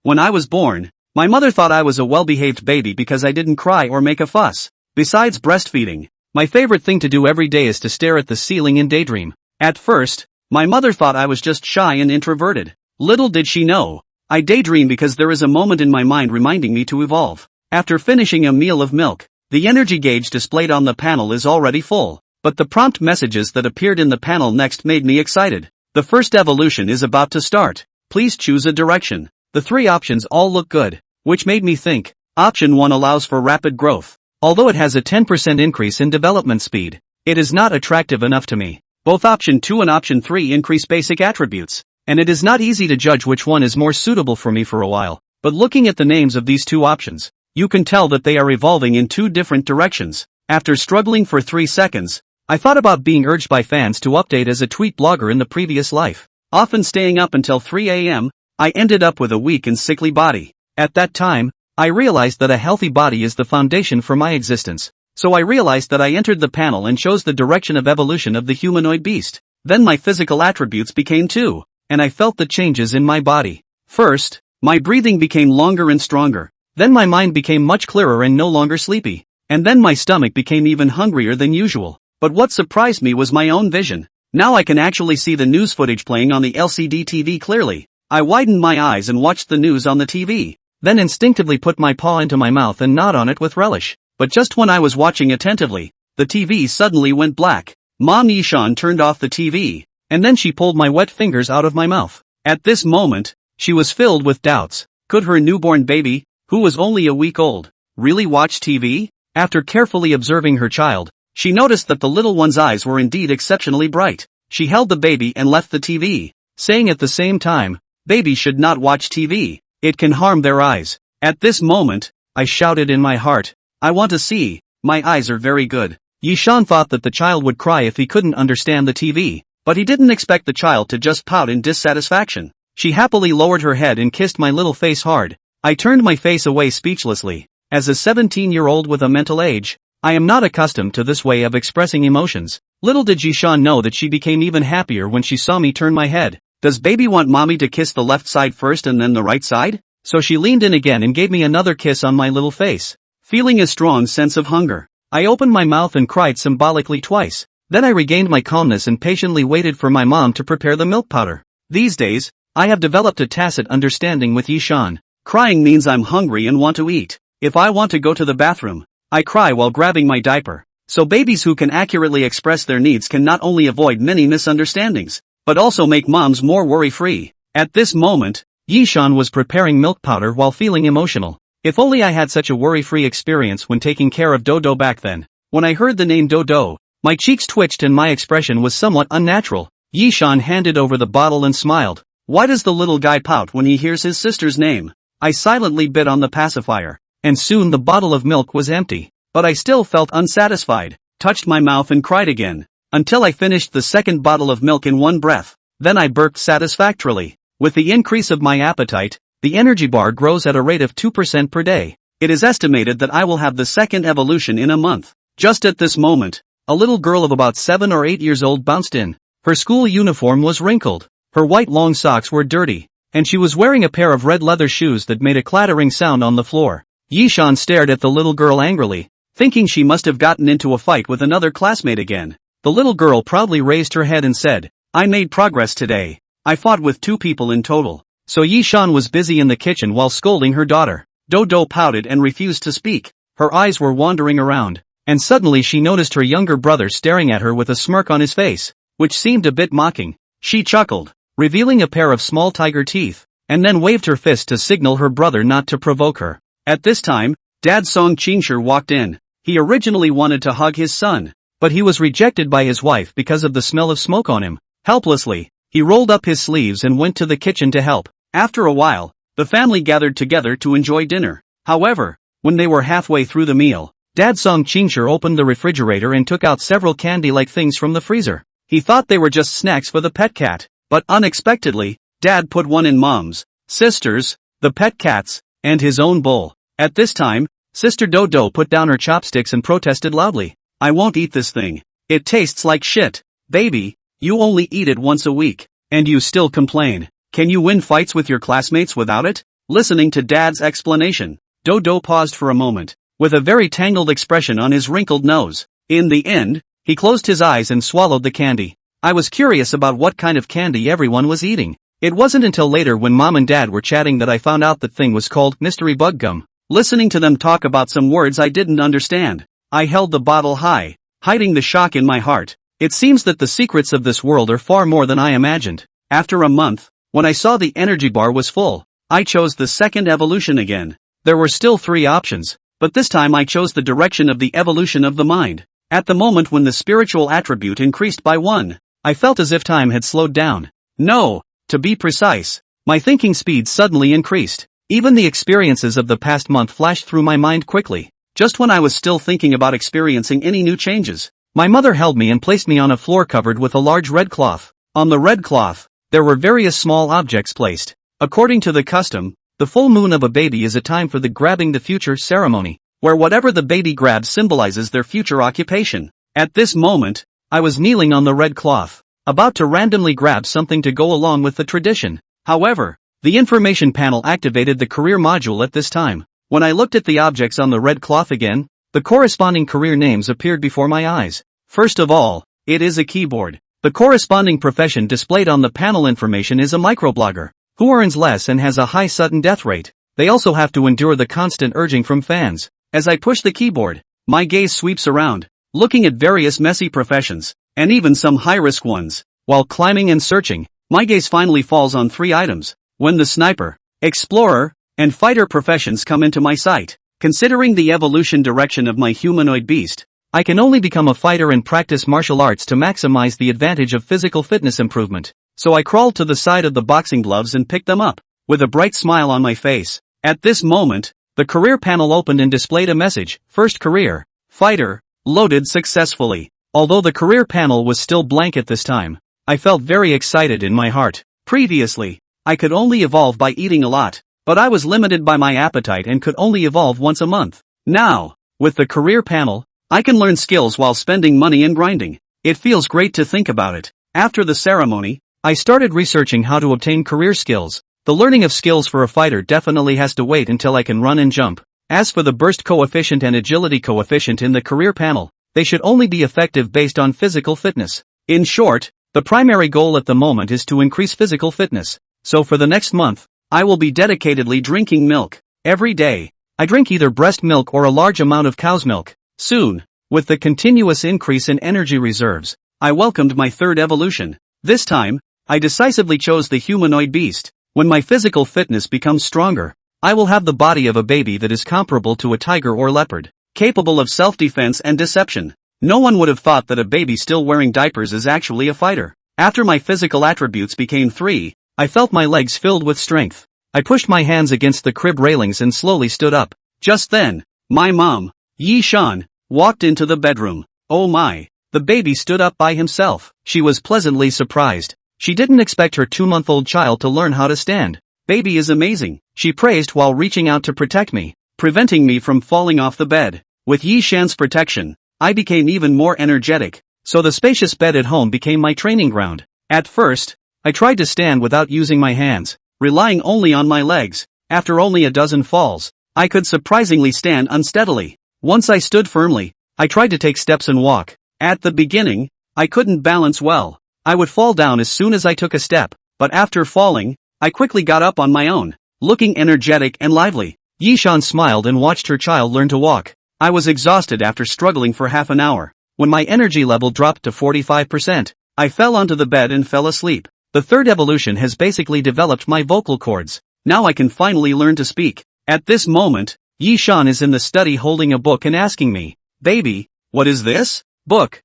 When I was born, my mother thought I was a well-behaved baby because I didn't cry or make a fuss. Besides breastfeeding, my favorite thing to do every day is to stare at the ceiling and daydream. At first, my mother thought I was just shy and introverted. Little did she know, I daydream because there is a moment in my mind reminding me to evolve. After finishing a meal of milk, the energy gauge displayed on the panel is already full, but the prompt messages that appeared in the panel next made me excited. The first evolution is about to start. Please choose a direction. The 3 options all look good, which made me think. Option 1 allows for rapid growth. Although it has a 10% increase in development speed, it is not attractive enough to me. Both option 2 and option 3 increase basic attributes, and it is not easy to judge which one is more suitable for me for a while. But looking at the names of these 2 options, you can tell that they are evolving in 2 different directions. After struggling for 3 seconds, I thought about being urged by fans to update as a tweet blogger in the previous life. Often staying up until 3 a.m., I ended up with a weak and sickly body. At that time, I realized that a healthy body is the foundation for my existence. So I realized that I entered the panel and chose the direction of evolution of the humanoid beast. Then my physical attributes became 2, and I felt the changes in my body. First, my breathing became longer and stronger. Then my mind became much clearer and no longer sleepy. And then my stomach became even hungrier than usual. But what surprised me was my own vision. Now I can actually see the news footage playing on the LCD TV clearly. I widened my eyes and watched the news on the TV. Then instinctively put my paw into my mouth and gnawed on it with relish. But just when I was watching attentively, the TV suddenly went black. Mom Yishan turned off the TV, and then she pulled my wet fingers out of my mouth. At this moment, she was filled with doubts. Could her newborn baby, who was only a week old, really watch TV? After carefully observing her child, she noticed that the little one's eyes were indeed exceptionally bright. She held the baby and left the TV, saying at the same time, "Babies should not watch TV. It can harm their eyes." At this moment, I shouted in my heart, "I want to see. My eyes are very good." Yishan thought that the child would cry if he couldn't understand the TV, but he didn't expect the child to just pout in dissatisfaction. She happily lowered her head and kissed my little face hard. I turned my face away speechlessly. As a 17-year-old with a mental age, I am not accustomed to this way of expressing emotions. Little did Yishan know that she became even happier when she saw me turn my head. Does baby want mommy to kiss the left side first and then the right side? So she leaned in again and gave me another kiss on my little face. Feeling a strong sense of hunger, I opened my mouth and cried symbolically twice. Then I regained my calmness and patiently waited for my mom to prepare the milk powder. These days, I have developed a tacit understanding with Yishan. Crying means I'm hungry and want to eat. If I want to go to the bathroom, I cry while grabbing my diaper. So babies who can accurately express their needs can not only avoid many misunderstandings, but also make moms more worry-free. At this moment, Yishan was preparing milk powder while feeling emotional. If only I had such a worry-free experience when taking care of Dodo back then. When I heard the name Dodo, my cheeks twitched and my expression was somewhat unnatural. Yishan handed over the bottle and smiled. Why does the little guy pout when he hears his sister's name? I silently bit on the pacifier, and soon the bottle of milk was empty. But I still felt unsatisfied, touched my mouth and cried again, until I finished the second bottle of milk in one breath. Then I burped satisfactorily. With the increase of my appetite, the energy bar grows at a rate of 2% per day. It is estimated that I will have the second evolution in a month. Just at this moment, a little girl of about 7 or 8 years old bounced in. Her school uniform was wrinkled, her white long socks were dirty, and she was wearing a pair of red leather shoes that made a clattering sound on the floor. Yishan stared at the little girl angrily, thinking she must have gotten into a fight with another classmate again. The little girl proudly raised her head and said, "I made progress today. I fought with 2 people in total." So Yishan was busy in the kitchen while scolding her daughter. Dodo pouted and refused to speak. Her eyes were wandering around, and suddenly she noticed her younger brother staring at her with a smirk on his face, which seemed a bit mocking. She chuckled, revealing a pair of small tiger teeth, and then waved her fist to signal her brother not to provoke her. At this time, Dad Song Qingshi walked in. He originally wanted to hug his son, but he was rejected by his wife because of the smell of smoke on him. Helplessly, he rolled up his sleeves and went to the kitchen to help. After a while, the family gathered together to enjoy dinner. However, when they were halfway through the meal, Dad Song Qingshi opened the refrigerator and took out several candy-like things from the freezer. He thought they were just snacks for the pet cat, but unexpectedly, Dad put one in Mom's, sister's, the pet cat's, and his own bowl. At this time, Sister Dodo put down her chopsticks and protested loudly. "I won't eat this thing. It tastes like shit. Baby, you only eat it once a week, and you still complain. Can you win fights with your classmates without it?" listening to Dad's explanation. Dodo paused for a moment, with a very tangled expression on his wrinkled nose. In the end, he closed his eyes and swallowed the candy. I was curious about what kind of candy everyone was eating. It wasn't until later when Mom and Dad were chatting that I found out that thing was called mystery bug gum. Listening to them talk about some words I didn't understand, I held the bottle high, hiding the shock in my heart. It seems that the secrets of this world are far more than I imagined. After a month, when I saw the energy bar was full, I chose the second evolution again. There were still 3 options, but this time I chose the direction of the evolution of the mind. At the moment when the spiritual attribute increased by 1, I felt as if time had slowed down. No, to be precise, my thinking speed suddenly increased. Even the experiences of the past month flashed through my mind quickly. Just when I was still thinking about experiencing any new changes, my mother held me and placed me on a floor covered with a large red cloth. On the red cloth, there were various small objects placed. According to the custom, the full moon of a baby is a time for the grabbing the future ceremony, where whatever the baby grabs symbolizes their future occupation. At this moment, I was kneeling on the red cloth, about to randomly grab something to go along with the tradition. However, the information panel activated the career module at this time. When I looked at the objects on the red cloth again, the corresponding career names appeared before my eyes. First of all, it is a keyboard. The corresponding profession displayed on the panel information is a microblogger, who earns less and has a high sudden death rate. They also have to endure the constant urging from fans. As I push the keyboard, my gaze sweeps around, looking at various messy professions, and even some high-risk ones. While climbing and searching, my gaze finally falls on 3 items. When the sniper, explorer, and fighter professions come into my sight, considering the evolution direction of my humanoid beast, I can only become a fighter and practice martial arts to maximize the advantage of physical fitness improvement. So I crawled to the side of the boxing gloves and picked them up, with a bright smile on my face. At this moment, the career panel opened and displayed a message: First career, fighter, loaded successfully. Although the career panel was still blank at this time, I felt very excited in my heart. Previously, I could only evolve by eating a lot, but I was limited by my appetite and could only evolve once a month. Now, with the career panel, I can learn skills while spending money and grinding. It feels great to think about it. After the ceremony, I started researching how to obtain career skills. The learning of skills for a fighter definitely has to wait until I can run and jump. As for the burst coefficient and agility coefficient in the career panel, they should only be effective based on physical fitness. In short, the primary goal at the moment is to increase physical fitness. So for the next month, I will be dedicatedly drinking milk. Every day, I drink either breast milk or a large amount of cow's milk. Soon, with the continuous increase in energy reserves, I welcomed my 3rd evolution. This time, I decisively chose the humanoid beast. When my physical fitness becomes stronger, I will have the body of a baby that is comparable to a tiger or leopard, capable of self-defense and deception. No one would have thought that a baby still wearing diapers is actually a fighter. After my physical attributes became 3, I felt my legs filled with strength. I pushed my hands against the crib railings and slowly stood up. Just then, my mom, Yi Shan, walked into the bedroom. Oh my, the baby stood up by himself. She was pleasantly surprised. She didn't expect her 2-month-old child to learn how to stand. Baby is amazing, she praised while reaching out to protect me, preventing me from falling off the bed. With Yi Shan's protection, I became even more energetic, so the spacious bed at home became my training ground. At first, I tried to stand without using my hands, relying only on my legs. After only a dozen falls, I could surprisingly stand unsteadily. Once I stood firmly, I tried to take steps and walk. At the beginning, I couldn't balance well. I would fall down as soon as I took a step, but after falling, I quickly got up on my own, looking energetic and lively. Yi Shan smiled and watched her child learn to walk. I was exhausted after struggling for half an hour. When my energy level dropped to 45%, I fell onto the bed and fell asleep. The 3rd evolution has basically developed my vocal cords. Now I can finally learn to speak. At this moment, Yi Shan is in the study holding a book and asking me, "Baby, what is this?" Book.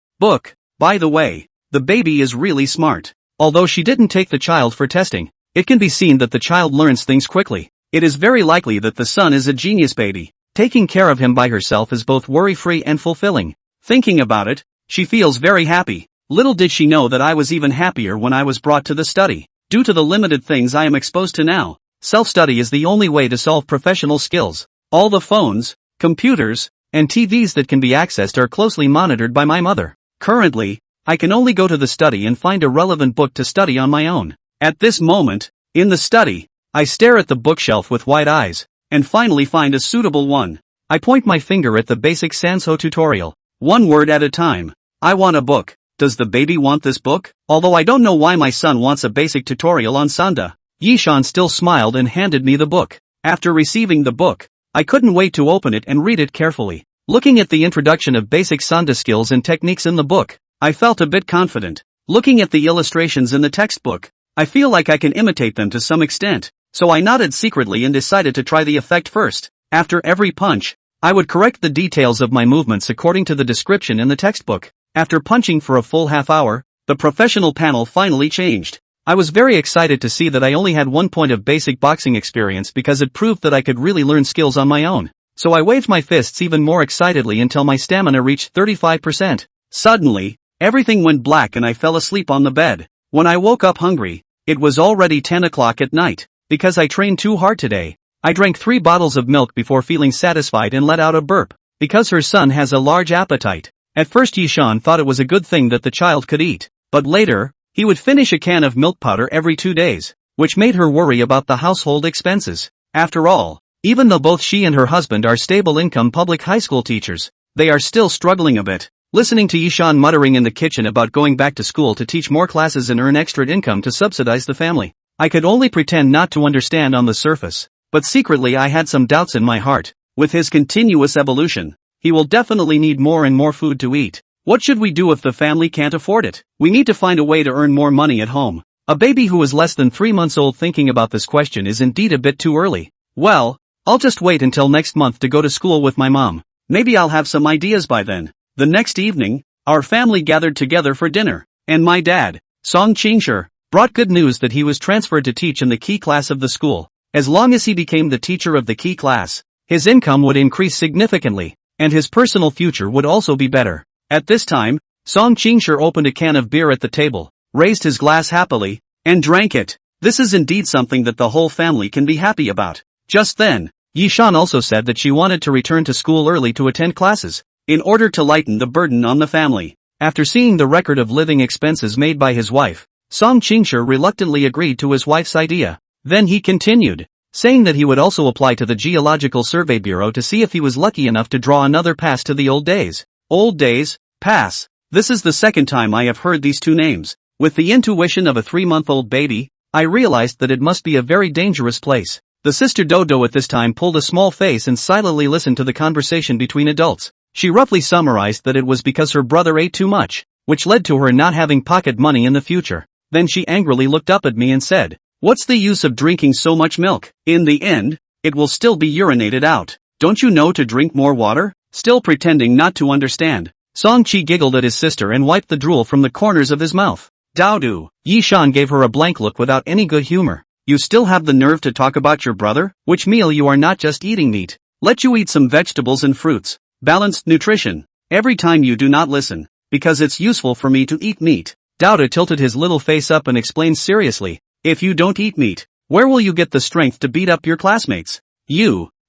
By the way, the baby is really smart. Although she didn't take the child for testing, it can be seen that the child learns things quickly. It is very likely that the son is a genius baby. Taking care of him by herself is both worry-free and fulfilling. Thinking about it, she feels very happy. Little did she know that I was even happier when I was brought to the study. Due to the limited things I am exposed to now, self-study is the only way to solve professional skills. All the phones, computers, and TVs that can be accessed are closely monitored by my mother. Currently, I can only go to the study and find a relevant book to study on my own. At this moment, in the study, I stare at the bookshelf with wide eyes, and finally find a suitable one. I point my finger at the basic Sanso tutorial. One word at a time. I want a book. Does the baby want this book? Although I don't know why my son wants a basic tutorial on Sanda. Yishan still smiled and handed me the book. After receiving the book, I couldn't wait to open it and read it carefully. Looking at the introduction of basic Sanda skills and techniques in the book, I felt a bit confident. Looking at the illustrations in the textbook, I feel like I can imitate them to some extent, so I nodded secretly and decided to try the effect first. After every punch, I would correct the details of my movements according to the description in the textbook. After punching for a full half hour, the professional panel finally changed. I was very excited to see that I only had 1 point of basic boxing experience because it proved that I could really learn skills on my own. So I waved my fists even more excitedly until my stamina reached 35%. Suddenly, everything went black and I fell asleep on the bed. When I woke up hungry, it was already 10 o'clock at night. Because I trained too hard today, I drank 3 bottles of milk before feeling satisfied and let out a burp. Because her son has a large appetite. At first Yishan thought it was a good thing that the child could eat, but later, he would finish a can of milk powder every 2 days, which made her worry about the household expenses. After all, even though both she and her husband are stable income public high school teachers, they are still struggling a bit. Listening to Yishan muttering in the kitchen about going back to school to teach more classes and earn extra income to subsidize the family, I could only pretend not to understand on the surface, but secretly I had some doubts in my heart. With his continuous evolution, he will definitely need more and more food to eat. What should we do if the family can't afford it? We need to find a way to earn more money at home. A baby who is less than 3 months old thinking about this question is indeed a bit too early. Well, I'll just wait until next month to go to school with my mom. Maybe I'll have some ideas by then. The next evening, our family gathered together for dinner, and my dad, Song Qingshi, brought good news that he was transferred to teach in the key class of the school. As long as he became the teacher of the key class, his income would increase significantly, and his personal future would also be better. At this time, Song Qingshi opened a can of beer at the table, raised his glass happily, and drank it. This is indeed something that the whole family can be happy about. Just then, Yishan also said that she wanted to return to school early to attend classes, in order to lighten the burden on the family. After seeing the record of living expenses made by his wife, Song Qingshi reluctantly agreed to his wife's idea. Then he continued, saying that he would also apply to the Geological Survey Bureau to see if he was lucky enough to draw another pass to the old days. Old days, pass. This is the second time I have heard these two names. With the intuition of a 3-month-old baby, I realized that it must be a very dangerous place. The sister Dodo at this time pulled a small face and silently listened to the conversation between adults. She roughly summarized that it was because her brother ate too much, which led to her not having pocket money in the future. Then she angrily looked up at me and said, "What's the use of drinking so much milk? In the end, it will still be urinated out. Don't you know to drink more water?" Still pretending not to understand, Song Qi giggled at his sister and wiped the drool from the corners of his mouth. Daodu. Yishan gave her a blank look without any good humor. "You still have the nerve to talk about your brother? Which meal you are not just eating meat. Let you eat some vegetables and fruits. Balanced nutrition. Every time you do not listen, because it's useful for me to eat meat." Daodu tilted his little face up and explained seriously, "If you don't eat meat, where will you get the strength to beat up your classmates?"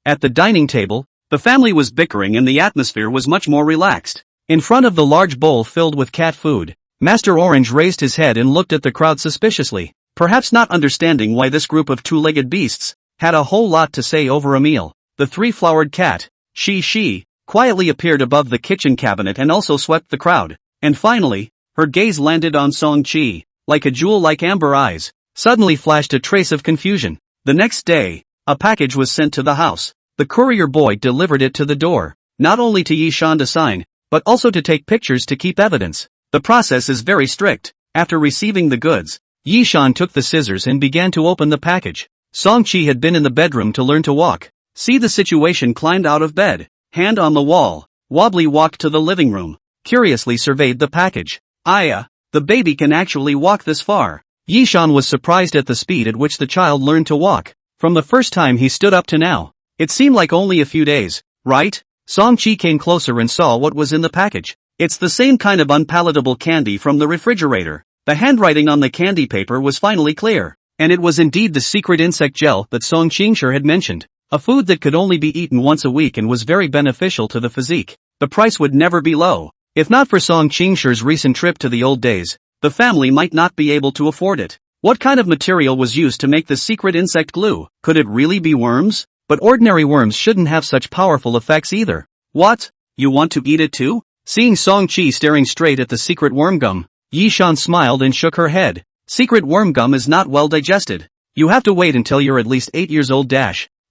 At the dining table, the family was bickering and the atmosphere was much more relaxed. In front of the large bowl filled with cat food, Master Orange raised his head and looked at the crowd suspiciously, perhaps not understanding why this group of two-legged beasts had a whole lot to say over a meal. The three-flowered cat, Shi, quietly appeared above the kitchen cabinet and also swept the crowd. And finally, her gaze landed on Song Qi. Like a jewel like amber eyes, suddenly flashed a trace of confusion. The next day, a package was sent to the house. The courier boy delivered it to the door, not only to Yishan to sign, but also to take pictures to keep evidence. The process is very strict. After receiving the goods, Yishan took the scissors and began to open the package. Song Qi had been in the bedroom to learn to walk. See the situation, climbed out of bed, hand on the wall, wobbly walked to the living room, curiously surveyed the package. Aya, the baby can actually walk this far. Yishan was surprised at the speed at which the child learned to walk. From the first time he stood up to now, it seemed like only a few days, right? Song Qi came closer and saw what was in the package. It's the same kind of unpalatable candy from the refrigerator. The handwriting on the candy paper was finally clear, and it was indeed the secret insect gel that Song Qingshi had mentioned. A food that could only be eaten once a week and was very beneficial to the physique. The price would never be low. If not for Song Qingshi's recent trip to the old days, the family might not be able to afford it. What kind of material was used to make the secret insect glue? Could it really be worms? But ordinary worms shouldn't have such powerful effects either. What? You want to eat it too? Seeing Song-chi staring straight at the secret worm gum, Yi-shan smiled and shook her head. Secret worm gum is not well digested. You have to wait until you're at least 8 years old.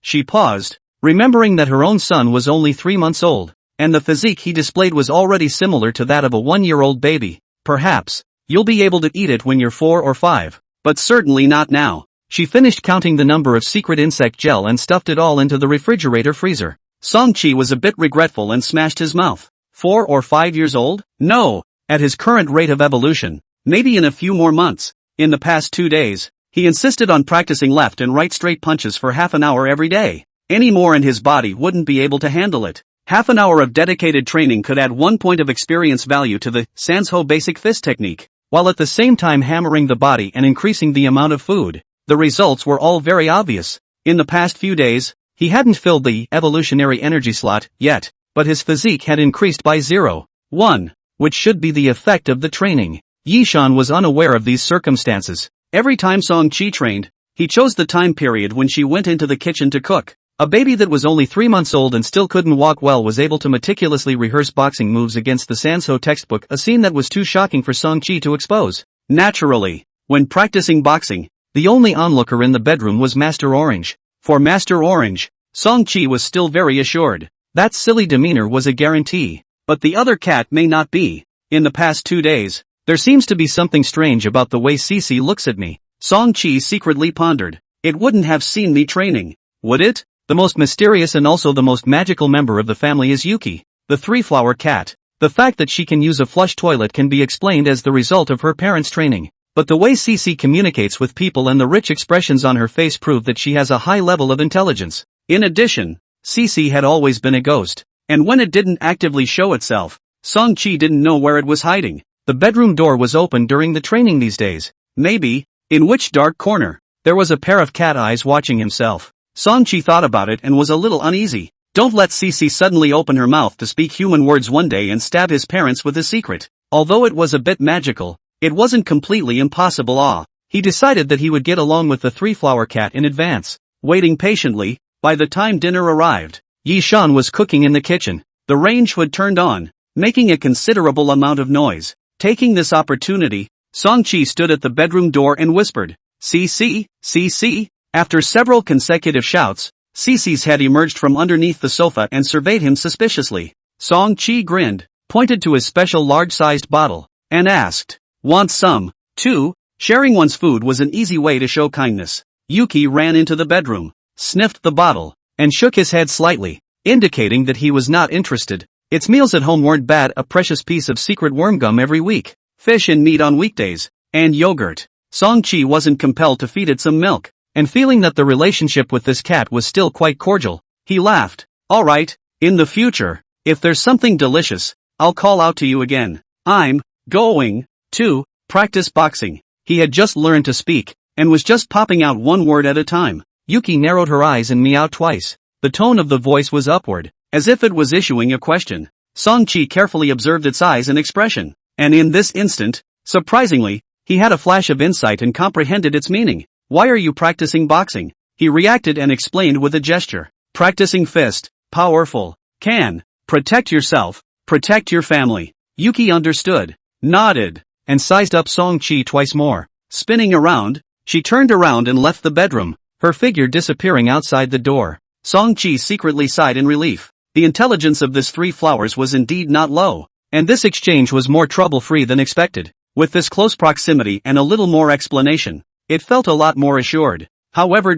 She paused, remembering that her own son was only 3 months old, and the physique he displayed was already similar to that of a 1-year-old baby. Perhaps you'll be able to eat it when you're 4 or 5, but certainly not now. She finished counting the number of secret insect gel and stuffed it all into the refrigerator freezer. Song-chi was a bit regretful and smashed his mouth. 4 or 5 years old? No, at his current rate of evolution, maybe in a few more months. In the past 2 days, he insisted on practicing left and right straight punches for half an hour every day. Any more and his body wouldn't be able to handle it. Half an hour of dedicated training could add 1 point of experience value to the Sanshou basic fist technique, while at the same time hammering the body and increasing the amount of food. The results were all very obvious. In the past few days, he hadn't filled the evolutionary energy slot yet, but his physique had increased by 0.1, which should be the effect of the training. Yi-shan was unaware of these circumstances. Every time Song-chi trained, he chose the time period when she went into the kitchen to cook. A baby that was only 3 months old and still couldn't walk well was able to meticulously rehearse boxing moves against the Sanshou textbook, a scene that was too shocking for Song-chi to expose. Naturally, when practicing boxing, the only onlooker in the bedroom was Master Orange. For Master Orange, Song-chi was still very assured. That silly demeanor was a guarantee. But the other cat may not be. In the past 2 days, there seems to be something strange about the way Cece looks at me. Song-chi secretly pondered. It wouldn't have seen me training, would it? The most mysterious and also the most magical member of the family is Yuki, the three-flower cat. The fact that she can use a flush toilet can be explained as the result of her parents' training. But the way Cece communicates with people and the rich expressions on her face prove that she has a high level of intelligence. In addition, Cece had always been a ghost, and when it didn't actively show itself, Song-chi didn't know where it was hiding. The bedroom door was open during the training these days. Maybe, in which dark corner, there was a pair of cat eyes watching himself. Song-chi thought about it and was a little uneasy. Don't let Cece suddenly open her mouth to speak human words one day and stab his parents with a secret. Although it was a bit magical, it wasn't completely impossible. He decided that he would get along with the three-flower cat in advance. Waiting patiently, by the time dinner arrived, Yi-shan was cooking in the kitchen. The range hood turned on, making a considerable amount of noise. Taking this opportunity, Song-chi stood at the bedroom door and whispered, "Cece, Cece." After several consecutive shouts, Cece's head emerged from underneath the sofa and surveyed him suspiciously. Song-chi grinned, pointed to his special large-sized bottle, and asked, "Want some, too?" Sharing one's food was an easy way to show kindness. Yuki ran into the bedroom, sniffed the bottle, and shook his head slightly, indicating that he was not interested. Its meals at home weren't bad, a precious piece of secret worm gum every week, fish and meat on weekdays, and yogurt. Song-chi wasn't compelled to feed it some milk. And feeling that the relationship with this cat was still quite cordial, he laughed. "All right, in the future, if there's something delicious, I'll call out to you again. I'm going to practice boxing." He had just learned to speak, and was just popping out one word at a time. Yuki narrowed her eyes and meowed twice. The tone of the voice was upward, as if it was issuing a question. Song-chi carefully observed its eyes and expression, and in this instant, surprisingly, he had a flash of insight and comprehended its meaning. "Why are you practicing boxing?" He reacted and explained with a gesture. "Practicing fist, powerful, can protect yourself, protect your family." Yuki understood, nodded, and sized up Song-chi twice more. Spinning around, she turned around and left the bedroom, her figure disappearing outside the door. Song-chi secretly sighed in relief. The intelligence of this three flowers was indeed not low, and this exchange was more trouble-free than expected. With this close proximity and a little more explanation, it felt a lot more assured. However,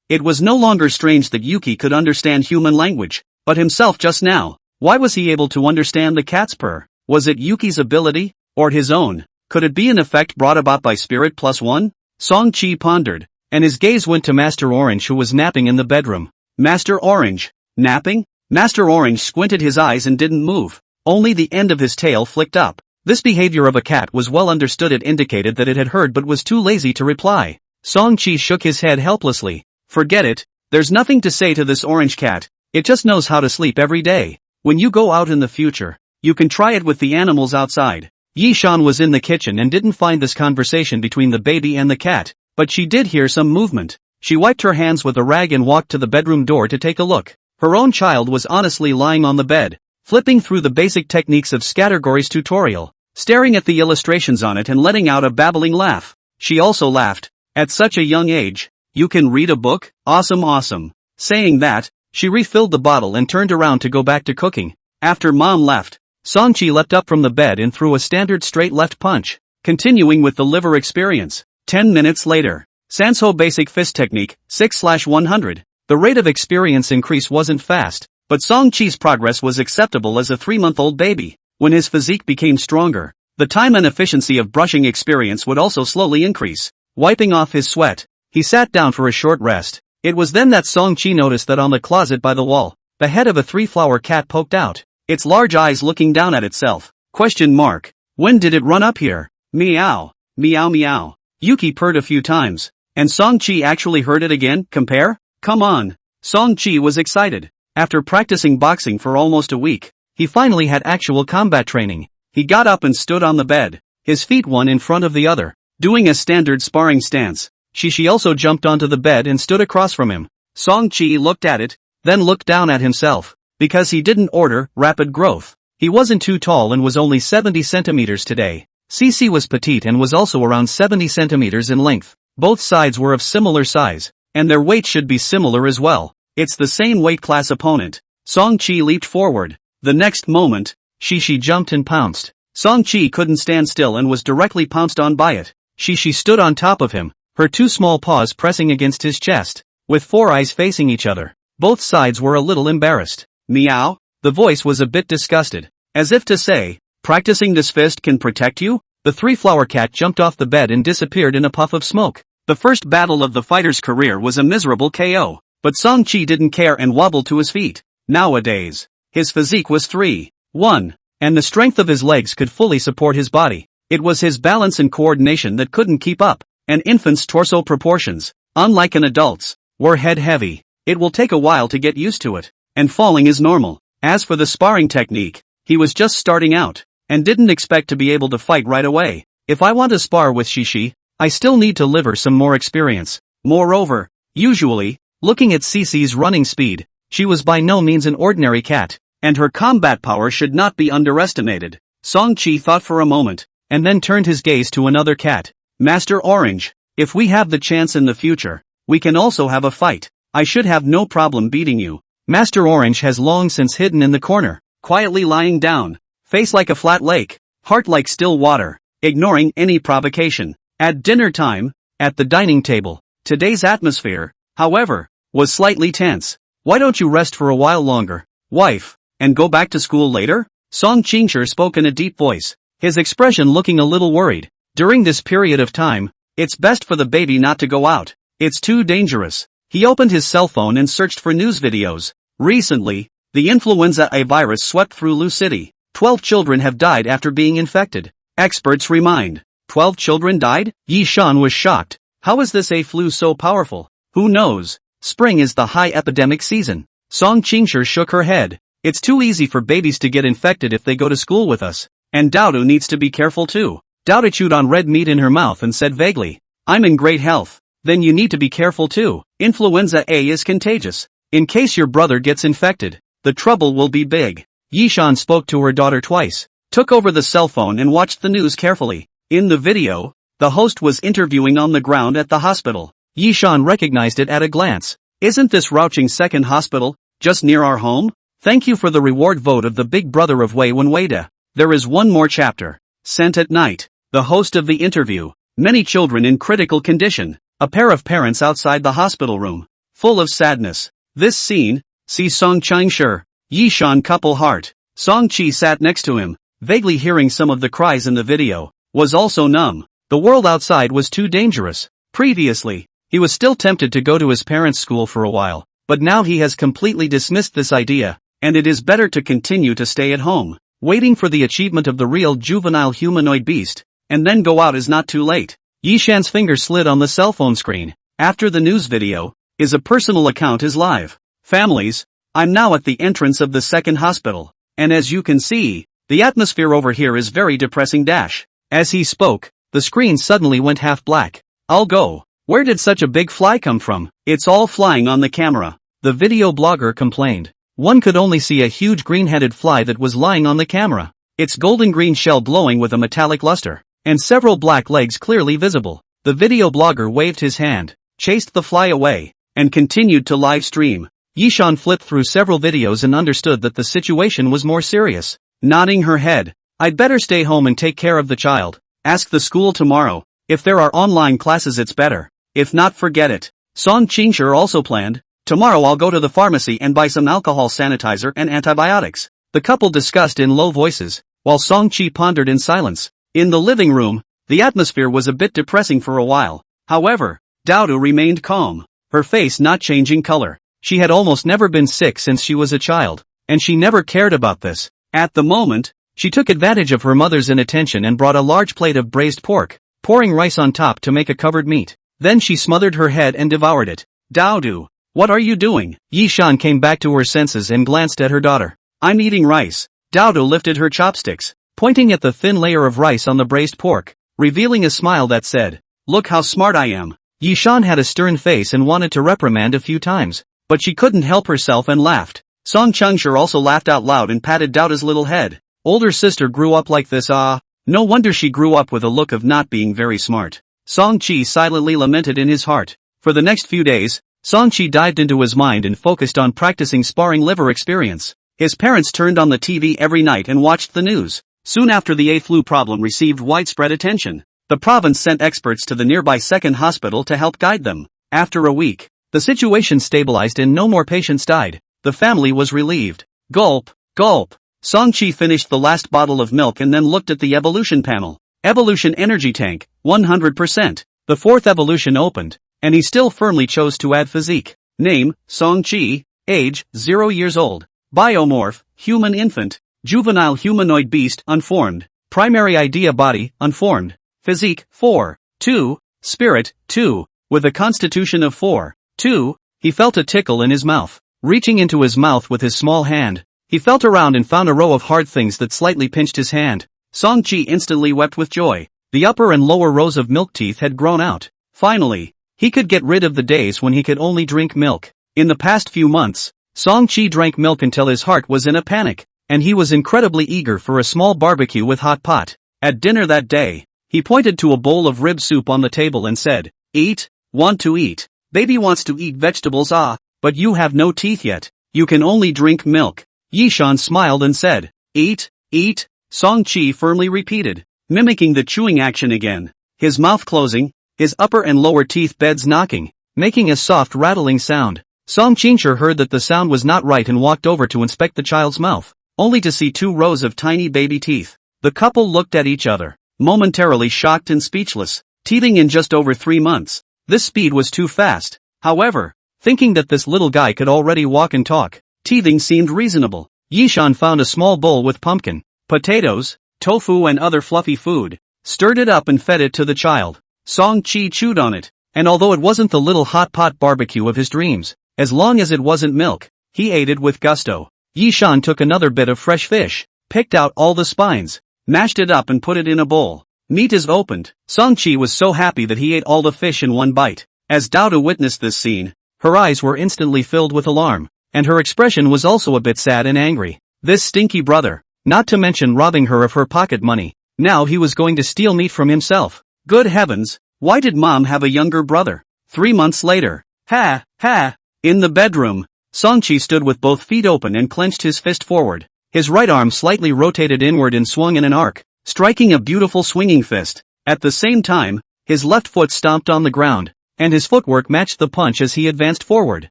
it was no longer strange that Yuki could understand human language, but himself just now. Why was he able to understand the cat's purr? Was it Yuki's ability, or his own? Could it be an effect brought about by Spirit +1? Song-chi pondered, and his gaze went to Master Orange, who was napping in the bedroom. Master Orange? Napping? Master Orange squinted his eyes and didn't move. Only the end of his tail flicked up. This behavior of a cat was well understood. It indicated that it had heard but was too lazy to reply. Song-chi shook his head helplessly. "Forget it, there's nothing to say to this orange cat, it just knows how to sleep every day. When you go out in the future, you can try it with the animals outside. Yishan was in the kitchen and didn't find this conversation between the baby and the cat, but she did hear some movement. She wiped her hands with a rag and walked to the bedroom door to take a look. Her own child was honestly lying on the bed, flipping through the basic techniques of Scattergory's tutorial, staring at the illustrations on it and letting out a babbling laugh. She also laughed. At such a young age, you can read a book? Awesome, awesome. Saying that, she refilled the bottle and turned around to go back to cooking. After mom left, Songchi leapt up from the bed and threw a standard straight left punch, continuing with the liver experience. 10 minutes later, Sanso basic fist technique, 6/100. The rate of experience increase wasn't fast, but Songchi's progress was acceptable as a 3-month-old baby. When his physique became stronger, the time and efficiency of brushing experience would also slowly increase. Wiping off his sweat, he sat down for a short rest. It was then that Songchi noticed that on the closet by the wall, the head of a 3-flower cat poked out, its large eyes looking down at itself. Question mark. When did it run up here? Meow. Meow meow. Yuki purred a few times, and Songchi actually heard it again. Compare? Come on. Songchi was excited. After practicing boxing for almost a week, he finally had actual combat training. He got up and stood on the bed, his feet one in front of the other, doing a standard sparring stance. Shishi also jumped onto the bed and stood across from him. Songchi looked at it, then looked down at himself, because he didn't order rapid growth. He wasn't too tall and was only 70 centimeters today. Cece was petite and was also around 70 centimeters in length. Both sides were of similar size, and their weight should be similar as well. It's the same weight class opponent. Songchi leaped forward. The next moment, Shishi jumped and pounced. Songchi couldn't stand still and was directly pounced on by it. Shishi stood on top of him, her 2 small paws pressing against his chest, with 4 eyes facing each other. Both sides were a little embarrassed. Meow? The voice was a bit disgusted, as if to say, practicing this fist can protect you? The 3-flower cat jumped off the bed and disappeared in a puff of smoke. The first battle of the fighter's career was a miserable KO, but Songchi didn't care and wobbled to his feet. Nowadays, his physique was 3-1, and the strength of his legs could fully support his body. It was his balance and coordination that couldn't keep up. An infant's torso proportions, unlike an adult's, were head-heavy. It will take a while to get used to it, and falling is normal. As for the sparring technique, he was just starting out, and didn't expect to be able to fight right away. If I want to spar with Shishi, I still need to liver some more experience. Moreover, usually, looking at Cece's running speed, she was by no means an ordinary cat, and her combat power should not be underestimated. Songchi thought for a moment, and then turned his gaze to another cat. Master Orange, if we have the chance in the future, we can also have a fight. I should have no problem beating you. Master Orange has long since hidden in the corner, quietly lying down, face like a flat lake, heart like still water, ignoring any provocation. At dinner time, at the dining table, today's atmosphere, however, was slightly tense. Why don't you rest for a while longer, wife, and go back to school later? Song Qingshi spoke in a deep voice, his expression looking a little worried. During this period of time, it's best for the baby not to go out. It's too dangerous. He opened his cell phone and searched for news videos. Recently, the influenza A virus swept through Lu City. 12 children have died after being infected. Experts remind. 12 children died? Yi Shan was shocked. How is this A flu so powerful? Who knows? Spring is the high epidemic season. Song Qingshi shook her head. It's too easy for babies to get infected if they go to school with us. And Daodu needs to be careful too. Daodu chewed on red meat in her mouth and said vaguely, I'm in great health. Then you need to be careful too. Influenza A is contagious. In case your brother gets infected, the trouble will be big. Yi Shan spoke to her daughter twice, took over the cell phone and watched the news carefully. In the video, the host was interviewing on the ground at the hospital. Yi Shan recognized it at a glance. Isn't this Rouching's second hospital, just near our home? Thank you for the reward vote of the big brother of Wei Wenweida. There is one more chapter. Sent at night. The host of the interview. Many children in critical condition. A pair of parents outside the hospital room. Full of sadness. This scene, see Song Qingshi. Yi Shan couple heart. Song Qi sat next to him, vaguely hearing some of the cries in the video. Was also numb. The world outside was too dangerous. Previously, he was still tempted to go to his parents' school for a while, but now he has completely dismissed this idea, and it is better to continue to stay at home, waiting for the achievement of the real juvenile humanoid beast, and then go out is not too late. Yi Shan's finger slid on the cell phone screen. After the news video, a personal account is live. Families, I'm now at the entrance of the second hospital, and as you can see, The atmosphere over here is very depressing dash. As he spoke, the screen suddenly went half black. I'll go. Where did such a big fly come from? It's all flying on the camera. The video blogger complained. One could only see a huge green-headed fly that was lying on the camera. Its golden green shell glowing with a metallic luster, and several black legs clearly visible. The video blogger waved his hand, chased the fly away, and continued to live stream. Yishan flipped through several videos and understood that the situation was more serious. Nodding her head, I'd better stay home and take care of the child. Ask the school tomorrow. If there are online classes it's better. If not, forget it. Song Qingshi also planned. Tomorrow I'll go to the pharmacy and buy some alcohol sanitizer and antibiotics. The couple discussed in low voices, while Song Qi pondered in silence. In the living room, the atmosphere was a bit depressing for a while. However, Daodu remained calm, her face not changing color. She had almost never been sick since she was a child, and she never cared about this. At the moment, she took advantage of her mother's inattention and brought a large plate of braised pork, pouring rice on top to make a covered meat. Then she smothered her head and devoured it. Daodu, what are you doing? Yishan came back to her senses and glanced at her daughter. I'm eating rice. Daodu lifted her chopsticks, pointing at the thin layer of rice on the braised pork, revealing a smile that said, look how smart I am. Yishan had a stern face and wanted to reprimand a few times, but she couldn't help herself and laughed. Song Qingshi also laughed out loud and patted Daodu's little head. Older sister grew up like this, no wonder she grew up with a look of not being very smart. Song Qi silently lamented in his heart. For the next few days, Song Qi dived into his mind and focused on practicing sparring liver experience. His parents turned on the TV every night and watched the news. Soon after, the A flu problem received widespread attention. The province sent experts to the nearby second hospital to help guide them. After a week, the situation stabilized and no more patients died. The family was relieved. Gulp, gulp. Song Qi finished the last bottle of milk and then looked at the evolution panel. Evolution energy tank, 100%. The fourth evolution opened, and he still firmly chose to add physique. Name, Song Qi. Age, 0 years old. Biomorph, human infant. Juvenile humanoid beast, unformed. Primary idea body, unformed. Physique, 4. 2. Spirit, 2. With a constitution of 4. 2. He felt a tickle in his mouth. Reaching into his mouth with his small hand, he felt around and found a row of hard things that slightly pinched his hand. Song Qi instantly wept with joy. The upper and lower rows of milk teeth had grown out. Finally, he could get rid of the days when he could only drink milk. In the past few months, Song Qi drank milk until his heart was in a panic, and he was incredibly eager for a small barbecue with hot pot. At dinner that day, he pointed to a bowl of rib soup on the table and said, eat, want to eat. Baby wants to eat vegetables, but you have no teeth yet. You can only drink milk. Yishan smiled and said, eat, eat. Song Qi firmly repeated, mimicking the chewing action again. His mouth closing, his upper and lower teeth beds knocking, making a soft rattling sound. Song Qingshi heard that the sound was not right and walked over to inspect the child's mouth, only to see 2 rows of tiny baby teeth. The couple looked at each other, momentarily shocked and speechless. Teething in just over 3 months. This speed was too fast. However, thinking that this little guy could already walk and talk, teething seemed reasonable. Yishan found a small bowl with pumpkin, potatoes, tofu and other fluffy food, stirred it up and fed it to the child. Song Qi chewed on it, and although it wasn't the little hot pot barbecue of his dreams, as long as it wasn't milk, he ate it with gusto. Yishan took another bit of fresh fish, picked out all the spines, mashed it up and put it in a bowl. Meat is opened. Song Qi was so happy that he ate all the fish in one bite. As Daodu witnessed this scene, her eyes were instantly filled with alarm, and her expression was also a bit sad and angry. This stinky brother, not to mention robbing her of her pocket money, now he was going to steal meat from himself. Good heavens, why did mom have a younger brother? 3 months later. Ha, ha. In the bedroom, Song Qi stood with both feet open and clenched his fist forward. His right arm slightly rotated inward and swung in an arc, striking a beautiful swinging fist. At the same time, his left foot stomped on the ground, and his footwork matched the punch as he advanced forward.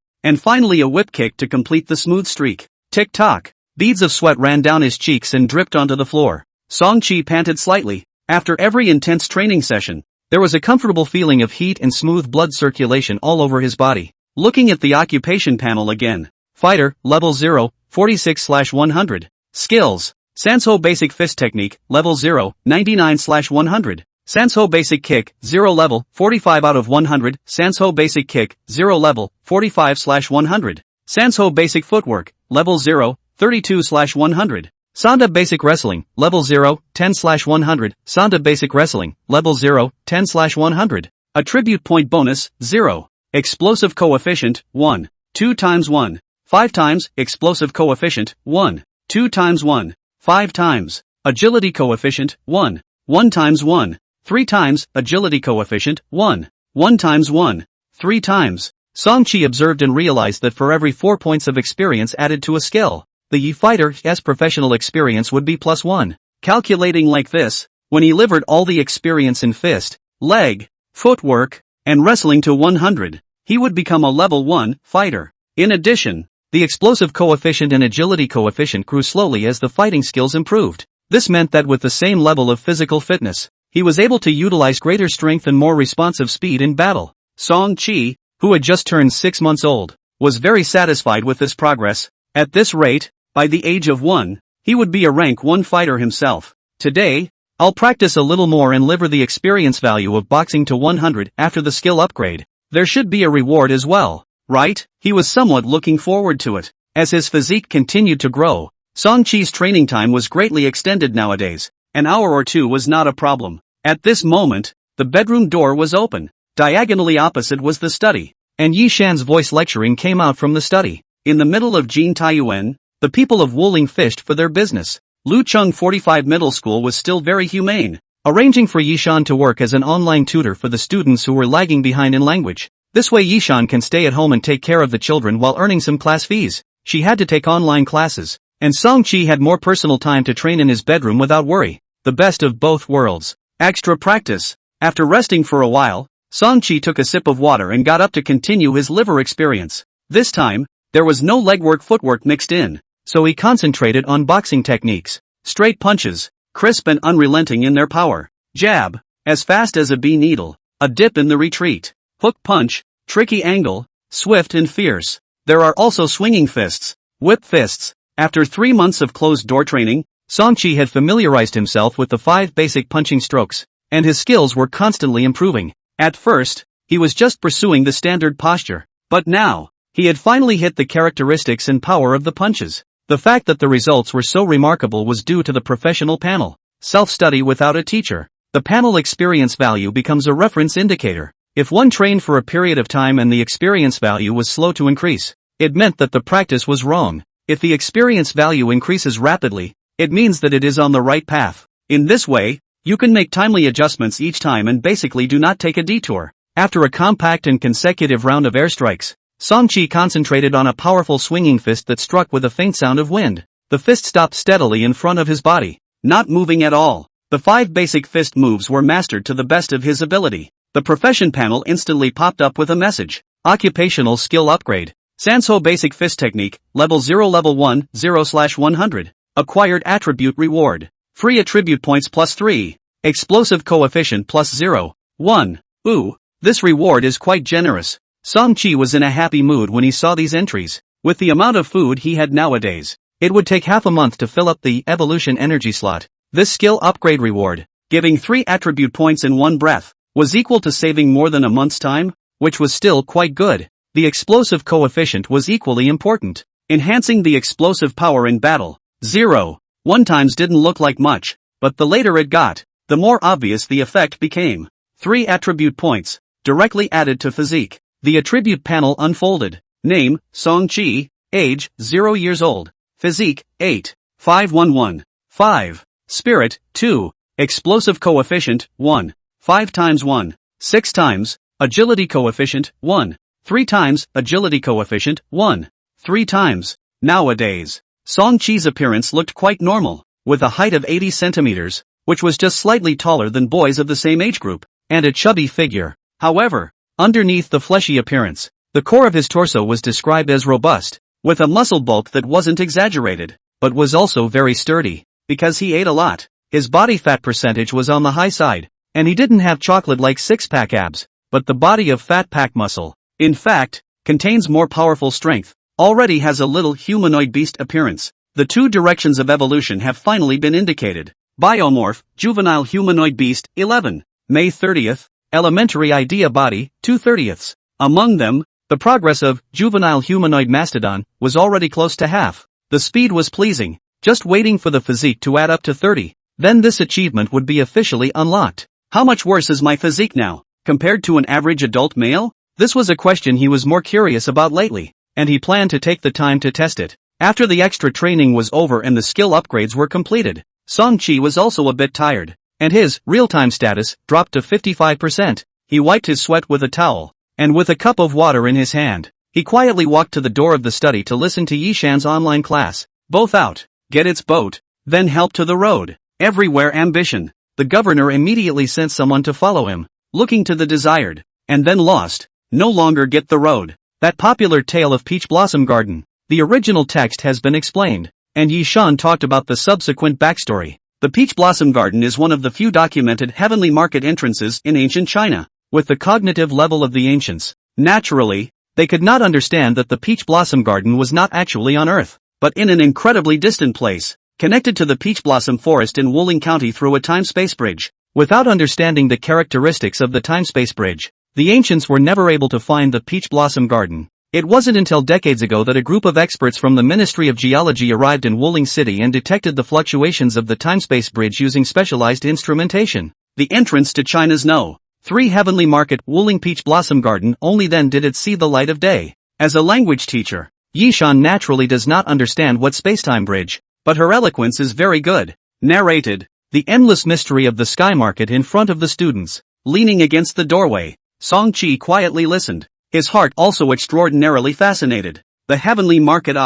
And finally a whip kick to complete the smooth streak. Tick-tock. Beads of sweat ran down his cheeks and dripped onto the floor. Song Qi panted slightly. After every intense training session, there was a comfortable feeling of heat and smooth blood circulation all over his body. Looking at the occupation panel again. Fighter, level 0, 46/100. Skills. Sanso Basic Fist Technique, level 0, 99/100. Sanso Basic Kick, 0 level, 45 out of 100. Sanso Basic Kick, 0 level, 45/100. Sanso Basic Footwork, level 0, 32/100. Sanda Basic Wrestling, Level 0, 10/100, Sanda Basic Wrestling, Level 0, 10/100. Attribute Point Bonus, 0. Explosive Coefficient, 1. 2 times 1. 5 times. Explosive Coefficient, 1. 2 times 1. 5 times. Agility Coefficient, 1. 1 times 1. 3 times. Agility Coefficient, 1. 1 times 1. 3 times. Song-chi observed and realized that for every 4 points of experience added to a skill, the Yi fighter's professional experience would be +1. Calculating like this, when he levered all the experience in fist, leg, footwork, and wrestling to 100, he would become a level 1 fighter. In addition, the explosive coefficient and agility coefficient grew slowly as the fighting skills improved. This meant that with the same level of physical fitness, he was able to utilize greater strength and more responsive speed in battle. Song-chi, who had just turned 6 months old, was very satisfied with this progress. At this rate, by the age of 1, he would be a rank 1 fighter himself. Today, I'll practice a little more and lever the experience value of boxing to 100 after the skill upgrade. There should be a reward as well, right? He was somewhat looking forward to it. As his physique continued to grow, Song-chi's training time was greatly extended nowadays. An hour or 2 was not a problem. At this moment, the bedroom door was open. Diagonally opposite was the study, and Yi Shan's voice lecturing came out from the study. In the middle of Jin Taiyuan, the people of Wuling fished for their business. Lu Chung 45 Middle School was still very humane, arranging for Yi Shan to work as an online tutor for the students who were lagging behind in language. This way Yi Shan can stay at home and take care of the children while earning some class fees. She had to take online classes, and Song-chi had more personal time to train in his bedroom without worry. The best of both worlds. Extra practice. After resting for a while, Song-chi took a sip of water and got up to continue his liver experience. This time, there was no legwork footwork mixed in, so he concentrated on boxing techniques. Straight punches, crisp and unrelenting in their power. Jab, as fast as a bee needle. A dip in the retreat. Hook punch, tricky angle, swift and fierce. There are also swinging fists, whip fists. After 3 months of closed-door training, Song-chi had familiarized himself with the 5 basic punching strokes, and his skills were constantly improving. At first, he was just pursuing the standard posture, but now, he had finally hit the characteristics and power of the punches. The fact that the results were so remarkable was due to the professional panel. Self-study without a teacher. The panel experience value becomes a reference indicator. If one trained for a period of time and the experience value was slow to increase, it meant that the practice was wrong. If the experience value increases rapidly, it means that it is on the right path. In this way, you can make timely adjustments each time and basically do not take a detour. After a compact and consecutive round of airstrikes, Song-chi concentrated on a powerful swinging fist that struck with a faint sound of wind. The fist stopped steadily in front of his body, not moving at all. The 5 basic fist moves were mastered to the best of his ability. The profession panel instantly popped up with a message. Occupational skill upgrade. Sanso Basic Fist Technique, Level 0 Level 1, 0/100. Acquired attribute reward. Free attribute points +3. Explosive coefficient +0. 1. Ooh, this reward is quite generous. Song-chi was in a happy mood when he saw these entries. With the amount of food he had nowadays, it would take half a month to fill up the evolution energy slot. This skill upgrade reward, giving 3 attribute points in one breath, was equal to saving more than a month's time, which was still quite good. The explosive coefficient was equally important, enhancing the explosive power in battle. 0. 1 times didn't look like much, but the later it got, the more obvious the effect became. 3 attribute points, directly added to physique. The attribute panel unfolded. Name, Song-chi. Age, 0 years old. Physique, 8. 511. 5. Spirit, 2. Explosive coefficient, 1. 5 times 1. 6 times. Agility coefficient, 1. 3 times. Agility coefficient, 1. 3 times. Nowadays, Song-chi's appearance looked quite normal, with a height of 80 centimeters, which was just slightly taller than boys of the same age group, and a chubby figure. However, underneath the fleshy appearance, the core of his torso was described as robust, with a muscle bulk that wasn't exaggerated, but was also very sturdy. Because he ate a lot, his body fat percentage was on the high side, and he didn't have chocolate-like six-pack abs, but the body of fat-pack muscle, in fact, contains more powerful strength, already has a little humanoid beast appearance. The 2 directions of evolution have finally been indicated. Biomorph, Juvenile Humanoid Beast, 11. May 30th. Elementary Idea Body, 2/30. Among them, the progress of Juvenile Humanoid Mastodon was already close to half. The speed was pleasing, just waiting for the physique to add up to 30. Then this achievement would be officially unlocked. How much worse is my physique now, compared to an average adult male? This was a question he was more curious about lately, and he planned to take the time to test it. After the extra training was over and the skill upgrades were completed, Song-chi was also a bit tired, and his real-time status dropped to 55%. He wiped his sweat with a towel, and with a cup of water in his hand, he quietly walked to the door of the study to listen to Yishan's online class. Both out, get its boat, then help to the road. Everywhere ambition. The governor immediately sent someone to follow him, looking to the desired, and then lost, no longer get the road. That popular tale of Peach Blossom Garden. The original text has been explained, and Yishan talked about the subsequent backstory. The Peach Blossom Garden is one of the few documented heavenly market entrances in ancient China. With the cognitive level of the ancients, naturally, they could not understand that the Peach Blossom Garden was not actually on Earth, but in an incredibly distant place, connected to the Peach Blossom Forest in Wuling County through a time-space bridge. Without understanding the characteristics of the time-space bridge, the ancients were never able to find the Peach Blossom Garden. It wasn't until decades ago that a group of experts from the Ministry of Geology arrived in Wuling City and detected the fluctuations of the time-space bridge using specialized instrumentation. The entrance to China's No. 3 Heavenly Market, Wuling Peach Blossom Garden, only then did it see the light of day. As a language teacher, Yishan naturally does not understand what spacetime bridge, but her eloquence is very good. Narrated, the endless mystery of the sky market in front of the students. Leaning against the doorway, Song-chi quietly listened, his heart also extraordinarily fascinated. The heavenly market.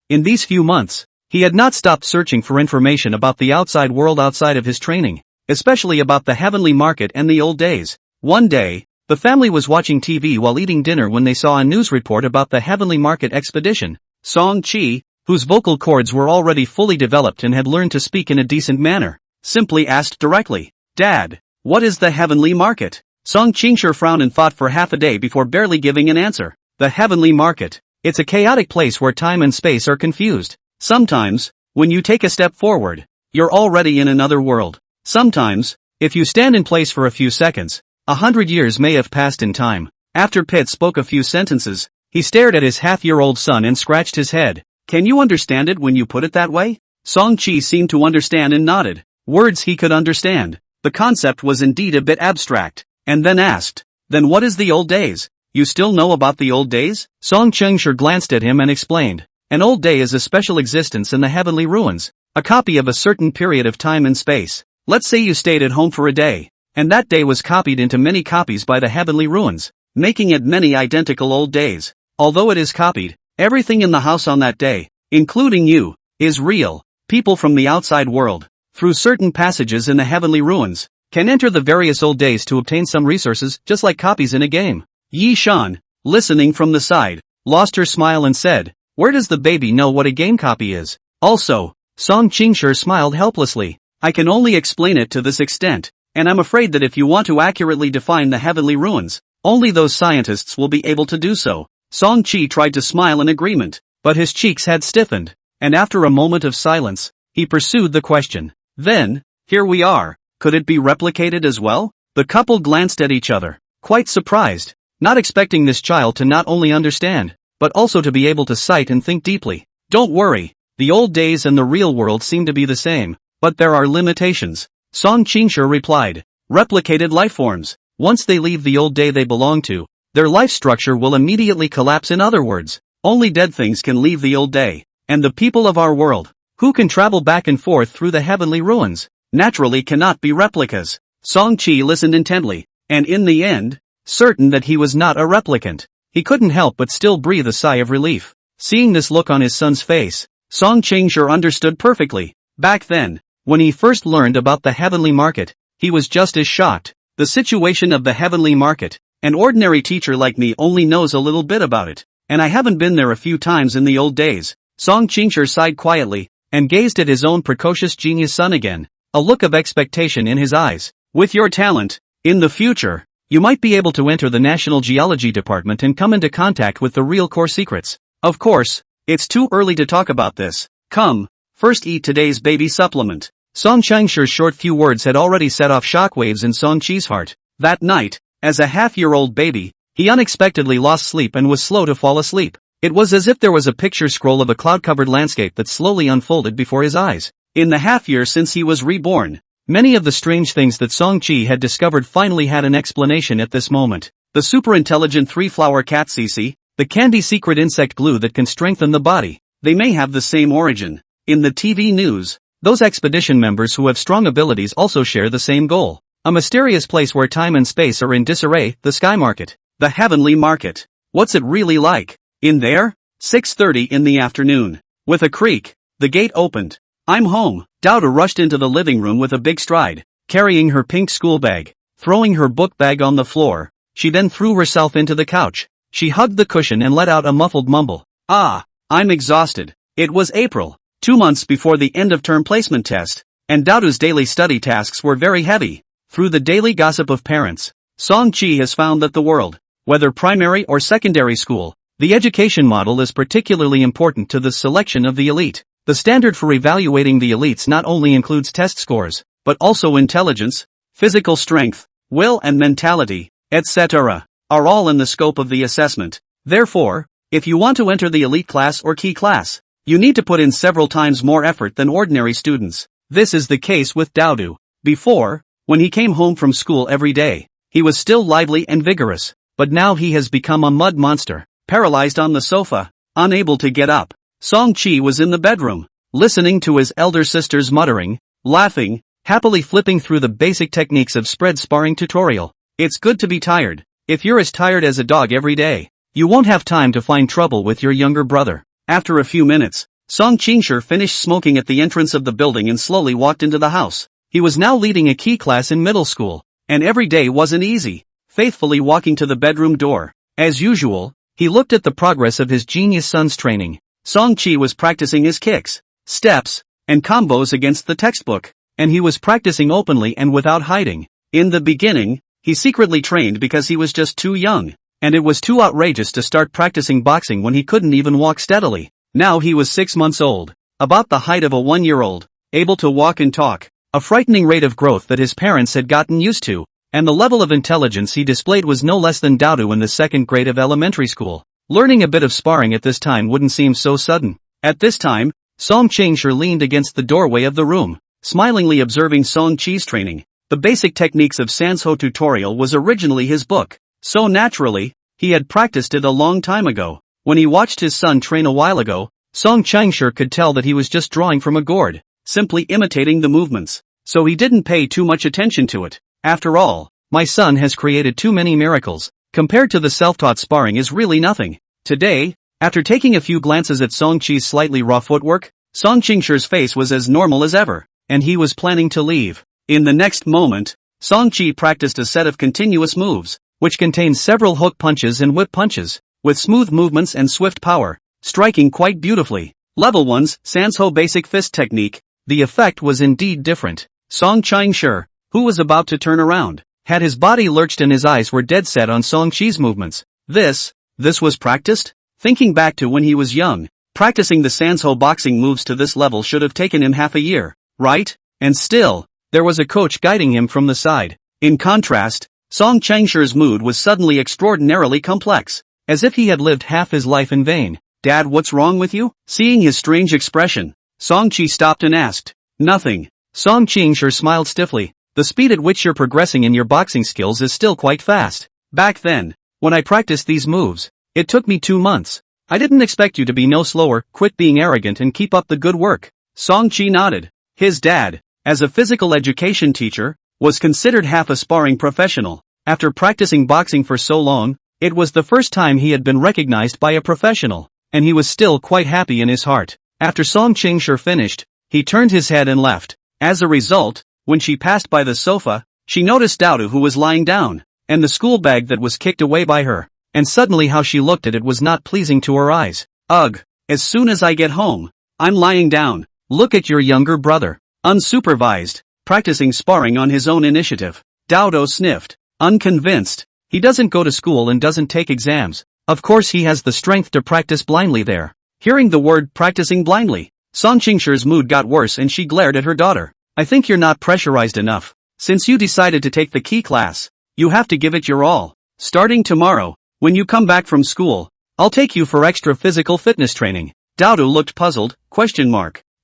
In these few months, he had not stopped searching for information about the outside world outside of his training, especially about the heavenly market and the old days. One day, the family was watching TV while eating dinner when they saw a news report about the heavenly market expedition. Song-chi, whose vocal cords were already fully developed and had learned to speak in a decent manner, simply asked directly, "Dad, what is the heavenly market?" Song Qingshi frowned and thought for half a day before barely giving an answer. The heavenly market. It's a chaotic place where time and space are confused. Sometimes, when you take a step forward, you're already in another world. Sometimes, if you stand in place for a few seconds, 100 years may have passed in time. After Pitt spoke a few sentences, he stared at his half-year-old son and scratched his head. Can you understand it when you put it that way? Song-chi seemed to understand and nodded. Words he could understand. The concept was indeed a bit abstract. And then asked, "Then what is the old days? You still know about the old days?" Song Qingshi glanced at him and explained, "An old day is a special existence in the heavenly ruins, a copy of a certain period of time and space. Let's say you stayed at home for a day, and that day was copied into many copies by the heavenly ruins, making it many identical old days. Although it is copied, everything in the house on that day, including you, is real. People from the outside world, through certain passages in the heavenly ruins, can enter the various old days to obtain some resources, just like copies in a game." Yishan, listening from the side, lost her smile and said, "Where does the baby know what a game copy is?" Also, Song Qingshi smiled helplessly. "I can only explain it to this extent, and I'm afraid that if you want to accurately define the heavenly ruins, only those scientists will be able to do so." Song-chi tried to smile in agreement, but his cheeks had stiffened, and after a moment of silence, he pursued the question. "Then, here we are. Could it be replicated as well?" The couple glanced at each other, quite surprised, not expecting this child to not only understand, but also to be able to sight and think deeply. "Don't worry, the old days and the real world seem to be the same, but there are limitations," Song Qingshi replied. "Replicated lifeforms, once they leave the old day they belong to, their life structure will immediately collapse. In other words, only dead things can leave the old day, and the people of our world, who can travel back and forth through the heavenly ruins, naturally cannot be replicas." Song-chi listened intently, and in the end, certain that he was not a replicant, he couldn't help but still breathe a sigh of relief. Seeing this look on his son's face, Song Qingshi understood perfectly. Back then, when he first learned about the heavenly market, he was just as shocked. The situation of the heavenly market, an ordinary teacher like me only knows a little bit about it, and I haven't been there a few times in the old days. Song Qingshi sighed quietly, and gazed at his own precocious genius son again, a look of expectation in his eyes. "With your talent, in the future, you might be able to enter the National Geology Department and come into contact with the real core secrets. Of course, it's too early to talk about this. Come, first eat today's baby supplement." Song Qingshi's short few words had already set off shockwaves in Song Chi's heart. That night, as a half-year-old baby, he unexpectedly lost sleep and was slow to fall asleep. It was as if there was a picture scroll of a cloud-covered landscape that slowly unfolded before his eyes. In the half-year since he was reborn, many of the strange things that Song-chi had discovered finally had an explanation at this moment. The super-intelligent three-flower cat CC, the candy secret insect glue that can strengthen the body, they may have the same origin. In the TV news, those expedition members who have strong abilities also share the same goal. A mysterious place where time and space are in disarray, the Sky Market. The Heavenly Market. What's it really like? In there? 6:30 in the afternoon. With a creak, the gate opened. I'm home. Douda rushed into the living room with a big stride, carrying her pink school bag. Throwing her book bag on the floor, she then threw herself into the couch. She hugged the cushion and let out a muffled mumble. I'm exhausted. It was April, 2 months before the end-of-term placement test, and Douda's daily study tasks were very heavy. Through the daily gossip of parents, Song-chi has found that the world, whether primary or secondary school, the education model is particularly important to the selection of the elite. The standard for evaluating the elites not only includes test scores, but also intelligence, physical strength, will and mentality, etc., are all in the scope of the assessment. Therefore, if you want to enter the elite class or key class, you need to put in several times more effort than ordinary students. This is the case with Doudu. Before, when he came home from school every day, he was still lively and vigorous, but now he has become a mud monster, paralyzed on the sofa, unable to get up. Song-chi was in the bedroom, listening to his elder sister's muttering, laughing, happily flipping through the basic techniques of spread sparring tutorial. It's good to be tired. If you're as tired as a dog every day, you won't have time to find trouble with your younger brother. After a few minutes, Song Qingshi finished smoking at the entrance of the building and slowly walked into the house. He was now leading a key class in middle school, and every day wasn't easy. Faithfully walking to the bedroom door, as usual, he looked at the progress of his genius son's training. Song-chi was practicing his kicks, steps, and combos against the textbook, and he was practicing openly and without hiding. In the beginning, he secretly trained because he was just too young, and it was too outrageous to start practicing boxing when he couldn't even walk steadily. Now he was 6 months old, about the height of a 1-year-old, able to walk and talk, a frightening rate of growth that his parents had gotten used to, and the level of intelligence he displayed was no less than Doudu in the 2nd grade of elementary school. Learning a bit of sparring at this time wouldn't seem so sudden. At this time, Song Qingshi leaned against the doorway of the room, smilingly observing Song-chi's training. The basic techniques of Sanso tutorial was originally his book, so naturally, he had practiced it a long time ago. When he watched his son train a while ago, Song Qingshi could tell that he was just drawing from a gourd, simply imitating the movements, so he didn't pay too much attention to it. After all, my son has created too many miracles, compared to the self-taught sparring is really nothing. Today, after taking a few glances at Song-chi's slightly raw footwork, Song Qingshi's face was as normal as ever, and he was planning to leave. In the next moment, Song-chi practiced a set of continuous moves, which contained several hook punches and whip punches, with smooth movements and swift power, striking quite beautifully. Level 1's Sanso basic fist technique. The effect was indeed different. Song Qingshi, who was about to turn around, had his body lurched and his eyes were dead set on Song-chi's movements. This was practiced? Thinking back to when he was young, practicing the Sanso boxing moves to this level should have taken him half a year, right? And still, there was a coach guiding him from the side. In contrast, Song Qingshi's mood was suddenly extraordinarily complex, as if he had lived half his life in vain. Dad, what's wrong with you? Seeing his strange expression, Song-chi stopped and asked. Nothing. Song Qingshi smiled stiffly. The speed at which you're progressing in your boxing skills is still quite fast. Back then, when I practiced these moves, it took me 2 months. I didn't expect you to be no slower. Quit being arrogant and keep up the good work. Song-chi nodded. His dad, as a physical education teacher, was considered half a sparring professional. After practicing boxing for so long, it was the first time he had been recognized by a professional, and he was still quite happy in his heart. After Song Qingshi finished, he turned his head and left. As a result, when she passed by the sofa, she noticed Doudu who was lying down, and the school bag that was kicked away by her, and suddenly how she looked at it was not pleasing to her eyes. Ugh, as soon as I get home, I'm lying down. Look at your younger brother, unsupervised, practicing sparring on his own initiative. Doudu sniffed, unconvinced. He doesn't go to school and doesn't take exams. Of course he has the strength to practice blindly there. Hearing the word practicing blindly, Song Qingshi's mood got worse and she glared at her daughter. I think you're not pressurized enough. Since you decided to take the key class, you have to give it your all. Starting tomorrow, when you come back from school, I'll take you for extra physical fitness training. Dodo looked puzzled, ?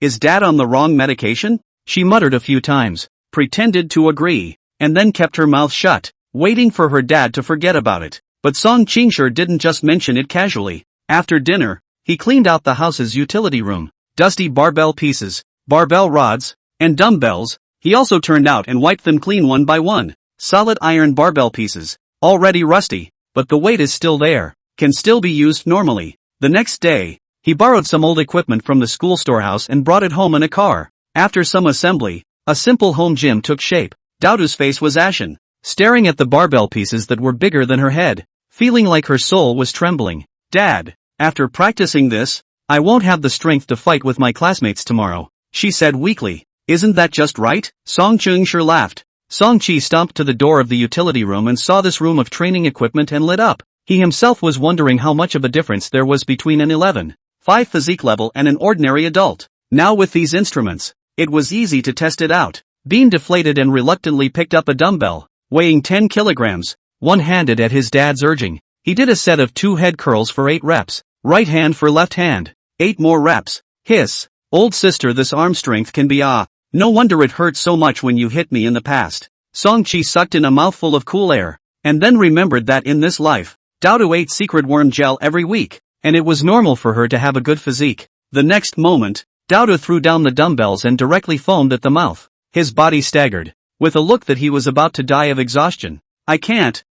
Is Dad on the wrong medication? She muttered a few times, pretended to agree, and then kept her mouth shut, waiting for her dad to forget about it. But Song Qingshi didn't just mention it casually. After dinner, he cleaned out the house's utility room. Dusty barbell pieces, barbell rods, and dumbbells. He also turned out and wiped them clean one by one. Solid iron barbell pieces, already rusty, but the weight is still there, can still be used normally. The next day, he borrowed some old equipment from the school storehouse and brought it home in a car. After some assembly, a simple home gym took shape. Dodo's face was ashen, staring at the barbell pieces that were bigger than her head, feeling like her soul was trembling. Dad, after practicing this, I won't have the strength to fight with my classmates tomorrow, she said weakly. Isn't that just right? Song Qingshi laughed. Song Qi stomped to the door of the utility room and saw this room of training equipment and lit up. He himself was wondering how much of a difference there was between an 11.5 physique level and an ordinary adult. Now with these instruments, it was easy to test it out. Bean deflated and reluctantly picked up a dumbbell, weighing 10 kilograms, one-handed at his dad's urging. He did a set of 2 head curls for 8 reps, right hand for left hand, 8 more reps. Hiss, old sister, this arm strength can be no wonder it hurt so much when you hit me in the past. Song Qi sucked in a mouthful of cool air, and then remembered that in this life, Dodo ate secret worm gel every week, and it was normal for her to have a good physique. The next moment, Dodo threw down the dumbbells and directly foamed at the mouth. His body staggered, with a look that he was about to die of exhaustion. I can't.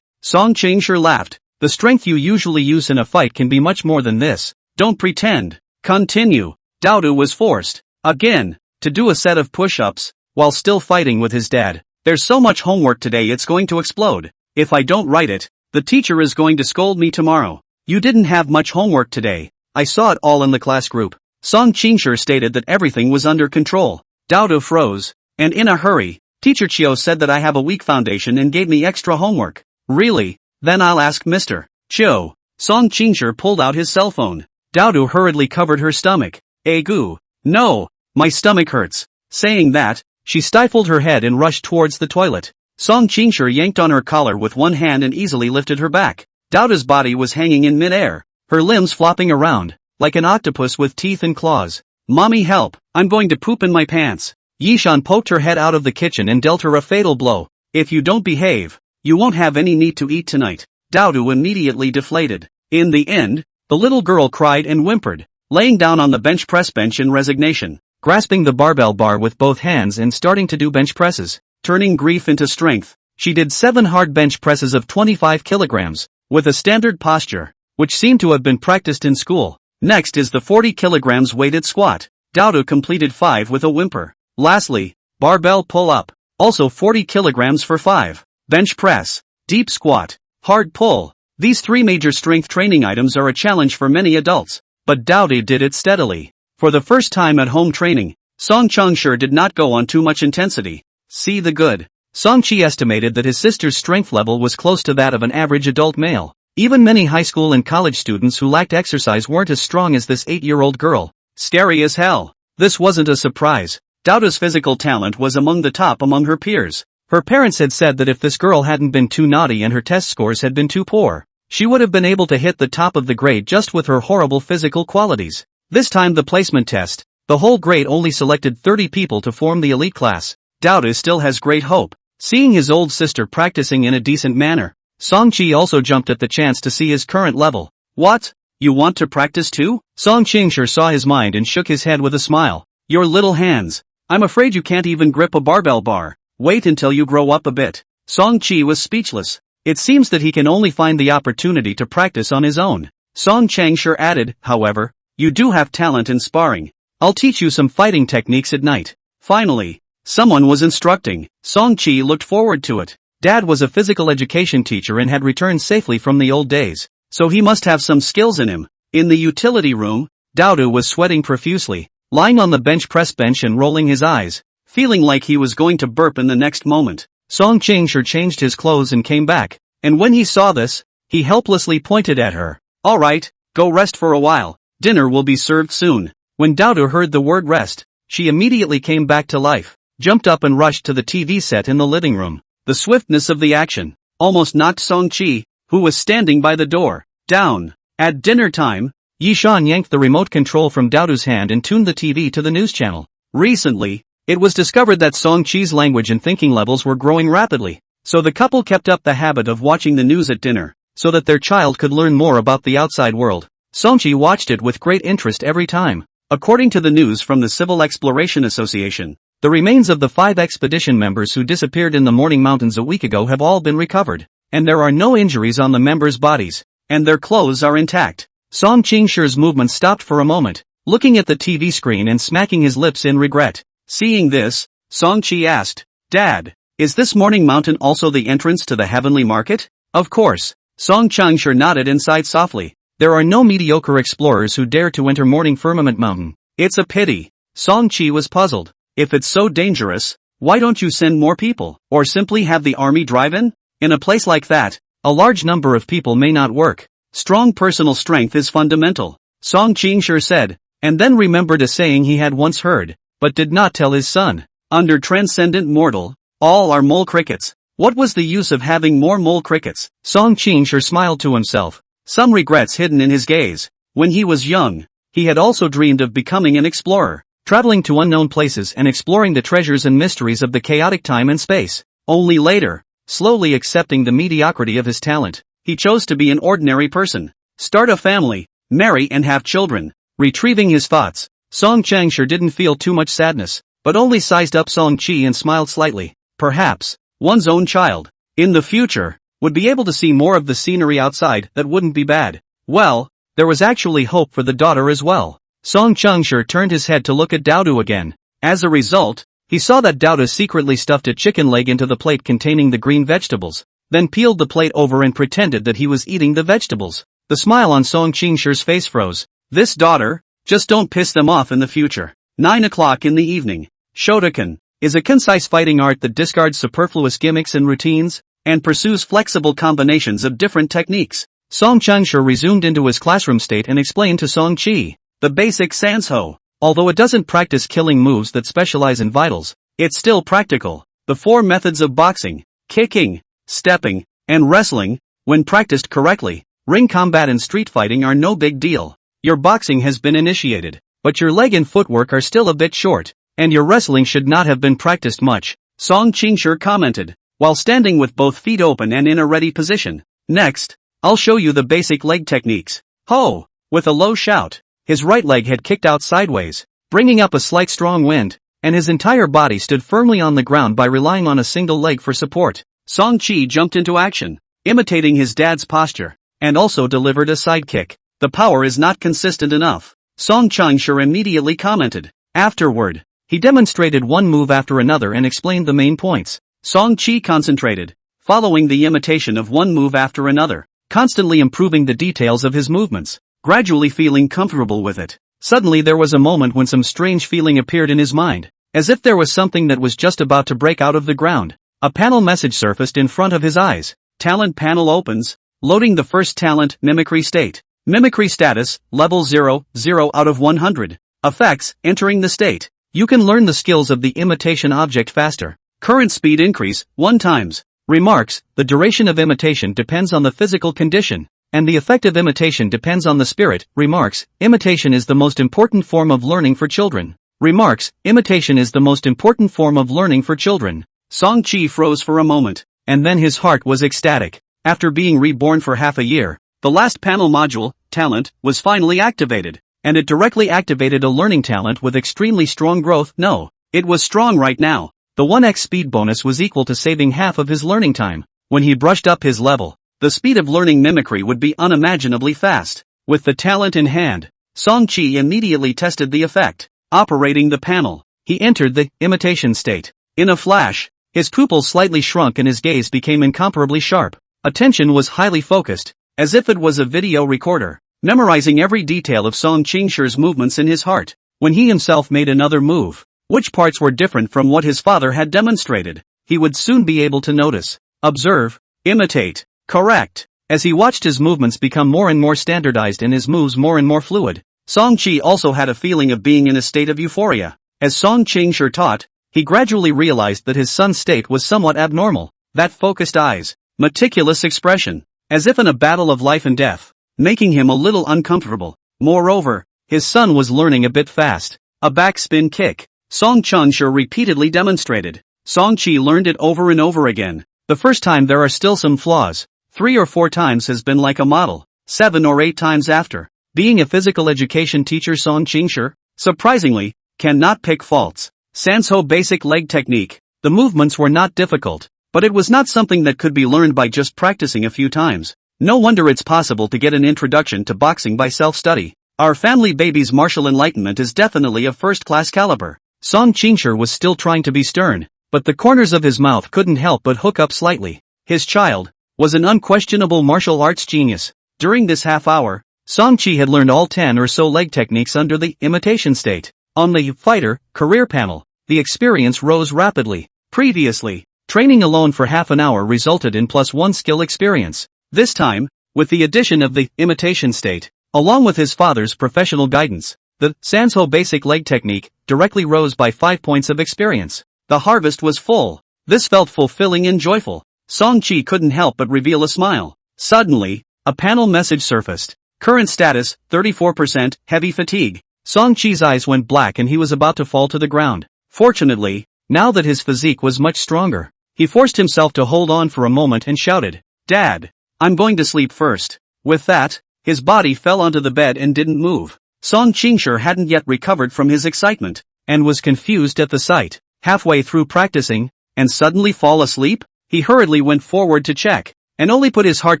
Song Qingshi laughed. The strength you usually use in a fight can be much more than this. Don't pretend. Continue. Dodo was forced, again, to do a set of push-ups, while still fighting with his dad. There's so much homework today it's going to explode. If I don't write it, the teacher is going to scold me tomorrow. You didn't have much homework today. I saw it all in the class group. Song Qingshi stated that everything was under control. Dodo froze, and in a hurry, Teacher Chiu said that I have a weak foundation and gave me extra homework. Really? Then I'll ask Mr. Chiu. Song Qingshi pulled out his cell phone. Dodo hurriedly covered her stomach. Goo. No, my stomach hurts. Saying that, she stifled her head and rushed towards the toilet. Song Qingshi yanked on her collar with one hand and easily lifted her back. Dodo's body was hanging in midair, her limbs flopping around, like an octopus with teeth and claws. Mommy, help, I'm going to poop in my pants. Yishan poked her head out of the kitchen and dealt her a fatal blow. If you don't behave, you won't have any meat to eat tonight. Dodo immediately deflated. In the end, the little girl cried and whimpered, laying down on the bench press bench in resignation, grasping the barbell bar with both hands and starting to do bench presses. Turning grief into strength, she did 7 hard bench presses of 25 kilograms, with a standard posture, which seemed to have been practiced in school. Next is the 40 kilograms weighted squat. Dodo completed 5 with a whimper. Lastly, barbell pull-up, also 40 kilograms for 5. Bench press, deep squat, hard pull. These 3 major strength training items are a challenge for many adults, but Dodo did it steadily. For the first time at home training, Song Qingshi did not go on too much intensity. See the good. Song Qi estimated that his sister's strength level was close to that of an average adult male. Even many high school and college students who lacked exercise weren't as strong as this 8-year-old girl. Scary as hell. This wasn't a surprise. Dodo's physical talent was among the top among her peers. Her parents had said that if this girl hadn't been too naughty and her test scores had been too poor, she would have been able to hit the top of the grade just with her horrible physical qualities. This time the placement test, the whole grade only selected 30 people to form the elite class. Dodo still has great hope. Seeing his old sister practicing in a decent manner, Song Qi also jumped at the chance to see his current level. What? You want to practice too? Song Qingshi saw his mind and shook his head with a smile. Your little hands. I'm afraid you can't even grip a barbell bar. Wait until you grow up a bit. Song Qi was speechless. It seems that he can only find the opportunity to practice on his own. Song Qingshi added, however, you do have talent in sparring. I'll teach you some fighting techniques at night. Finally, someone was instructing. Song Qi looked forward to it. Dad was a physical education teacher and had returned safely from the old days, so he must have some skills in him. In the utility room, Dodo was sweating profusely, lying on the bench press bench and rolling his eyes, feeling like he was going to burp in the next moment. Song Qingshi changed his clothes and came back, and when he saw this, he helplessly pointed at her. All right, go rest for a while. Dinner will be served soon. When Dodo heard the word rest, she immediately came back to life, jumped up and rushed to the TV set in the living room. The swiftness of the action almost knocked Song Qi, who was standing by the door, Down. At dinner time, Yishan yanked the remote control from Daodu's hand and tuned the TV to the news channel. Recently, it was discovered that Song-chi's language and thinking levels were growing rapidly, so the couple kept up the habit of watching the news at dinner, so that their child could learn more about the outside world. Song-chi watched it with great interest every time. According to the news from the Civil Exploration Association, the remains of the 5 expedition members who disappeared in the Morning Mountains a week ago have all been recovered, and there are no injuries on the members' bodies, and their clothes are intact. Song Qingshi's movement stopped for a moment, looking at the TV screen and smacking his lips in regret. Seeing this, Song Qi asked, "Dad, is this Morning Mountain also the entrance to the heavenly market?" "Of course." Song Qingshi nodded and sighed softly. There are no mediocre explorers who dare to enter Morning Firmament Mountain. It's a pity. Song Qi was puzzled. If it's so dangerous, why don't you send more people, or simply have the army drive in? In a place like that, a large number of people may not work. Strong personal strength is fundamental, Song Qingshi said, and then remembered a saying he had once heard, but did not tell his son. Under transcendent mortal, all are mole crickets. What was the use of having more mole crickets? Song Qingshi smiled to himself, some regrets hidden in his gaze. When he was young, he had also dreamed of becoming an explorer, traveling to unknown places and exploring the treasures and mysteries of the chaotic time and space. Only later, slowly accepting the mediocrity of his talent, he chose to be an ordinary person, start a family, marry and have children. Retrieving his thoughts, Song Qingshi didn't feel too much sadness, but only sized up Song Qi and smiled slightly. Perhaps, one's own child, in the future, would be able to see more of the scenery outside. That wouldn't be bad. Well, there was actually hope for the daughter as well. Song Qingshi turned his head to look at Daodu again. As a result, he saw that Daodu secretly stuffed a chicken leg into the plate containing the green vegetables, then peeled the plate over and pretended that he was eating the vegetables. The smile on Song Qingshi's face froze. This daughter, just don't piss them off in the future. 9 o'clock in the evening. Shotokan is a concise fighting art that discards superfluous gimmicks and routines, and pursues flexible combinations of different techniques. Song Qingshi resumed into his classroom state and explained to Song Qi the basic Sanshou. Although it doesn't practice killing moves that specialize in vitals, it's still practical. The 4 methods of boxing, kicking, stepping, and wrestling, when practiced correctly, ring combat and street fighting are no big deal. Your boxing has been initiated, but your leg and footwork are still a bit short, and your wrestling should not have been practiced much, Song Qingshi commented, while standing with both feet open and in a ready position. Next, I'll show you the basic leg techniques. Ho! With a low shout, his right leg had kicked out sideways, bringing up a slight strong wind, and his entire body stood firmly on the ground by relying on a single leg for support. Song Qi jumped into action, imitating his dad's posture, and also delivered a side kick. The power is not consistent enough, Song Qingshi immediately commented. Afterward, he demonstrated one move after another and explained the main points. Song Qi concentrated, following the imitation of one move after another, constantly improving the details of his movements, gradually feeling comfortable with it. Suddenly there was a moment when some strange feeling appeared in his mind, as if there was something that was just about to break out of the ground. A panel message surfaced in front of his eyes. Talent panel opens, loading the first talent, mimicry state. Mimicry status, level 0, 0 out of 100. Effects, entering the state. You can learn the skills of the imitation object faster. Current speed increase, 1 times. Remarks, the duration of imitation depends on the physical condition, and the effect of imitation depends on the spirit. Remarks, imitation is the most important form of learning for children. Remarks, imitation is the most important form of learning for children. Song Qi froze for a moment, and then his heart was ecstatic. After being reborn for half a year, the last panel module, talent, was finally activated, and it directly activated a learning talent with extremely strong growth. No, it was strong right now. The 1x speed bonus was equal to saving half of his learning time. When he brushed up his level, the speed of learning mimicry would be unimaginably fast. With the talent in hand, Song Qi immediately tested the effect. Operating the panel, he entered the imitation state. In a flash, his pupils slightly shrunk and his gaze became incomparably sharp. Attention was highly focused, as if it was a video recorder, memorizing every detail of Song Qingshi's movements in his heart. When he himself made another move, which parts were different from what his father had demonstrated, he would soon be able to notice, observe, imitate, correct. As he watched his movements become more and more standardized and his moves more and more fluid, Song Qi also had a feeling of being in a state of euphoria. As Song Qingshi taught, he gradually realized that his son's state was somewhat abnormal. That focused eyes, meticulous expression, as if in a battle of life and death, making him a little uncomfortable. Moreover, his son was learning a bit fast. A backspin kick. Song Chun-sure repeatedly demonstrated. Song Chi learned it over and over again. The first time there are still some flaws. 3 or 4 times has been like a model. 7 or 8 times after. Being a physical education teacher, Song Chun-sure, surprisingly, cannot pick faults. Sanso basic leg technique. The movements were not difficult, but it was not something that could be learned by just practicing a few times. No wonder it's possible to get an introduction to boxing by self-study. Our family baby's martial enlightenment is definitely of first-class caliber. Song Chun-sure was still trying to be stern, but the corners of his mouth couldn't help but hook up slightly. His child was an unquestionable martial arts genius. During this half hour, Song Chi had learned all 10 or so leg techniques under the imitation state. On the fighter career panel, the experience rose rapidly. Previously, training alone for half an hour resulted in +1 skill experience. This time, with the addition of the imitation state, along with his father's professional guidance, the Sanso basic leg technique directly rose by 5 points of experience. The harvest was full. This felt fulfilling and joyful. Song Chi couldn't help but reveal a smile. Suddenly, a panel message surfaced. Current status, 34%, heavy fatigue. Song Chi's eyes went black and he was about to fall to the ground. Fortunately, now that his physique was much stronger, he forced himself to hold on for a moment and shouted, "Dad, I'm going to sleep first." With that, his body fell onto the bed and didn't move. Song Chun-sure hadn't yet recovered from his excitement, and was confused at the sight. Halfway through practicing, and suddenly fall asleep? He hurriedly went forward to check, and only put his heart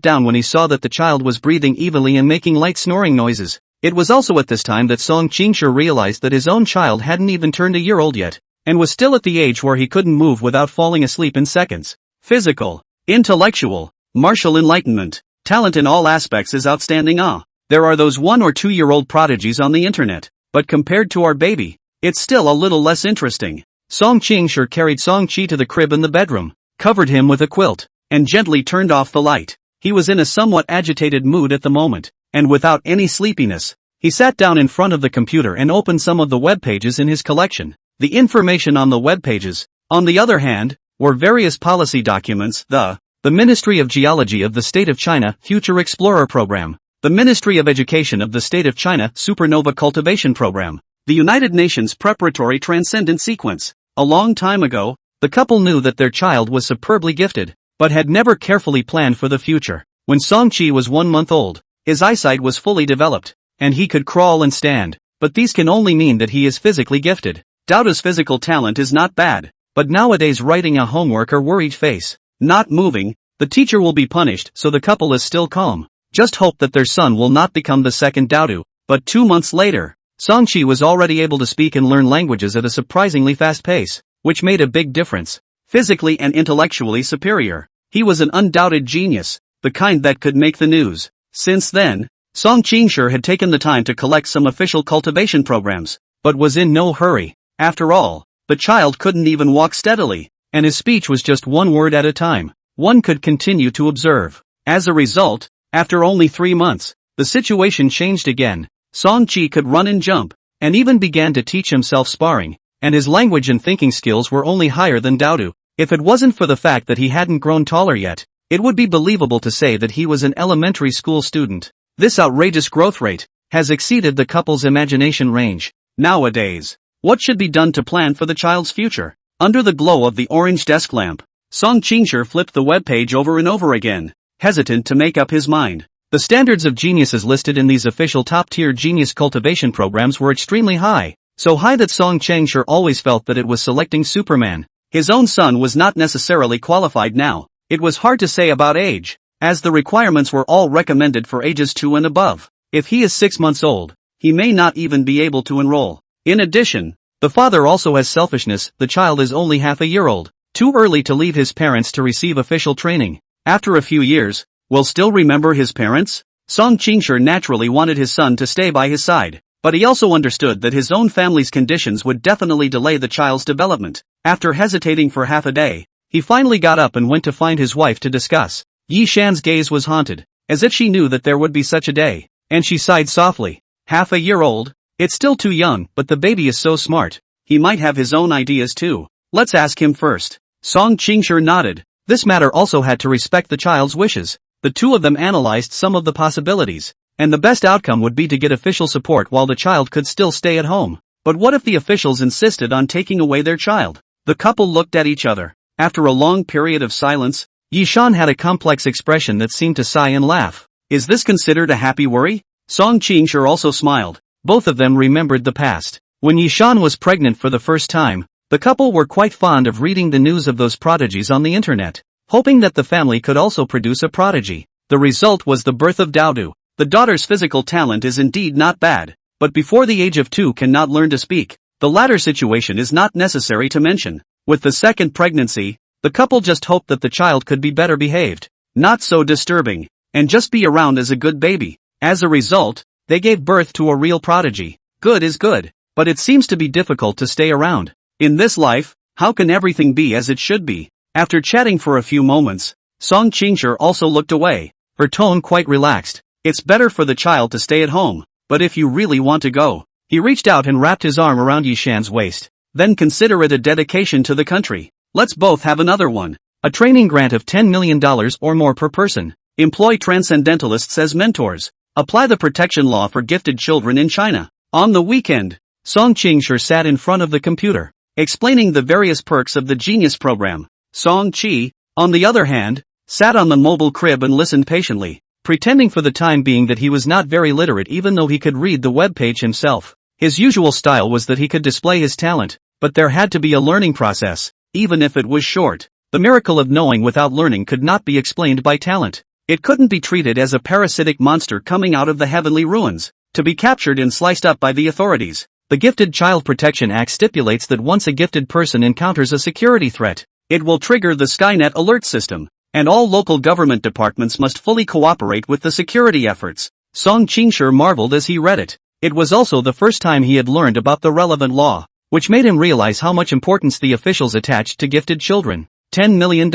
down when he saw that the child was breathing evilly and making light snoring noises. It was also at this time that Song Chun-sure realized that his own child hadn't even turned a year old yet, and was still at the age where he couldn't move without falling asleep in seconds. Physical, intellectual, martial enlightenment, talent in all aspects is outstanding. There are those 1 or 2 year old prodigies on the internet, but compared to our baby, it's still a little less interesting. Song Chun-sure carried Song Chi to the crib in the bedroom, covered him with a quilt, and gently turned off the light. He was in a somewhat agitated mood at the moment, and without any sleepiness, he sat down in front of the computer and opened some of the web pages in his collection. The information on the web pages, on the other hand, were various policy documents. The Ministry of Geology of the State of China Future Explorer Program, the Ministry of Education of the State of China Supernova Cultivation Program, the United Nations Preparatory Transcendent Sequence. A long time ago, the couple knew that their child was superbly gifted, but had never carefully planned for the future. When Song Chi was 1 month old, his eyesight was fully developed, and he could crawl and stand, but these can only mean that he is physically gifted. Daoda's physical talent is not bad, but nowadays writing a homework or worried face, not moving, the teacher will be punished, so the couple is still calm. Just hope that their son will not become the second Daodu. But 2 months later, Song Chi was already able to speak and learn languages at a surprisingly fast pace, which made a big difference. Physically and intellectually superior, he was an undoubted genius, the kind that could make the news. Since then, Song Chun-sure had taken the time to collect some official cultivation programs, but was in no hurry. After all, the child couldn't even walk steadily, and his speech was just 1 word at a time. One could continue to observe. As a result, after only 3 months, the situation changed again. Song Chi could run and jump, and even began to teach himself sparring, and his language and thinking skills were only higher than Daodu. If it wasn't for the fact that he hadn't grown taller yet, it would be believable to say that he was an elementary school student. This outrageous growth rate has exceeded the couple's imagination range. Nowadays, what should be done to plan for the child's future? Under the glow of the orange desk lamp, Song Chun-sure flipped the web page over and over again, hesitant to make up his mind. The standards of geniuses listed in these official top-tier genius cultivation programs were extremely high, so high that Song Chun-sure always felt that it was selecting Superman. His own son was not necessarily qualified now. It was hard to say about age, as the requirements were all recommended for ages 2 and above. If he is 6 months old, he may not even be able to enroll. In addition, the father also has selfishness. The child is only half a year old, too early to leave his parents to receive official training. After a few years, will still remember his parents? Song Chun-sure naturally wanted his son to stay by his side, but he also understood that his own family's conditions would definitely delay the child's development. After hesitating for half a day, he finally got up and went to find his wife to discuss. Yi Shan's gaze was haunted, as if she knew that there would be such a day, and she sighed softly. Half a year old? It's still too young, but the baby is so smart. He might have his own ideas too. Let's ask him first. Song Chun-sure nodded. This matter also had to respect the child's wishes. The two of them analyzed some of the possibilities. and the best outcome would be to get official support while the child could still stay at home. But what if the officials insisted on taking away their child? The couple looked at each other. After a long period of silence, Yishan had a complex expression that seemed to sigh and laugh. Is this considered a happy worry? Song Qingshi also smiled. Both of them remembered the past. When Yishan was pregnant for the first time, the couple were quite fond of reading the news of those prodigies on the internet, hoping that the family could also produce a prodigy. The result was the birth of Daodu. The daughter's physical talent is indeed not bad, but before the age of 2 cannot learn to speak. The latter situation is not necessary to mention. With the second pregnancy, the couple just hoped that the child could be better behaved, not so disturbing, and just be around as a good baby. As a result, they gave birth to a real prodigy. Good is good, but it seems to be difficult to stay around. In this life, how can everything be as it should be? After chatting for a few moments, Song Qingshi also looked away, her tone quite relaxed. It's better for the child to stay at home, but if you really want to go. He reached out and wrapped his arm around Yishan's waist. Then consider it a dedication to the country. Let's both have another one. A training grant of $10 million or more per person. Employ transcendentalists as mentors. Apply the protection law for gifted children in China. On the weekend, Song Qingshi sat in front of the computer, explaining the various perks of the Genius program. Song Qi, on the other hand, sat on the mobile crib and listened patiently, pretending for the time being that he was not very literate even though he could read the webpage himself. His usual style was that he could display his talent, but there had to be a learning process, even if it was short. The miracle of knowing without learning could not be explained by talent. It couldn't be treated as a parasitic monster coming out of the heavenly ruins, to be captured and sliced up by the authorities. The Gifted Child Protection Act stipulates that once a gifted person encounters a security threat, it will trigger the Skynet alert system, and all local government departments must fully cooperate with the security efforts. Song Qingshi marveled as he read it. It was also the first time he had learned about the relevant law, which made him realize how much importance the officials attached to gifted children. $10 million.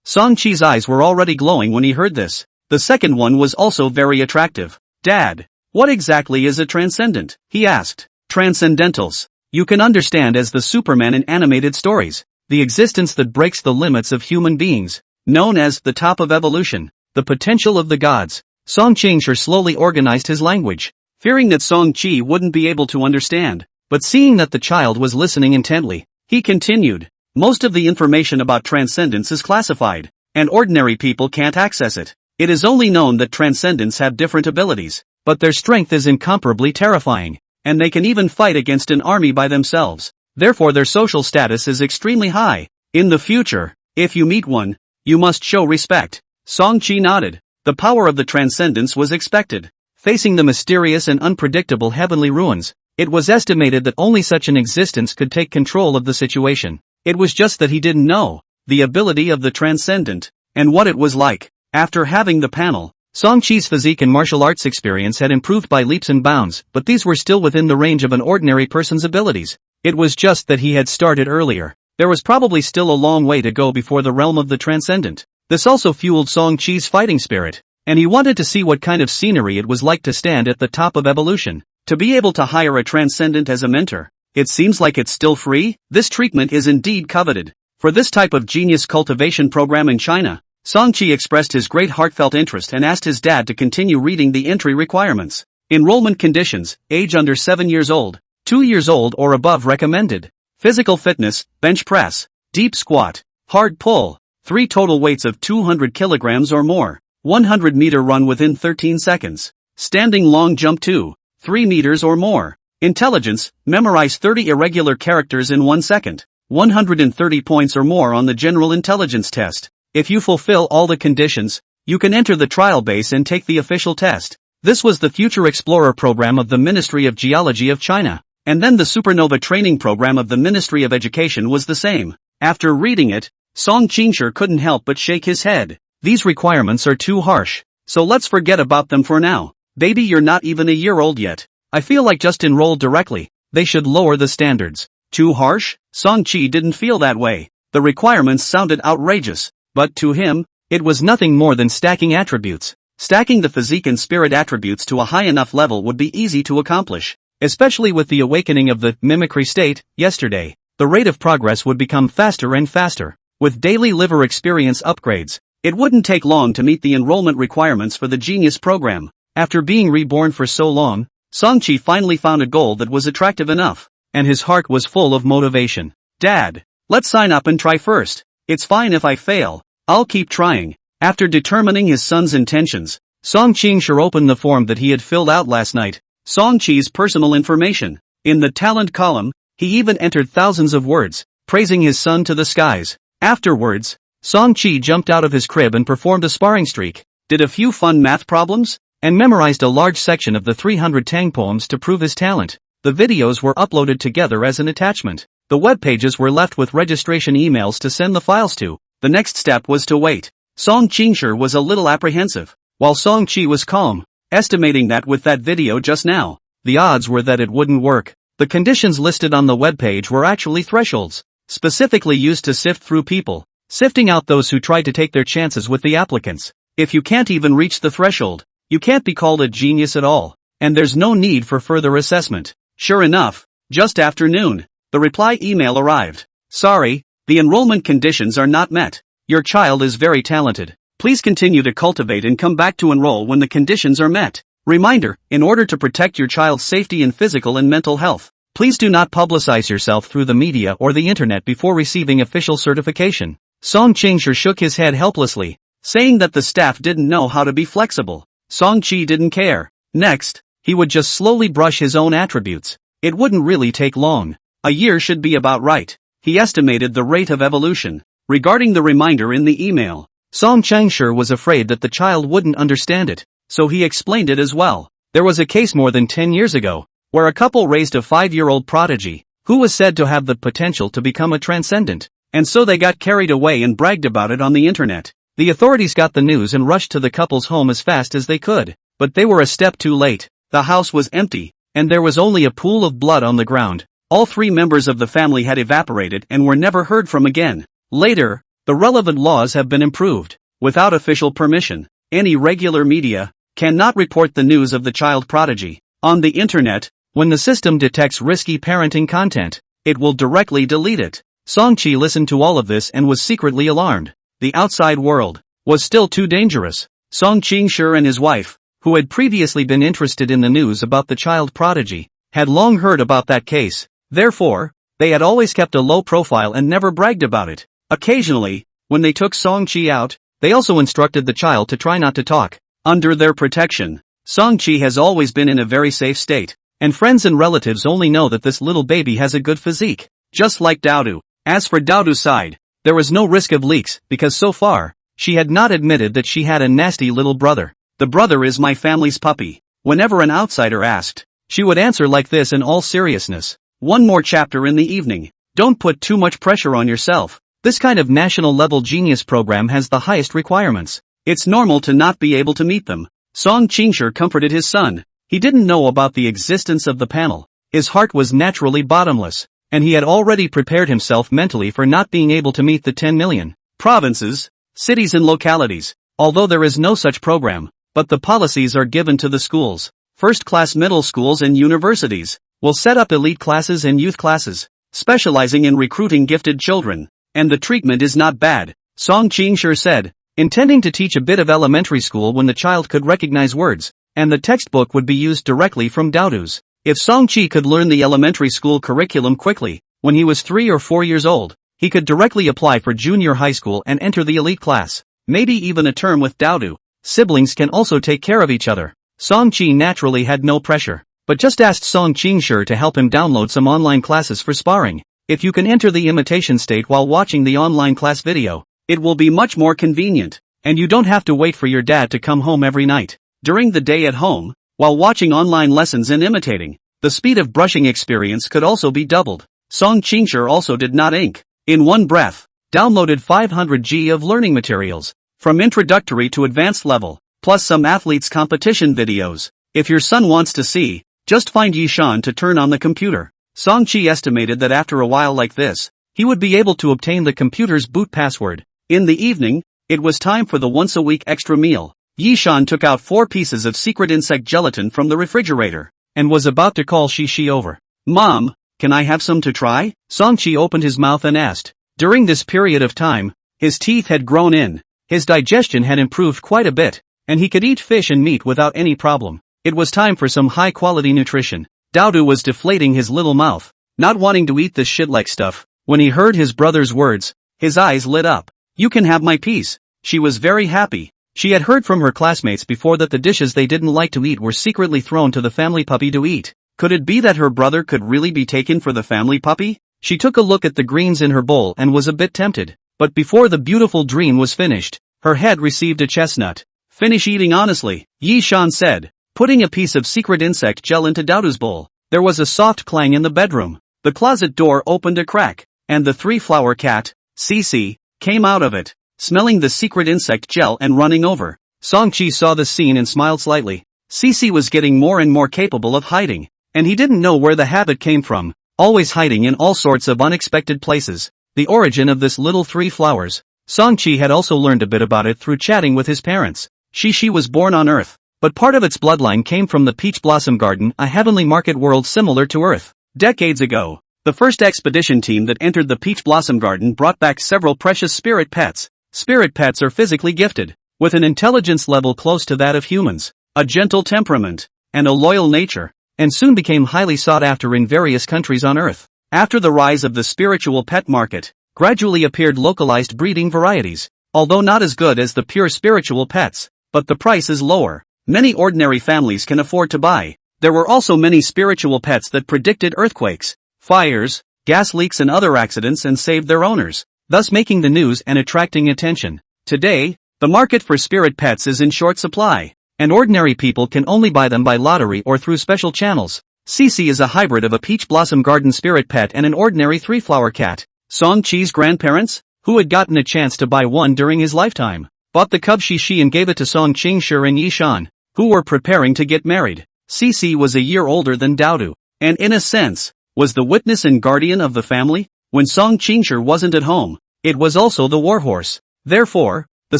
Song Qi's eyes were already glowing when he heard this. The second one was also very attractive. Dad, what exactly is a transcendent? He asked. Transcendentals. You can understand as the Superman in animated stories, the existence that breaks the limits of human beings, known as the top of evolution, the potential of the gods. Song Qingshi slowly organized his language, fearing that Song Qi wouldn't be able to understand, but seeing that the child was listening intently, he continued. Most of the information about transcendence is classified, and ordinary people can't access it. It is only known that transcendents have different abilities, but their strength is incomparably terrifying, and they can even fight against an army by themselves. Therefore their social status is extremely high. In the future, if you meet one, you must show respect. Song Qi nodded. The power of the transcendence was expected. Facing the mysterious and unpredictable heavenly ruins, it was estimated that only such an existence could take control of the situation. It was just that he didn't know the ability of the transcendent, and what it was like. After having the panel, Song Qi's physique and martial arts experience had improved by leaps and bounds, but these were still within the range of an ordinary person's abilities. It was just that he had started earlier. There was probably still a long way to go before the realm of the transcendent. This also fueled Song Qi's fighting spirit, and he wanted to see what kind of scenery it was like to stand at the top of evolution. To be able to hire a transcendent as a mentor. It seems like it's still free. This treatment is indeed coveted. For this type of genius cultivation program in China, Song Qi expressed his great heartfelt interest and asked his dad to continue reading the entry requirements. Enrollment conditions: age under 7 years old, 2 years old or above recommended. Physical fitness: bench press, deep squat, hard pull, 3 total weights of 200 kilograms or more, 100-meter run within 13 seconds, standing long jump 3 meters or more. Intelligence: memorize 30 irregular characters in 1 second, 130 points or more on the general intelligence test. If you fulfill all the conditions, you can enter the trial base and take the official test. This was the Future Explorer program of the Ministry of Geology of China, and then the Supernova training program of the Ministry of Education was the same. After reading it, Song Qingshi couldn't help but shake his head. These requirements are too harsh, so let's forget about them for now. Baby, you're not even a year old yet. I feel like just enroll directly. They should lower the standards. Too harsh? Song Qi didn't feel that way. The requirements sounded outrageous, but to him, it was nothing more than stacking attributes. Stacking the physique and spirit attributes to a high enough level would be easy to accomplish, especially with the awakening of the mimicry state yesterday. The rate of progress would become faster and faster. With daily liver experience upgrades, it wouldn't take long to meet the enrollment requirements for the Genius program. After being reborn for so long, Songchi finally found a goal that was attractive enough, and his heart was full of motivation. Dad, let's sign up and try first. It's fine if I fail, I'll keep trying. After determining his son's intentions, Song Qingshi opened the form that he had filled out last night. Songchi's personal information. In the talent column, he even entered thousands of words, praising his son to the skies. Afterwards, Songchi jumped out of his crib and performed a sparring streak, did a few fun math problems, and memorized a large section of the 300 Tang poems to prove his talent. The videos were uploaded together as an attachment. The web pages were left with registration emails to send the files to. The next step was to wait. Song Qingshi was a little apprehensive, while Song Chi was calm, estimating that with that video just now, the odds were that it wouldn't work. The conditions listed on the webpage were actually thresholds, specifically used to sift through people, sifting out those who tried to take their chances with the applicants. If you can't even reach the threshold, you can't be called a genius at all, and there's no need for further assessment. Sure enough, just after noon, the reply email arrived. Sorry, the enrollment conditions are not met. Your child is very talented. Please continue to cultivate and come back to enroll when the conditions are met. Reminder, in order to protect your child's safety and physical and mental health, please do not publicize yourself through the media or the internet before receiving official certification. Song Qingshi shook his head helplessly, saying that the staff didn't know how to be flexible. Song Chi didn't care. Next, he would just slowly brush his own attributes. It wouldn't really take long. A year should be about right. He estimated the rate of evolution. Regarding the reminder in the email, Song Qingshi was afraid that the child wouldn't understand it, so he explained it as well. There was a case more than 10 years ago, where a couple raised a 5-year-old prodigy, who was said to have the potential to become a transcendent, and so they got carried away and bragged about it on the internet. The authorities got the news and rushed to the couple's home as fast as they could, but they were a step too late. The house was empty, and there was only a pool of blood on the ground. All 3 members of the family had evaporated and were never heard from again. Later, the relevant laws have been improved. Without official permission, any regular media cannot report the news of the child prodigy. On the internet, when the system detects risky parenting content, it will directly delete it. Songchi listened to all of this and was secretly alarmed. The outside world was still too dangerous. Song Qingshi and his wife, who had previously been interested in the news about the child prodigy, had long heard about that case. Therefore, they had always kept a low profile and never bragged about it. Occasionally, when they took Song Chi out, they also instructed the child to try not to talk. Under their protection, Song Chi has always been in a very safe state, and friends and relatives only know that this little baby has a good physique, just like Daodu. As for Daodu's side, there was no risk of leaks because so far, she had not admitted that she had a nasty little brother. The brother is my family's puppy. Whenever an outsider asked, she would answer like this in all seriousness. One more chapter in the evening. Don't put too much pressure on yourself. This kind of national-level genius program has the highest requirements. It's normal to not be able to meet them. Song Qingshi comforted his son. He didn't know about the existence of the panel. His heart was naturally bottomless, and he had already prepared himself mentally for not being able to meet the 10 million provinces, cities and localities, although there is no such program, but the policies are given to the schools. First-class middle schools and universities will set up elite classes and youth classes, specializing in recruiting gifted children. And the treatment is not bad, Song Qingshi said, intending to teach a bit of elementary school when the child could recognize words, and the textbook would be used directly from Daodu's. If Song Chi could learn the elementary school curriculum quickly, when he was 3 or 4 years old, he could directly apply for junior high school and enter the elite class, maybe even a term with Daodu. Siblings can also take care of each other. Song Chi naturally had no pressure, but just asked Song Qingshi to help him download some online classes for sparring. If you can enter the imitation state while watching the online class video, it will be much more convenient, and you don't have to wait for your dad to come home every night. During the day at home, while watching online lessons and imitating, the speed of brushing experience could also be doubled. Song Qingshi also did not ink, in one breath, downloaded 500 GB of learning materials, from introductory to advanced level, plus some athletes' competition videos. If your son wants to see, just find Yishan to turn on the computer. Song Chi estimated that after a while like this, he would be able to obtain the computer's boot password. In the evening, it was time for the once-a-week extra meal. Yishan took out 4 pieces of secret insect gelatin from the refrigerator, and was about to call Shishi over. Mom, can I have some to try? Song Chi opened his mouth and asked. During this period of time, his teeth had grown in, his digestion had improved quite a bit, and he could eat fish and meat without any problem. It was time for some high-quality nutrition. Daodu was deflating his little mouth, not wanting to eat this shit-like stuff. When he heard his brother's words, his eyes lit up. "You can have my piece." She was very happy. She had heard from her classmates before that the dishes they didn't like to eat were secretly thrown to the family puppy to eat. Could it be that her brother could really be taken for the family puppy? She took a look at the greens in her bowl and was a bit tempted. But before the beautiful dream was finished, her head received a chestnut. "Finish eating honestly," Yi Shan said, putting a piece of secret insect gel into Daodu's bowl. There was a soft clang in the bedroom. The closet door opened a crack, and the three-flower cat, Cici, came out of it, smelling the secret insect gel and running over. Songqi saw the scene and smiled slightly. Cici was getting more and more capable of hiding, and he didn't know where the habit came from, always hiding in all sorts of unexpected places. The origin of this little three flowers. Songqi had also learned a bit about it through chatting with his parents. Shi was born on Earth, but part of its bloodline came from the Peach Blossom Garden, a heavenly market world similar to Earth. Decades ago, the first expedition team that entered the Peach Blossom Garden brought back several precious spirit pets. Spirit pets are physically gifted, with an intelligence level close to that of humans, a gentle temperament, and a loyal nature, and soon became highly sought after in various countries on Earth. After the rise of the spiritual pet market, gradually appeared localized breeding varieties, although not as good as the pure spiritual pets, but the price is lower. Many ordinary families can afford to buy. There were also many spiritual pets that predicted earthquakes, fires, gas leaks and other accidents and saved their owners, thus making the news and attracting attention. Today, the market for spirit pets is in short supply, and ordinary people can only buy them by lottery or through special channels. Cici is a hybrid of a Peach Blossom Garden spirit pet and an ordinary three-flower cat. Songqi's grandparents, who had gotten a chance to buy one during his lifetime, bought the cub Shi and gave it to Song Qingshi and Yi Shan, who were preparing to get married. Cici was a year older than Daodu, and in a sense, was the witness and guardian of the family. When Song Qingshi wasn't at home, it was also the warhorse. Therefore, the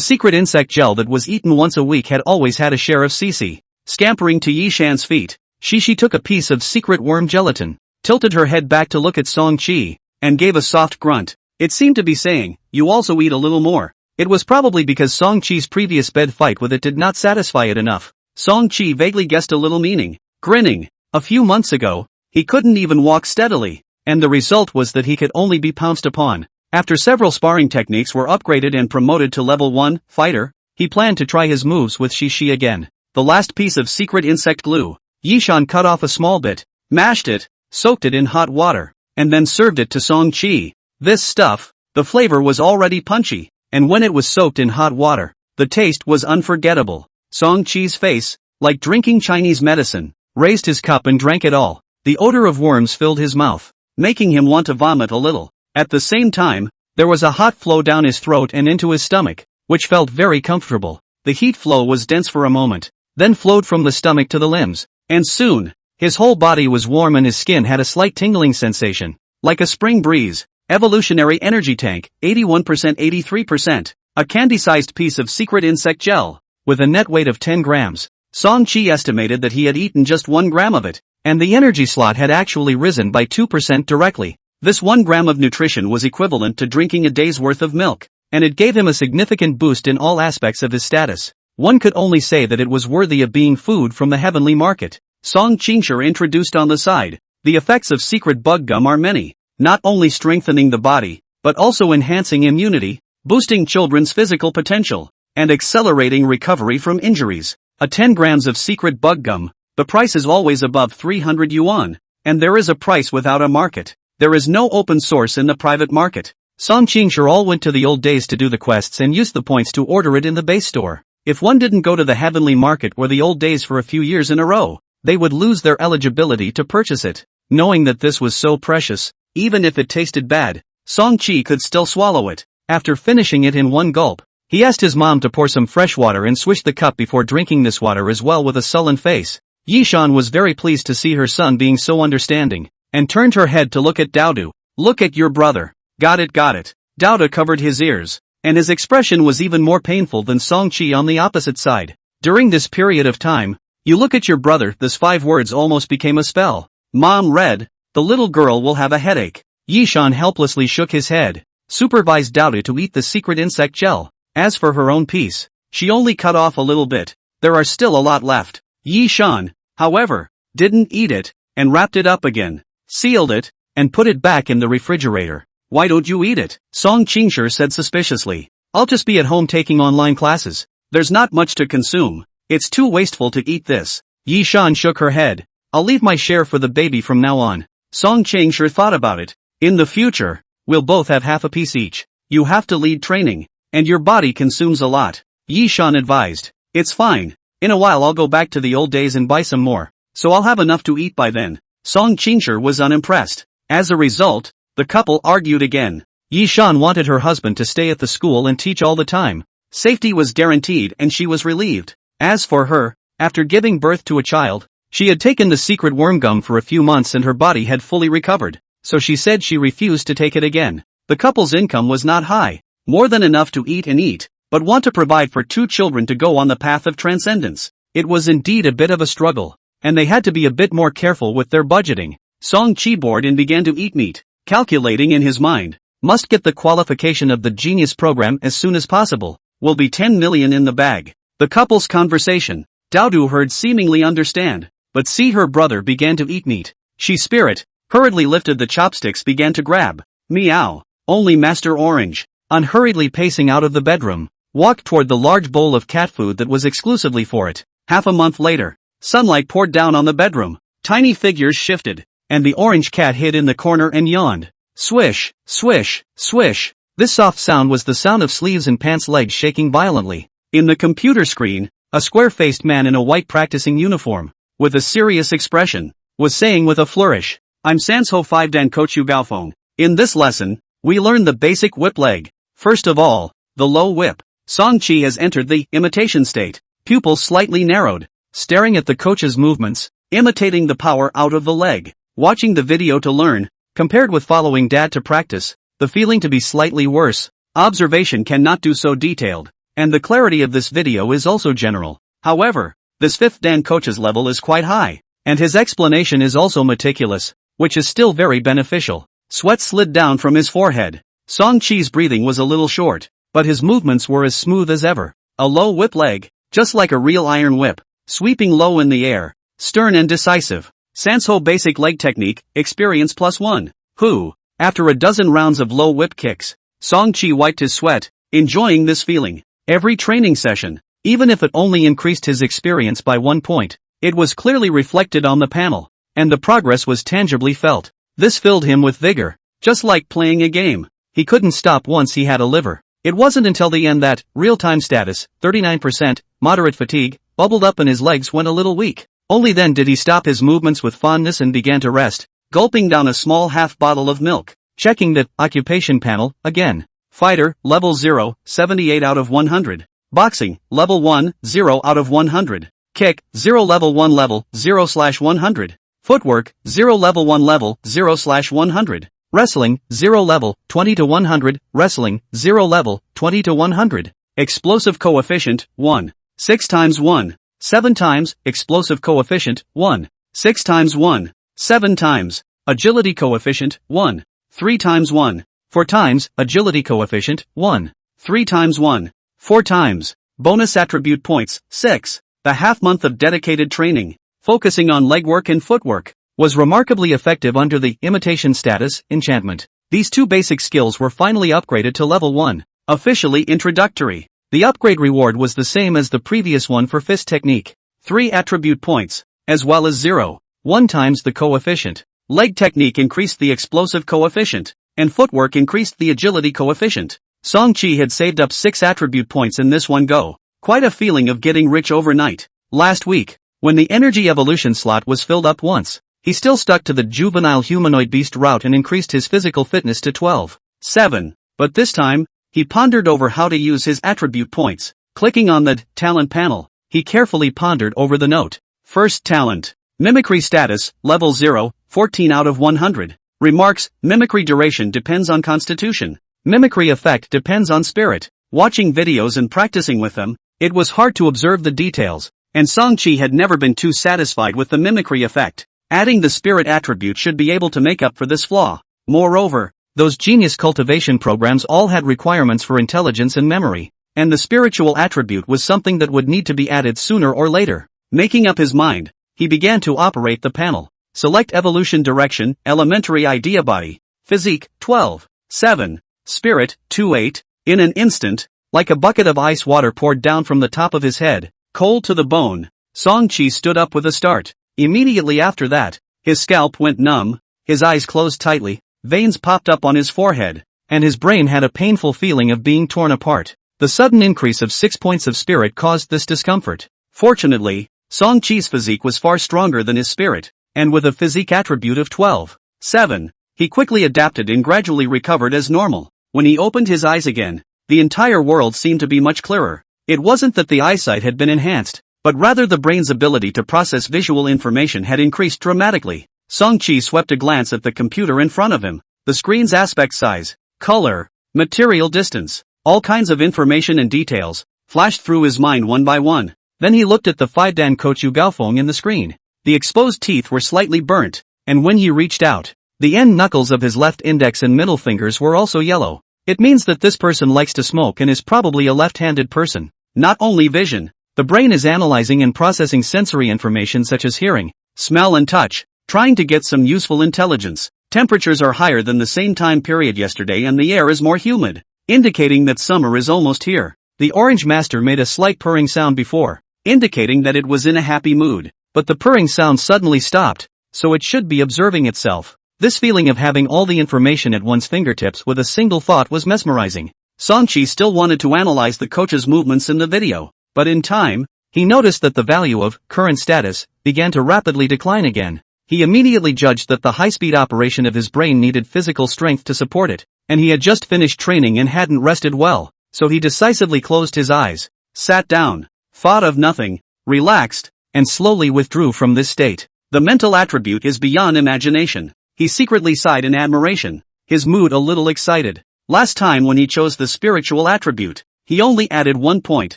secret insect gel that was eaten once a week had always had a share of Cici. Scampering to Yi Shan's feet, Shi took a piece of secret worm gelatin, tilted her head back to look at Songqi, and gave a soft grunt. It seemed to be saying, "You also eat a little more." It was probably because Songqi's previous bed fight with it did not satisfy it enough. Songqi vaguely guessed a little meaning, grinning. A few months ago, he couldn't even walk steadily, and the result was that he could only be pounced upon. After several sparring techniques were upgraded and promoted to level 1, fighter, he planned to try his moves with Shi again. The last piece of secret insect glue, Yi Shan cut off a small bit, mashed it, soaked it in hot water, and then served it to Songqi. This stuff, the flavor was already punchy, and when it was soaked in hot water, the taste was unforgettable. Songqi's face, like drinking Chinese medicine, raised his cup and drank it all. The odor of worms filled his mouth, making him want to vomit a little. At the same time, there was a hot flow down his throat and into his stomach, which felt very comfortable. The heat flow was dense for a moment, then flowed from the stomach to the limbs, and soon, his whole body was warm and his skin had a slight tingling sensation, like a spring breeze. Evolutionary energy tank, 81% 83%, a candy-sized piece of secret insect gel, with a net weight of 10 grams. Songqi estimated that he had eaten just 1 gram of it, and the energy slot had actually risen by 2% directly. This 1 gram of nutrition was equivalent to drinking a day's worth of milk, and it gave him a significant boost in all aspects of his status. One could only say that it was worthy of being food from the heavenly market. Song Qingshi introduced on the side. The effects of secret bug gum are many, not only strengthening the body, but also enhancing immunity, boosting children's physical potential, and accelerating recovery from injuries. A 10 grams of secret bug gum, the price is always above 300 yuan, and there is a price without a market. There is no open source in the private market. Song Qingshi all went to the old days to do the quests and used the points to order it in the base store. If one didn't go to the heavenly market or the old days for a few years in a row, they would lose their eligibility to purchase it. Knowing that this was so precious, even if it tasted bad, Songqi could still swallow it. After finishing it in one gulp, he asked his mom to pour some fresh water and swish the cup before drinking this water as well with a sullen face. Yi Shan was very pleased to see her son being so understanding, and turned her head to look at Daodu. "Look at your brother." Got it. Daodu covered his ears, and his expression was even more painful than Songqi on the opposite side. During this period of time, "You look at your brother," this 5 words almost became a spell. Mom read, "The little girl will have a headache." Yi Shan helplessly shook his head, supervised Daodu to eat the secret insect gel. As for her own piece, she only cut off a little bit, there are still a lot left. Yi Shan, however, didn't eat it, and wrapped it up again, sealed it, and put it back in the refrigerator. Why don't you eat it? Song Qingshi said suspiciously. I'll just be at home taking online classes. There's not much to consume. It's too wasteful to eat this. Yi Shan shook her head. I'll leave my share for the baby from now on. Song Qingshi thought about it. In the future, we'll both have half a piece each. You have to lead training, and your body consumes a lot. Yi Shan advised. It's fine. In a while I'll go back to the old days and buy some more, so I'll have enough to eat by then. Song Qingshi was unimpressed. As a result, the couple argued again. Yi Shan wanted her husband to stay at the school and teach all the time. Safety was guaranteed and she was relieved. As for her, after giving birth to a child, she had taken the secret worm gum for a few months and her body had fully recovered, so she said she refused to take it again. The couple's income was not high, more than enough to eat, but want to provide for 2 children to go on the path of transcendence. It was indeed a bit of a struggle, and they had to be a bit more careful with their budgeting. Song Qi bored and began to eat meat, calculating in his mind. Must get the qualification of the genius program as soon as possible. Will be 10 million in the bag. The couple's conversation, Daodu heard seemingly understand, but see her brother began to eat meat. She spirit, hurriedly lifted the chopsticks began to grab. Meow. Only Master Orange, unhurriedly pacing out of the bedroom, walked toward the large bowl of cat food that was exclusively for it. Half a month later, sunlight poured down on the bedroom, tiny figures shifted, and the orange cat hid in the corner and yawned. Swish, swish, swish. This soft sound was the sound of sleeves and pants legs shaking violently. In the computer screen, a square-faced man in a white practicing uniform, with a serious expression, was saying with a flourish, I'm Sanso 5 Dan Coach Yu Gaofeng. In this lesson, we learn the basic whip leg. First of all, the low whip. Song Qi has entered the imitation state, pupils slightly narrowed, staring at the coach's movements, imitating the power out of the leg, watching the video to learn. Compared with following dad to practice, the feeling to be slightly worse. Observation cannot do so detailed, and the clarity of this video is also general. However, this 5th Dan coach's level is quite high, and his explanation is also meticulous, which is still very beneficial. Sweat slid down from his forehead. Song Qi's breathing was a little short, but his movements were as smooth as ever. A low whip leg, just like a real iron whip, sweeping low in the air, stern and decisive. Sanso basic leg technique, experience +1. Who, after a dozen rounds of low whip kicks, Song Qi wiped his sweat, enjoying this feeling. Every training session, even if it only increased his experience by 1 point, it was clearly reflected on the panel, and the progress was tangibly felt. This filled him with vigor, just like playing a game. He couldn't stop once he had a liver. It wasn't until the end that, real-time status, 39%, moderate fatigue, bubbled up and his legs went a little weak. Only then did he stop his movements with fondness and began to rest, gulping down a small half bottle of milk, checking the occupation panel again. Fighter, level 0, 78 out of 100. Boxing, level 1, 0 out of 100. Kick, 0 level 1 level, 0/100. Footwork, 0 level 1 level, 0/100. Wrestling, 0 level, 20 to 100. Wrestling, 0 level, 20 to 100. Explosive coefficient, 1. 6 times 1. 7 times, explosive coefficient, 1. 6 times 1. 7 times, agility coefficient, 1. 3 times 1. 4 times, agility coefficient, 1. 3 times 1. 4 times, bonus attribute points, 6. The half month of dedicated training, focusing on legwork and footwork, was remarkably effective under the imitation status, enchantment. These 2 basic skills were finally upgraded to level 1, officially introductory. The upgrade reward was the same as the previous one for fist technique. 3 attribute points, as well as 0.1 times the coefficient. Leg technique increased the explosive coefficient, and footwork increased the agility coefficient. Song Qi had saved up 6 attribute points in this one go. Quite a feeling of getting rich overnight. Last week, when the energy evolution slot was filled up once, he still stuck to the juvenile humanoid beast route and increased his physical fitness to 12.7. But this time, he pondered over how to use his attribute points. Clicking on the talent panel, he carefully pondered over the note. First talent. Mimicry status, level 0, 14 out of 100. Remarks, mimicry duration depends on constitution. Mimicry effect depends on spirit. Watching videos and practicing with them, it was hard to observe the details, and Song Qi had never been too satisfied with the mimicry effect. Adding the spirit attribute should be able to make up for this flaw. Moreover, those genius cultivation programs all had requirements for intelligence and memory, and the spiritual attribute was something that would need to be added sooner or later. Making up his mind, he began to operate the panel. Select evolution direction, elementary idea body, physique, 12, 7, spirit, 2, 8, in an instant, like a bucket of ice water poured down from the top of his head, cold to the bone, Song-chi stood up with a start. Immediately after that, his scalp went numb, his eyes closed tightly, veins popped up on his forehead, and his brain had a painful feeling of being torn apart. The sudden increase of 6 points of spirit caused this discomfort. Fortunately, Song-chi's physique was far stronger than his spirit, and with a physique attribute of 12, 7, he quickly adapted and gradually recovered as normal. When he opened his eyes again, the entire world seemed to be much clearer. It wasn't that the eyesight had been enhanced, but rather the brain's ability to process visual information had increased dramatically. Song-chi swept a glance at the computer in front of him. The screen's aspect size, color, material distance, all kinds of information and details, flashed through his mind one by one. Then he looked at the Faidan Kochu Gaofeng in the screen. The exposed teeth were slightly burnt, and when he reached out, the end knuckles of his left index and middle fingers were also yellow. It means that this person likes to smoke and is probably a left-handed person. Not only vision, the brain is analyzing and processing sensory information such as hearing, smell and touch, trying to get some useful intelligence. Temperatures are higher than the same time period yesterday and the air is more humid, indicating that summer is almost here. The Orange Master made a slight purring sound before, indicating that it was in a happy mood, but the purring sound suddenly stopped, so it should be observing itself. This feeling of having all the information at one's fingertips with a single thought was mesmerizing. Song-chi still wanted to analyze the coach's movements in the video, but in time, he noticed that the value of current status began to rapidly decline again. He immediately judged that the high-speed operation of his brain needed physical strength to support it, and he had just finished training and hadn't rested well, so he decisively closed his eyes, sat down, thought of nothing, relaxed, and slowly withdrew from this state. The mental attribute is beyond imagination. He secretly sighed in admiration, his mood a little excited. Last time when he chose the spiritual attribute, he only added 1 point,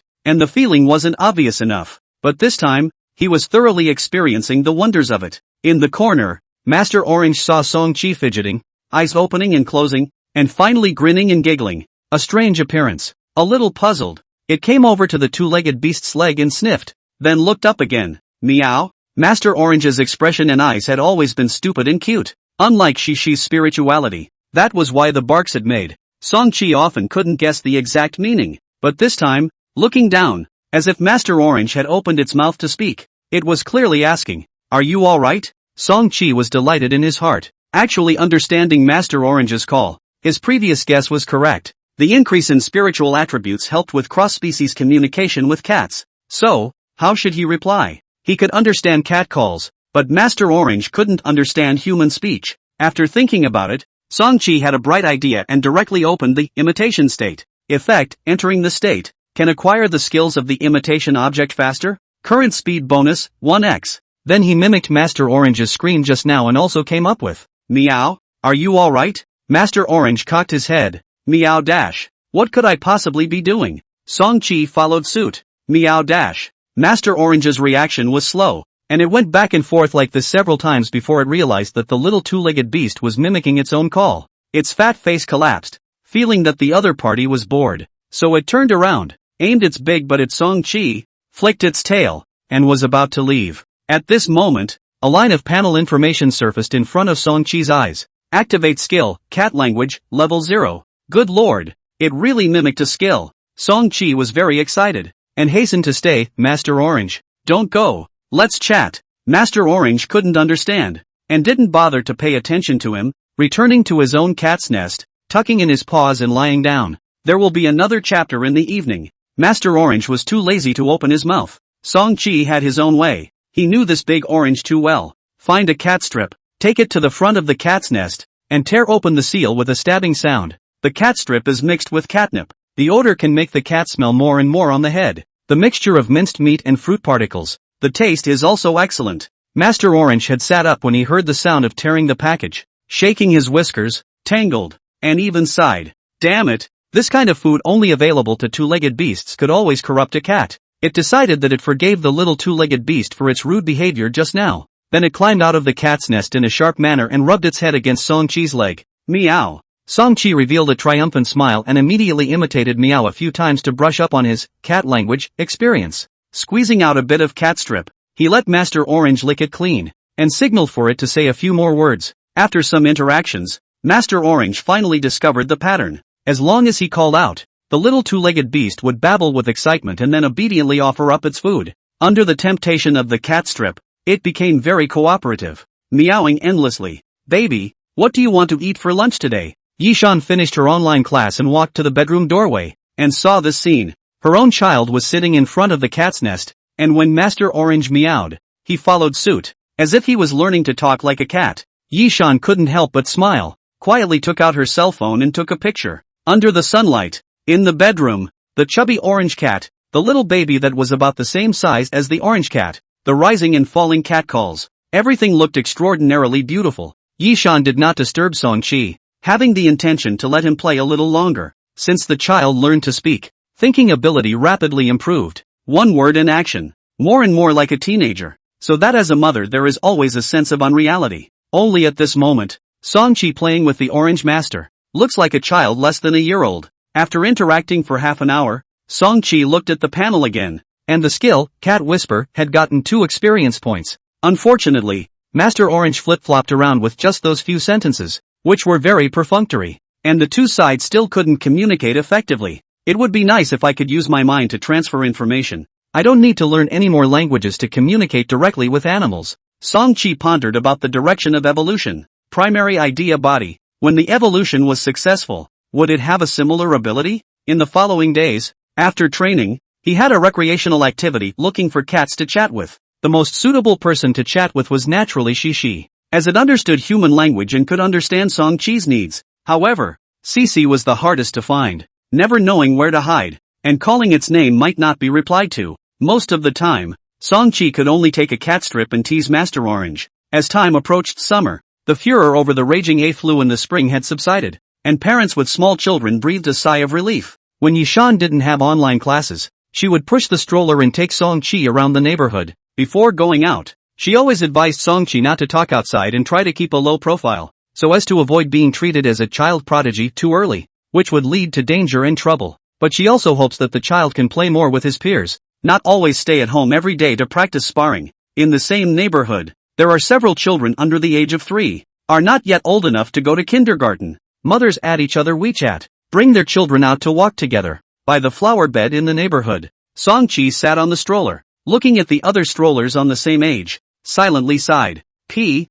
and the feeling wasn't obvious enough. But this time, he was thoroughly experiencing the wonders of it. In the corner, Master Orange saw Song-chi fidgeting, eyes opening and closing, and finally grinning and giggling. A strange appearance. A little puzzled, it came over to the two-legged beast's leg and sniffed, then looked up again. Meow? Master Orange's expression and eyes had always been stupid and cute. Unlike Shishi's spirituality, that was why the barks had made. Song-chi often couldn't guess the exact meaning, but this time, looking down, as if Master Orange had opened its mouth to speak, it was clearly asking, "Are you alright?" Song-chi was delighted in his heart, actually understanding Master Orange's call. His previous guess was correct. The increase in spiritual attributes helped with cross-species communication with cats. So, how should he reply? He could understand cat calls, but Master Orange couldn't understand human speech. After thinking about it, Song-chi had a bright idea and directly opened the imitation state. Effect, entering the state, can acquire the skills of the imitation object faster. Current speed bonus, 1x. Then he mimicked Master Orange's scream just now and also came up with, "Meow, are you alright?" Master Orange cocked his head. Meow dash. What could I possibly be doing? Song-chi followed suit. Meow dash. Master Orange's reaction was slow, and it went back and forth like this several times before it realized that the little two-legged beast was mimicking its own call. Its fat face collapsed, feeling that the other party was bored. So it turned around, aimed its big butt at Song-chi, flicked its tail, and was about to leave. At this moment, a line of panel information surfaced in front of Song-chi's eyes. Activate skill, cat language, level 0. Good lord, it really mimicked a skill. Song-chi was very excited, and hastened to stay. Master Orange, don't go, let's chat. Master Orange couldn't understand, and didn't bother to pay attention to him, returning to his own cat's nest, tucking in his paws and lying down. There will be another chapter in the evening. Master Orange was too lazy to open his mouth. Song-chi had his own way. He knew this big orange too well. Find a cat strip, take it to the front of the cat's nest, and tear open the seal with a stabbing sound. The cat strip is mixed with catnip. The odor can make the cat smell more and more on the head. The mixture of minced meat and fruit particles. The taste is also excellent. Master Orange had sat up when he heard the sound of tearing the package, shaking his whiskers, tangled, and even sighed. Damn it, this kind of food only available to two-legged beasts could always corrupt a cat. It decided that it forgave the little two-legged beast for its rude behavior just now. Then it climbed out of the cat's nest in a sharp manner and rubbed its head against Song-chi's leg. Meow. Song-chi revealed a triumphant smile and immediately imitated meow a few times to brush up on his cat language experience. Squeezing out a bit of cat strip, he let Master Orange lick it clean, and signaled for it to say a few more words. After some interactions, Master Orange finally discovered the pattern. As long as he called out, the little two-legged beast would babble with excitement and then obediently offer up its food. Under the temptation of the cat strip, it became very cooperative, meowing endlessly. "Baby, what do you want to eat for lunch today?" Yishan finished her online class and walked to the bedroom doorway, and saw this scene. Her own child was sitting in front of the cat's nest, and when Master Orange meowed, he followed suit, as if he was learning to talk like a cat. Yishan couldn't help but smile, quietly took out her cell phone and took a picture. Under the sunlight, in the bedroom, the chubby orange cat, the little baby that was about the same size as the orange cat, the rising and falling catcalls. Everything looked extraordinarily beautiful. Yishan did not disturb Song-chi, having the intention to let him play a little longer. Since the child learned to speak, thinking ability rapidly improved. One word in action, more and more like a teenager. So that as a mother there is always a sense of unreality. Only at this moment, Song-chi playing with the orange master, looks like a child less than a year old. After interacting for half an hour, Song-chi looked at the panel again, and the skill, Cat Whisper, had gotten 2 experience points. Unfortunately, Master Orange flip-flopped around with just those few sentences, which were very perfunctory, and the two sides still couldn't communicate effectively. It would be nice if I could use my mind to transfer information. I don't need to learn any more languages to communicate directly with animals. Song-chi pondered about the direction of evolution. Primary idea body. When the evolution was successful, would it have a similar ability? In the following days, after training, he had a recreational activity looking for cats to chat with. The most suitable person to chat with was naturally Shishi, as it understood human language and could understand Song-chi's needs. However, Cece was the hardest to find, never knowing where to hide, and calling its name might not be replied to. Most of the time, Song-chi could only take a cat strip and tease Master Orange. As time approached summer, the furor over the raging flu in the spring had subsided, and parents with small children breathed a sigh of relief. When Yishan didn't have online classes, she would push the stroller and take Song-chi around the neighborhood. Before going out, she always advised Song-chi not to talk outside and try to keep a low profile, so as to avoid being treated as a child prodigy too early, which would lead to danger and trouble. But she also hopes that the child can play more with his peers, not always stay at home every day to practice sparring. In the same neighborhood, there are several children under the age of 3, are not yet old enough to go to kindergarten. Mothers add each other WeChat, bring their children out to walk together. By the flower bed in the neighborhood, Song-chi sat on the stroller, looking at the other strollers on the same age, silently sighed. Pee.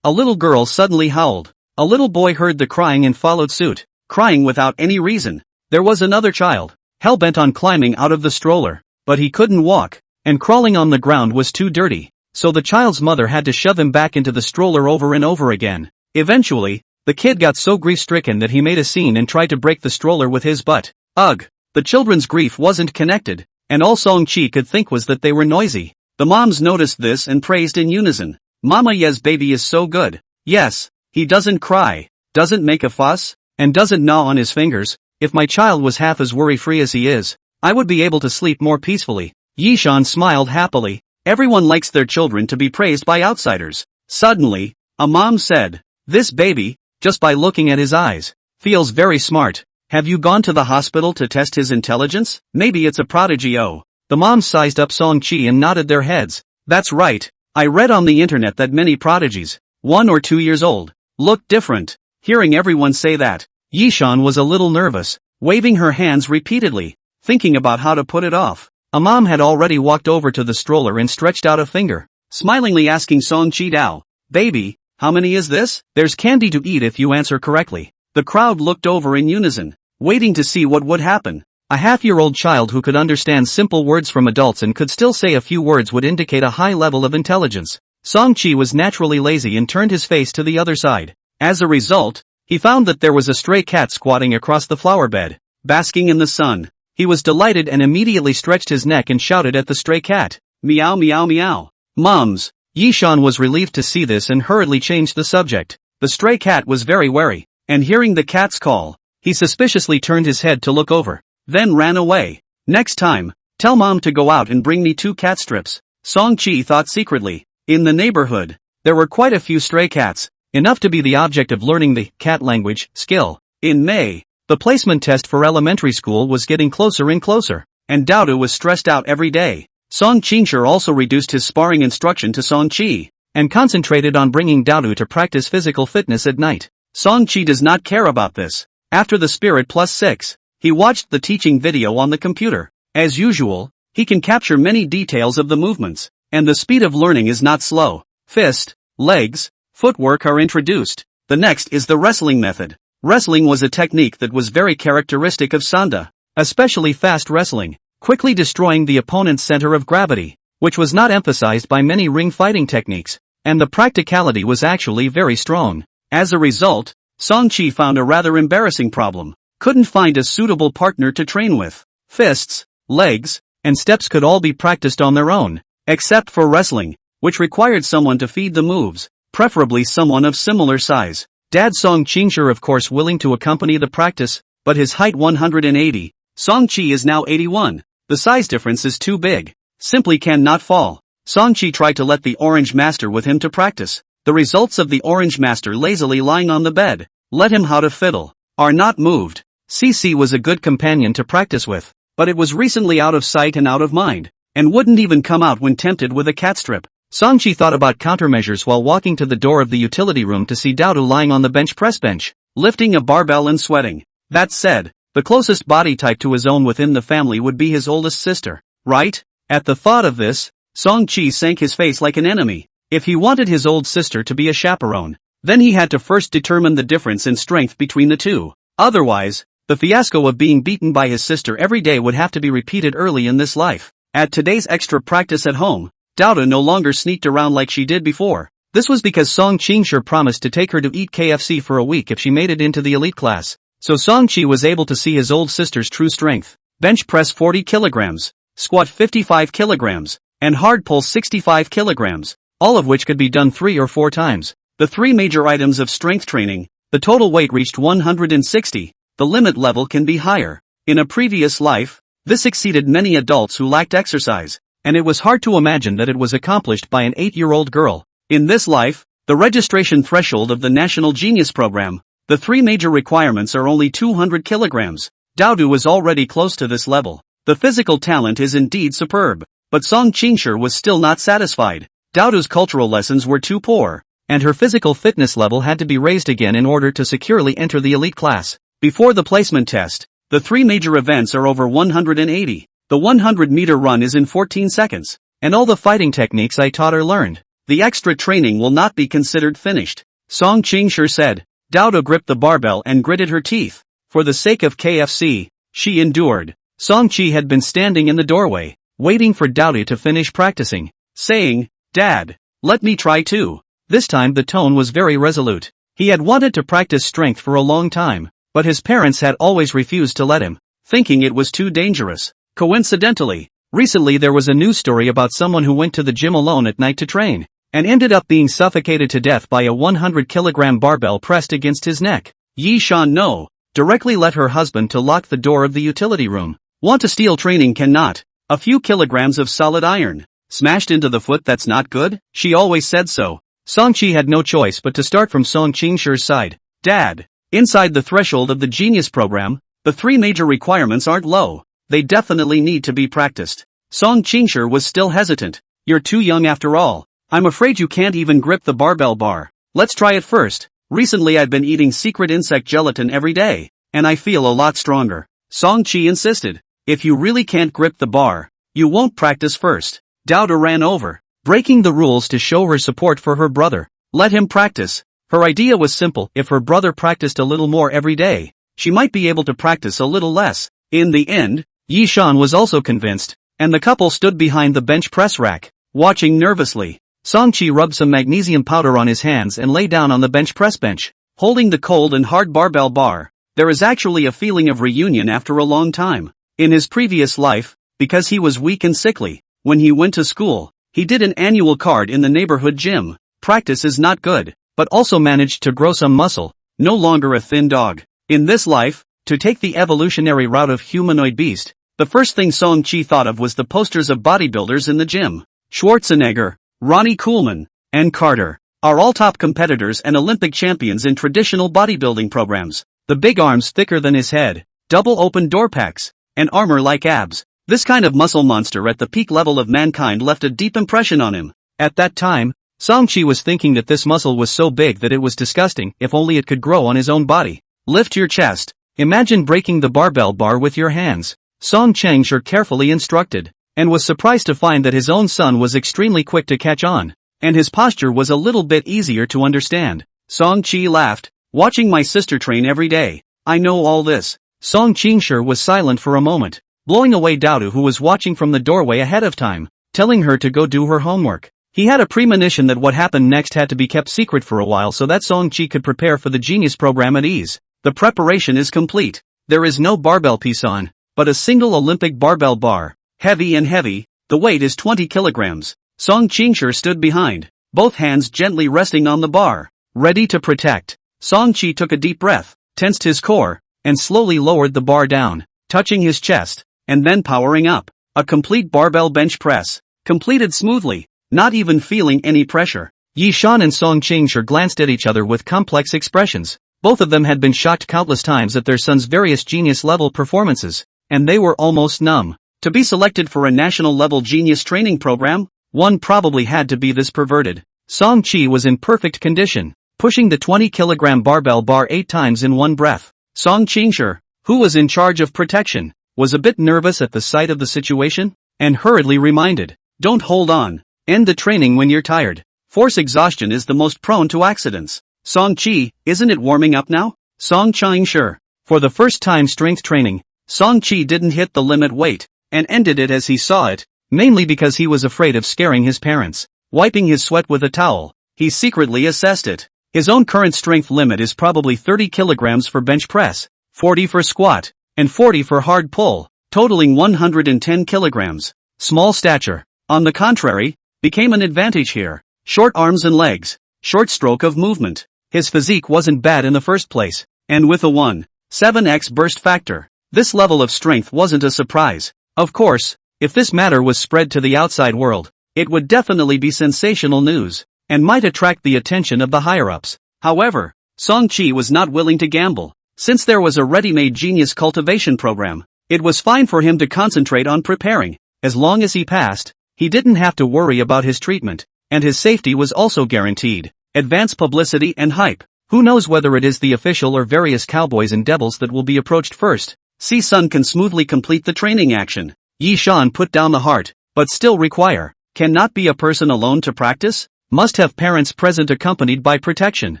A little girl suddenly howled. A little boy heard the crying and followed suit, crying without any reason. There was another child, hell-bent on climbing out of the stroller, but he couldn't walk, and crawling on the ground was too dirty, so the child's mother had to shove him back into the stroller over and over again. Eventually, the kid got so grief-stricken that he made a scene and tried to break the stroller with his butt. Ugh! The children's grief wasn't connected, and all Song-chi could think was that they were noisy. The moms noticed this and praised in unison. Mama Ye's baby is so good. Yes, he doesn't cry, doesn't make a fuss, and doesn't gnaw on his fingers. If my child was half as worry-free as he is, I would be able to sleep more peacefully. Yishan smiled happily. Everyone likes their children to be praised by outsiders. Suddenly, a mom said, "This baby, just by looking at his eyes, feels very smart. Have you gone to the hospital to test his intelligence? Maybe it's a prodigy." Oh. The moms sized up Song-chi and nodded their heads. That's right. I read on the internet that many prodigies, 1 or 2 years old, look different. Hearing everyone say that, Yishan was a little nervous, waving her hands repeatedly, thinking about how to put it off. A mom had already walked over to the stroller and stretched out a finger, smilingly asking Song-chi, "Dao, baby, how many is this? There's candy to eat if you answer correctly." The crowd looked over in unison, waiting to see what would happen. A half-year-old child who could understand simple words from adults and could still say a few words would indicate a high level of intelligence. Song-chi was naturally lazy and turned his face to the other side. As a result, he found that there was a stray cat squatting across the flower bed, basking in the sun. He was delighted and immediately stretched his neck and shouted at the stray cat, "Meow meow meow." Mums. Yishan was relieved to see this and hurriedly changed the subject. The stray cat was very wary, and hearing the cat's call, he suspiciously turned his head to look over, then ran away. Next time, tell mom to go out and bring me 2 cat strips, Song-chi thought secretly. In the neighborhood, there were quite a few stray cats, enough to be the object of learning the cat language skill. In May, the placement test for elementary school was getting closer and closer, and Daodu was stressed out every day. Song Qingshi also reduced his sparring instruction to Song Qi, and concentrated on bringing Daodu to practice physical fitness at night. Song Qi does not care about this. After the Spirit Plus 6, he watched the teaching video on the computer. As usual, he can capture many details of the movements, and the speed of learning is not slow. Fist, legs, footwork are introduced. The next is the wrestling method. Wrestling was a technique that was very characteristic of Sanda, especially fast wrestling, quickly destroying the opponent's center of gravity, which was not emphasized by many ring fighting techniques, and the practicality was actually very strong. As a result, Song Qi found a rather embarrassing problem. Couldn't find a suitable partner to train with. Fists, legs, and steps could all be practiced on their own, except for wrestling, which required someone to feed the moves, preferably someone of similar size. Dad Song Qingshi of course willing to accompany the practice, but his height 180, Song Qi is now 81. The size difference is too big. Simply cannot fall. Song Qi tried to let the Orange Master with him to practice. The results of the Orange Master lazily lying on the bed, let him how to fiddle, are not moved. CC was a good companion to practice with, but it was recently out of sight and out of mind, and wouldn't even come out when tempted with a cat strip. Song Qi thought about countermeasures while walking to the door of the utility room to see Daodu lying on the bench press bench, lifting a barbell and sweating. That said, the closest body type to his own within the family would be his oldest sister, right? At the thought of this, Song Qi sank his face like an enemy. If he wanted his old sister to be a chaperone, then he had to first determine the difference in strength between the two. Otherwise, the fiasco of being beaten by his sister every day would have to be repeated early in this life. At today's extra practice at home, Daodu no longer sneaked around like she did before. This was because Song Qingshi promised to take her to eat KFC for a week if she made it into the elite class. So Song Qi was able to see his old sister's true strength. Bench press 40 kilograms, squat 55 kilograms, and hard pull 65 kilograms, all of which could be done 3 or 4 times. The 3 major items of strength training, the total weight reached 160, the limit level can be higher. In a previous life, this exceeded many adults who lacked exercise, and it was hard to imagine that it was accomplished by an 8-year-old girl. In this life, the registration threshold of the National Genius Program, the 3 major requirements are only 200 kilograms. Daodu was already close to this level. The physical talent is indeed superb, but Song Qingshi was still not satisfied. Daodu's cultural lessons were too poor, and her physical fitness level had to be raised again in order to securely enter the elite class. Before the placement test, the 3 major events are over 180. The 100-meter run is in 14 seconds, and all the fighting techniques I taught are learned. The extra training will not be considered finished. Song Qingshi said. Daodu gripped the barbell and gritted her teeth. For the sake of KFC, she endured. Song Qi had been standing in the doorway, waiting for Daodu to finish practicing, saying, "Dad, let me try too." This time the tone was very resolute. He had wanted to practice strength for a long time, but his parents had always refused to let him, thinking it was too dangerous. Coincidentally, recently there was a news story about someone who went to the gym alone at night to train, and ended up being suffocated to death by a 100-kilogram barbell pressed against his neck. Yi Shan No directly let her husband to lock the door of the utility room. Want to steal training cannot. A few kilograms of solid iron smashed into the foot, that's not good? She always said so. Song Qi had no choice but to start from Song Qingshi's side. Dad, inside the threshold of the Genius Program, the 3 major requirements aren't low. They definitely need to be practiced. Song Qingshi was still hesitant. You're too young after all. I'm afraid you can't even grip the barbell bar. Let's try it first. Recently I've been eating secret insect gelatin every day, and I feel a lot stronger. Song Qi insisted. If you really can't grip the bar, you won't practice first. Daodu ran over, breaking the rules to show her support for her brother. Let him practice. Her idea was simple. If her brother practiced a little more every day, she might be able to practice a little less. In the end, Yi Shan was also convinced, and the couple stood behind the bench press rack, watching nervously. Song Qi rubbed some magnesium powder on his hands and lay down on the bench press bench, holding the cold and hard barbell bar. There is actually a feeling of reunion after a long time. In his previous life, because he was weak and sickly, when he went to school, he did an annual card in the neighborhood gym. Practice is not good, but also managed to grow some muscle, no longer a thin dog. In this life, to take the evolutionary route of humanoid beast, the first thing Song Qi thought of was the posters of bodybuilders in the gym. Schwarzenegger, Ronnie Coolman, and Carter. are all top competitors and Olympic champions in traditional bodybuilding programs. The big arms thicker than his head, double open door packs, and armor like abs. This kind of muscle monster at the peak level of mankind left a deep impression on him. At that time, Song-chi was thinking that this muscle was so big that it was disgusting, if only it could grow on his own body. Lift your chest. Imagine breaking the barbell bar with your hands. Song Chang-sure carefully instructed, and was surprised to find that his own son was extremely quick to catch on, and his posture was a little bit easier to understand. Song-chi laughed, watching my sister train every day. I know all this. Song Chang-sure was silent for a moment, blowing away Daodu, who was watching from the doorway ahead of time, telling her to go do her homework. He had a premonition that what happened next had to be kept secret for a while so that Song-chi could prepare for the genius program at ease. The preparation is complete. There is no barbell piece on, but a single Olympic barbell bar. Heavy and heavy, the weight is 20 kilograms. Song Chang-sure stood behind, both hands gently resting on the bar, ready to protect. Song-chi took a deep breath, tensed his core, and slowly lowered the bar down, touching his chest, and then powering up. A complete barbell bench press, completed smoothly, not even feeling any pressure. Yi Shan and Song Chang-sure glanced at each other with complex expressions. Both of them had been shocked countless times at their son's various genius-level performances, and they were almost numb. To be selected for a national-level genius training program, one probably had to be this perverted. Song-chi was in perfect condition, pushing the 20-kilogram barbell bar 8 times in one breath. Song Chang-sure, who was in charge of protection, was a bit nervous at the sight of the situation, and hurriedly reminded, "Don't hold on. End the training when you're tired. Force exhaustion is the most prone to accidents." Song-chi, isn't it warming up now? Song Chang-sure. For the first time strength training, Song-chi didn't hit the limit weight, and ended it as he saw it, mainly because he was afraid of scaring his parents. Wiping his sweat with a towel, he secretly assessed it. His own current strength limit is probably 30 kilograms for bench press, 40 for squat, and 40 for hard pull, totaling 110 kilograms. Small stature, on the contrary, became an advantage here. Short arms and legs, short stroke of movement. His physique wasn't bad in the first place, and with a 1.7x burst factor, this level of strength wasn't a surprise. Of course, if this matter was spread to the outside world, it would definitely be sensational news, and might attract the attention of the higher-ups. However, Song-chi was not willing to gamble. Since there was a ready-made genius cultivation program, it was fine for him to concentrate on preparing. As long as he passed, he didn't have to worry about his treatment, and his safety was also guaranteed. Advance publicity and hype. Who knows whether it is the official or various cowboys and devils that will be approached first. Si-sun can smoothly complete the training action. Yi Shan put down the heart, but still require. Cannot be a person alone to practice? Must have parents present accompanied by protection.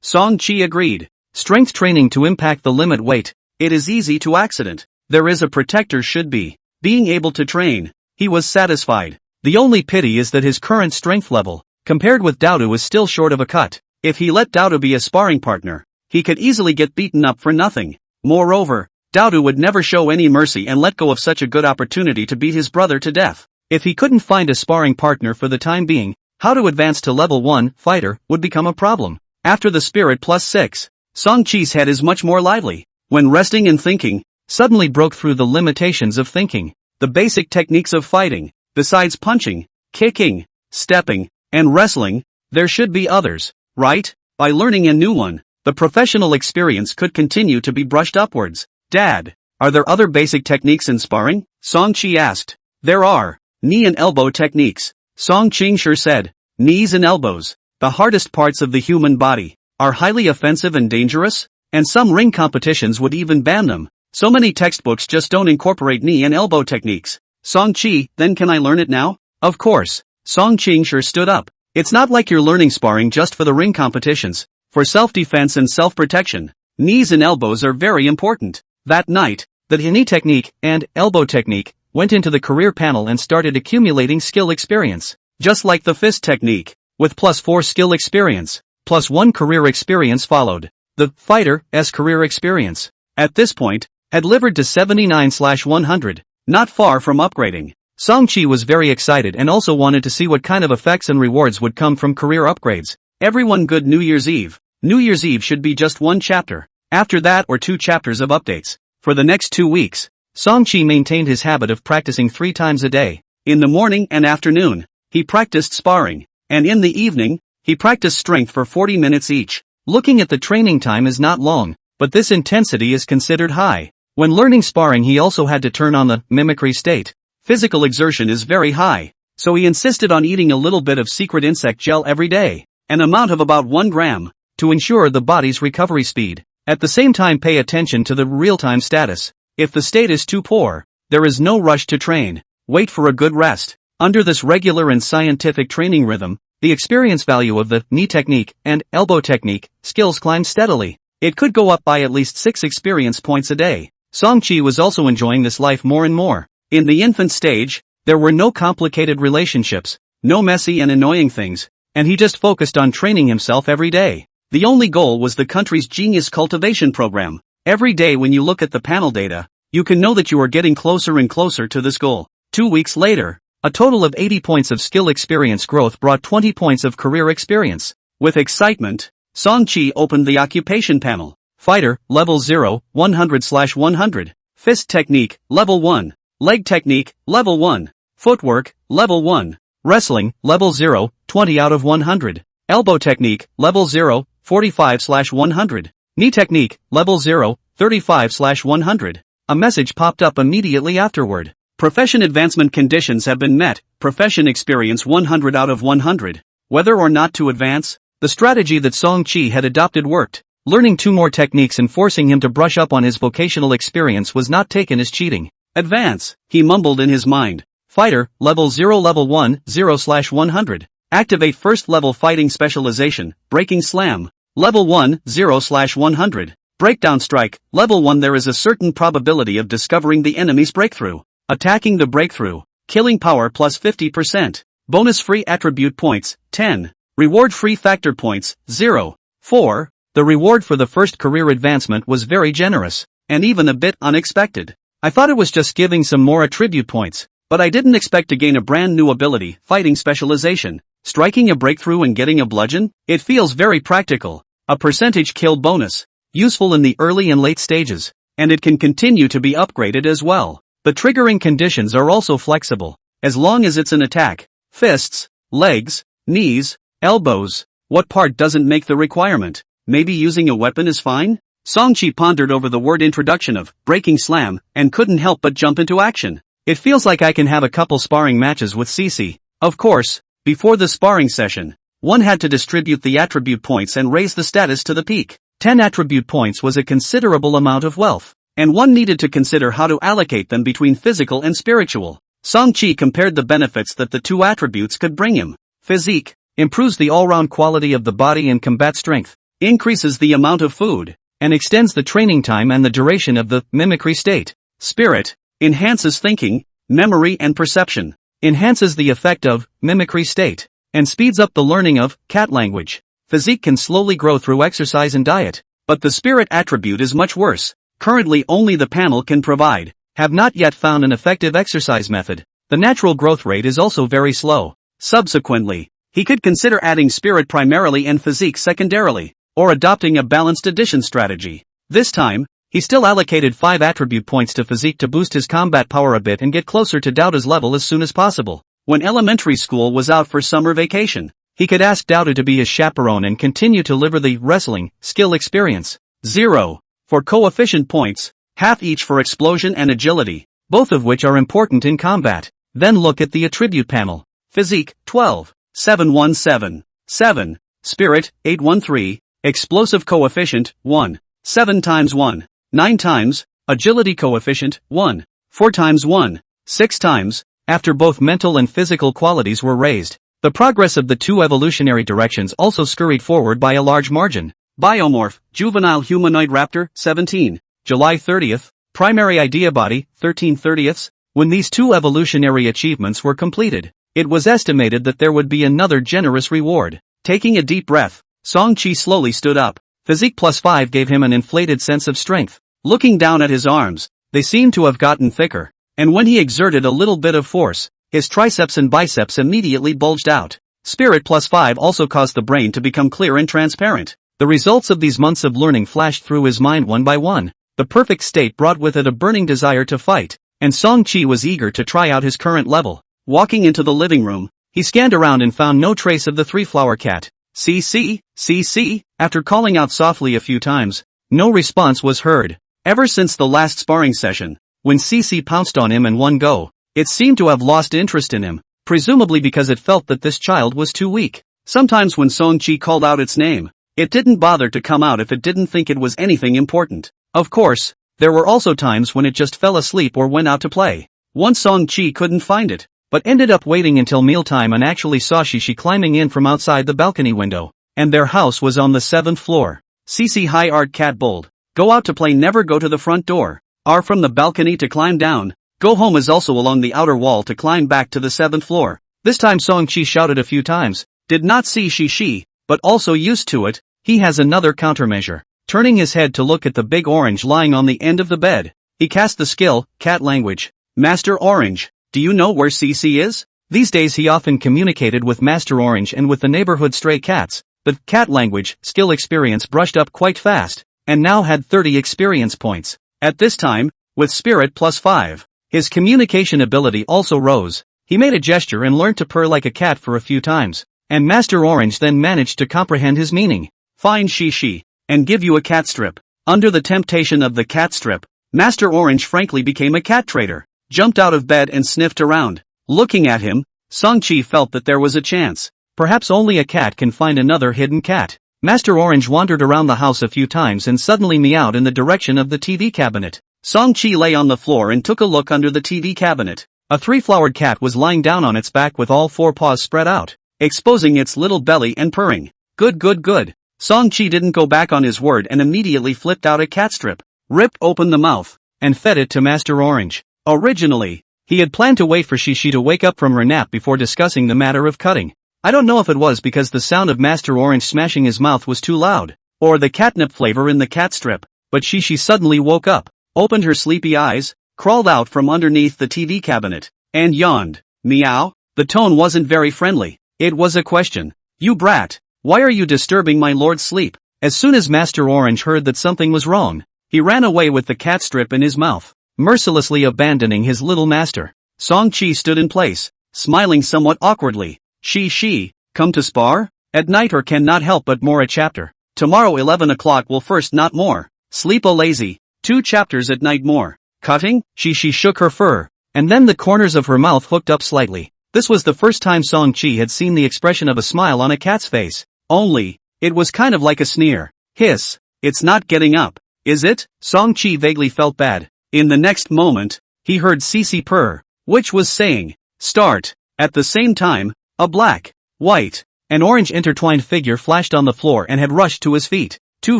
Song-chi agreed. Strength training to impact the limit weight. It is easy to accident. There is a protector should be. Being able to train. He was satisfied. The only pity is that his current strength level, compared with Daodu, is still short of a cut. If he let Daodu be a sparring partner, he could easily get beaten up for nothing. Moreover, Daodu would never show any mercy and let go of such a good opportunity to beat his brother to death. If he couldn't find a sparring partner for the time being, how to advance to level 1 fighter would become a problem. After the spirit plus 6, Song-chi's head is much more lively. When resting and thinking, suddenly broke through the limitations of thinking. The basic techniques of fighting, besides punching, kicking, stepping, and wrestling, there should be others, right? By learning a new one, the professional experience could continue to be brushed upwards. Dad, are there other basic techniques in sparring? Song-chi asked. There are. Knee and elbow techniques. Song Chang-sure said. Knees and elbows, the hardest parts of the human body, are highly offensive and dangerous, and some ring competitions would even ban them. So many textbooks just don't incorporate knee and elbow techniques. Song-chi, then can I learn it now? Of course. Song Chang-sure stood up. It's not like you're learning sparring just for the ring competitions. For self-defense and self-protection, knees and elbows are very important. That night, the knee technique and elbow technique went into the career panel and started accumulating skill experience. Just like the fist technique, with +4 skill experience, +1 career experience followed. The fighter's career experience, at this point, had levered to 79/100, not far from upgrading. Song-chi was very excited and also wanted to see what kind of effects and rewards would come from career upgrades. Everyone good New Year's Eve. New Year's Eve should be just 1 chapter. After that or 2 chapters of updates. For the next 2 weeks, Song-chi maintained his habit of practicing 3 times a day. In the morning and afternoon, he practiced sparring, and in the evening, He practiced strength for 40 minutes each. Looking at the training time is not long, but this intensity is considered high. When learning sparring he also had to turn on the mimicry state. Physical exertion is very high, so he insisted on eating a little bit of secret insect gel every day, an amount of about 1 gram, to ensure the body's recovery speed. At the same time pay attention to the real-time status. If the state is too poor, there is no rush to train. Wait for a good rest. Under this regular and scientific training rhythm, the experience value of the knee technique and elbow technique skills climbed steadily. It could go up by at least 6 experience points a day. Song-chi was also enjoying this life more and more. In the infant stage, there were no complicated relationships, no messy and annoying things, and he just focused on training himself every day. The only goal was the country's genius cultivation program. Every day when you look at the panel data, you can know that you are getting closer and closer to this goal. 2 weeks later, a total of 80 points of skill experience growth brought 20 points of career experience. With excitement, Song-chi opened the occupation panel. Fighter, level 0, 100/100. Fist technique, level 1. Leg technique, level 1. Footwork, level 1. Wrestling, level 0, 20 out of 100. Elbow technique, level 0, 45/100. Knee technique, level 0, 35/100. A message popped up immediately afterward. Profession advancement conditions have been met, profession experience 100 out of 100. Whether or not to advance, the strategy that Song-chi had adopted worked. Learning 2 more techniques and forcing him to brush up on his vocational experience was not taken as cheating. Advance, he mumbled in his mind. Fighter, level 0 level 1, 0/100. Activate first level fighting specialization, breaking slam. Level 1, 0/100. Breakdown strike, level 1 there is a certain probability of discovering the enemy's breakthrough. Attacking the breakthrough. Killing power plus 50%. Bonus free attribute points, 10. Reward free factor points, 0. 4. The reward for the first career advancement was very generous, and even a bit unexpected. I thought it was just giving some more attribute points, but I didn't expect to gain a brand new ability, fighting specialization. Striking a breakthrough and getting a bludgeon? It feels very practical. A percentage kill bonus. Useful in the early and late stages, and it can continue to be upgraded as well. The triggering conditions are also flexible, as long as it's an attack. Fists, legs, knees, elbows. What part doesn't make the requirement? Maybe using a weapon is fine? Song-chi pondered over the word introduction of breaking slam and couldn't help but jump into action. It feels like I can have a couple sparring matches with Cece. Of course, before the sparring session, one had to distribute the attribute points and raise the status to the peak. 10 attribute points was a considerable amount of wealth, and one needed to consider how to allocate them between physical and spiritual. Song-chi compared the benefits that the 2 attributes could bring him. Physique improves the all-round quality of the body and combat strength, increases the amount of food, and extends the training time and the duration of the mimicry state. Spirit enhances thinking, memory and perception, enhances the effect of mimicry state, and speeds up the learning of cat language. Physique can slowly grow through exercise and diet, but the spirit attribute is much worse. Currently only the panel can provide. Have not yet found an effective exercise method. The natural growth rate is also very slow. Subsequently, he could consider adding spirit primarily and physique secondarily, or adopting a balanced addition strategy. This time, he still allocated 5 attribute points to physique to boost his combat power a bit and get closer to Douta's level as soon as possible. When elementary school was out for summer vacation, he could ask Douta to be his chaperone and continue to deliver the wrestling skill experience. 0. For coefficient points, half each for explosion and agility, both of which are important in combat. Then look at the attribute panel. Physique, 12. 717. 7. Spirit, 813. Explosive coefficient, 1. 7 times 1. 9 times. Agility coefficient, 1. 4 times 1. 6 times. After both mental and physical qualities were raised, the progress of the 2 evolutionary directions also scurried forward by a large margin. Biomorph, juvenile humanoid raptor, 17. July 30th. Primary idea body, 13/30. When these 2 evolutionary achievements were completed, it was estimated that there would be another generous reward. Taking a deep breath, Song-chi slowly stood up. Physique plus 5 gave him an inflated sense of strength. Looking down at his arms, they seemed to have gotten thicker, and when he exerted a little bit of force, his triceps and biceps immediately bulged out. Spirit plus 5 also caused the brain to become clear and transparent. The results of these months of learning flashed through his mind one by one. The perfect state brought with it a burning desire to fight, and Song-chi was eager to try out his current level. Walking into the living room, he scanned around and found no trace of the 3-flower cat. CC. After calling out softly a few times, no response was heard. Ever since the last sparring session, when CC pounced on him in one go, it seemed to have lost interest in him, presumably because it felt that this child was too weak. Sometimes when Song-chi called out its name, it didn't bother to come out if it didn't think it was anything important. Of course, there were also times when it just fell asleep or went out to play. Once Song-chi couldn't find it, but ended up waiting until mealtime and actually saw Shishi climbing in from outside the balcony window, and their house was on the 7th floor. CC High Art Cat Bold. Go out to play, never go to the front door. R from the balcony to climb down. Go home is also along the outer wall to climb back to the 7th floor. This time Song-chi shouted a few times, did not see Shishi, but also used to it. He has another countermeasure. Turning his head to look at the big orange lying on the end of the bed, he cast the skill, cat language. Master Orange, do you know where CC is? These days he often communicated with Master Orange and with the neighborhood stray cats, but cat language skill experience brushed up quite fast, and now had 30 experience points. At this time, with spirit +5, his communication ability also rose. He made a gesture and learned to purr like a cat for a few times, and Master Orange then managed to comprehend his meaning. Find Shishi, and give you a cat strip. Under the temptation of the cat strip, Master Orange frankly became a cat trader, jumped out of bed and sniffed around. Looking at him, Song-chi felt that there was a chance. Perhaps only a cat can find another hidden cat. Master Orange wandered around the house a few times and suddenly meowed in the direction of the TV cabinet. Song-chi lay on the floor and took a look under the TV cabinet. A 3-flowered cat was lying down on its back with all 4 paws spread out, exposing its little belly and purring. Good. Song-chi didn't go back on his word and immediately flipped out a cat strip, ripped open the mouth, and fed it to Master Orange. Originally, he had planned to wait for Shishi to wake up from her nap before discussing the matter of cutting. I don't know if it was because the sound of Master Orange smashing his mouth was too loud, or the catnip flavor in the cat strip, but Shishi suddenly woke up, opened her sleepy eyes, crawled out from underneath the TV cabinet, and yawned. Meow? The tone wasn't very friendly. It was a question. You brat, why are you disturbing my lord's sleep? As soon as Master Orange heard that something was wrong, he ran away with the cat strip in his mouth, mercilessly abandoning his little master. Song-chi stood in place, smiling somewhat awkwardly. She, come to spar? At night or cannot help but more a chapter. Tomorrow 11 o'clock will first not more. Sleep a lazy. 2 chapters at night more. Cutting? She shook her fur, and then the corners of her mouth hooked up slightly. This was the first time Song-chi had seen the expression of a smile on a cat's face. Only, it was kind of like a sneer. Hiss. It's not getting up, is it? Song-chi vaguely felt bad. In the next moment, he heard CC purr, which was saying, start. At the same time, a black, white, and orange intertwined figure flashed on the floor and had rushed to his feet. Too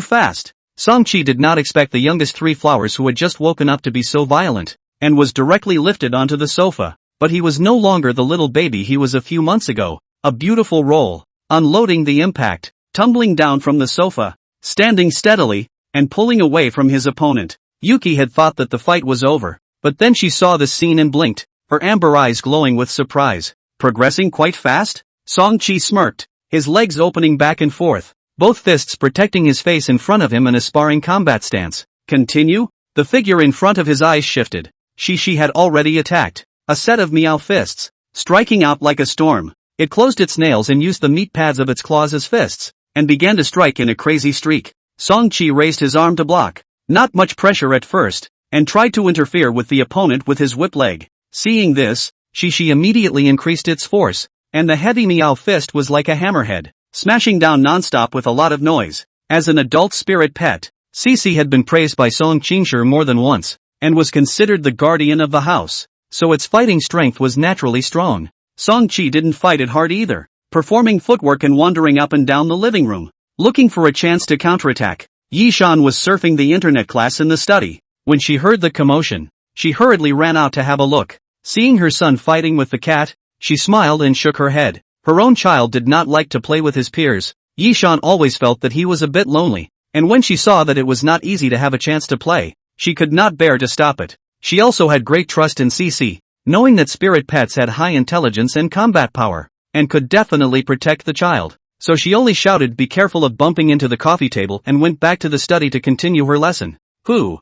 fast. Song-chi did not expect the youngest 3 flowers who had just woken up to be so violent, and was directly lifted onto the sofa. But he was no longer the little baby he was a few months ago. A beautiful roll, unloading the impact, tumbling down from the sofa, standing steadily, and pulling away from his opponent. Yuki had thought that the fight was over, but then she saw the scene and blinked, her amber eyes glowing with surprise. Progressing quite fast? Song-chi smirked, his legs opening back and forth, both fists protecting his face in front of him in a sparring combat stance. Continue? The figure in front of his eyes shifted. She had already attacked. A set of meow fists, striking out like a storm. It closed its nails and used the meat pads of its claws as fists, and began to strike in a crazy streak. Song-chi raised his arm to block, not much pressure at first, and tried to interfere with the opponent with his whip leg. Seeing this, She immediately increased its force, and the heavy meow fist was like a hammerhead, smashing down non-stop with a lot of noise. As an adult spirit pet, Cece had been praised by Song Qingshi more than once, and was considered the guardian of the house, so its fighting strength was naturally strong. Song Qi didn't fight it hard either, performing footwork and wandering up and down the living room, looking for a chance to counterattack. Yishan was surfing the internet class in the study. When she heard the commotion, she hurriedly ran out to have a look. Seeing her son fighting with the cat, she smiled and shook her head. Her own child did not like to play with his peers. Yishan always felt that he was a bit lonely, and when she saw that it was not easy to have a chance to play, she could not bear to stop it. She also had great trust in Cece, knowing that spirit pets had high intelligence and combat power, and could definitely protect the child. So she only shouted, "Be careful of bumping into the coffee table," and went back to the study to continue her lesson. Who?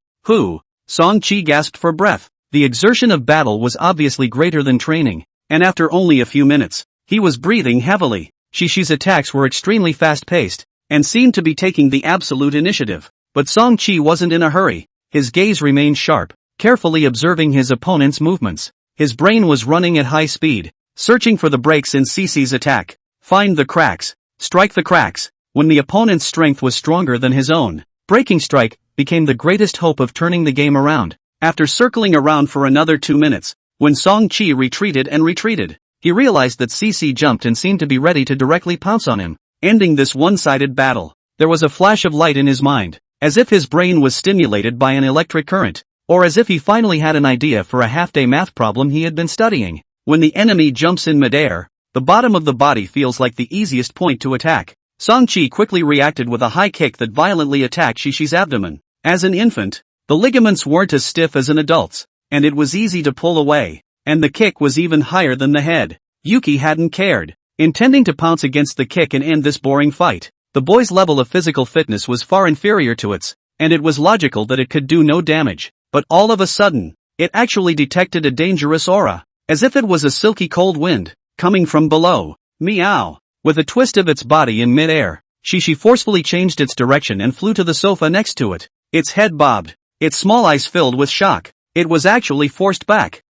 Song Qi gasped for breath. The exertion of battle was obviously greater than training, and after only a few minutes, he was breathing heavily. Shishi's attacks were extremely fast-paced, and seemed to be taking the absolute initiative. But Song-chi wasn't in a hurry. His gaze remained sharp, carefully observing his opponent's movements. His brain was running at high speed, searching for the breaks in Sissy's attack. Find the cracks. Strike the cracks. When the opponent's strength was stronger than his own, breaking strike became the greatest hope of turning the game around. After circling around for another 2 minutes, when Song-chi retreated and retreated, he realized that Sissy jumped and seemed to be ready to directly pounce on him, ending this one-sided battle. There was a flash of light in his mind, as if his brain was stimulated by an electric current, or as if he finally had an idea for a half-day math problem he had been studying. When the enemy jumps in midair, the bottom of the body feels like the easiest point to attack. Song-chi quickly reacted with a high kick that violently attacked Shishi's abdomen. As an infant, the ligaments weren't as stiff as an adult's, and it was easy to pull away, and the kick was even higher than the head. Yuki hadn't cared, intending to pounce against the kick and end this boring fight. The boy's level of physical fitness was far inferior to its, and it was logical that it could do no damage. But all of a sudden, it actually detected a dangerous aura, as if it was a silky cold wind, coming from below. Meow. With a twist of its body in mid-air, Shishi forcefully changed its direction and flew to the sofa next to it. Its head bobbed, its small eyes filled with shock. It was actually forced back.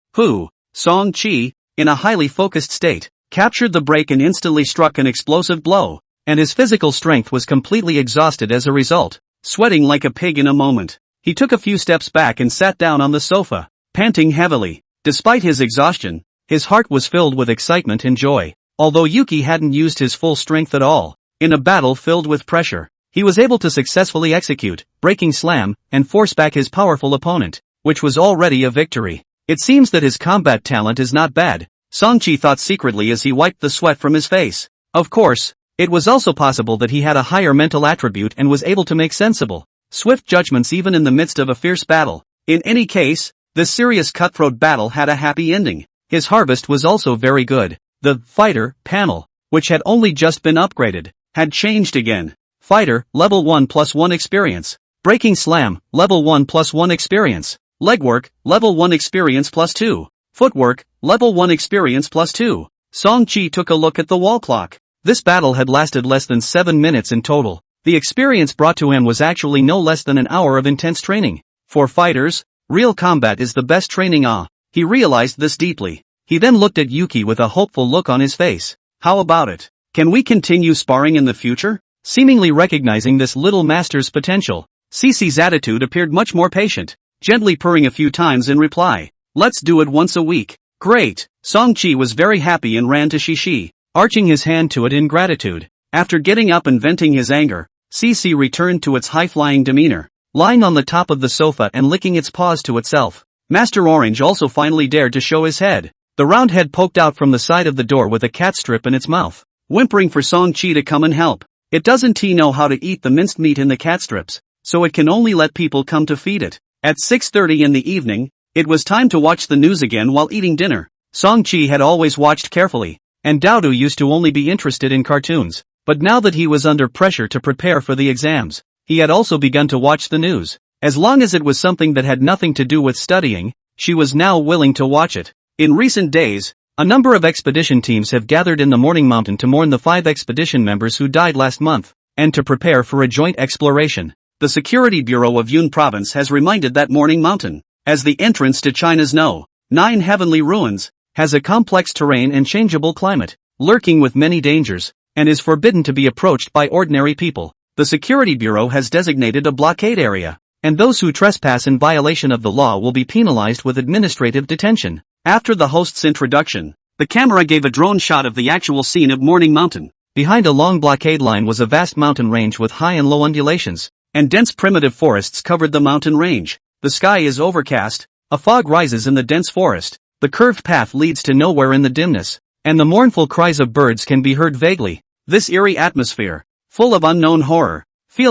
Song-chi, in a highly focused state, captured the break and instantly struck an explosive blow, and his physical strength was completely exhausted as a result. Sweating like a pig in a moment, he took a few steps back and sat down on the sofa, panting heavily. Despite his exhaustion, his heart was filled with excitement and joy. Although Yuki hadn't used his full strength at all, in a battle filled with pressure, he was able to successfully execute, breaking slam, and force back his powerful opponent, which was already a victory. It seems that his combat talent is not bad, Song-chi thought secretly as he wiped the sweat from his face. Of course, it was also possible that he had a higher mental attribute and was able to make sensible, swift judgments even in the midst of a fierce battle. In any case, this serious cutthroat battle had a happy ending. His harvest was also very good. The fighter panel, which had only just been upgraded, had changed again. Fighter, level 1 plus 1 experience. Breaking slam, level 1 plus 1 experience. Legwork, level 1 experience plus 2. Footwork, level 1 experience plus 2. Song-chi took a look at the wall clock. This battle had lasted less than 7 minutes in total. The experience brought to him was actually no less than an hour of intense training. For fighters, real combat is the best training. He realized this deeply. He then looked at Yuki with a hopeful look on his face. How about it? Can we continue sparring in the future? Seemingly recognizing this little master's potential, Sissy's attitude appeared much more patient, gently purring a few times in reply. Let's do it once a week. Great. Song-chi was very happy and ran to Shishi, arching his hand to it in gratitude. After getting up and venting his anger, Sissy returned to its high-flying demeanor, lying on the top of the sofa and licking its paws to itself. Master Orange also finally dared to show his head. The round head poked out from the side of the door with a cat strip in its mouth, whimpering for Song-chi to come and help. It doesn't know how to eat the minced meat in the cat strips, so it can only let people come to feed it. At 6:30 in the evening, it was time to watch the news again while eating dinner. Song-chi had always watched carefully, and Daodu used to only be interested in cartoons. But now that he was under pressure to prepare for the exams, he had also begun to watch the news. As long as it was something that had nothing to do with studying, she was now willing to watch it. In recent days, a number of expedition teams have gathered in the Morning Mountain to mourn the 5 expedition members who died last month, and to prepare for a joint exploration. The Security Bureau of Yun Province has reminded that Morning Mountain, as the entrance to China's 9 heavenly ruins, has a complex terrain and changeable climate, lurking with many dangers, and is forbidden to be approached by ordinary people. The Security Bureau has designated a blockade area, and those who trespass in violation of the law will be penalized with administrative detention. After the host's introduction, the camera gave a drone shot of the actual scene of Morning Mountain. Behind a long blockade line was a vast mountain range with high and low undulations, and dense primitive forests covered the mountain range. The sky is overcast, a fog rises in the dense forest, the curved path leads to nowhere in the dimness, and the mournful cries of birds can be heard vaguely. This eerie atmosphere, full of unknown horror,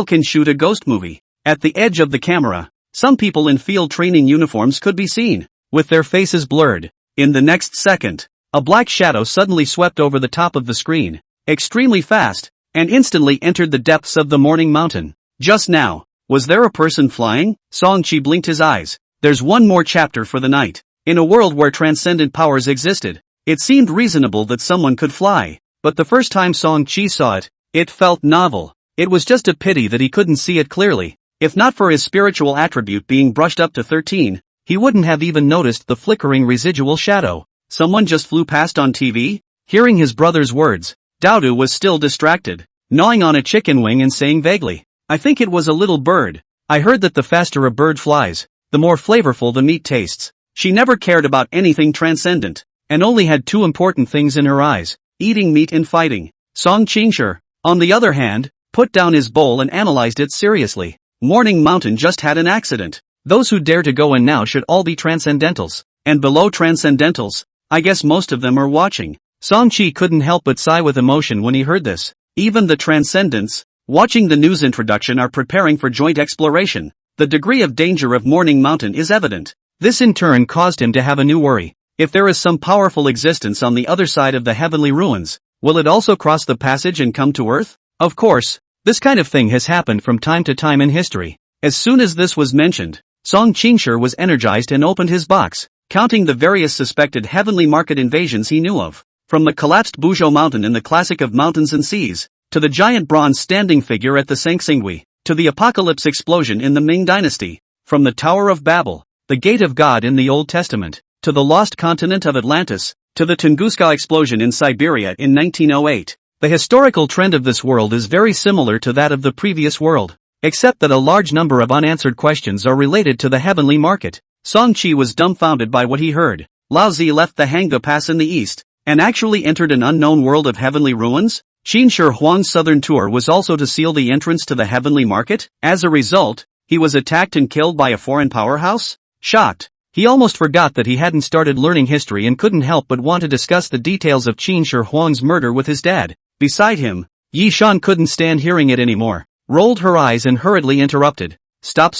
can shoot a ghost movie. At the edge of the camera, some people in field training uniforms could be seen, with their faces blurred. In the next second, a black shadow suddenly swept over the top of the screen, extremely fast, and instantly entered the depths of the Morning Mountain. Just now, was there a person flying? Song-chi blinked his eyes. There's one more chapter for the night. In a world where transcendent powers existed, it seemed reasonable that someone could fly. but the first time Song Chi saw it, it felt novel. It was just a pity that he couldn't see it clearly. If not for his spiritual attribute being brushed up to 13, he wouldn't have even noticed the flickering residual shadow. Someone just flew past on TV? Hearing his brother's words, Daodu was still distracted, gnawing on a chicken wing and saying vaguely, "I think it was a little bird. I heard that the faster a bird flies, the more flavorful the meat tastes." She never cared about anything transcendent, and only had two important things in her eyes, eating meat and fighting. Song Qingsher, on the other hand, put down his bowl and analyzed it seriously. Morning Mountain just had an accident. Those who dare to go in now should all be transcendentals. And below transcendentals, I guess most of them are watching. Song Chi couldn't help but sigh with emotion when he heard this. Even the transcendents, watching the news introduction, are preparing for joint exploration. The degree of danger of Morning Mountain is evident. This in turn caused him to have a new worry. If there is some powerful existence on the other side of the heavenly ruins, will it also cross the passage and come to Earth? Of course, this kind of thing has happened from time to time in history. As soon as this was mentioned, Song Qingsher was energized and opened his box, counting the various suspected heavenly market invasions he knew of. From the collapsed Buzhou Mountain in the classic of mountains and seas, to the giant bronze standing figure at the Sangsinghui, to the apocalypse explosion in the Ming Dynasty, from the Tower of Babel, the Gate of God in the Old Testament, to the lost continent of Atlantis, to the Tunguska explosion in Siberia in 1908. The historical trend of this world is very similar to that of the previous world, except that a large number of unanswered questions are related to the heavenly market. Song Chi was dumbfounded by what he heard. Lao Zi left the Hangga Pass in the east, and actually entered an unknown world of heavenly ruins? Qin Shi Huang's southern tour was also to seal the entrance to the heavenly market? As a result, he was attacked and killed by a foreign powerhouse? Shocked, he almost forgot that he hadn't started learning history and couldn't help but want to discuss the details of Qin Shi Huang's murder with his dad. Beside him, Yi Shan couldn't stand hearing it anymore, rolled her eyes and hurriedly interrupted. Stop.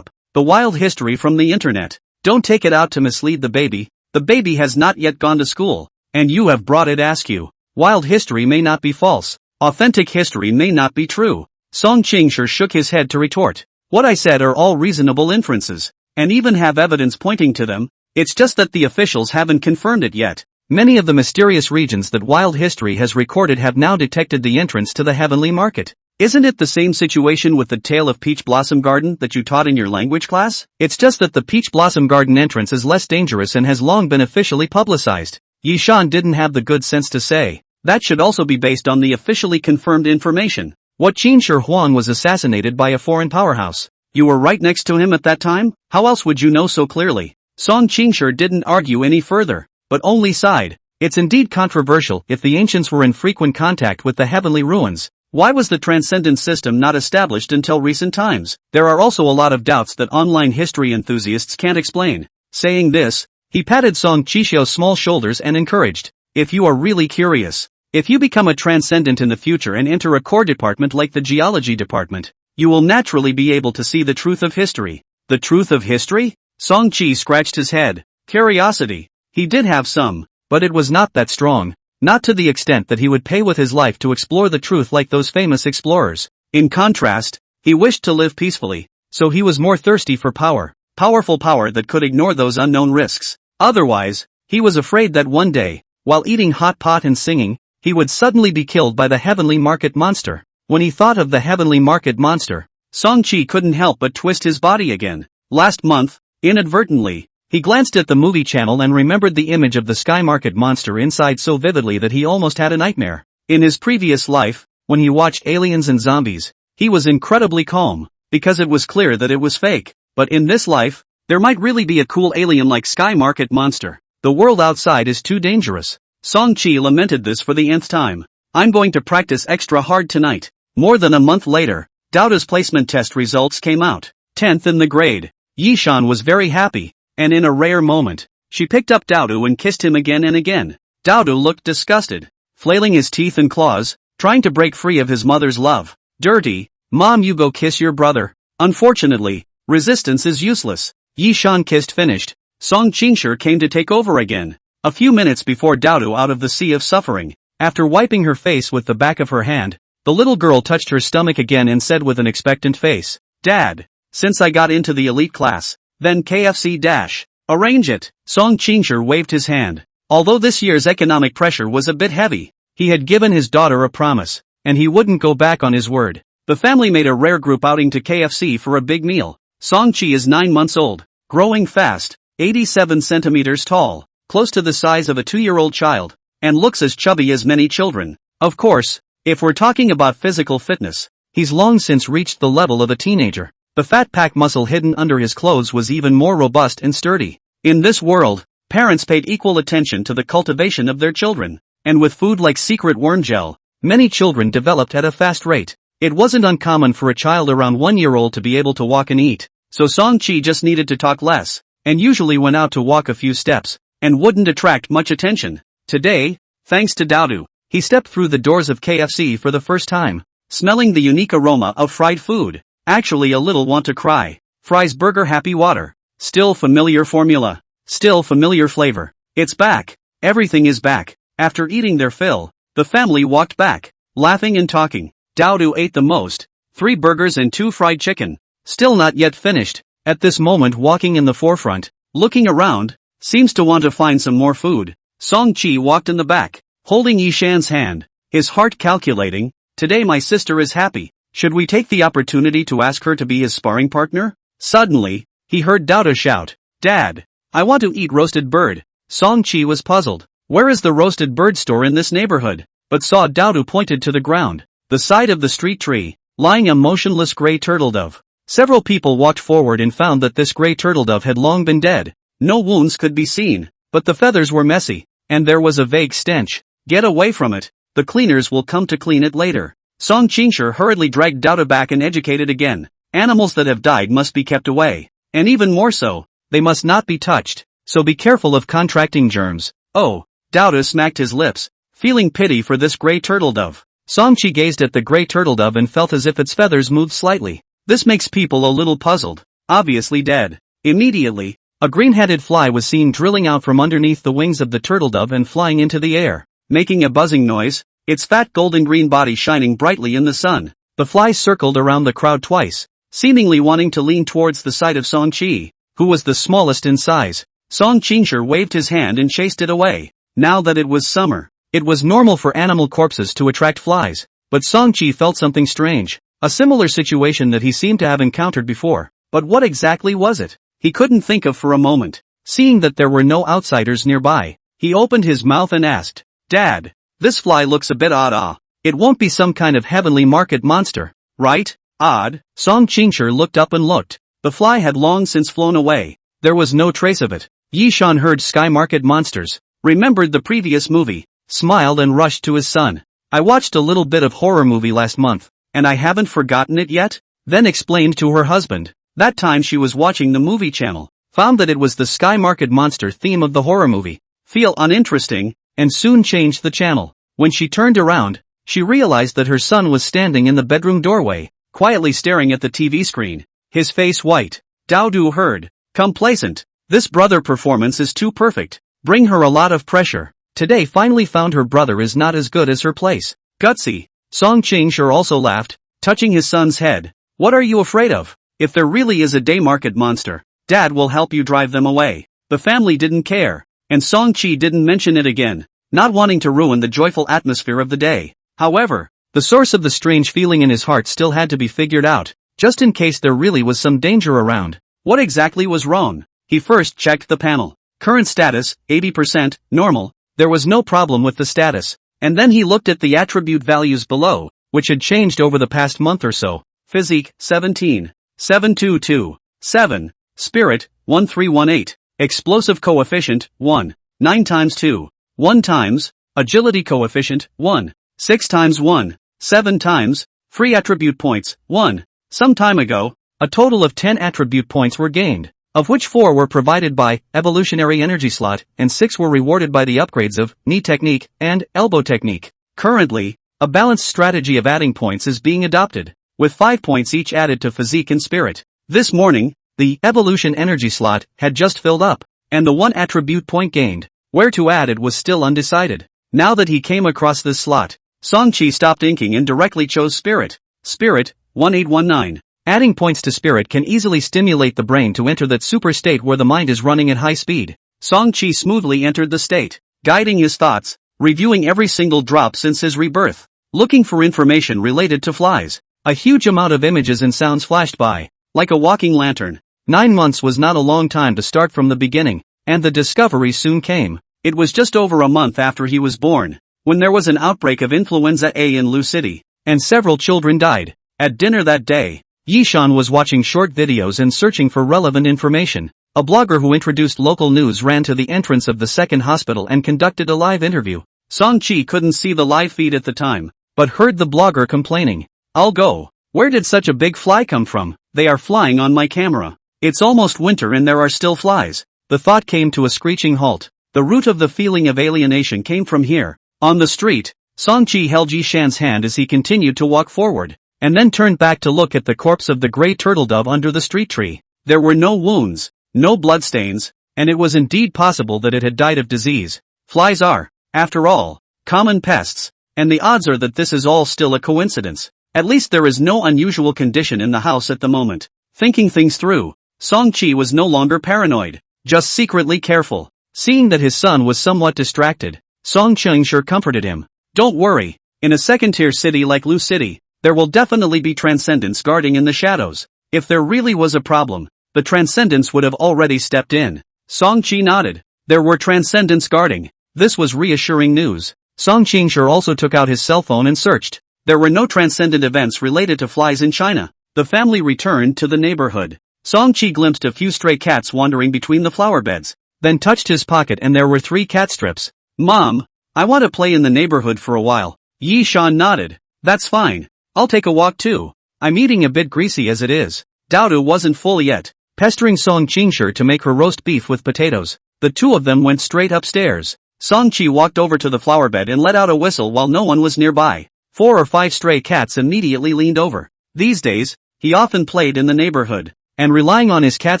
The wild history from the internet. Don't take it out to mislead the baby. The baby has not yet gone to school, and you have brought it askew. Wild history may not be false. Authentic history may not be true. Song Qingsher shook his head to retort. What I said are all reasonable inferences, and even have evidence pointing to them. It's just that the officials haven't confirmed it yet. Many of the mysterious regions that wild history has recorded have now detected the entrance to the heavenly market. Isn't it the same situation with the tale of Peach Blossom Garden that you taught in your language class? It's just that the Peach Blossom Garden entrance is less dangerous and has long been officially publicized. Yi Shan didn't have the good sense to say, that should also be based on the officially confirmed information. What, Qin Shi Huang was assassinated by a foreign powerhouse? You were right next to him at that time? How else would you know so clearly? Song Qingsher didn't argue any further, but only sighed. It's indeed controversial. If the ancients were in frequent contact with the heavenly ruins, why was the transcendent system not established until recent times? There are also a lot of doubts that online history enthusiasts can't explain. Saying this, he patted Song Qixiao's small shoulders and encouraged, if you are really curious, if you become a transcendent in the future and enter a core department like the geology department, you will naturally be able to see the truth of history. The truth of history? Song Qi scratched his head. Curiosity. He did have some, but it was not that strong. Not to the extent that he would pay with his life to explore the truth like those famous explorers. In contrast, he wished to live peacefully, so he was more thirsty for power. Powerful power that could ignore those unknown risks. Otherwise, he was afraid that one day, while eating hot pot and singing, he would suddenly be killed by the heavenly market monster. When he thought of the heavenly market monster, Song Chi couldn't help but twist his body again. Last month, inadvertently, he glanced at the movie channel and remembered the image of the sky market monster inside so vividly that he almost had a nightmare. In his previous life, when he watched aliens and zombies, he was incredibly calm, because it was clear that it was fake. But in this life, there might really be a cool alien-like sky market monster. The world outside is too dangerous. Song Chi lamented this for the nth time. I'm going to practice extra hard tonight. More than a month later, Daoda's placement test results came out. 10th in the grade. Yi Shan was very happy, and in a rare moment, she picked up Daodu and kissed him again and again. Daodu looked disgusted, flailing his teeth and claws, trying to break free of his mother's love. Dirty. Mom, you go kiss your brother. Unfortunately, resistance is useless. Yi Shan kissed finished. Song Qingsher came to take over again. A few minutes before Daodu out of the sea of suffering. After wiping her face with the back of her hand, the little girl touched her stomach again and said with an expectant face, Dad, since I got into the elite class, then KFC dash. Arrange it. Song Qingsher waved his hand. Although this year's economic pressure was a bit heavy, He had given his daughter a promise, and he wouldn't go back on his word. The family made a rare group outing to KFC for a big meal. Song-chi is 9 months old, growing fast, 87 centimeters tall, close to the size of a 2-year-old child, and looks as chubby as many children. Of course, if we're talking about physical fitness, he's long since reached the level of a teenager. The fat pack muscle hidden under his clothes was even more robust and sturdy. In this world, parents paid equal attention to the cultivation of their children, and with food like secret worm gel, many children developed at a fast rate. It wasn't uncommon for a child around 1 year old to be able to walk and eat, so Song-chi just needed to talk less, and usually went out to walk a few steps, and wouldn't attract much attention. Today, thanks to Daodu, he stepped through the doors of KFC for the first time, smelling the unique aroma of fried food. Actually a little want to cry. Fries, burger, happy water. Still familiar formula. Still familiar flavor. It's back. Everything is back. After eating their fill, the family walked back, laughing and talking. Daodu ate the most, 3 burgers and 2 fried chicken. Still not yet finished. At this moment, walking in the forefront, looking around, seems to want to find some more food. Song-chi walked in the back, holding Yishan's hand, his heart calculating, today my sister is happy. Should we take the opportunity to ask her to be his sparring partner? Suddenly, he heard Daodu shout, "Dad, I want to eat roasted bird." Song-chi was puzzled. Where is the roasted bird store in this neighborhood? But saw Daodu pointed to the ground, the side of the street tree, lying a motionless gray turtle dove. Several people walked forward and found that this gray turtle dove had long been dead. No wounds could be seen, but the feathers were messy, and there was a vague stench. Get away from it. The cleaners will come to clean it later. Song Qingshi hurriedly dragged Daodu back and educated again. Animals that have died must be kept away. And even more so, they must not be touched. So be careful of contracting germs. Oh, Daodu smacked his lips, feeling pity for this gray turtle dove. Song-chi gazed at the gray turtle dove and felt as if its feathers moved slightly. This makes people a little puzzled. Obviously dead. Immediately, a green-headed fly was seen drilling out from underneath the wings of the turtle dove and flying into the air, making a buzzing noise, its fat golden-green body shining brightly in the sun. The fly circled around the crowd twice, seemingly wanting to lean towards the side of Song-chi, who was the smallest in size. Song Qingshi waved his hand and chased it away. Now that it was summer, it was normal for animal corpses to attract flies, but Song-chi felt something strange, a similar situation that he seemed to have encountered before. But what exactly was it? He couldn't think of for a moment. Seeing that there were no outsiders nearby, he opened his mouth and asked, "Dad, this fly looks a bit odd. It won't be some kind of heavenly market monster, right?" Odd. Song Qingshi looked up and looked. The fly had long since flown away. There was no trace of it. Yishan heard sky market monsters, remembered the previous movie, smiled and rushed to his son. "I watched a little bit of horror movie last month, and I haven't forgotten it yet," then explained to her husband. That time she was watching the movie channel, found that it was the sky market monster theme of the horror movie. Feel uninteresting, and soon changed the channel. When she turned around, she realized that her son was standing in the bedroom doorway, quietly staring at the TV screen, his face white. Daodu heard, complacent. This brother performance is too perfect. Bring her a lot of pressure. Today finally found her brother is not as good as her place. Gutsy. Song Qingshi also laughed, touching his son's head. What are you afraid of? If there really is a day market monster, Dad will help you drive them away. The family didn't care, and Song-chi didn't mention it again, not wanting to ruin the joyful atmosphere of the day. However, the source of the strange feeling in his heart still had to be figured out, just in case there really was some danger around. What exactly was wrong? He first checked the panel. Current status, 80%, normal. There was no problem with the status. And then he looked at the attribute values below, which had changed over the past month or so. Physique, 17. 722. 7. Spirit, 1318. Explosive coefficient, 1. 9 times 2. 1 times. Agility coefficient, 1. 6 times 1. 7 times. Free attribute points, 1. Some time ago, a total of 10 attribute points were gained, of which 4 were provided by evolutionary energy slot and 6 were rewarded by the upgrades of knee technique and elbow technique. Currently, a balanced strategy of adding points is being adopted, with 5 points each added to physique and spirit. This morning, the evolution energy slot had just filled up, and the 1 attribute point gained, where to add it was still undecided. Now that he came across this slot, Song-chi stopped inking and directly chose spirit. Spirit, 1819. Adding points to spirit can easily stimulate the brain to enter that super state where the mind is running at high speed. Song-chi smoothly entered the state, guiding his thoughts, reviewing every single drop since his rebirth, looking for information related to flies. A huge amount of images and sounds flashed by, like a walking lantern. 9 months was not a long time to start from the beginning, and the discovery soon came. It was just over a month after he was born, when there was an outbreak of influenza A in Lu City, and several children died. At dinner that day, Yishan was watching short videos and searching for relevant information. A blogger who introduced local news ran to the entrance of the second hospital and conducted a live interview. Song-chi couldn't see the live feed at the time, but heard the blogger complaining. "I'll go. Where did such a big fly come from? They are flying on my camera. It's almost winter and there are still flies." The thought came to a screeching halt. The root of the feeling of alienation came from here. On the street, Song-chi held Yishan's hand as he continued to walk forward, and then turned back to look at the corpse of the gray turtle dove under the street tree. There were no wounds, no bloodstains, and it was indeed possible that it had died of disease. Flies are, after all, common pests, and the odds are that this is all still a coincidence. At least there is no unusual condition in the house at the moment. Thinking things through, Song-chi was no longer paranoid, just secretly careful. Seeing that his son was somewhat distracted, Song-chi comforted him. "Don't worry, in a second-tier city like Lu City, there will definitely be transcendents guarding in the shadows. If there really was a problem, the transcendents would have already stepped in." Song-chi nodded. There were transcendents guarding. This was reassuring news. Song-chi also took out his cell phone and searched. There were no transcendent events related to flies in China. The family returned to the neighborhood. Song-chi glimpsed a few stray cats wandering between the flower beds, then touched his pocket and there were 3 cat strips. "Mom, I want to play in the neighborhood for a while." Yishan nodded. "That's fine. I'll take a walk too. I'm eating a bit greasy as it is." Dodo wasn't full yet, pestering Song-chi to make her roast beef with potatoes. The two of them went straight upstairs. Song-chi walked over to the flower bed and let out a whistle while no one was nearby. 4 or 5 stray cats immediately leaned over. These days, he often played in the neighborhood, and relying on his cat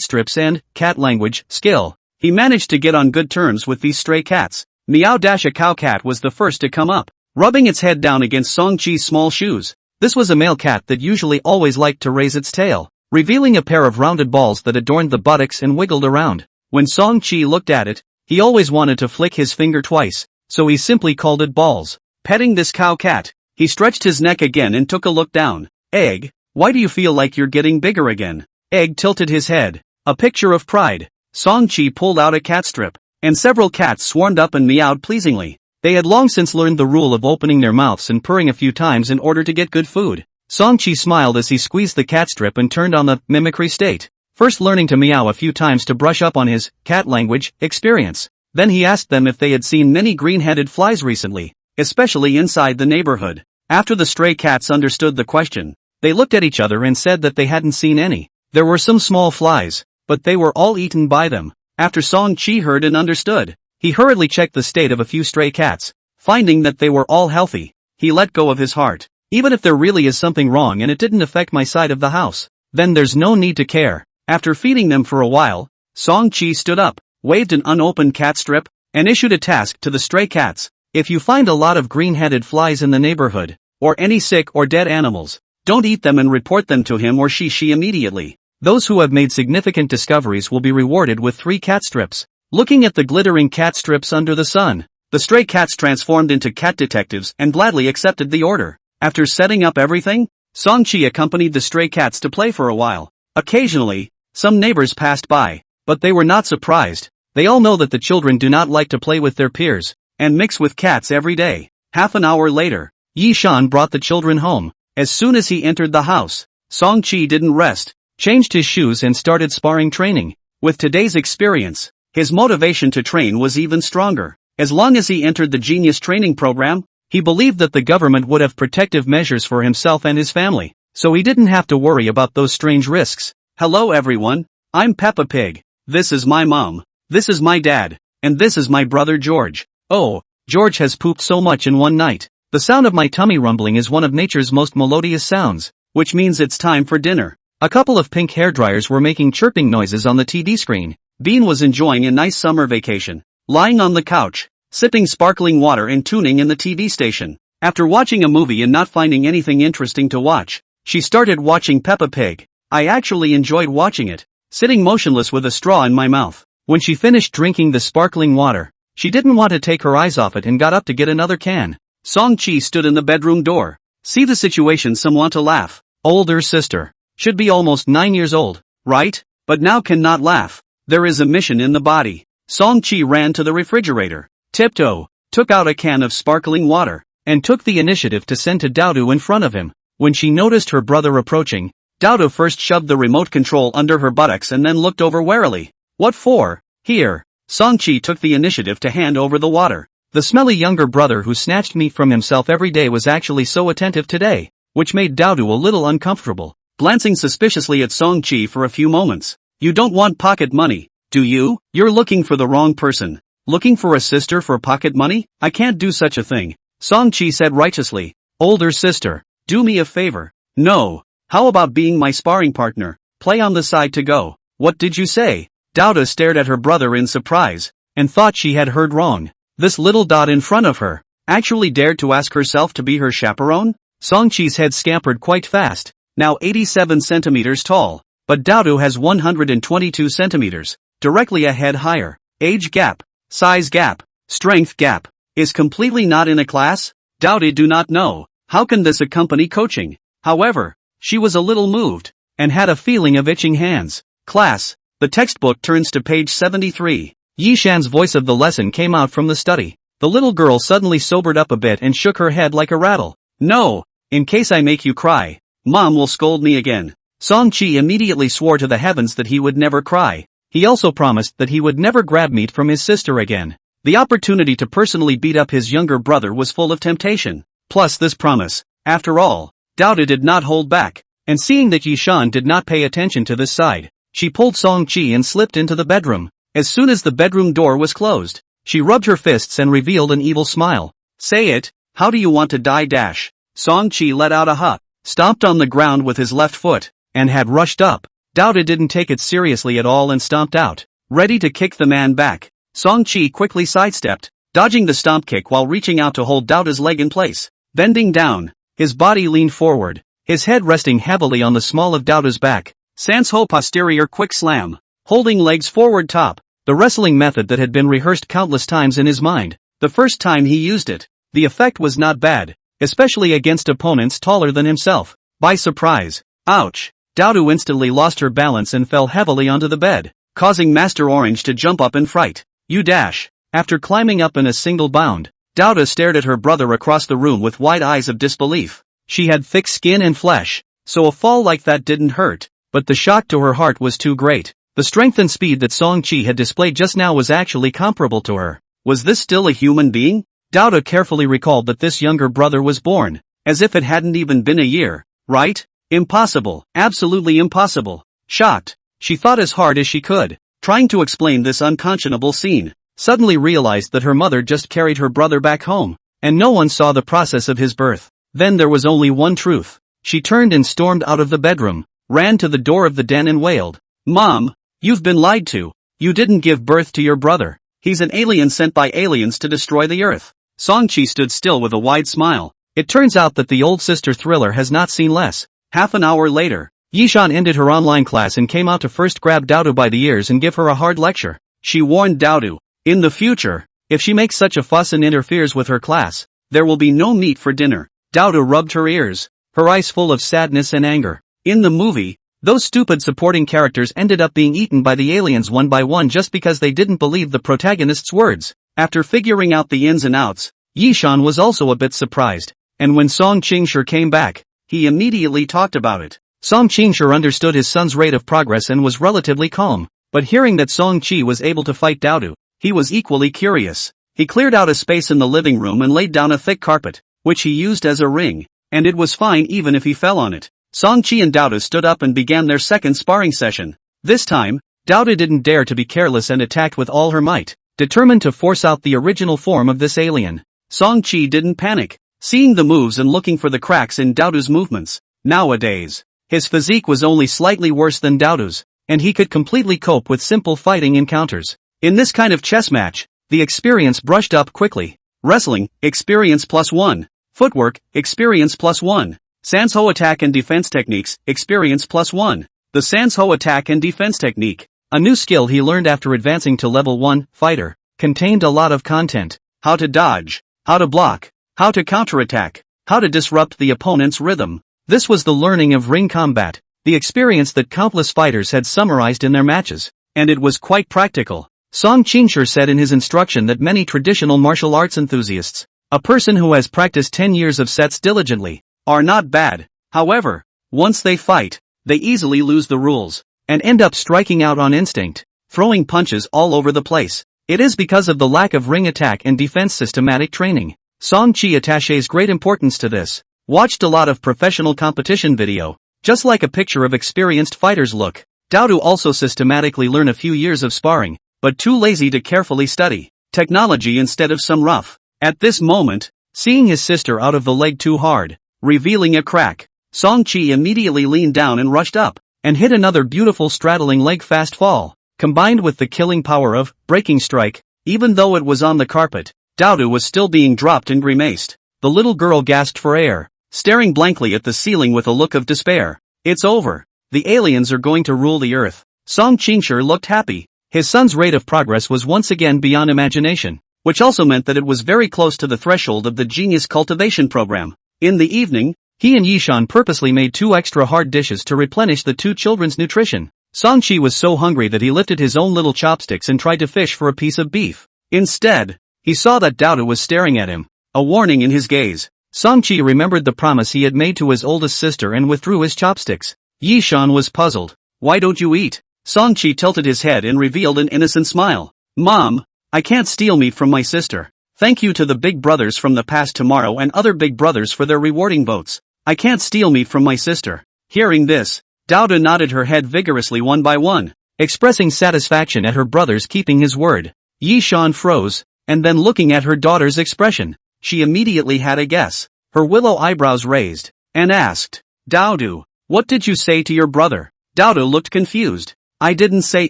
strips and cat language skill, he managed to get on good terms with these stray cats. Meow-a cow cat was the first to come up, rubbing its head down against Song-chi's small shoes. This was a male cat that usually always liked to raise its tail, revealing a pair of rounded balls that adorned the buttocks and wiggled around. When Song-chi looked at it, he always wanted to flick his finger twice, so he simply called it balls. Petting this cow cat, he stretched his neck again and took a look down. "Egg, why do you feel like you're getting bigger again?" Egg tilted his head, a picture of pride. Song-chi pulled out a cat strip, and several cats swarmed up and meowed pleasingly. They had long since learned the rule of opening their mouths and purring a few times in order to get good food. Song-chi smiled as he squeezed the cat strip and turned on the mimicry state, first learning to meow a few times to brush up on his cat language experience. Then he asked them if they had seen many green-headed flies recently, especially inside the neighborhood. After the stray cats understood the question, they looked at each other and said that they hadn't seen any. There were some small flies, but they were all eaten by them. After Song-chi heard and understood, he hurriedly checked the state of a few stray cats. Finding that they were all healthy, he let go of his heart. Even if there really is something wrong and it didn't affect my side of the house, then there's no need to care. After feeding them for a while, Song-chi stood up, waved an unopened cat strip, and issued a task to the stray cats. If you find a lot of green-headed flies in the neighborhood, or any sick or dead animals, don't eat them and report them to him or she immediately. Those who have made significant discoveries will be rewarded with 3 cat strips. Looking at the glittering cat strips under the sun, the stray cats transformed into cat detectives and gladly accepted the order. After setting up everything, Song-chi accompanied the stray cats to play for a while. Occasionally, some neighbors passed by, but they were not surprised. They all know that the children do not like to play with their peers, and mix with cats every day. Half an hour later, Yishan brought the children home. As soon as he entered the house, Song-chi didn't rest, changed his shoes and started sparring training. With today's experience, his motivation to train was even stronger. As long as he entered the Genius training program, he believed that the government would have protective measures for himself and his family, so he didn't have to worry about those strange risks. Hello everyone, I'm Peppa Pig. This is my mom, this is my dad, and this is my brother George. Oh, George has pooped so much in one night. The sound of my tummy rumbling is one of nature's most melodious sounds, which means it's time for dinner. A couple of pink hairdryers were making chirping noises on the TV screen. Bean was enjoying a nice summer vacation, lying on the couch, sipping sparkling water and tuning in the TV station. After watching a movie and not finding anything interesting to watch, she started watching Peppa Pig. I actually enjoyed watching it, sitting motionless with a straw in my mouth. When she finished drinking the sparkling water, She didn't want to take her eyes off it and got up to get another can. Song-chi stood in the bedroom door. See the situation, some want to laugh. Older sister. Should be almost 9 years old, right? But now cannot laugh. There is a mission in the body. Song-chi ran to the refrigerator. Tiptoe. Took out a can of sparkling water. And took the initiative to send to Daodu in front of him. When she noticed her brother approaching, Daodu first shoved the remote control under her buttocks and then looked over warily. What for? Here. Song-chi took the initiative to hand over the water. The smelly younger brother who snatched meat from himself every day was actually so attentive today, which made Daodu a little uncomfortable, glancing suspiciously at Song-chi for a few moments. You don't want pocket money, do you? You're looking for the wrong person. Looking for a sister for pocket money? I can't do such a thing. Song-chi said righteously. Older sister, do me a favor. No. How about being my sparring partner? Play on the side to go. What did you say? Daodu stared at her brother in surprise, and thought she had heard wrong. This little dot in front of her actually dared to ask herself to be her chaperone? Song-chi's head scampered quite fast, now 87 centimeters tall, but Daodu has 122 centimeters, directly a head higher. Age gap, size gap, strength gap. Is completely not in a class? Daodu do not know. How can this accompany coaching? However, she was a little moved, and had a feeling of itching hands. Class. The textbook turns to page 73. Yishan's voice of the lesson came out from the study. The little girl suddenly sobered up a bit and shook her head like a rattle. No, in case I make you cry, Mom will scold me again. Song-chi immediately swore to the heavens that he would never cry. He also promised that he would never grab meat from his sister again. The opportunity to personally beat up his younger brother was full of temptation. Plus this promise. After all, Daodu did not hold back. And seeing that Yishan did not pay attention to this side, she pulled Song-chi and slipped into the bedroom. As soon as the bedroom door was closed, she rubbed her fists and revealed an evil smile. Say it, how do you want to die dash? Song-chi let out a huff, stomped on the ground with his left foot, and had rushed up. Daodu didn't take it seriously at all and stomped out, ready to kick the man back. Song-chi quickly sidestepped, dodging the stomp kick while reaching out to hold Daodu's leg in place. Bending down, his body leaned forward, his head resting heavily on the small of Daodu's back. Sansho posterior quick slam, holding legs forward top, the wrestling method that had been rehearsed countless times in his mind. The first time he used it, the effect was not bad, especially against opponents taller than himself. By surprise, ouch, Daodu instantly lost her balance and fell heavily onto the bed, causing Master Orange to jump up in fright. You dash. After climbing up in a single bound, Daodu stared at her brother across the room with wide eyes of disbelief. She had thick skin and flesh, so a fall like that didn't hurt, but the shock to her heart was too great. The strength and speed that Song-chi had displayed just now was actually comparable to her. Was this still a human being? Daodu carefully recalled that this younger brother was born, as if it hadn't even been a year, right? Impossible, absolutely impossible. Shocked, she thought as hard as she could, trying to explain this unconscionable scene. Suddenly realized that her mother just carried her brother back home, and no one saw the process of his birth. Then there was only one truth. She turned and stormed out of the bedroom, ran to the door of the den and wailed, Mom, you've been lied to. You didn't give birth to your brother. He's an alien sent by aliens to destroy the earth. Song-chi stood still with a wide smile. It turns out that the old sister thriller has not seen less. Half an hour later, Yishan ended her online class and came out to first grab Daodu by the ears and give her a hard lecture. She warned Daodu, in the future, if she makes such a fuss and interferes with her class, there will be no meat for dinner. Daodu rubbed her ears, her eyes full of sadness and anger. In the movie, those stupid supporting characters ended up being eaten by the aliens one by one just because they didn't believe the protagonist's words. After figuring out the ins and outs, Yishan was also a bit surprised, and when Song Qingshi came back, he immediately talked about it. Song Qingshi understood his son's rate of progress and was relatively calm, but hearing that Song Qi was able to fight Daodu, he was equally curious. He cleared out a space in the living room and laid down a thick carpet, which he used as a ring, and it was fine even if he fell on it. Song-chi and Daodu stood up and began their second sparring session. This time, Daodu didn't dare to be careless and attacked with all her might, determined to force out the original form of this alien. Song-chi didn't panic, seeing the moves and looking for the cracks in Daodu's movements. Nowadays, his physique was only slightly worse than Daodu's, and he could completely cope with simple fighting encounters. In this kind of chess match, the experience brushed up quickly. Wrestling, experience +1. Footwork, experience +1. Sansho attack and defense techniques, experience +1. The Sansho attack and defense technique, a new skill he learned after advancing to level 1, fighter. contained a lot of content. How to dodge, how to block, how to counterattack, how to disrupt the opponent's rhythm. This was the learning of ring combat, the experience that countless fighters had summarized in their matches, and it was quite practical. Song Qingshi said in his instruction that many traditional martial arts enthusiasts, a person who has practiced 10 years of sets diligently, are not bad. However, once they fight, they easily lose the rules, and end up striking out on instinct, throwing punches all over the place. It is because of the lack of ring attack and defense systematic training. Song Qi attaches great importance to this. Watched a lot of professional competition video, just like a picture of experienced fighters look. Dowdu also systematically learn a few years of sparring, but too lazy to carefully study technology instead of some rough. At this moment, seeing his sister out of the leg too hard, revealing a crack, Song Qi immediately leaned down and rushed up, and hit another beautiful straddling leg fast fall, combined with the killing power of breaking strike. Even though it was on the carpet, Dowdu was still being dropped and grimaced. The little girl gasped for air, staring blankly at the ceiling with a look of despair. It's over. The aliens are going to rule the earth. Song Qingshi looked happy. His son's rate of progress was once again beyond imagination, which also meant that it was very close to the threshold of the genius cultivation program. In the evening, he and Yishan purposely made 2 extra hard dishes to replenish the 2 children's nutrition. Song Qi was so hungry that he lifted his own little chopsticks and tried to fish for a piece of beef. Instead, he saw that Dowdu was staring at him, a warning in his gaze. Song Qi remembered the promise he had made to his oldest sister and withdrew his chopsticks. Yishan was puzzled. Why don't you eat? Song Qi tilted his head and revealed an innocent smile. Mom, I can't steal meat from my sister. Thank you to the big brothers from the past tomorrow and other big brothers for their rewarding votes. I can't steal meat from my sister. Hearing this, Dowdu nodded her head vigorously one by one, expressing satisfaction at her brother's keeping his word. Yishan froze, and then looking at her daughter's expression, she immediately had a guess. Her willow eyebrows raised, and asked, Dowdu, what did you say to your brother? Dowdu looked confused. I didn't say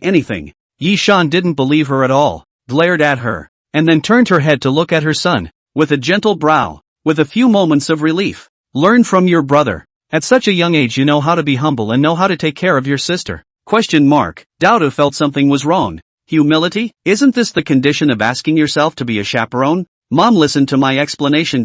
anything. Yishan didn't believe her at all, glared at her, and then turned her head to look at her son, with a gentle brow, with a few moments of relief. Learn from your brother. At such a young age you know how to be humble and know how to take care of your sister. Dowdu felt something was wrong. Humility? Isn't this the condition of asking yourself to be a chaperone? Mom listened to my explanation.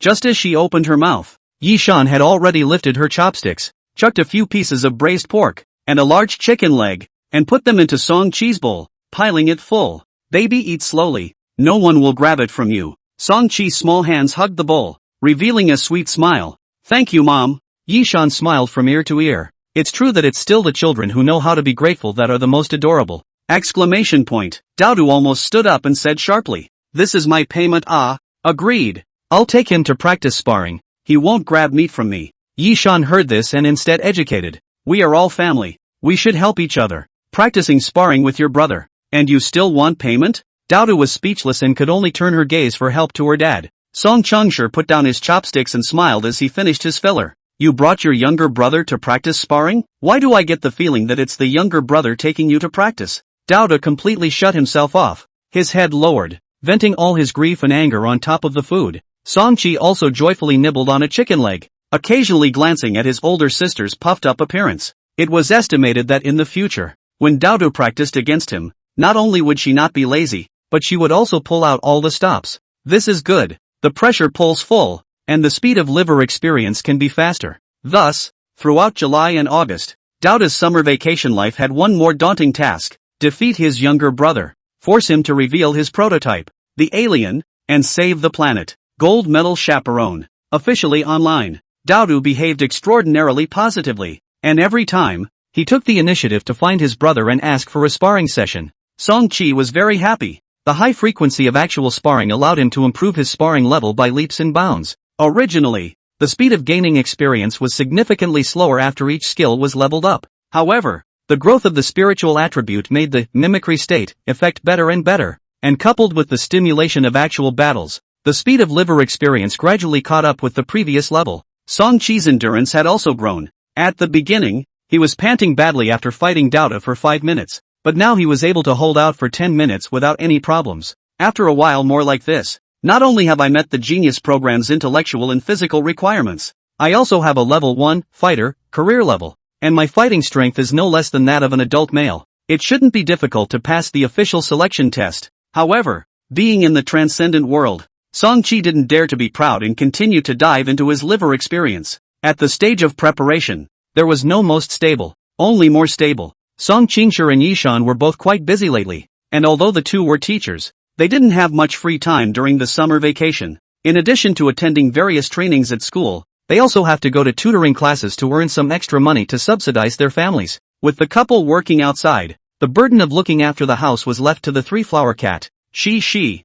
Just as she opened her mouth, Yishan had already lifted her chopsticks, chucked a few pieces of braised pork, and a large chicken leg, and put them into Song Qi's bowl, piling it full. Baby, eat slowly. No one will grab it from you. Song Qi's small hands hugged the bowl, revealing a sweet smile. Thank you, Mom. Yishan smiled from ear to ear. It's true that it's still the children who know how to be grateful that are the most adorable. Dowdu almost stood up and said sharply, This is my payment. Agreed. I'll take him to practice sparring. He won't grab meat from me. Yishan heard this and instead educated. We are all family. We should help each other. Practicing sparring with your brother. And you still want payment? Dowdu was speechless and could only turn her gaze for help to her dad. Song Qingshi put down his chopsticks and smiled as he finished his filler. You brought your younger brother to practice sparring? Why do I get the feeling that it's the younger brother taking you to practice? Dowdu completely shut himself off, his head lowered, venting all his grief and anger on top of the food. Song Qi also joyfully nibbled on a chicken leg, occasionally glancing at his older sister's puffed-up appearance. It was estimated that in the future, when Dowdu practiced against him, not only would she not be lazy, but she would also pull out all the stops. This is good. The pressure pulls full, and the speed of liver experience can be faster. Thus, throughout July and August, Dowdu's summer vacation life had one more daunting task: defeat his younger brother, force him to reveal his prototype, the alien, and save the planet. Gold Medal Chaperone. Officially online. Dowdu behaved extraordinarily positively, and every time, he took the initiative to find his brother and ask for a sparring session. Song Qi was very happy. The high frequency of actual sparring allowed him to improve his sparring level by leaps and bounds. Originally, the speed of gaining experience was significantly slower after each skill was leveled up. However, the growth of the spiritual attribute made the mimicry state effect better and better, and coupled with the stimulation of actual battles, the speed of liver experience gradually caught up with the previous level. Song Qi's endurance had also grown. At the beginning, he was panting badly after fighting Dowdu for 5 minutes, but now he was able to hold out for 10 minutes without any problems. After a while more like this, not only have I met the genius program's intellectual and physical requirements, I also have a level 1 fighter career level, and my fighting strength is no less than that of an adult male. It shouldn't be difficult to pass the official selection test. However, being in the transcendent world, Song-chi didn't dare to be proud and continued to dive into his liver experience. At the stage of preparation, there was no most stable, only more stable. Song Qingshi and Yishan were both quite busy lately, and although the two were teachers, they didn't have much free time during the summer vacation. In addition to attending various trainings at school, they also have to go to tutoring classes to earn some extra money to subsidize their families. With the couple working outside, the burden of looking after the house was left to the three-flower cat. Cece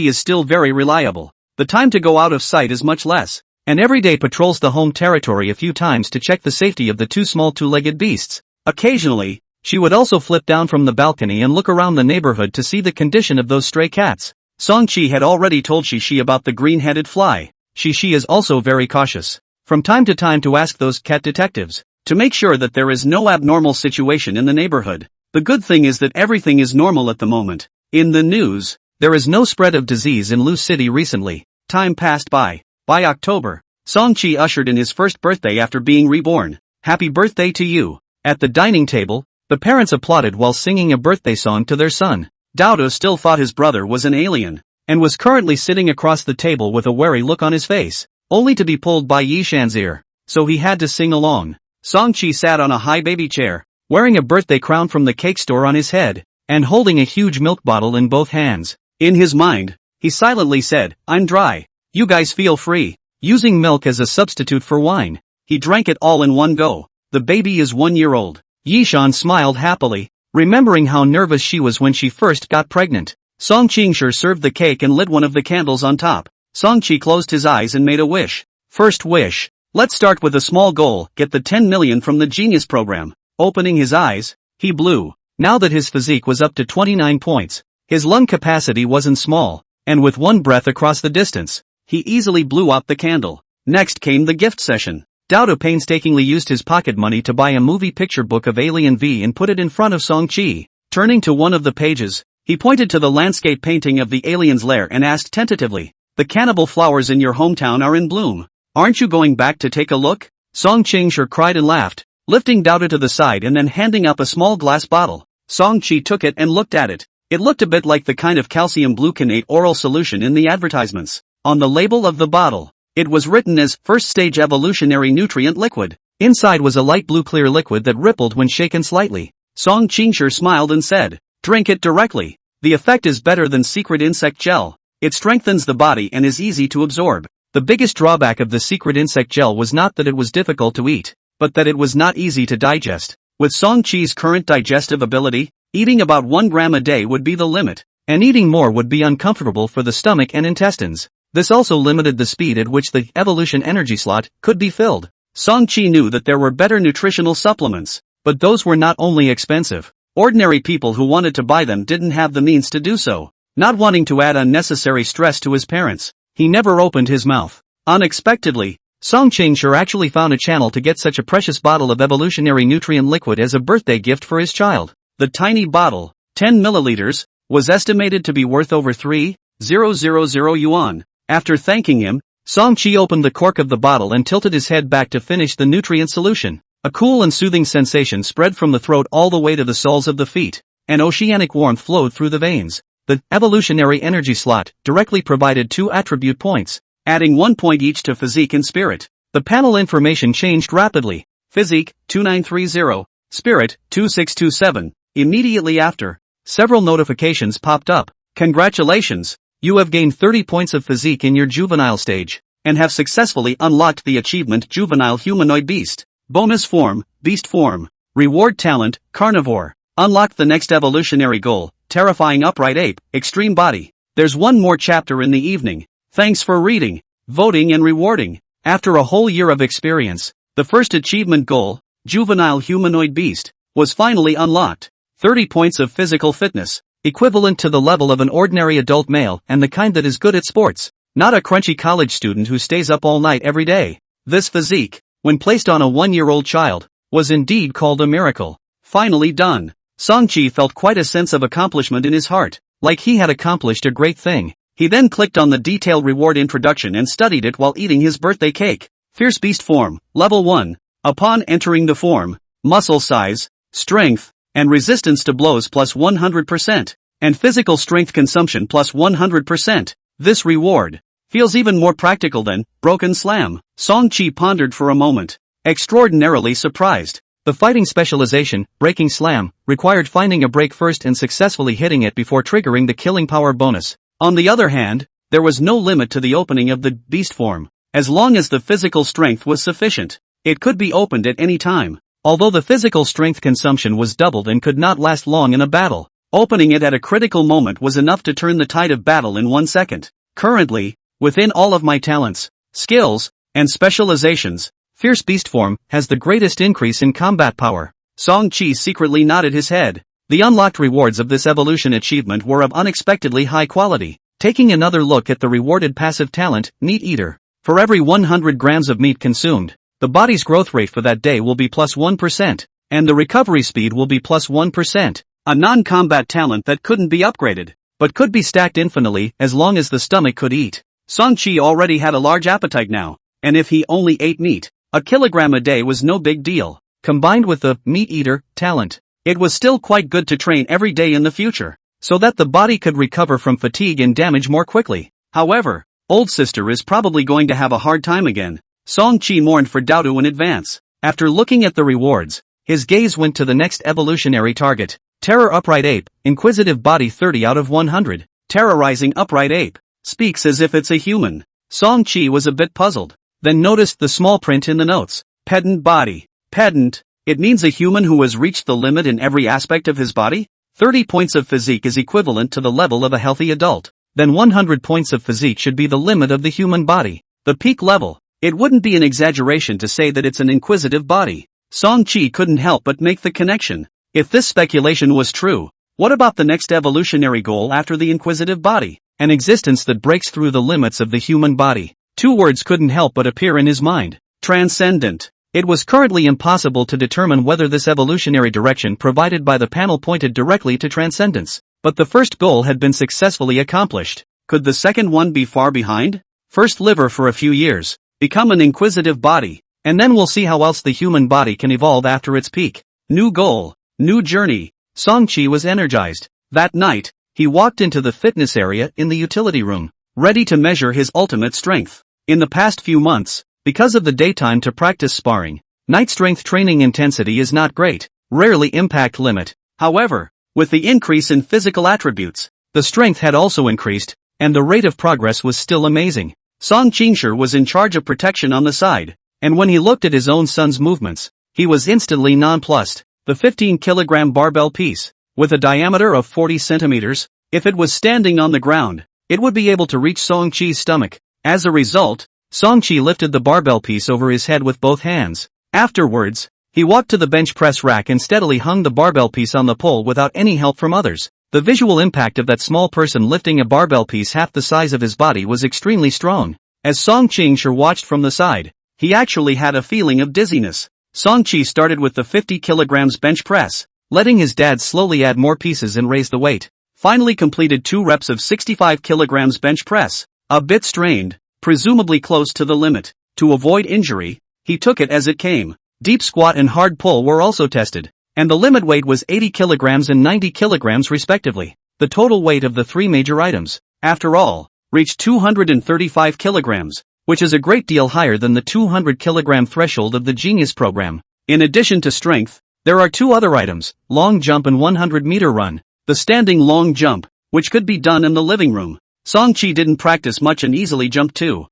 is still very reliable. The time to go out of sight is much less, and every day patrols the home territory a few times to check the safety of the two small two-legged beasts. Occasionally, she would also flip down from the balcony and look around the neighborhood to see the condition of those stray cats. Song-chi had already told Shishi about the green-headed fly. Shishi is also very cautious, from time to time, to ask those cat detectives to make sure that there is no abnormal situation in the neighborhood. The good thing is that everything is normal at the moment. In the news, there is no spread of disease in Lu City recently. Time passed by. By October, Song-chi ushered in his first birthday after being reborn. Happy birthday to you. At the dining table, the parents applauded while singing a birthday song to their son. Dodo still thought his brother was an alien, and was currently sitting across the table with a wary look on his face, only to be pulled by Yishan's ear, so he had to sing along. Song-chi sat on a high baby chair, wearing a birthday crown from the cake store on his head, and holding a huge milk bottle in both hands. In his mind, he silently said, "I'm dry. You guys feel free." Using milk as a substitute for wine, he drank it all in one go. The baby is 1 year old. Yishan smiled happily, remembering how nervous she was when she first got pregnant. Song Qingshi served the cake and lit one of the candles on top. Song-chi closed his eyes and made a wish. First wish. Let's start with a small goal, get the 10 million from the Genius program. Opening his eyes, he blew. Now that his physique was up to 29 points, his lung capacity wasn't small, and with one breath across the distance, he easily blew out the candle. Next came the gift session. Dodo painstakingly used his pocket money to buy a movie picture book of Alien V and put it in front of Song-chi. Turning to one of the pages, he pointed to the landscape painting of the alien's lair and asked tentatively, "The cannibal flowers in your hometown are in bloom. Aren't you going back to take a look?" Song Qingshi cried and laughed, lifting Dodo to the side and then handing up a small glass bottle. Song-chi took it and looked at it. It looked a bit like the kind of calcium gluconate oral solution in the advertisements. On the label of the bottle, it was written as First Stage Evolutionary Nutrient Liquid. Inside was a light blue clear liquid that rippled when shaken slightly. Song Qingshi smiled and said, "Drink it directly. The effect is better than Secret Insect Gel. It strengthens the body and is easy to absorb." The biggest drawback of the Secret Insect Gel was not that it was difficult to eat, but that it was not easy to digest. With Song-chi's current digestive ability, eating about 1 gram a day would be the limit, and eating more would be uncomfortable for the stomach and intestines. This also limited the speed at which the evolution energy slot could be filled. Song-chi knew that there were better nutritional supplements, but those were not only expensive. Ordinary people who wanted to buy them didn't have the means to do so. Not wanting to add unnecessary stress to his parents, he never opened his mouth. Unexpectedly, Song Qingshi actually found a channel to get such a precious bottle of evolutionary nutrient liquid as a birthday gift for his child. The tiny bottle, 10 milliliters, was estimated to be worth over 3,000 yuan. After thanking him, Song-chi opened the cork of the bottle and tilted his head back to finish the nutrient solution. A cool and soothing sensation spread from the throat all the way to the soles of the feet. An oceanic warmth flowed through the veins. The evolutionary energy slot directly provided 2 attribute points, adding 1 point each to physique and spirit. The panel information changed rapidly. Physique, 2930. Spirit, 2627. Immediately after, several notifications popped up. Congratulations! You have gained 30 points of physique in your juvenile stage, and have successfully unlocked the achievement Juvenile Humanoid Beast. Bonus form, Beast form. Reward talent, Carnivore. Unlock the next evolutionary goal, Terrifying Upright Ape, Extreme Body. There's one more chapter in the evening. Thanks for reading, voting and rewarding. After a whole year of experience, the first achievement goal, Juvenile Humanoid Beast, was finally unlocked. 30 points of physical fitness, equivalent to the level of an ordinary adult male and the kind that is good at sports, not a crunchy college student who stays up all night every day. This physique, when placed on a 1-year-old child, was indeed called a miracle. Finally done. Song-chi felt quite a sense of accomplishment in his heart, like he had accomplished a great thing. He then clicked on the detailed reward introduction and studied it while eating his birthday cake. Fierce Beast Form, Level 1. Upon entering the form, muscle size, strength, and resistance to blows plus 100%. and physical strength consumption plus 100%. This reward feels even more practical than broken slam. Song-chi pondered for a moment, extraordinarily surprised. The fighting specialization, breaking slam, required finding a break first and successfully hitting it before triggering the killing power bonus. On the other hand, there was no limit to the opening of the beast form. As long as the physical strength was sufficient, it could be opened at any time. Although the physical strength consumption was doubled and could not last long in a battle, opening it at a critical moment was enough to turn the tide of battle in 1 second. Currently, within all of my talents, skills, and specializations, Fierce Beast Form has the greatest increase in combat power. Song-chi secretly nodded his head. The unlocked rewards of this evolution achievement were of unexpectedly high quality. Taking another look at the rewarded passive talent, Meat Eater. For every 100 grams of meat consumed, the body's growth rate for that day will be plus 1%, and the recovery speed will be plus 1%. A non-combat talent that couldn't be upgraded, but could be stacked infinitely as long as the stomach could eat. Song-chi already had a large appetite now, and if he only ate meat, a kilogram a day was no big deal. Combined with the Meat Eater talent, it was still quite good to train every day in the future, so that the body could recover from fatigue and damage more quickly. However, old sister is probably going to have a hard time again. Song-chi mourned for Dodo in advance. After looking at the rewards, his gaze went to the next evolutionary target. Terror Upright Ape, Inquisitive Body 30 out of 100. Terrorizing Upright Ape. Speaks as if it's a human. Song-chi was a bit puzzled, then noticed the small print in the notes. Pedant Body. Pedant. It means a human who has reached the limit in every aspect of his body? 30 points of physique is equivalent to the level of a healthy adult. Then 100 points of physique should be the limit of the human body. The peak level. It wouldn't be an exaggeration to say that it's an inquisitive body. Song-chi couldn't help but make the connection. If this speculation was true, what about the next evolutionary goal after the inquisitive body? An existence that breaks through the limits of the human body. Two words couldn't help but appear in his mind. Transcendent. It was currently impossible to determine whether this evolutionary direction provided by the panel pointed directly to transcendence. But the first goal had been successfully accomplished. Could the second one be far behind? First liver for a few years, become an inquisitive body, and then we'll see how else the human body can evolve after its peak. New goal, new journey. Song-chi was energized. That night, he walked into the fitness area in the utility room, ready to measure his ultimate strength. In the past few months, because of the daytime to practice sparring, night strength training intensity is not great, rarely impact limit. However, with the increase in physical attributes, the strength had also increased, and the rate of progress was still amazing. Song Qingshi was in charge of protection on the side, and when he looked at his own son's movements, he was instantly nonplussed. The 15-kilogram barbell piece, with a diameter of 40 centimeters, if it was standing on the ground, it would be able to reach Song-chi's stomach. As a result, Song-chi lifted the barbell piece over his head with both hands. Afterwards, he walked to the bench press rack and steadily hung the barbell piece on the pole without any help from others. The visual impact of that small person lifting a barbell piece half the size of his body was extremely strong. As Song Qingshi watched from the side, he actually had a feeling of dizziness. Song-chi started with the 50 kilograms bench press, letting his dad slowly add more pieces and raise the weight. Finally completed 2 reps of 65 kilograms bench press. A bit strained, presumably close to the limit. To avoid injury, he took it as it came. Deep squat and hard pull were also tested, and the limit weight was 80 kilograms and 90 kilograms respectively. The total weight of the 3 major items, after all, reached 235 kilograms, which is a great deal higher than the 200 kilogram threshold of the Genius program. In addition to strength, there are 2 other items, long jump and 100-meter run. The standing long jump, which could be done in the living room. Song-chi didn't practice much and easily jumped 2-3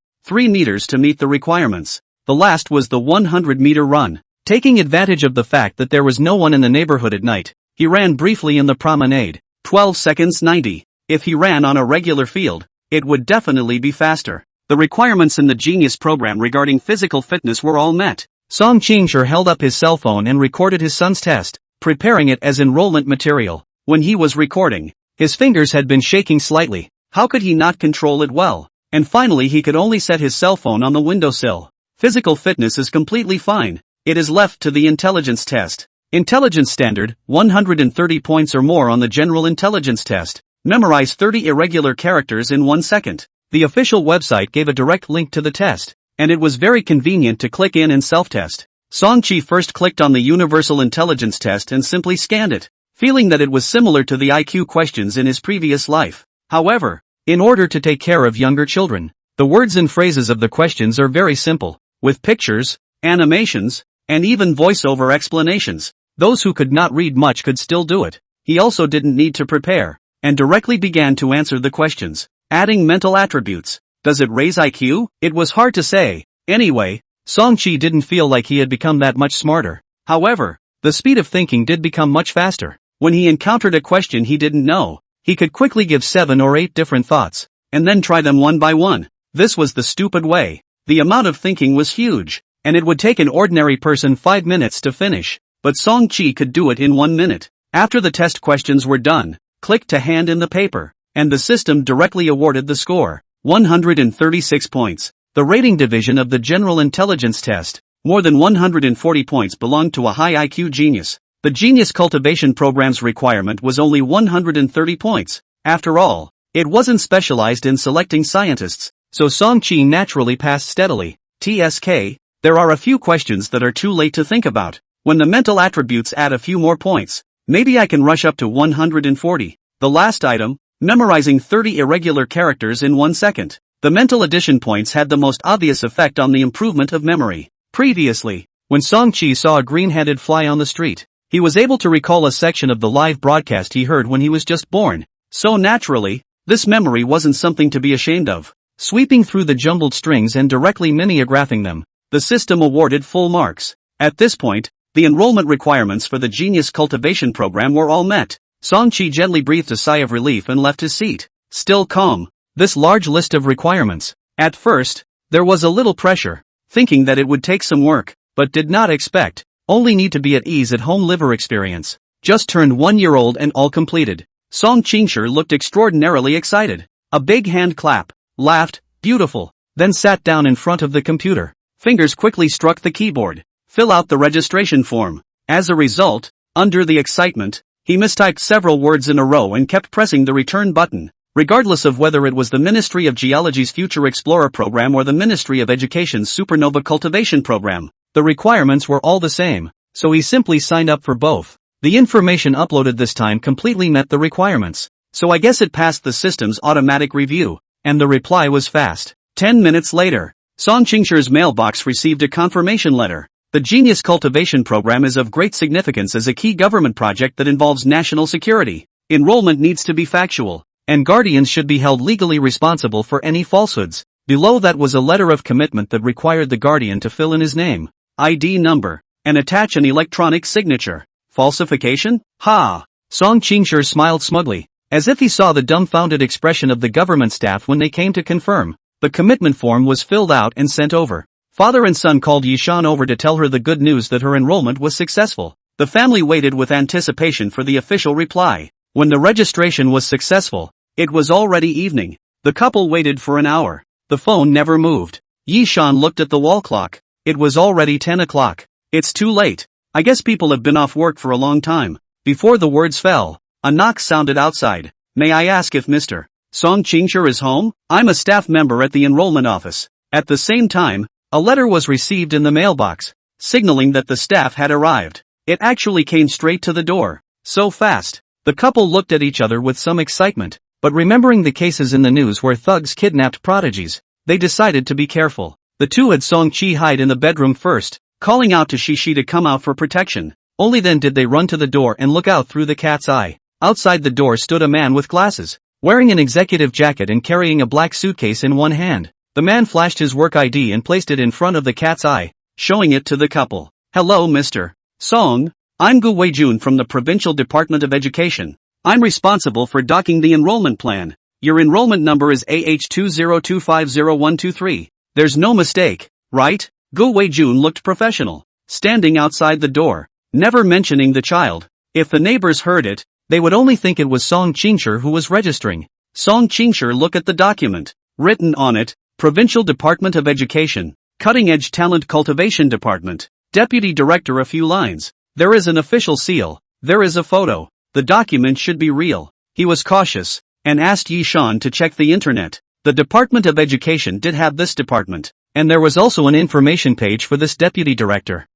meters to meet the requirements. The last was the 100-meter run. Taking advantage of the fact that there was no one in the neighborhood at night, he ran briefly in the promenade. 12 seconds 90. If he ran on a regular field, it would definitely be faster. The requirements in the Genius program regarding physical fitness were all met. Song Qingshi held up his cell phone and recorded his son's test, preparing it as enrollment material. When he was recording, his fingers had been shaking slightly. How could he not control it well? And finally he could only set his cell phone on the windowsill. Physical fitness is completely fine. It is left to the intelligence test. Intelligence standard, 130 points or more on the general intelligence test. Memorize 30 irregular characters in 1 second. The official website gave a direct link to the test, and it was very convenient to click in and self-test. Song-chi first clicked on the Universal Intelligence Test and simply scanned it. feeling that it was similar to the IQ questions in his previous life. However, in order to take care of younger children, the words and phrases of the questions are very simple, with pictures, animations, and even voiceover explanations. Those who could not read much could still do it. He also didn't need to prepare, and directly began to answer the questions, adding mental attributes. Does it raise IQ? It was hard to say. Anyway, Song-chi didn't feel like he had become that much smarter. However, the speed of thinking did become much faster. When he encountered a question he didn't know, he could quickly give 7 or 8 different thoughts, and then try them one by one. This was the stupid way. The amount of thinking was huge, and it would take an ordinary person 5 minutes to finish, but Song-chi could do it in 1 minute. After the test questions were done, click to hand in the paper, and the system directly awarded the score, 136 points. The rating division of the General Intelligence Test, more than 140 points belonged to a high IQ genius. The Genius Cultivation Program's requirement was only 130 points. After all, it wasn't specialized in selecting scientists, so Song-chi naturally passed steadily. TSK, there are a few questions that are too late to think about. When the mental attributes add a few more points, maybe I can rush up to 140. The last item, memorizing 30 irregular characters in 1 second. The mental addition points had the most obvious effect on the improvement of memory. Previously, when Song-chi saw a green-headed fly on the street, he was able to recall a section of the live broadcast he heard when he was just born. So naturally, this memory wasn't something to be ashamed of. Sweeping through the jumbled strings and directly mimeographing them, the system awarded full marks. At this point, the enrollment requirements for the Genius Cultivation Program were all met. Song-chi gently breathed a sigh of relief and left his seat, still calm. This large list of requirements. At first, there was a little pressure, thinking that it would take some work, but did not expect, only need to be at ease at home liver experience. Just turned 1 year old and all completed. Song Chingshir looked extraordinarily excited. A big hand clap, laughed, beautiful, then sat down in front of the computer. Fingers quickly struck the keyboard. Fill out the registration form. As a result, under the excitement, he mistyped several words in a row and kept pressing the return button. Regardless of whether it was the Ministry of Geology's Future Explorer program or the Ministry of Education's Supernova Cultivation program, the requirements were all the same, so he simply signed up for both. The information uploaded this time completely met the requirements, so I guess it passed the system's automatic review, and the reply was fast. 10 minutes later, Song Chingshir's mailbox received a confirmation letter. The Genius Cultivation Program is of great significance as a key government project that involves national security. Enrollment needs to be factual, and guardians should be held legally responsible for any falsehoods. Below that was a letter of commitment that required the guardian to fill in his name, ID number, and attach an electronic signature. Falsification? Ha! Song Chingshir smiled smugly, as if he saw the dumbfounded expression of the government staff when they came to confirm. The commitment form was filled out and sent over. Father and son called Yishan over to tell her the good news that her enrollment was successful. The family waited with anticipation for the official reply. When the registration was successful, it was already evening. The couple waited for an hour. The phone never moved. Yishan looked at the wall clock. It was already 10 o'clock. It's too late. I guess people have been off work for a long time. Before the words fell, a knock sounded outside. May I ask if Mr. Song Chingshir is home? I'm a staff member at the enrollment office. At the same time, a letter was received in the mailbox, signaling that the staff had arrived. It actually came straight to the door. So fast. The couple looked at each other with some excitement, but remembering the cases in the news where thugs kidnapped prodigies, they decided to be careful. The two had Song-chi hide in the bedroom first, calling out to Shishi to come out for protection. Only then did they run to the door and look out through the cat's eye. Outside the door stood a man with glasses, wearing an executive jacket and carrying a black suitcase in one hand. The man flashed his work ID and placed it in front of the cat's eye, showing it to the couple. Hello Mr. Song. I'm Gu Weijun from the Provincial Department of Education. I'm responsible for docking the enrollment plan. Your enrollment number is AH202502123. There's no mistake, right? Gu Weijun looked professional, standing outside the door, never mentioning the child. If the neighbors heard it, they would only think it was Song Chingshir who was registering. Song Chingshir looked at the document. Written on it, Provincial Department of Education, Cutting Edge Talent Cultivation Department, Deputy Director. A few lines. There is an official seal. There is a photo. The document should be real. He was cautious, and asked Yishan to check the internet. The Department of Education did have this department, and there was also an information page for this Deputy Director.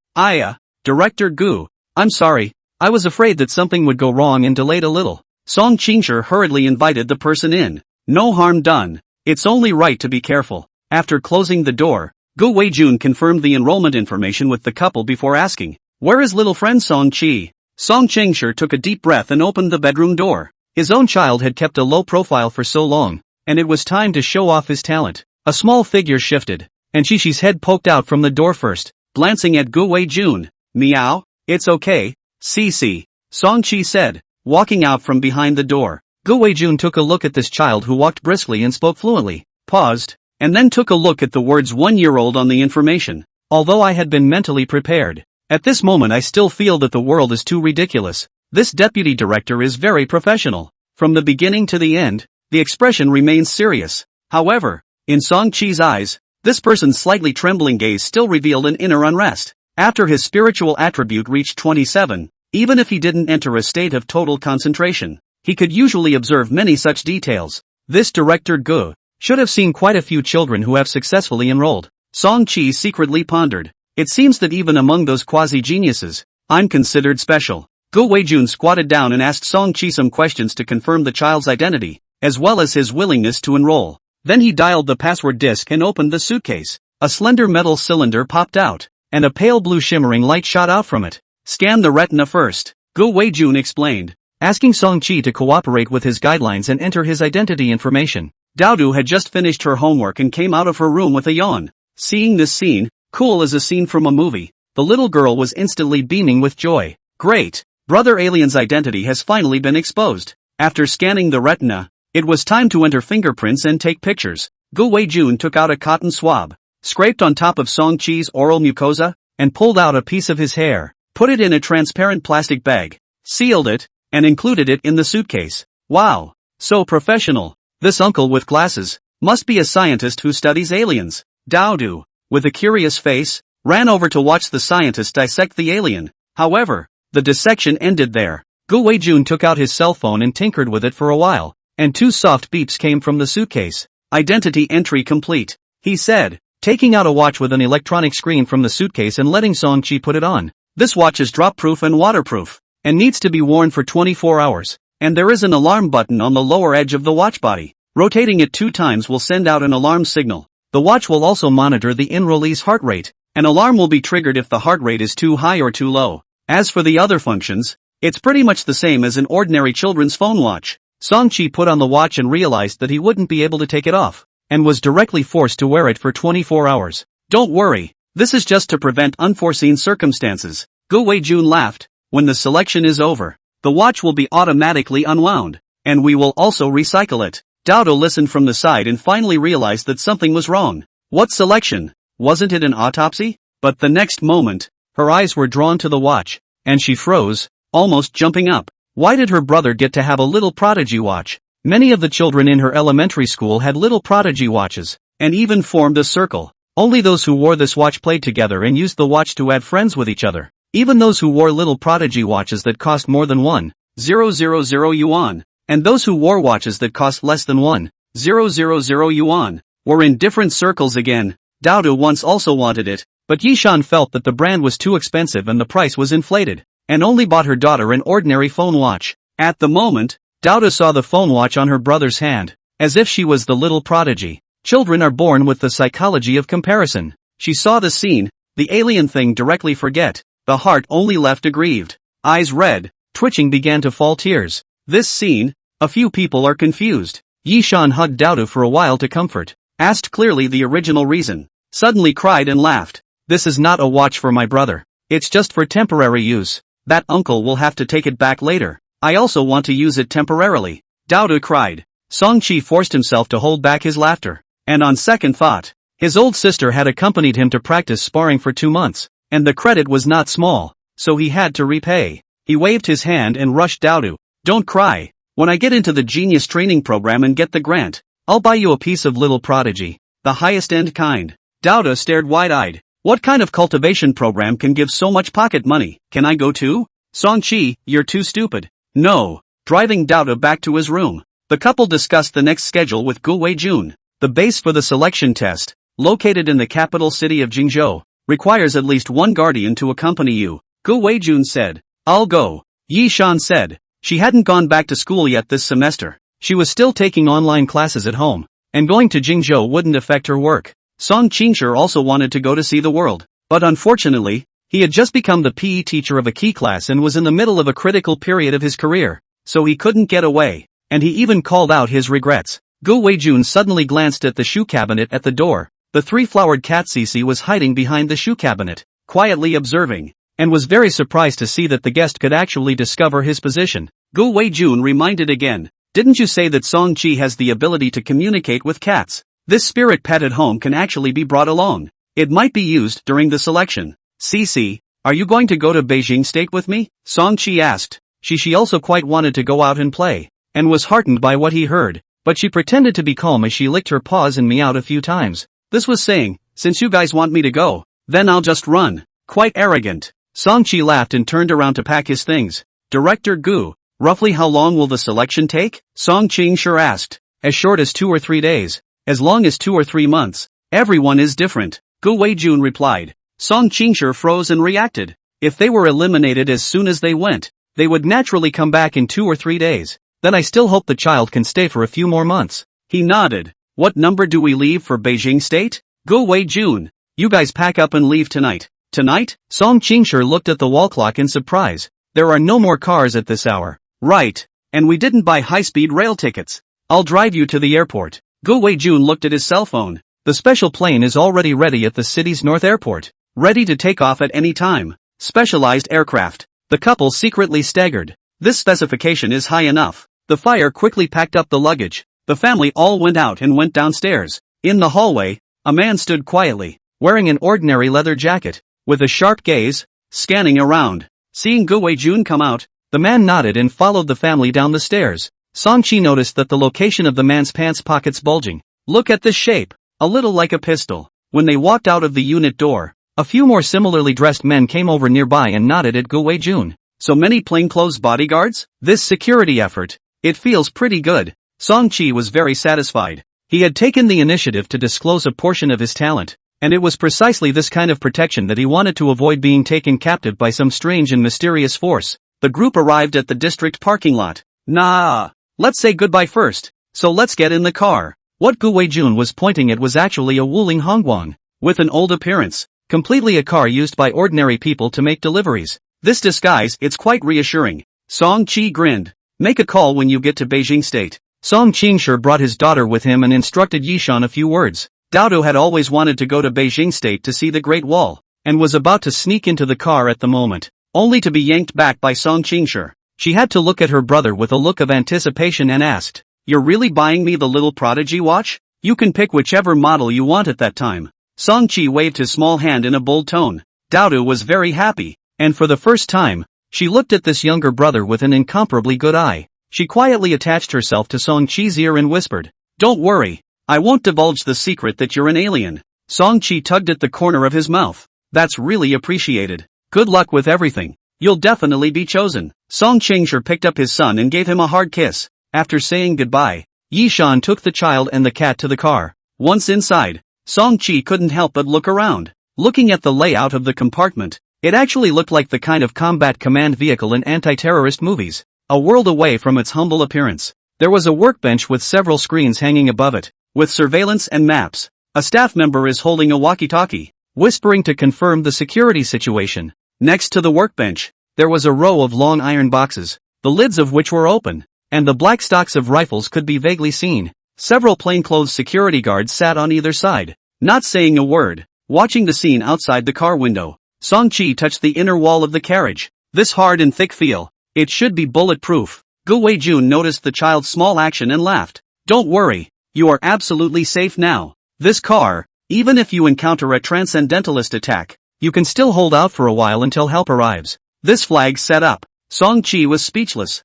Director Gu. I'm sorry, I was afraid that something would go wrong and delayed a little. Song Qingshi hurriedly invited the person in. No harm done. It's only right to be careful. After closing the door, Gu Weijun confirmed the enrollment information with the couple before asking, "Where is little friend Song Qi?" Song Qingshi took a deep breath and opened the bedroom door. His own child had kept a low profile for so long, and it was time to show off his talent. A small figure shifted, and Qishi's head poked out from the door first, glancing at Gu Weijun. "Meow, it's okay, Cici," Song Qi said, walking out from behind the door. Gu Weijun took a look at this child who walked briskly and spoke fluently, paused, and then took a look at the words 1-year-old on the information. Although I had been mentally prepared, at this moment I still feel that the world is too ridiculous. This deputy director is very professional. From the beginning to the end, the expression remains serious. However, in Song Qi's eyes, this person's slightly trembling gaze still revealed an inner unrest. After his spiritual attribute reached 27, even if he didn't enter a state of total concentration, he could usually observe many such details. This director Gu should have seen quite a few children who have successfully enrolled. Song Qi secretly pondered. It seems that even among those quasi-geniuses, I'm considered special. Gu Weijun squatted down and asked Song Qi some questions to confirm the child's identity, as well as his willingness to enroll. Then he dialed the password disk and opened the suitcase. A slender metal cylinder popped out, and a pale blue shimmering light shot out from it. "Scan the retina first," Gu Weijun explained, asking Song Qi to cooperate with his guidelines and enter his identity information. Daodu had just finished her homework and came out of her room with a yawn. Seeing this scene, cool as a scene from a movie, the little girl was instantly beaming with joy. "Great! Brother Alien's identity has finally been exposed." After scanning the retina, it was time to enter fingerprints and take pictures. Gu Weijun took out a cotton swab, scraped on top of Song Qi's oral mucosa, and pulled out a piece of his hair, put it in a transparent plastic bag, sealed it, and included it in the suitcase. Wow! So professional. This uncle with glasses must be a scientist who studies aliens. Daodu, with a curious face, ran over to watch the scientist dissect the alien. However, the dissection ended there. Gu Weijun took out his cell phone and tinkered with it for a while, and 2 soft beeps came from the suitcase. "Identity entry complete," he said, taking out a watch with an electronic screen from the suitcase and letting Song Qi put it on. "This watch is drop-proof and waterproof, and needs to be worn for 24 hours. And there is an alarm button on the lower edge of the watch body. Rotating it 2 times will send out an alarm signal. The watch will also monitor the enrollee's heart rate. An alarm will be triggered if the heart rate is too high or too low. As for the other functions, it's pretty much the same as an ordinary children's phone watch." Song Qi put on the watch and realized that he wouldn't be able to take it off, and was directly forced to wear it for 24 hours. "Don't worry, this is just to prevent unforeseen circumstances," Gu Weijun laughed. "When the selection is over, the watch will be automatically unwound, and we will also recycle it." Daodu listened from the side and finally realized that something was wrong. What selection? Wasn't it an autopsy? But the next moment, her eyes were drawn to the watch, and she froze, almost jumping up. Why did her brother get to have a little prodigy watch? Many of the children in her elementary school had little prodigy watches, and even formed a circle. Only those who wore this watch played together and used the watch to add friends with each other. Even those who wore little prodigy watches that cost more than 1,000 yuan, and those who wore watches that cost less than 1,000 yuan, were in different circles again. Daodu once also wanted it, but Yishan felt that the brand was too expensive and the price was inflated, and only bought her daughter an ordinary phone watch. At the moment, Daodu saw the phone watch on her brother's hand, as if she was the little prodigy. Children are born with the psychology of comparison. She saw the scene, the alien thing directly forget, the heart only left aggrieved. Eyes red, twitching began to fall tears. This scene, a few people are confused. Yishan hugged Daodu for a while to comfort, asked clearly the original reason, suddenly cried and laughed. "This is not a watch for my brother. It's just for temporary use. That uncle will have to take it back later. I also want to use it temporarily," Daodu cried. Song Qi forced himself to hold back his laughter, and on second thought, his old sister had accompanied him to practice sparring for 2 months, and the credit was not small, so he had to repay. He waved his hand and rushed Daodu. "Don't cry. When I get into the genius training program and get the grant, I'll buy you a piece of little prodigy, the highest end kind." Daodu stared wide-eyed. What kind of cultivation program can give so much pocket money? "Can I go too?" "Song Qi, you're too stupid." "No." Driving Daodu back to his room, the couple discussed the next schedule with Gu Weijun. The base for the selection test, located in the capital city of Jingzhou, requires at least one guardian to accompany you, Gu Weijun said. "I'll go." Yi Shan said. She hadn't gone back to school yet this semester. She was still taking online classes at home, and going to Jingzhou wouldn't affect her work. Song Qingshi also wanted to go to see the world, but unfortunately, he had just become the PE teacher of a key class and was in the middle of a critical period of his career, so he couldn't get away, and he even called out his regrets. Gu Weijun suddenly glanced at the shoe cabinet at the door. The three-flowered cat Cici was hiding behind the shoe cabinet, quietly observing, and was very surprised to see that the guest could actually discover his position. Gu Weijun reminded again, "Didn't you say that Song Qi has the ability to communicate with cats? This spirit pet at home can actually be brought along. It might be used during the selection." "Cici, are you going to go to Beijing State with me?" Song Qi asked. She also quite wanted to go out and play, and was heartened by what he heard, but she pretended to be calm as she licked her paws and meowed a few times. This was saying, "Since you guys want me to go, then I'll just run." Quite arrogant. Song Qi laughed and turned around to pack his things. "Director Gu, roughly how long will the selection take?" Song Qingshi asked. "As short as 2 or 3 days. As long as 2 or 3 months. Everyone is different," Gu Weijun replied. Song Qingshi froze and reacted. If they were eliminated as soon as they went, they would naturally come back in 2 or 3 days. "Then I still hope the child can stay for a few more months." He nodded. "What number do we leave for Beijing State?" "Gu Weijun, you guys pack up and leave tonight." "Tonight?" Song Qingshi looked at the wall clock in surprise. "There are no more cars at this hour." "Right. And we didn't buy high-speed rail tickets." "I'll drive you to the airport." Gu Weijun looked at his cell phone. "The special plane is already ready at the city's north airport. Ready to take off at any time. Specialized aircraft." The couple secretly staggered. This specification is high enough. The fire quickly packed up the luggage. The family all went out and went downstairs. In the hallway, a man stood quietly, wearing an ordinary leather jacket, with a sharp gaze, scanning around. Seeing Gu Weijun come out, the man nodded and followed the family down the stairs. Song Qi noticed that the location of the man's pants pockets bulging. "Look at this shape, a little like a pistol." When they walked out of the unit door, a few more similarly dressed men came over nearby and nodded at Gu Weijun. "So many plainclothes bodyguards? This security effort, it feels pretty good." Song Qi was very satisfied. He had taken the initiative to disclose a portion of his talent, and it was precisely this kind of protection that he wanted to avoid being taken captive by some strange and mysterious force. The group arrived at the district parking lot. "Nah, let's say goodbye first, so let's get in the car." What Gu Weijun was pointing at was actually a Wuling Hongguang, with an old appearance, completely a car used by ordinary people to make deliveries. This disguise, it's quite reassuring. Song Qi grinned. "Make a call when you get to Beijing State." Song Qingshi brought his daughter with him and instructed Yishan a few words. Daodu had always wanted to go to Beijing State to see the Great Wall, and was about to sneak into the car at the moment, only to be yanked back by Song Qingshi. She had to look at her brother with a look of anticipation and asked, "You're really buying me the little prodigy watch? You can pick whichever model you want at that time." Song Qi waved his small hand in a bold tone. Daodu was very happy, and for the first time, she looked at this younger brother with an incomparably good eye. She quietly attached herself to Song Qi's ear and whispered, "Don't worry, I won't divulge the secret that you're an alien." Song Qi tugged at the corner of his mouth. "That's really appreciated. Good luck with everything. You'll definitely be chosen." Song Qingshi picked up his son and gave him a hard kiss. After saying goodbye, Yishan took the child and the cat to the car. Once inside, Song Qi couldn't help but look around. Looking at the layout of the compartment, it actually looked like the kind of combat command vehicle in anti-terrorist movies. A world away from its humble appearance, there was a workbench with several screens hanging above it, with surveillance and maps. A staff member is holding a walkie-talkie, whispering to confirm the security situation. Next to the workbench, there was a row of long iron boxes, the lids of which were open, and the black stocks of rifles could be vaguely seen. Several plainclothes security guards sat on either side, not saying a word, watching the scene outside the car window. Song Qi touched the inner wall of the carriage. This hard and thick feel, it should be bulletproof. Gu Weijun noticed the child's small action and laughed. "Don't worry, you are absolutely safe now. This car, even if you encounter a transcendentalist attack, you can still hold out for a while until help arrives." This flag set up. Song Qi was speechless.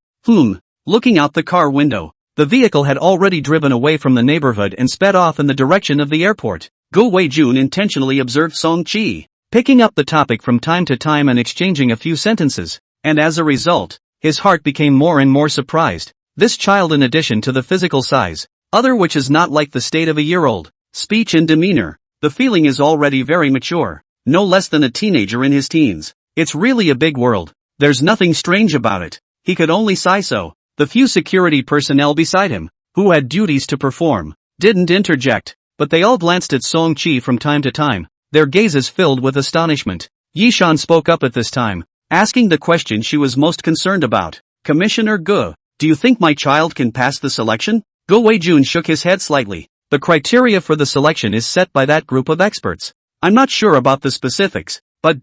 Looking out the car window, the vehicle had already driven away from the neighborhood and sped off in the direction of the airport. Gu Weijun intentionally observed Song Qi, picking up the topic from time to time and exchanging a few sentences, and as a result, his heart became more and more surprised. This child, in addition to the physical size, other which is not like the state of a year-old, speech and demeanor, the feeling is already very mature, no less than a teenager in his teens. It's really a big world. There's nothing strange about it. He could only sigh so. The few security personnel beside him, who had duties to perform, didn't interject, but they all glanced at Song-chi from time to time, their gazes filled with astonishment. Yishan spoke up at this time, asking the question she was most concerned about. Commissioner Gu, do you think my child can pass the selection? Gu Weijun shook his head slightly. The criteria for the selection is set by that group of experts. I'm not sure about the specifics, but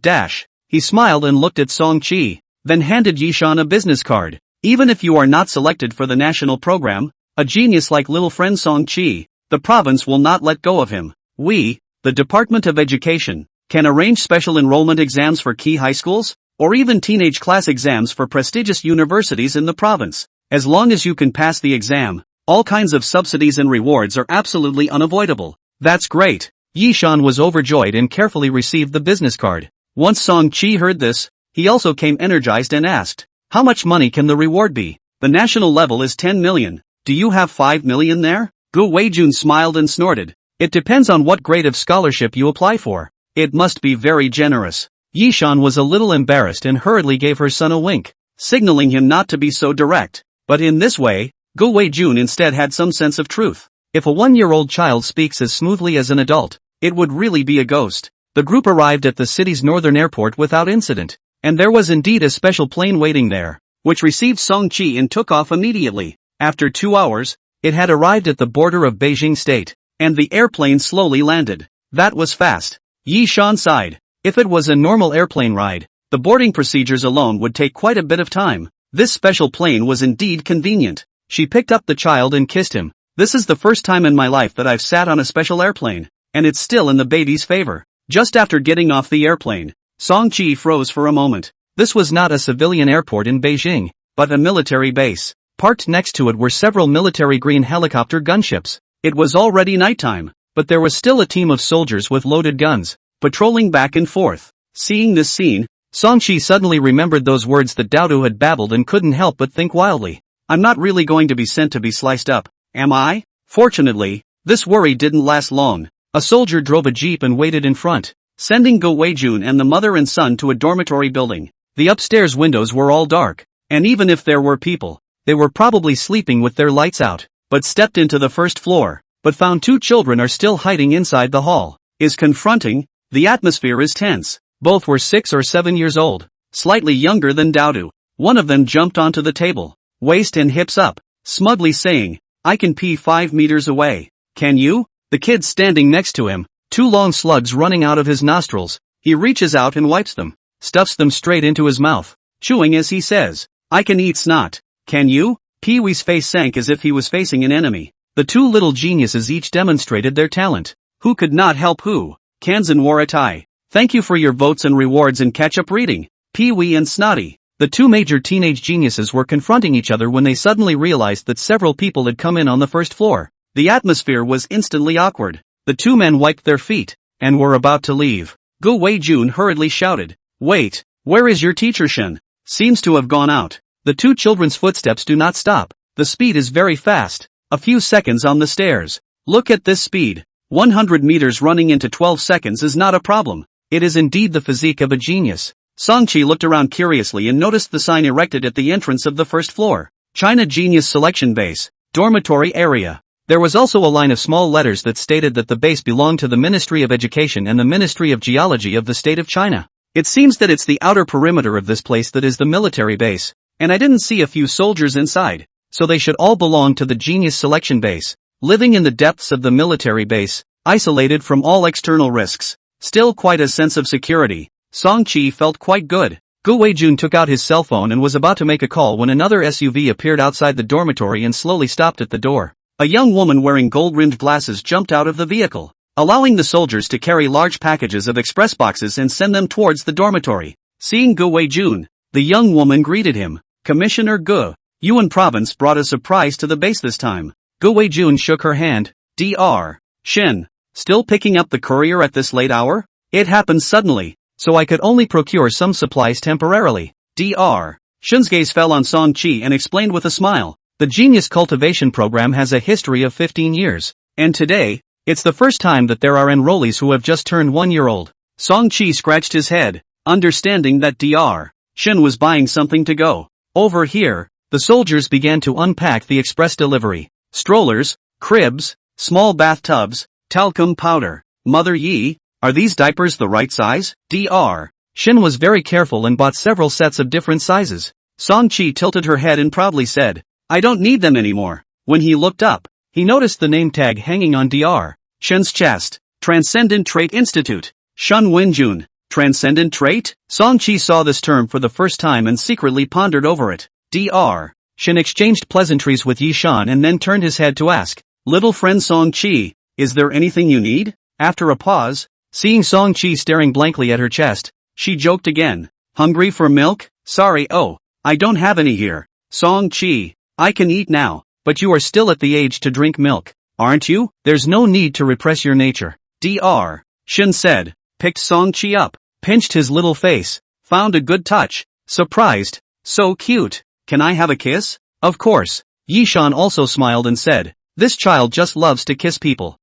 He smiled and looked at Song-chi, then handed Yishan a business card. Even if you are not selected for the national program, a genius like little friend Song-chi, the province will not let go of him. We, the Department of Education, can arrange special enrollment exams for key high schools, or even teenage class exams for prestigious universities in the province. As long as you can pass the exam, all kinds of subsidies and rewards are absolutely unavoidable. That's great. Yishan was overjoyed and carefully received the business card. Once Song-chi heard this, he also came energized and asked, how much money can the reward be? The national level is 10 million. Do you have 5 million there? Gu Weijun smiled and snorted. It depends on what grade of scholarship you apply for. It must be very generous. Yishan was a little embarrassed and hurriedly gave her son a wink, signaling him not to be so direct. But in this way, Gu Weijun instead had some sense of truth. If a 1-year-old child speaks as smoothly as an adult, it would really be a ghost. The group arrived at the city's northern airport without incident, and there was indeed a special plane waiting there, which received Song-chi and took off immediately. After 2 hours, it had arrived at the border of Beijing state, and the airplane slowly landed. That was fast. Yishan sighed. If it was a normal airplane ride, the boarding procedures alone would take quite a bit of time. This special plane was indeed convenient. She picked up the child and kissed him. This is the first time in my life that I've sat on a special airplane, and it's still in the baby's favor. Just after getting off the airplane, Song-chi froze for a moment. This was not a civilian airport in Beijing, but a military base. Parked next to it were several military green helicopter gunships. It was already nighttime, but there was still a team of soldiers with loaded guns, patrolling back and forth. Seeing this scene, Song-chi suddenly remembered those words that Daodu had babbled and couldn't help but think wildly. I'm not really going to be sent to be sliced up, am I? Fortunately, this worry didn't last long. A soldier drove a jeep and waited in front, sending Gu Weijun and the mother and son to a dormitory building. The upstairs windows were all dark, and even if there were people, they were probably sleeping with their lights out. But stepped into the first floor, but found 2 children are still hiding inside the hall. Is confronting. The atmosphere is tense. Both were 6 or 7 years old, slightly younger than Daodu. One of them jumped onto the table, waist and hips up, smugly saying, I can pee 5 meters away. Can you? The kid standing next to him, 2 long slugs running out of his nostrils. He reaches out and wipes them, stuffs them straight into his mouth, chewing as he says, I can eat snot. Can you? Pee-wee's face sank as if he was facing an enemy. The 2 little geniuses each demonstrated their talent. Who could not help who? Kanzan wore a tie. Thank you for your votes and rewards in catch-up reading. Pee-wee and Snotty. The 2 major teenage geniuses were confronting each other when they suddenly realized that several people had come in on the first floor. The atmosphere was instantly awkward. The 2 men wiped their feet, and were about to leave. Gu Weijun hurriedly shouted, Wait, where is your teacher Shen? Seems to have gone out. The 2 children's footsteps do not stop. The speed is very fast. A few seconds on the stairs. Look at this speed. 100 meters running into 12 seconds is not a problem. It is indeed the physique of a genius. Song-chi looked around curiously and noticed the sign erected at the entrance of the first floor. China Genius Selection Base. Dormitory area. There was also a line of small letters that stated that the base belonged to the Ministry of Education and the Ministry of Geology of the state of China. It seems that it's the outer perimeter of this place that is the military base, and I didn't see a few soldiers inside, so they should all belong to the Genius Selection Base, living in the depths of the military base, isolated from all external risks. Still quite a sense of security. Song-chi felt quite good. Gu Weijun took out his cell phone and was about to make a call when another SUV appeared outside the dormitory and slowly stopped at the door. A young woman wearing gold-rimmed glasses jumped out of the vehicle, allowing the soldiers to carry large packages of express boxes and send them towards the dormitory. Seeing Gu Weijun, the young woman greeted him. Commissioner Gu, Yuan Province brought a surprise to the base this time. Gu Weijun shook her hand. Dr. Shen, still picking up the courier at this late hour? It happened suddenly, so I could only procure some supplies temporarily. Dr. Shen's gaze fell on Song-chi and explained with a smile. The Genius Cultivation Program has a history of 15 years, and today, it's the first time that there are enrollees who have just turned 1 year old. Song-chi scratched his head, understanding that Dr. Shin was buying something to go. Over here, the soldiers began to unpack the express delivery. Strollers, cribs, small bathtubs, talcum powder. Mother Yi, are these diapers the right size? Dr. Shin was very careful and bought several sets of different sizes. Song-chi tilted her head and proudly said, I don't need them anymore. When he looked up, he noticed the name tag hanging on Dr. Shin's chest. Transcendent Trait Institute. Shun Wenjun. Transcendent trait? Song-chi saw this term for the first time and secretly pondered over it. Dr. Shin exchanged pleasantries with Yi Shan and then turned his head to ask, Little friend Song-chi, is there anything you need? After a pause, seeing Song-chi staring blankly at her chest, she joked again. Hungry for milk? Sorry, I don't have any here. Song-chi, I can eat now, but you are still at the age to drink milk, aren't you? There's no need to repress your nature. Dr. Shin said, picked Song-chi up, pinched his little face, found a good touch, surprised, so cute. Can I have a kiss? Of course. Yi Shan also smiled and said, this child just loves to kiss people. ?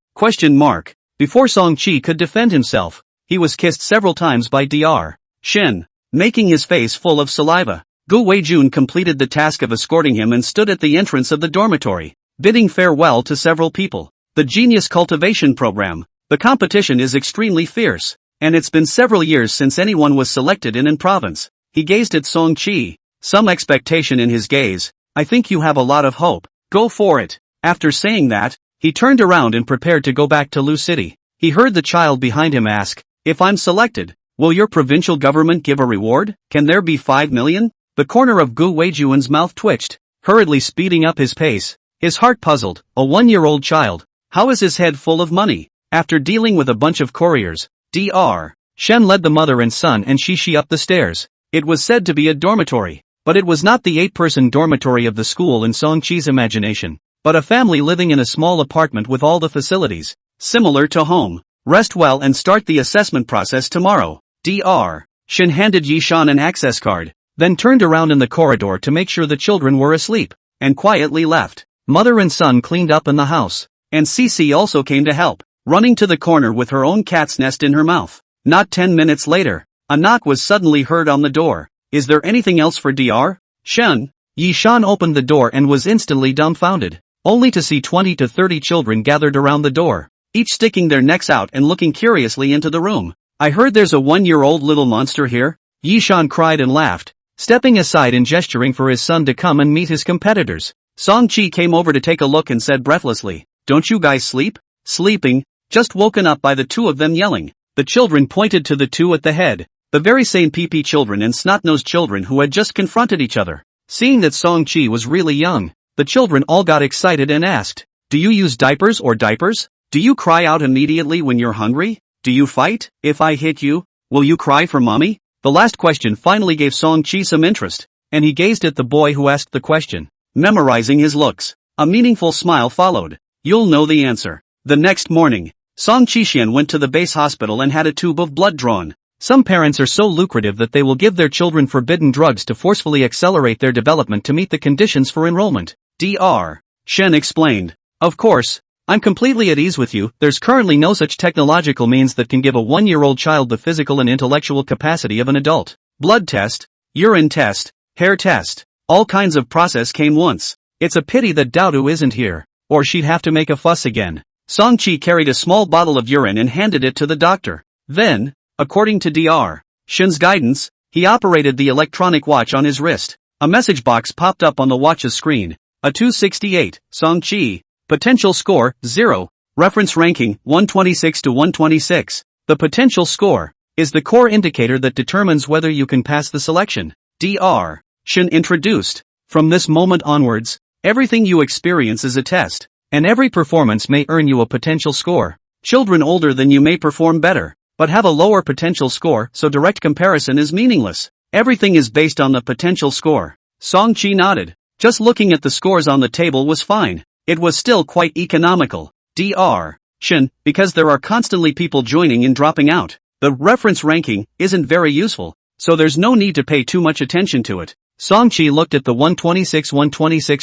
Before Song-chi could defend himself, he was kissed several times by Dr. Shin, making his face full of saliva. Gu Weijun completed the task of escorting him and stood at the entrance of the dormitory, bidding farewell to several people. The Genius Cultivation Program. The competition is extremely fierce, and it's been several years since anyone was selected in an province. He gazed at Song-chi, some expectation in his gaze. I think you have a lot of hope. Go for it. After saying that, he turned around and prepared to go back to Lu City. He heard the child behind him ask, if I'm selected, will your provincial government give a reward? Can there be 5 million? The corner of Gu Weijun's mouth twitched, hurriedly speeding up his pace. His heart puzzled, a 1-year-old child. How is his head full of money? After dealing with a bunch of couriers, Dr. Shen led the mother and son and Shishi up the stairs. It was said to be a dormitory, but it was not the 8-person dormitory of the school in Song-chi's imagination, but a family living in a small apartment with all the facilities, similar to home. Rest well and start the assessment process tomorrow. Dr. Shin handed Yi Shan an access card, then turned around in the corridor to make sure the children were asleep, and quietly left. Mother and son cleaned up in the house, and Cece also came to help, running to the corner with her own cat's nest in her mouth. Not 10 minutes later, a knock was suddenly heard on the door. Is there anything else for Dr. Shen? Yi Shan opened the door and was instantly dumbfounded, only to see 20 to 30 children gathered around the door, each sticking their necks out and looking curiously into the room. I heard there's a 1-year-old little monster here? Yi Shan cried and laughed, stepping aside and gesturing for his son to come and meet his competitors. Song-chi came over to take a look and said breathlessly, don't you guys sleep? Sleeping, just woken up by the two of them yelling. The children pointed to the two at the head, the very same PP children and snot-nosed children who had just confronted each other. Seeing that Song-chi was really young, the children all got excited and asked, do you use diapers or diapers? Do you cry out immediately when you're hungry? Do you fight? If I hit you, will you cry for mommy? The last question finally gave Song-chi some interest, and he gazed at the boy who asked the question, memorizing his looks. A meaningful smile followed. You'll know the answer. The next morning, Song-chi Xian went to the base hospital and had a tube of blood drawn. Some parents are so lucrative that they will give their children forbidden drugs to forcefully accelerate their development to meet the conditions for enrollment. Dr. Shen explained. Of course, I'm completely at ease with you. There's currently no such technological means that can give a 1-year-old child the physical and intellectual capacity of an adult. Blood test, urine test, hair test, all kinds of process came once. It's a pity that Daodu isn't here, or she'd have to make a fuss again. Song-chi carried a small bottle of urine and handed it to the doctor. Then, according to Dr. Shen's guidance, he operated the electronic watch on his wrist. A message box popped up on the watch's screen. A 268, Song-chi. Potential score, 0. Reference ranking, 126 to 126. The potential score is the core indicator that determines whether you can pass the selection. Dr. Shen introduced. From this moment onwards, everything you experience is a test, and every performance may earn you a potential score. Children older than you may perform better, but have a lower potential score, so direct comparison is meaningless. Everything is based on the potential score. Song-chi nodded. Just looking at the scores on the table was fine. It was still quite economical. Dr. Shen, because there are constantly people joining and dropping out, the reference ranking isn't very useful, so there's no need to pay too much attention to it. Song-chi looked at the 126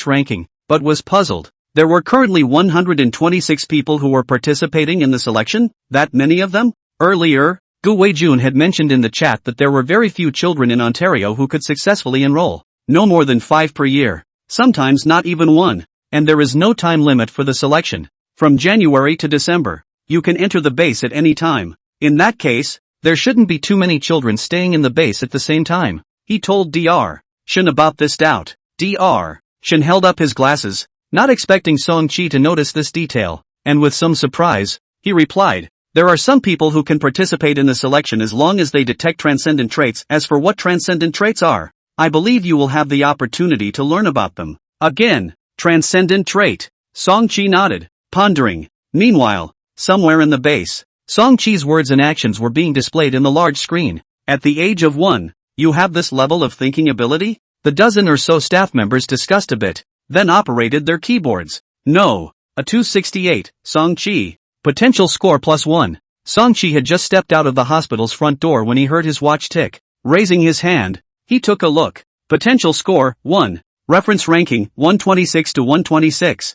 ranking, but was puzzled. There were currently 126 people who were participating in the selection? That many of them? Earlier, Gu Weijun had mentioned in the chat that there were very few children in Ontario who could successfully enroll. No more than 5 per year. Sometimes not even 1. And there is no time limit for the selection. From January to December. You can enter the base at any time. In that case, there shouldn't be too many children staying in the base at the same time. He told Dr. Shin about this doubt. Dr. Shin held up his glasses, not expecting Song-chi to notice this detail, and with some surprise, he replied, there are some people who can participate in the selection as long as they detect transcendent traits. As for what transcendent traits are, I believe you will have the opportunity to learn about them. Again, transcendent trait. Song-chi nodded, pondering. Meanwhile, somewhere in the base, Song-chi's words and actions were being displayed in the large screen. At the age of 1, you have this level of thinking ability? The dozen or so staff members discussed a bit, then operated their keyboards. No. A 268, Song-chi. Potential score +1. Song-chi had just stepped out of the hospital's front door when he heard his watch tick. Raising his hand, he took a look. Potential score, 1. Reference ranking, 126 to 126.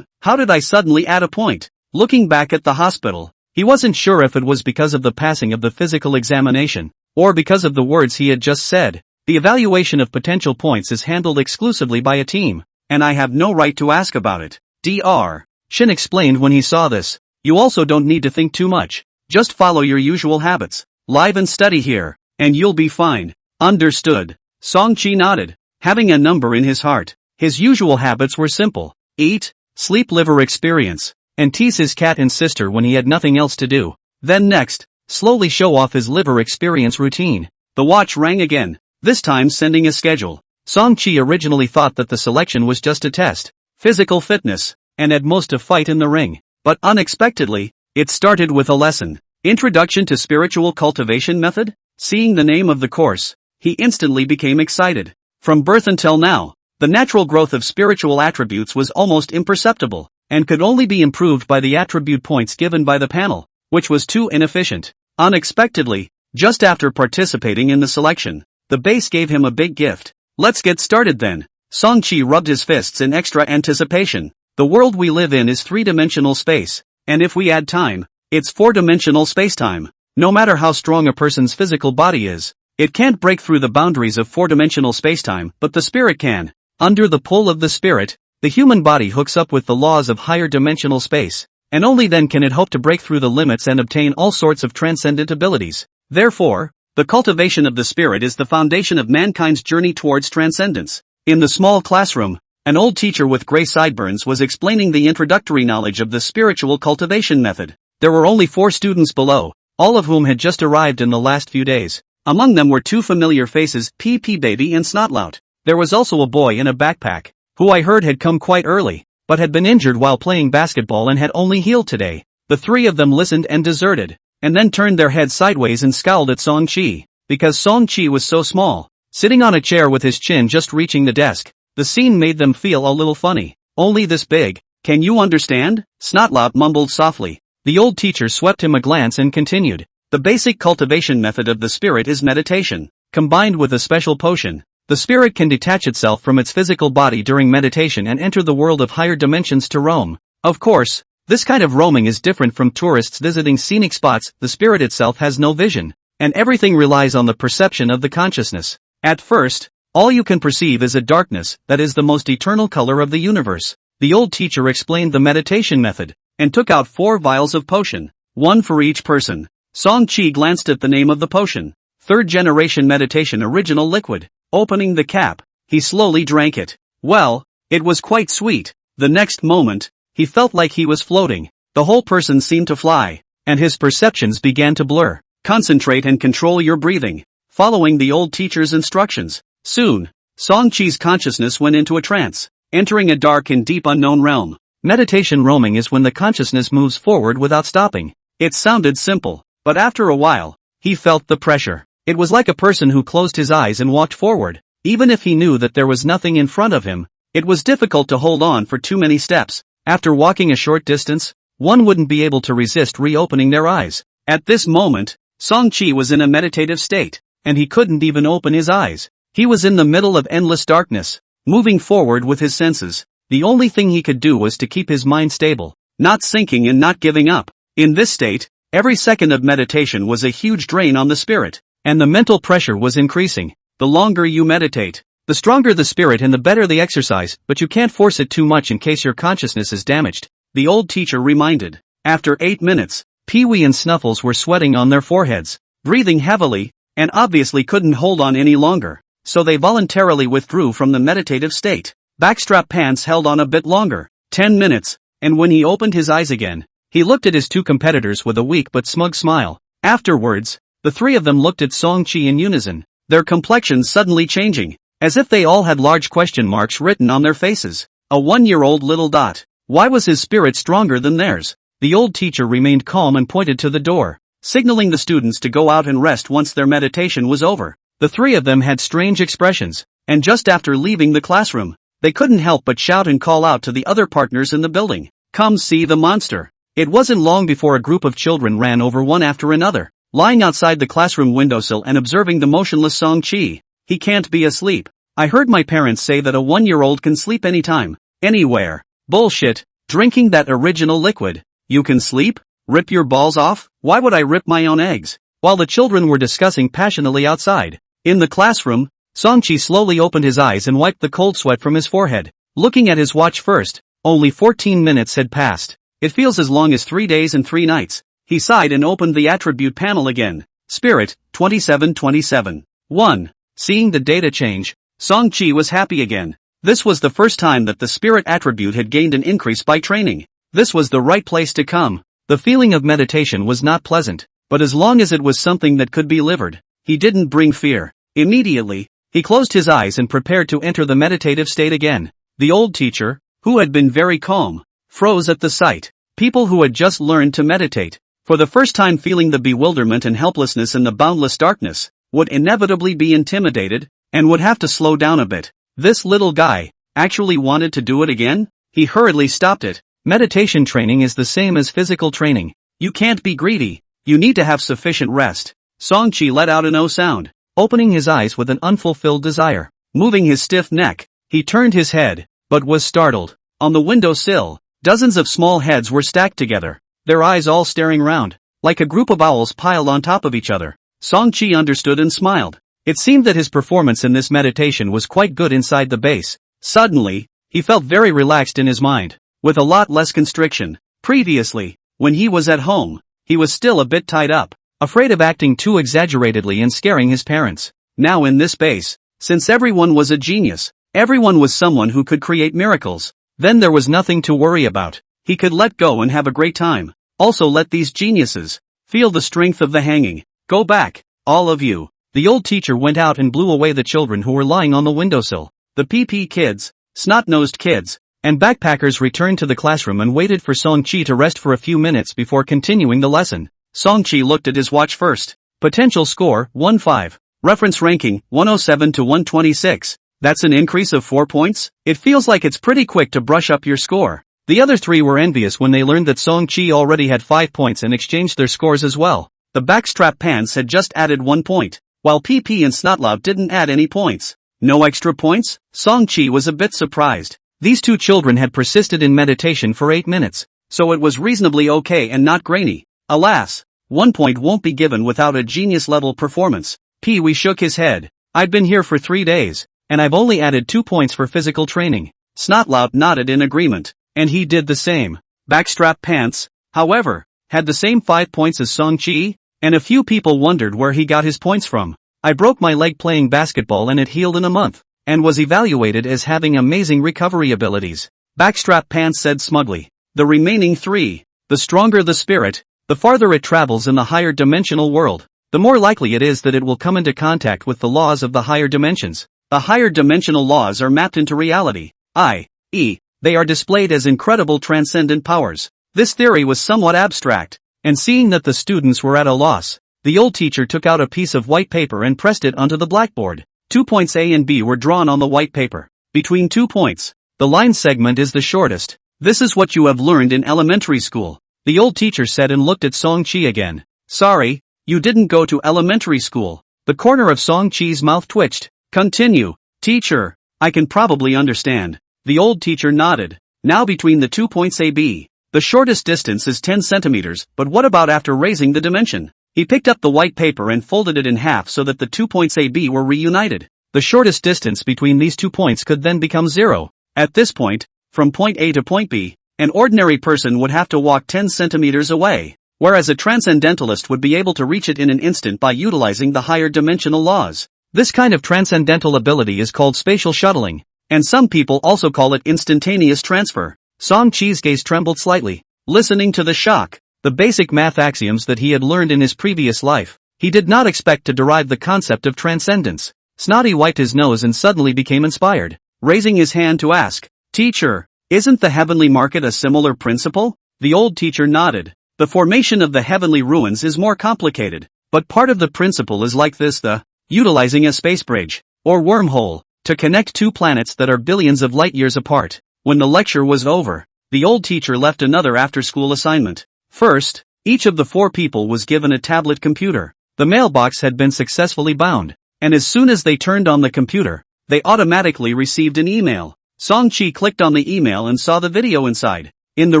How did I suddenly add a point? Looking back at the hospital, he wasn't sure if it was because of the passing of the physical examination, or because of the words he had just said. The evaluation of potential points is handled exclusively by a team, and I have no right to ask about it. Dr. Shin explained when he saw this. You also don't need to think too much. Just follow your usual habits. Live and study here, and you'll be fine. Understood. Song-chi nodded, having a number in his heart. His usual habits were simple. Eat, sleep, liver experience, and tease his cat and sister when he had nothing else to do. Then next, slowly show off his liver experience routine. The watch rang again, this time sending a schedule. Song-chi originally thought that the selection was just a test, physical fitness, and at most a fight in the ring. But unexpectedly, it started with a lesson. Introduction to Spiritual Cultivation Method? Seeing the name of the course, he instantly became excited. From birth until now, the natural growth of spiritual attributes was almost imperceptible, and could only be improved by the attribute points given by the panel, which was too inefficient. Unexpectedly, just after participating in the selection, the base gave him a big gift. Let's get started then. Song-chi rubbed his fists in extra anticipation. The world we live in is 3-dimensional space, and if we add time, it's 4-dimensional spacetime. No matter how strong a person's physical body is, it can't break through the boundaries of 4-dimensional spacetime, but the spirit can. Under the pull of the spirit, the human body hooks up with the laws of higher dimensional space, and only then can it hope to break through the limits and obtain all sorts of transcendent abilities. Therefore, the cultivation of the spirit is the foundation of mankind's journey towards transcendence. In the small classroom, an old teacher with gray sideburns was explaining the introductory knowledge of the spiritual cultivation method. There were only 4 students below, all of whom had just arrived in the last few days. Among them were 2 familiar faces, PP Baby and Snotlout. There was also a boy in a backpack, who I heard had come quite early, but had been injured while playing basketball and had only healed today. The 3 of them listened and deserted, and then turned their heads sideways and scowled at Song-chi. Because Song-chi was so small, sitting on a chair with his chin just reaching the desk, the scene made them feel a little funny. Only this big. Can you understand? Snotlout mumbled softly. The old teacher swept him a glance and continued. The basic cultivation method of the spirit is meditation. Combined with a special potion, the spirit can detach itself from its physical body during meditation and enter the world of higher dimensions to roam. Of course, this kind of roaming is different from tourists visiting scenic spots. The spirit itself has no vision, and everything relies on the perception of the consciousness. At first, all you can perceive is a darkness that is the most eternal color of the universe. The old teacher explained the meditation method, and took out 4 vials of potion, 1 for each person. Song-chi glanced at the name of the potion. 3rd generation meditation original liquid. Opening the cap, he slowly drank it. Well, it was quite sweet. The next moment, he felt like he was floating. The whole person seemed to fly, and his perceptions began to blur. Concentrate and control your breathing, following the old teacher's instructions. Soon, Song-chi's consciousness went into a trance, entering a dark and deep unknown realm. Meditation roaming is when the consciousness moves forward without stopping. It sounded simple, but after a while, he felt the pressure. It was like a person who closed his eyes and walked forward. Even if he knew that there was nothing in front of him, it was difficult to hold on for too many steps. After walking a short distance, one wouldn't be able to resist reopening their eyes. At this moment, Song-chi was in a meditative state, and he couldn't even open his eyes. He was in the middle of endless darkness, moving forward with his senses. The only thing he could do was to keep his mind stable, not sinking and not giving up. In this state, Every second of meditation was a huge drain on the spirit, and the mental pressure was increasing. The longer you meditate, the stronger the spirit and the better the exercise, but you can't force it too much in case your consciousness is damaged, the old teacher reminded. After 8 minutes, Pee-wee and Snuffles were sweating on their foreheads, breathing heavily, and obviously couldn't hold on any longer, so they voluntarily withdrew from the meditative state. Backstrap Pants held on a bit longer, 10 minutes, and when he opened his eyes again, he looked at his two competitors with a weak but smug smile. Afterwards, the three of them looked at Song-chi in unison, their complexions suddenly changing, as if they all had large question marks written on their faces. A 1-year-old little dot. Why was his spirit stronger than theirs? The old teacher remained calm and pointed to the door, signaling the students to go out and rest once their meditation was over. The three of them had strange expressions, and just after leaving the classroom, they couldn't help but shout and call out to the other partners in the building, "Come see the monster." It wasn't long before a group of children ran over one after another, lying outside the classroom windowsill and observing the motionless Song-chi. "He can't be asleep. I heard my parents say that a 1-year-old can sleep anytime, anywhere." "Bullshit. Drinking that original liquid. You can sleep? Rip your balls off? Why would I rip my own eggs?" While the children were discussing passionately outside, in the classroom, Song-chi slowly opened his eyes and wiped the cold sweat from his forehead. Looking at his watch first, only 14 minutes had passed. "It feels as long as 3 days and 3 nights. He sighed and opened the attribute panel again. Spirit, 2727. 1. Seeing the data change, Song-chi was happy again. This was the first time that the spirit attribute had gained an increase by training. This was the right place to come. The feeling of meditation was not pleasant, but as long as it was something that could be livered, he didn't bring fear. Immediately, he closed his eyes and prepared to enter the meditative state again. The old teacher, who had been very calm, froze at the sight. People who had just learned to meditate, for the first time feeling the bewilderment and helplessness in the boundless darkness, would inevitably be intimidated, and would have to slow down a bit. This little guy actually wanted to do it again? He hurriedly stopped it. Meditation training is the same as physical training. You can't be greedy. You need to have sufficient rest. Song-chi let out an "oh" sound, opening his eyes with an unfulfilled desire. Moving his stiff neck, he turned his head, but was startled. On the windowsill, dozens of small heads were stacked together, their eyes all staring round, like a group of owls piled on top of each other. Song-chi understood and smiled. It seemed that his performance in this meditation was quite good inside the base. Suddenly, he felt very relaxed in his mind, with a lot less constriction. Previously, when he was at home, he was still a bit tied up, afraid of acting too exaggeratedly and scaring his parents. Now in this base, since everyone was a genius, everyone was someone who could create miracles, then there was nothing to worry about. He could let go and have a great time. Also let these geniuses feel the strength of the hanging. Go back, all of you. The old teacher went out and blew away the children who were lying on the windowsill. The PP kids, snot-nosed kids, and backpackers returned to the classroom and waited for Song-chi to rest for a few minutes before continuing the lesson. Song-chi looked at his watch first. Potential score, 1-5. Reference ranking, 107 to 126. That's an increase of 4 points? It feels like it's pretty quick to brush up your score. The other three were envious when they learned that Song-chi already had 5 points and exchanged their scores as well. The backstrap pants had just added 1 point, while PP and Snotlout didn't add any points. No extra points? Song-chi was a bit surprised. These two children had persisted in meditation for 8 minutes, so it was reasonably okay and not grainy. Alas, 1 point won't be given without a genius-level performance. Pee-wee shook his head. I've been here for 3 days, and I've only added 2 points for physical training. Snotlout nodded in agreement, and he did the same. Backstrap Pants, however, had the same 5 points as Song-chi, and a few people wondered where he got his points from. I broke my leg playing basketball and it healed in a month, and was evaluated as having amazing recovery abilities. Backstrap Pants said smugly. The remaining 3, the stronger the spirit, the farther it travels in the higher dimensional world, the more likely it is that it will come into contact with the laws of the higher dimensions. The higher dimensional laws are mapped into reality, i.e., they are displayed as incredible transcendent powers. This theory was somewhat abstract, and seeing that the students were at a loss, the old teacher took out a piece of white paper and pressed it onto the blackboard. 2 points A and B were drawn on the white paper. Between 2 points, the line segment is the shortest. This is what you have learned in elementary school, the old teacher said and looked at Song-chi again. Sorry, you didn't go to elementary school. The corner of Song-chi's mouth twitched. Continue, teacher. I can probably understand. The old teacher nodded. Now between the 2 points AB, The shortest distance is 10 centimeters, but what about after raising the dimension? He picked up the white paper and folded it in half so that the 2 points AB were reunited. The shortest distance between these 2 points could then become 0. At this point, from point A to point B, an ordinary person would have to walk 10 centimeters away, whereas a transcendentalist would be able to reach it in an instant by utilizing the higher dimensional laws. This kind of transcendental ability is called spatial shuttling, and some people also call it instantaneous transfer. Song-chi's gaze trembled slightly, listening to the shock. The basic math axioms that he had learned in his previous life, he did not expect to derive the concept of transcendence. Snotty wiped his nose and suddenly became inspired, raising his hand to ask, "Teacher, isn't the heavenly market a similar principle?" The old teacher nodded. The formation of the heavenly ruins is more complicated, but part of the principle is like this: utilizing a space bridge, or wormhole, to connect two planets that are billions of light years apart. When the lecture was over, the old teacher left another after-school assignment. First, each of the 4 people was given a tablet computer. The mailbox had been successfully bound, and as soon as they turned on the computer, they automatically received an email. Song-chi clicked on the email and saw the video inside. In the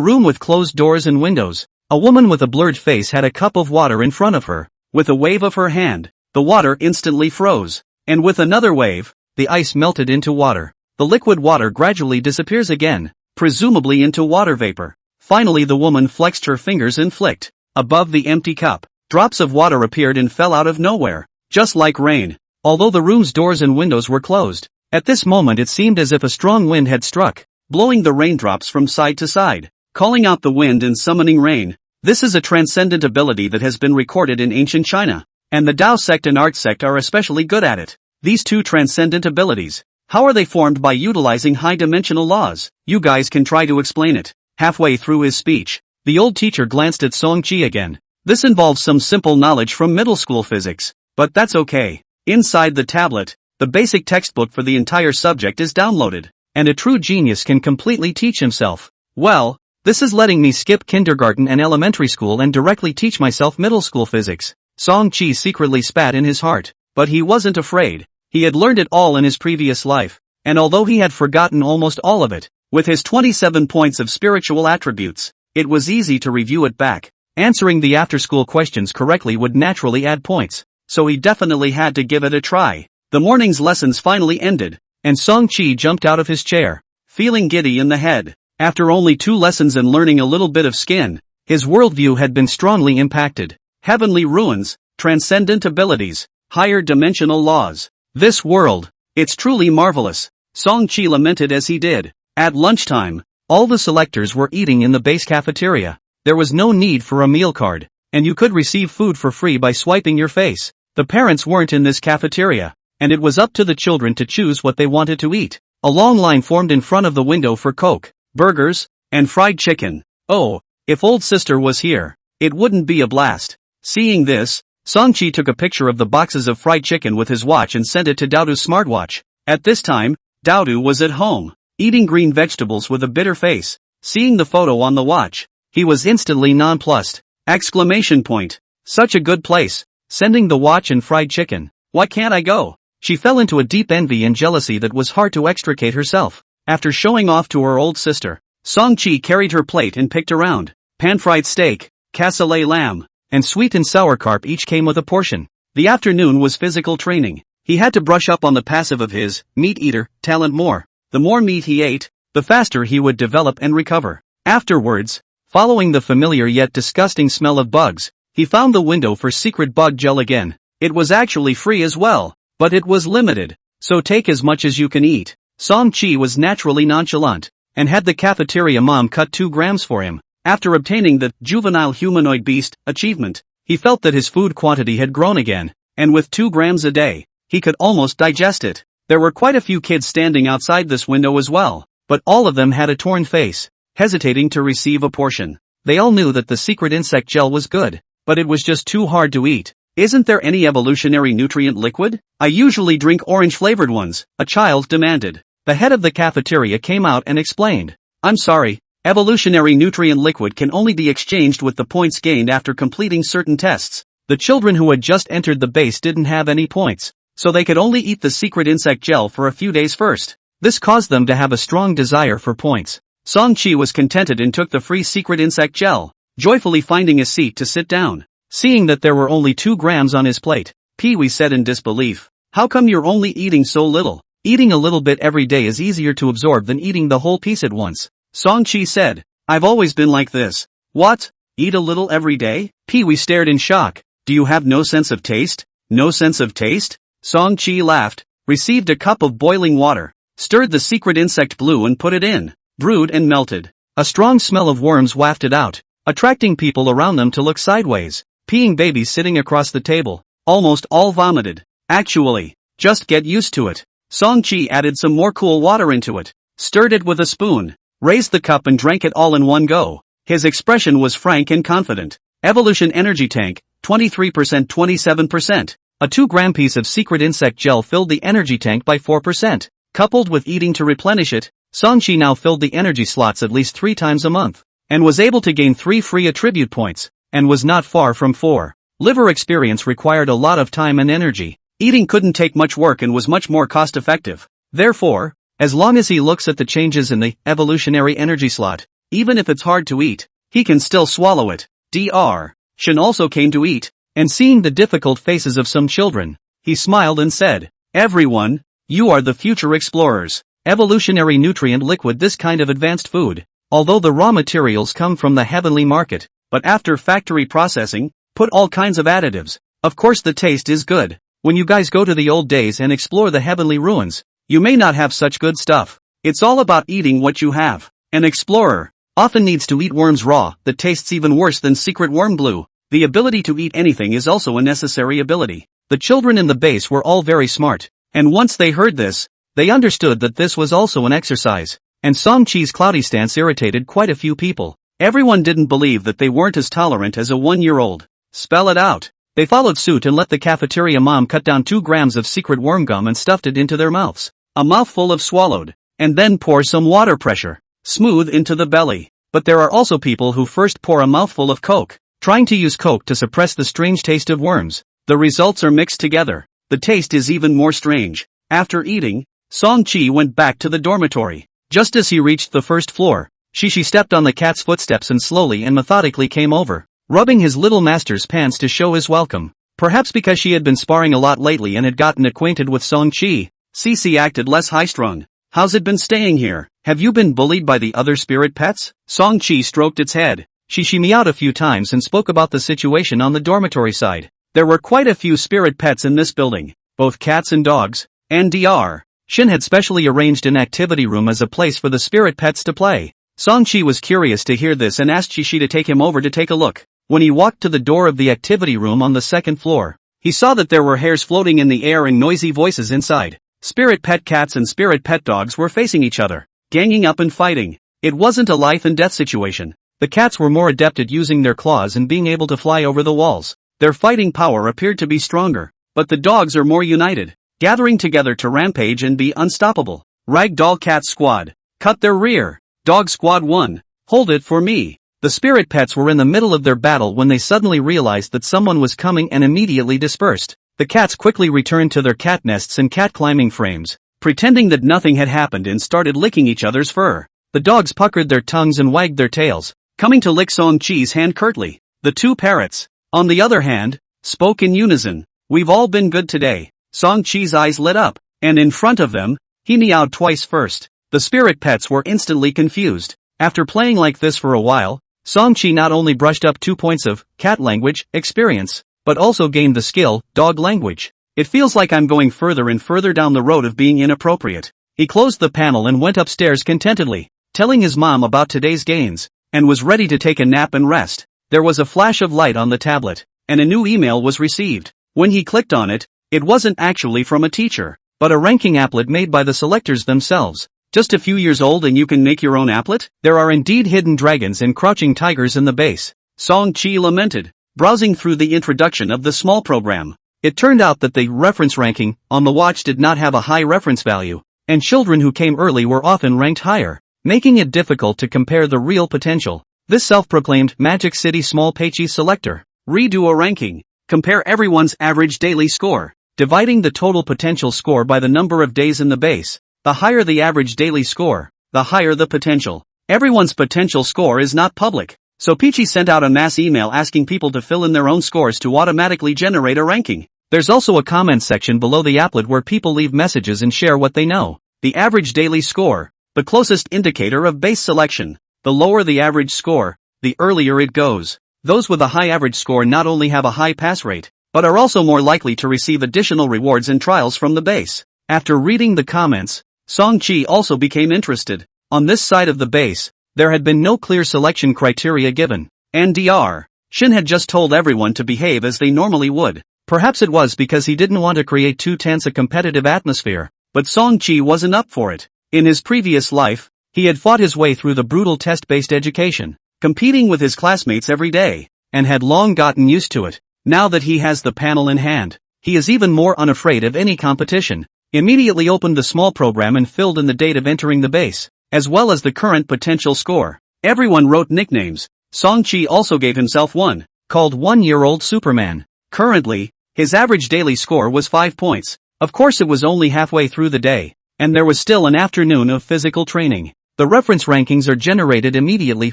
room with closed doors and windows, a woman with a blurred face had a cup of water in front of her. With a wave of her hand, the water instantly froze, and with another wave, the ice melted into water. The liquid water gradually disappears again, presumably into water vapor. Finally the woman flexed her fingers and flicked. Above the empty cup, drops of water appeared and fell out of nowhere, just like rain, although the room's doors and windows were closed. At this moment it seemed as if a strong wind had struck, blowing the raindrops from side to side, calling out the wind and summoning rain. This is a transcendent ability that has been recorded in ancient China, and the Tao sect and Art sect are especially good at it. These two transcendent abilities, how are they formed? By utilizing high-dimensional laws. You guys can try to explain it. Halfway through his speech, the old teacher glanced at Song-chi again. This involves some simple knowledge from middle school physics, but that's okay. Inside the tablet, the basic textbook for the entire subject is downloaded, and a true genius can completely teach himself. Well, this is letting me skip kindergarten and elementary school and directly teach myself middle school physics. Song-chi secretly spat in his heart, but he wasn't afraid. He had learned it all in his previous life, and although he had forgotten almost all of it, with his 27 points of spiritual attributes, it was easy to review it back. Answering the after-school questions correctly would naturally add points, so he definitely had to give it a try. The morning's lessons finally ended, and Song-chi jumped out of his chair, feeling giddy in the head. After only 2 lessons and learning a little bit of skin, his worldview had been strongly impacted. Heavenly ruins, transcendent abilities, higher dimensional laws. This world, it's truly marvelous, Song-chi lamented as he did. At lunchtime, all the selectors were eating in the base cafeteria. There was no need for a meal card, and you could receive food for free by swiping your face. The parents weren't in this cafeteria, and it was up to the children to choose what they wanted to eat. A long line formed in front of the window for Coke, burgers, and fried chicken. Oh, if old sister was here, it wouldn't be a blast. Seeing this, Song-chi took a picture of the boxes of fried chicken with his watch and sent it to Daodu's smartwatch. At this time, Daodu was at home, eating green vegetables with a bitter face. Seeing the photo on the watch, he was instantly nonplussed. Exclamation point. Such a good place. Sending the watch and fried chicken. Why can't I go? She fell into a deep envy and jealousy that was hard to extricate herself. After showing off to her old sister, Song-chi carried her plate and picked around. Pan-fried steak, cassoulet lamb, and sweet and sour carp each came with a portion. The afternoon was physical training. He had to brush up on the passive of his meat-eater talent more. The more meat he ate, the faster he would develop and recover. Afterwards, following the familiar yet disgusting smell of bugs, he found the window for secret bug gel again. It was actually free as well, but it was limited, so take as much as you can eat. Song-chi was naturally nonchalant, and had the cafeteria mom cut 2 grams for him. After obtaining the juvenile humanoid beast achievement, he felt that his food quantity had grown again, and with 2 grams a day, he could almost digest it. There were quite a few kids standing outside this window as well, but all of them had a torn face, hesitating to receive a portion. They all knew that the secret insect gel was good, but it was just too hard to eat. Isn't there any evolutionary nutrient liquid? I usually drink orange-flavored ones, a child demanded. The head of the cafeteria came out and explained. I'm sorry, evolutionary nutrient liquid can only be exchanged with the points gained after completing certain tests. The children who had just entered the base didn't have any points, so they could only eat the secret insect gel for a few days first. This caused them to have a strong desire for points. Song-chi was contented and took the free secret insect gel, joyfully finding a seat to sit down. Seeing that there were only 2 grams on his plate, Pee-wee said in disbelief, "How come you're only eating so little? Eating a little bit every day is easier to absorb than eating the whole piece at once." Song-chi said, "I've always been like this." "What? Eat a little every day?" Pee-wee stared in shock. "Do you have no sense of taste? No sense of taste?" Song-chi laughed, received a cup of boiling water, stirred the secret insect blue and put it in, brewed and melted. A strong smell of worms wafted out, attracting people around them to look sideways. Peeing babies sitting across the table, almost all vomited. "Actually, just get used to it." Song-chi added some more cool water into it, stirred it with a spoon, raised the cup and drank it all in one go. His expression was frank and confident. Evolution Energy Tank, 23% 27%. A 2-gram piece of secret insect gel filled the energy tank by 4%. Coupled with eating to replenish it, Song-chi now filled the energy slots at least 3 times a month, and was able to gain 3 free attribute points, and was not far from 4. Liver experience required a lot of time and energy. Eating couldn't take much work and was much more cost-effective. Therefore, as long as he looks at the changes in the evolutionary energy slot, even if it's hard to eat, he can still swallow it. Dr. Shin also came to eat, and seeing the difficult faces of some children, he smiled and said, "Everyone, you are the future explorers." Evolutionary nutrient liquid. This kind of advanced food, although the raw materials come from the heavenly market, but after factory processing, put all kinds of additives. Of course the taste is good. When you guys go to the old days and explore the heavenly ruins, you may not have such good stuff. It's all about eating what you have. An explorer often needs to eat worms raw that tastes even worse than secret worm blue. The ability to eat anything is also a necessary ability. The children in the base were all very smart, and once they heard this, they understood that this was also an exercise, and Song-chi's cloudy stance irritated quite a few people. Everyone didn't believe that they weren't as tolerant as a 1-year-old. Spell it out. They followed suit and let the cafeteria mom cut down 2 grams of secret worm gum and stuffed it into their mouths. A mouthful of swallowed, and then pour some water pressure, smooth into the belly. But there are also people who first pour a mouthful of Coke, trying to use Coke to suppress the strange taste of worms. The results are mixed together. The taste is even more strange. After eating, Song-chi went back to the dormitory. Just as he reached the first floor, Shishi stepped on the cat's footsteps and slowly and methodically came over, rubbing his little master's pants to show his welcome. Perhaps because she had been sparring a lot lately and had gotten acquainted with Song-chi, Cece acted less high-strung. "How's it been staying here? Have you been bullied by the other spirit pets?" Song-chi stroked its head. Shishi meowed a few times and spoke about the situation on the dormitory side. There were quite a few spirit pets in this building, both cats and dogs, and Dr. Shin had specially arranged an activity room as a place for the spirit pets to play. Song-chi was curious to hear this and asked Shishi to take him over to take a look. When he walked to the door of the activity room on the 2nd floor, he saw that there were hairs floating in the air and noisy voices inside. Spirit pet cats and spirit pet dogs were facing each other, ganging up and fighting. It wasn't a life and death situation. The cats were more adept at using their claws and being able to fly over the walls. Their fighting power appeared to be stronger, but the dogs are more united, gathering together to rampage and be unstoppable. Ragdoll Cat Squad. Cut their rear. Dog Squad 1. Hold it for me. The spirit pets were in the middle of their battle when they suddenly realized that someone was coming and immediately dispersed. The cats quickly returned to their cat nests and cat climbing frames, pretending that nothing had happened and started licking each other's fur. The dogs puckered their tongues and wagged their tails, coming to lick Song-chi's hand curtly. The 2 parrots, on the other hand, spoke in unison. "We've all been good today." Song-chi's eyes lit up, and in front of them, he meowed twice first. The spirit pets were instantly confused. After playing like this for a while, Song-chi not only brushed up 2 points of cat language experience, but also gained the skill dog language. "It feels like I'm going further and further down the road of being inappropriate." He closed the panel and went upstairs contentedly, telling his mom about today's gains, and was ready to take a nap and rest. There was a flash of light on the tablet, and a new email was received. When he clicked on it, it wasn't actually from a teacher, but a ranking applet made by the selectors themselves. "Just a few years old and you can make your own applet? There are indeed hidden dragons and crouching tigers in the base," Song-chi lamented, browsing through the introduction of the small program. It turned out that the reference ranking on the watch did not have a high reference value, and children who came early were often ranked higher, making it difficult to compare the real potential. This self-proclaimed Magic City Small Peichi selector. Redo a ranking. Compare everyone's average daily score, dividing the total potential score by the number of days in the base. The higher the average daily score, the higher the potential. Everyone's potential score is not public, so Peachy sent out a mass email asking people to fill in their own scores to automatically generate a ranking. There's also a comment section below the applet where people leave messages and share what they know. The average daily score, the closest indicator of base selection. The lower the average score, the earlier it goes. Those with a high average score not only have a high pass rate, but are also more likely to receive additional rewards and trials from the base. After reading the comments, Song-chi also became interested. On this side of the base, there had been no clear selection criteria given, and Dr. Shin had just told everyone to behave as they normally would. Perhaps it was because he didn't want to create too tense a competitive atmosphere, but Song-chi wasn't up for it. In his previous life, he had fought his way through the brutal test-based education, competing with his classmates every day, and had long gotten used to it. Now that he has the panel in hand, he is even more unafraid of any competition. Immediately opened the small program and filled in the date of entering the base, as well as the current potential score. Everyone wrote nicknames. Song-chi also gave himself one, called 1-Year-Old Superman. Currently, his average daily score was 5 points. Of course it was only halfway through the day, and there was still an afternoon of physical training. The reference rankings are generated immediately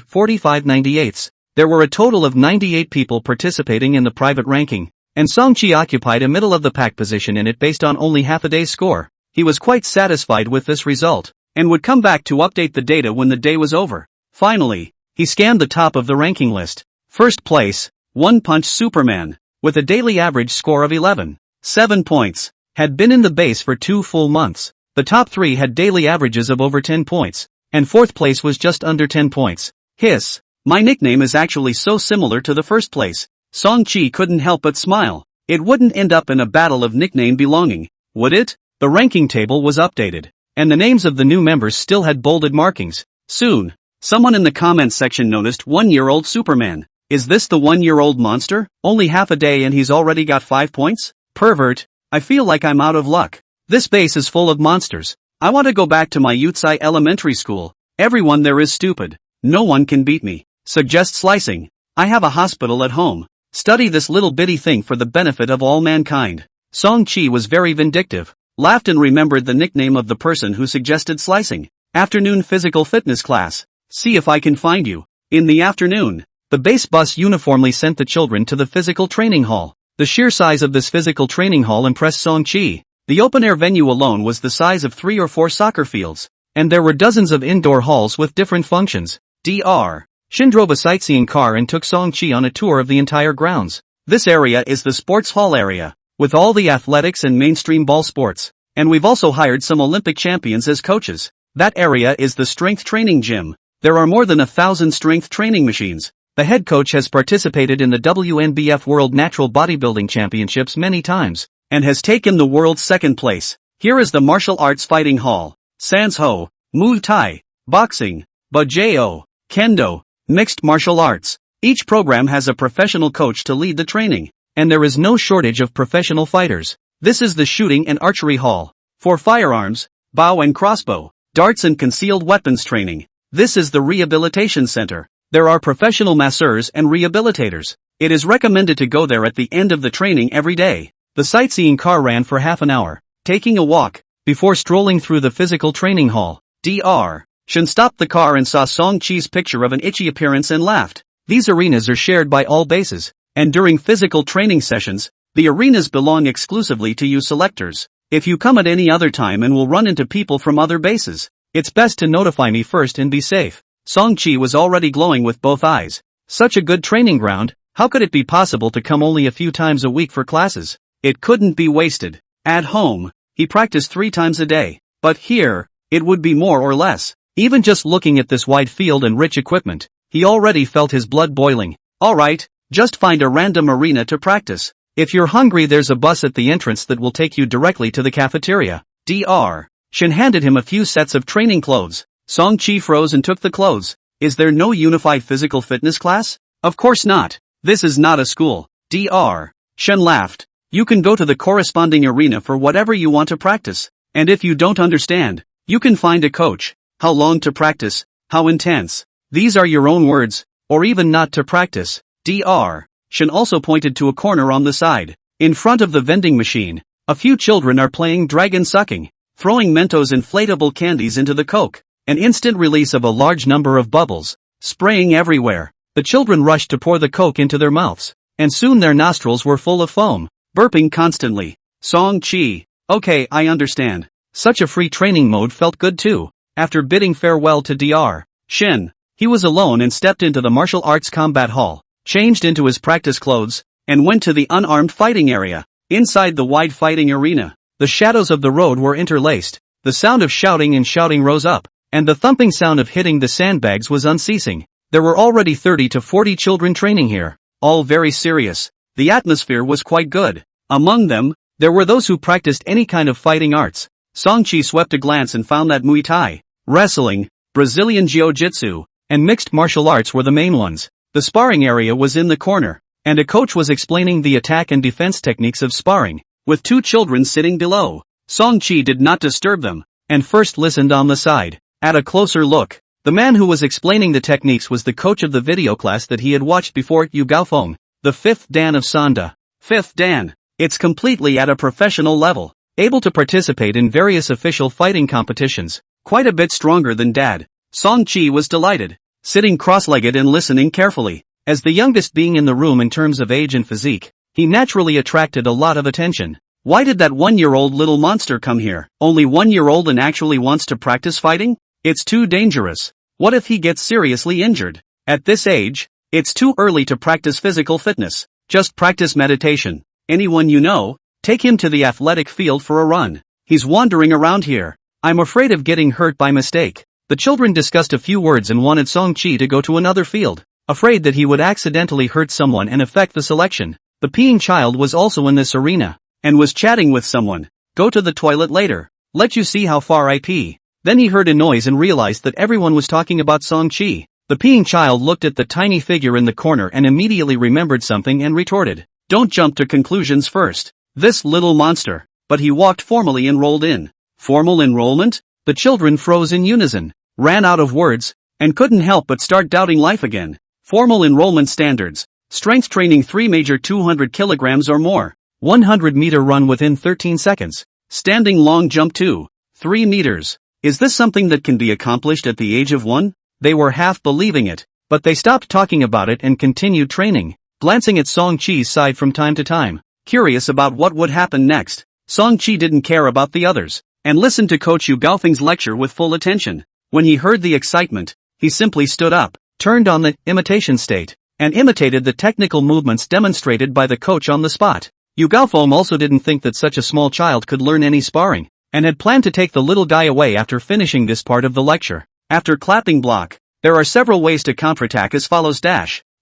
45/98. There were a total of 98 people participating in the private ranking, and Song-chi occupied a middle-of-the-pack position in it based on only half a day's score. He was quite satisfied with this result, and would come back to update the data when the day was over. Finally, he scanned the top of the ranking list. First place, One Punch Superman, with a daily average score of 11.7 points, had been in the base for 2 full months. The top 3 had daily averages of over 10 points, and fourth place was just under 10 points. Hiss. My nickname is actually so similar to the first place. Song-chi couldn't help but smile. It wouldn't end up in a battle of nickname belonging, would it? The ranking table was updated, and the names of the new members still had bolded markings. Soon, someone in the comments section noticed 1-Year-Old Superman. Is this the 1-year-old monster? Only half a day and he's already got 5 points? Pervert. I feel like I'm out of luck. This base is full of monsters. I want to go back to my Yutsai elementary school. Everyone there is stupid. No one can beat me. Suggest slicing. I have a hospital at home. Study this little bitty thing for the benefit of all mankind. Song-chi was very vindictive, laughed and remembered the nickname of the person who suggested slicing. Afternoon physical fitness class. See if I can find you. In the afternoon, the base bus uniformly sent the children to the physical training hall. The sheer size of this physical training hall impressed Song-chi. The open-air venue alone was the size of 3 or 4 soccer fields, and there were dozens of indoor halls with different functions. Dr. Shin drove a sightseeing car and took Song-chi on a tour of the entire grounds. This area is the sports hall area, with all the athletics and mainstream ball sports, and we've also hired some Olympic champions as coaches. That area is the strength training gym. There are more than 1,000 strength training machines. The head coach has participated in the WNBF World Natural Bodybuilding Championships many times, and has taken the world's 2nd place. Here is the martial arts fighting hall. Sansho, Muay Thai, boxing, Bajeo, Kendo, mixed martial arts. Each program has a professional coach to lead the training, and there is no shortage of professional fighters. This is the shooting and archery hall. For firearms, bow and crossbow, darts and concealed weapons training. This is the rehabilitation center. There are professional masseurs and rehabilitators. It is recommended to go there at the end of the training every day. The sightseeing car ran for half an hour, taking a walk, before strolling through the physical training hall. Dr. Shin stopped the car and saw Song-chi's picture of an itchy appearance and laughed. These arenas are shared by all bases, and during physical training sessions, the arenas belong exclusively to you selectors. If you come at any other time and will run into people from other bases, it's best to notify me first and be safe. Song-chi was already glowing with both eyes. Such a good training ground, how could it be possible to come only a few times a week for classes? It couldn't be wasted. At home, he practiced 3 times a day, but here, it would be more or less. Even just looking at this wide field and rich equipment, he already felt his blood boiling. Alright, just find a random arena to practice. If you're hungry, there's a bus at the entrance that will take you directly to the cafeteria. Dr. Shin handed him a few sets of training clothes. Song-chi froze and took the clothes. Is there no unified physical fitness class? Of course not. This is not a school. Dr. Shin laughed. You can go to the corresponding arena for whatever you want to practice. And if you don't understand, you can find a coach. How long to practice? How intense? These are your own words, or even not to practice. Dr. Shin also pointed to a corner on the side. In front of the vending machine, a few children are playing dragon sucking, throwing Mentos inflatable candies into the Coke. an instant release of a large number of bubbles, spraying everywhere. The children rushed to pour the coke into their mouths, and soon their nostrils were full of foam, burping constantly. Song-chi. Okay, I understand. Such a free training mode felt good too. After bidding farewell to Dr. Shin, he was alone and stepped into the martial arts combat hall, changed into his practice clothes, and went to the unarmed fighting area. Inside the wide fighting arena, the shadows of the road were interlaced, the sound of shouting and shouting rose up, and the thumping sound of hitting the sandbags was unceasing. There were already 30 to 40 children training here, all very serious. The atmosphere was quite good. Among them, there were those who practiced any kind of fighting arts. Song-chi swept a glance and found that Muay Thai, wrestling, Brazilian Jiu-Jitsu, and mixed martial arts were the main ones. The sparring area was in the corner, and a coach was explaining the attack and defense techniques of sparring, with two children sitting below. Song-chi did not disturb them, and first listened on the side. At a closer look, the man who was explaining the techniques was the coach of the video class that he had watched before, Yu Gaofeng, the 5th Dan of Sanda. 5th Dan. It's completely at a professional level, able to participate in various official fighting competitions, quite a bit stronger than Dad. Song-chi was delighted, sitting cross-legged and listening carefully. As the youngest being in the room in terms of age and physique, he naturally attracted a lot of attention. Why did that 1-year-old little monster come here? Only 1-year-old and actually wants to practice fighting? It's too dangerous. What if he gets seriously injured? At this age, it's too early to practice physical fitness. Just practice meditation. Anyone you know, take him to the athletic field for a run. He's wandering around here. I'm afraid of getting hurt by mistake. The children discussed a few words and wanted Song-chi to go to another field, afraid that he would accidentally hurt someone and affect the selection. The peeing child was also in this arena, and was chatting with someone. Go to the toilet later. Let you see how far I pee. Then he heard a noise and realized that everyone was talking about Song-chi. The peeing child looked at the tiny figure in the corner and immediately remembered something and retorted, "Don't jump to conclusions first. This little monster." But he walked formally and rolled in. Formal enrollment? The children froze in unison, ran out of words, and couldn't help but start doubting life again. Formal enrollment standards. Strength training 3 major 200 kilograms or more. 100-meter run within 13 seconds. Standing long jump 2-3 meters. Is this something that can be accomplished at the age of 1? They were half believing it, but they stopped talking about it and continued training, glancing at Song-chi's side from time to time, curious about what would happen next. Song-chi didn't care about the others, and listened to Coach Yu Gaofeng's lecture with full attention. When he heard the excitement, he simply stood up, turned on the imitation state, and imitated the technical movements demonstrated by the coach on the spot. Yu Gaofeng also didn't think that such a small child could learn any sparring, and had planned to take the little guy away after finishing this part of the lecture. After clapping block, there are several ways to counterattack as follows.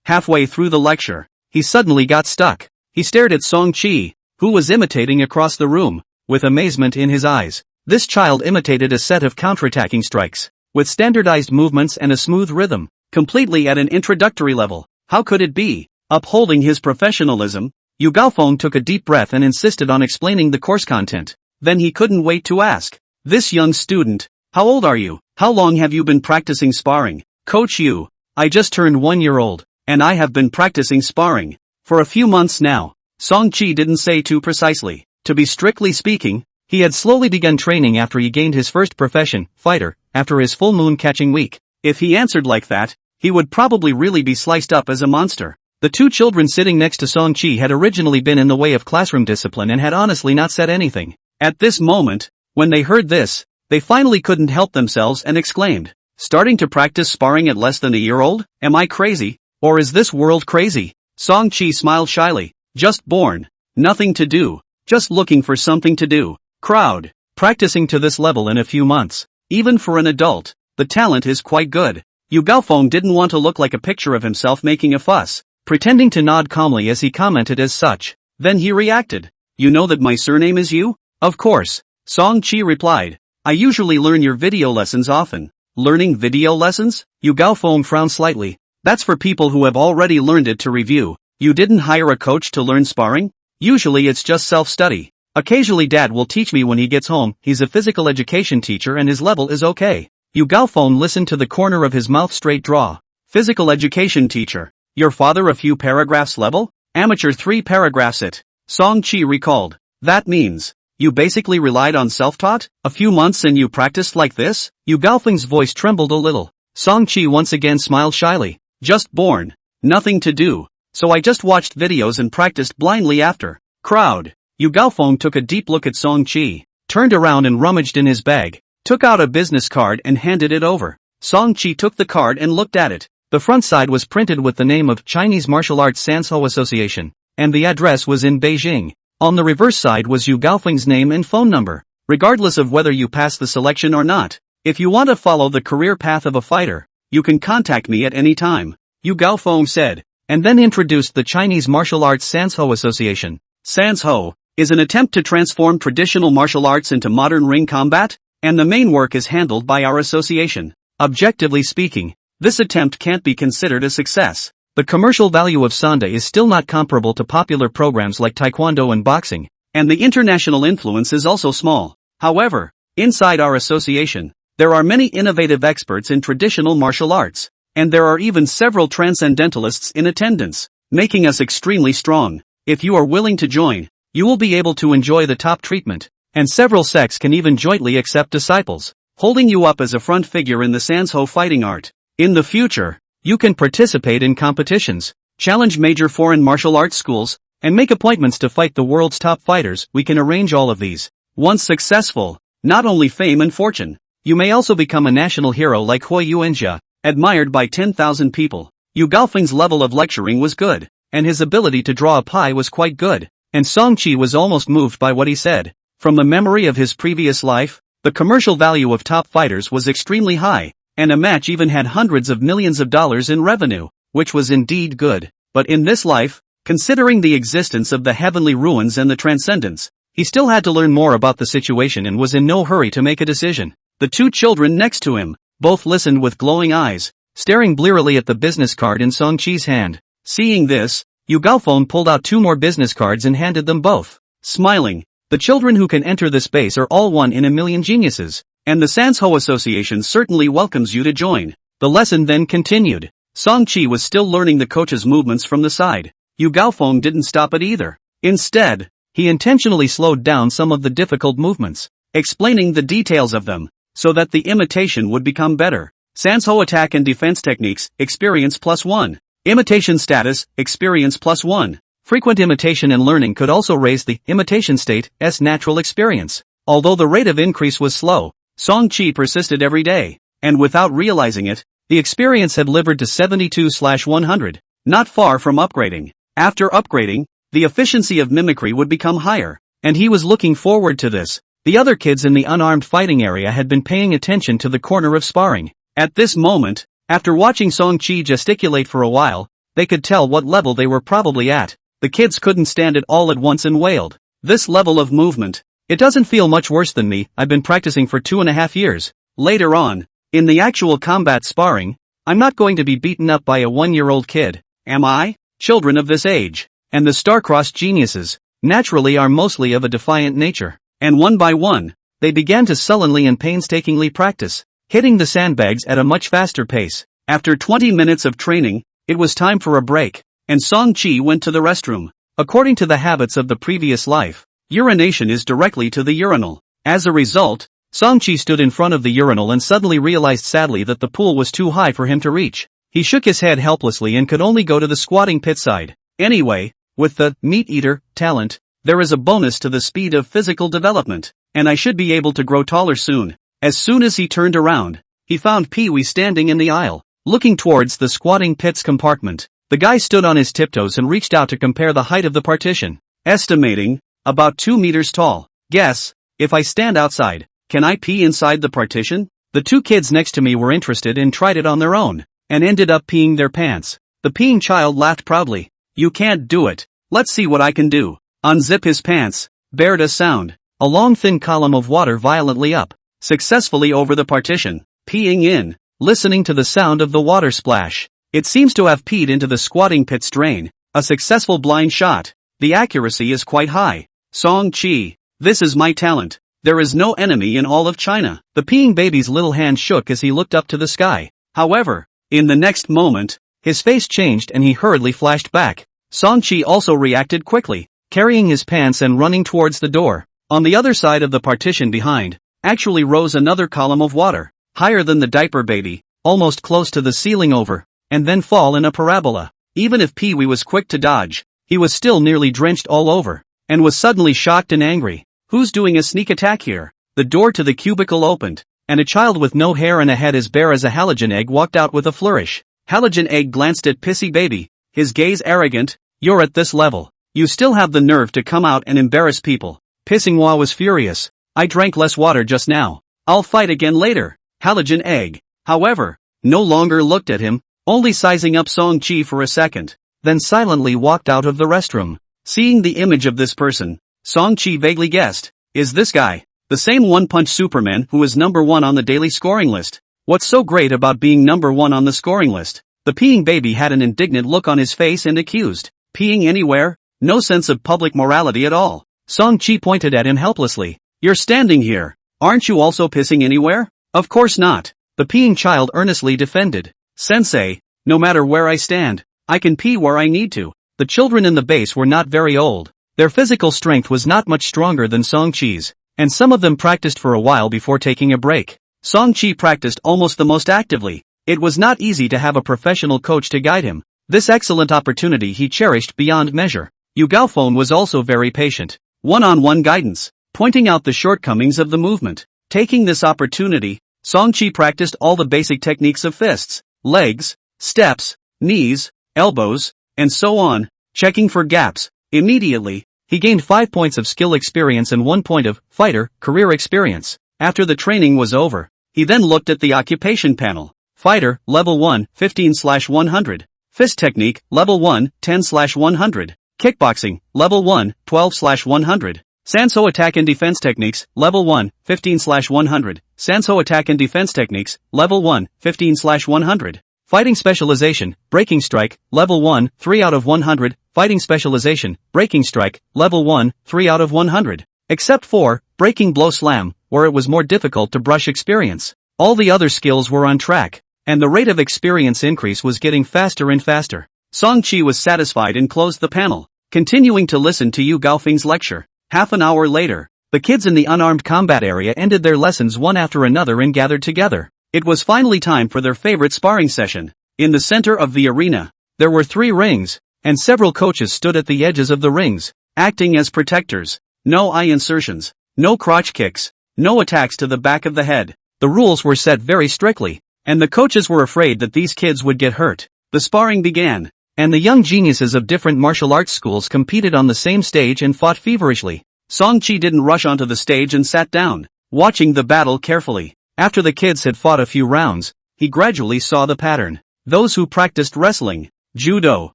Halfway through the lecture, he suddenly got stuck. He stared at Song-chi, who was imitating across the room, with amazement in his eyes. This child imitated a set of counterattacking strikes, with standardized movements and a smooth rhythm, completely at an introductory level. How could it be? Upholding his professionalism, Yu Gaofeng took a deep breath and insisted on explaining the course content. Then he couldn't wait to ask, "This young student, how old are you? How long have you been practicing sparring?" "Coach Yu, I just turned 1-year-old, and I have been practicing sparring for a few months now." Song-chi didn't say too precisely. To be strictly speaking, he had slowly begun training after he gained his first profession, fighter, after his full moon catching week. If he answered like that, he would probably really be sliced up as a monster. The two children sitting next to Song-chi had originally been in the way of classroom discipline and had honestly not said anything. At this moment, when they heard this, they finally couldn't help themselves and exclaimed, "Starting to practice sparring at less than a year old? Am I crazy? Or is this world crazy?" Song-chi smiled shyly. "Just born. Nothing to do. Just looking for something to do." Crowd. Practicing to this level in a few months. Even for an adult, the talent is quite good. Yu Gaofeng didn't want to look like a picture of himself making a fuss, pretending to nod calmly as he commented as such. Then he reacted, "You know that my surname is Yu?" "Of course," Song-chi replied. "I usually learn your video lessons often." "Learning video lessons?" Yu Gaofeng frowned slightly. "That's for people who have already learned it to review. You didn't hire a coach to learn sparring?" "Usually it's just self-study. Occasionally Dad will teach me when he gets home. He's a physical education teacher and his level is okay." Yu Gaofeng listened to the corner of his mouth straight draw. "Physical education teacher. Your father a few paragraphs level? Amateur 3 paragraphs it." Song-chi recalled. "That means You basically relied on self-taught? A few months and you practiced like this? Yu Gaofeng's voice trembled a little. Song-chi once again smiled shyly. Just born. Nothing to do. So I just watched videos and practiced blindly after. Crowd. Yu Gaofeng took a deep look at Song-chi, turned around and rummaged in his bag, took out a business card and handed it over. Song-chi took the card and looked at it. The front side was printed with the name of Chinese Martial Arts Sanshou Association, and the address was in Beijing. On the reverse side was Yu Gaofeng's name and phone number. Regardless of whether you pass the selection or not, if you want to follow the career path of a fighter, you can contact me at any time, Yu Gaofeng said, and then introduced the Chinese Martial Arts Sanshou Association. Sanshou is an attempt to transform traditional martial arts into modern ring combat, and the main work is handled by our association. Objectively speaking, this attempt can't be considered a success. The commercial value of Sanda is still not comparable to popular programs like Taekwondo and boxing, and the international influence is also small. However, inside our association, there are many innovative experts in traditional martial arts, and there are even several transcendentalists in attendance, making us extremely strong. If you are willing to join, you will be able to enjoy the top treatment, and several sects can even jointly accept disciples, holding you up as a front figure in the Sanshou fighting art. In the future, you can participate in competitions, challenge major foreign martial arts schools, and make appointments to fight the world's top fighters. We can arrange all of these. Once successful, not only fame and fortune, you may also become a national hero like Hui Yuanjia, admired by 10,000 people. Yu Gaofeng's level of lecturing was good, and his ability to draw a pie was quite good, and Song-chi was almost moved by what he said. From the memory of his previous life, the commercial value of top fighters was extremely high, and a match even had hundreds of millions of dollars in revenue, which was indeed good. But in this life, considering the existence of the heavenly ruins and the transcendence, he still had to learn more about the situation and was in no hurry to make a decision. The two children next to him, both listened with glowing eyes, staring blearily at the business card in Song-chi's hand. Seeing this, Yu Gaofeng pulled out 2 more business cards and handed them both. Smiling, the children who can enter the space are all 1 in a million geniuses, and the Sanshou Association certainly welcomes you to join. The lesson then continued. Song-chi was still learning the coach's movements from the side. Yu Gaofeng didn't stop it either. Instead, he intentionally slowed down some of the difficult movements, explaining the details of them, so that the imitation would become better. Sanshou attack and defense techniques, experience +1. Imitation status, experience +1. Frequent imitation and learning could also raise the imitation state's natural experience. Although the rate of increase was slow, Song-chi persisted every day, and without realizing it, the experience had levered to 72/100, not far from upgrading. After upgrading, the efficiency of mimicry would become higher, and he was looking forward to this. The other kids in the unarmed fighting area had been paying attention to the corner of sparring. At this moment, after watching Song-chi gesticulate for a while, they could tell what level they were probably at. The kids couldn't stand it all at once and wailed. This level of movement. It doesn't feel much worse than me. I've been practicing for 2.5 years. Later on, in the actual combat sparring, I'm not going to be beaten up by a 1-year-old kid, am I? Children of this age, and the star-crossed geniuses, naturally are mostly of a defiant nature, and one by one, they began to sullenly and painstakingly practice, hitting the sandbags at a much faster pace. After 20 minutes of training, it was time for a break, and Song-chi went to the restroom. According to the habits of the previous life, urination is directly to the urinal. As a result, Song-chi stood in front of the urinal and suddenly realized sadly that the pool was too high for him to reach. He shook his head helplessly and could only go to the squatting pit side. Anyway, with the meat-eater talent, there is a bonus to the speed of physical development, and I should be able to grow taller soon. As soon as he turned around, he found Pee-wee standing in the aisle, looking towards the squatting pit's compartment. The guy stood on his tiptoes and reached out to compare the height of the partition, estimating about 2 meters tall. Guess, if I stand outside, can I pee inside the partition? The 2 kids next to me were interested and tried it on their own, and ended up peeing their pants. The peeing child laughed proudly. You can't do it. Let's see what I can do. Unzip his pants, bared a sound. A long thin column of water violently up, successfully over the partition, peeing in, listening to the sound of the water splash. It seems to have peed into the squatting pit's drain. A successful blind shot. The accuracy is quite high. Song-chi, this is my talent. There is no enemy in all of China. The peeing baby's little hand shook as he looked up to the sky. However, in the next moment, his face changed and he hurriedly flashed back. Song-chi also reacted quickly, carrying his pants and running towards the door. On the other side of the partition behind, actually rose another column of water, higher than the diaper baby, almost close to the ceiling over, and then fall in a parabola. Even if Pee Wee was quick to dodge, he was still nearly drenched all over, and was suddenly shocked and angry. Who's doing a sneak attack here? The door to the cubicle opened, and a child with no hair and a head as bare as a halogen egg walked out with a flourish. Halogen egg glanced at Pissy Baby, his gaze arrogant. You're at this level. You still have the nerve to come out and embarrass people. Pissingwa was furious. I drank less water just now. I'll fight again later. Halogen egg, however, no longer looked at him, only sizing up Song-chi for a second, then silently walked out of the restroom. Seeing the image of this person, Song-chi vaguely guessed, is this guy the same one-punch Superman who is number 1 on the daily scoring list? What's so great about being number 1 on the scoring list? The peeing baby had an indignant look on his face and accused, peeing anywhere? No sense of public morality at all. Song-chi pointed at him helplessly. You're standing here. Aren't you also pissing anywhere? Of course not. The peeing child earnestly defended. Sensei, no matter where I stand, I can pee where I need to. The children in the base were not very old. Their physical strength was not much stronger than Song-chi's, and some of them practiced for a while before taking a break. Song-chi practiced almost the most actively. It was not easy to have a professional coach to guide him. This excellent opportunity he cherished beyond measure. Yu Gaofeng was also very patient. One-on-one guidance, pointing out the shortcomings of the movement. Taking this opportunity, Song-chi practiced all the basic techniques of fists, legs, steps, knees, elbows, and so on, checking for gaps. Immediately, he gained 5 points of skill experience and 1 point of fighter career experience. After the training was over, he then looked at the occupation panel. Fighter, level 1, 15/100. Fist technique, level 1, 10/100. Kickboxing, level 1, 12/100. Sanso attack and defense techniques, level 1, 15/100. Sanso attack and defense techniques, level 1, 15/100. Fighting specialization, breaking strike, level 1, 3 out of 100. Fighting specialization, breaking strike, level 1, 3 out of 100. Except for breaking blow slam, where it was more difficult to brush experience. All the other skills were on track, and the rate of experience increase was getting faster and faster. Song-chi was satisfied and closed the panel, continuing to listen to Yu Gaofeng's lecture. Half an hour later, the kids in the unarmed combat area ended their lessons one after another and gathered together. It was finally time for their favorite sparring session. In the center of the arena, there were 3 rings, and several coaches stood at the edges of the rings, acting as protectors. No eye insertions, no crotch kicks, no attacks to the back of the head. The rules were set very strictly, and the coaches were afraid that these kids would get hurt. The sparring began, and the young geniuses of different martial arts schools competed on the same stage and fought feverishly. Song-chi didn't rush onto the stage and sat down, watching the battle carefully. After the kids had fought a few rounds, he gradually saw the pattern. Those who practiced wrestling, judo,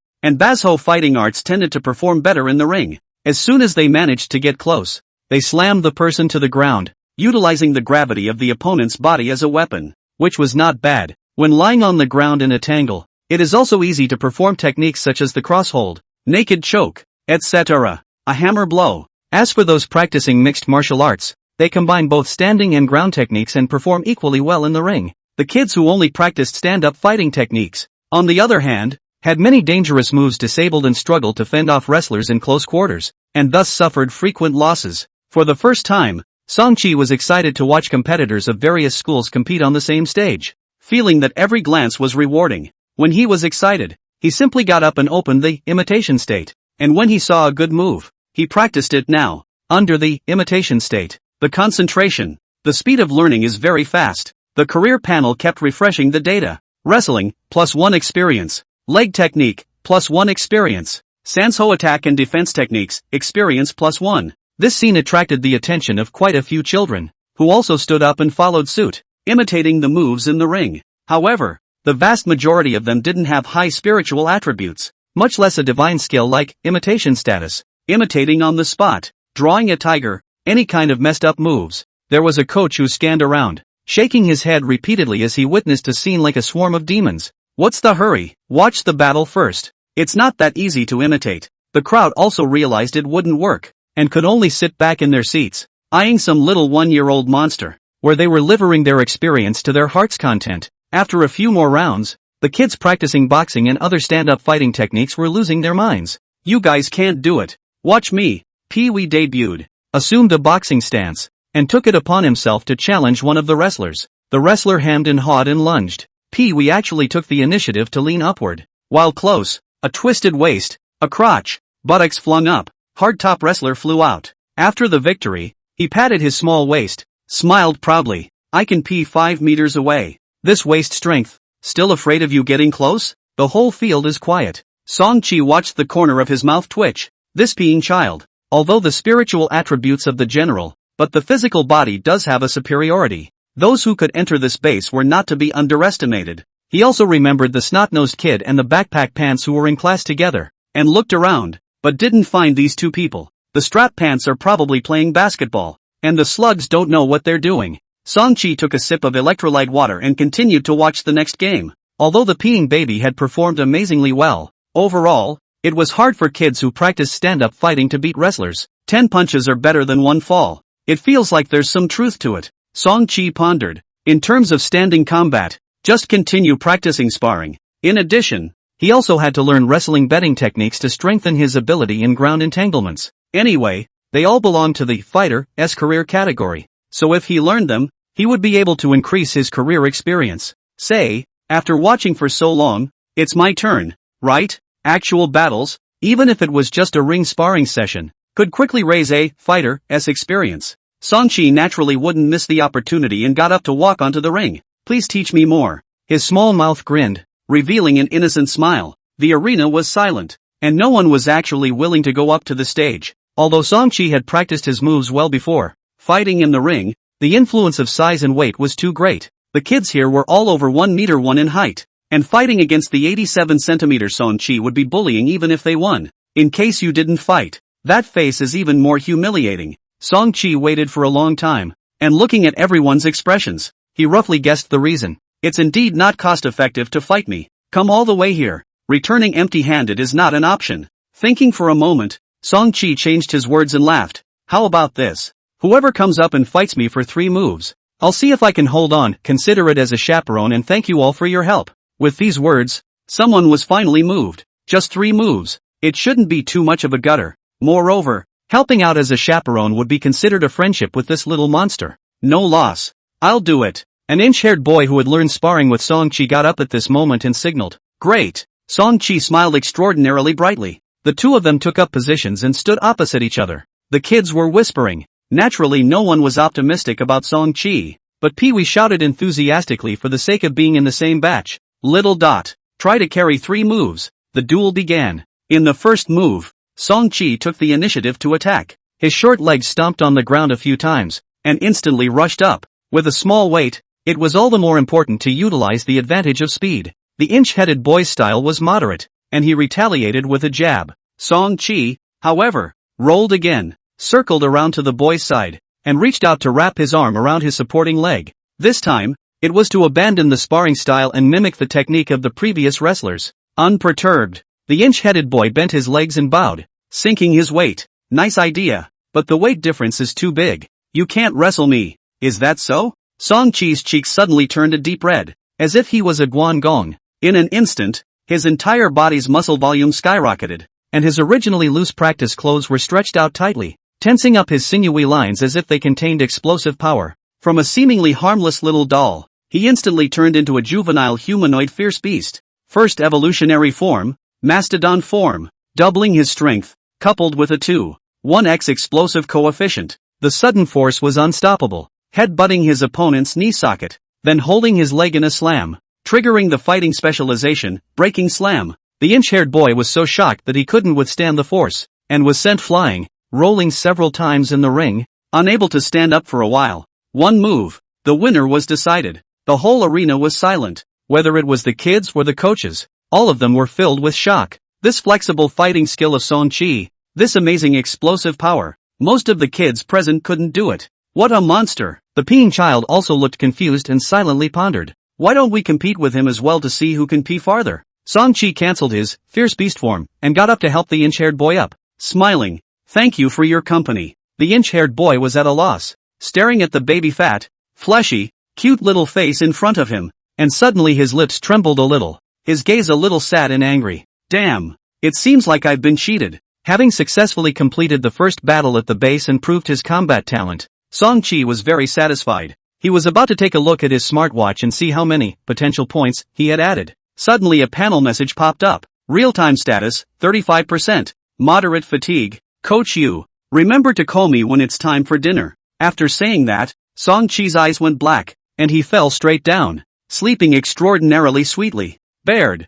and basho fighting arts tended to perform better in the ring. As soon as they managed to get close, they slammed the person to the ground, utilizing the gravity of the opponent's body as a weapon, which was not bad. When lying on the ground in a tangle, it is also easy to perform techniques such as the crosshold, naked choke, etc., a hammer blow. As for those practicing mixed martial arts, they combine both standing and ground techniques and perform equally well in the ring. The kids who only practiced stand-up fighting techniques, on the other hand, had many dangerous moves disabled and struggled to fend off wrestlers in close quarters, and thus suffered frequent losses. For the first time, Song-chi was excited to watch competitors of various schools compete on the same stage, feeling that every glance was rewarding. When he was excited, he simply got up and opened the imitation state, and when he saw a good move, he practiced it now. Under the imitation state, the concentration, the speed of learning is very fast. The career panel kept refreshing the data. Wrestling, +1 experience. Leg technique, +1 experience. Sanso attack and defense techniques, experience +1. This scene attracted the attention of quite a few children, who also stood up and followed suit, imitating the moves in the ring. However, the vast majority of them didn't have high spiritual attributes, much less a divine skill like imitation status, imitating on the spot, drawing a tiger, any kind of messed up moves. There was a coach who scanned around, shaking his head repeatedly as he witnessed a scene like a swarm of demons. What's the hurry? Watch the battle first. It's not that easy to imitate. The crowd also realized it wouldn't work, and could only sit back in their seats, eyeing some little 1-year-old monster, where they were delivering their experience to their heart's content. After a few more rounds, the kids practicing boxing and other stand-up fighting techniques were losing their minds. You guys can't do it. Watch me. Pee Wee debuted. assumed a boxing stance, and took it upon himself to challenge one of the wrestlers. The wrestler hemmed and hawed and lunged. Pee-wee actually took the initiative to lean upward. While close, a twisted waist, a crotch, buttocks flung up, hardtop wrestler flew out. After the victory, he patted his small waist, smiled proudly. I can pee 5 meters away. This waist strength. Still afraid of you getting close? The whole field is quiet. Song-chi watched the corner of his mouth twitch. This peeing child. Although the spiritual attributes of the general, but the physical body does have a superiority. Those who could enter this base were not to be underestimated. He also remembered the snot-nosed kid and the backpack pants who were in class together, and looked around, but didn't find these two people. The strap pants are probably playing basketball, and the slugs don't know what they're doing. Song-chi took a sip of electrolyte water and continued to watch the next game. Although the peeing baby had performed amazingly well, overall, it was hard for kids who practice stand-up fighting to beat wrestlers. 10 punches are better than 1 fall. It feels like there's some truth to it. Song-chi pondered. In terms of standing combat, just continue practicing sparring. In addition, he also had to learn wrestling betting techniques to strengthen his ability in ground entanglements. Anyway, they all belong to the fighter's career category. So if he learned them, he would be able to increase his career experience. Say, after watching for so long, it's my turn, right? Actual battles, even if it was just a ring sparring session, could quickly raise a fighter's experience. Song-chi naturally wouldn't miss the opportunity and got up to walk onto the ring. Please teach me more. His small mouth grinned, revealing an innocent smile. The arena was silent, and no one was actually willing to go up to the stage. Although Song-chi had practiced his moves well before fighting in the ring, the influence of size and weight was too great. The kids here were all over 1 meter 1 in height, and fighting against the 87 centimeter Song-chi would be bullying even if they won. In case you didn't fight, that face is even more humiliating. Song-chi waited for a long time, and looking at everyone's expressions, he roughly guessed the reason. It's indeed not cost-effective to fight me. Come all the way here. Returning empty-handed is not an option. Thinking for a moment, Song-chi changed his words and laughed. How about this? Whoever comes up and fights me for 3 moves, I'll see if I can hold on. Consider it as a chaperone and thank you all for your help. With these words, someone was finally moved. Just 3 moves. It shouldn't be too much of a gutter. Moreover, helping out as a chaperone would be considered a friendship with this little monster. No loss. I'll do it. An inch-haired boy who had learned sparring with Song-chi got up at this moment and signaled. Great. Song-chi smiled extraordinarily brightly. The two of them took up positions and stood opposite each other. The kids were whispering. Naturally no one was optimistic about Song-chi, but Pee-wee shouted enthusiastically for the sake of being in the same batch. Little dot. Try to carry 3 moves. The duel began. In the first move, Song-chi took the initiative to attack. His short legs stomped on the ground a few times, and instantly rushed up. With a small weight, it was all the more important to utilize the advantage of speed. The inch-headed boy's style was moderate, and he retaliated with a jab. Song-chi, however, rolled again, circled around to the boy's side, and reached out to wrap his arm around his supporting leg. This time, it was to abandon the sparring style and mimic the technique of the previous wrestlers. Unperturbed, the inch-headed boy bent his legs and bowed, sinking his weight. Nice idea, but the weight difference is too big. You can't wrestle me. Is that so? Song-chi's cheeks suddenly turned a deep red, as if he was a guangong. In an instant, his entire body's muscle volume skyrocketed, and his originally loose practice clothes were stretched out tightly, tensing up his sinewy lines as if they contained explosive power. From a seemingly harmless little doll, he instantly turned into a juvenile humanoid fierce beast. First evolutionary form, mastodon form, doubling his strength, coupled with a 2.1x explosive coefficient. The sudden force was unstoppable, head-butting his opponent's knee socket, then holding his leg in a slam, triggering the fighting specialization, breaking slam. The inch-haired boy was so shocked that he couldn't withstand the force, and was sent flying, rolling several times in the ring, unable to stand up for a while. 1 move. The winner was decided. The whole arena was silent. Whether it was the kids or the coaches, all of them were filled with shock. This flexible fighting skill of Song-chi, this amazing explosive power, most of the kids present couldn't do it. What a monster! The peeing child also looked confused and silently pondered. Why don't we compete with him as well to see who can pee farther? Song-chi cancelled his fierce beast form and got up to help the inch-haired boy up, smiling. Thank you for your company. The inch-haired boy was at a loss, staring at the baby fat, fleshy, cute little face in front of him, and suddenly his lips trembled a little, his gaze a little sad and angry. Damn, it seems like I've been cheated. Having successfully completed the first battle at the base and proved his combat talent, Song-chi was very satisfied. He was about to take a look at his smartwatch and see how many potential points he had added. Suddenly a panel message popped up. Real-time status, 35%. Moderate fatigue. Coach Yu. Remember to call me when it's time for dinner. After saying that, Song-chi's eyes went black, and he fell straight down, sleeping extraordinarily sweetly. Baird.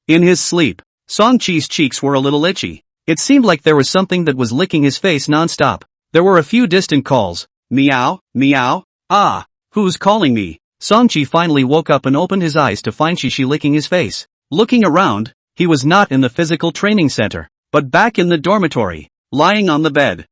In his sleep, Song-chi's cheeks were a little itchy. It seemed like there was something that was licking his face non-stop. There were a few distant calls. Meow, meow. Ah, who's calling me? Song-chi finally woke up and opened his eyes to find Shi licking his face. Looking around, he was not in the physical training center, but back in the dormitory, lying on the bed.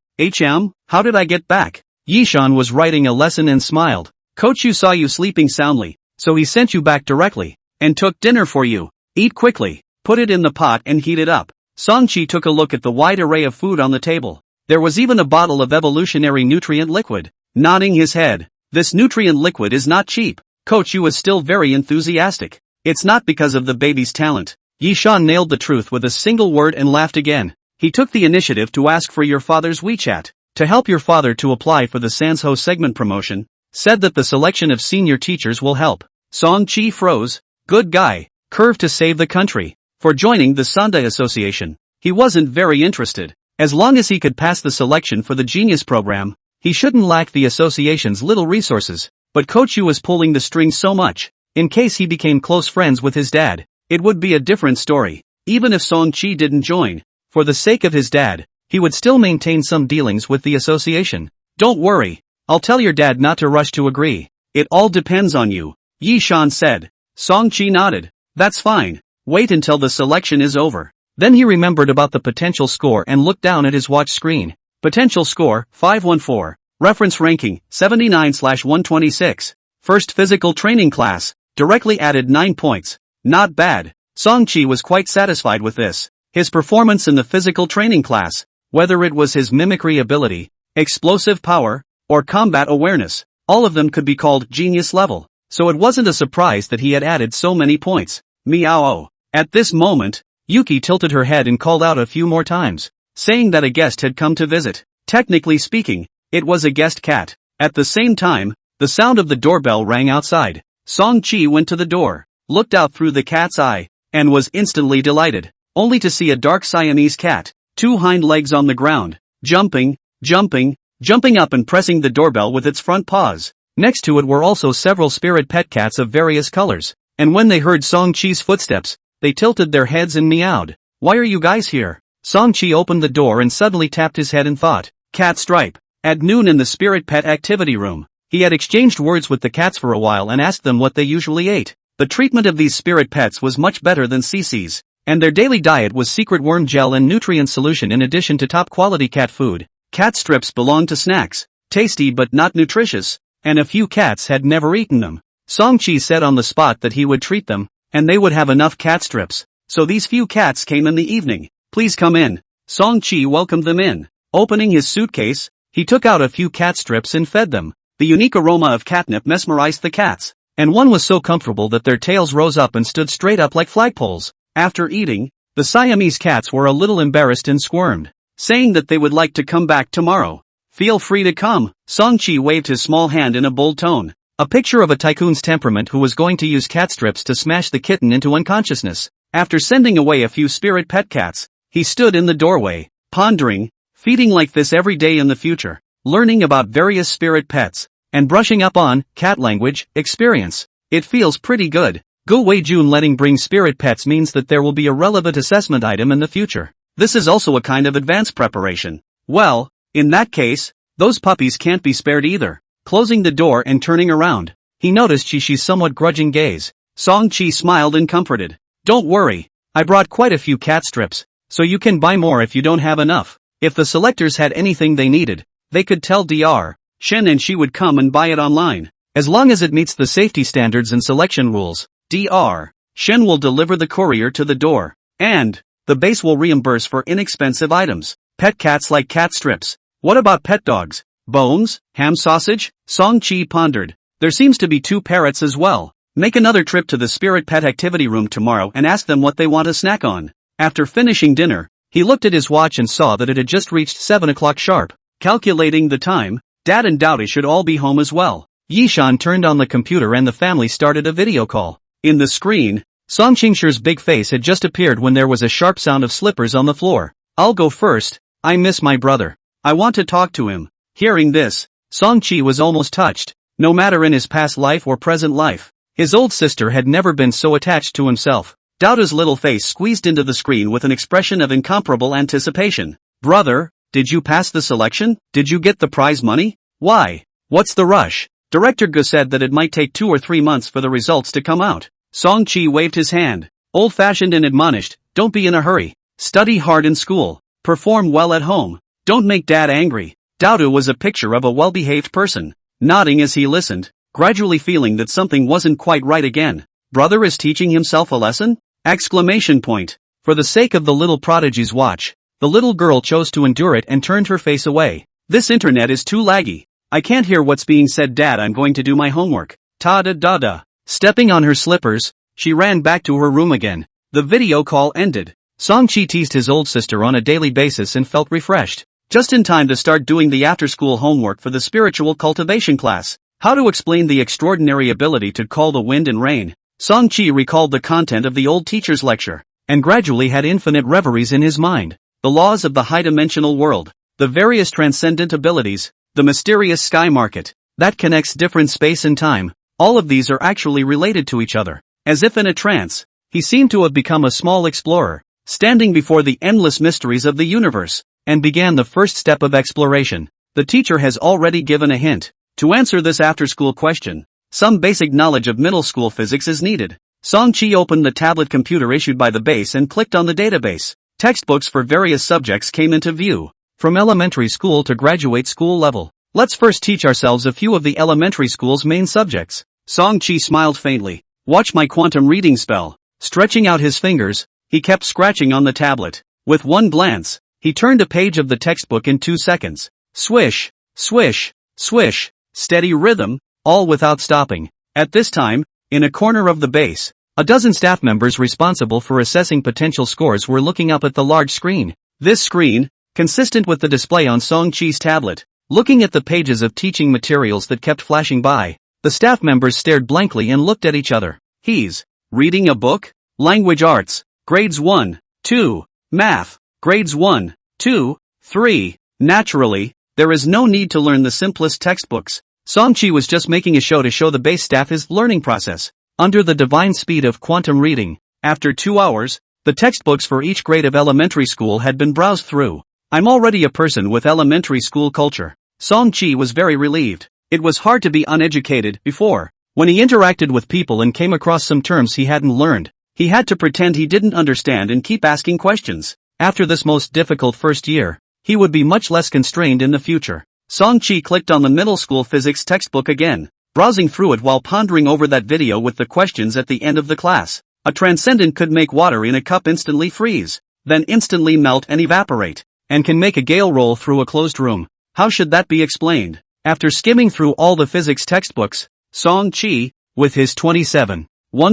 How did I get back? Yishan was writing a lesson and smiled. Coach Yu saw you sleeping soundly, so he sent you back directly, and took dinner for you. Eat quickly, put it in the pot and heat it up. Song-chi took a look at the wide array of food on the table. There was even a bottle of evolutionary nutrient liquid. Nodding his head, this nutrient liquid is not cheap. Coach Yu was still very enthusiastic. It's not because of the baby's talent. Yishan nailed the truth with a single word and laughed again. He took the initiative to ask for your father's WeChat, to help your father to apply for the Sansho segment promotion, said that the selection of senior teachers will help. Song-chi froze. Good guy, curved to save the country. For joining the Sanda Association, he wasn't very interested. As long as he could pass the selection for the Genius program, he shouldn't lack the association's little resources. But Coach Yu was pulling the strings so much. In case he became close friends with his dad, it would be a different story. Even if Song-chi didn't join, for the sake of his dad, he would still maintain some dealings with the association. Don't worry, I'll tell your dad not to rush to agree. It all depends on you, Yishan said. Song-chi nodded. That's fine, wait until the selection is over. Then he remembered about the potential score and looked down at his watch screen. Potential score, 514. Reference ranking, 79/126. First physical training class, directly added 9 points. Not bad. Song-chi was quite satisfied with this. His performance in the physical training class, whether it was his mimicry ability, explosive power, or combat awareness, all of them could be called genius level. So it wasn't a surprise that he had added so many points. Meow. At this moment, Yuki tilted her head and called out a few more times, saying that a guest had come to visit. Technically speaking, it was a guest cat. At the same time, the sound of the doorbell rang outside. Song-chi went to the door, looked out through the cat's eye, and was instantly delighted, only to see a dark Siamese cat, 2 hind legs on the ground, jumping up and pressing the doorbell with its front paws. Next to it were also several spirit pet cats of various colors, and when they heard Song-chi's footsteps, they tilted their heads and meowed. Why are you guys here? Song-chi opened the door and suddenly tapped his head and thought. Cat Stripe. At noon in the spirit pet activity room, he had exchanged words with the cats for a while and asked them what they usually ate. The treatment of these spirit pets was much better than Cece's, and their daily diet was secret worm gel and nutrient solution in addition to top quality cat food. Cat strips belonged to snacks, tasty but not nutritious, and a few cats had never eaten them. Song-chi said on the spot that he would treat them, and they would have enough cat strips. So these few cats came in the evening. Please come in. Song-chi welcomed them in. Opening his suitcase, he took out a few cat strips and fed them. The unique aroma of catnip mesmerized the cats, and one was so comfortable that their tails rose up and stood straight up like flagpoles. After eating, the Siamese cats were a little embarrassed and squirmed, saying that they would like to come back tomorrow. Feel free to come. Song-chi waved his small hand in a bold tone. A picture of a tycoon's temperament who was going to use cat strips to smash the kitten into unconsciousness. After sending away a few spirit pet cats, he stood in the doorway, pondering, feeding like this every day in the future, learning about various spirit pets, and brushing up on cat language experience. It feels pretty good. Gu Wei Jun letting bring spirit pets means that there will be a relevant assessment item in the future. This is also a kind of advanced preparation. Well, in that case, those puppies can't be spared either. Closing the door and turning around, he noticed Chi-Chi's somewhat grudging gaze. Song-chi smiled and comforted. Don't worry, I brought quite a few cat strips, so you can buy more if you don't have enough. If the selectors had anything they needed, they could tell Dr. Shen and she would come and buy it online. As long as it meets the safety standards and selection rules, Dr. Shen will deliver the courier to the door, and the base will reimburse for inexpensive items. Pet cats like cat strips. What about pet dogs? Bones? Ham sausage? Song-chi pondered. There seems to be 2 parrots as well. Make another trip to the spirit pet activity room tomorrow and ask them what they want to snack on. After finishing dinner, He looked at his watch and saw that it had just reached 7 o'clock sharp. Calculating the time, Dad and Dowdy should all be home as well. Yishan turned on the computer and the family started a video call. In the screen, Song Qingshi's big face had just appeared when there was a sharp sound of slippers on the floor. I'll go first, I miss my brother. I want to talk to him. Hearing this, Song Qi was almost touched. No matter in his past life or present life, his old sister had never been so attached to himself. Dowda's little face squeezed into the screen with an expression of incomparable anticipation. Brother, did you pass the selection? Did you get the prize money? Why? What's the rush? Director Gu said that it might take 2 or 3 months for the results to come out. Song Qi waved his hand, old-fashioned and admonished, don't be in a hurry. Study hard in school. Perform well at home. Don't make Dad angry. Dowda was a picture of a well-behaved person, nodding as he listened, gradually feeling that something wasn't quite right again. Brother is teaching himself a lesson? Exclamation point. For the sake of the little prodigy's watch, the little girl chose to endure it and turned her face away. This internet is too laggy. I can't hear what's being said. Dad, I'm going to do my homework. Ta-da-da-da. Stepping on her slippers, she ran back to her room again. The video call ended. Song Qi teased his old sister on a daily basis and felt refreshed. Just in time to start doing the after-school homework for the spiritual cultivation class. How to explain the extraordinary ability to call the wind and rain. Song Qi recalled the content of the old teacher's lecture, and gradually had infinite reveries in his mind. The laws of the high-dimensional world, the various transcendent abilities, the mysterious sky market, that connects different space and time, all of these are actually related to each other. As if in a trance, he seemed to have become a small explorer, standing before the endless mysteries of the universe, and began the first step of exploration. The teacher has already given a hint. To answer this after-school question, some basic knowledge of middle school physics is needed. Song Qi opened the tablet computer issued by the base and clicked on the database. Textbooks for various subjects came into view, from elementary school to graduate school level. Let's first teach ourselves a few of the elementary school's main subjects. Song Qi smiled faintly. Watch my quantum reading spell. Stretching out his fingers, he kept scratching on the tablet. With one glance, he turned a page of the textbook in 2 seconds. Swish, swish, swish, steady rhythm, all without stopping. At this time, in a corner of the base, a dozen staff members responsible for assessing potential scores were looking up at the large screen. This screen, consistent with the display on Song Qi's tablet, looking at the pages of teaching materials that kept flashing by, the staff members stared blankly and looked at each other. He's reading a book? Language Arts, Grades 1, 2, Math, Grades 1, 2, 3. Naturally, there is no need to learn the simplest textbooks. Song Qi was just making a show to show the base staff his learning process. Under the divine speed of quantum reading, after 2 hours, the textbooks for each grade of elementary school had been browsed through. I'm already a person with elementary school culture. Song Qi was very relieved. It was hard to be uneducated before. When he interacted with people and came across some terms he hadn't learned, he had to pretend he didn't understand and keep asking questions. After this most difficult first year, he would be much less constrained in the future. Song Qi clicked on the middle school physics textbook again, browsing through it while pondering over that video with the questions at the end of the class. A transcendent could make water in a cup instantly freeze, then instantly melt and evaporate, and can make a gale roll through a closed room. How should that be explained? After skimming through all the physics textbooks, Song Qi, with his 27-1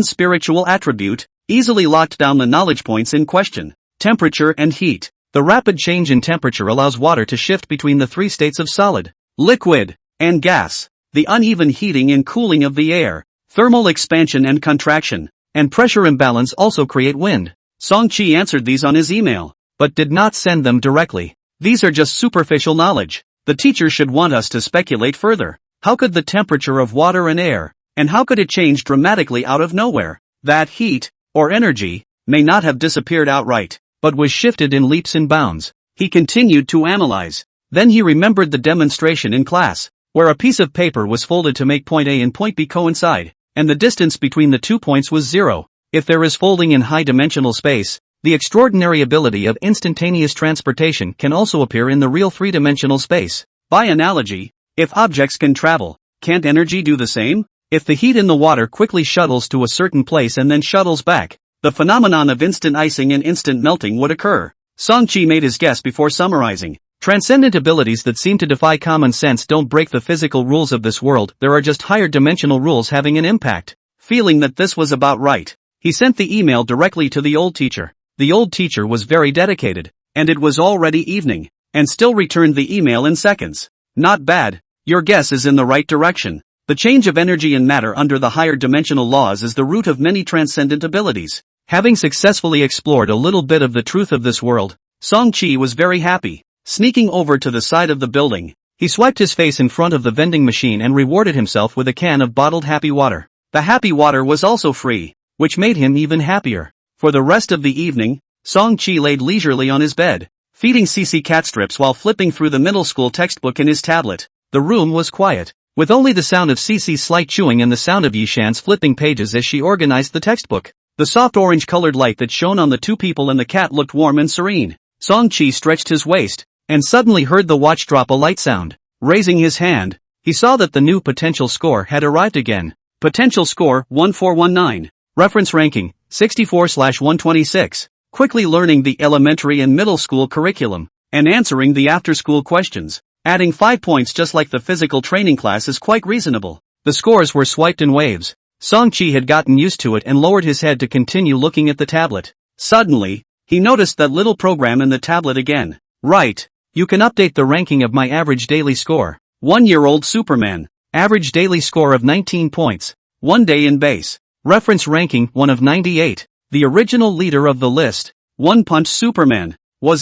spiritual attribute, easily locked down the knowledge points in question. Temperature and heat. The rapid change in temperature allows water to shift between the 3 states of solid, liquid, and gas. The uneven heating and cooling of the air, thermal expansion and contraction, and pressure imbalance also create wind. Song Qi answered these on his email, but did not send them directly. These are just superficial knowledge. The teacher should want us to speculate further. How could the temperature of water and air, and how could it change dramatically out of nowhere? That heat, or energy, may not have disappeared outright, but was shifted in leaps and bounds. He continued to analyze. Then he remembered the demonstration in class, where a piece of paper was folded to make point A and point B coincide, and the distance between the 2 points was 0. If there is folding in high-dimensional space, the extraordinary ability of instantaneous transportation can also appear in the real 3-dimensional space. By analogy, if objects can travel, can't energy do the same? If the heat in the water quickly shuttles to a certain place and then shuttles back, the phenomenon of instant icing and instant melting would occur. Song Qi made his guess before summarizing. Transcendent abilities that seem to defy common sense don't break the physical rules of this world, there are just higher dimensional rules having an impact. Feeling that this was about right, he sent the email directly to the old teacher. The old teacher was very dedicated. and it was already evening, and still returned the email in seconds. Not bad. Your guess is in the right direction. The change of energy and matter under the higher dimensional laws is the root of many transcendent abilities. Having successfully explored a little bit of the truth of this world, Song-chi was very happy. Sneaking over to the side of the building, he swiped his face in front of the vending machine and rewarded himself with a can of bottled happy water. The happy water was also free, which made him even happier. For the rest of the evening, Song-chi laid leisurely on his bed, feeding Cece cat strips while flipping through the middle school textbook in his tablet. The room was quiet, with only the sound of Cece's slight chewing and the sound of Yishan's flipping pages as she organized the textbook. The soft orange-colored light that shone on the two people and the cat looked warm and serene. Song-chi stretched his waist, and suddenly heard the watch drop a light sound. Raising his hand, he saw that the new potential score had arrived again. Potential score 1419. Reference ranking 64/126. Quickly learning the elementary and middle school curriculum, and answering the after-school questions. Adding 5 points just like the physical training class is quite reasonable. The scores were swiped in waves. Song-chi had gotten used to it and lowered his head to continue looking at the tablet. Suddenly, he noticed that little program in the tablet again. Right. You can update the ranking of my average daily score. 1-year-old Superman. Average daily score of 19 points. 1 day in base. Reference ranking 1 of 98. The original leader of the list, One Punch Superman, was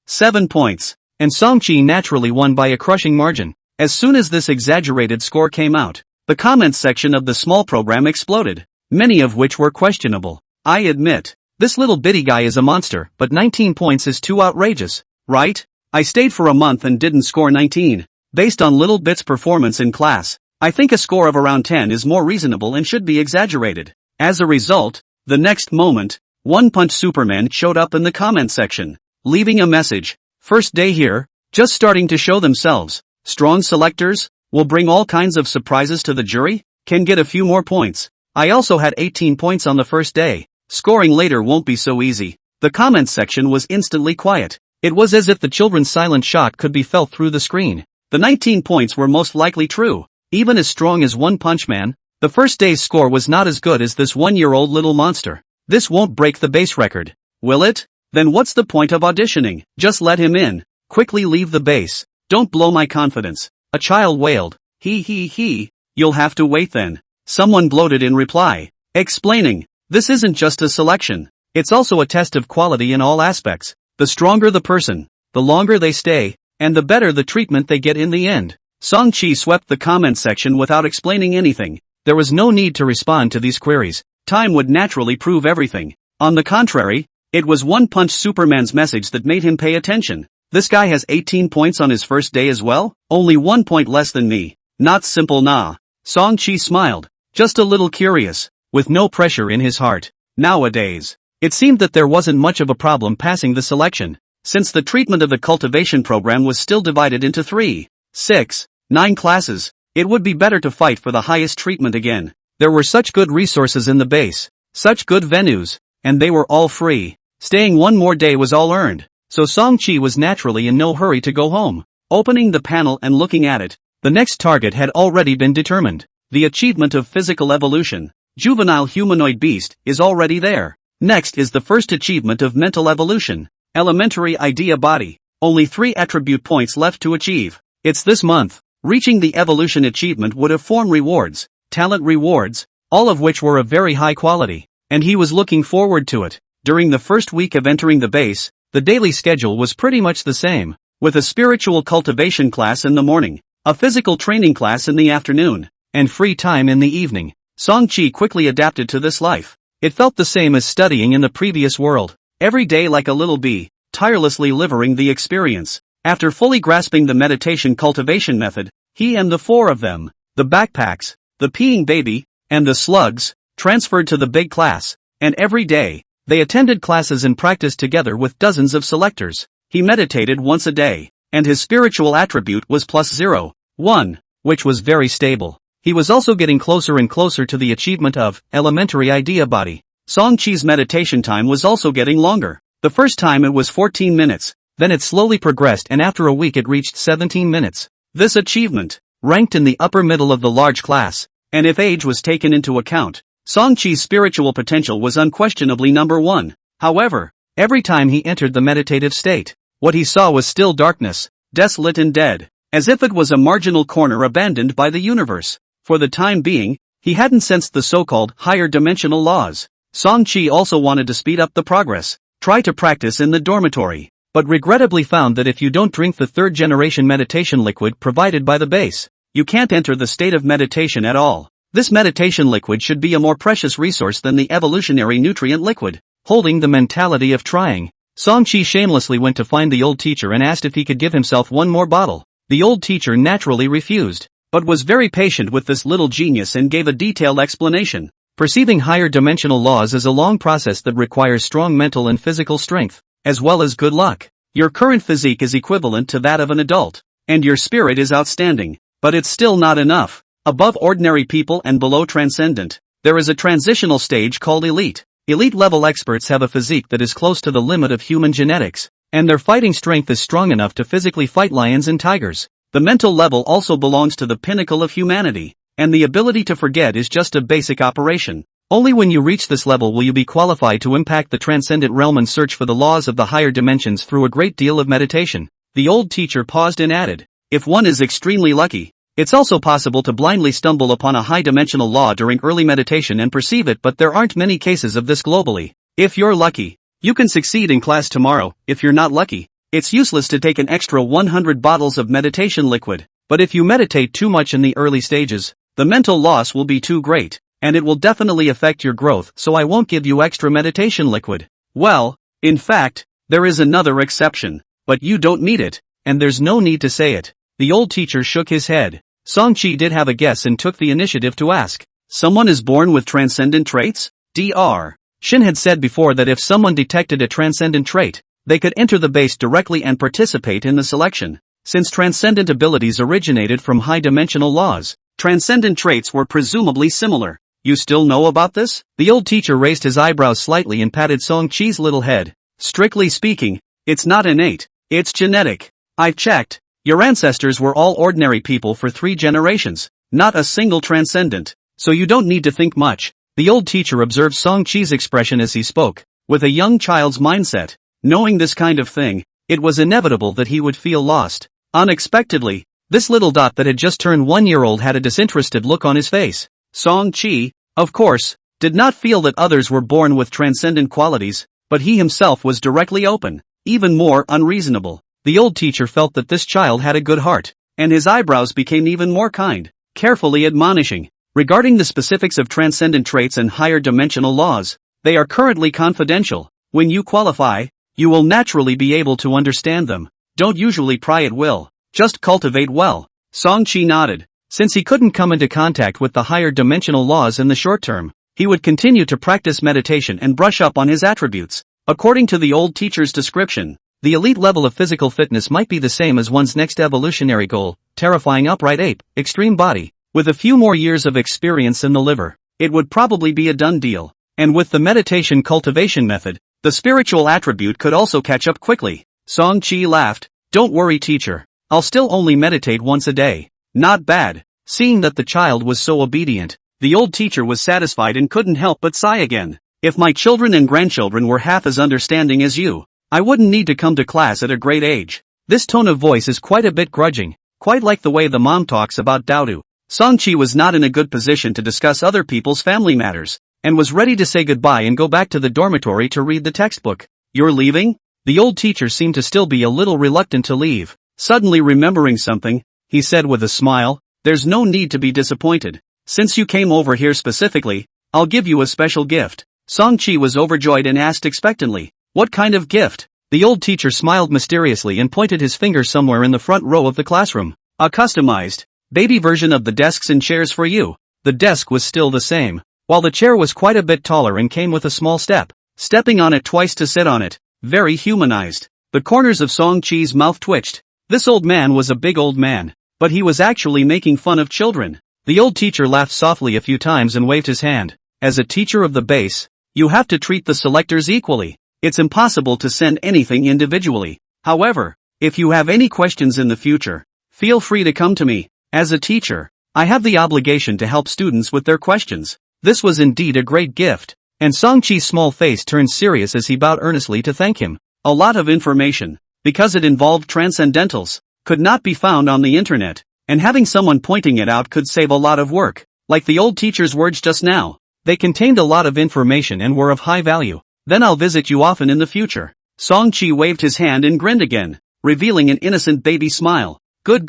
7 points. And Song-chi naturally won by a crushing margin. As soon as this exaggerated score came out, the comments section of the small program exploded, many of which were questionable. I admit, this little bitty guy is a monster, but 19 points is too outrageous, right? I stayed for a month and didn't score 19. Based on Little Bit's performance in class, I think a score of around 10 is more reasonable and should be exaggerated. As a result, the next moment, One Punch Superman showed up in the comment section, leaving a message. First day here, just starting to show themselves. Strong selectors, will bring all kinds of surprises to the jury, can get a few more points. I also had 18 points on the first day. Scoring later won't be so easy. The comments section was instantly quiet. It was as if the children's silent shock could be felt through the screen. The 19 points were most likely true. Even as strong as One Punch Man, the first day's score was not as good as this 1-year-old little monster. This won't break the base record, will it? Then what's the point of auditioning? Just let him in. Quickly leave the base. Don't blow my confidence. A child wailed. He. You'll have to wait then. Someone bloated in reply, explaining, this isn't just a selection. It's also a test of quality in all aspects. The stronger the person, the longer they stay, and the better the treatment they get in the end. Song-chi swept the comment section without explaining anything. There was no need to respond to these queries. Time would naturally prove everything. On the contrary, it was One Punch Superman's message that made him pay attention. This guy has 18 points on his first day as well? Only 1 point less than me. Not simple nah. Song-chi smiled, just a little curious, with no pressure in his heart. Nowadays, it seemed that there wasn't much of a problem passing the selection, since the treatment of the cultivation program was still divided into 3, 6, 9 classes. It would be better to fight for the highest treatment again. There were such good resources in the base, such good venues, and they were all free. Staying one more day was all earned, so Song-chi was naturally in no hurry to go home. Opening the panel and looking at it, the next target had already been determined. The achievement of physical evolution, juvenile humanoid beast, is already there. Next is the first achievement of mental evolution, elementary idea body. Only 3 attribute points left to achieve. It's this month. Reaching the evolution achievement would have form rewards, talent rewards, all of which were of very high quality, and he was looking forward to it. During the first week of entering the base, the daily schedule was pretty much the same, with a spiritual cultivation class in the morning, a physical training class in the afternoon, and free time in the evening. Song-chi quickly adapted to this life. It felt the same as studying in the previous world. Every day like a little bee, tirelessly livering the experience. After fully grasping the meditation cultivation method, he and the 4 of them, the backpacks, the peeing baby, and the slugs, transferred to the big class, and every day, they attended classes and practiced together with dozens of selectors. He meditated once a day, and his spiritual attribute was +0.1, which was very stable. He was also getting closer and closer to the achievement of elementary idea body. Song-chi's meditation time was also getting longer. The first time it was 14 minutes, then it slowly progressed and after a week it reached 17 minutes. This achievement ranked in the upper middle of the large class, and if age was taken into account, Song-chi's spiritual potential was unquestionably number 1. However, Every time he entered the meditative state, what he saw was still darkness, desolate and dead, as if it was a marginal corner abandoned by the universe. For the time being, he hadn't sensed the so-called higher dimensional laws. Song-chi also wanted to speed up the progress, try to practice in the dormitory, but regrettably found that if you don't drink the third-generation meditation liquid provided by the base, you can't enter the state of meditation at all. This meditation liquid should be a more precious resource than the evolutionary nutrient liquid. Holding the mentality of trying, Song-chi shamelessly went to find the old teacher and asked if he could give himself one more bottle. The old teacher naturally refused, but was very patient with this little genius and gave a detailed explanation. Perceiving higher dimensional laws is a long process that requires strong mental and physical strength, as well as good luck. Your current physique is equivalent to that of an adult, and your spirit is outstanding, but it's still not enough. Above ordinary people and below transcendent, there is a transitional stage called elite. Elite-level experts have a physique that is close to the limit of human genetics, and their fighting strength is strong enough to physically fight lions and tigers. The mental level also belongs to the pinnacle of humanity, and the ability to forget is just a basic operation. Only when you reach this level will you be qualified to impact the transcendent realm and search for the laws of the higher dimensions through a great deal of meditation. The old teacher paused and added, if one is extremely lucky, it's also possible to blindly stumble upon a high-dimensional law during early meditation and perceive it, but there aren't many cases of this globally. If you're lucky, you can succeed in class tomorrow. If you're not lucky, it's useless to take an extra 100 bottles of meditation liquid. But if you meditate too much in the early stages, the mental loss will be too great, and it will definitely affect your growth, so I won't give you extra meditation liquid. Well, in fact, there is another exception, but you don't need it, and there's no need to say it. The old teacher shook his head. Song-chi did have a guess and took the initiative to ask, someone is born with transcendent traits? Dr. Shin had said before that if someone detected a transcendent trait, they could enter the base directly and participate in the selection. Since transcendent abilities originated from high-dimensional laws, transcendent traits were presumably similar. You still know about this? The old teacher raised his eyebrows slightly and patted Song-chi's little head. Strictly speaking, it's not innate, it's genetic. I've checked. Your ancestors were all ordinary people for 3 generations, not a single transcendent, so you don't need to think much. The old teacher observed Song-chi's expression as he spoke, with a young child's mindset. Knowing this kind of thing, it was inevitable that he would feel lost. Unexpectedly, this little dot that had just turned 1-year-old had a disinterested look on his face. Song-chi, of course, did not feel that others were born with transcendent qualities, but he himself was directly open, even more unreasonable. The old teacher felt that this child had a good heart, and his eyebrows became even more kind, carefully admonishing. Regarding the specifics of transcendent traits and higher dimensional laws, they are currently confidential. When you qualify, you will naturally be able to understand them. Don't usually pry at will, just cultivate well. Song-chi nodded. Since he couldn't come into contact with the higher dimensional laws in the short term, he would continue to practice meditation and brush up on his attributes. According to the old teacher's description, the elite level of physical fitness might be the same as one's next evolutionary goal, terrifying upright ape, extreme body. With a few more years of experience in the liver, it would probably be a done deal. And with the meditation cultivation method, the spiritual attribute could also catch up quickly. Song-chi laughed. Don't worry, teacher. I'll still only meditate once a day. Not bad. Seeing that the child was so obedient, the old teacher was satisfied and couldn't help but sigh again. If my children and grandchildren were half as understanding as you, I wouldn't need to come to class at a great age. This tone of voice is quite a bit grudging, quite like the way the mom talks about Dowdu. Song-chi was not in a good position to discuss other people's family matters, and was ready to say goodbye and go back to the dormitory to read the textbook. You're leaving? The old teacher seemed to still be a little reluctant to leave. Suddenly remembering something, he said with a smile, there's no need to be disappointed. Since you came over here specifically, I'll give you a special gift. Song-chi was overjoyed and asked expectantly, what kind of gift? The old teacher smiled mysteriously and pointed his finger somewhere in the front row of the classroom. A customized, baby version of the desks and chairs for you. The desk was still the same, while the chair was quite a bit taller and came with a small step. Stepping on it twice to sit on it. Very humanized. The corners of Song-chi's mouth twitched. This old man was a big old man, but he was actually making fun of children. The old teacher laughed softly a few times and waved his hand. As a teacher of the base, you have to treat the selectors equally. It's impossible to send anything individually. However, if you have any questions in the future, feel free to come to me. As a teacher, I have the obligation to help students with their questions. This was indeed a great gift. and Song-chi's small face turned serious as he bowed earnestly to thank him. A lot of information, because it involved transcendentals, could not be found on the internet, and having someone pointing it out could save a lot of work. Like the old teacher's words just now, they contained a lot of information and were of high value. Then I'll visit you often in the future. Song-chi waved his hand and grinned again, revealing an innocent baby smile. Good.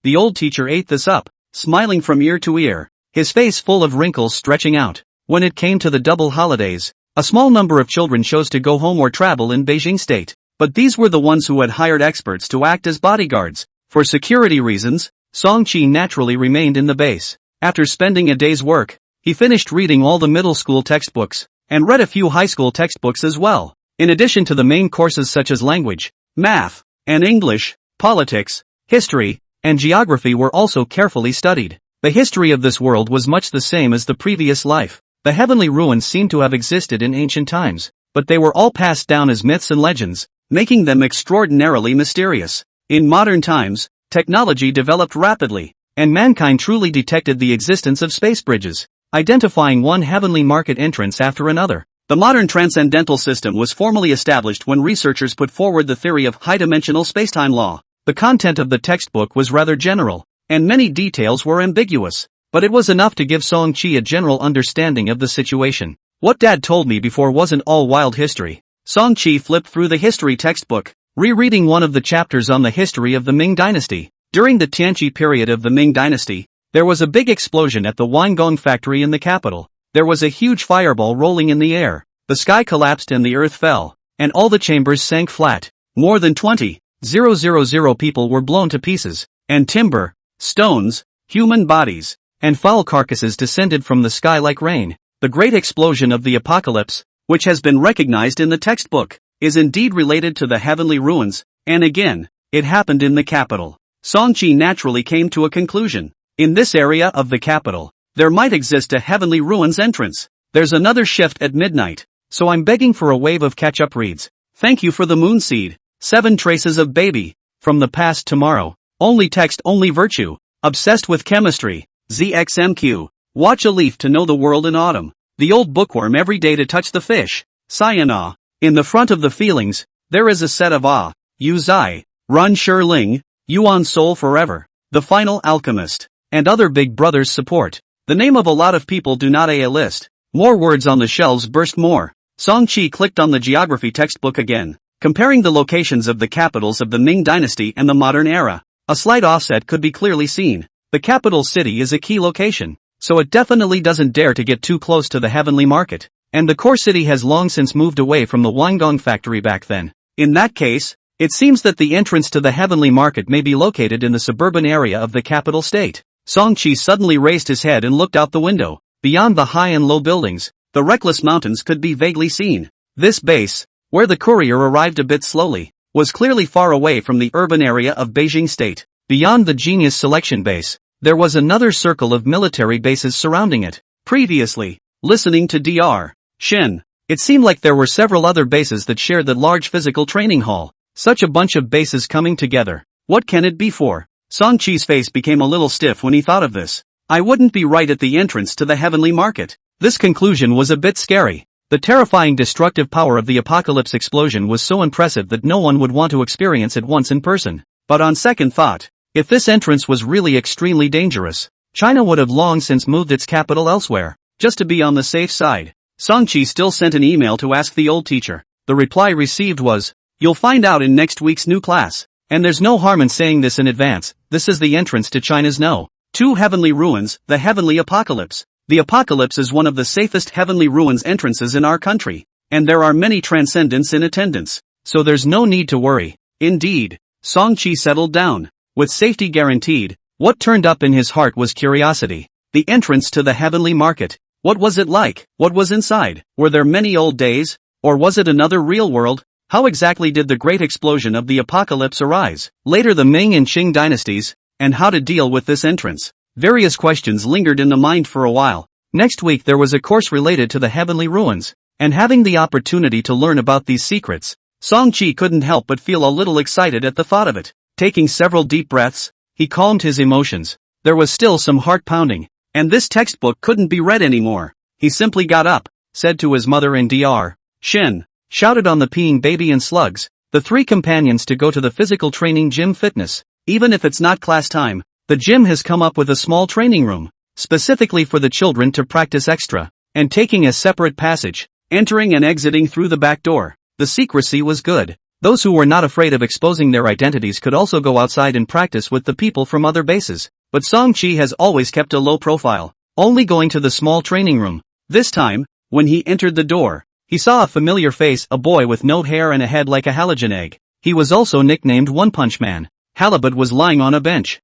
The old teacher ate this up, smiling from ear to ear, his face full of wrinkles stretching out. When it came to the double holidays, a small number of children chose to go home or travel in Beijing state, but these were the ones who had hired experts to act as bodyguards. For security reasons, Song-chi naturally remained in the base. After spending a day's work, he finished reading all the middle school textbooks, and read a few high school textbooks as well. In addition to the main courses such as language, math, and English, politics, history, and geography were also carefully studied. The history of this world was much the same as the previous life. The heavenly ruins seem to have existed in ancient times, but they were all passed down as myths and legends, making them extraordinarily mysterious. In modern times, technology developed rapidly, and mankind truly detected the existence of space bridges, identifying one heavenly market entrance after another. The modern transcendental system was formally established when researchers put forward the theory of high-dimensional spacetime law. The content of the textbook was rather general, and many details were ambiguous, but it was enough to give Song-chi a general understanding of the situation. What Dad told me before wasn't all wild history. Song-chi flipped through the history textbook, rereading one of the chapters on the history of the Ming dynasty. During the Tianqi period of the Ming dynasty, there was a big explosion at the Wanggong factory in the capital. There was a huge fireball rolling in the air. The sky collapsed and the earth fell, and all the chambers sank flat. More than 20,000 people were blown to pieces, and timber, stones, human bodies, and foul carcasses descended from the sky like rain. The great explosion of the apocalypse, which has been recognized in the textbook, is indeed related to the heavenly ruins, and again, it happened in the capital. Song-chi naturally came to a conclusion. In this area of the capital, there might exist a heavenly ruins entrance. There's another shift at midnight, so I'm begging for a wave of catch-up reads. Thank you for the moon seed. 7 traces of baby. From the past tomorrow. Only text, only virtue. Obsessed with chemistry. ZXMQ. Watch a leaf to know the world in autumn. The old bookworm every day to touch the fish. Sayana. In the front of the feelings, there is a set of ah. Yu Zai. Run Shi Ling. Yuan Soul Forever. The Final Alchemist. And other Big Brother's support. The name of a lot of people do not a list. More words on the shelves burst more. Song-chi clicked on the geography textbook again, comparing the locations of the capitals of the Ming dynasty and the modern era. A slight offset could be clearly seen. The capital city is a key location, so it definitely doesn't dare to get too close to the heavenly market. And the core city has long since moved away from the Wanggong factory back then. In that case, it seems that the entrance to the heavenly market may be located in the suburban area of the capital state. Song-chi suddenly raised his head and looked out the window. Beyond the high and low buildings, the reckless mountains could be vaguely seen. This base, where the courier arrived a bit slowly, was clearly far away from the urban area of Beijing state. Beyond the genius selection base, there was another circle of military bases surrounding it. Previously, listening to Dr. Shin, it seemed like there were several other bases that shared that large physical training hall. Such a bunch of bases coming together. What can it be for? Song-chi's face became a little stiff when he thought of this. I wouldn't be right at the entrance to the heavenly market. This conclusion was a bit scary. The terrifying destructive power of the apocalypse explosion was so impressive that no one would want to experience it once in person. But on second thought, if this entrance was really extremely dangerous, China would have long since moved its capital elsewhere, just to be on the safe side. Song-chi still sent an email to ask the old teacher. The reply received was, "You'll find out in next week's new class. And there's no harm in saying this in advance, this is the entrance to China's No. 2 heavenly ruins, the heavenly apocalypse. The apocalypse is one of the safest heavenly ruins entrances in our country, and there are many transcendents in attendance, so there's no need to worry." Indeed, Song-chi settled down. With safety guaranteed, what turned up in his heart was curiosity. The entrance to the heavenly market. What was it like? What was inside? Were there many old days? Or was it another real world? How exactly did the great explosion of the apocalypse arise? Later the Ming and Qing dynasties, and how to deal with this entrance. Various questions lingered in the mind for a while. Next week there was a course related to the heavenly ruins, and having the opportunity to learn about these secrets, Song-chi couldn't help but feel a little excited at the thought of it. Taking several deep breaths, he calmed his emotions. There was still some heart pounding, and this textbook couldn't be read anymore. He simply got up, said to his mother and Dr. Shin, shouted on the peeing baby and slugs, the three companions to go to the physical training gym fitness. Even if it's not class time, the gym has come up with a small training room, specifically for the children to practice extra, and taking a separate passage, entering and exiting through the back door. The secrecy was good. Those who were not afraid of exposing their identities could also go outside and practice with the people from other bases. But Song-chi has always kept a low profile, only going to the small training room. This time, when he entered the door, he saw a familiar face, a boy with no hair and a head like a halogen egg. He was also nicknamed One Punch Man. Halibut was lying on a bench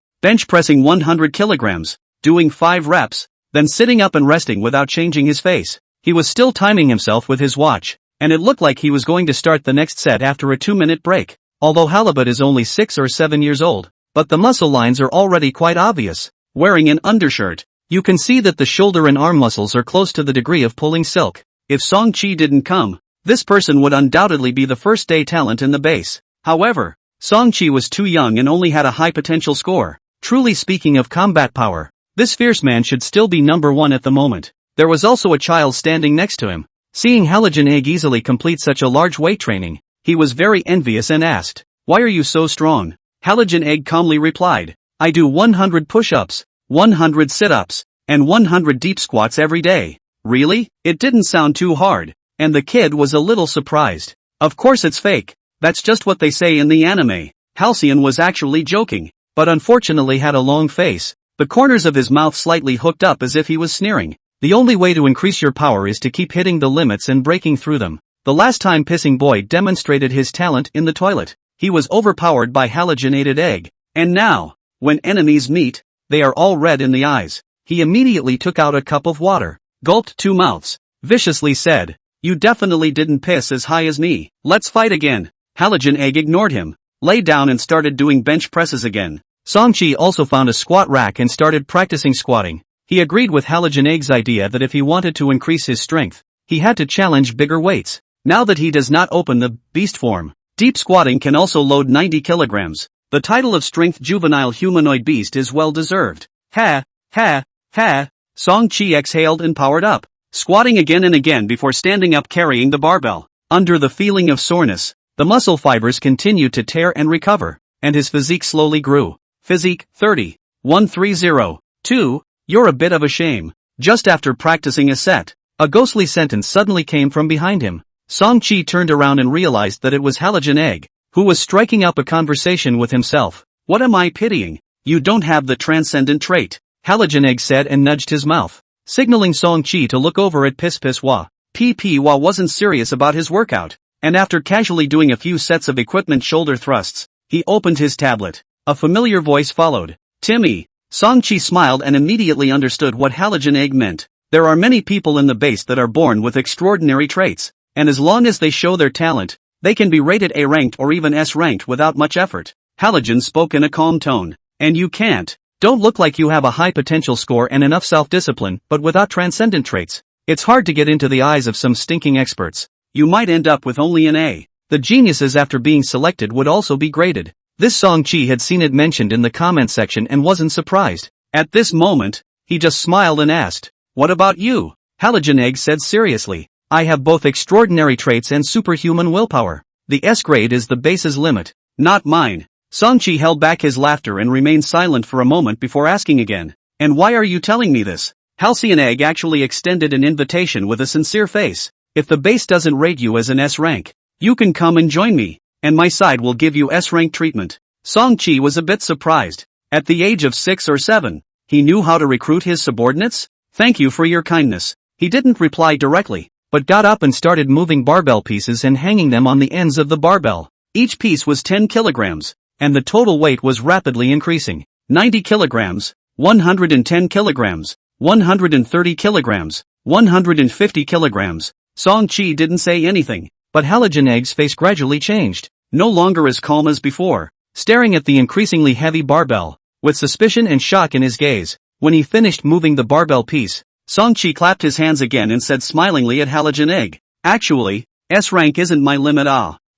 pressing 100 kilograms, doing 5 reps, then sitting up and resting without changing his face. He was still timing himself with his watch, and it looked like he was going to start the next set after a 2-minute break. Although Halibut is only 6 or 7 years old, but the muscle lines are already quite obvious. Wearing an undershirt, you can see that the shoulder and arm muscles are close to the degree of pulling silk. If Song-chi didn't come, this person would undoubtedly be the first-day talent in the base. However, Song-chi was too young and only had a high potential score. Truly speaking of combat power, this fierce man should still be number 1 at the moment. There was also a child standing next to him. Seeing Halogen Egg easily complete such a large weight training, he was very envious and asked, "Why are you so strong?" Halogen Egg calmly replied, "I do 100 push-ups, 100 sit-ups, and 100 deep squats every day." Really? It didn't sound too hard, and the kid was a little surprised. Of course it's fake. That's just what they say in the anime. Halcyon was actually joking, but unfortunately had a long face, the corners of his mouth slightly hooked up as if he was sneering. The only way to increase your power is to keep hitting the limits and breaking through them. The last time Pissing Boy demonstrated his talent in the toilet, he was overpowered by halogenated egg, and now, when enemies meet, they are all red in the eyes. He immediately took out a cup of water, gulped 2 mouths, viciously said, "You definitely didn't piss as high as me. Let's fight again." Halogen Egg ignored him, lay down and started doing bench presses again. Song-chi also found a squat rack and started practicing squatting. He agreed with Halogen Egg's idea that if he wanted to increase his strength, he had to challenge bigger weights. Now that he does not open the beast form, deep squatting can also load 90 kilograms. The title of strength juvenile humanoid beast is well deserved. Ha, ha, ha. Song-chi exhaled and powered up, squatting again and again before standing up carrying the barbell. Under the feeling of soreness, the muscle fibers continued to tear and recover, and his physique slowly grew. Physique, 30. 130. 2. You're a bit of a shame. Just after practicing a set, a ghostly sentence suddenly came from behind him. Song-chi turned around and realized that it was Halogen Egg, who was striking up a conversation with himself. "What am I pitying? You don't have the transcendent trait," Halogen Egg said and nudged his mouth, signaling Song-chi to look over at Piss-Piss-Wah. P.P.Wah wasn't serious about his workout, and after casually doing a few sets of equipment shoulder thrusts, he opened his tablet. A familiar voice followed. "Timmy." Song-chi smiled and immediately understood what Halogen Egg meant. There are many people in the base that are born with extraordinary traits, and as long as they show their talent, they can be rated A-ranked or even S-ranked without much effort. Halogen spoke in a calm tone. "And you can't. Don't look like you have a high potential score and enough self-discipline, but without transcendent traits, it's hard to get into the eyes of some stinking experts. You might end up with only an A. The geniuses after being selected would also be graded." This Song-chi had seen it mentioned in the comment section and wasn't surprised. At this moment, he just smiled and asked, "What about you?" Halogen Egg said seriously, "I have both extraordinary traits and superhuman willpower. The S grade is the base's limit, not mine." Song-chi held back his laughter and remained silent for a moment before asking again, "And why are you telling me this?" Halcyon Egg actually extended an invitation with a sincere face. "If the base doesn't rate you as an S rank, you can come and join me, and my side will give you S-rank treatment." Song-chi was a bit surprised. At the age of 6 or 7, he knew how to recruit his subordinates? "Thank you for your kindness." He didn't reply directly, but got up and started moving barbell pieces and hanging them on the ends of the barbell. Each piece was 10 kilograms, and the total weight was rapidly increasing. 90 kilograms, 110 kilograms, 130 kilograms, 150 kilograms. Song-chi didn't say anything, but Halogen Egg's face gradually changed, no longer as calm as before, staring at the increasingly heavy barbell, with suspicion and shock in his gaze. When he finished moving the barbell piece, Song-chi clapped his hands again and said smilingly at Halogen Egg, "Actually, S rank isn't my limit."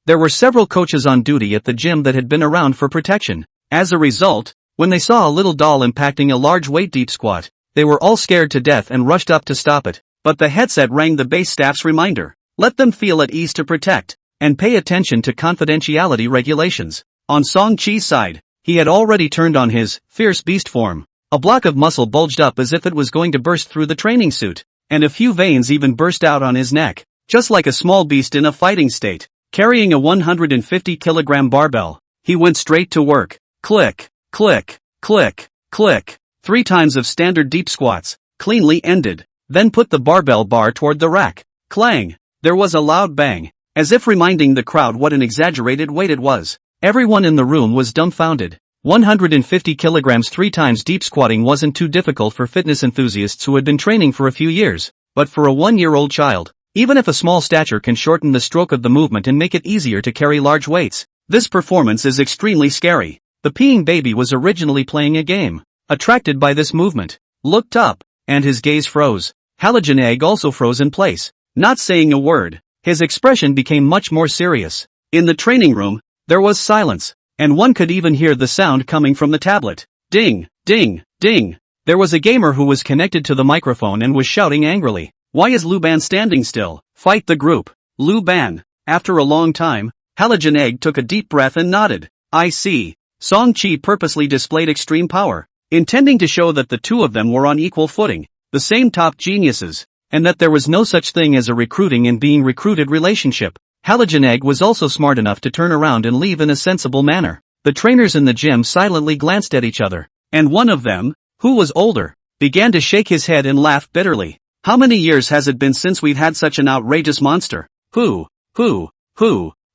There were several coaches on duty at the gym that had been around for protection. As a result, when they saw a little doll impacting a large weight deep squat, they were all scared to death and rushed up to stop it. but the headset rang the base staff's reminder. Let them feel at ease to protect, and pay attention to confidentiality regulations. On Song-chi's side, he had already turned on his fierce beast form. A block of muscle bulged up as if it was going to burst through the training suit, and a few veins even burst out on his neck, just like a small beast in a fighting state. Carrying a 150-kilogram barbell, he went straight to work. Click, click, click, click. 3 times of standard deep squats, cleanly ended, then put the barbell bar toward the rack. Clang! There was a loud bang, as if reminding the crowd what an exaggerated weight it was. Everyone in the room was dumbfounded. 150 kilograms 3 times deep squatting wasn't too difficult for fitness enthusiasts who had been training for a few years, but for a 1-year-old child, even if a small stature can shorten the stroke of the movement and make it easier to carry large weights, this performance is extremely scary. The peeing baby was originally playing a game. Attracted by this movement, looked up, and his gaze froze. Halogen Egg also froze in place, not saying a word. His expression became much more serious. In the training room, there was silence, and one could even hear the sound coming from the tablet. Ding, ding, ding. There was a gamer who was connected to the microphone and was shouting angrily. Why is Lu Ban standing still? Fight the group. Lu Ban. After a long time, Halogen Egg took a deep breath and nodded. I see. Song-chi purposely displayed extreme power, intending to show that the two of them were on equal footing, the same top geniuses, and that there was no such thing as a recruiting and being recruited relationship. Halogen Egg was also smart enough to turn around and leave in a sensible manner. The trainers in the gym silently glanced at each other, and one of them, who was older, began to shake his head and laugh bitterly. How many years has it been since we've had such an outrageous monster? Who?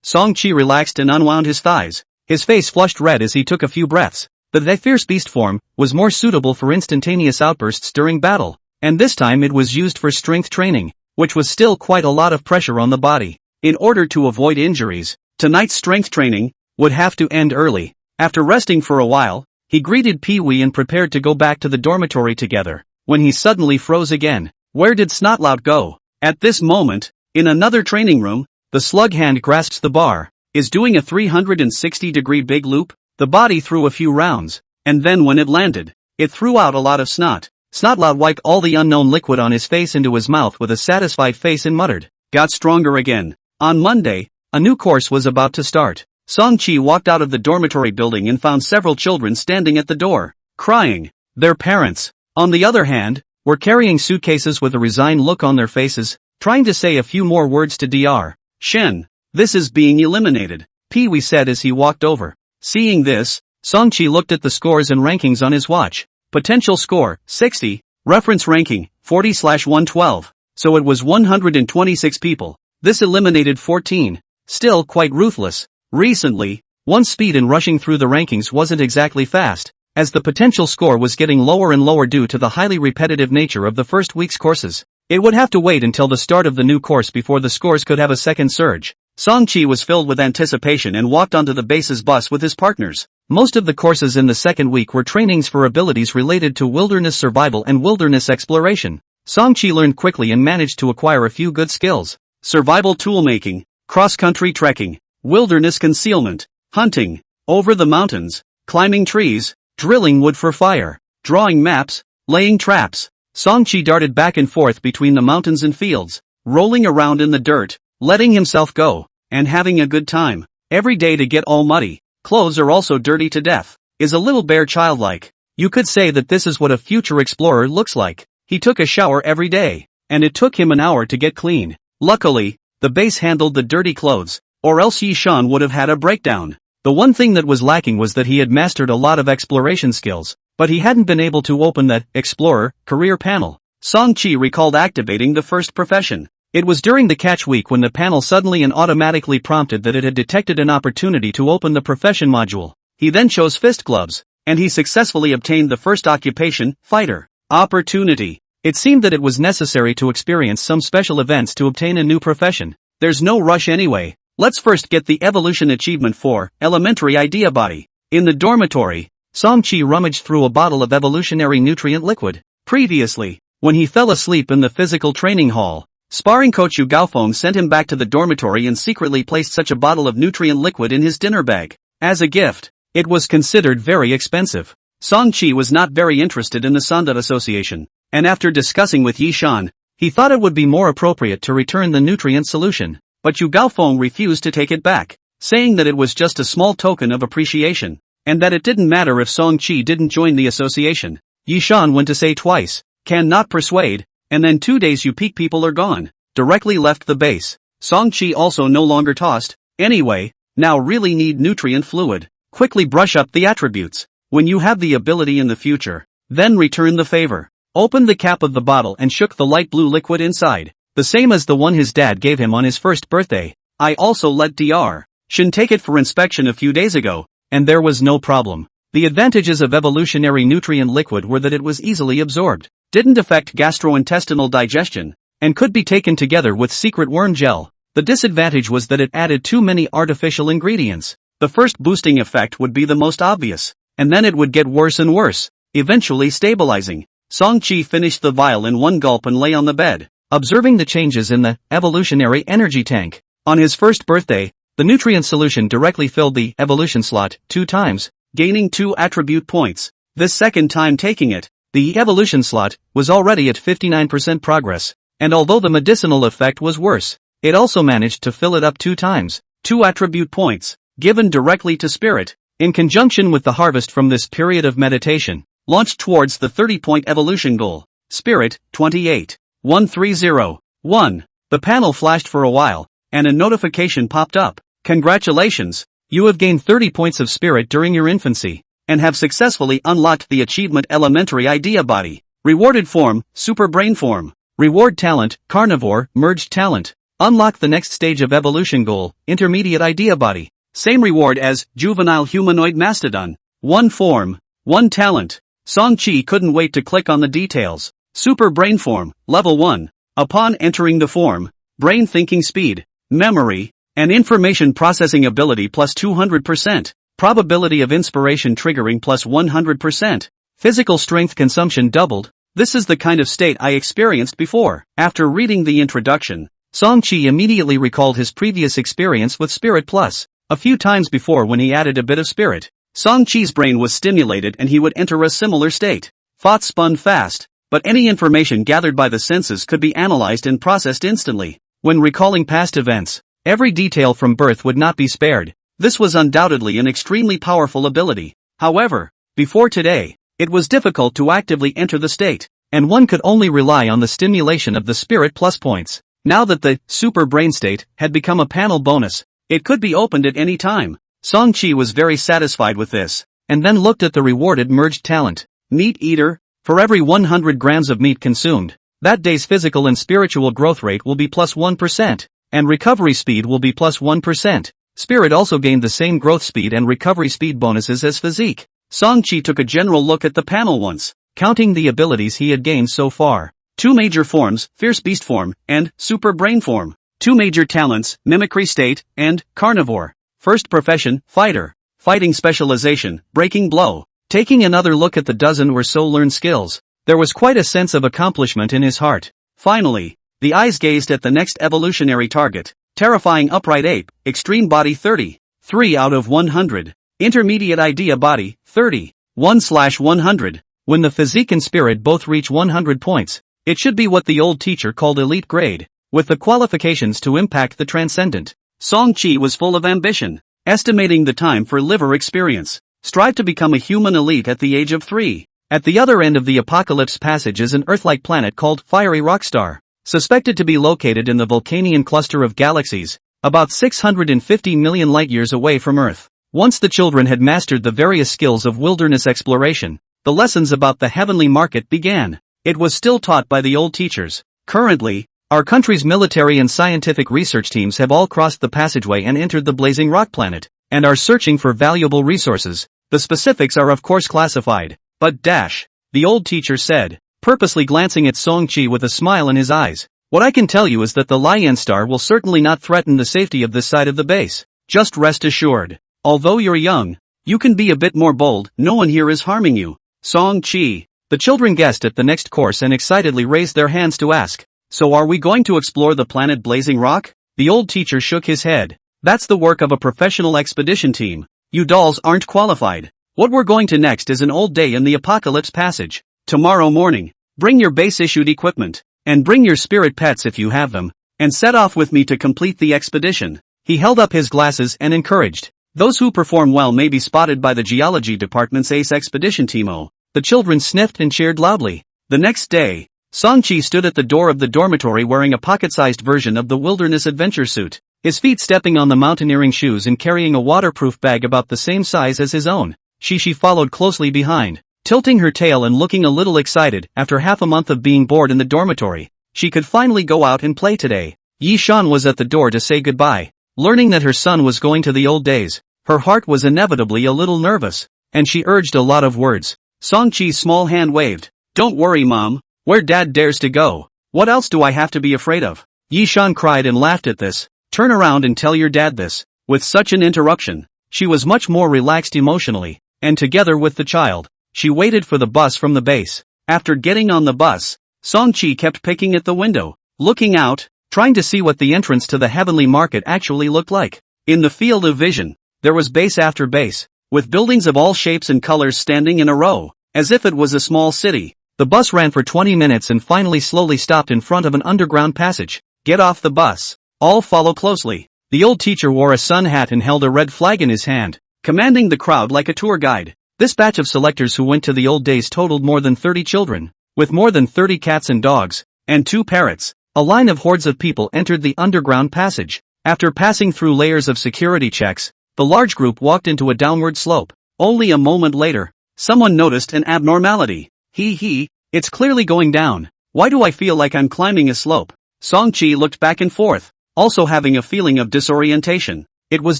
Song-chi relaxed and unwound his thighs. His face flushed red as he took a few breaths. The fierce beast form was more suitable for instantaneous outbursts during battle, and this time it was used for strength training, which was still quite a lot of pressure on the body. In order to avoid injuries, tonight's strength training would have to end early. After resting for a while, he greeted Pee-wee and prepared to go back to the dormitory together, when he suddenly froze again. Where did Snotlout go? At this moment, in another training room, the slug hand grasps the bar, is doing a 360-degree big loop. The body threw a few rounds, and then when it landed, it threw out a lot of snot. Snotlout wiped all the unknown liquid on his face into his mouth with a satisfied face and muttered, got stronger again. On Monday, a new course was about to start. Song-chi walked out of the dormitory building and found several children standing at the door, crying. Their parents, on the other hand, were carrying suitcases with a resigned look on their faces, trying to say a few more words to Dr. Shen. This is being eliminated, Pee-wee said as he walked over. Seeing this, Song-chi looked at the scores and rankings on his watch. Potential score, 60. Reference ranking, 40/112. So it was 126 people. This eliminated 14. Still quite ruthless. Recently, one's speed in rushing through the rankings wasn't exactly fast, as the potential score was getting lower and lower due to the highly repetitive nature of the first week's courses. It would have to wait until the start of the new course before the scores could have a second surge. Song-chi was filled with anticipation and walked onto the base's bus with his partners. Most of the courses in the second week were trainings for abilities related to wilderness survival and wilderness exploration. Song-chi learned quickly and managed to acquire a few good skills. Survival toolmaking, cross-country trekking, wilderness concealment, hunting, over the mountains, climbing trees, drilling wood for fire, drawing maps, laying traps. Song-chi darted back and forth between the mountains and fields, rolling around in the dirt, letting himself go, and having a good time. Every day to get all muddy, clothes are also dirty to death, is a little bear childlike. You could say that this is what a future explorer looks like. He took a shower every day, and it took him an hour to get clean. Luckily, the base handled the dirty clothes, or else Yi-shan would have had a breakdown. The one thing that was lacking was that he had mastered a lot of exploration skills, but he hadn't been able to open that Explorer career panel. Song-chi recalled activating the first profession. It was during the catch week when the panel suddenly and automatically prompted that it had detected an opportunity to open the profession module. He then chose fist gloves, and he successfully obtained the first occupation, fighter. Opportunity. It seemed that it was necessary to experience some special events to obtain a new profession. There's no rush anyway. Let's first get the evolution achievement for elementary idea body. In the dormitory, Song-chi rummaged through a bottle of evolutionary nutrient liquid. Previously, when he fell asleep in the physical training hall, sparring coach Yu Gaofeng sent him back to the dormitory and secretly placed such a bottle of nutrient liquid in his dinner bag. As a gift, it was considered very expensive. Song-chi was not very interested in the Sandat Association, and after discussing with Yi-shan, He thought it would be more appropriate to return the nutrient solution, but Yu Gaofeng refused to take it back, saying that it was just a small token of appreciation, and that it didn't matter if Song Qi didn't join the association. Yi Shan went to say twice, "Can not persuade," and then 2 days you peak people are gone, directly left the base. Song Qi also no longer tossed, "Anyway, now really need nutrient fluid. Quickly brush up the attributes. When you have the ability in the future, then return the favor." Opened the cap of the bottle and shook the light blue liquid inside, the same as the one his dad gave him on his first birthday. I also let Dr. Shin take it for inspection a few days ago, and there was no problem. The advantages of evolutionary nutrient liquid were that it was easily absorbed, didn't affect gastrointestinal digestion, and could be taken together with secret worm gel. The disadvantage was that it added too many artificial ingredients. The first boosting effect would be the most obvious, and then it would get worse and worse, eventually stabilizing. Song Qi finished the vial in one gulp and lay on the bed, observing the changes in the evolutionary energy tank. On his first birthday, the nutrient solution directly filled the evolution slot 2 times, gaining 2 attribute points. This second time taking it, the evolution slot was already at 59% progress, and although the medicinal effect was worse, it also managed to fill it up 2 times, 2 attribute points, given directly to Spirit, in conjunction with the harvest from this period of meditation, launched towards the 30-point evolution goal. Spirit, 28. 1301. The panel flashed for a while, and a notification popped up. Congratulations! You have gained 30 points of spirit during your infancy, and have successfully unlocked the achievement Elementary Idea Body. Rewarded form, Super Brain Form. Reward talent, Carnivore, Merged Talent. Unlock the next stage of evolution goal, Intermediate Idea Body. Same reward as Juvenile Humanoid Mastodon. 1 form, 1 talent. Song Qi couldn't wait to click on the details. Super Brain Form, Level 1. Upon entering the form, brain thinking speed, memory, and information processing ability plus 200%, probability of inspiration triggering plus 100%, physical strength consumption doubled. This is the kind of state I experienced before. After reading the introduction, Song Qi immediately recalled his previous experience with Spirit Plus, a few times before when he added a bit of spirit. Song Qi's brain was stimulated and he would enter a similar state. Thoughts spun fast, but any information gathered by the senses could be analyzed and processed instantly. When recalling past events, every detail from birth would not be spared. This was undoubtedly an extremely powerful ability. However, before today, it was difficult to actively enter the state, and one could only rely on the stimulation of the Spirit Plus points. Now that the Super Brain state had become a panel bonus, it could be opened at any time. Song Qi was very satisfied with this, and then looked at the rewarded merged talent. Meat Eater. For every 100 grams of meat consumed, that day's physical and spiritual growth rate will be plus 1%, and recovery speed will be plus 1%. Spirit also gained the same growth speed and recovery speed bonuses as physique. Song Qi took a general look at the panel once, counting the abilities he had gained so far. 2 major forms, Fierce Beast Form, and Super Brain Form. 2 major talents, Mimicry State, and Carnivore. First profession, Fighter. Fighting specialization, Breaking Blow. Taking another look at the dozen or so learned skills, there was quite a sense of accomplishment in his heart. Finally, the eyes gazed at the next evolutionary target, Terrifying Upright Ape, Extreme Body 30. 3 out of 100. Intermediate Idea Body, 30. 1/100. When the physique and spirit both reach 100 points, it should be what the old teacher called elite grade, with the qualifications to impact the transcendent. Song Qi was full of ambition, estimating the time for liver experience. Strive to become a human elite at the age of 3. At the other end of the Apocalypse Passage is an Earth-like planet called Fiery Rockstar, suspected to be located in the Vulcanian cluster of galaxies, about 650 million light-years away from Earth. Once the children had mastered the various skills of wilderness exploration, the lessons about the heavenly market began. It was still taught by the old teachers. Currently, our country's military and scientific research teams have all crossed the passageway and entered the blazing rock planet, and are searching for valuable resources. The specifics are of course classified, but the old teacher said, purposely glancing at Song Qi with a smile in his eyes. What I can tell you is that the Lion Star will certainly not threaten the safety of this side of the base. Just rest assured. Although you're young, you can be a bit more bold, no one here is harming you. Song Qi. The children guessed at the next course and excitedly raised their hands to ask, so are we going to explore the planet Blazing Rock? The old teacher shook his head. That's the work of a professional expedition team. You dolls aren't qualified. What we're going to next is an old day in the Apocalypse Passage. Tomorrow morning, bring your base-issued equipment. and bring your spirit pets if you have them, and set off with me to complete the expedition. He held up his glasses and encouraged. Those who perform well may be spotted by the geology department's ace expedition team. The children sniffed and cheered loudly. The next day, Song-chi stood at the door of the dormitory wearing a pocket-sized version of the wilderness adventure suit, his feet stepping on the mountaineering shoes and carrying a waterproof bag about the same size as his own. She followed closely behind, tilting her tail and looking a little excited. After half a month of being bored in the dormitory, she could finally go out and play today. Yi-shan was at the door to say goodbye. Learning that her son was going to the old days, her heart was inevitably a little nervous, and she urged a lot of words. Song-chi's small hand waved. Don't worry, Mom. Where Dad dares to go. What else do I have to be afraid of? Yi-shan cried and laughed at this. Turn around and tell your dad this. With such an interruption, she was much more relaxed emotionally, and together with the child, she waited for the bus from the base. After getting on the bus, Song-chi kept picking at the window, looking out, trying to see what the entrance to the heavenly market actually looked like. In the field of vision, there was base after base, with buildings of all shapes and colors standing in a row, as if it was a small city. The bus ran for 20 minutes and finally slowly stopped in front of an underground passage. Get off the bus. All follow closely. The old teacher wore a sun hat and held a red flag in his hand, commanding the crowd like a tour guide. This batch of selectors who went to the old days totaled more than 30 children, with more than 30 cats and dogs, and 2 parrots. A line of hordes of people entered the underground passage. After passing through layers of security checks, the large group walked into a downward slope. Only a moment later, someone noticed an abnormality. It's clearly going down. Why do I feel like I'm climbing a slope? Song-chi looked back and forth, also having a feeling of disorientation. It was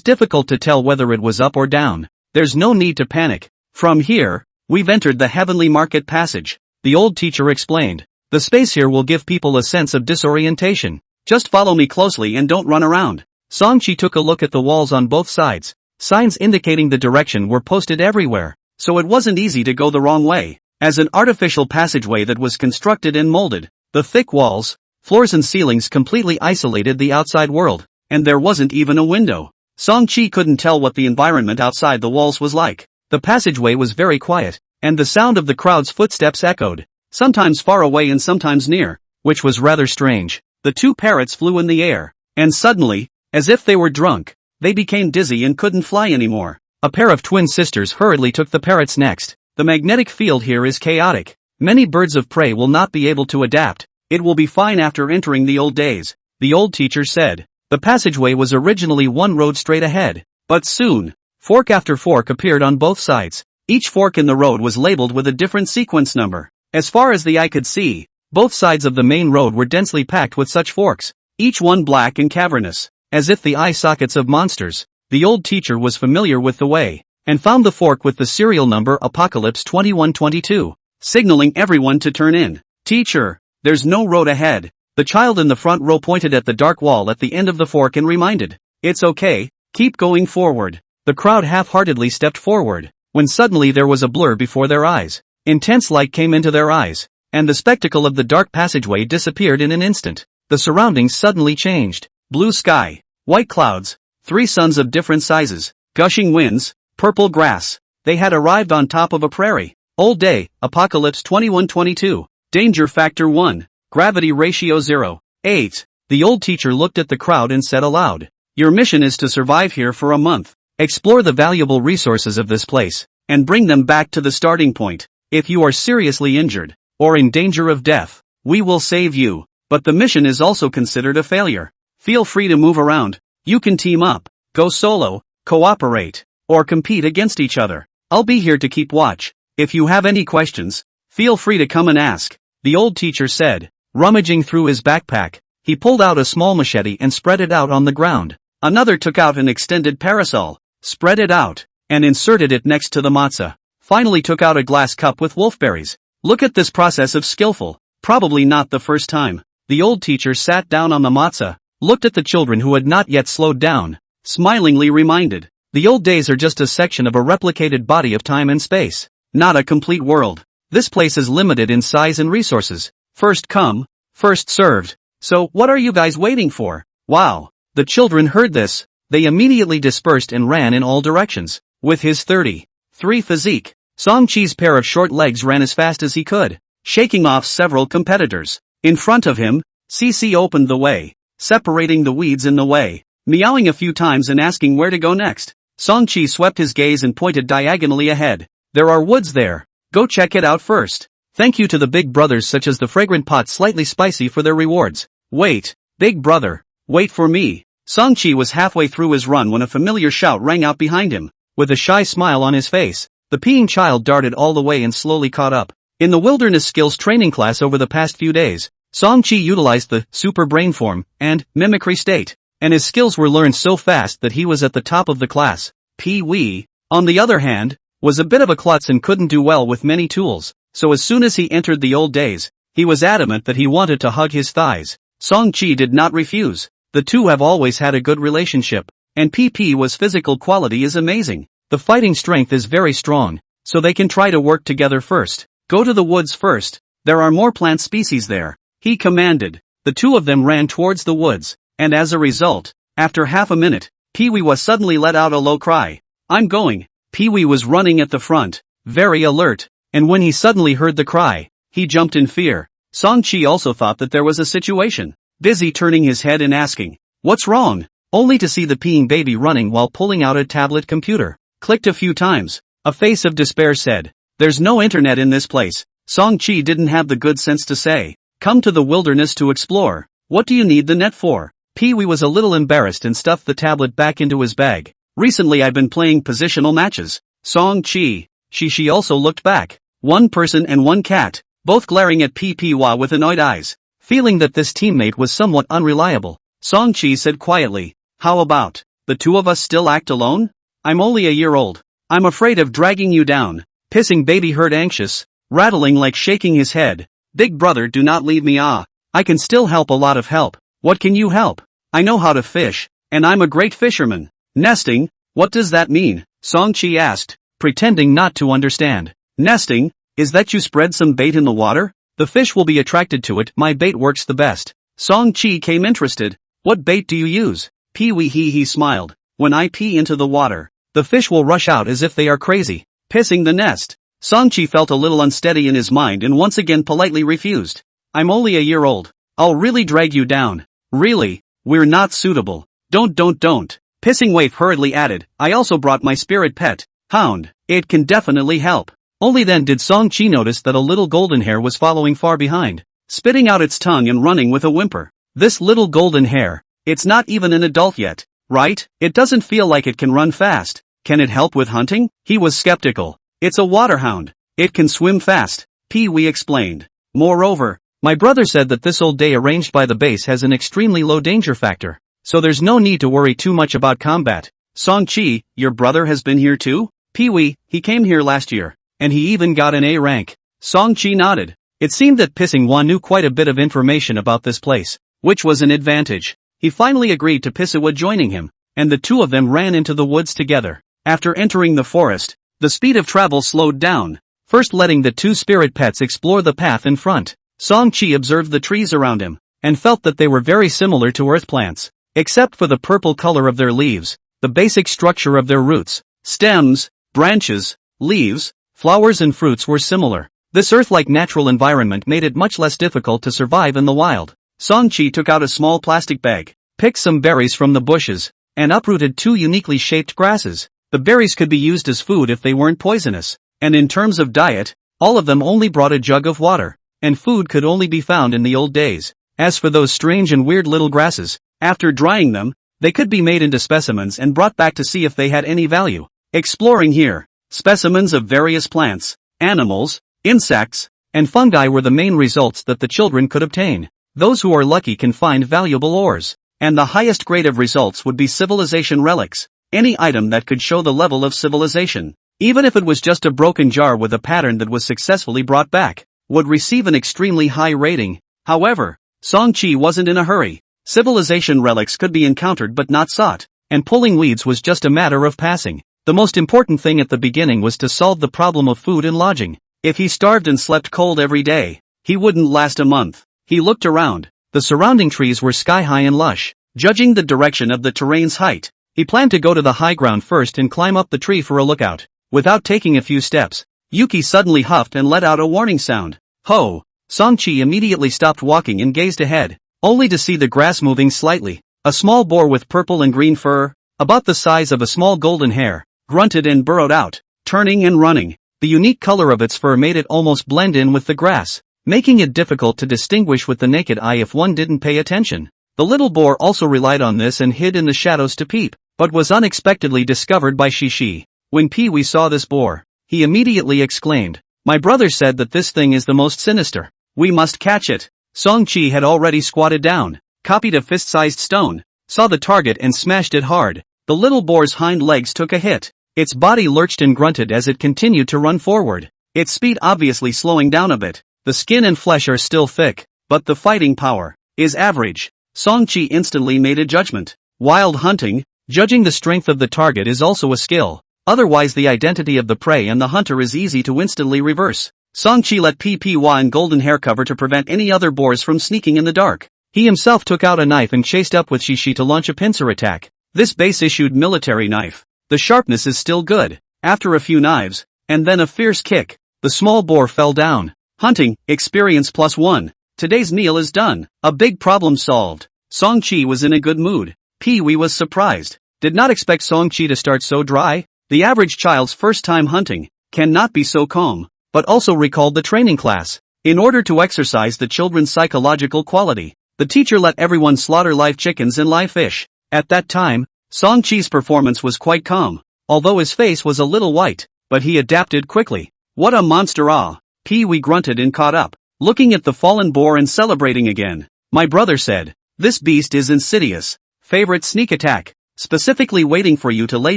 difficult to tell whether it was up or down. There's no need to panic. From here, we've entered the heavenly market passage, the old teacher explained. The space here will give people a sense of disorientation. Just follow me closely and don't run around. Song-chi took a look at the walls on both sides. Signs indicating the direction were posted everywhere, so it wasn't easy to go the wrong way. As an artificial passageway that was constructed and molded, the thick walls, floors and ceilings completely isolated the outside world, and there wasn't even a window. Song-chi couldn't tell what the environment outside the walls was like. The passageway was very quiet, and the sound of the crowd's footsteps echoed, sometimes far away and sometimes near, which was rather strange. The 2 parrots flew in the air, and suddenly, as if they were drunk, they became dizzy and couldn't fly anymore. A pair of twin sisters hurriedly took the parrots next. The magnetic field here is chaotic. Many birds of prey will not be able to adapt. It will be fine after entering the old days, the old teacher said. The passageway was originally one road straight ahead, but soon, fork after fork appeared on both sides. Each fork in the road was labeled with a different sequence number. As far as the eye could see, both sides of the main road were densely packed with such forks, each one black and cavernous, as if the eye sockets of monsters. The old teacher was familiar with the way, and found the fork with the serial number Apocalypse 2122, signaling everyone to turn in. Teacher, there's no road ahead. The child in the front row pointed at the dark wall at the end of the fork and reminded. It's okay, keep going forward. The crowd half-heartedly stepped forward, when suddenly there was a blur before their eyes. Intense light came into their eyes, and the spectacle of the dark passageway disappeared in an instant. The surroundings suddenly changed. Blue sky, white clouds, 3 suns of different sizes, gushing winds, purple grass. They had arrived on top of a prairie. Old day, Apocalypse 2122. Danger factor 1. Gravity ratio 0.8. The old teacher looked at the crowd and said aloud. Your mission is to survive here for a month. Explore the valuable resources of this place, and bring them back to the starting point. If you are seriously injured, or in danger of death, we will save you. But the mission is also considered a failure. Feel free to move around. You can team up, go solo, cooperate, or compete against each other. I'll be here to keep watch. If you have any questions, feel free to come and ask, the old teacher said. Rummaging through his backpack, he pulled out a small machete and spread it out on the ground. Another took out an extended parasol, spread it out, and inserted it next to the matzah. Finally took out a glass cup with wolfberries. Look at this process of skillful, probably not the first time. The old teacher sat down on the matzah, looked at the children who had not yet slowed down, smilingly reminded. The old days are just a section of a replicated body of time and space, not a complete world. This place is limited in size and resources. First come, first served. So, what are you guys waiting for? Wow. The children heard this. They immediately dispersed and ran in all directions. With his 33 physique, Song-chi's pair of short legs ran as fast as he could, shaking off several competitors. In front of him, CC opened the way, separating the weeds in the way, meowing a few times and asking where to go next. Songchi swept his gaze and pointed diagonally ahead. There are woods there. Go check it out first. Thank you to the big brothers such as the fragrant pot slightly spicy for their rewards. Wait, big brother, wait for me. Songchi was halfway through his run when a familiar shout rang out behind him. With a shy smile on his face, the peeing child darted all the way and slowly caught up. In the wilderness skills training class over the past few days, Songchi utilized the super brain form and mimicry state, and his skills were learned so fast that he was at the top of the class. Pee-wee, on the other hand, was a bit of a klutz and couldn't do well with many tools, so as soon as he entered the old days, he was adamant that he wanted to hug his thighs. Songchi did not refuse. The two have always had a good relationship, and PP's physical quality is amazing. The fighting strength is very strong, so they can try to work together first. Go to the woods first, there are more plant species there, he commanded. The two of them ran towards the woods, and as a result, after half a minute, Pee-wee was suddenly let out a low cry. I'm going. Pee-wee was running at the front, very alert, and when he suddenly heard the cry, he jumped in fear. Songchi also thought that there was a situation, busy turning his head and asking, what's wrong? Only to see the peeing baby running while pulling out a tablet computer. Clicked a few times. A face of despair said, there's no internet in this place. Songchi didn't have the good sense to say, come to the wilderness to explore. What do you need the net for? Pee-wee was a little embarrassed and stuffed the tablet back into his bag. Recently I've been playing positional matches. Songchi. She also looked back. One person and one cat, both glaring at Pee-wee with annoyed eyes. Feeling that this teammate was somewhat unreliable, Songchi said quietly, how about, the two of us still act alone? I'm only a year old. I'm afraid of dragging you down. Pissing baby heard anxious, rattling like shaking his head. Big brother, do not leave me. I can still help a lot of help. What can you help? I know how to fish, and I'm a great fisherman. Nesting, what does that mean? Songchi asked, pretending not to understand. Nesting, is that you spread some bait in the water? The fish will be attracted to it. My bait works the best. Songchi came interested. What bait do you use? Pee-wee he smiled. When I pee into the water, the fish will rush out as if they are crazy, pissing the nest. Songchi felt a little unsteady in his mind and once again politely refused. I'm only a year old. I'll really drag you down. Really, we're not suitable. Don't. Pissing Waif hurriedly added, I also brought my spirit pet, Hound. It can definitely help. Only then did Songchi notice that a little golden hare was following far behind, spitting out its tongue and running with a whimper. This little golden hare, it's not even an adult yet, right? It doesn't feel like it can run fast. Can it help with hunting? He was skeptical. It's a waterhound. It can swim fast, Pee-wee explained. Moreover, my brother said that this old day arranged by the base has an extremely low danger factor, so there's no need to worry too much about combat. Songchi, your brother has been here too? Pee-wee, he came here last year, and he even got an A rank. Songchi nodded. It seemed that Pissing Wan knew quite a bit of information about this place, which was an advantage. He finally agreed to Pissua joining him, and the two of them ran into the woods together. After entering the forest, the speed of travel slowed down, first letting the two spirit pets explore the path in front. Songchi observed the trees around him, and felt that they were very similar to earth plants, except for the purple color of their leaves, the basic structure of their roots, stems, branches, leaves, flowers and fruits were similar. This earth-like natural environment made it much less difficult to survive in the wild. Songchi took out a small plastic bag, picked some berries from the bushes, and uprooted two uniquely shaped grasses. The berries could be used as food if they weren't poisonous, and in terms of diet, all of them only brought a jug of water, and food could only be found in the old days. As for those strange and weird little grasses, after drying them, they could be made into specimens and brought back to see if they had any value. Exploring here, specimens of various plants, animals, insects, and fungi were the main results that the children could obtain. Those who are lucky can find valuable ores, and the highest grade of results would be civilization relics. Any item that could show the level of civilization, even if it was just a broken jar with a pattern that was successfully brought back, would receive an extremely high rating. However, Songchi wasn't in a hurry. Civilization relics could be encountered but not sought, and pulling weeds was just a matter of passing. The most important thing at the beginning was to solve the problem of food and lodging. If he starved and slept cold every day, he wouldn't last a month. He looked around. The surrounding trees were sky-high and lush. Judging the direction of the terrain's height, he planned to go to the high ground first and climb up the tree for a lookout. Without taking a few steps, Yuki suddenly huffed and let out a warning sound. Ho! Song-chi immediately stopped walking and gazed ahead, only to see the grass moving slightly. A small boar with purple and green fur, about the size of a small golden hare, grunted and burrowed out, turning and running. The unique color of its fur made it almost blend in with the grass, making it difficult to distinguish with the naked eye if one didn't pay attention. The little boar also relied on this and hid in the shadows to peep, but was unexpectedly discovered by Shishi. When Pee-wee saw this boar, he immediately exclaimed, "My brother said that this thing is the most sinister. We must catch it." Song-chi had already squatted down, copied a fist-sized stone, saw the target and smashed it hard. The little boar's hind legs took a hit. Its body lurched and grunted as it continued to run forward, its speed obviously slowing down a bit. The skin and flesh are still thick, but the fighting power is average. Song-chi instantly made a judgment. Wild hunting, judging the strength of the target is also a skill. Otherwise the identity of the prey and the hunter is easy to instantly reverse. Song-chi let Pee-wee and golden hair cover to prevent any other boars from sneaking in the dark. He himself took out a knife and chased up with Shishi to launch a pincer attack. This base-issued military knife. The sharpness is still good. After a few knives, and then a fierce kick, the small boar fell down. Hunting, experience +1. Today's meal is done. A big problem solved. Song-chi was in a good mood. Pee-wee was surprised. Did not expect Song-chi to start so dry. The average child's first time hunting cannot be so calm, but also recalled the training class. In order to exercise the children's psychological quality, the teacher let everyone slaughter live chickens and live fish. At that time, Song-chi's performance was quite calm, although his face was a little white, but he adapted quickly. What a monster! Ah! Pee-wee grunted and caught up, looking at the fallen boar and celebrating again. My brother said, "This beast is insidious. Favorite sneak attack. Specifically waiting for you to lay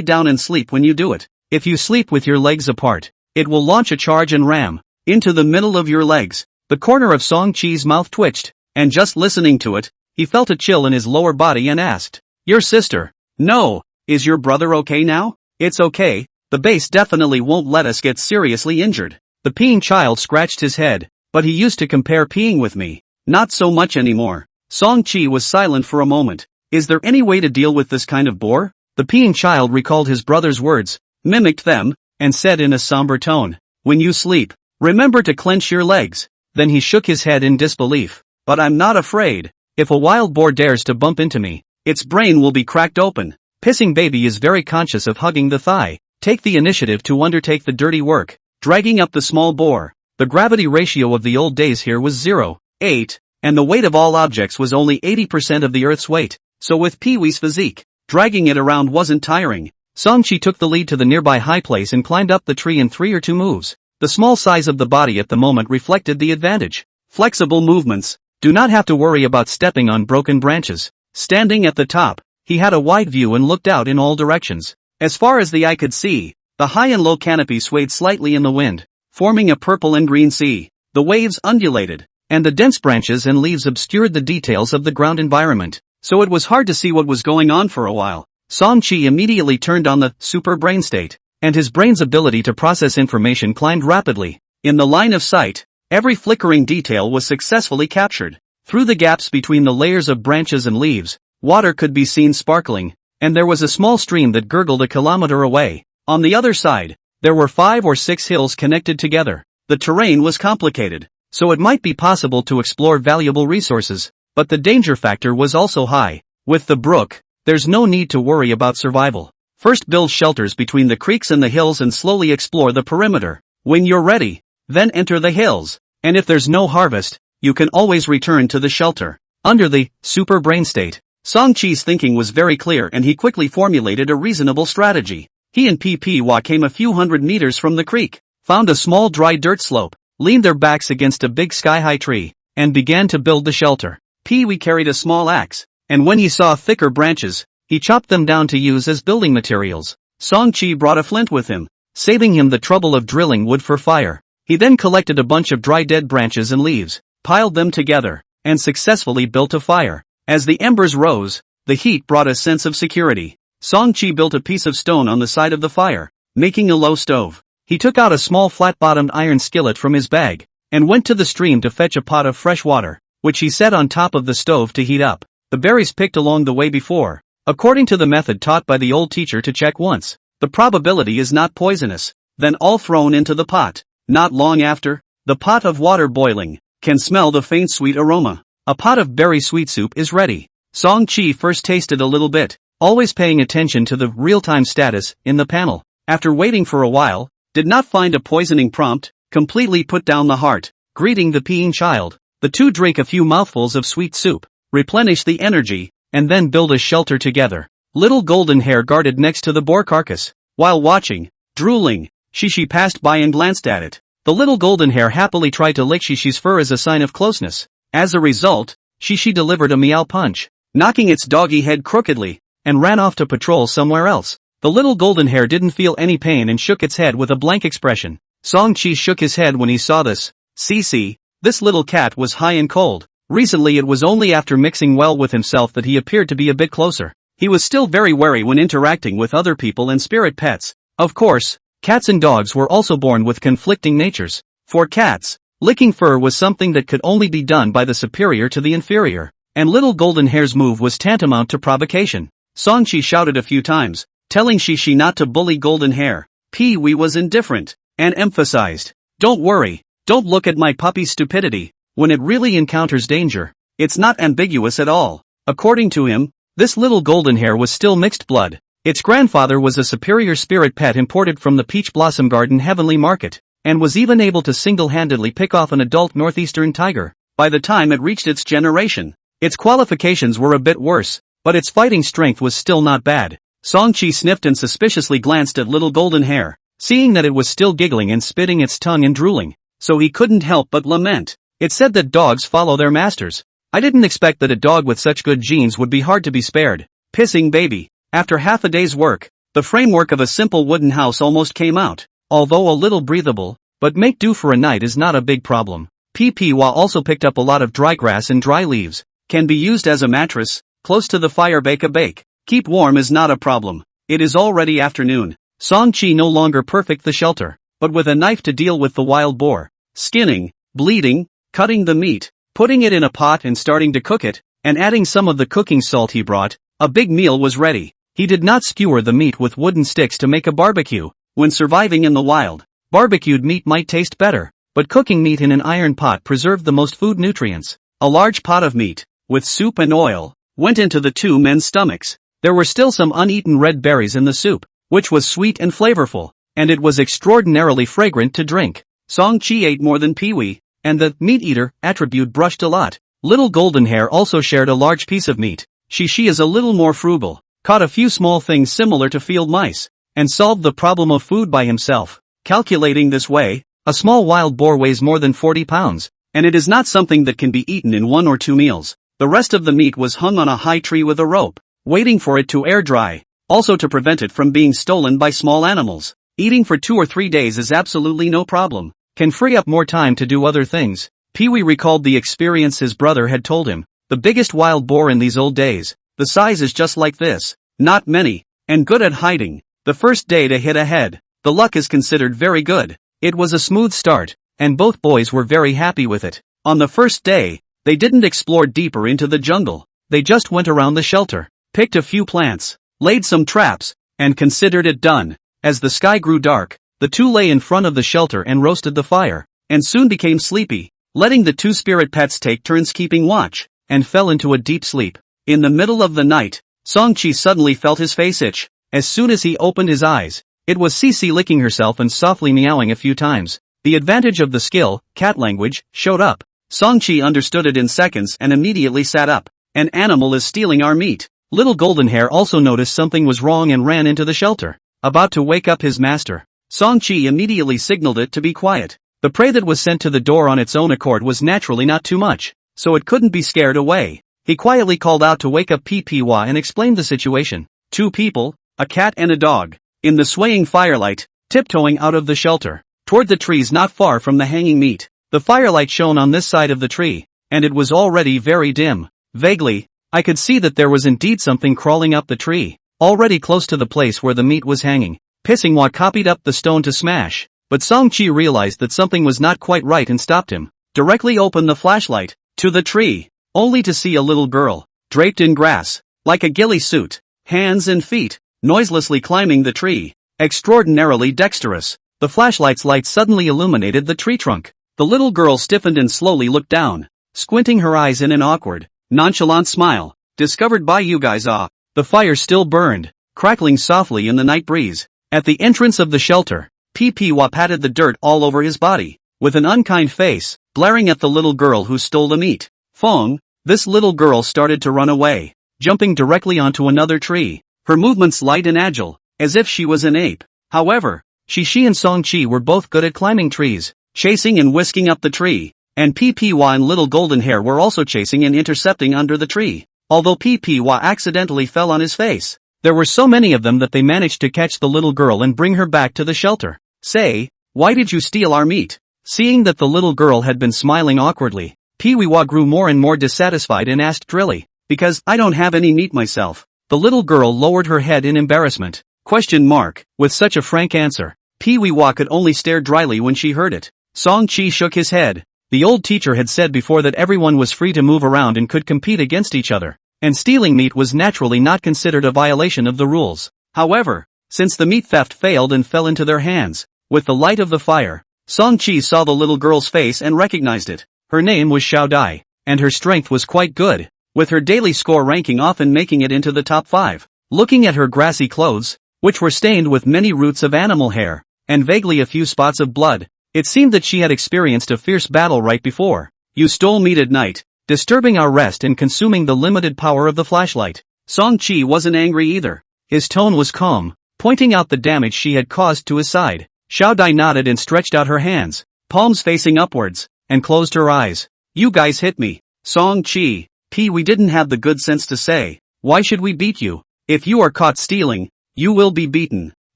down and sleep when you do it. If you sleep with your legs apart, it will launch a charge and ram into the middle of your legs." The corner of Song-chi's mouth twitched, and just listening to it, he felt a chill in his lower body and asked, "Your sister?" "No. Is your brother okay now?" "It's okay. The base definitely won't let us get seriously injured." The peeing child scratched his head, but he used to compare peeing with me. Not so much anymore. Song-chi was silent for a moment. Is there any way to deal with this kind of boar? The peeing child recalled his brother's words, mimicked them, and said in a somber tone, "When you sleep, remember to clench your legs." Then he shook his head in disbelief. "But I'm not afraid. If a wild boar dares to bump into me, its brain will be cracked open." Pissing baby is very conscious of hugging the thigh. Take the initiative to undertake the dirty work, dragging up the small boar. The gravity ratio of the old days here was 0.8, and the weight of all objects was only 80% of the Earth's weight. So with Pee-wee's physique, dragging it around wasn't tiring. Song-chi took the lead to the nearby high place and climbed up the tree in 3 or 2 moves. The small size of the body at the moment reflected the advantage. Flexible movements. Do not have to worry about stepping on broken branches. Standing at the top, he had a wide view and looked out in all directions. As far as the eye could see, the high and low canopy swayed slightly in the wind, forming a purple and green sea. The waves undulated, and the dense branches and leaves obscured the details of the ground environment, so it was hard to see what was going on for a while. Song-chi immediately turned on the super brain state, and his brain's ability to process information climbed rapidly. In the line of sight, every flickering detail was successfully captured. Through the gaps between the layers of branches and leaves, water could be seen sparkling, and there was a small stream that gurgled a kilometer away. On the other side, there were 5 or 6 hills connected together. The terrain was complicated, so it might be possible to explore valuable resources, but the danger factor was also high. With the brook, there's no need to worry about survival. First build shelters between the creeks and the hills and slowly explore the perimeter. When you're ready, then enter the hills, and if there's no harvest, you can always return to the shelter. Under the super brain state, Song-chi's thinking was very clear and he quickly formulated a reasonable strategy. He and Pee-wee came a few hundred meters from the creek, found a small dry dirt slope, leaned their backs against a big sky-high tree, and began to build the shelter. Pee-wee carried a small axe, and when he saw thicker branches, he chopped them down to use as building materials. Song-chi brought a flint with him, saving him the trouble of drilling wood for fire. He then collected a bunch of dry dead branches and leaves, piled them together, and successfully built a fire. As the embers rose, the heat brought a sense of security. Song-chi built a piece of stone on the side of the fire, making a low stove. He took out a small flat-bottomed iron skillet from his bag, and went to the stream to fetch a pot of fresh water, which he set on top of the stove to heat up. The berries picked along the way before, according to the method taught by the old teacher, to check once. The probability is not poisonous, then all thrown into the pot. Not long after, the pot of water boiling. can smell the faint sweet aroma. A pot of berry sweet soup is ready. Song-chi first tasted a little bit, always paying attention to the real-time status in the panel. After waiting for a while, did not find a poisoning prompt, completely put down the heart, greeting the peeing child. The two drink a few mouthfuls of sweet soup, replenish the energy, and then build a shelter together. Little golden hair guarded next to the boar carcass. While watching, drooling, Shishi passed by and glanced at it. The little golden hair happily tried to lick Shishi's fur as a sign of closeness. As a result, Shishi delivered a meow punch, knocking its doggy head crookedly, and ran off to patrol somewhere else. The little golden hair didn't feel any pain and shook its head with a blank expression. Song-chi shook his head when he saw this. See, this little cat was high and cold. Recently it was only after mixing well with himself that he appeared to be a bit closer. He was still very wary when interacting with other people and spirit pets. Of course, cats and dogs were also born with conflicting natures. For cats, licking fur was something that could only be done by the superior to the inferior, and little golden hair's move was tantamount to provocation. Song-chi shouted a few times, telling Shishi not to bully golden hair. Pee-wee was indifferent, and emphasized, "Don't worry, don't look at my puppy's stupidity. When it really encounters danger, it's not ambiguous at all." According to him, this little golden hair was still mixed blood. Its grandfather was a superior spirit pet imported from the Peach Blossom Garden Heavenly Market, and was even able to single-handedly pick off an adult northeastern tiger. By the time it reached its generation, its qualifications were a bit worse, but its fighting strength was still not bad. Song-chi sniffed and suspiciously glanced at little golden hair, seeing that it was still giggling and spitting its tongue and drooling, so he couldn't help but lament. It said that dogs follow their masters. I didn't expect that a dog with such good genes would be hard to be spared. Pissing baby. After half a day's work, the framework of a simple wooden house almost came out, although a little breathable, but make do for a night is not a big problem. Pee-wee also picked up a lot of dry grass and dry leaves, can be used as a mattress, close to the fire bake a bake. Keep warm is not a problem. It is already afternoon. Song-chi no longer perfect the shelter, but with a knife to deal with the wild boar. Skinning, bleeding, cutting the meat, putting it in a pot and starting to cook it, and adding some of the cooking salt he brought, a big meal was ready. He did not skewer the meat with wooden sticks to make a barbecue. When surviving in the wild, barbecued meat might taste better, but cooking meat in an iron pot preserved the most food nutrients. A large pot of meat, with soup and oil, went into the two men's stomachs. There were still some uneaten red berries in the soup, which was sweet and flavorful, and it was extraordinarily fragrant to drink. Song-chi ate more than Pee-wee, and the meat-eater attribute brushed a lot. Little golden hair also shared a large piece of meat. Shishi is a little more frugal, caught a few small things similar to field mice, and solved the problem of food by himself. Calculating this way, a small wild boar weighs more than 40 pounds, and it is not something that can be eaten in 1 or 2 meals. The rest of the meat was hung on a high tree with a rope, waiting for it to air dry, also to prevent it from being stolen by small animals. Eating for 2 or 3 days is absolutely no problem, can free up more time to do other things. Pee-wee recalled the experience his brother had told him. The biggest wild boar in these old days, the size is just like this, not many, and good at hiding. The first day to hit ahead, the luck is considered very good. It was a smooth start, and both boys were very happy with it. On the first day, they didn't explore deeper into the jungle. They just went around the shelter, picked a few plants, laid some traps, and considered it done. As the sky grew dark, the two lay in front of the shelter and roasted the fire, and soon became sleepy, letting the two spirit pets take turns keeping watch, and fell into a deep sleep. In the middle of the night, Song-chi suddenly felt his face itch. As soon as he opened his eyes, it was Cece licking herself and softly meowing a few times. The advantage of the skill, cat language, showed up. Song-chi understood it in seconds and immediately sat up. An animal is stealing our meat. Little golden hair also noticed something was wrong and ran into the shelter, about to wake up his master. Song-chi immediately signaled it to be quiet. The prey that was sent to the door on its own accord was naturally not too much, so it couldn't be scared away. He quietly called out to wake up Pee-wee and explained the situation. 2 people, a cat and a dog, in the swaying firelight, tiptoeing out of the shelter, toward the trees not far from the hanging meat. The firelight shone on this side of the tree, and it was already very dim. Vaguely, I could see that there was indeed something crawling up the tree, already close to the place where the meat was hanging. Pissingwa copied up the stone to smash, but Song-chi realized that something was not quite right and stopped him. Directly opened the flashlight to the tree, only to see a little girl, draped in grass, like a ghillie suit, hands and feet, noiselessly climbing the tree, extraordinarily dexterous. The flashlight's light suddenly illuminated the tree trunk. The little girl stiffened and slowly looked down, squinting her eyes in an awkward, nonchalant smile. Discovered by you guys. The fire still burned, crackling softly in the night breeze. At the entrance of the shelter, Pee-Wee patted the dirt all over his body, with an unkind face, glaring at the little girl who stole the meat. Fong, this little girl started to run away, jumping directly onto another tree, her movements light and agile, as if she was an ape. However, she and Song-Chi were both good at climbing trees, chasing and whisking up the tree, and Pee-Wee and Little Golden Hair were also chasing and intercepting under the tree. Although Pee-Wee accidentally fell on his face, there were so many of them that they managed to catch the little girl and bring her back to the shelter. Say, why did you steal our meat? Seeing that the little girl had been smiling awkwardly, Pee-Wee grew more and more dissatisfied and asked drily, because I don't have any meat myself. The little girl lowered her head in embarrassment. With such a frank answer, Pee-Wee could only stare dryly when she heard it. Song-Chi shook his head. The old teacher had said before that everyone was free to move around and could compete against each other, and stealing meat was naturally not considered a violation of the rules. However, since the meat theft failed and fell into their hands, with the light of the fire, Song-Chi saw the little girl's face and recognized it. Her name was Xiao Dai, and her strength was quite good, with her daily score ranking often making it into the top 5. Looking at her grassy clothes, which were stained with many roots of animal hair, and vaguely a few spots of blood, it seemed that she had experienced a fierce battle right before. You stole meat at night, disturbing our rest and consuming the limited power of the flashlight. Song-Chi wasn't angry either. His tone was calm, pointing out the damage she had caused to his side. Xiao Dai nodded and stretched out her hands, palms facing upwards, and closed her eyes. You guys hit me. Song-Chi, we didn't have the good sense to say, why should we beat you? If you are caught stealing, you will be beaten.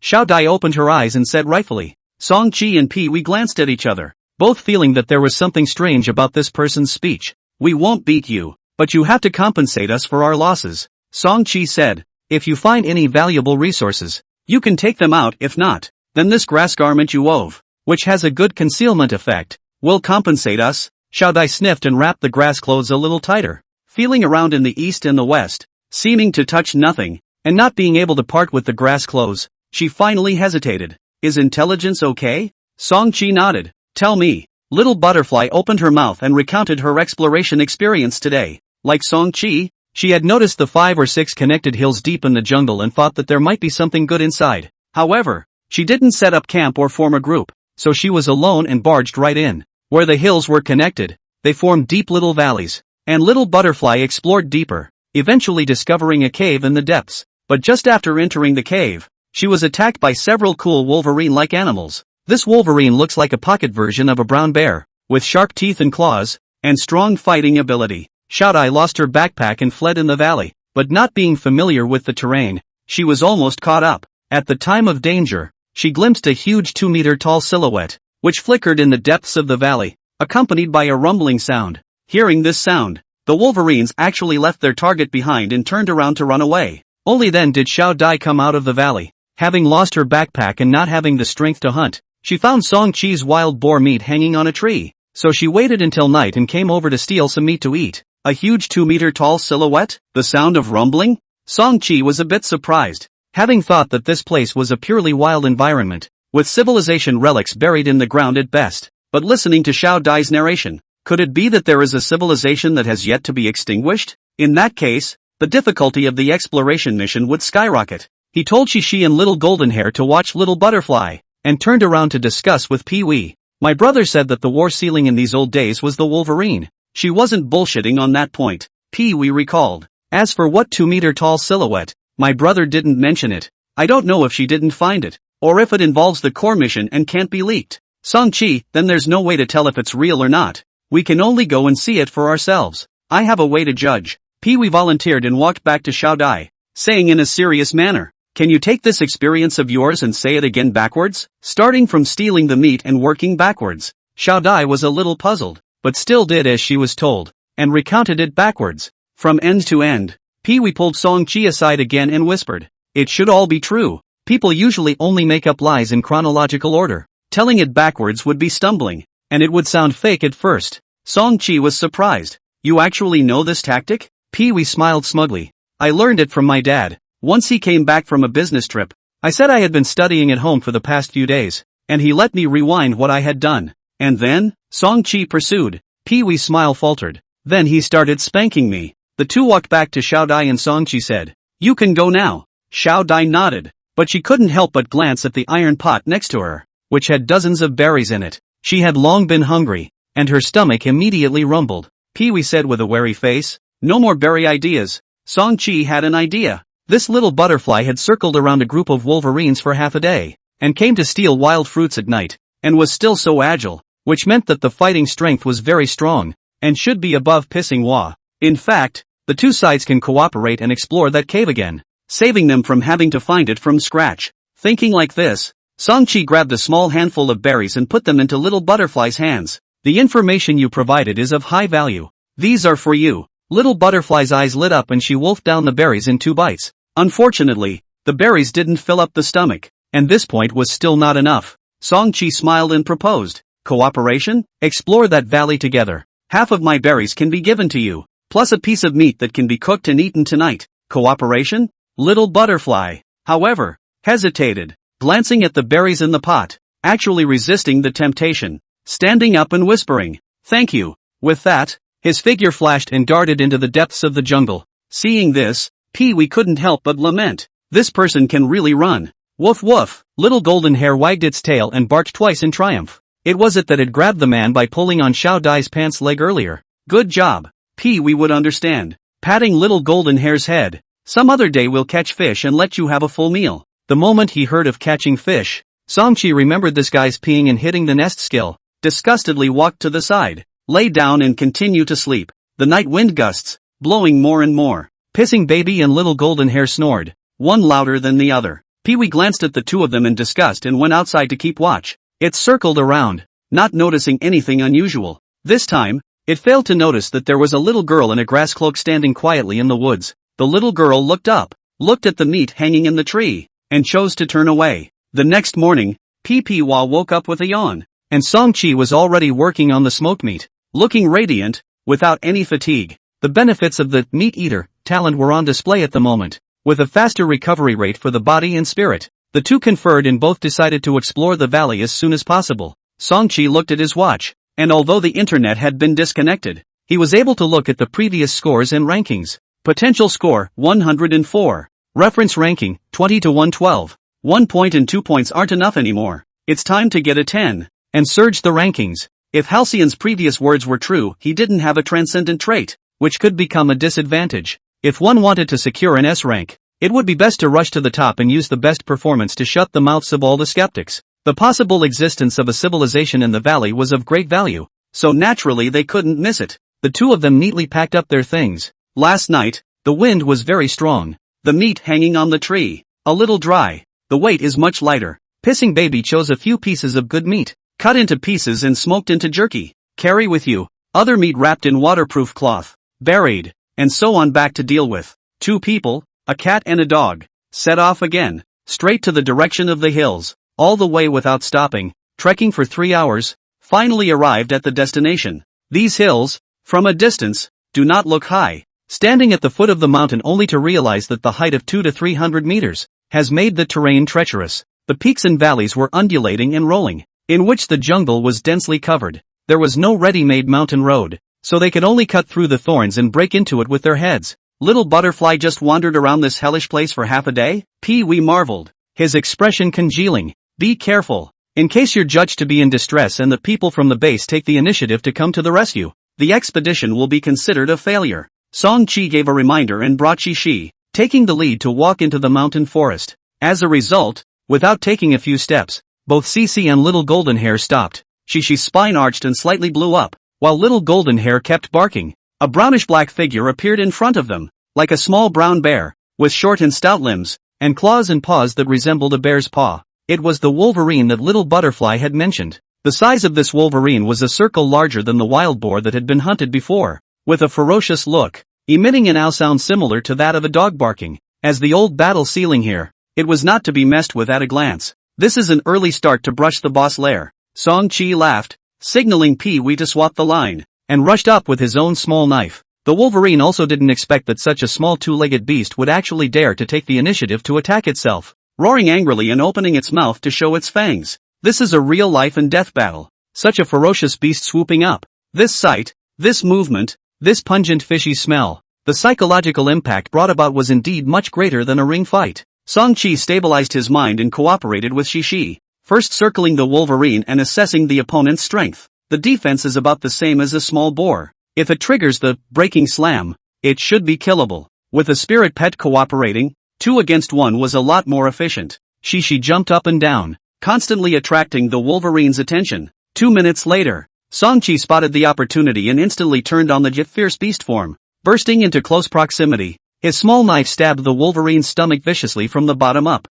Xiao Dai opened her eyes and said rightfully. Song-Chi and Pee-Wee glanced at each other, both feeling that there was something strange about this person's speech. We won't beat you, but you have to compensate us for our losses. Song-Chi said, if you find any valuable resources, you can take them out. If not, then this grass garment you wove, which has a good concealment effect, will compensate us. Xiao Dai sniffed and wrapped the grass clothes a little tighter, feeling around in the east and the west, seeming to touch nothing, and not being able to part with the grass clothes. She finally hesitated. Is intelligence okay? Song-Chi nodded. Tell me. Little Butterfly opened her mouth and recounted her exploration experience today. Like Song-Chi, she had noticed the 5 or 6 connected hills deep in the jungle and thought that there might be something good inside. However, she didn't set up camp or form a group, so she was alone and barged right in. Where the hills were connected, they formed deep little valleys, and Little Butterfly explored deeper, eventually discovering a cave in the depths. But just after entering the cave, she was attacked by several cool wolverine-like animals. This wolverine looks like a pocket version of a brown bear, with sharp teeth and claws, and strong fighting ability. Xiao Dai lost her backpack and fled in the valley, but not being familiar with the terrain, she was almost caught up. At the time of danger, she glimpsed a huge 2-meter-tall silhouette, which flickered in the depths of the valley, accompanied by a rumbling sound. Hearing this sound, the wolverines actually left their target behind and turned around to run away. Only then did Xiao Dai come out of the valley. Having lost her backpack and not having the strength to hunt, she found Song-Chi's wild boar meat hanging on a tree, so she waited until night and came over to steal some meat to eat. A huge 2-meter-tall silhouette? The sound of rumbling? Song-Chi was a bit surprised, having thought that this place was a purely wild environment, with civilization relics buried in the ground at best. But listening to Xiao Dai's narration, could it be that there is a civilization that has yet to be extinguished? In that case, the difficulty of the exploration mission would skyrocket. He told Shishi and Little Golden Hair to watch Little Butterfly, and turned around to discuss with Pee-Wee. My brother said that the war ceiling in these old days was the Wolverine. She wasn't bullshitting on that point, Pee-Wee recalled. As for what 2-meter-tall silhouette, my brother didn't mention it. I don't know if she didn't find it, or if it involves the core mission and can't be leaked. Song-Chi, then there's no way to tell if it's real or not. We can only go and see it for ourselves. I have a way to judge. Pee-Wee volunteered and walked back to Xiao Dai, saying in a serious manner, can you take this experience of yours and say it again backwards? Starting from stealing the meat and working backwards. Xiao Dai was a little puzzled, but still did as she was told, and recounted it backwards. From end to end, Pee-Wee pulled Song-Chi aside again and whispered, it should all be true. People usually only make up lies in chronological order. Telling it backwards would be stumbling, and it would sound fake at first. Song-Chi was surprised. You actually know this tactic? Pee-Wee smiled smugly. I learned it from my dad. Once he came back from a business trip. I said I had been studying at home for the past few days, and he let me rewind what I had done. And then, Song-chi pursued. Pee-wee's smile faltered. Then he started spanking me. The two walked back to Xiao Dai and Song-chi said, "You can go now." Xiao Dai nodded, but she couldn't help but glance at the iron pot next to her, which had dozens of berries in it. She had long been hungry, and her stomach immediately rumbled. Pee-wee said with a wary face, "No more berry ideas." Song-chi had an idea. This little butterfly had circled around a group of wolverines for half a day, and came to steal wild fruits at night, and was still so agile, which meant that the fighting strength was very strong, and should be above pissing Hwa. In fact, the two sides can cooperate and explore that cave again, saving them from having to find it from scratch. Thinking like this, Song-chi grabbed a small handful of berries and put them into little butterfly's hands. "The information you provided is of high value. These are for you." Little butterfly's eyes lit up and she wolfed down the berries in 2 bites. Unfortunately, the berries didn't fill up the stomach, and this point was still not enough. Song-chi smiled and proposed, "Cooperation? Explore that valley together. Half of my berries can be given to you, plus a piece of meat that can be cooked and eaten tonight." Cooperation? Little butterfly, however, hesitated, glancing at the berries in the pot, actually resisting the temptation, standing up and whispering, "Thank you." With that, his figure flashed and darted into the depths of the jungle. Seeing this, Pee-wee couldn't help but lament, "This person can really run." Woof woof, little golden hair wagged its tail and barked twice in triumph. It was it that had grabbed the man by pulling on Xiao Dai's pants leg earlier. "Good job." Pee-wee would understand, patting little golden hair's head. "Some other day we'll catch fish and let you have a full meal." The moment he heard of catching fish, Song-chi remembered this guy's peeing and hitting the nest skill, disgustedly walked to the side, lay down and continued to sleep. The night wind gusts, blowing more and more. Pissing baby and little golden hair snored, one louder than the other. Pee-wee glanced at the two of them in disgust and went outside to keep watch. It circled around, not noticing anything unusual. This time, it failed to notice that there was a little girl in a grass cloak standing quietly in the woods. The little girl looked up, looked at the meat hanging in the tree, and chose to turn away. The next morning, Pee-wee woke up with a yawn, and Song-chi was already working on the smoked meat, looking radiant, without any fatigue. The benefits of the meat-eater talent were on display at the moment, with a faster recovery rate for the body and spirit. The two conferred and both decided to explore the valley as soon as possible. Song-chi looked at his watch, and although the internet had been disconnected, he was able to look at the previous scores and rankings. Potential score, 104. Reference ranking, 20 to 112. 1 point and 2 points aren't enough anymore. It's time to get a 10. And surge the rankings. If Halcyon's previous words were true, he didn't have a transcendent trait, which could become a disadvantage. If one wanted to secure an S rank, it would be best to rush to the top and use the best performance to shut the mouths of all the skeptics. The possible existence of a civilization in the valley was of great value, so naturally they couldn't miss it. The two of them neatly packed up their things. Last night, the wind was very strong. The meat hanging on the tree, a little dry. The weight is much lighter. Pissing baby chose a few pieces of good meat, cut into pieces and smoked into jerky. Carry with you. Other meat wrapped in waterproof cloth, buried, and so on back to deal with. 2 people, a cat and a dog, set off again, straight to the direction of the hills, all the way without stopping, trekking for 3 hours, finally arrived at the destination. These hills, from a distance, do not look high. Standing at the foot of the mountain only to realize that the height of 200 to 300 meters has made the terrain treacherous. The peaks and valleys were undulating and rolling, in which the jungle was densely covered. There was no ready-made mountain road, so they could only cut through the thorns and break into it with their heads. Little butterfly just wandered around this hellish place for half a day? Pee-wee marveled, his expression congealing. Be careful, in case you're judged to be in distress and the people from the base take the initiative to come to the rescue. The expedition will be considered a failure. Song-chi gave a reminder and brought Shi, taking the lead to walk into the mountain forest. As a result, without taking a few steps, both Cece and little golden hair stopped. Shi's spine arched and slightly blew up, while little golden hair kept barking. A brownish-black figure appeared in front of them, like a small brown bear, with short and stout limbs, and claws and paws that resembled a bear's paw. It was the wolverine that little butterfly had mentioned. The size of this wolverine was a circle larger than the wild boar that had been hunted before, with a ferocious look, emitting an owl sound similar to that of a dog barking. As the old battle ceiling here, it was not to be messed with at a glance. This is an early start to brush the boss lair. Song-chi laughed, signaling Pee-wee to swap the line, and rushed up with his own small knife. The wolverine also didn't expect that such a small 2-legged beast would actually dare to take the initiative to attack itself, roaring angrily and opening its mouth to show its fangs. This is a real life and death battle. such a ferocious beast swooping up. This sight, this movement, this pungent fishy smell, the psychological impact brought about was indeed much greater than a ring fight. Song-chi stabilized his mind and cooperated with Shishi, first circling the Wolverine and assessing the opponent's strength. The defense is about the same as a small boar. If it triggers the breaking slam, it should be killable. With a spirit pet cooperating, 2 against 1 was a lot more efficient. Shishi jumped up and down, constantly attracting the Wolverine's attention. 2 minutes later, Song-chi spotted the opportunity and instantly turned on the fierce beast form. Bursting into close proximity, his small knife stabbed the Wolverine's stomach viciously from the bottom up.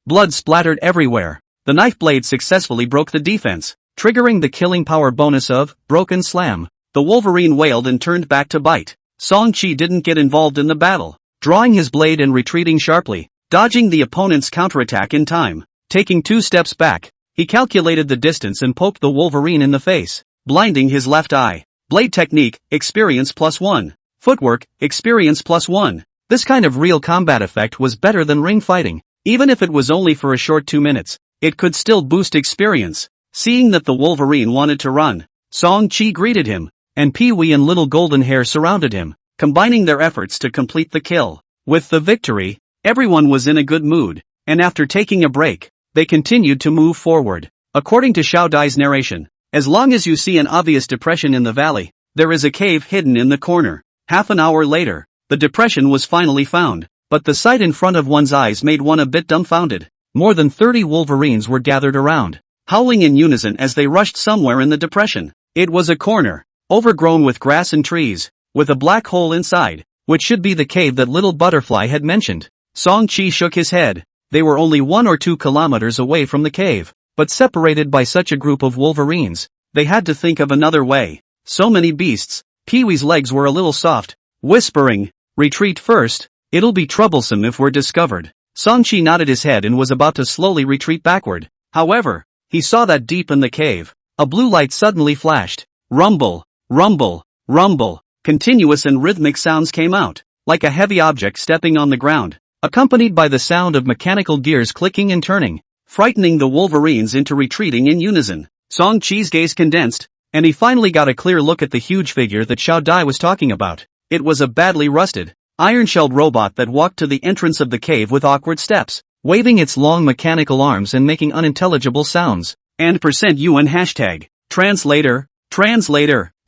Blood splattered everywhere. The knife blade successfully broke the defense, triggering the killing power bonus of Broken Slam. The Wolverine wailed and turned back to bite. Song-chi didn't get involved in the battle, drawing his blade and retreating sharply, dodging the opponent's counterattack in time. Taking 2 steps back, he calculated the distance and poked the Wolverine in the face, blinding his left eye. Blade technique, experience +1. Footwork, experience +1. This kind of real combat effect was better than ring fighting. Even if it was only for a short 2 minutes, it could still boost experience. Seeing that the Wolverine wanted to run, Song-chi greeted him, and Pee-wee and Little Golden Hair surrounded him, combining their efforts to complete the kill. With the victory, everyone was in a good mood, and after taking a break, they continued to move forward. According to Xiao Dai's narration, as long as you see an obvious depression in the valley, there is a cave hidden in the corner. Half an hour later, the depression was finally found, but the sight in front of one's eyes made one a bit dumbfounded. More than 30 Wolverines were gathered around, howling in unison as they rushed somewhere in the depression. It was a corner, overgrown with grass and trees, with a black hole inside, which should be the cave that Little Butterfly had mentioned. Song-chi shook his head. They were only 1 or 2 kilometers away from the cave, but separated by such a group of Wolverines, they had to think of another way. So many beasts. Pee-wee's legs were a little soft, whispering, "Retreat first, it'll be troublesome if we're discovered." Song-chi nodded his head and was about to slowly retreat backward. However, he saw that deep in the cave, a blue light suddenly flashed. Rumble, rumble, rumble. Continuous and rhythmic sounds came out, like a heavy object stepping on the ground, accompanied by the sound of mechanical gears clicking and turning, frightening the Wolverines into retreating in unison. Song-chi's gaze condensed, and he finally got a clear look at the huge figure that Xiao Dai was talking about. It was a badly rusted, iron-shelled robot that walked to the entrance of the cave with awkward steps, waving its long mechanical arms and making unintelligible sounds. And %UN hashtag. Translator.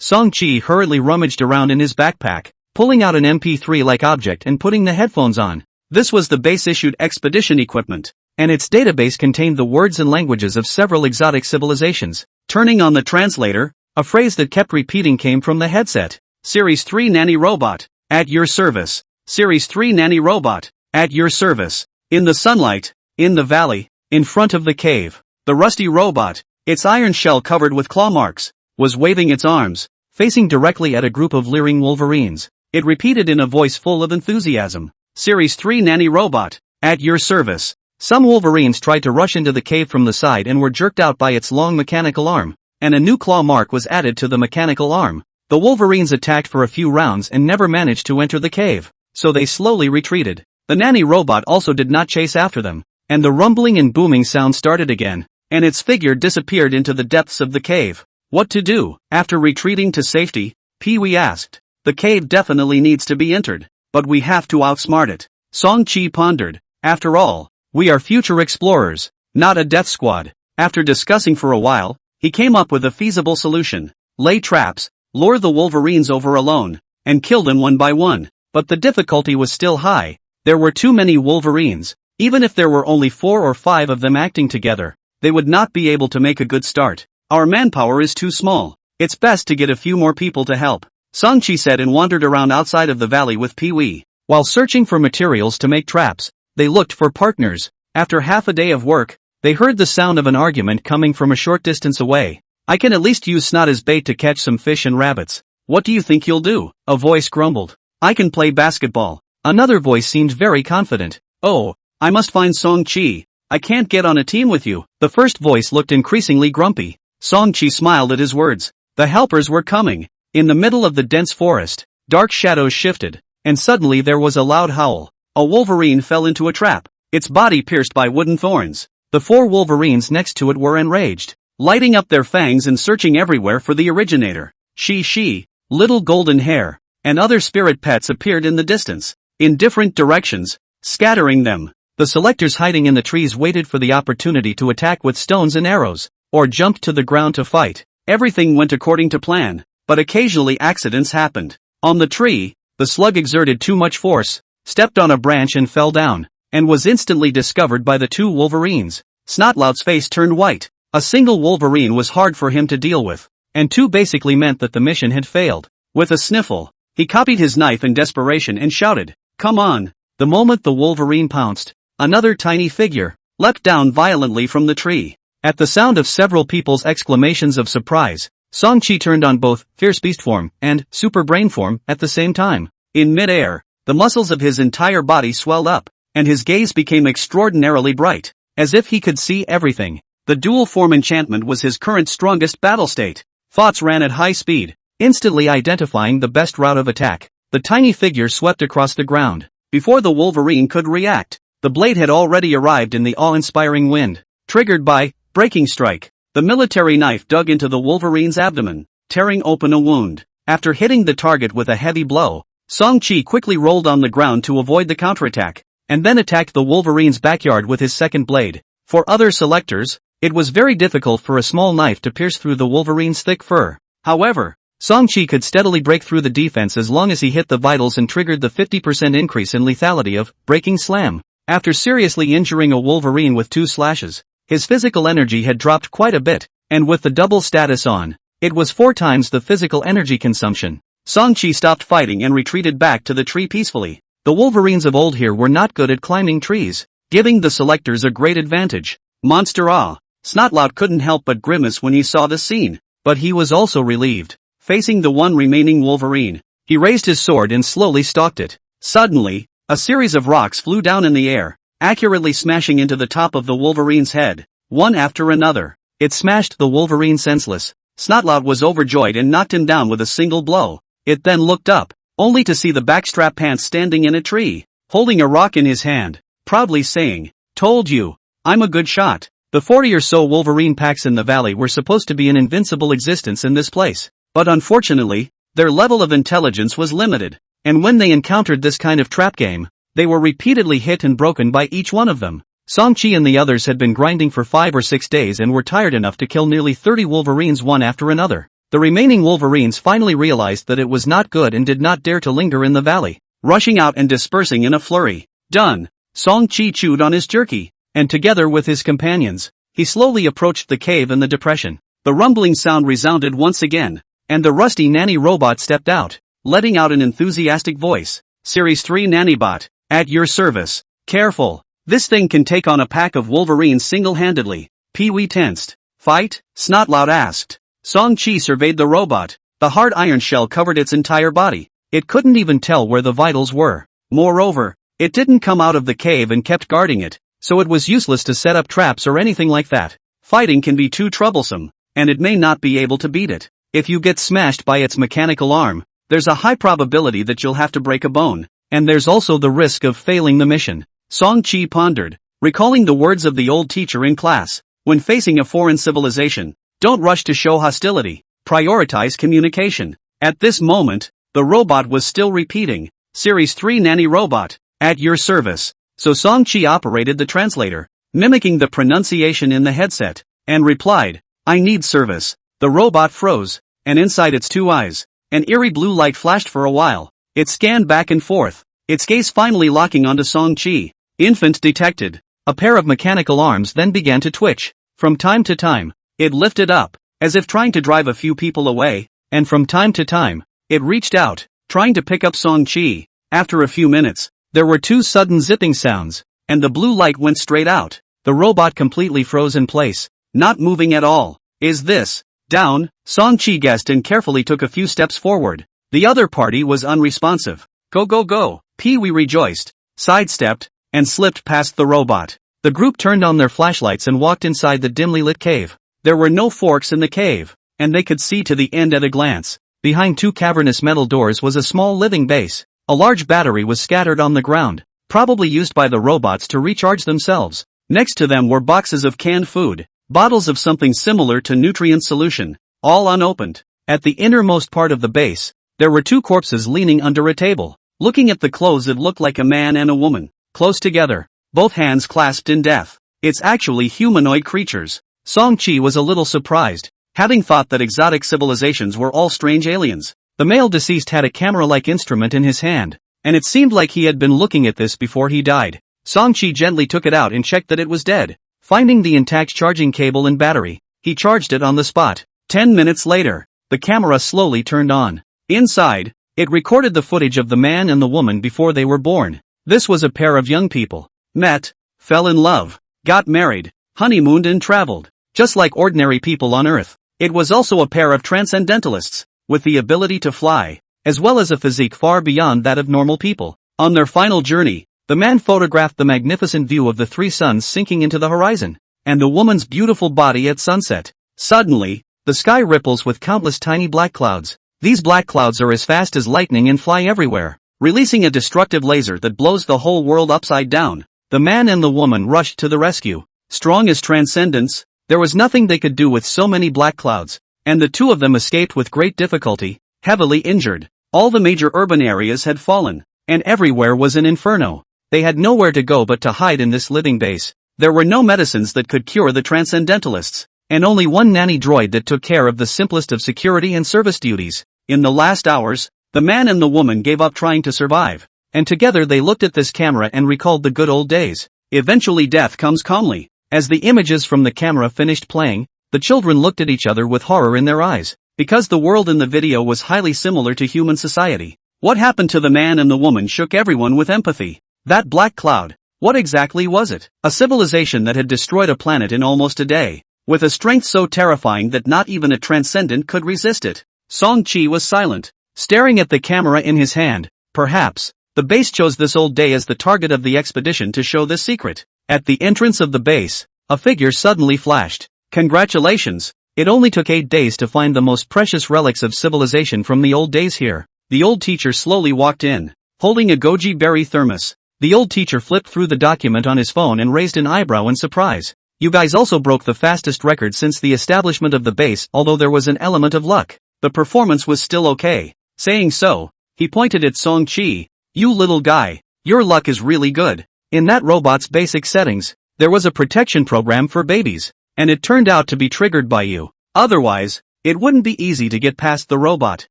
Song-chi hurriedly rummaged around in his backpack, pulling out an MP3-like object and putting the headphones on. This was the base-issued expedition equipment, and its database contained the words and languages of several exotic civilizations. Turning on the translator, a phrase that kept repeating came from the headset. Series 3 Nanny Robot, at your service. Series 3 Nanny Robot, at your service. In the sunlight, in the valley, in front of the cave, the rusty robot, its iron shell covered with claw marks, was waving its arms, facing directly at a group of leering Wolverines. It repeated in a voice full of enthusiasm. Series 3 Nanny Robot, at your service. Some Wolverines tried to rush into the cave from the side and were jerked out by its long mechanical arm, and a new claw mark was added to the mechanical arm. The Wolverines attacked for a few rounds and never managed to enter the cave, so they slowly retreated. The nanny robot also did not chase after them, and the rumbling and booming sound started again, and its figure disappeared into the depths of the cave. What to do? After retreating to safety, Pee-wee asked. The cave definitely needs to be entered, but we have to outsmart it. Song-chi pondered. After all, we are future explorers, not a death squad. After discussing for a while, he came up with a feasible solution. Lay traps, lure the Wolverines over alone, and kill them one by one. But the difficulty was still high. There were too many Wolverines. Even if there were only 4 or 5 of them acting together, they would not be able to make a good start. Our manpower is too small. It's best to get a few more people to help. Song-chi said and wandered around outside of the valley with Pee-wee. While searching for materials to make traps, they looked for partners. After half a day of work, they heard the sound of an argument coming from a short distance away. I can at least use snot as bait to catch some fish and rabbits. What do you think you'll do? A voice grumbled. I can play basketball. Another voice seemed very confident. Oh, I must find Song-chi. I can't get on a team with you. The first voice looked increasingly grumpy. Song-chi smiled at his words. The helpers were coming. In the middle of the dense forest, dark shadows shifted, and suddenly there was a loud howl. A Wolverine fell into a trap, its body pierced by wooden thorns. The 4 Wolverines next to it were enraged. lighting up their fangs and searching everywhere for the originator. She, little golden hair, and other spirit pets appeared in the distance, in different directions, scattering them. The selectors hiding in the trees waited for the opportunity to attack with stones and arrows, or jumped to the ground to fight. Everything went according to plan, but occasionally accidents happened. On the tree, the slug exerted too much force, stepped on a branch and fell down, and was instantly discovered by the two wolverines. Snotlout's face turned white. A single wolverine was hard for him to deal with, and two basically meant that the mission had failed. With a sniffle, he copied his knife in desperation and shouted, "Come on!" The moment the wolverine pounced, another tiny figure leapt down violently from the tree. At the sound of several people's exclamations of surprise, Song-chi turned on both fierce beast form and super brain form at the same time. In mid-air, the muscles of his entire body swelled up, and his gaze became extraordinarily bright, as if he could see everything. The dual form enchantment was his current strongest battle state. Thoughts ran at high speed, instantly identifying the best route of attack. The tiny figure swept across the ground. Before the wolverine could react, the blade had already arrived in the awe-inspiring wind. Triggered by breaking strike, the military knife dug into the wolverine's abdomen, tearing open a wound. After hitting the target with a heavy blow, Song-chi quickly rolled on the ground to avoid the counterattack, and then attacked the wolverine's backyard with his second blade. For other selectors, it was very difficult for a small knife to pierce through the wolverine's thick fur. However, Song-chi could steadily break through the defense as long as he hit the vitals and triggered the 50% increase in lethality of breaking slam. After seriously injuring a wolverine with 2 slashes, his physical energy had dropped quite a bit, and with the double status on, it was 4 times the physical energy consumption. Song-chi stopped fighting and retreated back to the tree peacefully. The wolverines of old here were not good at climbing trees, giving the selectors a great advantage. Monster awe. Snotlout couldn't help but grimace when he saw the scene, but he was also relieved. Facing the one remaining wolverine, he raised his sword and slowly stalked it. Suddenly, a series of rocks flew down in the air, accurately smashing into the top of the wolverine's head, one after another. It smashed the wolverine senseless. Snotlout was overjoyed and knocked him down with a single blow. It then looked up, only to see the backstrap pants standing in a tree, holding a rock in his hand, proudly saying, "Told you, I'm a good shot." The 40 or so wolverine packs in the valley were supposed to be an invincible existence in this place, but unfortunately, their level of intelligence was limited, and when they encountered this kind of trap game, they were repeatedly hit and broken by each one of them. Song-chi and the others had been grinding for 5 or 6 days and were tired enough to kill nearly 30 wolverines one after another. The remaining wolverines finally realized that it was not good and did not dare to linger in the valley, rushing out and dispersing in a flurry. Done. Song-chi chewed on his jerky, and together with his companions, he slowly approached the cave in the depression. The rumbling sound resounded once again, and the rusty nanny robot stepped out, letting out an enthusiastic voice. Series 3 Nannybot, at your service. Careful. This thing can take on a pack of wolverines single-handedly. Pee-wee tensed. Fight? Snotlout asked. Song-chi surveyed the robot. The hard iron shell covered its entire body. It couldn't even tell where the vitals were. Moreover, it didn't come out of the cave and kept guarding it, so it was useless to set up traps or anything like that. Fighting can be too troublesome, and it may not be able to beat it. If you get smashed by its mechanical arm, there's a high probability that you'll have to break a bone, and there's also the risk of failing the mission. Song-chi pondered, recalling the words of the old teacher in class. When facing a foreign civilization, don't rush to show hostility. Prioritize communication. At this moment, the robot was still repeating, Series 3 Nanny Robot, at your service. So Song-chi operated the translator, mimicking the pronunciation in the headset, and replied, I need service. The robot froze, and inside its 2 eyes, an eerie blue light flashed for a while. It scanned back and forth, its gaze finally locking onto Song-chi. Infant detected. A pair of mechanical arms then began to twitch. From time to time, it lifted up, as if trying to drive a few people away, and from time to time, it reached out, trying to pick up Song-chi. After a few minutes, there were 2 sudden zipping sounds, and the blue light went straight out. The robot completely froze in place, not moving at all. Is this down? Song-chi guessed and carefully took a few steps forward. The other party was unresponsive. Go go go! Pee-wee rejoiced, sidestepped, and slipped past the robot. The group turned on their flashlights and walked inside the dimly lit cave. There were no forks in the cave, and they could see to the end at a glance. Behind 2 cavernous metal doors was a small living base. A large battery was scattered on the ground, probably used by the robots to recharge themselves. Next to them were boxes of canned food, bottles of something similar to nutrient solution, all unopened. At the innermost part of the base, there were two corpses leaning under a table. Looking at the clothes, it looked like a man and a woman, close together, both hands clasped in death. It's actually humanoid creatures. Song-chi was a little surprised, having thought that exotic civilizations were all strange aliens. The male deceased had a camera-like instrument in his hand, and it seemed like he had been looking at this before he died. Song-chi gently took it out and checked that it was dead. Finding the intact charging cable and battery, he charged it on the spot. 10 minutes later, the camera slowly turned on. Inside, it recorded the footage of the man and the woman before they were born. This was a pair of young people. Met, fell in love, got married, honeymooned and traveled, just like ordinary people on Earth. It was also a pair of transcendentalists, with the ability to fly, as well as a physique far beyond that of normal people. On their final journey, the man photographed the magnificent view of the three suns sinking into the horizon, and the woman's beautiful body at sunset. Suddenly, the sky ripples with countless tiny black clouds. These black clouds are as fast as lightning and fly everywhere, releasing a destructive laser that blows the whole world upside down. The man and the woman rushed to the rescue. Strong as transcendence, there was nothing they could do with so many black clouds, and the two of them escaped with great difficulty, heavily injured. All the major urban areas had fallen, and everywhere was an inferno. They had nowhere to go but to hide in this living base. There were no medicines that could cure the transcendentalists, and only one nanny droid that took care of the simplest of security and service duties. In the last hours, the man and the woman gave up trying to survive, and together they looked at this camera and recalled the good old days. Eventually death comes calmly. As the images from the camera finished playing, the children looked at each other with horror in their eyes, because the world in the video was highly similar to human society. What happened to the man and the woman shook everyone with empathy. That black cloud, what exactly was it? A civilization that had destroyed a planet in almost a day, with a strength so terrifying that not even a transcendent could resist it. Song-chi was silent, staring at the camera in his hand. Perhaps, the base chose this old day as the target of the expedition to show this secret. At the entrance of the base, a figure suddenly flashed. Congratulations! It only took 8 days to find the most precious relics of civilization from the old days here. The old teacher slowly walked in, holding a goji berry thermos. The old teacher flipped through the document on his phone and raised an eyebrow in surprise. You guys also broke the fastest record since the establishment of the base, although there was an element of luck. The performance was still okay. Saying so, he pointed at Song-chi. You little guy, your luck is really good. In that robot's basic settings, there was a protection program for babies, and it turned out to be triggered by you. Otherwise, it wouldn't be easy to get past the robot.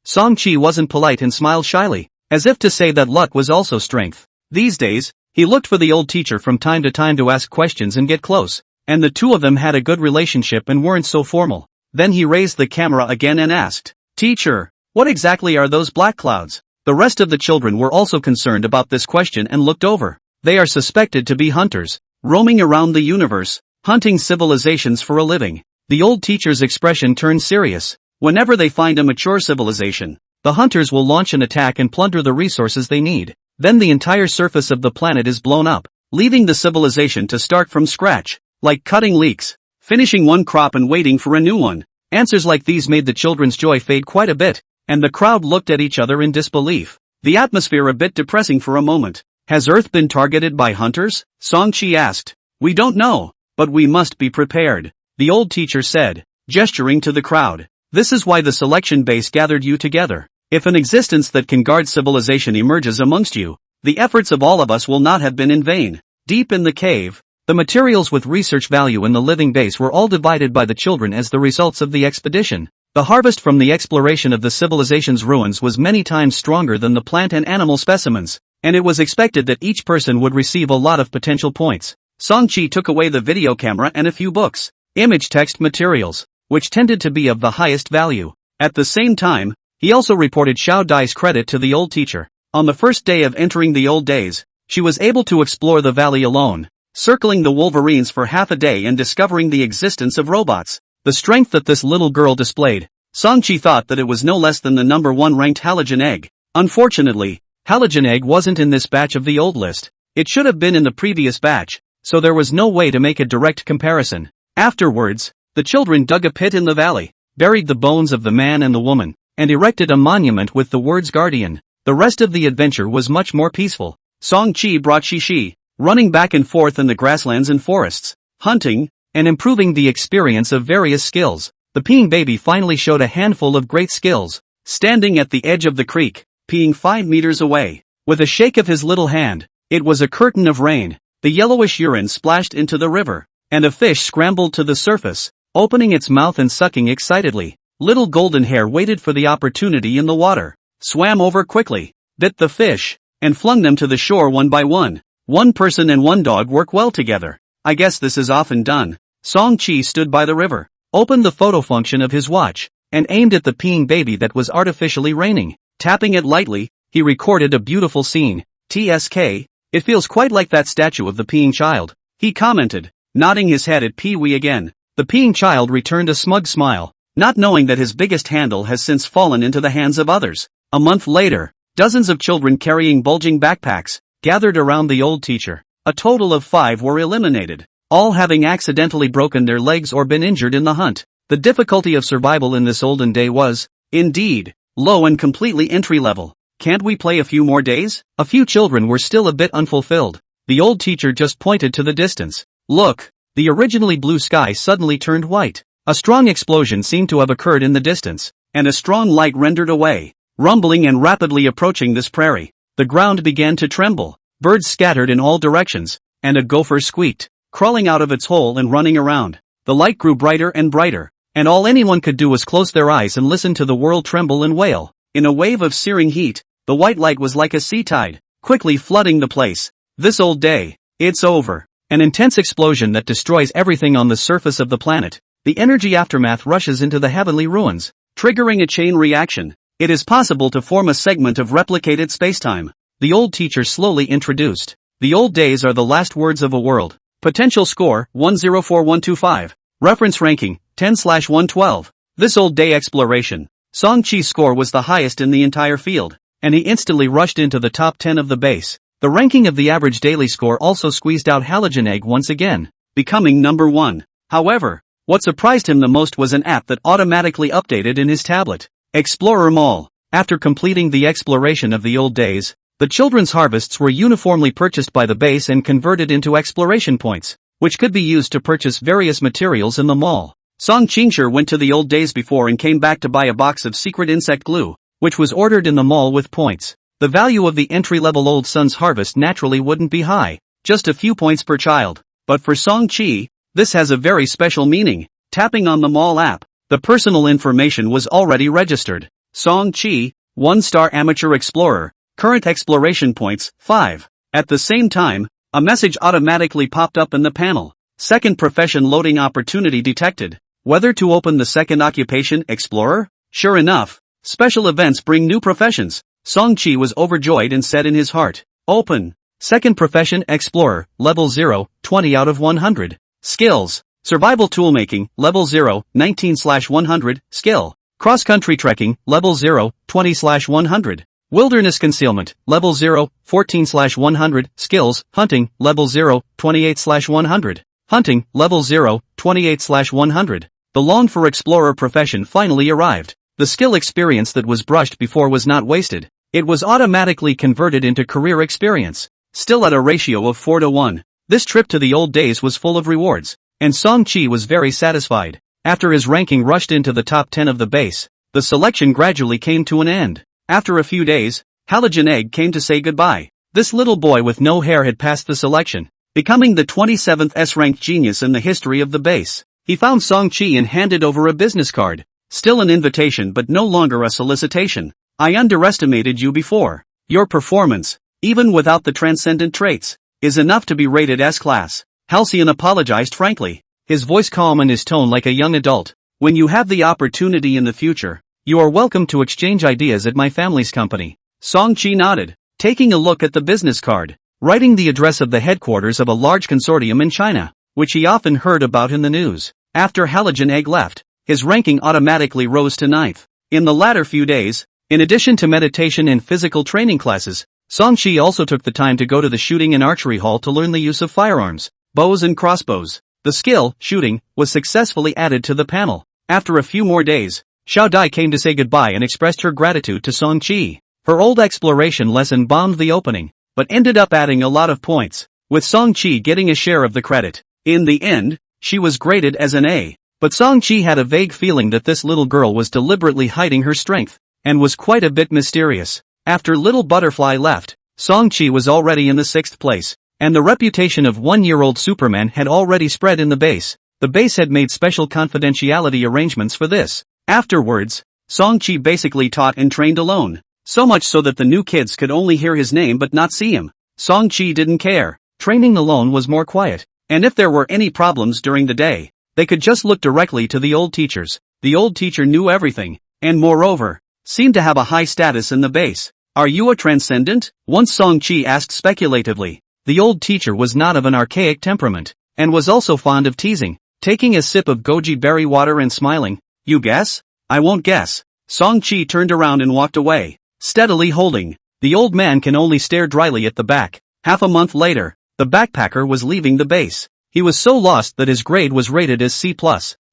Song-chi wasn't polite and smiled shyly, as if to say that luck was also strength. These days, he looked for the old teacher from time to time to ask questions and get close, and the two of them had a good relationship and weren't so formal. Then he raised the camera again and asked, Teacher, what exactly are those black clouds? The rest of the children were also concerned about this question and looked over. They are suspected to be hunters, roaming around the universe, hunting civilizations for a living. The old teacher's expression turned serious. Whenever they find a mature civilization, the hunters will launch an attack and plunder the resources they need. Then the entire surface of the planet is blown up, leaving the civilization to start from scratch, like cutting leeks, finishing one crop and waiting for a new one. Answers like these made the children's joy fade quite a bit, and the crowd looked at each other in disbelief. The atmosphere a bit depressing for a moment. Has Earth been targeted by hunters? Song-chi asked. We don't know, but we must be prepared, the old teacher said, gesturing to the crowd. This is why the selection base gathered you together. If an existence that can guard civilization emerges amongst you, the efforts of all of us will not have been in vain. Deep in the cave, the materials with research value in the living base were all divided by the children as the results of the expedition. The harvest from the exploration of the civilization's ruins was many times stronger than the plant and animal specimens, and it was expected that each person would receive a lot of potential points. Song-chi took away the video camera and a few books, image text materials, which tended to be of the highest value. At the same time, he also reported Xiao Dai's credit to the old teacher. On the first day of entering the old days, she was able to explore the valley alone, circling the wolverines for half a day and discovering the existence of robots. The strength that this little girl displayed, Song-chi thought that it was no less than the number 1 ranked halogen egg. Unfortunately, halogen egg wasn't in this batch of the old list. It should have been in the previous batch, so there was no way to make a direct comparison. Afterwards, the children dug a pit in the valley, buried the bones of the man and the woman, and erected a monument with the words Guardian. The rest of the adventure was much more peaceful. Song-chi brought Shishi, running back and forth in the grasslands and forests, hunting, and improving the experience of various skills. The peeing baby finally showed a handful of great skills. Standing at the edge of the creek, peeing 5 meters away, with a shake of his little hand, it was a curtain of rain. The yellowish urine splashed into the river, and a fish scrambled to the surface, opening its mouth and sucking excitedly. Little golden hair waited for the opportunity in the water, swam over quickly, bit the fish, and flung them to the shore one by one. One person and one dog work well together. I guess this is often done. Song-chi stood by the river, opened the photo function of his watch, and aimed at the peeing baby that was artificially raining. Tapping it lightly, he recorded a beautiful scene. TSK, it feels quite like that statue of the peeing child, he commented, nodding his head at Pee-wee again. The peeing child returned a smug smile, not knowing that his biggest handle has since fallen into the hands of others. A month later, dozens of children carrying bulging backpacks gathered around the old teacher. A total of 5 were eliminated, all having accidentally broken their legs or been injured in the hunt. The difficulty of survival in this olden day was, indeed, low and completely entry-level. Can't we play a few more days? A few children were still a bit unfulfilled. The old teacher just pointed to the distance. Look! The originally blue sky suddenly turned white. A strong explosion seemed to have occurred in the distance, and a strong light rendered away, rumbling and rapidly approaching this prairie. The ground began to tremble, birds scattered in all directions, and a gopher squeaked, crawling out of its hole and running around. The light grew brighter and brighter, and all anyone could do was close their eyes and listen to the world tremble and wail. In a wave of searing heat, the white light was like a sea tide, quickly flooding the place. This old day, it's over. An intense explosion that destroys everything on the surface of the planet. The energy aftermath rushes into the heavenly ruins, triggering a chain reaction. It is possible to form a segment of replicated spacetime. The old teacher slowly introduced. The old days are the last words of a world. Potential score, 104125. Reference ranking, 10/112. This old day exploration. Song-chi's score was the highest in the entire field, and he instantly rushed into the top 10 of the base. The ranking of the average daily score also squeezed out Halogen Egg once again, becoming number 1. However, what surprised him the most was an app that automatically updated in his tablet. Explorer Mall. After completing the exploration of the old days, the children's harvests were uniformly purchased by the base and converted into exploration points, which could be used to purchase various materials in the mall. Song Qingshur went to the old days before and came back to buy a box of secret insect glue, which was ordered in the mall with points. The value of the entry-level Old Sun's harvest naturally wouldn't be high, just a few points per child. But for Song-chi, this has a very special meaning. Tapping on the mall app, the personal information was already registered. Song-chi, 1-star amateur explorer, current exploration points, 5. At the same time, a message automatically popped up in the panel. Second profession loading opportunity detected. Whether to open the second occupation, explorer? Sure enough, special events bring new professions. Song-chi was overjoyed and said in his heart, open. Second profession, explorer, level 0, 20 out of 100. Skills. Survival toolmaking, level 0, 19/100, skill. Cross-country trekking, level 0, 20/100. Wilderness concealment, level 0, 14/100, skills. Hunting, level 0, 28/100. Hunting, level 0, 28/100. The longed-for explorer profession finally arrived. The skill experience that was brushed before was not wasted. It was automatically converted into career experience, still at a ratio of 4:1. This trip to the old days was full of rewards, and Song-chi was very satisfied. After his ranking rushed into the top 10 of the base, the selection gradually came to an end. After a few days, Halogen Egg came to say goodbye. This little boy with no hair had passed the selection, becoming the 27th S-ranked genius in the history of the base. He found Song-chi and handed over a business card. Still an invitation but no longer a solicitation. I underestimated you before. Your performance, even without the transcendent traits, is enough to be rated S-class. Halcyon apologized frankly, his voice calm and his tone like a young adult. When you have the opportunity in the future, you are welcome to exchange ideas at my family's company. Song-chi nodded, taking a look at the business card, writing the address of the headquarters of a large consortium in China, which he often heard about in the news. After Halogen Egg left, his ranking automatically rose to 9th. In the latter few days, in addition to meditation and physical training classes, Song-chi also took the time to go to the shooting and archery hall to learn the use of firearms, bows and crossbows. The skill, shooting, was successfully added to the panel. After a few more days, Xiao Dai came to say goodbye and expressed her gratitude to Song-chi. Her old exploration lesson bombed the opening, but ended up adding a lot of points, with Song-chi getting a share of the credit. In the end, she was graded as an A. But Song-chi had a vague feeling that this little girl was deliberately hiding her strength, and was quite a bit mysterious. After Little Butterfly left, Song-chi was already in the 6th place, and the reputation of one-year-old Superman had already spread in the base. The base had made special confidentiality arrangements for this. Afterwards, Song-chi basically taught and trained alone, so much so that the new kids could only hear his name but not see him. Song-chi didn't care. Training alone was more quiet, and if there were any problems during the day, they could just look directly to the old teachers. The old teacher knew everything, and moreover, seemed to have a high status in the base. Are you a transcendent? Once Song-chi asked speculatively. The old teacher was not of an archaic temperament, and was also fond of teasing, taking a sip of goji berry water and smiling. You guess? I won't guess. Song-chi turned around and walked away, steadily holding. The old man can only stare dryly at the back. Half a month later, the backpacker was leaving the base. He was so lost that his grade was rated as C+.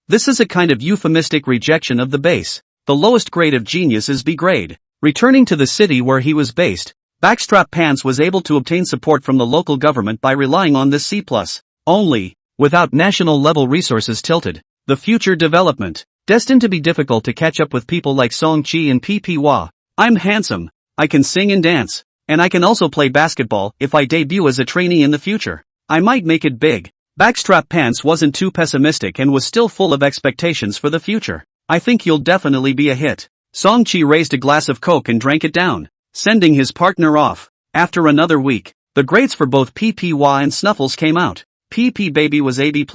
This is a kind of euphemistic rejection of the base. The lowest grade of genius is B grade. Returning to the city where he was based, Backstrap Pants was able to obtain support from the local government by relying on this C+. Only, without national-level resources tilted. The future development, destined to be difficult to catch up with people like Song-chi and Ppwa. I'm handsome, I can sing and dance, and I can also play basketball. If I debut as a trainee in the future, I might make it big. Backstrap Pants wasn't too pessimistic and was still full of expectations for the future. I think you'll definitely be a hit. Song-chi raised a glass of Coke and drank it down, sending his partner off. After another week, the grades for both Ppwa and Snuffles came out. PP Baby was AB+,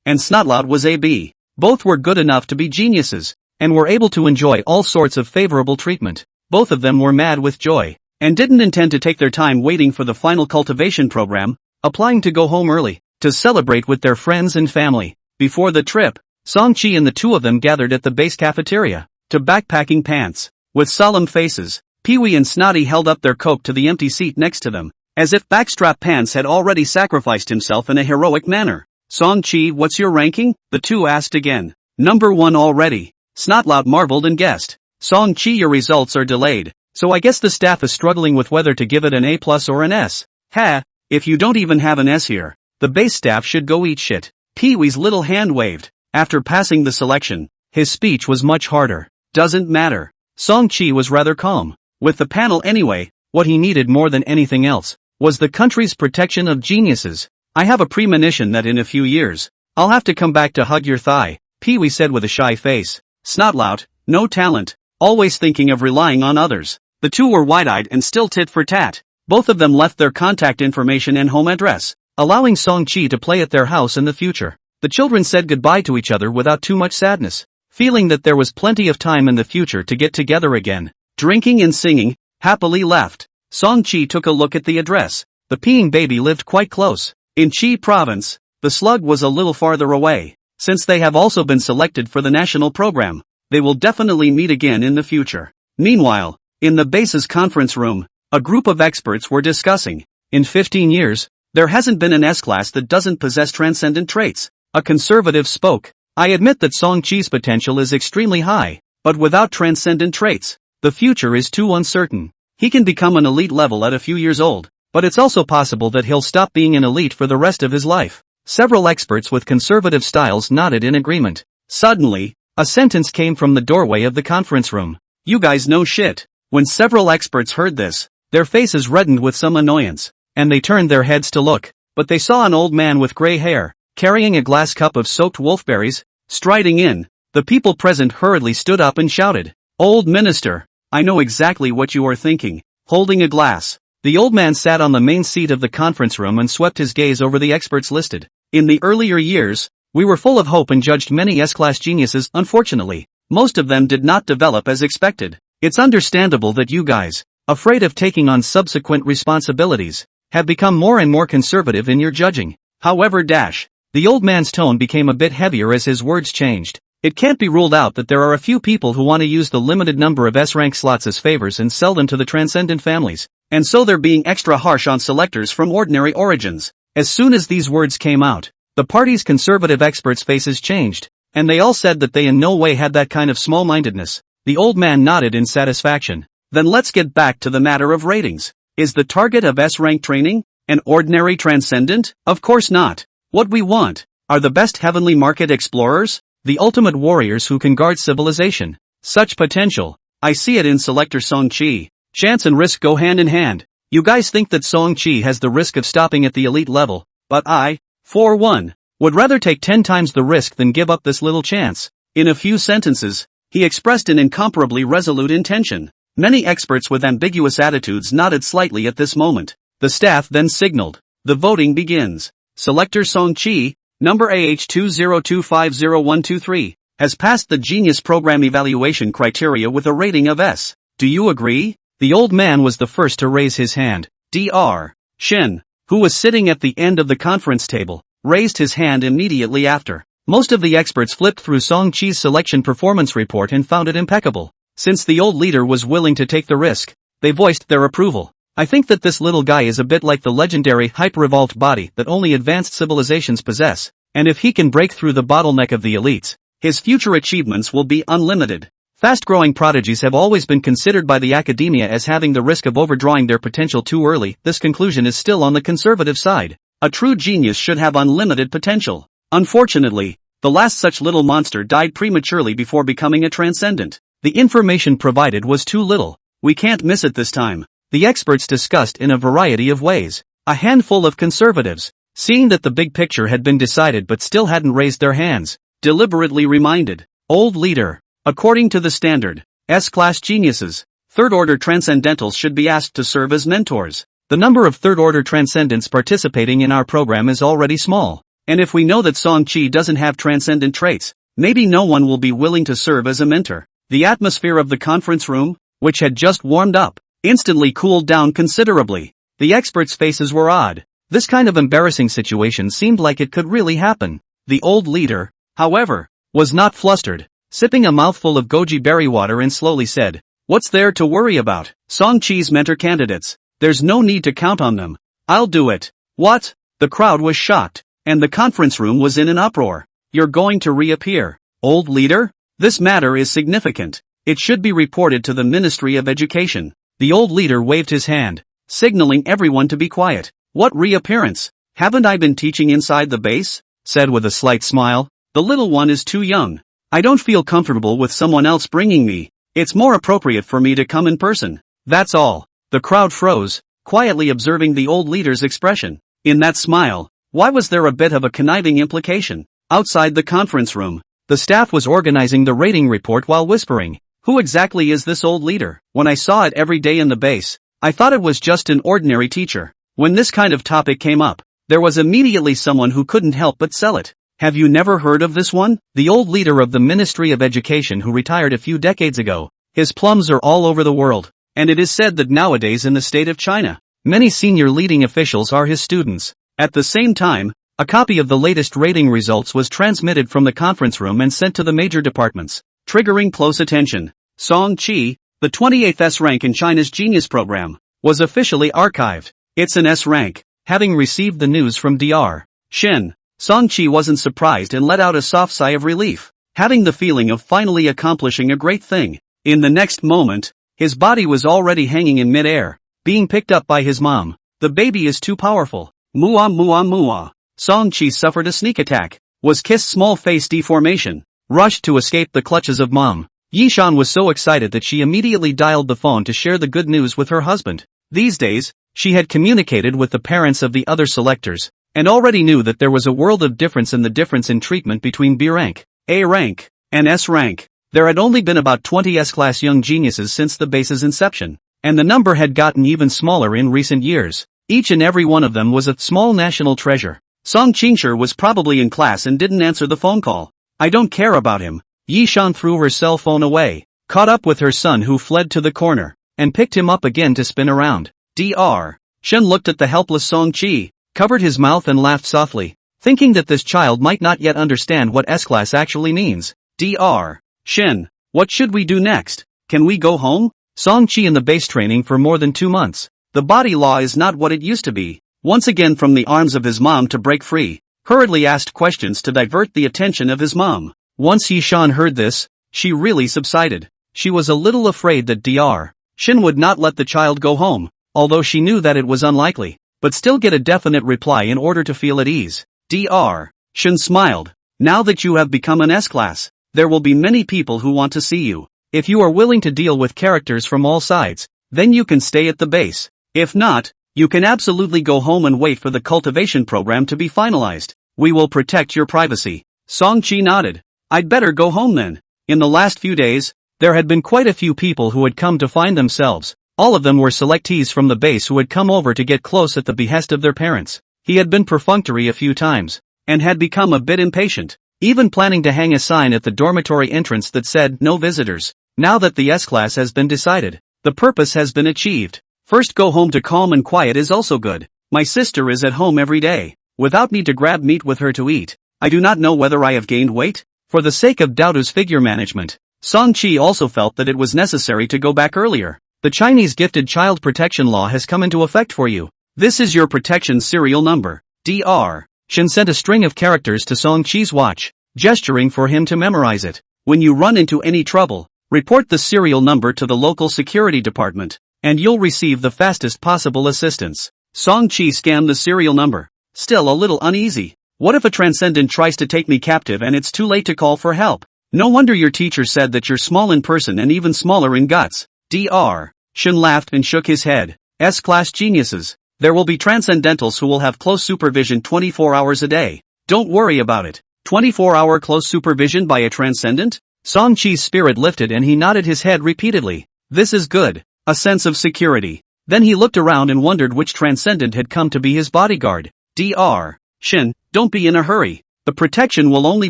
and Snotlout was AB. Both were good enough to be geniuses, and were able to enjoy all sorts of favorable treatment. Both of them were mad with joy, and didn't intend to take their time waiting for the final cultivation program, applying to go home early, to celebrate with their friends and family. Before the trip, Song-chi and the two of them gathered at the base cafeteria, to backpacking pants. With solemn faces, Pee-wee and Snotty held up their Coke to the empty seat next to them, as if Backstrap Pants had already sacrificed himself in a heroic manner. Song-chi, what's your ranking? The two asked again. Number 1 already. Snotlout marveled and guessed. Song-chi, your results are delayed, so I guess the staff is struggling with whether to give it an A+ or an S. Ha, if you don't even have an S here, the base staff should go eat shit. Pee-wee's little hand waved. After passing the selection, his speech was much harder. Doesn't matter. Song-chi was rather calm. With the panel anyway, what he needed more than anything else was the country's protection of geniuses. I have a premonition that in a few years, I'll have to come back to hug your thigh, Pee-wee said with a shy face. Snotlout, no talent, always thinking of relying on others. The two were wide-eyed and still tit for tat. Both of them left their contact information and home address, allowing Song-chi to play at their house in the future. The children said goodbye to each other without too much sadness, feeling that there was plenty of time in the future to get together again. Drinking and singing, happily left. Song-chi took a look at the address. The peeing baby lived quite close. In Chi Province, the slug was a little farther away. Since they have also been selected for the national program, they will definitely meet again in the future. Meanwhile, in the base's conference room, a group of experts were discussing. In 15 years, there hasn't been an S-class that doesn't possess transcendent traits. A conservative spoke. I admit that Song-chi's potential is extremely high, but without transcendent traits, the future is too uncertain. He can become an elite level at a few years old, but it's also possible that he'll stop being an elite for the rest of his life. Several experts with conservative styles nodded in agreement. Suddenly, a sentence came from the doorway of the conference room. You guys know shit. When several experts heard this, their faces reddened with some annoyance, and they turned their heads to look, but they saw an old man with gray hair, carrying a glass cup of soaked wolfberries, striding in. The people present hurriedly stood up and shouted, Old Minister, I know exactly what you are thinking. Holding a glass, the old man sat on the main seat of the conference room and swept his gaze over the experts listed. In the earlier years, we were full of hope and judged many S-class geniuses. Unfortunately, most of them did not develop as expected. It's understandable that you guys, afraid of taking on subsequent responsibilities, have become more and more conservative in your judging. However, the old man's tone became a bit heavier as his words changed. It can't be ruled out that there are a few people who want to use the limited number of S-rank slots as favors and sell them to the transcendent families, and so they're being extra harsh on selectors from ordinary origins. As soon as these words came out, the party's conservative experts' faces changed, and they all said that they in no way had that kind of small-mindedness. The old man nodded in satisfaction. Then let's get back to the matter of ratings. Is the target of S-rank training an ordinary transcendent? Of course not. What we want are the best heavenly market explorers, the ultimate warriors who can guard civilization. Such potential. I see it in selector Song-chi. Chance and risk go hand in hand. You guys think that Song-chi has the risk of stopping at the elite level, but I, for one, would rather take 10 times the risk than give up this little chance. In a few sentences, he expressed an incomparably resolute intention. Many experts with ambiguous attitudes nodded slightly at this moment. The staff then signaled. The voting begins. Selector Song-chi, number AH202501123, has passed the Genius Program evaluation criteria with a rating of S. Do you agree? The old man was the first to raise his hand. Dr. Shin, who was sitting at the end of the conference table, raised his hand immediately after. Most of the experts flipped through Song-chi's selection performance report and found it impeccable. Since the old leader was willing to take the risk, they voiced their approval. I think that this little guy is a bit like the legendary hyper-evolved body that only advanced civilizations possess, and if he can break through the bottleneck of the elites, his future achievements will be unlimited. Fast-growing prodigies have always been considered by the academia as having the risk of overdrawing their potential too early. This conclusion is still on the conservative side. A true genius should have unlimited potential. Unfortunately, the last such little monster died prematurely before becoming a transcendent. The information provided was too little. We can't miss it this time. The experts discussed in a variety of ways. A handful of conservatives, seeing that the big picture had been decided but still hadn't raised their hands, deliberately reminded. Old leader. According to the standard, S-class geniuses, third-order transcendentals should be asked to serve as mentors. The number of third-order transcendents participating in our program is already small. And if we know that Song-chi doesn't have transcendent traits, maybe no one will be willing to serve as a mentor. The atmosphere of the conference room, which had just warmed up, instantly cooled down considerably. The experts' faces were odd. This kind of embarrassing situation seemed like it could really happen. The old leader, however, was not flustered, sipping a mouthful of goji berry water and slowly said, "What's there to worry about? Song-chi's mentor candidates. There's no need to count on them. I'll do it." What? The crowd was shocked, and the conference room was in an uproar. You're going to reappear, old leader? This matter is significant. It should be reported to the Ministry of Education. The old leader waved his hand, signaling everyone to be quiet. What reappearance? Haven't I been teaching inside the base? Said with a slight smile. The little one is too young. I don't feel comfortable with someone else bringing me. It's more appropriate for me to come in person. That's all. The crowd froze, quietly observing the old leader's expression. In that smile, why was there a bit of a conniving implication? Outside the conference room, the staff was organizing the rating report while whispering. Who exactly is this old leader? When I saw it every day in the base, I thought it was just an ordinary teacher. When this kind of topic came up, there was immediately someone who couldn't help but sell it. Have you never heard of this one? The old leader of the Ministry of Education who retired a few decades ago. His plums are all over the world, and it is said that nowadays in the state of China, many senior leading officials are his students. At the same time, a copy of the latest rating results was transmitted from the conference room and sent to the major departments, triggering close attention. Song-chi, the 28th S rank in China's Genius Program, was officially archived. It's an S rank. Having received the news from Dr. Shin, Song-chi wasn't surprised and let out a soft sigh of relief, having the feeling of finally accomplishing a great thing. In the next moment, his body was already hanging in mid-air, being picked up by his mom. The baby is too powerful. Mua mua mua. Song-chi suffered a sneak attack, was kissed small face deformation, rushed to escape the clutches of mom. Yishan was so excited that she immediately dialed the phone to share the good news with her husband. These days, she had communicated with the parents of the other selectors, and already knew that there was a world of difference in the difference in treatment between B rank, A rank, and S rank. There had only been about 20 S-class young geniuses since the base's inception, and the number had gotten even smaller in recent years. Each and every one of them was a small national treasure. Song Qingshi was probably in class and didn't answer the phone call. I don't care about him. Yishan threw her cell phone away, caught up with her son who fled to the corner, and picked him up again to spin around. Dr. Shen looked at the helpless Song-chi, covered his mouth and laughed softly, thinking that this child might not yet understand what S-class actually means. Dr. Shen, what should we do next? Can we go home? Song-chi in the base training for more than 2 months. The body law is not what it used to be. Once again from the arms of his mom to break free, hurriedly asked questions to divert the attention of his mom. Once Yishan heard this, she really subsided. She was a little afraid that Dr. Shin would not let the child go home, although she knew that it was unlikely, but still get a definite reply in order to feel at ease. Dr. Shin smiled. Now that you have become an S-class, there will be many people who want to see you. If you are willing to deal with characters from all sides, then you can stay at the base. If not, you can absolutely go home and wait for the cultivation program to be finalized. We will protect your privacy. Song-chi nodded. I'd better go home then. In the last few days, there had been quite a few people who had come to find themselves. All of them were selectees from the base who had come over to get close at the behest of their parents. He had been perfunctory a few times, and had become a bit impatient, even planning to hang a sign at the dormitory entrance that said, "No visitors." Now that the S-class has been decided, the purpose has been achieved. First go home to calm and quiet is also good. My sister is at home every day, without need to grab meat with her to eat. I do not know whether I have gained weight. For the sake of Daodu's figure management, Song-chi also felt that it was necessary to go back earlier. The Chinese gifted child protection law has come into effect for you. This is your protection serial number. Dr. Shin sent a string of characters to Song-chi's watch, gesturing for him to memorize it. When you run into any trouble, report the serial number to the local security department, and you'll receive the fastest possible assistance. Song-chi scanned the serial number, still a little uneasy. What if a transcendent tries to take me captive and it's too late to call for help? No wonder your teacher said that you're small in person and even smaller in guts. Dr. Shin laughed and shook his head. S-class geniuses. There will be transcendentals who will have close supervision 24 hours a day. Don't worry about it. 24-hour close supervision by a transcendent? Song-chi's spirit lifted and he nodded his head repeatedly. This is good. A sense of security. Then he looked around and wondered which transcendent had come to be his bodyguard. Dr. Shin, don't be in a hurry. The protection will only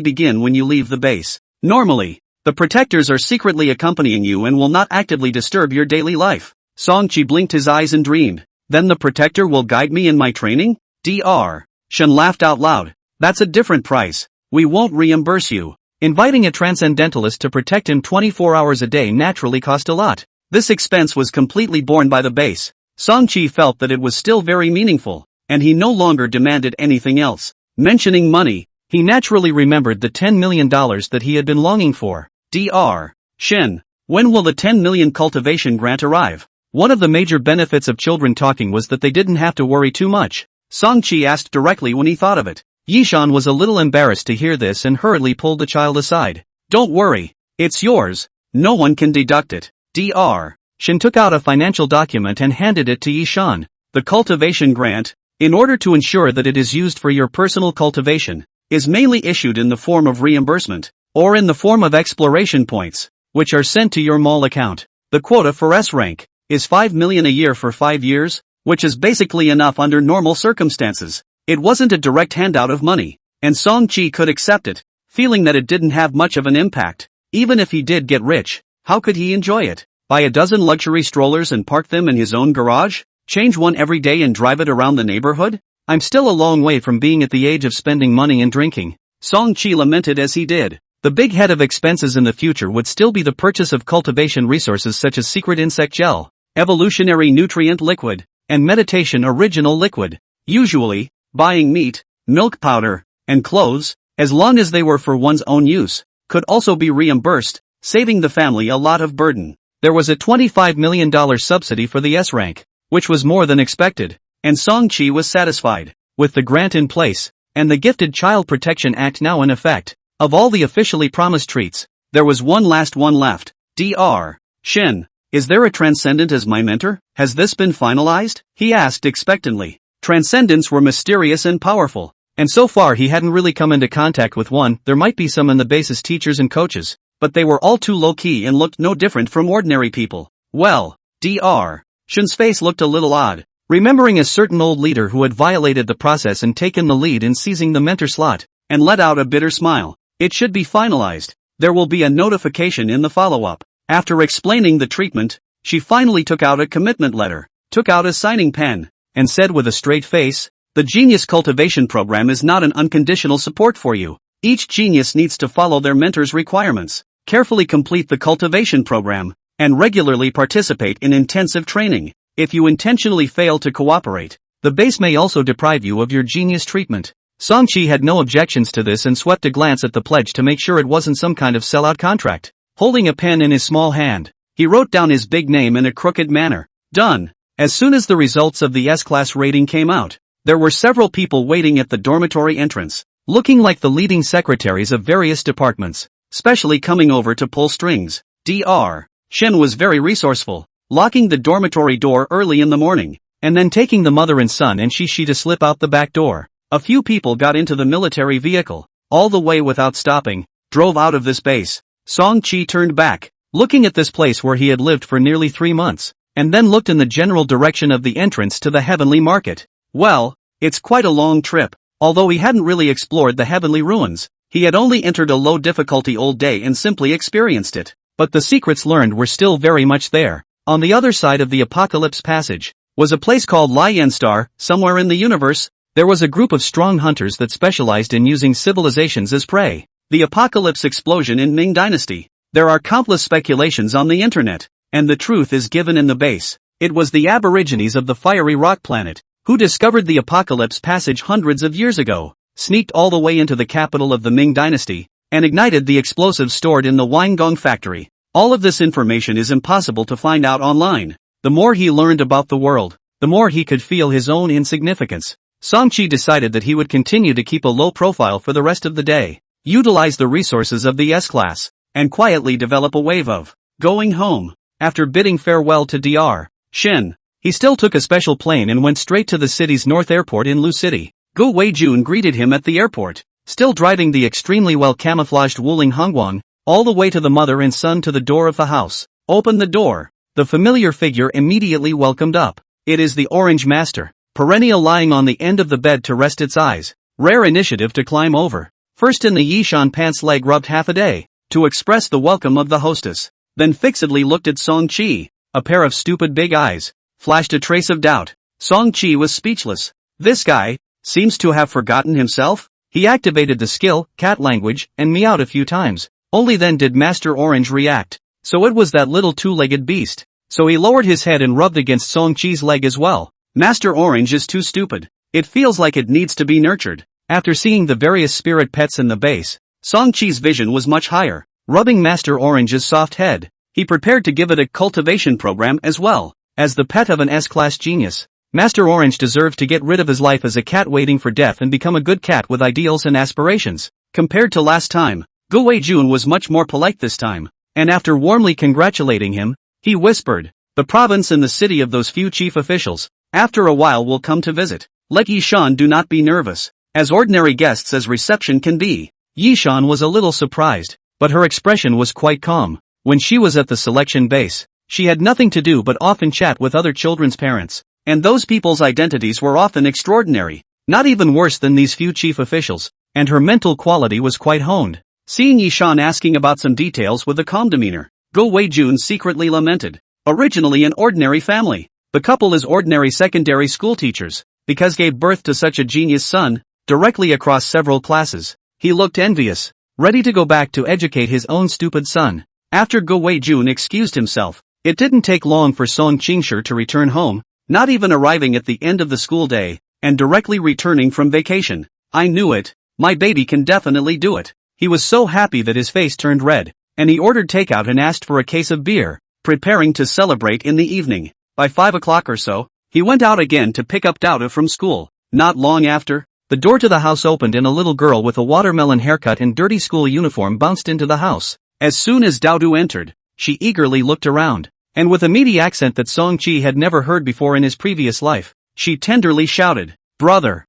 begin when you leave the base. Normally, the protectors are secretly accompanying you and will not actively disturb your daily life. Song-chi blinked his eyes and dreamed. Then the protector will guide me in my training? Dr. Shin laughed out loud. That's a different price. We won't reimburse you. Inviting a transcendentalist to protect him 24 hours a day naturally cost a lot. This expense was completely borne by the base. Song-chi felt that it was still very meaningful, and he no longer demanded anything else. Mentioning money, he naturally remembered the $10 million that he had been longing for. Dr. Shin, when will the 10 million cultivation grant arrive? One of the major benefits of children talking was that they didn't have to worry too much. Song-chi asked directly when he thought of it. Yishan was a little embarrassed to hear this and hurriedly pulled the child aside. Don't worry, it's yours. No one can deduct it. Dr. Shin took out a financial document and handed it to Yishan. The cultivation grant, in order to ensure that it is used for your personal cultivation, is mainly issued in the form of reimbursement, or in the form of exploration points, which are sent to your mall account. The quota for S rank is 5 million a year for 5 years, which is basically enough under normal circumstances. It wasn't a direct handout of money, and Song-chi could accept it, feeling that it didn't have much of an impact. Even if he did get rich, how could he enjoy it? Buy a dozen luxury strollers and park them in his own garage? Change one every day and drive it around the neighborhood? I'm still a long way from being at the age of spending money and drinking. Song-chi lamented as he did. The big head of expenses in the future would still be the purchase of cultivation resources such as secret insect gel, evolutionary nutrient liquid, and meditation original liquid. Usually, buying meat, milk powder, and clothes, as long as they were for one's own use, could also be reimbursed, saving the family a lot of burden. There was a $25 million subsidy for the S rank, which was more than expected, and Song-chi was satisfied. With the grant in place, and the Gifted Child Protection Act now in effect, of all the officially promised treats, there was one last one left. Dr. Shin, is there a transcendent as my mentor? Has this been finalized? He asked expectantly. Transcendents were mysterious and powerful, and so far he hadn't really come into contact with one. There might be some in the base's teachers and coaches, but they were all too low-key and looked no different from ordinary people. Well, Dr. Shin's face looked a little odd, remembering a certain old leader who had violated the process and taken the lead in seizing the mentor slot, and let out a bitter smile. It should be finalized. There will be a notification in the follow-up. After explaining the treatment, she finally took out a commitment letter, took out a signing pen, and said with a straight face, "The Genius Cultivation Program is not an unconditional support for you. Each genius needs to follow their mentor's requirements, carefully complete the cultivation program, and regularly participate in intensive training. If you intentionally fail to cooperate, the base may also deprive you of your genius treatment." Song-chi had no objections to this and swept a glance at the pledge to make sure it wasn't some kind of sellout contract. Holding a pen in his small hand, he wrote down his big name in a crooked manner. Done. As soon as the results of the S-class rating came out, there were several people waiting at the dormitory entrance. looking like the leading secretaries of various departments, specially coming over to pull strings. Dr. Shin was very resourceful, locking the dormitory door early in the morning, and then taking the mother and son and she to slip out the back door. A few people got into the military vehicle, all the way without stopping, drove out of this base. Song-chi turned back, looking at this place where he had lived for nearly 3 months, and then looked in the general direction of the entrance to the heavenly market. Well, it's quite a long trip. Although he hadn't really explored the heavenly ruins, he had only entered a low-difficulty old day and simply experienced it. But the secrets learned were still very much there. On the other side of the Apocalypse Passage was a place called Lion Star. Somewhere in the universe, there was a group of strong hunters that specialized in using civilizations as prey. The Apocalypse explosion in Ming Dynasty. There are countless speculations on the internet, and the truth is given in the base. It was the Aborigines of the fiery rock planet who discovered the Apocalypse Passage hundreds of years ago, sneaked all the way into the capital of the Ming Dynasty, and ignited the explosives stored in the Weingong factory. All of this information is impossible to find out online. The more he learned about the world, the more he could feel his own insignificance. Song-chi decided that he would continue to keep a low profile for the rest of the day, utilize the resources of the S-class, and quietly develop a wave of going home. After bidding farewell to Dr. Shin, he still took a special plane and went straight to the city's north airport in Lu City. Gu Weijun greeted him at the airport, still driving the extremely well-camouflaged Wuling Hongguang, all the way to the mother and son to the door of the house. Open the door. The familiar figure immediately welcomed up. It is the Orange Master, perennial lying on the end of the bed to rest its eyes. Rare initiative to climb over. First in the Yishan pants leg rubbed half a day, to express the welcome of the hostess. Then fixedly looked at Song-chi. A pair of stupid big eyes flashed a trace of doubt. Song-chi was speechless. This guy seems to have forgotten himself. He activated the skill, cat language, and meowed a few times. Only then did Master Orange react. So it was that little two-legged beast. So he lowered his head and rubbed against Song-chi's leg as well. Master Orange is too stupid. It feels like it needs to be nurtured. After seeing the various spirit pets in the base, Song-chi's vision was much higher. Rubbing Master Orange's soft head, he prepared to give it a cultivation program as well. As the pet of an S-class genius, Master Orange deserved to get rid of his life as a cat waiting for death and become a good cat with ideals and aspirations. Compared to last time, Gu Weijun was much more polite this time, and after warmly congratulating him, he whispered, "The province and the city of those few chief officials, after a while will come to visit. Let Yishan do not be nervous, as ordinary guests as reception can be." Yishan was a little surprised, but her expression was quite calm. When she was at the selection base, she had nothing to do but often chat with other children's parents, and those people's identities were often extraordinary, not even worse than these few chief officials, and her mental quality was quite honed. Seeing Yishan asking about some details with a calm demeanor, Gu Weijun secretly lamented. Originally an ordinary family, the couple is ordinary secondary school teachers, because gave birth to such a genius son, directly across several classes. He looked envious, ready to go back to educate his own stupid son. After Gu Weijun excused himself, it didn't take long for Song Qingshi to return home, not even arriving at the end of the school day, and directly returning from vacation. "I knew it, my baby can definitely do it." He was so happy that his face turned red, and he ordered takeout and asked for a case of beer, preparing to celebrate in the evening. By 5 o'clock or so, he went out again to pick up Dauda from school. Not long after, the door to the house opened and a little girl with a watermelon haircut and dirty school uniform bounced into the house. As soon as Daudu entered, she eagerly looked around, and with a meaty accent that Song-chi had never heard before in his previous life, she tenderly shouted, Brother,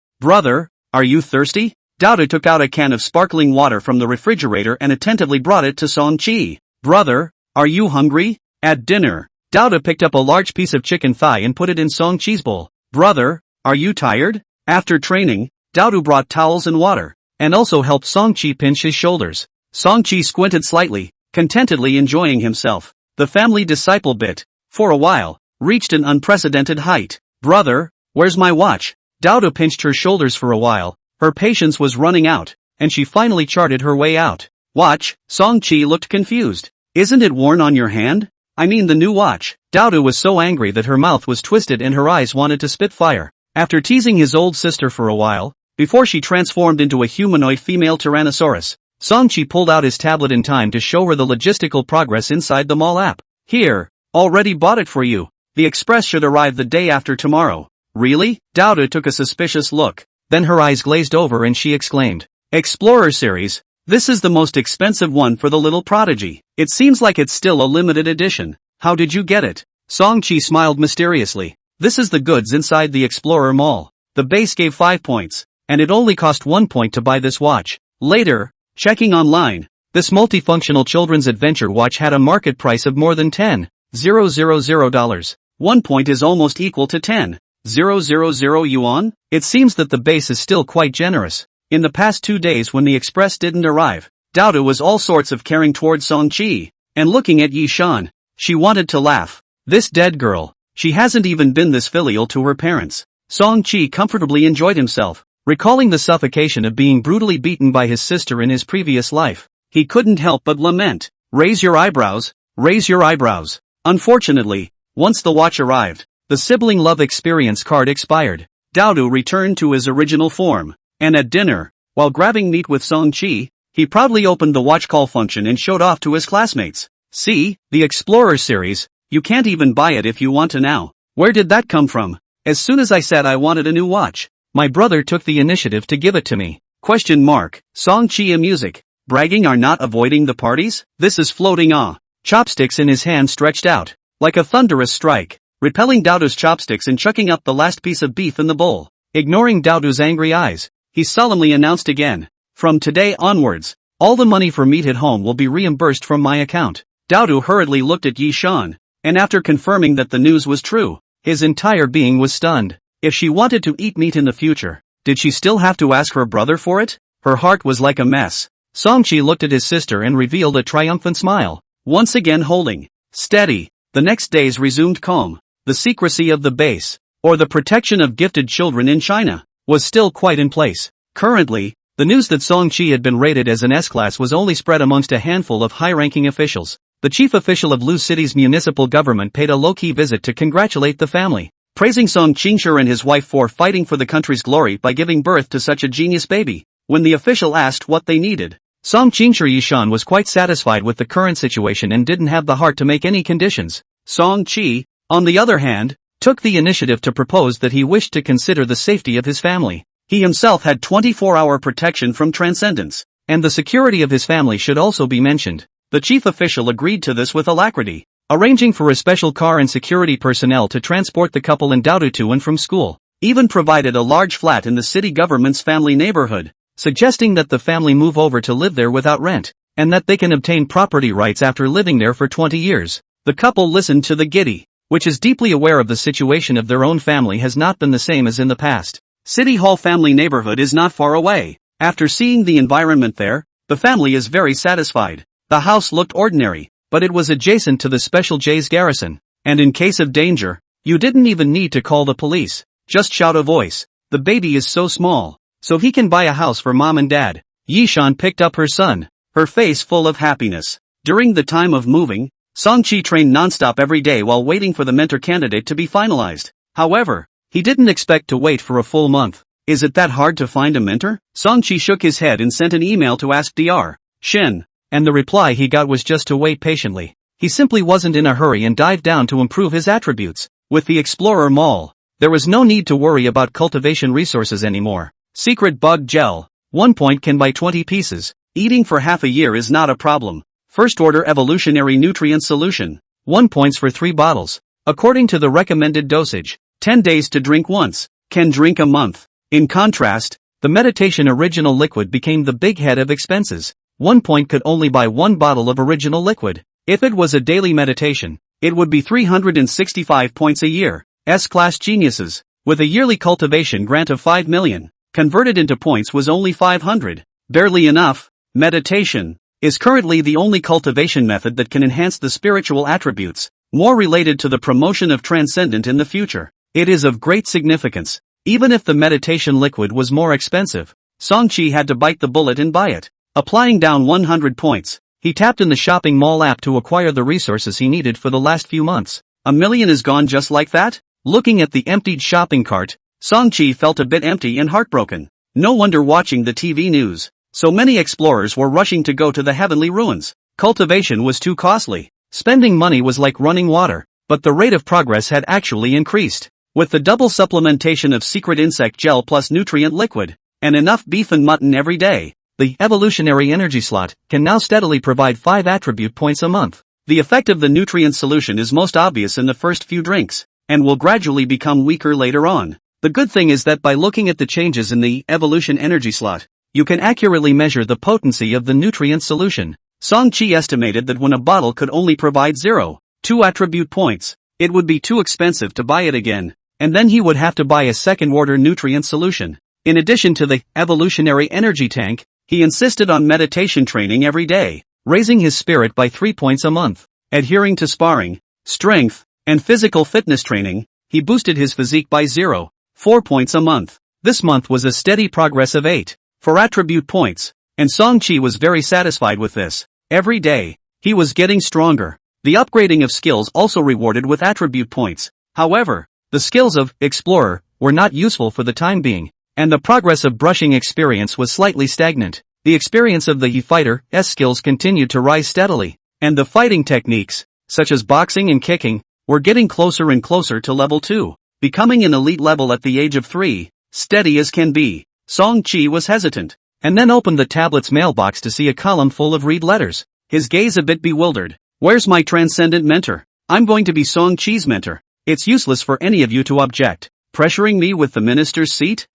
are you thirsty?" Daudu took out a can of sparkling water from the refrigerator and attentively brought it to Song-chi. "Brother, are you hungry?" At dinner, Daudu picked up a large piece of chicken thigh and put it in Song-chi's bowl. "Brother, are you tired?" After training, Daudu brought towels and water, and also helped Song-chi pinch his shoulders. Song-chi squinted slightly, contentedly enjoying himself. The family disciple bit, for a while, reached an unprecedented height. "Brother, where's my watch?" Daudu pinched her shoulders for a while. Her patience was running out, and she finally charted her way out. "Watch?" Song-chi looked confused. "Isn't it worn on your hand? I mean the new watch." Daudu was so angry that her mouth was twisted and her eyes wanted to spit fire. After teasing his old sister for a while, before she transformed into a humanoid female Tyrannosaurus, Song-chi pulled out his tablet in time to show her the logistical progress inside the mall app. "Here, already bought it for you. The express should arrive the day after tomorrow." "Really?" Daudu took a suspicious look. Then her eyes glazed over and she exclaimed, Explorer series. This is the most expensive one for the little prodigy. It seems like it's still a limited edition. How did you get it? Song-chi smiled mysteriously. This is the goods inside the Explorer Mall. The base gave 5 points, and it only cost 1 point to buy this watch. Later, checking online, this multifunctional children's adventure watch had a market price of more than $10,000. 1 point is almost equal to 10,000 yuan? It seems that the base is still quite generous. In the past 2 days when the express didn't arrive, Doubtful was all sorts of caring towards Song-chi, and looking at Yi-shan, she wanted to laugh. This dead girl, she hasn't even been this filial to her parents. Song-chi comfortably enjoyed himself, recalling the suffocation of being brutally beaten by his sister in his previous life. He couldn't help but lament. Raise your eyebrows, raise your eyebrows. Unfortunately, once the watch arrived, the sibling love experience card expired. Doubtful returned to his original form, and at dinner, while grabbing meat with Song-chi, he proudly opened the watch call function and showed off to his classmates. See, the Explorer series, you can't even buy it if you want to now. Where did that come from? As soon as I said I wanted a new watch, my brother took the initiative to give it to me. Song-chi and music. Bragging are not avoiding the parties? This is floating chopsticks in his hand stretched out, like a thunderous strike, repelling Doubtful's chopsticks and chucking up the last piece of beef in the bowl. Ignoring Doubtful's angry eyes, he solemnly announced again, from today onwards, all the money for meat at home will be reimbursed from my account. Doubtful hurriedly looked at Yi-shan, and after confirming that the news was true, his entire being was stunned. If she wanted to eat meat in the future, did she still have to ask her brother for it? Her heart was like a mess. Song-chi looked at his sister and revealed a triumphant smile, once again holding steady. The next days resumed calm. The secrecy of the base, or the protection of gifted children in China, was still quite in place. Currently, the news that Song-chi had been rated as an S-class was only spread amongst a handful of high-ranking officials. The chief official of Lu City's municipal government paid a low-key visit to congratulate the family, praising Song-chi and his wife for fighting for the country's glory by giving birth to such a genius baby. When the official asked what they needed, Song-chi Yi-shan was quite satisfied with the current situation and didn't have the heart to make any conditions. Song-chi, on the other hand, took the initiative to propose that he wished to consider the safety of his family. He himself had 24-hour protection from transcendence, and the security of his family should also be mentioned. The chief official agreed to this with alacrity, arranging for a special car and security personnel to transport the couple and Doubtful to and from school, even provided a large flat in the city government's family neighborhood, suggesting that the family move over to live there without rent, and that they can obtain property rights after living there for 20 years. The couple listened to the giddy, which is deeply aware of the situation of their own family has not been the same as in the past. City Hall family neighborhood is not far away. After seeing the environment there, the family is very satisfied. The house looked ordinary, but it was adjacent to the Special J's garrison, and in case of danger, you didn't even need to call the police. Just shout a voice. The baby is so small, so he can buy a house for mom and dad. Yi-shan picked up her son, her face full of happiness. During the time of moving, Song-chi trained non-stop every day while waiting for the mentor candidate to be finalized. However, he didn't expect to wait for a full month. Is it that hard to find a mentor? Song-chi shook his head and sent an email to ask Dr. Shin, and the reply he got was just to wait patiently. He simply wasn't in a hurry and dived down to improve his attributes. With the Explorer Mall, there was no need to worry about cultivation resources anymore. Secret Bug Gel. 1 point can buy 20 pieces. Eating for half a year is not a problem. First order evolutionary nutrient solution. 1 point for 3 bottles. According to the recommended dosage, 10 days to drink once. Can drink a month. In contrast, the meditation original liquid became the big head of expenses. 1 point could only buy 1 bottle of original liquid. If it was a daily meditation, it would be 365 points a year. S-class geniuses, with a yearly cultivation grant of 5 million, converted into points was only 500. Barely enough. Meditation is currently the only cultivation method that can enhance the spiritual attributes, more related to the promotion of transcendent in the future. It is of great significance. Even if the meditation liquid was more expensive, Song-chi had to bite the bullet and buy it. Applying down 100 points, he tapped in the shopping mall app to acquire the resources he needed for the last few months. 1 million is gone just like that? Looking at the emptied shopping cart, Song-chi felt a bit empty and heartbroken. No wonder watching the TV news, so many explorers were rushing to go to the heavenly ruins. Cultivation was too costly. Spending money was like running water, but the rate of progress had actually increased. With the double supplementation of secret insect gel plus nutrient liquid, and enough beef and mutton every day, the evolutionary energy slot can now steadily provide 5 attribute points a month. The effect of the nutrient solution is most obvious in the first few drinks, and will gradually become weaker later on. The good thing is that by looking at the changes in the evolution energy slot, you can accurately measure the potency of the nutrient solution. Song-chi estimated that when a bottle could only provide 0.2 attribute points, it would be too expensive to buy it again, and then he would have to buy a second-order nutrient solution. In addition to the evolutionary energy tank, he insisted on meditation training every day, raising his spirit by 3 points a month. Adhering to sparring, strength, and physical fitness training, he boosted his physique by 0.4 points a month. This month was a steady progress of 8.4 attribute points, and Song-chi was very satisfied with this. Every day, he was getting stronger. The upgrading of skills also rewarded with attribute points. However, the skills of explorer were not useful for the time being, and the progress of brushing experience was slightly stagnant. The experience of the fighter's skills continued to rise steadily, and the fighting techniques, such as boxing and kicking, were getting closer and closer to level 2, becoming an elite level at the age of 3. Steady as can be, Song-chi was hesitant, and then opened the tablet's mailbox to see a column full of read letters, his gaze a bit bewildered. Where's my transcendent mentor? I'm going to be Song-chi's mentor. It's useless for any of you to object. Pressuring me with the minister's seat?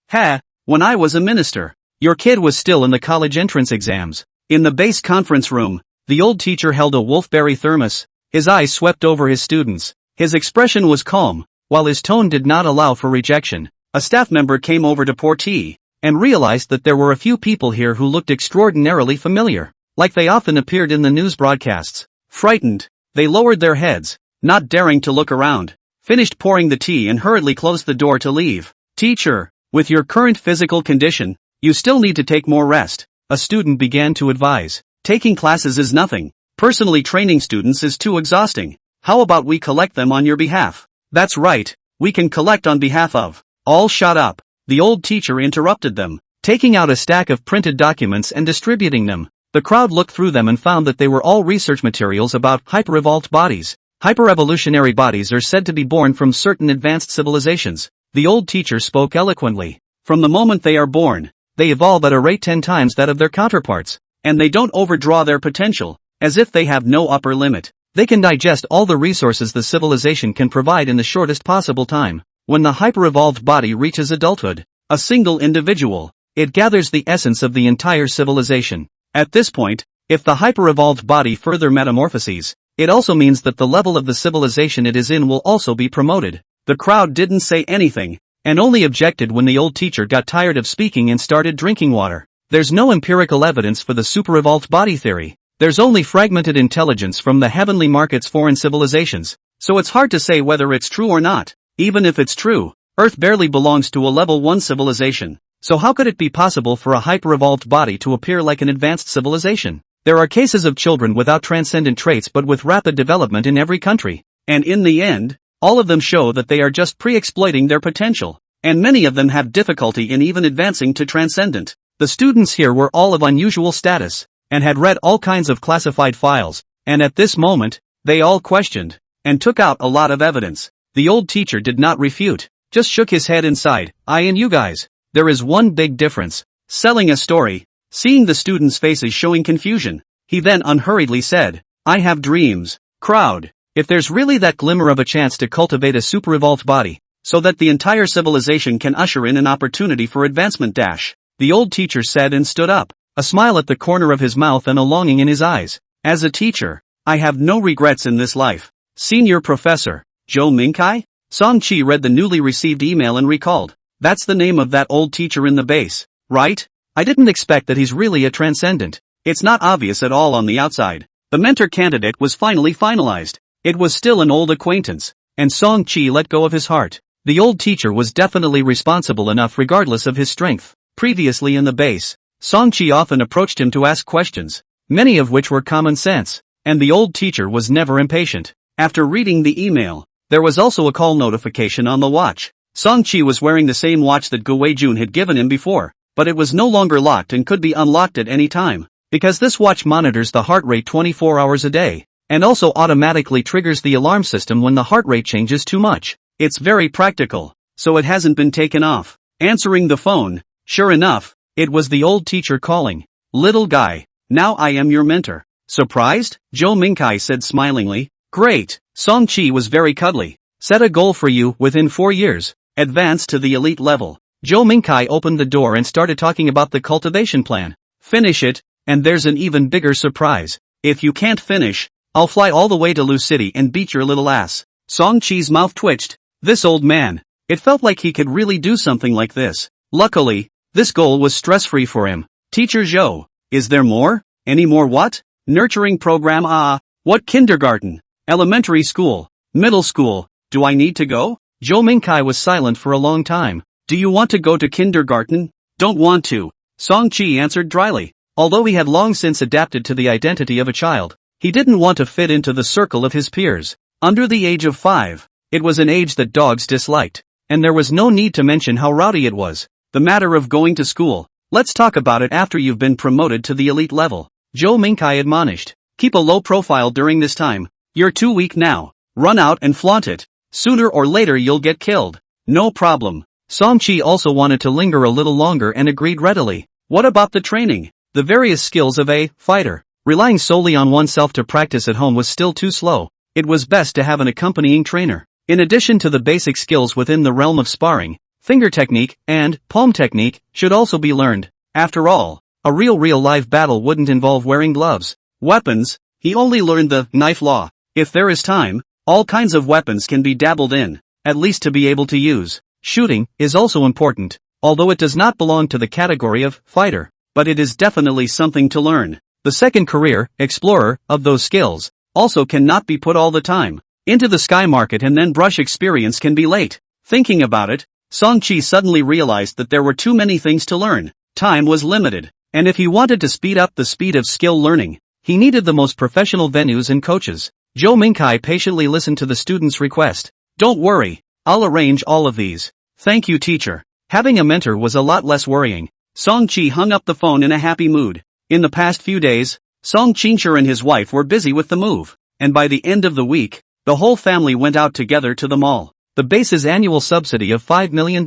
When I was a minister. Your kid was still in the college entrance exams. In the base conference room, the old teacher held a wolfberry thermos. His eyes swept over his students. His expression was calm, while his tone did not allow for rejection. A staff member came over to pour tea, and realized that there were a few people here who looked extraordinarily familiar, like they often appeared in the news broadcasts. Frightened, they lowered their heads, not daring to look around, finished pouring the tea and hurriedly closed the door to leave. Teacher, with your current physical condition, you still need to take more rest, a student began to advise. Taking classes is nothing. Personally training students is too exhausting. How about we collect them on your behalf? That's right, we can collect on behalf of. All shut up. The old teacher interrupted them, taking out a stack of printed documents and distributing them. The crowd looked through them and found that they were all research materials about hyper-evolved bodies. Hyper-evolutionary bodies are said to be born from certain advanced civilizations. The old teacher spoke eloquently. From the moment they are born, they evolve at a rate 10 times that of their counterparts, and they don't overdraw their potential, as if they have no upper limit. They can digest all the resources the civilization can provide in the shortest possible time. When the hyper-evolved body reaches adulthood, a single individual, it gathers the essence of the entire civilization. At this point, if the hyper-evolved body further metamorphoses, it also means that the level of the civilization it is in will also be promoted. The crowd didn't say anything, and only objected when the old teacher got tired of speaking and started drinking water. There's no empirical evidence for the super-evolved body theory. There's only fragmented intelligence from the heavenly market's foreign civilizations, so it's hard to say whether it's true or not. Even if it's true, Earth barely belongs to a level 1 civilization, so how could it be possible for a hyper-evolved body to appear like an advanced civilization? There are cases of children without transcendent traits but with rapid development in every country, and in the end, all of them show that they are just pre-exploiting their potential, and many of them have difficulty in even advancing to transcendent. The students here were all of unusual status, and had read all kinds of classified files, and at this moment, they all questioned, and took out a lot of evidence. The old teacher did not refute, just shook his head and sighed. I and you guys, there is one big difference. Selling a story. Seeing the students' faces showing confusion, he then unhurriedly said, I have dreams. Crowd, if there's really that glimmer of a chance to cultivate a super-evolved body, so that the entire civilization can usher in an opportunity for advancement the old teacher said and stood up, a smile at the corner of his mouth and a longing in his eyes. As a teacher, I have no regrets in this life. Senior Professor, Joe Minkai? Song-chi read the newly received email and recalled, that's the name of that old teacher in the base, right? I didn't expect that he's really a transcendent. It's not obvious at all on the outside. The mentor candidate was finally finalized. It was still an old acquaintance, and Song-chi let go of his heart. The old teacher was definitely responsible enough regardless of his strength. Previously in the base, Song-chi often approached him to ask questions, many of which were common sense, and the old teacher was never impatient. After reading the email, there was also a call notification on the watch. Song-chi was wearing the same watch that Gu Wei-jun had given him before, but it was no longer locked and could be unlocked at any time, because this watch monitors the heart rate 24 hours a day, and also automatically triggers the alarm system when the heart rate changes too much. It's very practical, so it hasn't been taken off. Answering the phone, sure enough, it was the old teacher calling. Little guy, now I am your mentor. Surprised? Zhou Mingkai said smilingly. Great. Song-chi was very cuddly. Set a goal for you within 4 years. Advance to the elite level. Zhou Mingkai opened the door and started talking about the cultivation plan. Finish it, and there's an even bigger surprise. If you can't finish, I'll fly all the way to Lu City and beat your little ass. Song-chi's mouth twitched. This old man. It felt like he could really do something like this. Luckily, this goal was stress-free for him. Teacher Zhou, is there more? Any more what? Nurturing program what kindergarten? Elementary school? Middle school? Do I need to go? Zhou Mingkai was silent for a long time. Do you want to go to kindergarten? Don't want to. Song-chi answered dryly. Although he had long since adapted to the identity of a child, he didn't want to fit into the circle of his peers. Under the age of 5, it was an age that dogs disliked, and there was no need to mention how rowdy it was. The matter of going to school, let's talk about it after you've been promoted to the elite level. Zhou Mingkai admonished. Keep a low profile during this time. You're too weak now. Run out and flaunt it. Sooner or later you'll get killed. No problem. Song-chi also wanted to linger a little longer and agreed readily. What about the training? The various skills of a fighter. Relying solely on oneself to practice at home was still too slow. It was best to have an accompanying trainer. In addition to the basic skills within the realm of sparring, finger technique and palm technique should also be learned. After all, a real live battle wouldn't involve wearing gloves. Weapons, he only learned the knife law. If there is time, all kinds of weapons can be dabbled in, at least to be able to use. Shooting is also important, although it does not belong to the category of fighter, but it is definitely something to learn. The second career, explorer, of those skills, also cannot be put all the time into the sky market and then brush experience can be late. Thinking about it, Song-chi suddenly realized that there were too many things to learn. Time was limited, and if he wanted to speed up the speed of skill learning, he needed the most professional venues and coaches. Zhou Mingkai patiently listened to the student's request. Don't worry, I'll arrange all of these. Thank you, teacher. Having a mentor was a lot less worrying. Song-chi hung up the phone in a happy mood. In the past few days, Song-chincher and his wife were busy with the move, and by the end of the week, the whole family went out together to the mall. The base's annual subsidy of $5 million,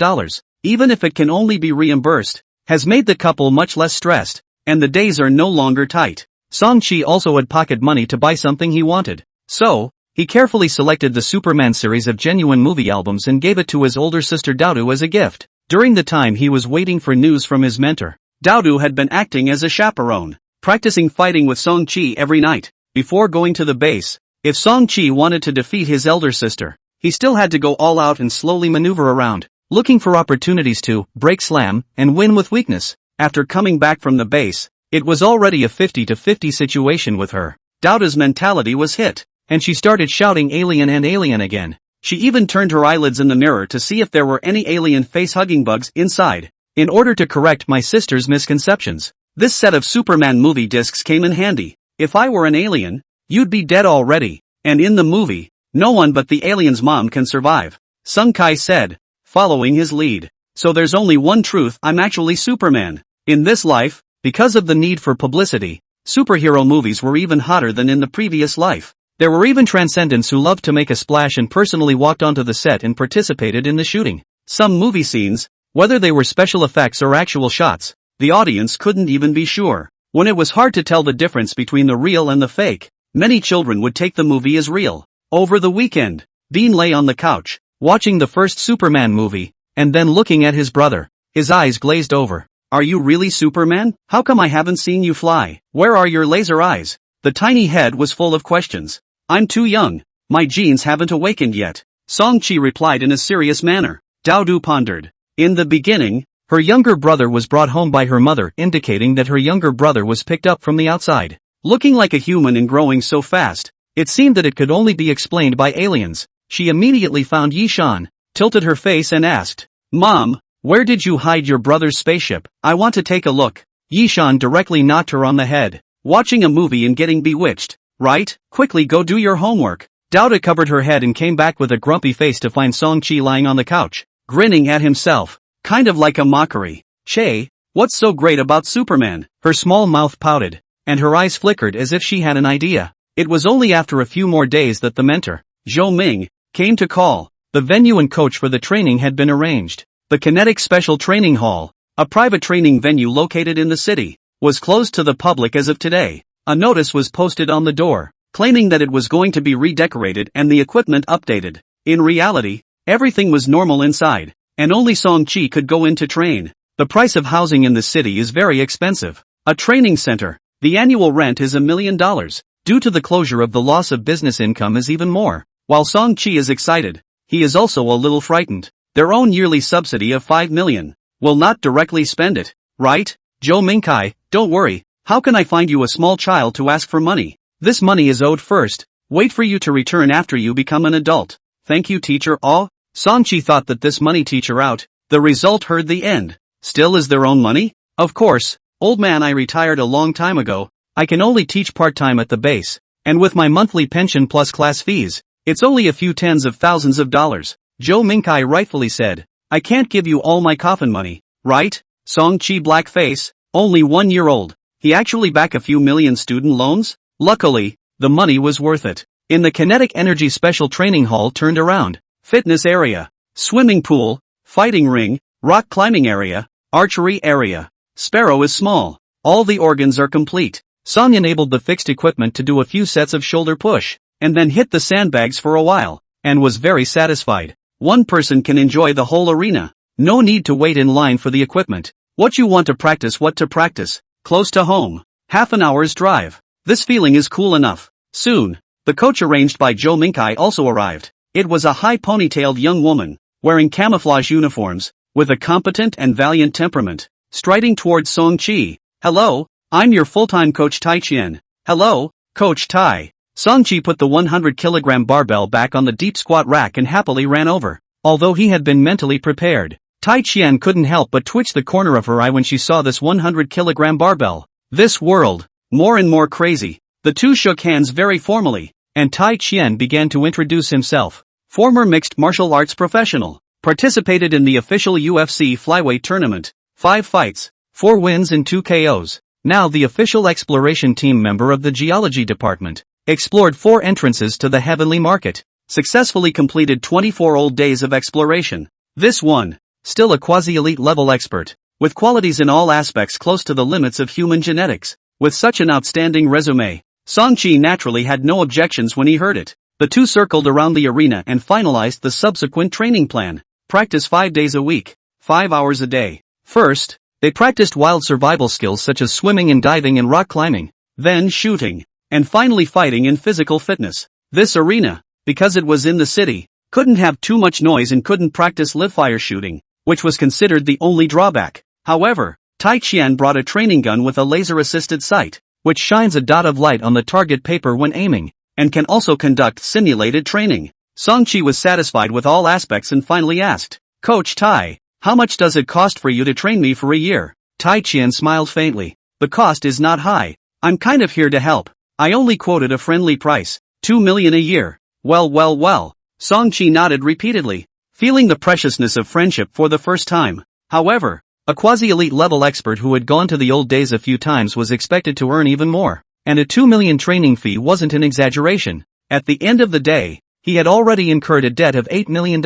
even if it can only be reimbursed, has made the couple much less stressed, and the days are no longer tight. Song-chi also had pocket money to buy something he wanted. So, he carefully selected the Superman series of genuine movie albums and gave it to his older sister Daodu as a gift. During the time he was waiting for news from his mentor, Daodu had been acting as a chaperone, practicing fighting with Song-chi every night. Before going to the base, if Song-chi wanted to defeat his elder sister, he still had to go all out and slowly maneuver around, looking for opportunities to break slam and win with weakness. After coming back from the base, it was already a 50-50 situation with her. Daodu's mentality was hit, and she started shouting alien and alien again. She even turned her eyelids in the mirror to see if there were any alien face-hugging bugs inside. In order to correct my sister's misconceptions, this set of Superman movie discs came in handy. If I were an alien, you'd be dead already, and in the movie, no one but the alien's mom can survive. Sung-kai said, following his lead. So there's only one truth, I'm actually Superman. In this life, because of the need for publicity, superhero movies were even hotter than in the previous life. There were even transcendents who loved to make a splash and personally walked onto the set and participated in the shooting. Some movie scenes, whether they were special effects or actual shots, the audience couldn't even be sure. When it was hard to tell the difference between the real and the fake, many children would take the movie as real. Over the weekend, Dean lay on the couch, watching the first Superman movie, and then looking at his brother. His eyes glazed over. Are you really Superman? How come I haven't seen you fly? Where are your laser eyes? The tiny head was full of questions. I'm too young. My genes haven't awakened yet. Song-chi replied in a serious manner. Daodu pondered. In the beginning, her younger brother was brought home by her mother, indicating that her younger brother was picked up from the outside. Looking like a human and growing so fast, it seemed that it could only be explained by aliens. She immediately found Yishan, tilted her face and asked, Mom, where did you hide your brother's spaceship? I want to take a look. Yishan directly knocked her on the head. Watching a movie and getting bewitched, right? Quickly go do your homework. Daodu covered her head and came back with a grumpy face to find Song-chi lying on the couch, grinning at himself, kind of like a mockery. Che, what's so great about Superman? Her small mouth pouted, and her eyes flickered as if she had an idea. It was only after a few more days that the mentor, Zhou Ming, came to call. The venue and coach for the training had been arranged. The Kinetic Special Training Hall, a private training venue located in the city, was closed to the public as of today. A notice was posted on the door, claiming that it was going to be redecorated and the equipment updated. In reality, everything was normal inside, and only Song-chi could go in to train. The price of housing in the city is very expensive. A training center, the annual rent is $1 million. Due to the closure of the loss of business income is even more. While Song-chi is excited, he is also a little frightened. Their own yearly subsidy of $5 million will not directly spend it, right? Joe Minkai, don't worry, how can I find you a small child to ask for money? This money is owed first, wait for you to return after you become an adult. Thank you teacher. Oh, Song-chi thought that this money teacher out, the result heard the end. Still is their own money? Of course, old man, I retired a long time ago. I can only teach part-time at the base, and with my monthly pension plus class fees, it's only a few tens of thousands of dollars. Joe Minkai rightfully said, I can't give you all my coffin money, right? Song-chi black face, only 1 year old. He actually back a few million student loans? Luckily, the money was worth it. In the kinetic energy special training hall turned around, fitness area, swimming pool, fighting ring, rock climbing area, archery area. Sparrow is small. All the organs are complete. Song enabled the fixed equipment to do a few sets of shoulder push, and then hit the sandbags for a while, and was very satisfied. One person can enjoy the whole arena. No need to wait in line for the equipment. What you want to practice, what to practice. Close to home. Half an hour's drive. This feeling is cool enough. Soon, the coach arranged by Joe Minkai also arrived. It was a high ponytailed young woman, wearing camouflage uniforms, with a competent and valiant temperament, striding towards Song-chi. Hello, I'm your full-time coach Tai Chien. Hello, Coach Tai. Song-chi put the 100-kilogram barbell back on the deep squat rack and happily ran over. Although he had been mentally prepared, Tai Chien couldn't help but twitch the corner of her eye when she saw this 100-kilogram barbell. This world, more and more crazy. The two shook hands very formally, and Tai Chien began to introduce himself. Former mixed martial arts professional, participated in the official UFC flyweight tournament. 5 fights, 4 wins and 2 KOs. Now the official exploration team member of the geology department. Explored 4 entrances to the heavenly market. Successfully completed 24 old days of exploration. This one, still a quasi-elite level expert, with qualities in all aspects close to the limits of human genetics. With such an outstanding resume, Song-chi naturally had no objections when he heard it. The two circled around the arena and finalized the subsequent training plan. Practice 5 days a week, 5 hours a day. First, they practiced wild survival skills such as swimming and diving and rock climbing, then shooting, and finally fighting and physical fitness. This arena, because it was in the city, couldn't have too much noise and couldn't practice live-fire shooting, which was considered the only drawback. However, Tai Chien brought a training gun with a laser-assisted sight, which shines a dot of light on the target paper when aiming, and can also conduct simulated training. Song-chi was satisfied with all aspects and finally asked, Coach Tai, how much does it cost for you to train me for a year? Tai Chien smiled faintly. The cost is not high. I'm kind of here to help. I only quoted a friendly price, $2 million a year. Well. Song-chi nodded repeatedly, feeling the preciousness of friendship for the first time. However, a quasi-elite level expert who had gone to the old days a few times was expected to earn even more, and a $2 million training fee wasn't an exaggeration. At the end of the day, he had already incurred a debt of $8 million.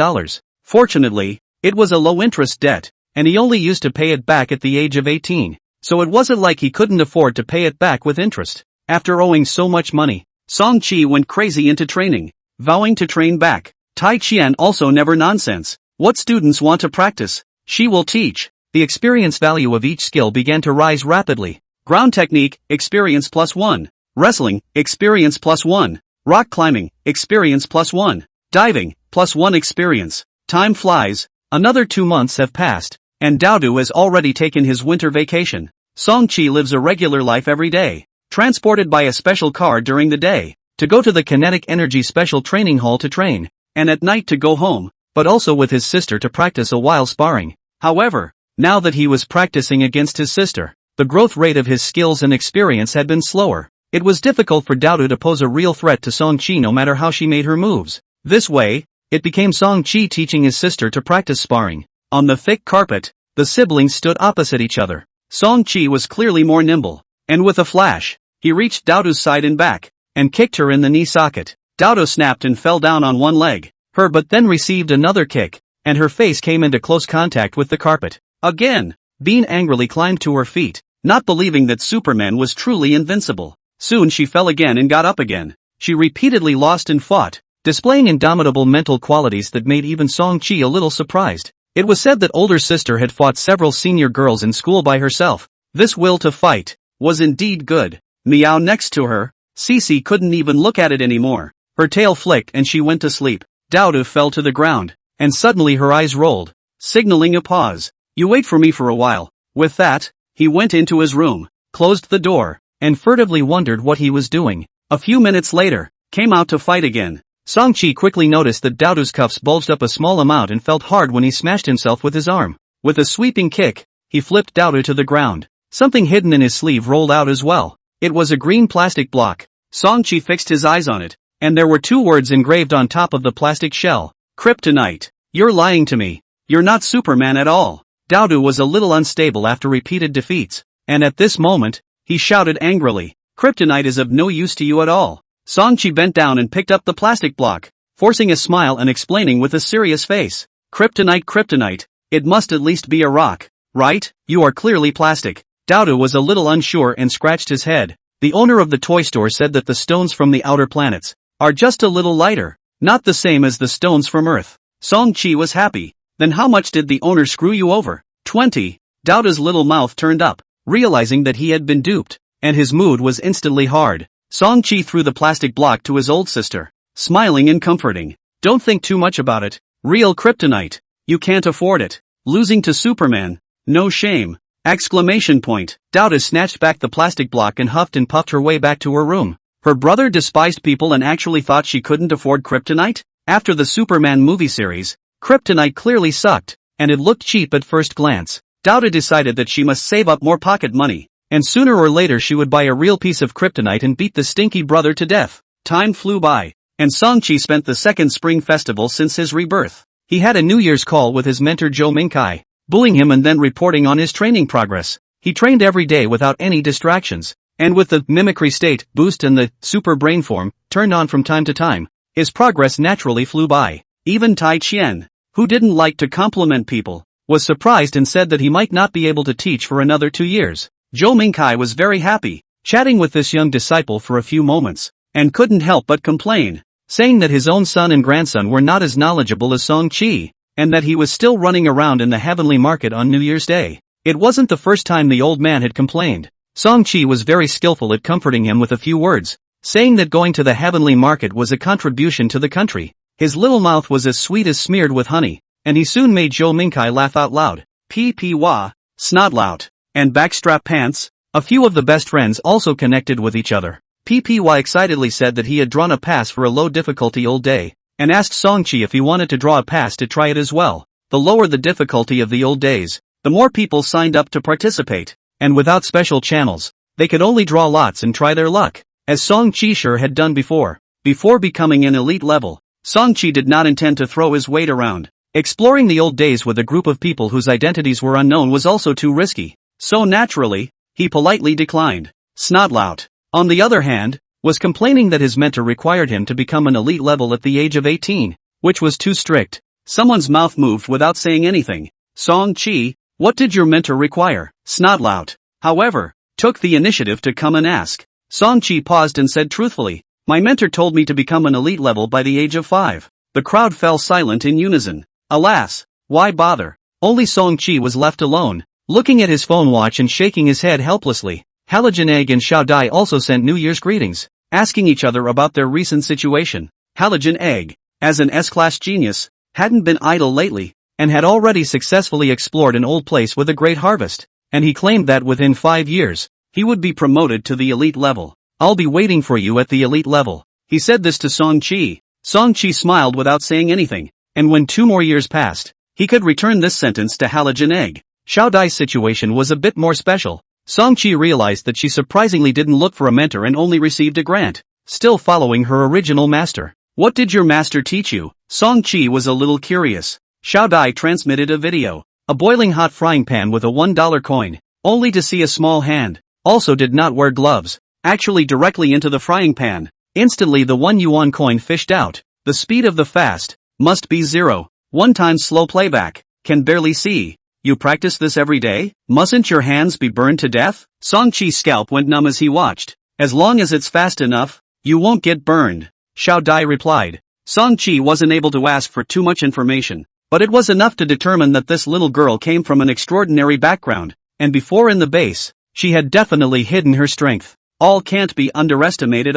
Fortunately, it was a low-interest debt, and he only used to pay it back at the age of 18, so it wasn't like he couldn't afford to pay it back with interest. After owing so much money, Song-chi went crazy into training, vowing to train back. Tai Chien also never nonsense. What students want to practice, she will teach. The experience value of each skill began to rise rapidly. Ground technique, experience +1. Wrestling, experience +1. Rock climbing, experience +1. Diving, +1 experience. Time flies. Another 2 months have passed, and Daodu has already taken his winter vacation. Song-chi lives a regular life every day, transported by a special car during the day, to go to the kinetic energy special training hall to train, and at night to go home, but also with his sister to practice a while sparring. However, now that he was practicing against his sister, the growth rate of his skills and experience had been slower. It was difficult for Daodu to pose a real threat to Song-chi no matter how she made her moves. This way, it became Song-chi teaching his sister to practice sparring. On the thick carpet, the siblings stood opposite each other. Song-chi was clearly more nimble, and with a flash, he reached Daodu's side and back, and kicked her in the knee socket. Daodu snapped and fell down on one leg, but then received another kick, and her face came into close contact with the carpet. Again, Bean angrily climbed to her feet, not believing that Superman was truly invincible. Soon she fell again and got up again. She repeatedly lost and fought, displaying indomitable mental qualities that made even Song-chi a little surprised. It was said that older sister had fought several senior girls in school by herself. This will to fight was indeed good. Meow next to her, Cece couldn't even look at it anymore. Her tail flicked and she went to sleep. Doudou fell to the ground, and suddenly her eyes rolled, signaling a pause. You wait for me for a while. With that, he went into his room, closed the door, and furtively wondered what he was doing. A few minutes later, came out to fight again. Song-chi quickly noticed that Doudou's cuffs bulged up a small amount and felt hard when he smashed himself with his arm. With a sweeping kick, he flipped Doudou to the ground. Something hidden in his sleeve rolled out as well. It was a green plastic block. Song-chi fixed his eyes on it, and there were 2 words engraved on top of the plastic shell. Kryptonite. You're lying to me. You're not Superman at all. Doudou was a little unstable after repeated defeats, and at this moment, he shouted angrily, Kryptonite is of no use to you at all. Song-chi bent down and picked up the plastic block, forcing a smile and explaining with a serious face. Kryptonite, it must at least be a rock, right? You are clearly plastic. Doudou was a little unsure and scratched his head. The owner of the toy store said that the stones from the outer planets are just a little lighter, not the same as the stones from Earth. Song-chi was happy. Then how much did the owner screw you over? 20. Doudou's little mouth turned up, realizing that he had been duped, and his mood was instantly hard. Song-chi threw the plastic block to his old sister, smiling and comforting. Don't think too much about it. Real kryptonite. You can't afford it. Losing to Superman. No shame. ! Doudou snatched back the plastic block and huffed and puffed her way back to her room. Her brother despised people and actually thought she couldn't afford kryptonite? After the Superman movie series, kryptonite clearly sucked, and it looked cheap at first glance. Doudou decided that she must save up more pocket money, and sooner or later she would buy a real piece of kryptonite and beat the stinky brother to death. Time flew by, and Song-chi spent the second spring festival since his rebirth. He had a New Year's call with his mentor Jo Minkai, bullying him and then reporting on his training progress. He trained every day without any distractions, and with the mimicry state boost and the super brain form turned on from time to time, his progress naturally flew by. Even Tai Chien, who didn't like to compliment people, was surprised and said that he might not be able to teach for another 2 years. Jo Minkai was very happy, chatting with this young disciple for a few moments, and couldn't help but complain, saying that his own son and grandson were not as knowledgeable as Song-chi, and that he was still running around in the heavenly market on New Year's Day. It wasn't the first time the old man had complained. Song-chi was very skillful at comforting him with a few words, saying that going to the heavenly market was a contribution to the country. His little mouth was as sweet as smeared with honey, and he soon made Jo Minkai laugh out loud. P.P.Wah, snotlout, and backstrap pants. A few of the best friends also connected with each other. P.P.Wah excitedly said that he had drawn a pass for a low difficulty old day, and asked Song-chi if he wanted to draw a pass to try it as well. The lower the difficulty of the old days, the more people signed up to participate, and without special channels, they could only draw lots and try their luck, as Song-chi sure had done before. Before becoming an elite level, Song-chi did not intend to throw his weight around. Exploring the old days with a group of people whose identities were unknown was also too risky, so naturally, he politely declined. Snotlout, on the other hand, was complaining that his mentor required him to become an elite level at the age of 18, which was too strict. Someone's mouth moved without saying anything. Song-chi, what did your mentor require? Snotlout, however, took the initiative to come and ask. Song-chi paused and said truthfully, my mentor told me to become an elite level by the age of 5. The crowd fell silent in unison. Alas, why bother? Only Song-chi was left alone, looking at his phone watch and shaking his head helplessly. Halogen Egg and Xiao Dai also sent New Year's greetings, asking each other about their recent situation. Halogen Egg, as an S-class genius, hadn't been idle lately, and had already successfully explored an old place with a great harvest, and he claimed that within 5 years, he would be promoted to the elite level. I'll be waiting for you at the elite level. He said this to Song-chi. Song-chi smiled without saying anything, and when 2 more years passed, he could return this sentence to Halogen Egg. Xiao Dai's situation was a bit more special. Song-chi realized that she surprisingly didn't look for a mentor and only received a grant, still following her original master. What did your master teach you? Song-chi was a little curious. Xiao Dai transmitted a video, a boiling hot frying pan with a $1 coin, only to see a small hand. Also did not wear gloves, actually directly into the frying pan. Instantly the 1 yuan coin fished out. The speed of the fast must be 0. 1 times slow playback. Can barely see. You practice this every day? Mustn't your hands be burned to death? Song-chi's scalp went numb as he watched. As long as it's fast enough, you won't get burned, Xiao Dai replied. Song-chi wasn't able to ask for too much information, but it was enough to determine that this little girl came from an extraordinary background, and before in the base, she had definitely hidden her strength. All can't be underestimated.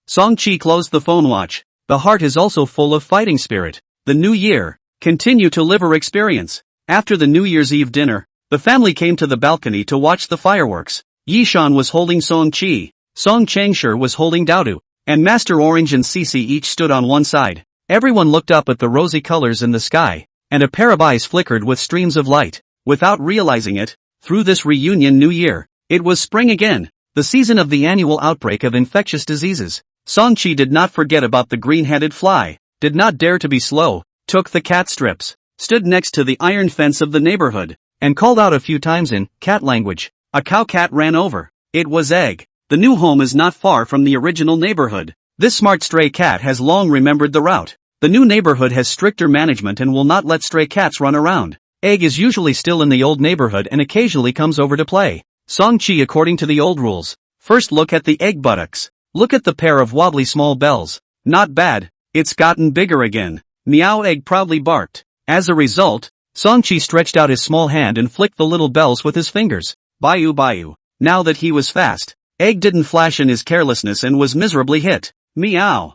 Song-chi closed the phone watch. The heart is also full of fighting spirit. The new year. Continue to live or experience. After the New Year's Eve dinner, the family came to the balcony to watch the fireworks. Yishan was holding Song-chi, Song Changshir was holding Daodu, and Master Orange and Cece each stood on one side. Everyone looked up at the rosy colors in the sky, and a pair of eyes flickered with streams of light. Without realizing it, through this reunion New Year, it was spring again, the season of the annual outbreak of infectious diseases. Song-chi did not forget about the green-headed fly, did not dare to be slow, took the cat strips, stood next to the iron fence of the neighborhood, and called out a few times in cat language. A cow cat ran over. It was Egg. The new home is not far from the original neighborhood. This smart stray cat has long remembered the route. The new neighborhood has stricter management and will not let stray cats run around. Egg is usually still in the old neighborhood and occasionally comes over to play. Song-chi according to the old rules. First look at the egg buttocks. Look at the pair of wobbly small bells. Not bad. It's gotten bigger again. Meow. Egg proudly barked. As a result, Song-chi stretched out his small hand and flicked the little bells with his fingers. Bayu. Now that he was fast, Egg didn't flash in his carelessness and was miserably hit. Meow.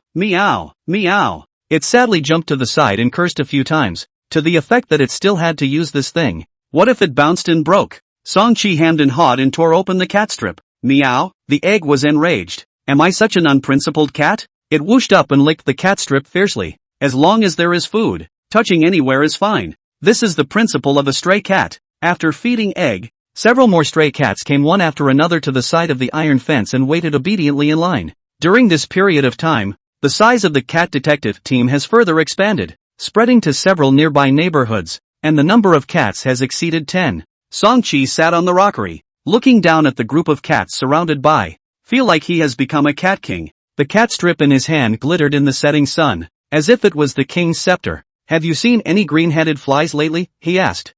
It sadly jumped to the side and cursed a few times, to the effect that it still had to use this thing. What if it bounced and broke? Song-chi hemmed and hawed and tore open the cat strip. Meow. The egg was enraged. Am I such an unprincipled cat? It whooshed up and licked the cat strip fiercely. As long as there is food, touching anywhere is fine. This is the principle of a stray cat. After feeding Egg, several more stray cats came one after another to the side of the iron fence and waited obediently in line. During this period of time, the size of the cat detective team has further expanded, spreading to several nearby neighborhoods, and the number of cats has exceeded 10. Song-chi sat on the rockery, looking down at the group of cats surrounded by. Feel like he has become a cat king. The cat strip in his hand glittered in the setting sun, as if it was the king's scepter. Have you seen any green-headed flies lately? He asked.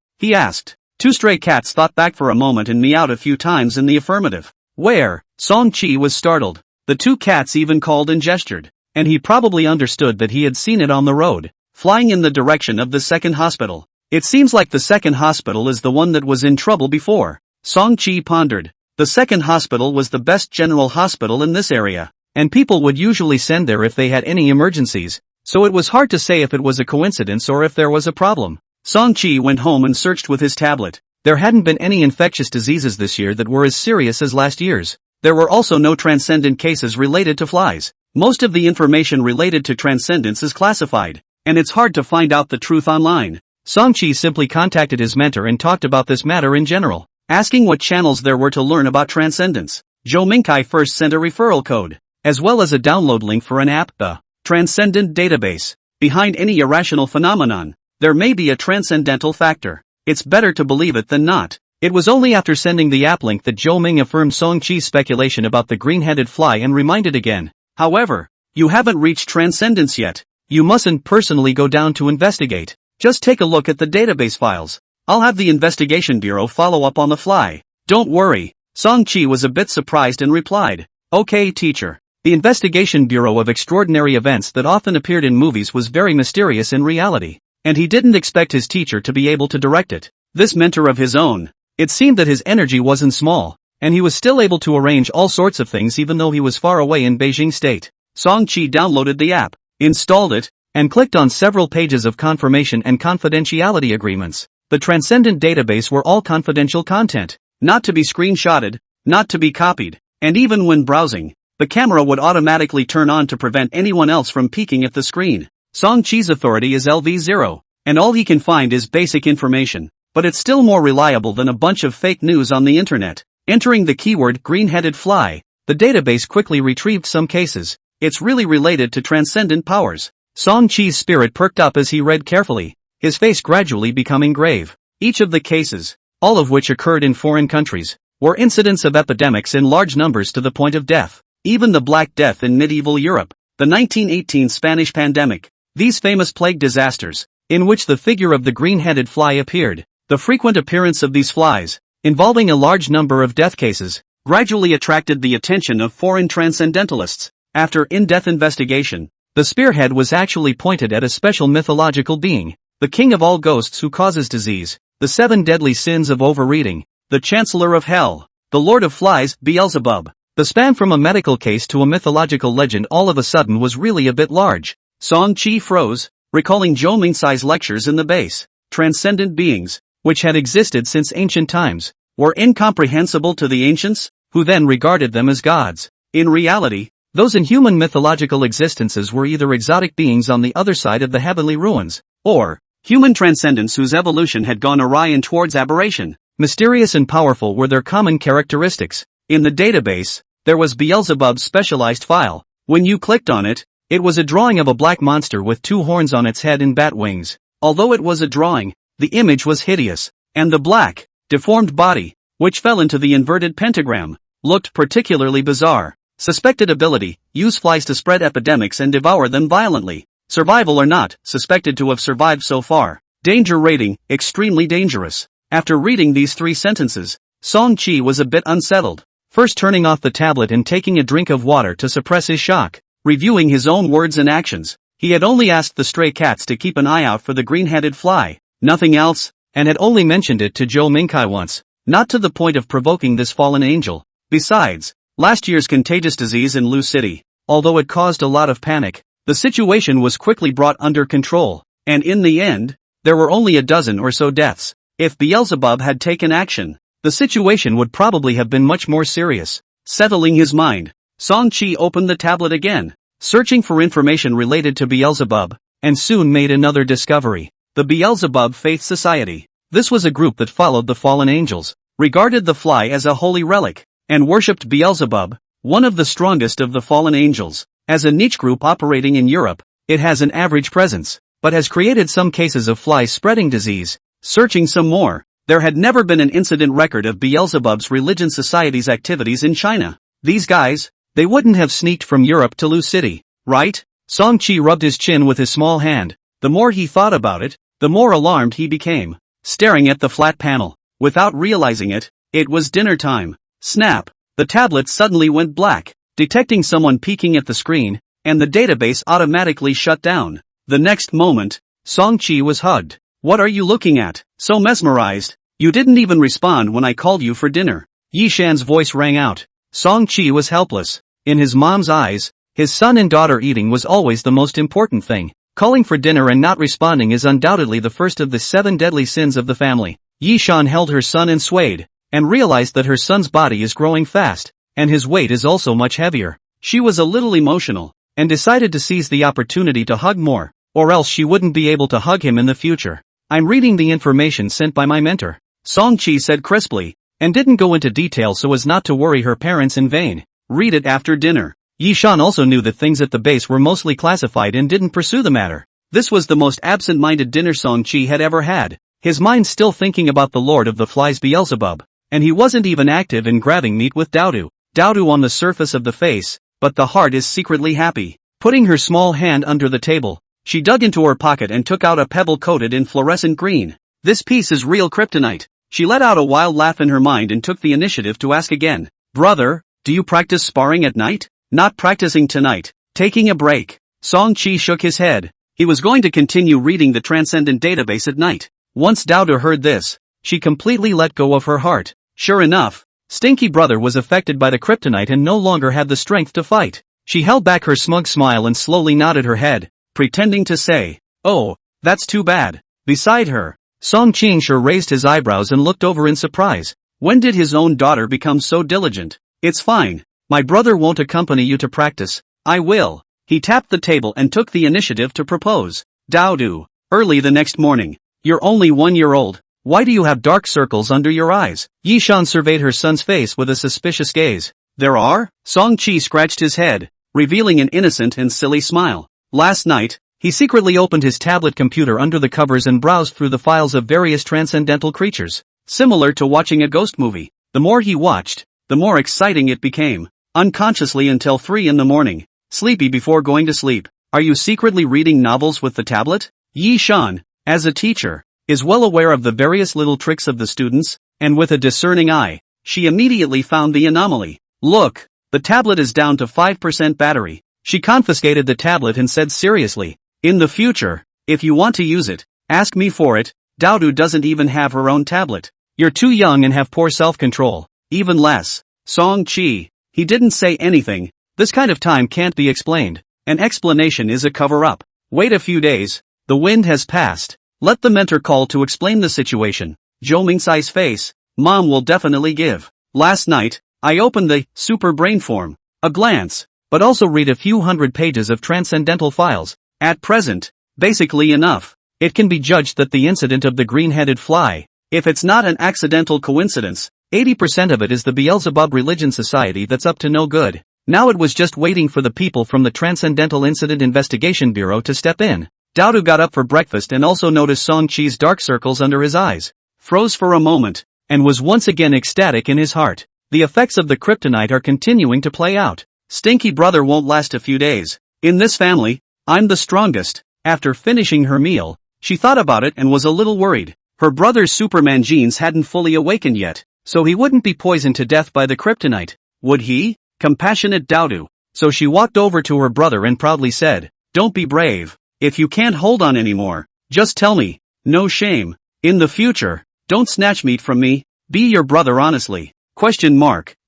Two stray cats thought back for a moment and meowed a few times in the affirmative. Where? Song-chi was startled. The two cats even called and gestured, and he probably understood that he had seen it on the road, flying in the direction of the second hospital. It seems like the second hospital is the one that was in trouble before. Song-chi pondered. The second hospital was the best general hospital in this area, and people would usually send there if they had any emergencies, so it was hard to say if it was a coincidence or if there was a problem. Song-chi went home and searched with his tablet. There hadn't been any infectious diseases this year that were as serious as last year's. There were also no transcendent cases related to flies. Most of the information related to transcendence is classified, and it's hard to find out the truth online. Song-chi simply contacted his mentor and talked about this matter in general, asking what channels there were to learn about transcendence. Zhou Mingkai first sent a referral code, as well as a download link for an app, the Transcendent Database. Behind any irrational phenomenon, there may be a transcendental factor. It's better to believe it than not. It was only after sending the app link that Zhou Ming affirmed Song-chi's speculation about the green-headed fly and reminded again. However, you haven't reached transcendence yet. You mustn't personally go down to investigate. Just take a look at the database files. I'll have the investigation bureau follow up on the fly. Don't worry. Song-chi was a bit surprised and replied. Okay, teacher. The investigation bureau of extraordinary events that often appeared in movies was very mysterious in reality, and he didn't expect his teacher to be able to direct it. This mentor of his own. It seemed that his energy wasn't small, and he was still able to arrange all sorts of things even though he was far away in Beijing State. Song-chi downloaded the app, installed it, and clicked on several pages of confirmation and confidentiality agreements. The Transcendent Database were all confidential content, not to be screenshotted, not to be copied, and even when browsing, the camera would automatically turn on to prevent anyone else from peeking at the screen. Song-chi's authority is LV0, and all he can find is basic information, but it's still more reliable than a bunch of fake news on the internet. Entering the keyword green-headed fly, the database quickly retrieved some cases. It's really related to transcendent powers. Song-chi's spirit perked up as he read carefully, his face gradually becoming grave. Each of the cases, all of which occurred in foreign countries, were incidents of epidemics in large numbers to the point of death. Even the Black Death in medieval Europe, the 1918 Spanish pandemic, these famous plague disasters, in which the figure of the green-headed fly appeared, The frequent appearance of these flies, involving a large number of death cases, gradually attracted the attention of foreign transcendentalists. After in-depth investigation, the spearhead was actually pointed at a special mythological being, the king of all ghosts who causes disease, the 7 deadly sins of overeating, the chancellor of hell, the lord of flies, Beelzebub. The span from a medical case to a mythological legend all of a sudden was really a bit large. Song Chi froze, recalling Zhou Mingcai's lectures in the base. Transcendent beings, which had existed since ancient times, were incomprehensible to the ancients, who then regarded them as gods. In reality, those inhuman mythological existences were either exotic beings on the other side of the heavenly ruins, or human transcendents whose evolution had gone awry and towards aberration. Mysterious and powerful were their common characteristics. In the database, there was Beelzebub's specialized file. When you clicked on it, it was a drawing of a black monster with 2 horns on its head and bat wings. Although it was a drawing, the image was hideous, and the black, deformed body, which fell into the inverted pentagram, looked particularly bizarre. Suspected ability: use flies to spread epidemics and devour them violently. Survival or not, suspected to have survived so far. Danger rating: extremely dangerous. After reading these 3 sentences, Song Chi was a bit unsettled. First turning off the tablet and taking a drink of water to suppress his shock. Reviewing his own words and actions, he had only asked the stray cats to keep an eye out for the green-headed fly, nothing else, and had only mentioned it to Zhou Mingcai once, not to the point of provoking this fallen angel. Besides, last year's contagious disease in Lu City, although it caused a lot of panic, the situation was quickly brought under control, and in the end, there were only a dozen or so deaths. If Beelzebub had taken action, the situation would probably have been much more serious. Settling his mind, Song Chi opened the tablet again, searching for information related to Beelzebub, and soon made another discovery. The Beelzebub Faith Society. This was a group that followed the fallen angels, regarded the fly as a holy relic, and worshipped Beelzebub, one of the strongest of the fallen angels. As a niche group operating in Europe, it has an average presence, but has created some cases of flies spreading disease. Searching some more, there had never been an incident record of Beelzebub's religion society's activities in China. These guys, they wouldn't have sneaked from Europe to Lu City, right? Song Chi rubbed his chin with his small hand. The more he thought about it, the more alarmed he became. Staring at the flat panel, without realizing it, it was dinner time. Snap! The tablet suddenly went black, detecting someone peeking at the screen, and the database automatically shut down. The next moment, Song Chi was hugged. What are you looking at? So mesmerized. You didn't even respond when I called you for dinner. Yi Shan's voice rang out. Song Chi was helpless. In his mom's eyes, his son and daughter eating was always the most important thing. Calling for dinner and not responding is undoubtedly the first of the 7 deadly sins of the family. Yi Shan held her son and swayed, and realized that her son's body is growing fast, and his weight is also much heavier. She was a little emotional, and decided to seize the opportunity to hug more, or else she wouldn't be able to hug him in the future. I'm reading the information sent by my mentor, Song Chi said crisply, and didn't go into detail so as not to worry her parents in vain. Read it after dinner. Yi Shan also knew that things at the base were mostly classified and didn't pursue the matter. This was the most absent-minded dinner Song Chi had ever had, his mind still thinking about the Lord of the Flies Beelzebub, and he wasn't even active in grabbing meat with Daodu. Daodu on the surface of the face, but the heart is secretly happy. Putting her small hand under the table, she dug into her pocket and took out a pebble coated in fluorescent green. This piece is real kryptonite. She let out a wild laugh in her mind and took the initiative to ask again. Brother, do you practice sparring at night? Not practicing tonight. Taking a break. Song Chi shook his head. He was going to continue reading the Transcendent database at night. Once Daodu heard this, she completely let go of her heart. Sure enough, Stinky Brother was affected by the kryptonite and no longer had the strength to fight. She held back her smug smile and slowly nodded her head, pretending to say, "Oh, that's too bad." Beside her, Song Qingshe raised his eyebrows and looked over in surprise. When did his own daughter become so diligent? It's fine. My brother won't accompany you to practice. I will. He tapped the table and took the initiative to propose. Daodu. Early the next morning. You're only 1 year old. Why do you have dark circles under your eyes? Yi Shan surveyed her son's face with a suspicious gaze. There are? Song Chi scratched his head, revealing an innocent and silly smile. Last night, he secretly opened his tablet computer under the covers and browsed through the files of various transcendental creatures. Similar to watching a ghost movie. The more he watched, the more exciting it became. Unconsciously until 3 in the morning. Sleepy before going to sleep. Are you secretly reading novels with the tablet? Yi Shan, as a teacher, is well aware of the various little tricks of the students, and with a discerning eye, she immediately found the anomaly. Look, the tablet is down to 5% battery. She confiscated the tablet and said seriously, in the future, if you want to use it, ask me for it. Daodu doesn't even have her own tablet. You're too young and have poor self-control. Even less. Song-chi. He didn't say anything. This kind of time can't be explained. An explanation is a cover-up. Wait a few days. The wind has passed. Let the mentor call to explain the situation. Zhou Mingcai's face. Mom will definitely give. Last night, I opened the super brain form. A glance, but also read a few hundred pages of transcendental files. At present, basically enough. It can be judged that the incident of the green-headed fly, if it's not an accidental coincidence, 80% of it is the Beelzebub religion society that's up to no good. Now it was just waiting for the people from the Transcendental Incident Investigation Bureau to step in. Daodu got up for breakfast and also noticed Song-chi's dark circles under his eyes, froze for a moment, and was once again ecstatic in his heart. The effects of the kryptonite are continuing to play out. Stinky brother won't last a few days. In this family, I'm the strongest. After finishing her meal, she thought about it and was a little worried. Her brother's Superman genes hadn't fully awakened yet, so he wouldn't be poisoned to death by the kryptonite, would he? Compassionate Daodu. So she walked over to her brother and proudly said, don't be brave. If you can't hold on anymore, just tell me. No shame. In the future, don't snatch meat from me. Be your brother honestly. ?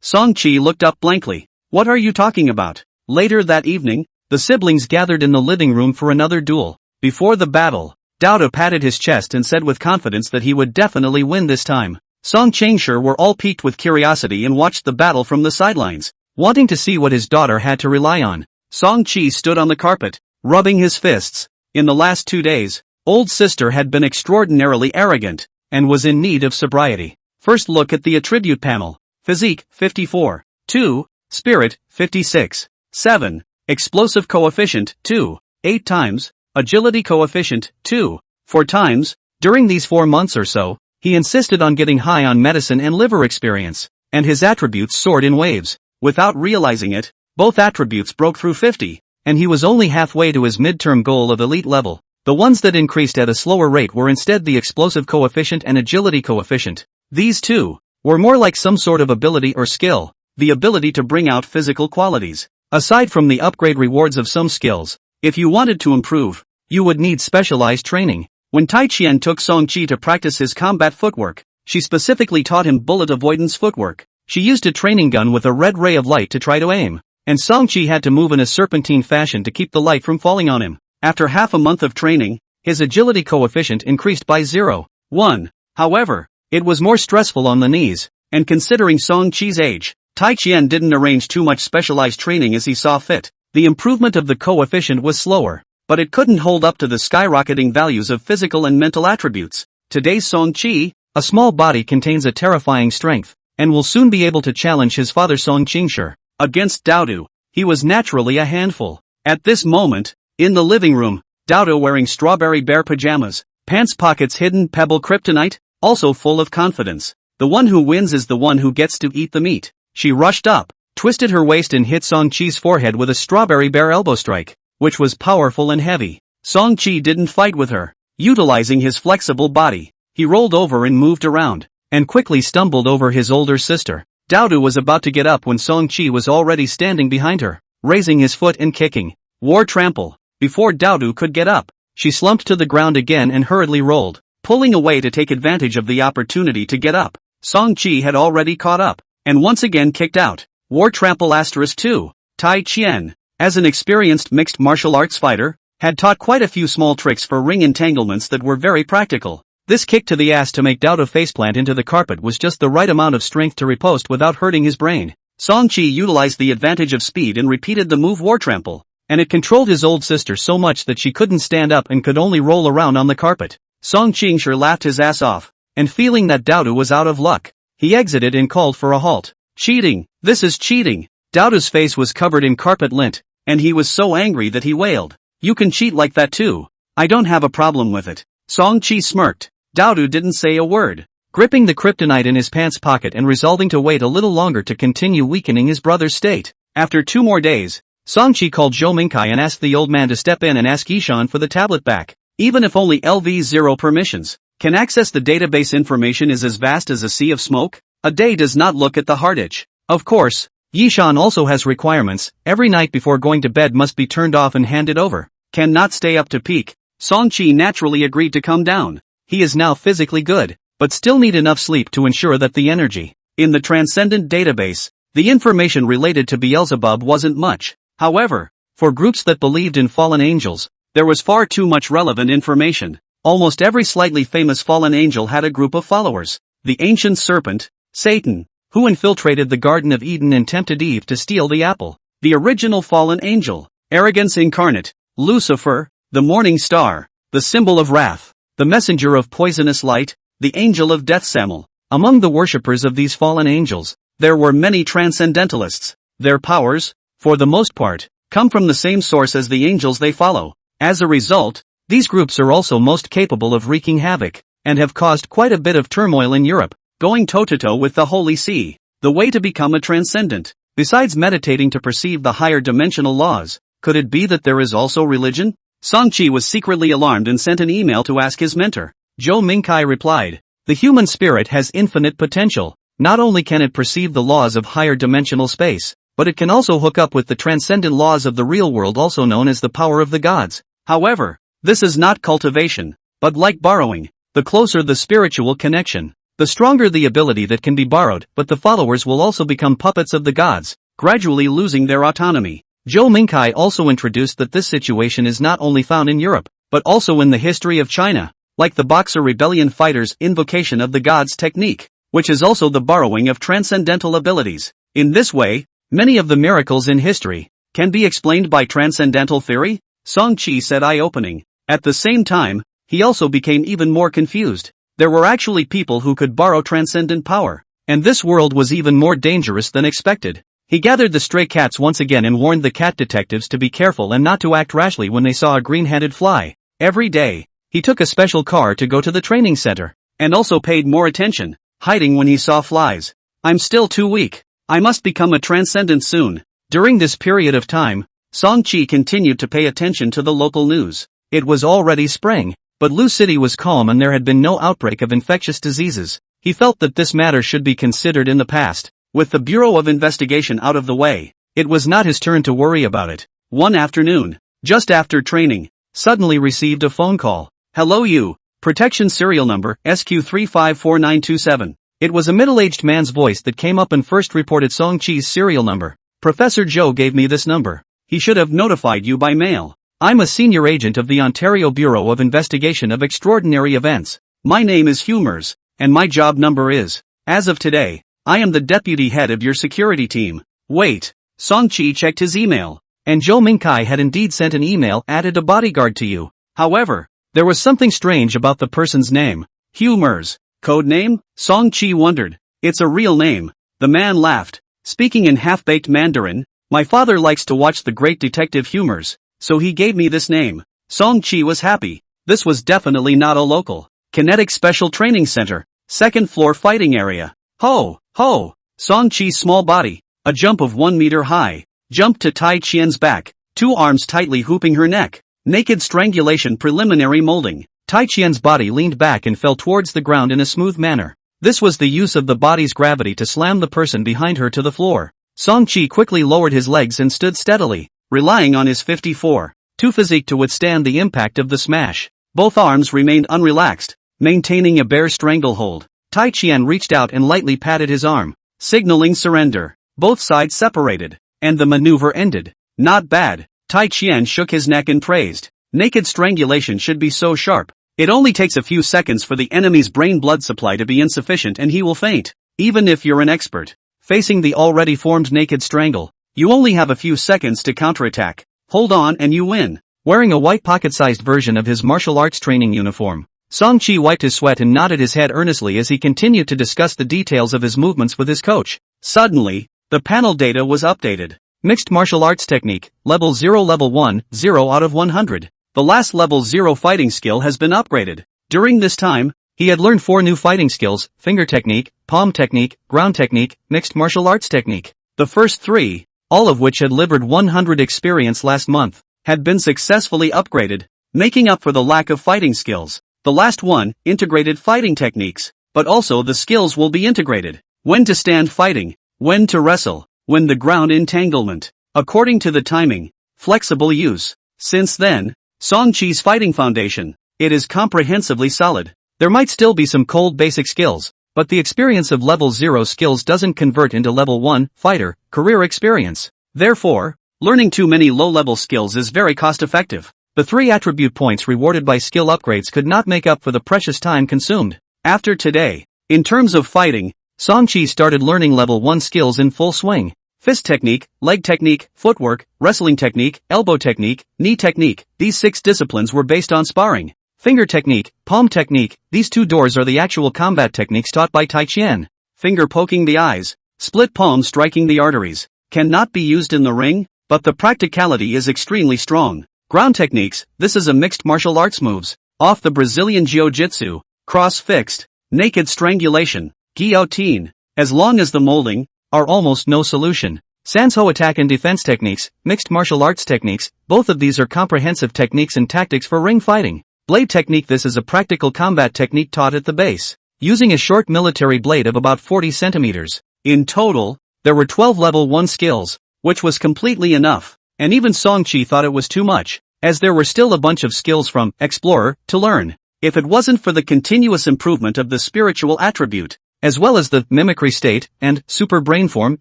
Song-chi looked up blankly. What are you talking about? Later that evening, the siblings gathered in the living room for another duel. Before the battle, Daodu patted his chest and said with confidence that he would definitely win this time. Song Changshur were all piqued with curiosity and watched the battle from the sidelines, wanting to see what his daughter had to rely on. Song-chi stood on the carpet, rubbing his fists. In the last 2 days, old sister had been extraordinarily arrogant, and was in need of sobriety. First look at the attribute panel. Physique, 54. 2. Spirit, 56. 7. Explosive coefficient, 2. 8 times. Agility coefficient, 2. 4 times. During these 4 months or so, he insisted on getting high on medicine and liver experience, and his attributes soared in waves. Without realizing it, both attributes broke through 50, and he was only halfway to his midterm goal of elite level. The ones that increased at a slower rate were instead the explosive coefficient and agility coefficient. These two were more like some sort of ability or skill, the ability to bring out physical qualities. Aside from the upgrade rewards of some skills, if you wanted to improve, you would need specialized training. When Tai Qian took Song-chi to practice his combat footwork, she specifically taught him bullet avoidance footwork. She used a training gun with a red ray of light to try to aim, and Song-chi had to move in a serpentine fashion to keep the light from falling on him. After half a month of training, his agility coefficient increased by 0.1. However, it was more stressful on the knees, and considering Song-chi's age, Tai Qian didn't arrange too much specialized training as he saw fit. The improvement of the coefficient was slower, but it couldn't hold up to the skyrocketing values of physical and mental attributes. Today's Song-chi, a small body, contains a terrifying strength, and will soon be able to challenge his father Song Chingshur. Against Daodu, he was naturally a handful. At this moment, in the living room, Daodu wearing strawberry bear pajamas, pants pockets hidden pebble kryptonite, also full of confidence. The one who wins is the one who gets to eat the meat. She rushed up, twisted her waist and hit Song-chi's forehead with a strawberry bear elbow strike, which was powerful and heavy. Song-chi didn't fight with her. Utilizing his flexible body, he rolled over and moved around, and quickly stumbled over his older sister. Daodu was about to get up when Song-chi was already standing behind her, raising his foot and kicking. War trample. Before Daodu could get up, she slumped to the ground again and hurriedly rolled, pulling away to take advantage of the opportunity to get up. Song-chi had already caught up, and once again kicked out. War trample *2. Tai Qian, as an experienced mixed martial arts fighter, had taught quite a few small tricks for ring entanglements that were very practical. This kick to the ass to make Daodu faceplant into the carpet was just the right amount of strength to riposte without hurting his brain. Song-chi utilized the advantage of speed and repeated the move war trample, and it controlled his old sister so much that she couldn't stand up and could only roll around on the carpet. Song Chingshur laughed his ass off, and feeling that Daodu was out of luck, he exited and called for a halt. Cheating! This is cheating! Daodu's face was covered in carpet lint, and he was so angry that he wailed. You can cheat like that too. I don't have a problem with it. Song-chi smirked. Daodu didn't say a word, gripping the kryptonite in his pants pocket and resolving to wait a little longer to continue weakening his brother's state. After 2 more days, Song-chi called Zhou Mingcai and asked the old man to step in and ask Yishan for the tablet back, even if only LV0 permissions. can access the database information is as vast as a sea of smoke. A day does not look at the heart itch. Of course, Yishan also has requirements. Every night before going to bed must be turned off and handed over. Cannot stay up to peak. Songqi naturally agreed to come down. He is now physically good, but still need enough sleep to ensure that the energy in the transcendent database, the information related to Beelzebub wasn't much. However, for groups that believed in fallen angels, there was far too much relevant information. Almost every slightly famous fallen angel had a group of followers. The ancient serpent, Satan, who infiltrated the Garden of Eden and tempted Eve to steal the apple. The original fallen angel, arrogance incarnate, Lucifer, the morning star, the symbol of wrath, the messenger of poisonous light, the angel of death Samuel. Among the worshippers of these fallen angels, there were many transcendentalists. Their powers, for the most part, come from the same source as the angels they follow. As a result, these groups are also most capable of wreaking havoc, and have caused quite a bit of turmoil in Europe, going toe-to-toe with the Holy See. The way to become a transcendent, besides meditating to perceive the higher dimensional laws, could it be that there is also religion? Songqi was secretly alarmed and sent an email to ask his mentor. Zhou Mingkai replied, "The human spirit has infinite potential. Not only can it perceive the laws of higher dimensional space, but it can also hook up with the transcendent laws of the real world, also known as the power of the gods. However, this is not cultivation, but like borrowing. The closer the spiritual connection, the stronger the ability that can be borrowed, but the followers will also become puppets of the gods, gradually losing their autonomy." Zhou Mingkai also introduced that this situation is not only found in Europe, but also in the history of China, like the Boxer rebellion fighters' invocation of the gods technique, which is also the borrowing of transcendental abilities. In this way, many of the miracles in history can be explained by transcendental theory, Songqi said, eye-opening. At the same time, he also became even more confused. There were actually people who could borrow transcendent power, and this world was even more dangerous than expected. He gathered the stray cats once again and warned the cat detectives to be careful and not to act rashly when they saw a green-headed fly. Every day, he took a special car to go to the training center, and also paid more attention, hiding when he saw flies. "I'm still too weak. I must become a transcendent soon." During this period of time, Songqi continued to pay attention to the local news. It was already spring, but Lu City was calm and there had been no outbreak of infectious diseases. He felt that this matter should be considered in the past. With the Bureau of Investigation out of the way, it was not his turn to worry about it. One afternoon, just after training, suddenly received a phone call. "Hello you, protection serial number SQ354927. It was a middle-aged man's voice that came up and first reported Songqi's serial number. "Professor Zhou gave me this number. He should have notified you by mail. I'm a senior agent of the Ontario Bureau of Investigation of Extraordinary Events. My name is Humors, and my job number is, as of today, I am the deputy head of your security team." Wait, Songqi checked his email, and Zhou Mingkai had indeed sent an email, "Added a bodyguard to you." However, there was something strange about the person's name. Humors. Code name? Songqi wondered. "It's a real name." The man laughed, speaking in half-baked Mandarin. "My father likes to watch the great detective Humors, so he gave me this name." Songqi was happy. This was definitely not a local. Kinetic Special Training Center, second floor fighting area. Ho, ho! Songqi's small body, a jump of 1 meter high, jumped to Tai Qian's back, 2 arms tightly hooping her neck. Naked strangulation preliminary molding. Tai Qian's body leaned back and fell towards the ground in a smooth manner. This was the use of the body's gravity to slam the person behind her to the floor. Songqi quickly lowered his legs and stood steadily, relying on his 54.2 physique to withstand the impact of the smash. Both arms remained unrelaxed, maintaining a bare stranglehold. Tai Qian reached out and lightly patted his arm, signaling surrender. Both sides separated, and the maneuver ended. "Not bad." Tai Qian shook his neck and praised. Naked strangulation should be so sharp. It only takes a few seconds for the enemy's brain blood supply to be insufficient and he will faint. Even if you're an expert facing the already formed naked strangle, you only have a few seconds to counterattack. Hold on and you win. Wearing a white pocket-sized version of his martial arts training uniform, Songqi wiped his sweat and nodded his head earnestly as he continued to discuss the details of his movements with his coach. Suddenly, the panel data was updated. Mixed martial arts technique, level 0, level 1, 0 out of 100. The last level 0 fighting skill has been upgraded. During this time, he had learned 4 new fighting skills: finger technique, palm technique, ground technique, mixed martial arts technique. The first 3, all of which had delivered 100 experience last month, had been successfully upgraded, making up for the lack of fighting skills. The last one, integrated fighting techniques, but also the skills will be integrated. When to stand fighting, when to wrestle, when the ground entanglement, according to the timing, flexible use. Since then, Songqi's fighting foundation, it is comprehensively solid. There might still be some cold basic skills, but the experience of level 0 skills doesn't convert into level 1, fighter, career experience. Therefore, learning too many low-level skills is very cost-effective. The 3 attribute points rewarded by skill upgrades could not make up for the precious time consumed. After today, in terms of fighting, Songqi started learning level 1 skills in full swing. Fist technique, leg technique, footwork, wrestling technique, elbow technique, knee technique. These 6 disciplines were based on sparring. Finger technique, palm technique, these 2 doors are the actual combat techniques taught by Tai Qian. Finger poking the eyes, split palm striking the arteries, cannot be used in the ring, but the practicality is extremely strong. Ground techniques, this is a mixed martial arts moves, off the Brazilian jiu-jitsu, cross-fixed, naked strangulation, guillotine, as long as the molding, are almost no solution. Sanso attack and defense techniques, mixed martial arts techniques, both of these are comprehensive techniques and tactics for ring fighting. Blade technique, this is a practical combat technique taught at the base, using a short military blade of about 40 centimeters. In total, there were 12 level 1 skills, which was completely enough, and even Songqi thought it was too much, as there were still a bunch of skills from explorer to learn. If it wasn't for the continuous improvement of the spiritual attribute, as well as the mimicry state and super brain form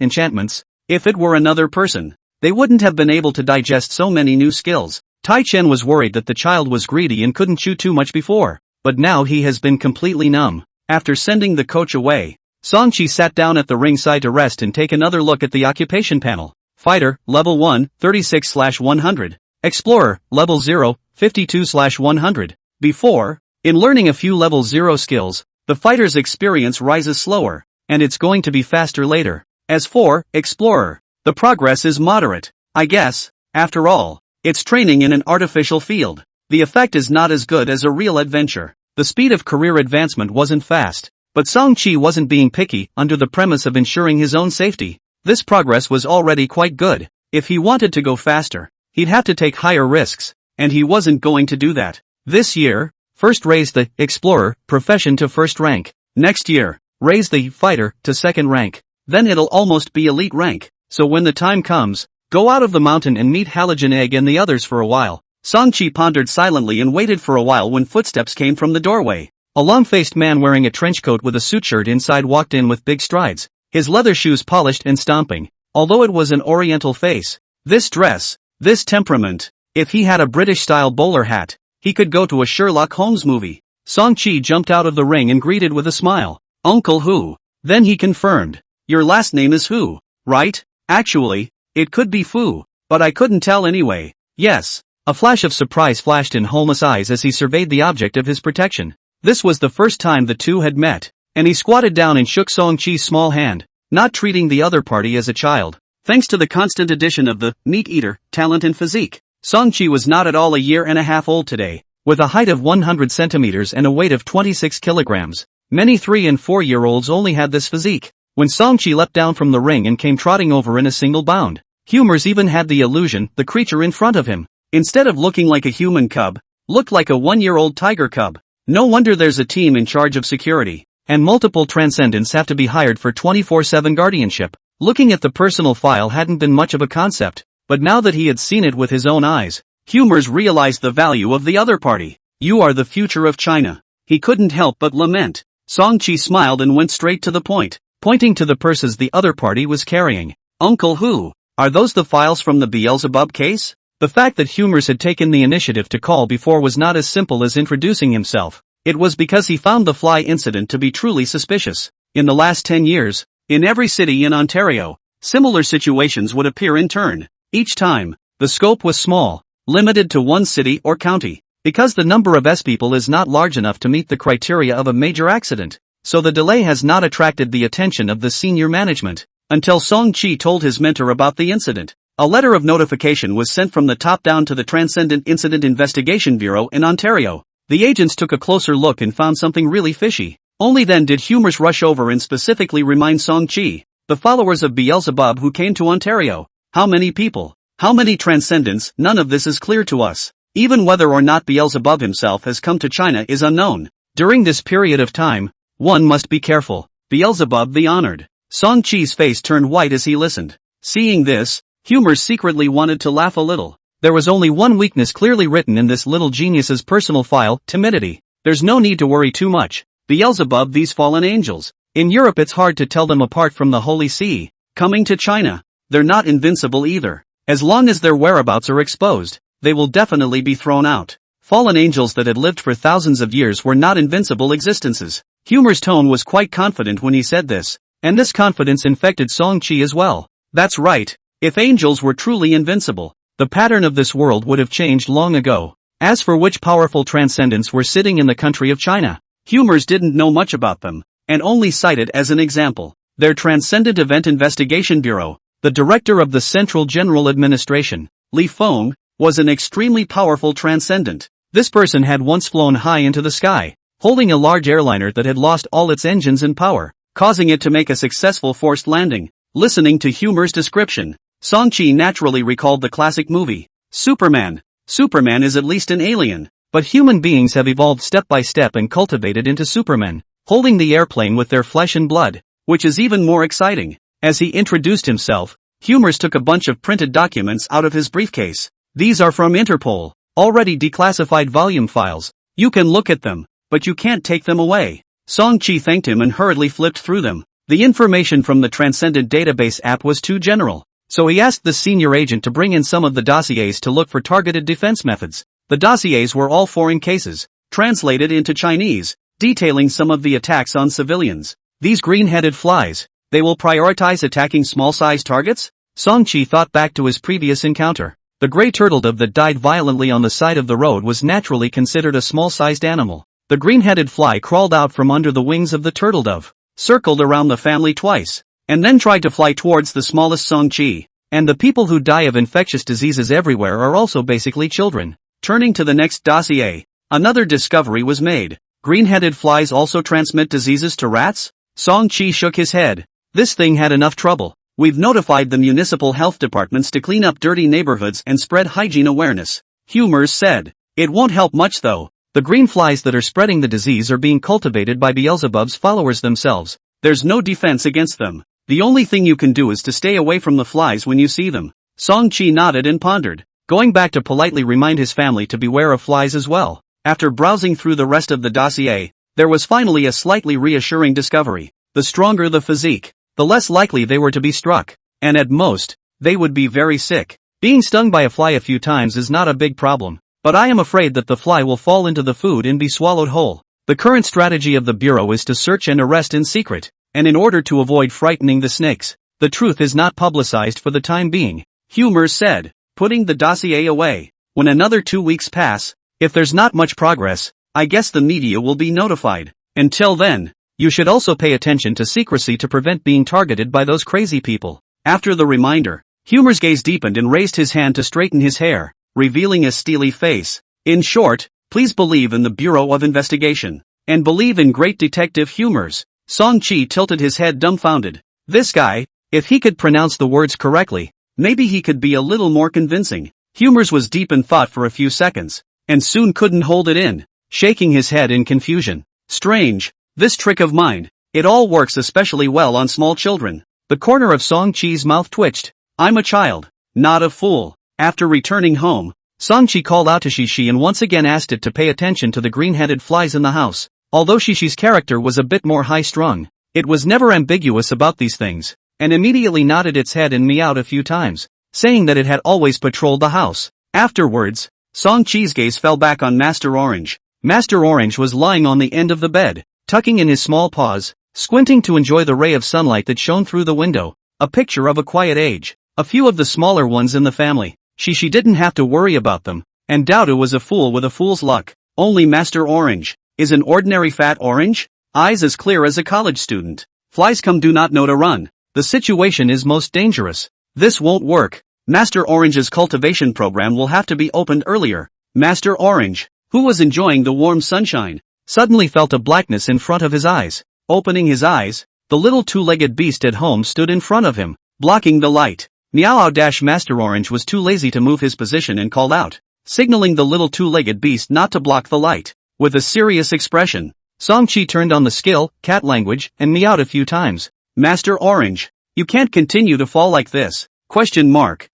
enchantments, if it were another person, they wouldn't have been able to digest so many new skills. Tai Chen was worried that the child was greedy and couldn't chew too much before, but now he has been completely numb. After sending the coach away, Songqi sat down at the ringside to rest and take another look at the occupation panel. Fighter, level 1, 36/100. Explorer, level 0, 52/100. Before, in learning a few level 0 skills, the fighter's experience rises slower, and it's going to be faster later. As for Explorer, the progress is moderate. I guess, after all, it's training in an artificial field. The effect is not as good as a real adventure. The speed of career advancement wasn't fast, but Songqi wasn't being picky under the premise of ensuring his own safety. This progress was already quite good. If he wanted to go faster, he'd have to take higher risks, and he wasn't going to do that. This year, first raise the Explorer profession to first rank. Next year, raise the Fighter to second rank. Then it'll almost be elite rank. So when the time comes, go out of the mountain and meet Halogen Egg and the others for a while. Songqi pondered silently and waited for a while when footsteps came from the doorway. A long-faced man wearing a trench coat with a suit shirt inside walked in with big strides, his leather shoes polished and stomping. Although it was an oriental face, this dress, this temperament, if he had a British-style bowler hat, he could go to a Sherlock Holmes movie. Songqi jumped out of the ring and greeted with a smile. Uncle Hu. Then he confirmed. Your last name is Hu, right? Actually, it could be Fu, but I couldn't tell anyway. Yes. A flash of surprise flashed in Holmes' eyes as he surveyed the object of his protection. This was the first time the two had met, and he squatted down and shook Songqi's small hand, not treating the other party as a child. Thanks to the constant addition of the meat-eater talent and physique, Songqi was not at all a year and a half old today. With a height of 100 centimeters and a weight of 26 kilograms, many 3- and 4-year-olds only had this physique. When Songqi leapt down from the ring and came trotting over in a single bound, Humors even had the illusion the creature in front of him, instead of looking like a human cub, looked like a 1-year-old tiger cub. No wonder there's a team in charge of security, and multiple transcendents have to be hired for 24/7 guardianship. Looking at the personal file hadn't been much of a concept, but now that he had seen it with his own eyes, Humors realized the value of the other party. You are the future of China. He couldn't help but lament. Songqi smiled and went straight to the point, pointing to the purses the other party was carrying. Uncle Hu, are those the files from the Beelzebub case? The fact that Humors had taken the initiative to call before was not as simple as introducing himself. It was because he found the fly incident to be truly suspicious. In the last 10 years, in every city in Ontario, similar situations would appear in turn. Each time, the scope was small, limited to one city or county, because the number of S-people is not large enough to meet the criteria of a major accident, so the delay has not attracted the attention of the senior management, until Songqi told his mentor about the incident. A letter of notification was sent from the top down to the Transcendent Incident Investigation Bureau in Ontario. The agents took a closer look and found something really fishy. Only then did Humors rush over and specifically remind Songqi, the followers of Beelzebub who came to Ontario. How many people? How many transcendents? None of this is clear to us. Even whether or not Beelzebub himself has come to China is unknown. During this period of time, one must be careful. Beelzebub the Honored. Song-chi's face turned white as he listened. Seeing this, Humor secretly wanted to laugh a little. There was only one weakness clearly written in this little genius's personal file: timidity. There's no need to worry too much. Beelzebub, these fallen angels. In Europe it's hard to tell them apart from the Holy See. Coming to China, they're not invincible either. As long as their whereabouts are exposed, they will definitely be thrown out. Fallen angels that had lived for thousands of years were not invincible existences. Humor's tone was quite confident when he said this, and this confidence infected Song-chi as well. That's right. If angels were truly invincible, the pattern of this world would have changed long ago. As for which powerful transcendents were sitting in the country of China, Humors didn't know much about them, and only cited as an example their Transcendent Event Investigation Bureau. The director of the Central General Administration, Li Feng, was an extremely powerful transcendent. This person had once flown high into the sky, holding a large airliner that had lost all its engines and power, causing it to make a successful forced landing. Listening to Humor's description, Song-chi naturally recalled the classic movie, Superman. Superman is at least an alien, but human beings have evolved step by step and cultivated into supermen, holding the airplane with their flesh and blood, which is even more exciting. As he introduced himself, Humors took a bunch of printed documents out of his briefcase. These are from Interpol, already declassified volume files. You can look at them, but you can't take them away. Song-chi thanked him and hurriedly flipped through them. The information from the Transcendent Database app was too general, so he asked the senior agent to bring in some of the dossiers to look for targeted defense methods. The dossiers were all foreign cases, translated into Chinese, detailing some of the attacks on civilians. These green-headed flies, they will prioritize attacking small-sized targets? Song-chi thought back to his previous encounter. The gray turtledove that died violently on the side of the road was naturally considered a small-sized animal. The green-headed fly crawled out from under the wings of the turtledove, circled around the family twice, and then tried to fly towards the smallest Song-chi. And the people who die of infectious diseases everywhere are also basically children. Turning to the next dossier, another discovery was made. Green-headed flies also transmit diseases to rats? Song-chi shook his head. This thing had enough trouble. We've notified the municipal health departments to clean up dirty neighborhoods and spread hygiene awareness. Humors said. It won't help much though. The green flies that are spreading the disease are being cultivated by Beelzebub's followers themselves. There's no defense against them. The only thing you can do is to stay away from the flies when you see them. Song-chi nodded and pondered, going back to politely remind his family to beware of flies as well. After browsing through the rest of the dossier, there was finally a slightly reassuring discovery. The stronger the physique, the less likely they were to be struck, and at most, they would be very sick. Being stung by a fly a few times is not a big problem, but I am afraid that the fly will fall into the food and be swallowed whole. The current strategy of the Bureau is to search and arrest in secret, and in order to avoid frightening the snakes, the truth is not publicized for the time being. Humors said, putting the dossier away. When another 2 weeks pass, if there's not much progress, I guess the media will be notified. Until then, you should also pay attention to secrecy to prevent being targeted by those crazy people. After the reminder, Humor's gaze deepened and raised his hand to straighten his hair, revealing a steely face. In short, please believe in the Bureau of Investigation, and believe in great Detective Humors. Song-chi tilted his head dumbfounded. This guy, if he could pronounce the words correctly, maybe he could be a little more convincing. Humors was deep in thought for a few seconds, and soon couldn't hold it in, shaking his head in confusion. Strange, this trick of mine. It all works especially well on small children. The corner of Song-chi's mouth twitched. I'm a child, not a fool. After returning home, Song-chi called out to Shishi and once again asked it to pay attention to the green-headed flies in the house. Although Shishi's character was a bit more high-strung, it was never ambiguous about these things, and immediately nodded its head and meowed a few times, saying that it had always patrolled the house. Afterwards, Song-chi's gaze fell back on Master Orange. Master Orange was lying on the end of the bed, tucking in his small paws, squinting to enjoy the ray of sunlight that shone through the window, a picture of a quiet age. A few of the smaller ones in the family, Shishi didn't have to worry about them, and Doubtoo was a fool with a fool's luck. Only Master Orange is an ordinary fat orange, eyes as clear as a college student. Flies come do not know to run. The situation is most dangerous. This won't work. Master Orange's cultivation program will have to be opened earlier. Master Orange, who was enjoying the warm sunshine, suddenly felt a blackness in front of his eyes. Opening his eyes, the little two-legged beast at home stood in front of him, blocking the light. Meow-Master Orange was too lazy to move his position and called out, signaling the little two-legged beast not to block the light. With a serious expression, Song-chi turned on the skill, cat language, and meowed a few times. Master Orange, you can't continue to fall like this.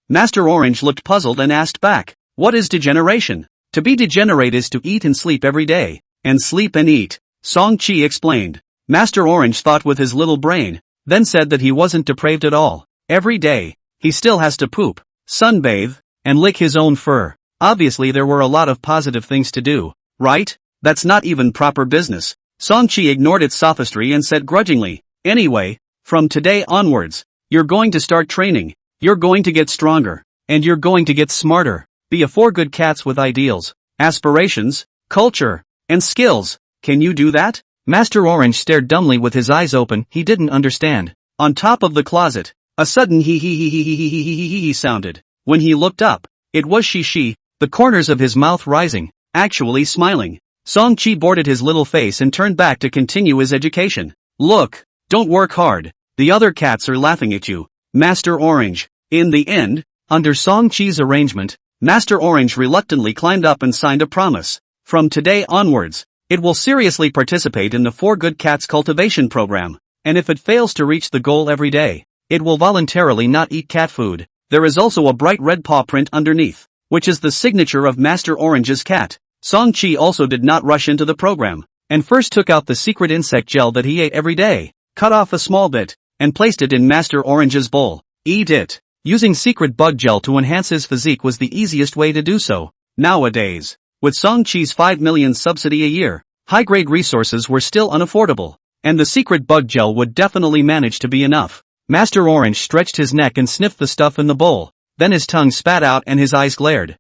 Master Orange looked puzzled and asked back, what is degeneration? To be degenerate is to eat and sleep every day. And sleep and eat, Song-chi explained. Master Orange thought with his little brain, then said that he wasn't depraved at all. Every day, he still has to poop, sunbathe, and lick his own fur. Obviously there were a lot of positive things to do, right? That's not even proper business. Song-chi ignored its sophistry and said grudgingly, anyway, from today onwards, you're going to start training, you're going to get stronger, and you're going to get smarter. Be a four good cats with ideals, aspirations, culture, and skills. Can you do that? Master Orange stared dumbly with his eyes open, he didn't understand. On top of the closet, a sudden hee sounded. When he looked up, it was she, the corners of his mouth rising, actually smiling. Song-chi boarded his little face and turned back to continue his education. Look, don't work hard, the other cats are laughing at you, Master Orange. In the end, under Song-chi's arrangement, Master Orange reluctantly climbed up and signed a promise. From today onwards, it will seriously participate in the Four Good Cats cultivation program, and if it fails to reach the goal every day, it will voluntarily not eat cat food. There is also a bright red paw print underneath, which is the signature of Master Orange's cat. Song-chi also did not rush into the program, and first took out the secret insect gel that he ate every day, cut off a small bit, and placed it in Master Orange's bowl. Eat it. Using secret bug gel to enhance his physique was the easiest way to do so. Nowadays, with Song-chi's 5 million subsidy a year, high-grade resources were still unaffordable, and the secret bug gel would definitely manage to be enough. Master Orange stretched his neck and sniffed the stuff in the bowl, then his tongue spat out and his eyes glared.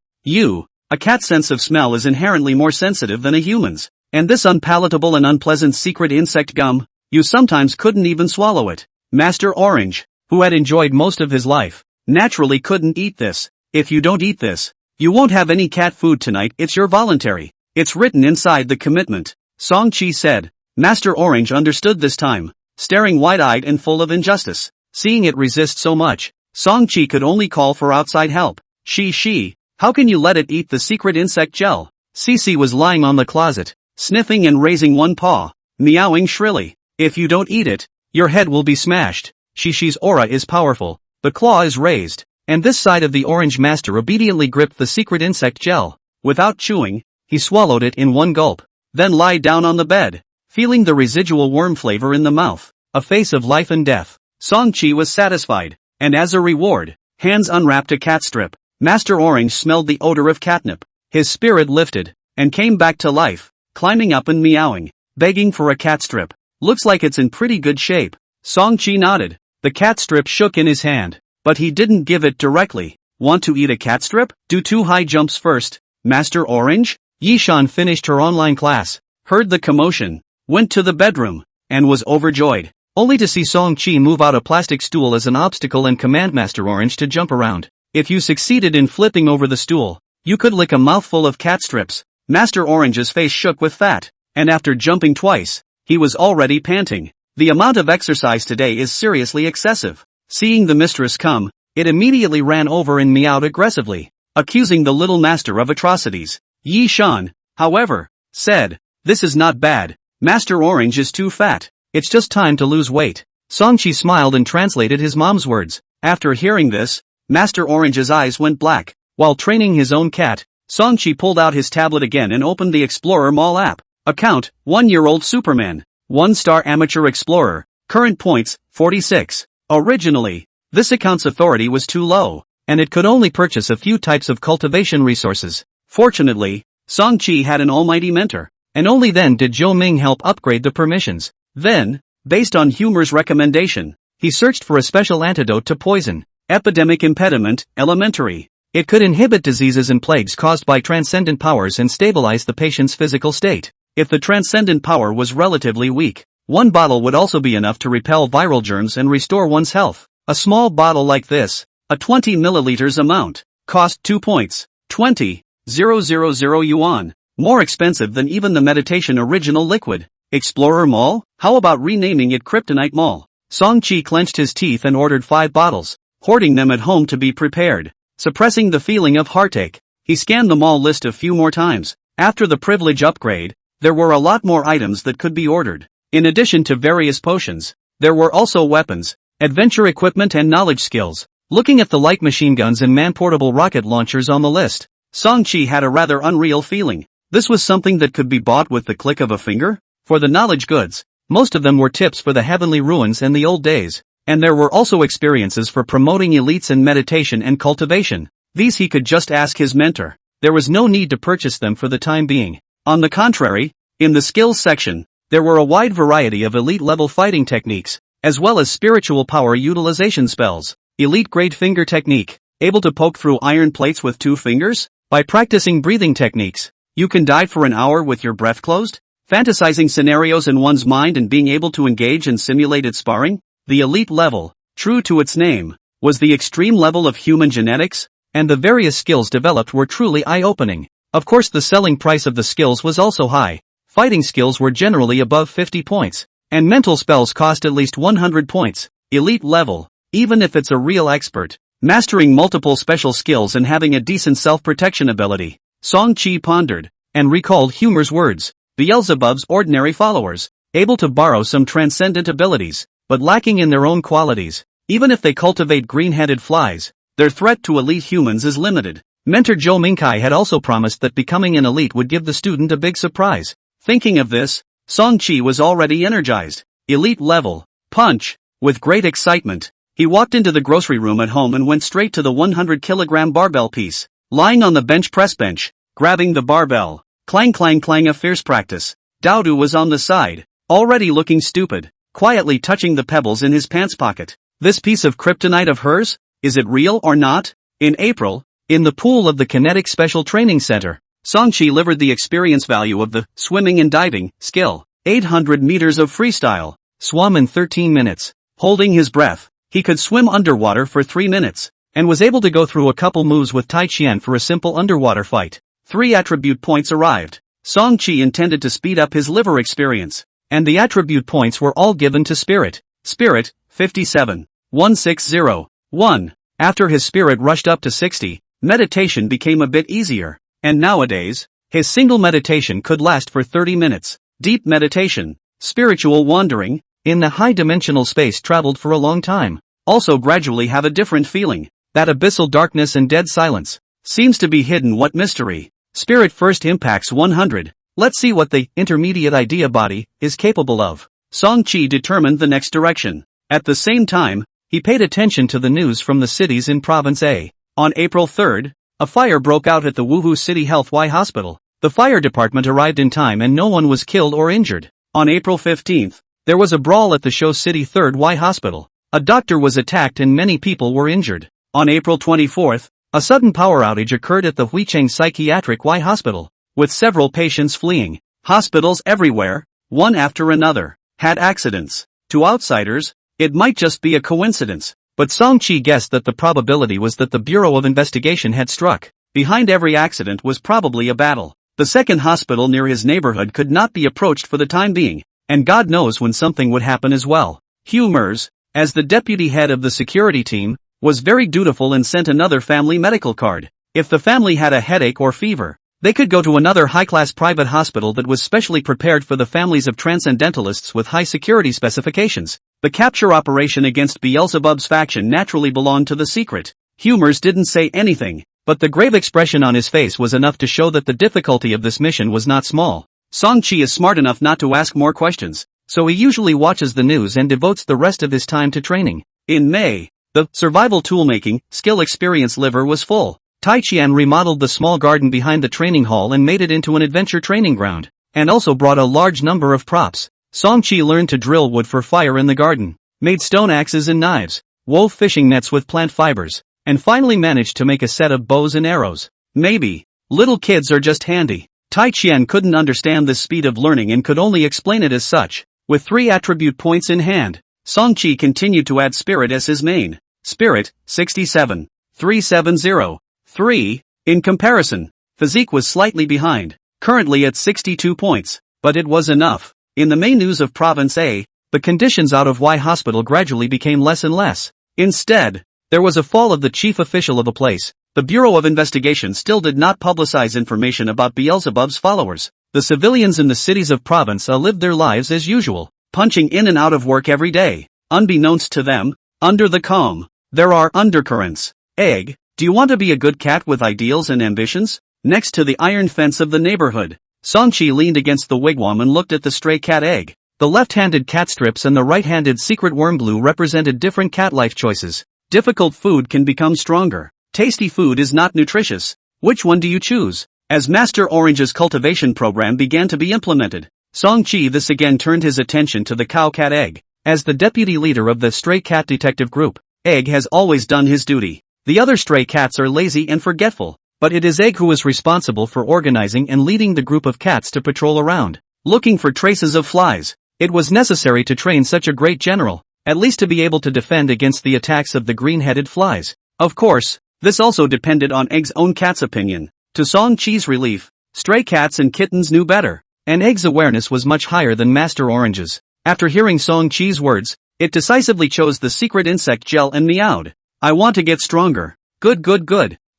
A cat's sense of smell is inherently more sensitive than a human's, and this unpalatable and unpleasant secret insect gum, you sometimes couldn't even swallow it. Master Orange, who had enjoyed most of his life, naturally couldn't eat this. If you don't eat this, you won't have any cat food tonight. It's your voluntary. It's written inside the commitment, Song-chi said. Master Orange understood this time, staring wide-eyed and full of injustice. Seeing it resist so much, Song-chi could only call for outside help. She, how can you let it eat the secret insect gel? Cece was lying on the closet, sniffing and raising one paw, meowing shrilly. If you don't eat it, your head will be smashed. Shishi's aura is powerful, the claw is raised, and this side of the Orange Master obediently gripped the secret insect gel. Without chewing, he swallowed it in one gulp, then lied down on the bed, feeling the residual worm flavor in the mouth, a face of life and death. Song-chi was satisfied, and as a reward, hands unwrapped a cat strip. Master Orange smelled the odor of catnip. His spirit lifted, and came back to life, climbing up and meowing, begging for a cat strip. Looks like it's in pretty good shape. Song-chi nodded. The cat strip shook in his hand, but he didn't give it directly. Want to eat a cat strip? Do 2 high jumps first, Master Orange? Yishan finished her online class, heard the commotion, went to the bedroom, and was overjoyed, only to see Song-chi move out a plastic stool as an obstacle and command Master Orange to jump around. If you succeeded in flipping over the stool, you could lick a mouthful of cat strips. Master Orange's face shook with fat, and after jumping twice, he was already panting. The amount of exercise today is seriously excessive. Seeing the mistress come, it immediately ran over and meowed aggressively, accusing the little master of atrocities. Yishan, however, said, this is not bad. Master Orange is too fat. It's just time to lose weight. Song-chi smiled and translated his mom's words. After hearing this, Master Orange's eyes went black. While training his own cat, Song-chi pulled out his tablet again and opened the Explorer Mall app. Account, 1-year-old Superman. 1-star amateur explorer. Current points, 46. Originally, this account's authority was too low, and it could only purchase a few types of cultivation resources. Fortunately, Song-chi had an almighty mentor, and only then did Zhou Ming help upgrade the permissions. Then, based on Humor's recommendation, he searched for a special antidote to poison. Epidemic impediment, elementary. It could inhibit diseases and plagues caused by transcendent powers and stabilize the patient's physical state. If the transcendent power was relatively weak, 1 bottle would also be enough to repel viral germs and restore one's health. A small bottle like this, a 20 milliliters amount, cost 2 points, 20,000 yuan. More expensive than even the meditation original liquid. Explorer Mall? How about renaming it Kryptonite Mall? Song-chi clenched his teeth and ordered 5 bottles, hoarding them at home to be prepared. Suppressing the feeling of heartache, He scanned the mall list a few more times. After the privilege upgrade, there were a lot more items that could be ordered. In addition to various potions, there were also weapons, adventure equipment and knowledge skills. Looking at the light machine guns and man-portable rocket launchers on the list, Song-chi had a rather unreal feeling. This was something that could be bought with the click of a finger? For the knowledge goods, most of them were tips for the heavenly ruins and the old days, and there were also experiences for promoting elites in meditation and cultivation. These he could just ask his mentor. There was no need to purchase them for the time being. On the contrary, in the skills section, there were a wide variety of elite-level fighting techniques, as well as spiritual power utilization spells. Elite grade finger technique, able to poke through iron plates with 2 fingers? By practicing breathing techniques, you can dive for an hour with your breath closed? Fantasizing scenarios in one's mind and being able to engage in simulated sparring? The elite level, true to its name, was the extreme level of human genetics, and the various skills developed were truly eye-opening. Of course, the selling price of the skills was also high. Fighting skills were generally above 50 points, and mental spells cost at least 100 points. Elite level, even if it's a real expert, mastering multiple special skills and having a decent self-protection ability. Song-chi pondered, and recalled Humor's words. Beelzebub's ordinary followers, able to borrow some transcendent abilities, but lacking in their own qualities. Even if they cultivate green-headed flies, their threat to elite humans is limited. Mentor Joe Minkai had also promised that becoming an elite would give the student a big surprise. Thinking of this, Song-chi was already energized. Elite level, punch. With great excitement, he walked into the grocery room at home and went straight to the 100-kilogram barbell piece. Lying on the bench press bench, grabbing the barbell, clang clang clang, a fierce practice. Daodu was on the side, already looking stupid, quietly touching the pebbles in his pants pocket. This piece of kryptonite of hers, is it real or not? In April, in the pool of the Kinetic Special Training Center, Song-chi levered the experience value of the swimming and diving skill. 800 meters of freestyle, swam in 13 minutes. Holding his breath, he could swim underwater for 3 minutes, and was able to go through a couple moves with Tai Qian for a simple underwater fight. 3 attribute points arrived. Song-chi intended to speed up his liver experience, and the attribute points were all given to Spirit. Spirit, 57. 1601. After his spirit rushed up to 60, meditation became a bit easier, and nowadays, his single meditation could last for 30 minutes. Deep meditation, spiritual wandering, in the high-dimensional space traveled for a long time, also gradually have a different feeling. That abyssal darkness and dead silence seems to be hidden. What mystery? Spirit first impacts 100. Let's see what the intermediate idea body is capable of. Song-chi determined the next direction. At the same time, he paid attention to the news from the cities in Province A. On April 3rd, a fire broke out at the Wuhu City Health Y Hospital. The fire department arrived in time and no one was killed or injured. On April 15th, there was a brawl at the Shou City 3rd Y Hospital. A doctor was attacked and many people were injured. On April 24th, a sudden power outage occurred at the Huicheng Psychiatric Y Hospital, with several patients fleeing. Hospitals everywhere, one after another, had accidents. To outsiders, it might just be a coincidence, but Song-chi guessed that the probability was that the Bureau of Investigation had struck. Behind every accident was probably a battle. The second hospital near his neighborhood could not be approached for the time being, and God knows when something would happen as well. Humors, as the deputy head of the security team, was very dutiful and sent another family medical card. If the family had a headache or fever, they could go to another high-class private hospital that was specially prepared for the families of transcendentalists with high security specifications. The capture operation against Beelzebub's faction naturally belonged to the secret. Humors didn't say anything, but the grave expression on his face was enough to show that the difficulty of this mission was not small. Song-chi is smart enough not to ask more questions, so he usually watches the news and devotes the rest of his time to training. In May, the survival toolmaking skill experience liver was full. Tai Qian remodeled the small garden behind the training hall and made it into an adventure training ground, and also brought a large number of props. Song-chi learned to drill wood for fire in the garden, made stone axes and knives, wove fishing nets with plant fibers, and finally managed to make a set of bows and arrows. Maybe little kids are just handy. Tai Qian couldn't understand this speed of learning and could only explain it as such. With 3 attribute points in hand, Song-chi continued to add spirit as his main. Spirit, 67. 370. 3. In comparison, physique was slightly behind, currently at 62 points, but it was enough. In the main news of Province A, the conditions out of Y Hospital gradually became less and less. Instead, there was a fall of the chief official of the place, the Bureau of Investigation still did not publicize information about Beelzebub's followers. The civilians in the cities of province lived their lives as usual, punching in and out of work every day. Unbeknownst to them, under the calm, there are undercurrents. Egg, do you want to be a good cat with ideals and ambitions? Next to the iron fence of the neighborhood, Songchi leaned against the wigwam and looked at the stray cat Egg. The left-handed cat strips and the right-handed secret worm blue represented different cat life choices. Difficult food can become stronger. Tasty food is not nutritious. Which one do you choose? As Master Orange's cultivation program began to be implemented, Songchi this again turned his attention to the cow cat Egg. As the deputy leader of the stray cat detective group, Egg has always done his duty. The other stray cats are lazy and forgetful, but it is Egg who is responsible for organizing and leading the group of cats to patrol around, looking for traces of flies. It was necessary to train such a great general, at least to be able to defend against the attacks of the green-headed flies. Of course, this also depended on Egg's own cat's opinion. To Songchi's relief, stray cats and kittens knew better, and Egg's awareness was much higher than Master Orange's. After hearing Songchi's words, it decisively chose the secret insect gel and meowed. I want to get stronger. Good.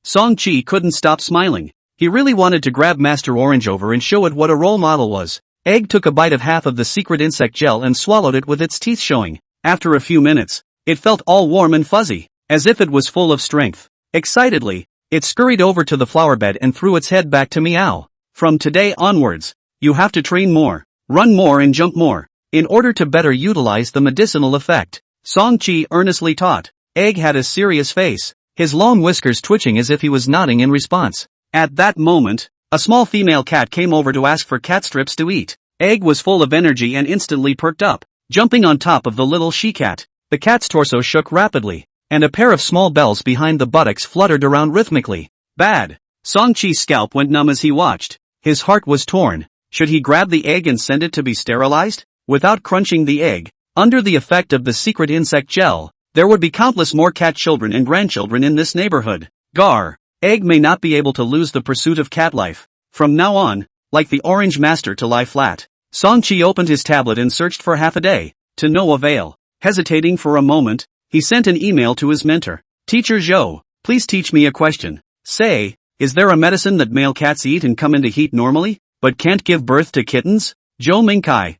Songchi couldn't stop smiling. He really wanted to grab Master Orange over and show it what a role model was. Egg took a bite of half of the secret insect gel and swallowed it with its teeth showing. After a few minutes, it felt all warm and fuzzy, as if it was full of strength. Excitedly, it scurried over to the flower bed and threw its head back to meow. From today onwards, you have to train more, run more and jump more, in order to better utilize the medicinal effect. Songchi earnestly taught. Egg had a serious face, his long whiskers twitching as if he was nodding in response. At that moment, a small female cat came over to ask for cat strips to eat. Egg was full of energy and instantly perked up, jumping on top of the little she-cat. The cat's torso shook rapidly, and a pair of small bells behind the buttocks fluttered around rhythmically. Bad. Songchi's scalp went numb as he watched. His heart was torn. Should he grab the egg and send it to be sterilized? Without crunching the egg, under the effect of the secret insect gel, there would be countless more cat children and grandchildren in this neighborhood. Gar. Egg may not be able to lose the pursuit of cat life. From now on, like the Orange Master to lie flat. Songchi opened his tablet and searched for half a day, to no avail. Hesitating for a moment, he sent an email to his mentor. Teacher Zhou, please teach me a question. Say, is there a medicine that male cats eat and come into heat normally, but can't give birth to kittens? Zhou Mingkai, ?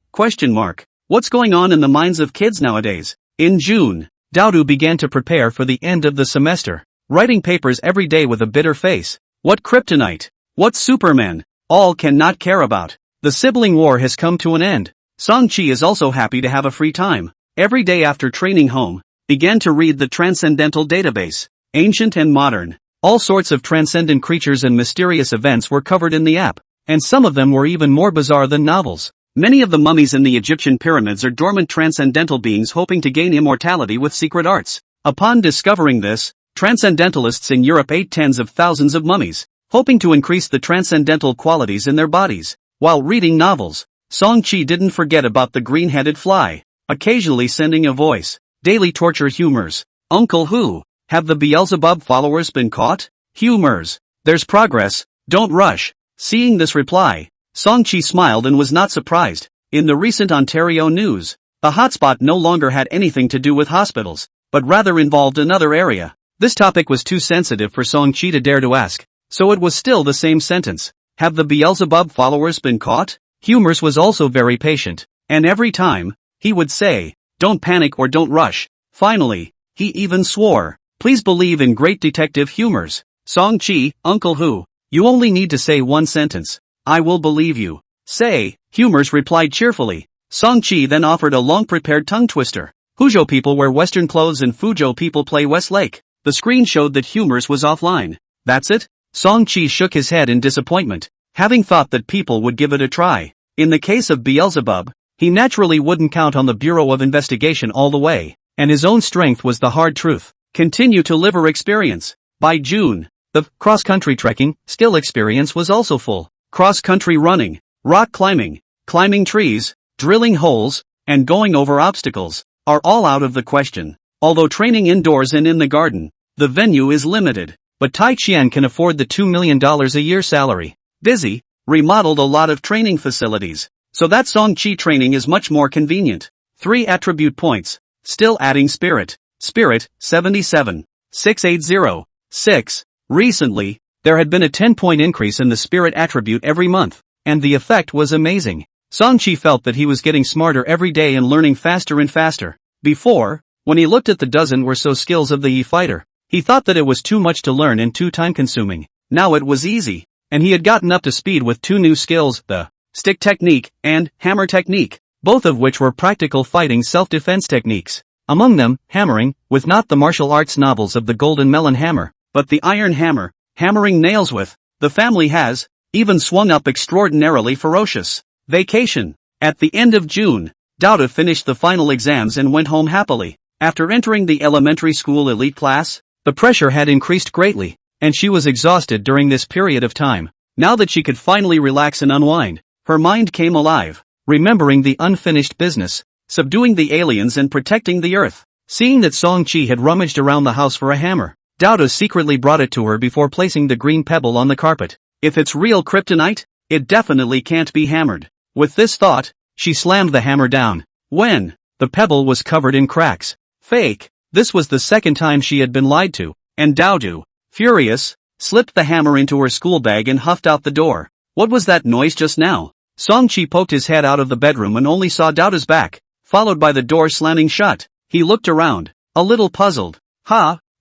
What's going on in the minds of kids nowadays? In June, Daodu began to prepare for the end of the semester, writing papers every day with a bitter face. What kryptonite? What Superman? All cannot care about. The sibling war has come to an end. Songchi is also happy to have a free time. Every day after training home, began to read the Transcendental Database. Ancient and modern, all sorts of transcendent creatures and mysterious events were covered in the app, and some of them were even more bizarre than novels. Many of the mummies in the Egyptian pyramids are dormant transcendental beings hoping to gain immortality with secret arts. Upon discovering this, transcendentalists in Europe ate tens of thousands of mummies, hoping to increase the transcendental qualities in their bodies. While reading novels, Songchi didn't forget about the green-headed fly, occasionally sending a voice. Daily torture humors. Uncle Who, have the Beelzebub followers been caught? Humors. There's progress, don't rush. Seeing this reply, Songchi smiled and was not surprised. In the recent Ontario news, the hotspot no longer had anything to do with hospitals, but rather involved another area. This topic was too sensitive for Songchi to dare to ask, so it was still the same sentence. Have the Beelzebub followers been caught? Humors was also very patient, and every time, he would say, don't panic or don't rush. Finally, he even swore, please believe in great detective Humors. Songchi, Uncle Who, you only need to say one sentence. I will believe you. Say, Humors replied cheerfully. Songchi then offered a long-prepared tongue twister. Huzhou people wear Western clothes and Fuzhou people play Westlake. The screen showed that Humors was offline. That's it? Songchi shook his head in disappointment, having thought that people would give it a try. In the case of Beelzebub, he naturally wouldn't count on the Bureau of Investigation all the way, and his own strength was the hard truth. Continue to liver experience. By June, the cross-country trekking skill experience was also full. Cross-country running, rock climbing, climbing trees, drilling holes, and going over obstacles are all out of the question. Although training indoors and in the garden, the venue is limited, but Tai Qian can afford the $2 million a year salary. Busy, remodeled a lot of training facilities, so that Songchi training is much more convenient. 3 attribute points, still adding spirit. Spirit, 77. 680. 6. Recently, there had been a 10-point increase in the spirit attribute every month, and the effect was amazing. Song-chi felt that he was getting smarter every day and learning faster and faster. Before, when he looked at the dozen or so skills of the fighter, he thought that it was too much to learn and too time-consuming. Now it was easy, and he had gotten up to speed with 2 new skills, the stick technique and hammer technique, both of which were practical fighting self-defense techniques. Among them, hammering, with not the martial arts novels of the golden melon hammer, but the iron hammer, hammering nails with, the family has, even swung up extraordinarily ferocious. Vacation. At the end of June, Douda finished the final exams and went home happily. After entering the elementary school elite class, the pressure had increased greatly, and she was exhausted during this period of time. Now that she could finally relax and unwind, her mind came alive, remembering the unfinished business, subduing the aliens and protecting the earth. Seeing that Song-chi had rummaged around the house for a hammer, Douda secretly brought it to her before placing the green pebble on the carpet. If it's real kryptonite, it definitely can't be hammered. With this thought, she slammed the hammer down. When the pebble was covered in cracks. Fake. This was the second time she had been lied to, and Douda, furious, slipped the hammer into her school bag and huffed out the door. What was that noise just now? Song-chi poked his head out of the bedroom and only saw Douda's back, followed by the door slamming shut. He looked around, a little puzzled.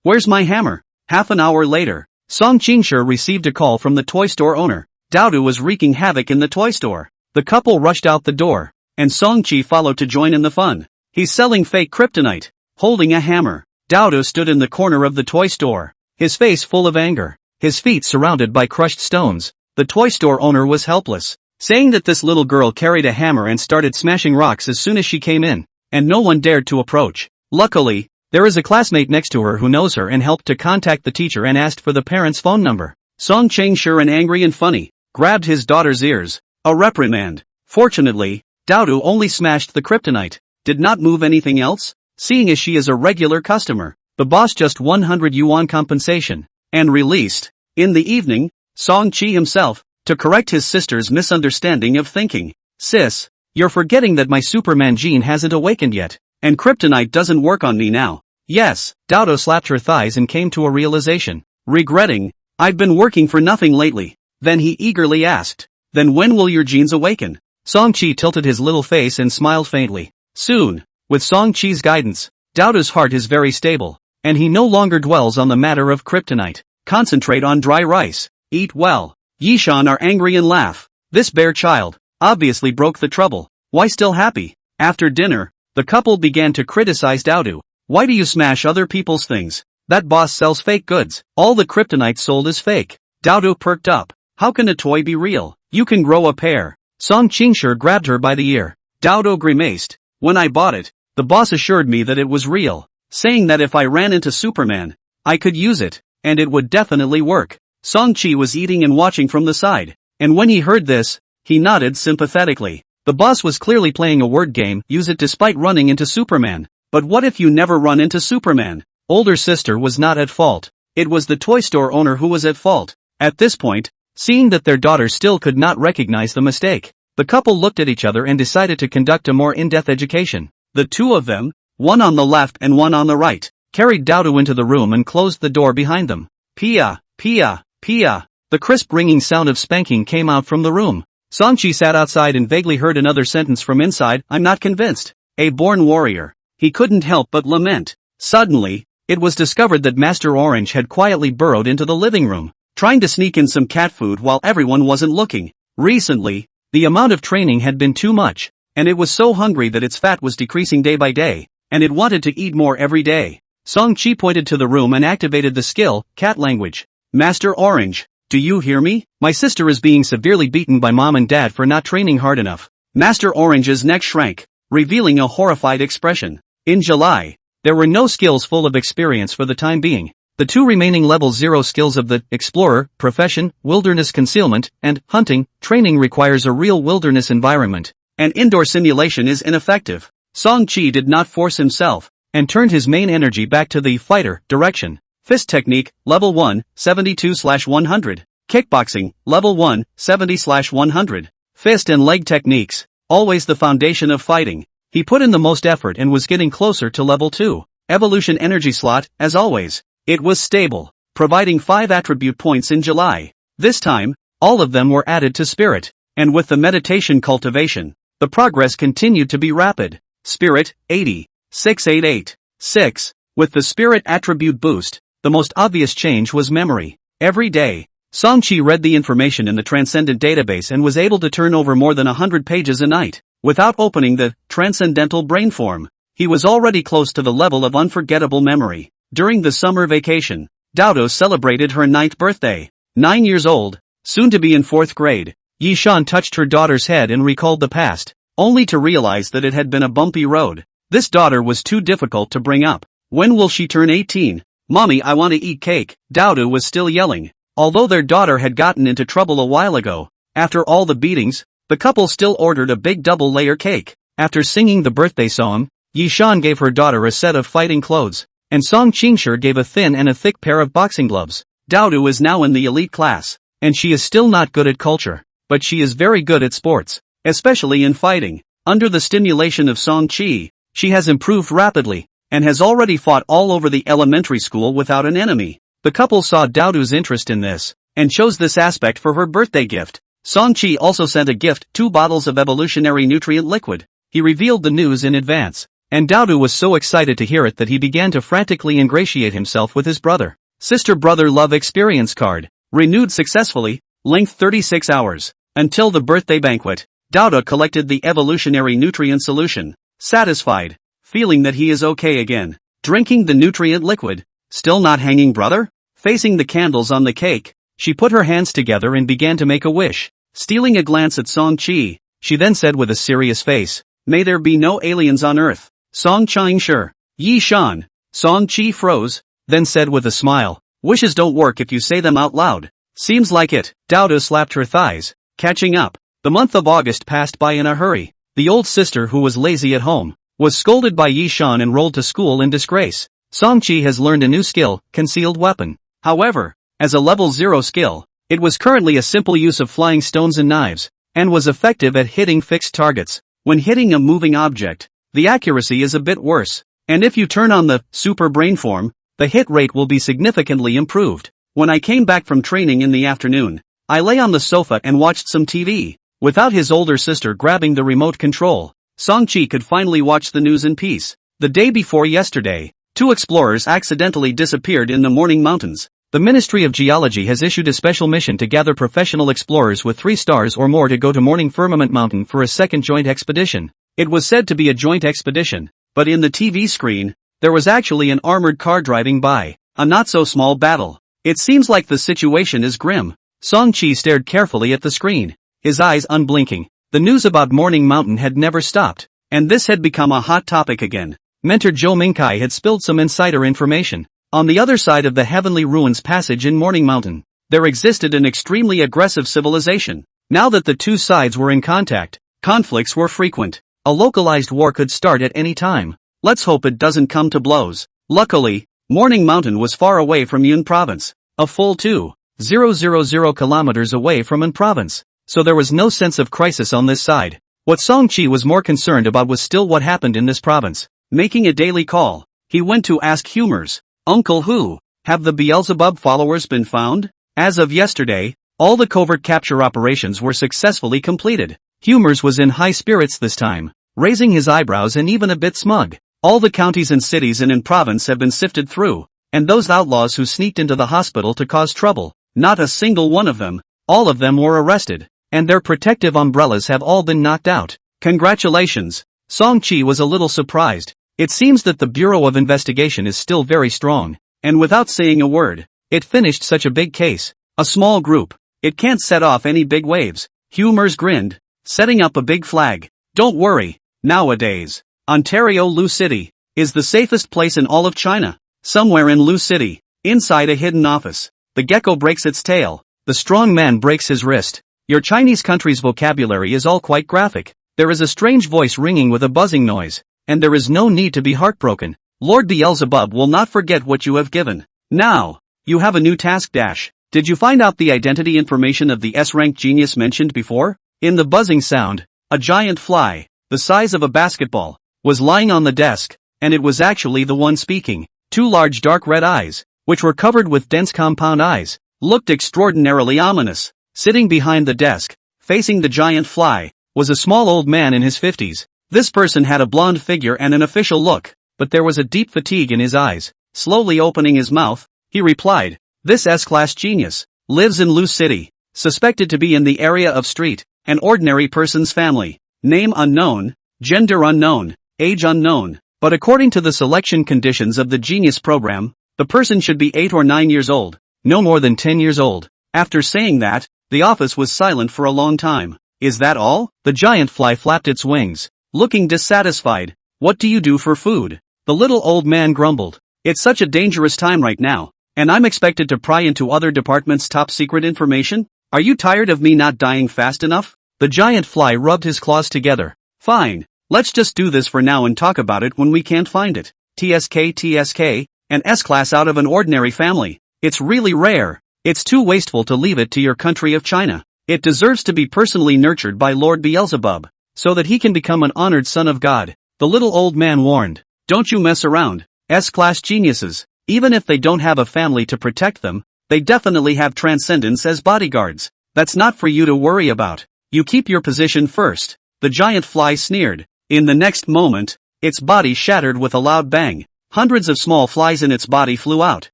Where's my hammer? Half an hour later, Song-chi received a call from the toy store owner. Douda was wreaking havoc in the toy store. The couple rushed out the door, and Song-chi followed to join in the fun. He's selling fake kryptonite. Holding a hammer, Douda stood in the corner of the toy store, his face full of anger, his feet surrounded by crushed stones. The toy store owner was helpless, saying that this little girl carried a hammer and started smashing rocks as soon as she came in, and no one dared to approach. Luckily, there is a classmate next to her who knows her and helped to contact the teacher and asked for the parents' phone number. Song-chi, and angry and funny, grabbed his daughter's ears. A reprimand. Fortunately, Douda only smashed the kryptonite, did not move anything else. Seeing as she is a regular customer, the boss just 100 yuan compensation, and released. In the evening, Song-chi himself, to correct his sister's misunderstanding of thinking. Sis, you're forgetting that my Superman gene hasn't awakened yet, and kryptonite doesn't work on me now. Yes, Douda slapped her thighs and came to a realization. Regretting, I've been working for nothing lately. Then he eagerly asked, then when will your genes awaken? Song-chi tilted his little face and smiled faintly. Soon. With Song-chi's guidance, Douda's heart is very stable, and he no longer dwells on the matter of kryptonite. Concentrate on dry rice, eat well. Yishan are angry and laugh. This bare child, obviously broke the trouble. Why still happy? After dinner, the couple began to criticize Douda. Why do you smash other people's things? That boss sells fake goods. All the kryptonite sold is fake. Douda perked up. How can a toy be real? You can grow a pair. Song-chi grabbed her by the ear. Douda grimaced. When I bought it, the boss assured me that it was real, saying that if I ran into Superman, I could use it, and it would definitely work. Song-chi was eating and watching from the side, and when he heard this, he nodded sympathetically. The boss was clearly playing a word game, use it despite running into Superman. But what if you never run into Superman? Older sister was not at fault. It was the toy store owner who was at fault. At this point, seeing that their daughter still could not recognize the mistake, the couple looked at each other and decided to conduct a more in-depth education. The two of them, one on the left and one on the right, carried Douda into the room and closed the door behind them. Pia, pia, pia. The crisp ringing sound of spanking came out from the room. Song-chi sat outside and vaguely heard another sentence from inside. I'm not convinced. A born warrior. He couldn't help but lament. Suddenly, it was discovered that Master Orange had quietly burrowed into the living room, trying to sneak in some cat food while everyone wasn't looking. Recently, the amount of training had been too much, and it was so hungry that its fat was decreasing day by day, and it wanted to eat more every day. Song-chi pointed to the room and activated the skill, cat language. Master Orange, do you hear me? My sister is being severely beaten by mom and dad for not training hard enough. Master Orange's neck shrank, revealing a horrified expression. In July, there were no skills full of experience for the time being. The two remaining level 0 skills of the Explorer, Profession, Wilderness Concealment, and Hunting, training requires a real wilderness environment. An indoor simulation is ineffective. Song-chi did not force himself, and turned his main energy back to the fighter direction. Fist technique, level 1, 72/100. Kickboxing, level 1, 70/100. Fist and leg techniques, always the foundation of fighting. He put in the most effort and was getting closer to level 2. Evolution energy slot, as always. It was stable, providing 5 attribute points in July. This time, all of them were added to Spirit, and with the meditation cultivation, the progress continued to be rapid. Spirit, 80. 688. 6. With the Spirit attribute boost, the most obvious change was memory. Every day, Songchi read the information in the Transcendent database and was able to turn over more than 100 pages a night. Without opening the Transcendental Brainform, he was already close to the level of unforgettable memory. During the summer vacation, Dodo celebrated her 9th birthday. 9 years old, soon to be in 4th grade, Yishan touched her daughter's head and recalled the past, only to realize that it had been a bumpy road. This daughter was too difficult to bring up. When will she turn 18? Mommy, I want to eat cake. Dodo was still yelling. Although their daughter had gotten into trouble a while ago, after all the beatings, the couple still ordered a big double-layer cake. After singing the birthday song, Yishan gave her daughter a set of fighting clothes, and Song Qingshi gave a thin and a thick pair of boxing gloves. Dodo is now in the elite class, and she is still not good at culture, but she is very good at sports, especially in fighting. Under the stimulation of Song Qi, she has improved rapidly, and has already fought all over the elementary school without an enemy. The couple saw Dodo's interest in this, and chose this aspect for her birthday gift. Songchi also sent a gift, 2 bottles of evolutionary nutrient liquid. He revealed the news in advance, and Dodo was so excited to hear it that he began to frantically ingratiate himself with his brother. Sister-brother love experience card, renewed successfully, length 36 hours. Until the birthday banquet, Dodo collected the evolutionary nutrient solution, satisfied, feeling that he is okay again. Drinking the nutrient liquid. Still not hanging, brother? Facing the candles on the cake, she put her hands together and began to make a wish. Stealing a glance at Song Qi, she then said with a serious face, "May there be no aliens on Earth." Song Qingshi, Yi Shan. Song Qi froze, then said with a smile, "Wishes don't work if you say them out loud." Seems like it. Dodo slapped her thighs, catching up. The month of August passed by in a hurry. The old sister who was lazy at home, was scolded by Yi Shan and rolled to school in disgrace. Songchi has learned a new skill, concealed weapon. However, as a level 0 skill, it was currently a simple use of flying stones and knives, and was effective at hitting fixed targets. When hitting a moving object, the accuracy is a bit worse, and if you turn on the super brain form, the hit rate will be significantly improved. When I came back from training in the afternoon, I lay on the sofa and watched some TV. Without his older sister grabbing the remote control, Songchi could finally watch the news in peace. The day before yesterday, 2 explorers accidentally disappeared in the Morning Mountains. The Ministry of Geology has issued a special mission to gather professional explorers with 3 stars or more to go to Morning Firmament Mountain for a second joint expedition. It was said to be a joint expedition, but in the TV screen, there was actually an armored car driving by. A not-so-small battle. It seems like the situation is grim. Songchi stared carefully at the screen, his eyes unblinking. The news about Morning Mountain had never stopped, and this had become a hot topic again. Mentor Zhou Mingkai had spilled some insider information. On the other side of the Heavenly Ruins passage in Morning Mountain, there existed an extremely aggressive civilization. Now that the 2 sides were in contact, conflicts were frequent. A localized war could start at any time. Let's hope it doesn't come to blows. Luckily, Morning Mountain was far away from Yun Province, a full 2,000 kilometers away from An Province, so there was no sense of crisis on this side. What Songchi was more concerned about was still what happened in this province. Making a daily call, he went to ask Humors, "Uncle Hu, have the Beelzebub followers been found?" As of yesterday, all the covert capture operations were successfully completed. Humors was in high spirits this time, raising his eyebrows and even a bit smug. All the counties and cities in province have been sifted through, and those outlaws who sneaked into the hospital to cause trouble, not a single one of them, all of them were arrested, and their protective umbrellas have all been knocked out. Congratulations. Songchi was a little surprised. It seems that the Bureau of Investigation is still very strong, and without saying a word, it finished such a big case. A small group. It can't set off any big waves. Humors grinned, setting up a big flag. Don't worry, nowadays, Ontario Lu City is the safest place in all of China. Somewhere in Lu City, inside a hidden office, the gecko breaks its tail, the strong man breaks his wrist. Your Chinese country's vocabulary is all quite graphic. There is a strange voice ringing with a buzzing noise. And there is no need to be heartbroken. Lord Beelzebub will not forget what you have given. Now, you have a new task dash. Did you find out the identity information of the S-rank genius mentioned before? In the buzzing sound, a giant fly, the size of a basketball, was lying on the desk, and it was actually the one speaking. 2 large dark red eyes, which were covered with dense compound eyes, looked extraordinarily ominous. Sitting behind the desk, facing the giant fly, was a small old man in his 50s. This person had a blonde figure and an official look, but there was a deep fatigue in his eyes. Slowly opening his mouth, he replied, "This S-class genius lives in Loose City, suspected to be in the area of street, an ordinary person's family, name unknown, gender unknown, age unknown, but according to the selection conditions of the Genius program, the person should be 8 or 9 years old, no more than 10 years old." After saying that, the office was silent for a long time. "Is that all?" The giant fly flapped its wings, looking dissatisfied. "What do you do for food?" The little old man grumbled. "It's such a dangerous time right now, and I'm expected to pry into other departments' top secret information? Are you tired of me not dying fast enough?" The giant fly rubbed his claws together. "Fine, let's just do this for now and talk about it when we can't find it. TSK, an S-class out of an ordinary family. It's really rare. It's too wasteful to leave it to your country of China. It deserves to be personally nurtured by Lord Beelzebub, so that he can become an honored son of God," the little old man warned. "Don't you mess around. S-class geniuses, even if they don't have a family to protect them, they definitely have transcendence as bodyguards. That's not for you to worry about. You keep your position first." The giant fly sneered. In the next moment, its body shattered with a loud bang. Hundreds of small flies in its body flew out,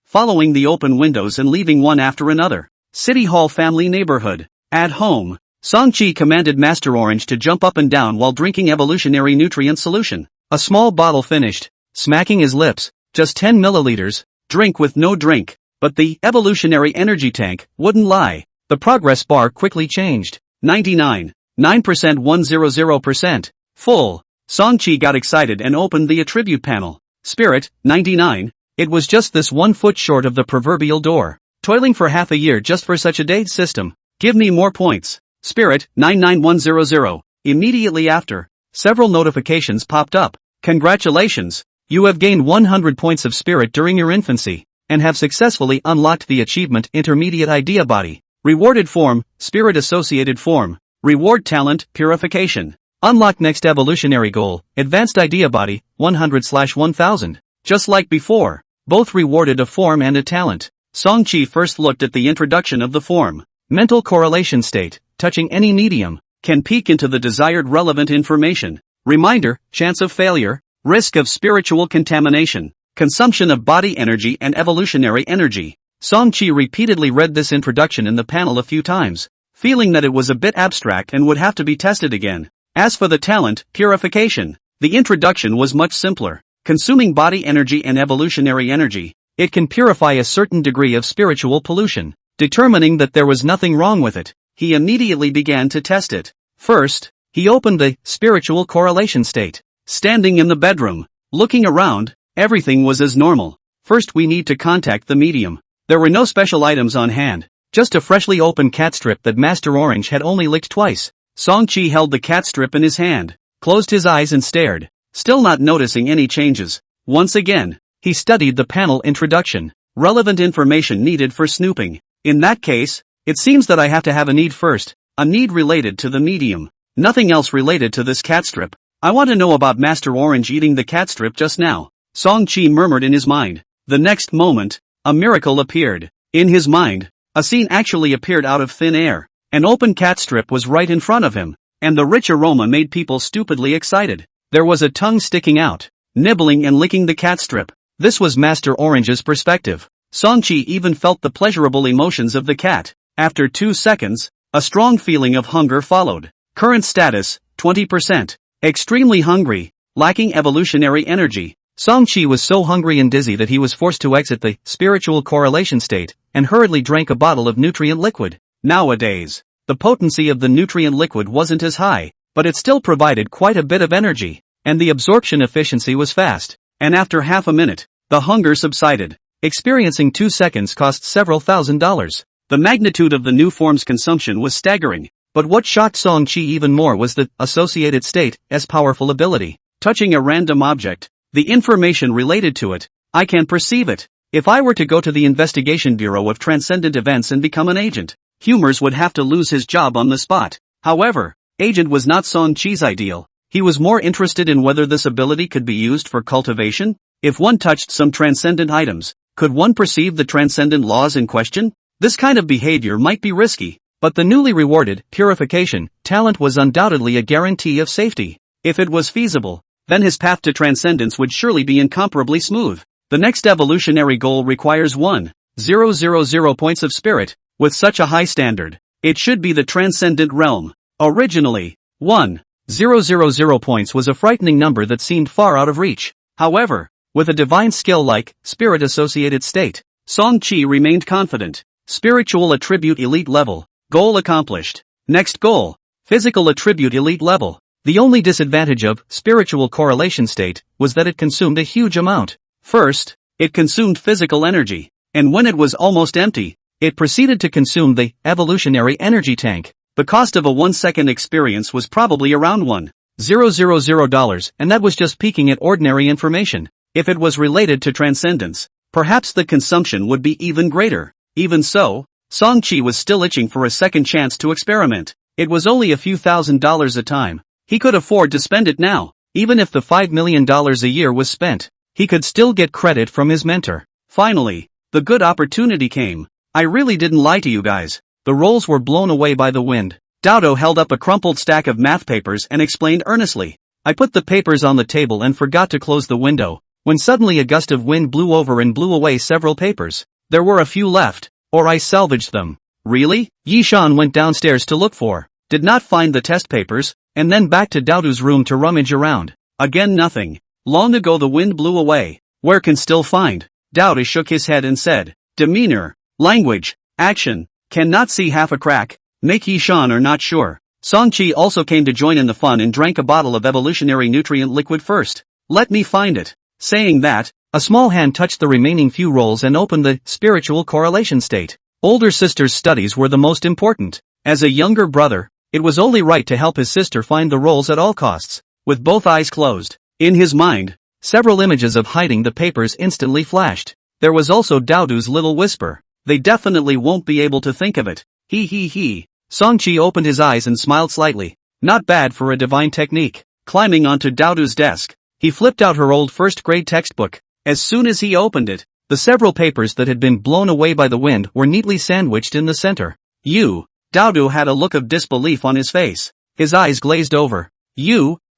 following the open windows and leaving one after another. City Hall family neighborhood. At home, Song-chi commanded Master Orange to jump up and down while drinking evolutionary nutrient solution. A small bottle finished, smacking his lips, just 10 milliliters, drink with no drink. But the evolutionary energy tank wouldn't lie. The progress bar quickly changed. 99.9%, 100%. Full. Song-chi got excited and opened the attribute panel. Spirit, 99. It was just this 1 foot short of the proverbial door. Toiling for half a year just for such a date system. Give me more points. Spirit, 99100. Immediately after, several notifications popped up. Congratulations! You have gained 100 points of spirit during your infancy, and have successfully unlocked the achievement Intermediate Idea Body. Rewarded form, Spirit Associated Form. Reward talent, Purification. Unlock next evolutionary goal, Advanced Idea Body, 100/1000. Just like before, both rewarded a form and a talent. Song-chi first looked at the introduction of the form. Mental correlation state, touching any medium, can peek into the desired relevant information. Reminder, chance of failure, risk of spiritual contamination, consumption of body energy and evolutionary energy. Song-chi repeatedly read this introduction in the panel a few times, feeling that it was a bit abstract and would have to be tested again. As for the talent, Purification, the introduction was much simpler. Consuming body energy and evolutionary energy, it can purify a certain degree of spiritual pollution. Determining that there was nothing wrong with it, he immediately began to test it. First, he opened the spiritual correlation state. Standing in the bedroom, looking around, everything was as normal. First we need to contact the medium. There were no special items on hand, just a freshly opened cat strip that Master Orange had only licked twice. Song-chi held the cat strip in his hand, closed his eyes and stared, still not noticing any changes. Once again, he studied the panel introduction. Relevant information needed for snooping. In that case, it seems that I have to have a need first, a need related to the medium. Nothing else related to this cat strip. I want to know about Master Orange eating the cat strip just now, Song-chi murmured in his mind. The next moment, a miracle appeared. In his mind, a scene actually appeared out of thin air. An open cat strip was right in front of him, and the rich aroma made people stupidly excited. There was a tongue sticking out, nibbling and licking the cat strip. This was Master Orange's perspective. Song-chi even felt the pleasurable emotions of the cat. After 2 seconds, a strong feeling of hunger followed. Current status, 20%. Extremely hungry, lacking evolutionary energy. Song-chi was so hungry and dizzy that he was forced to exit the spiritual correlation state, and hurriedly drank a bottle of nutrient liquid. Nowadays, the potency of the nutrient liquid wasn't as high, but it still provided quite a bit of energy, and the absorption efficiency was fast. And after half a minute, the hunger subsided. Experiencing 2 seconds cost several $1,000s. The magnitude of the new form's consumption was staggering, but what shocked Song-chi even more was the associated state's powerful ability. Touching a random object, the information related to it, I can perceive it. If I were to go to the Investigation Bureau of Transcendent Events and become an agent, Humors would have to lose his job on the spot. However, agent was not Song-chi's ideal. He was more interested in whether this ability could be used for cultivation. If one touched some transcendent items, Could one perceive the transcendent laws in question? This kind of behavior might be risky, but the newly rewarded purification talent was undoubtedly a guarantee of safety. If it was feasible, then his path to transcendence would surely be incomparably smooth. The next evolutionary goal requires 1,000 points of spirit. With such a high standard, it should be the transcendent realm. Originally, 1,000 points was a frightening number that seemed far out of reach. However, with a divine skill like spirit-associated state, Song-Chi remained confident. Spiritual attribute elite level. Goal accomplished. Next goal. Physical attribute elite level. The only disadvantage of spiritual correlation state was that it consumed a huge amount. First, it consumed physical energy, and when it was almost empty, it proceeded to consume the evolutionary energy tank. The cost of a 1-second experience was probably around $1,000, and that was just peeking at ordinary information. If it was related to transcendence, perhaps the consumption would be even greater. Even so, Song-Chi was still itching for a second chance to experiment. It was only a few $1,000s a time. He could afford to spend it now. Even if the $5 million a year was spent, he could still get credit from his mentor. Finally, the good opportunity came. I really didn't lie to you guys. The roles were blown away by the wind. Dodo held up a crumpled stack of math papers and explained earnestly. I put the papers on the table and forgot to close the window, when suddenly a gust of wind blew over and blew away several papers. There were a few left, or I salvaged them. Really? Yishan went downstairs to look for, did not find the test papers, and then back to Daodu's room to rummage around. Again nothing. Long ago the wind blew away. Where can still find? Daodu shook his head and said, demeanor, language, action, cannot see half a crack, make Yishan are not sure. Song-Chi also came to join in the fun and drank a bottle of evolutionary nutrient liquid first. Let me find it. Saying that, a small hand touched the remaining few rolls and opened the spiritual correlation state. Older sister's studies were the most important. As a younger brother, it was only right to help his sister find the rolls at all costs. With both eyes closed, in his mind, several images of hiding the papers instantly flashed. There was also Daodu's little whisper. They definitely won't be able to think of it. He. Song-Chi opened his eyes and smiled slightly. Not bad for a divine technique. Climbing onto Daodu's desk, he flipped out her old first-grade textbook. As soon as he opened it, the several papers that had been blown away by the wind were neatly sandwiched in the center. Daodu had a look of disbelief on his face. His eyes glazed over.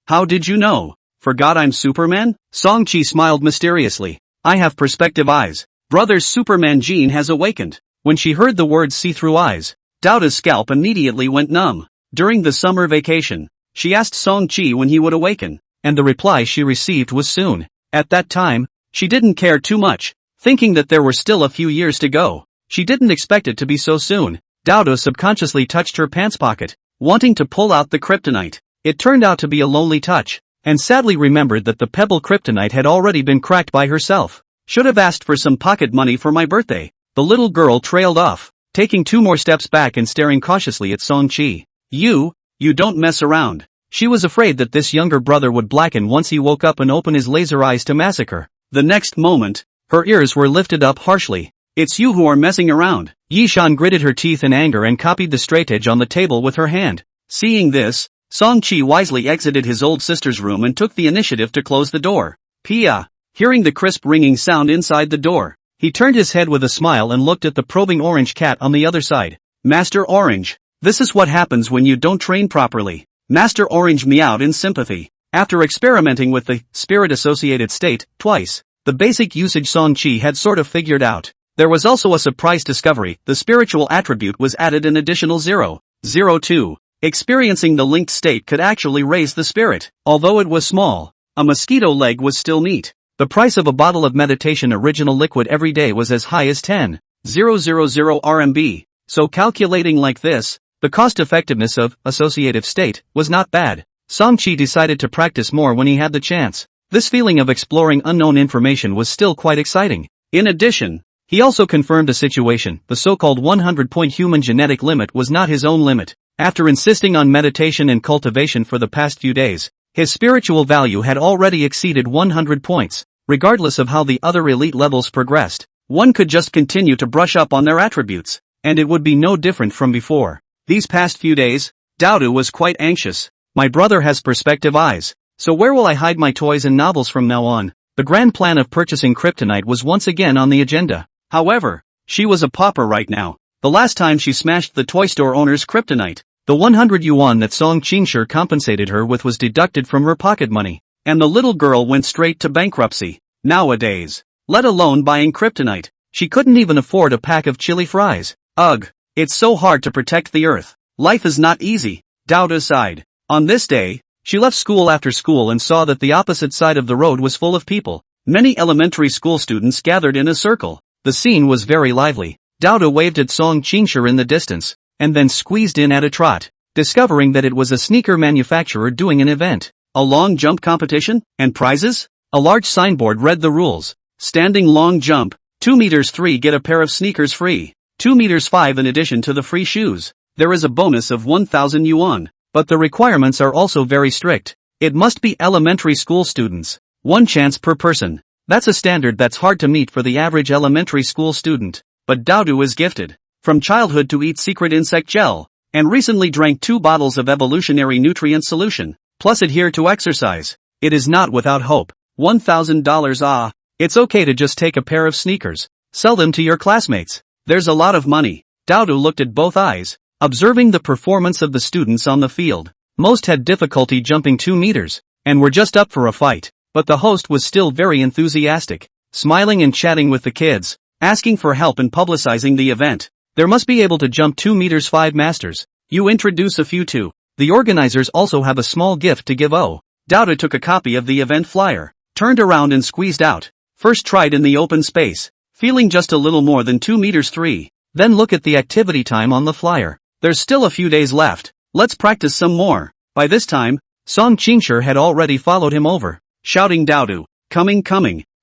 How did you know? Forgot I'm Superman? Song-Chi smiled mysteriously. I have perspective eyes. Brother's Superman gene has awakened. When she heard the words see-through eyes, Daodu's scalp immediately went numb. During the summer vacation, she asked Song-Chi when he would awaken, and the reply she received was soon. At that time, she didn't care too much, thinking that there were still a few years to go. She didn't expect it to be so soon. Daodu subconsciously touched her pants pocket, wanting to pull out the kryptonite. It turned out to be a lonely touch, and sadly remembered that the pebble kryptonite had already been cracked by herself. Should have asked for some pocket money for my birthday. The little girl trailed off, taking 2 more steps back and staring cautiously at Song-Chi. You don't mess around. She was afraid that this younger brother would blacken once he woke up and open his laser eyes to massacre. The next moment, her ears were lifted up harshly. It's you who are messing around. Yishan gritted her teeth in anger and copied the straightedge on the table with her hand. Seeing this, Song-Chi wisely exited his old sister's room and took the initiative to close the door. Pia. Hearing the crisp ringing sound inside the door, he turned his head with a smile and looked at the probing orange cat on the other side. Master Orange. This is what happens when you don't train properly. Master Orange meowed in sympathy. After experimenting with the spirit-associated state twice, the basic usage Song-Chi had sort of figured out. There was also a surprise discovery. The spiritual attribute was added an additional 0.02. Experiencing the linked state could actually raise the spirit. Although it was small, a mosquito leg was still neat. The price of a bottle of meditation original liquid every day was as high as 10,000 RMB. So calculating like this, the cost-effectiveness of associative state was not bad. Song-Chi decided to practice more when he had the chance. This feeling of exploring unknown information was still quite exciting. In addition, he also confirmed a situation. The so-called 100-point human genetic limit was not his own limit. After insisting on meditation and cultivation for the past few days, his spiritual value had already exceeded 100 points. Regardless of how the other elite levels progressed, one could just continue to brush up on their attributes, and it would be no different from before. These past few days, Daodu was quite anxious. My brother has perspective eyes, so where will I hide my toys and novels from now on? The grand plan of purchasing kryptonite was once again on the agenda. However, she was a pauper right now. The last time she smashed the toy store owner's kryptonite, the 100 yuan that Song Qingshi compensated her with was deducted from her pocket money, and the little girl went straight to bankruptcy. Nowadays, let alone buying kryptonite, she couldn't even afford a pack of chili fries. Ugh, it's so hard to protect the earth. Life is not easy. Doubt sighed. On this day, she left school after school and saw that the opposite side of the road was full of people. Many elementary school students gathered in a circle. The scene was very lively. Douda waved at Song Qingshi in the distance, and then squeezed in at a trot, discovering that it was a sneaker manufacturer doing an event. A long jump competition? And prizes? A large signboard read the rules. Standing long jump, 2 meters 3 get a pair of sneakers free, 2 meters 5 in addition to the free shoes. There is a bonus of 1,000 yuan, but the requirements are also very strict. It must be elementary school students. 1 chance per person. That's a standard that's hard to meet for the average elementary school student. But Daodu is gifted, from childhood, to eat secret insect gel, and recently drank 2 bottles of evolutionary nutrient solution, plus adhere to exercise. It is not without hope. $1,000. It's okay to just take a pair of sneakers. Sell them to your classmates. There's a lot of money. Daodu looked at both eyes, observing the performance of the students on the field. Most had difficulty jumping 2 meters, and were just up for a fight, but the host was still very enthusiastic, smiling and chatting with the kids, asking for help in publicizing the event. There must be able to jump 2 meters 5 masters. You introduce a few too. The organizers also have a small gift to give. Oh. Daodu took a copy of the event flyer, turned around and squeezed out. First tried in the open space, feeling just a little more than 2 meters 3. Then look at the activity time on the flyer. There's still a few days left. Let's practice some more. By this time, Song Qingshi had already followed him over, shouting, Daodu, coming.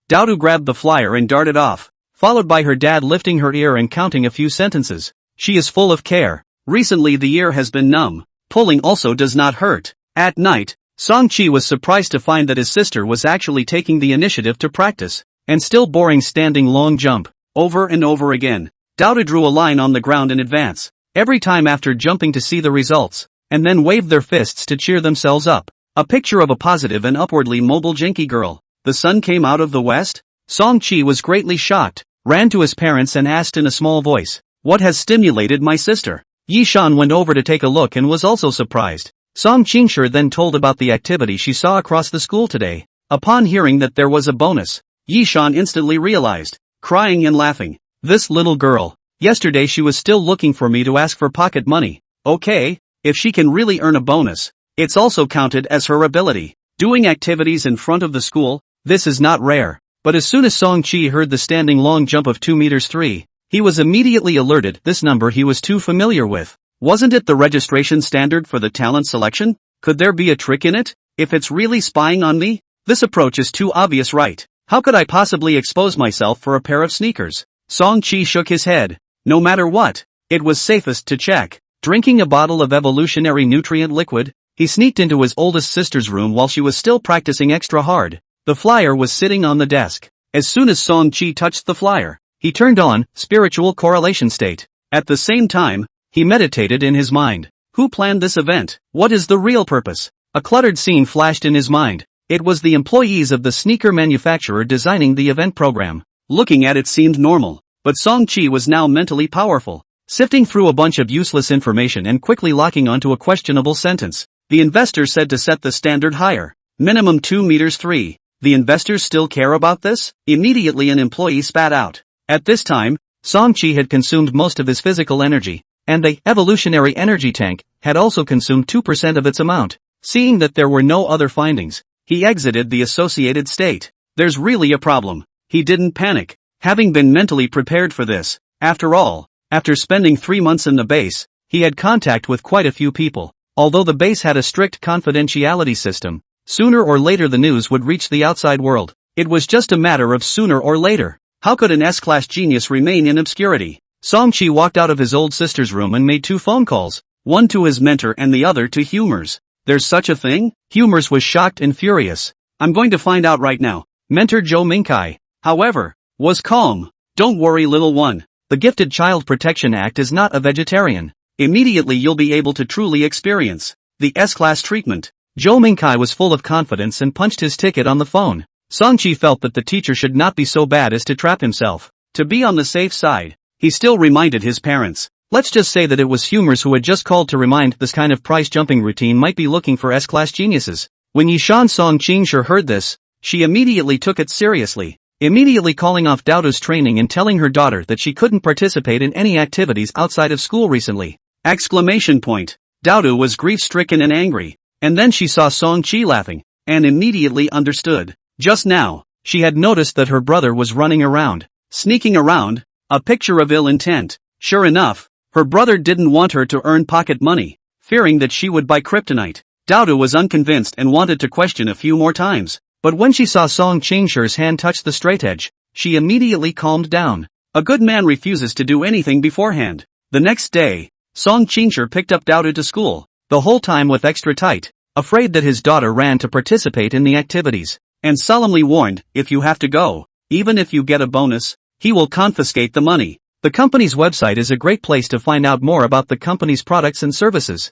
Daodu grabbed the flyer and darted off, followed by her dad lifting her ear and counting a few sentences. She is full of care. Recently the ear has been numb. Pulling also does not hurt. At night, Song Qi was surprised to find that his sister was actually taking the initiative to practice, and still boring standing long jump, over and over again. Daodu drew a line on the ground in advance, every time after jumping to see the results, and then waved their fists to cheer themselves up. A picture of a positive and upwardly mobile Jinky girl. The sun came out of the west? Song Qi was greatly shocked, ran to his parents and asked in a small voice, what has stimulated my sister? Yi Shan went over to take a look and was also surprised. Song Qingshi then told about the activity she saw across the school today. Upon hearing that there was a bonus, Yi Shan instantly realized, crying and laughing. This little girl. Yesterday she was still looking for me to ask for pocket money. Okay, if she can really earn a bonus, it's also counted as her ability. Doing activities in front of the school, this is not rare. But as soon as Song Qi heard the standing long jump of 2 meters 3, he was immediately alerted. This number he was too familiar with. Wasn't it the registration standard for the talent selection? Could there be a trick in it? If it's really spying on me? This approach is too obvious, right? How could I possibly expose myself for a pair of sneakers? Song Qi shook his head. No matter what, it was safest to check. Drinking a bottle of evolutionary nutrient liquid, he sneaked into his oldest sister's room while she was still practicing extra hard. The flyer was sitting on the desk. As soon as Song Qi touched the flyer, he turned on spiritual correlation state. At the same time, he meditated in his mind. Who planned this event? What is the real purpose? A cluttered scene flashed in his mind. It was the employees of the sneaker manufacturer designing the event program. Looking at it seemed normal, but Song Qi was now mentally powerful, sifting through a bunch of useless information and quickly locking onto a questionable sentence. The investor said to set the standard higher. Minimum 2 meters 3. The investors still care about this? Immediately an employee spat out. At this time, Song Qi had consumed most of his physical energy, and the evolutionary energy tank had also consumed 2% of its amount. Seeing that there were no other findings, he exited the associated state. There's really a problem. He didn't panic, having been mentally prepared for this. After all, after spending 3 months in the base, he had contact with quite a few people. Although the base had a strict confidentiality system, sooner or later the news would reach the outside world. It was just a matter of sooner or later. How could an S-class genius remain in obscurity? Song Qi walked out of his old sister's room and made 2 phone calls, one to his mentor and the other to Humors. There's such a thing? Humors was shocked and furious. I'm going to find out right now. Mentor Zhou Mingkai, however, was calm. Don't worry, little one. The Gifted Child Protection Act is not a vegetarian. Immediately you'll be able to truly experience the S-class treatment. Zhou Mingkai was full of confidence and punched his ticket on the phone. Songchi felt that the teacher should not be so bad as to trap himself. To be on the safe side, he still reminded his parents. Let's just say that it was Humors who had just called to remind this kind of price-jumping routine might be looking for S-class geniuses. When Yishan Song Qingshi heard this, she immediately took it seriously, immediately calling off Daoda's training and telling her daughter that she couldn't participate in any activities outside of school recently. Daoda was grief-stricken and angry, and then she saw Songchi laughing, and immediately understood. Just now, she had noticed that her brother was running around, sneaking around, a picture of ill intent. Sure enough, her brother didn't want her to earn pocket money, fearing that she would buy kryptonite. Daoda was unconvinced and wanted to question a few more times, but when she saw Song Qingshi's hand touch the straight edge, she immediately calmed down. A good man refuses to do anything beforehand. The next day, Song Qingshi picked up Daoda to school, the whole time with extra tight, afraid that his daughter ran to participate in the activities, and solemnly warned, if you have to go, even if you get a bonus, he will confiscate the money. The company's website is a great place to find out more about the company's products and services.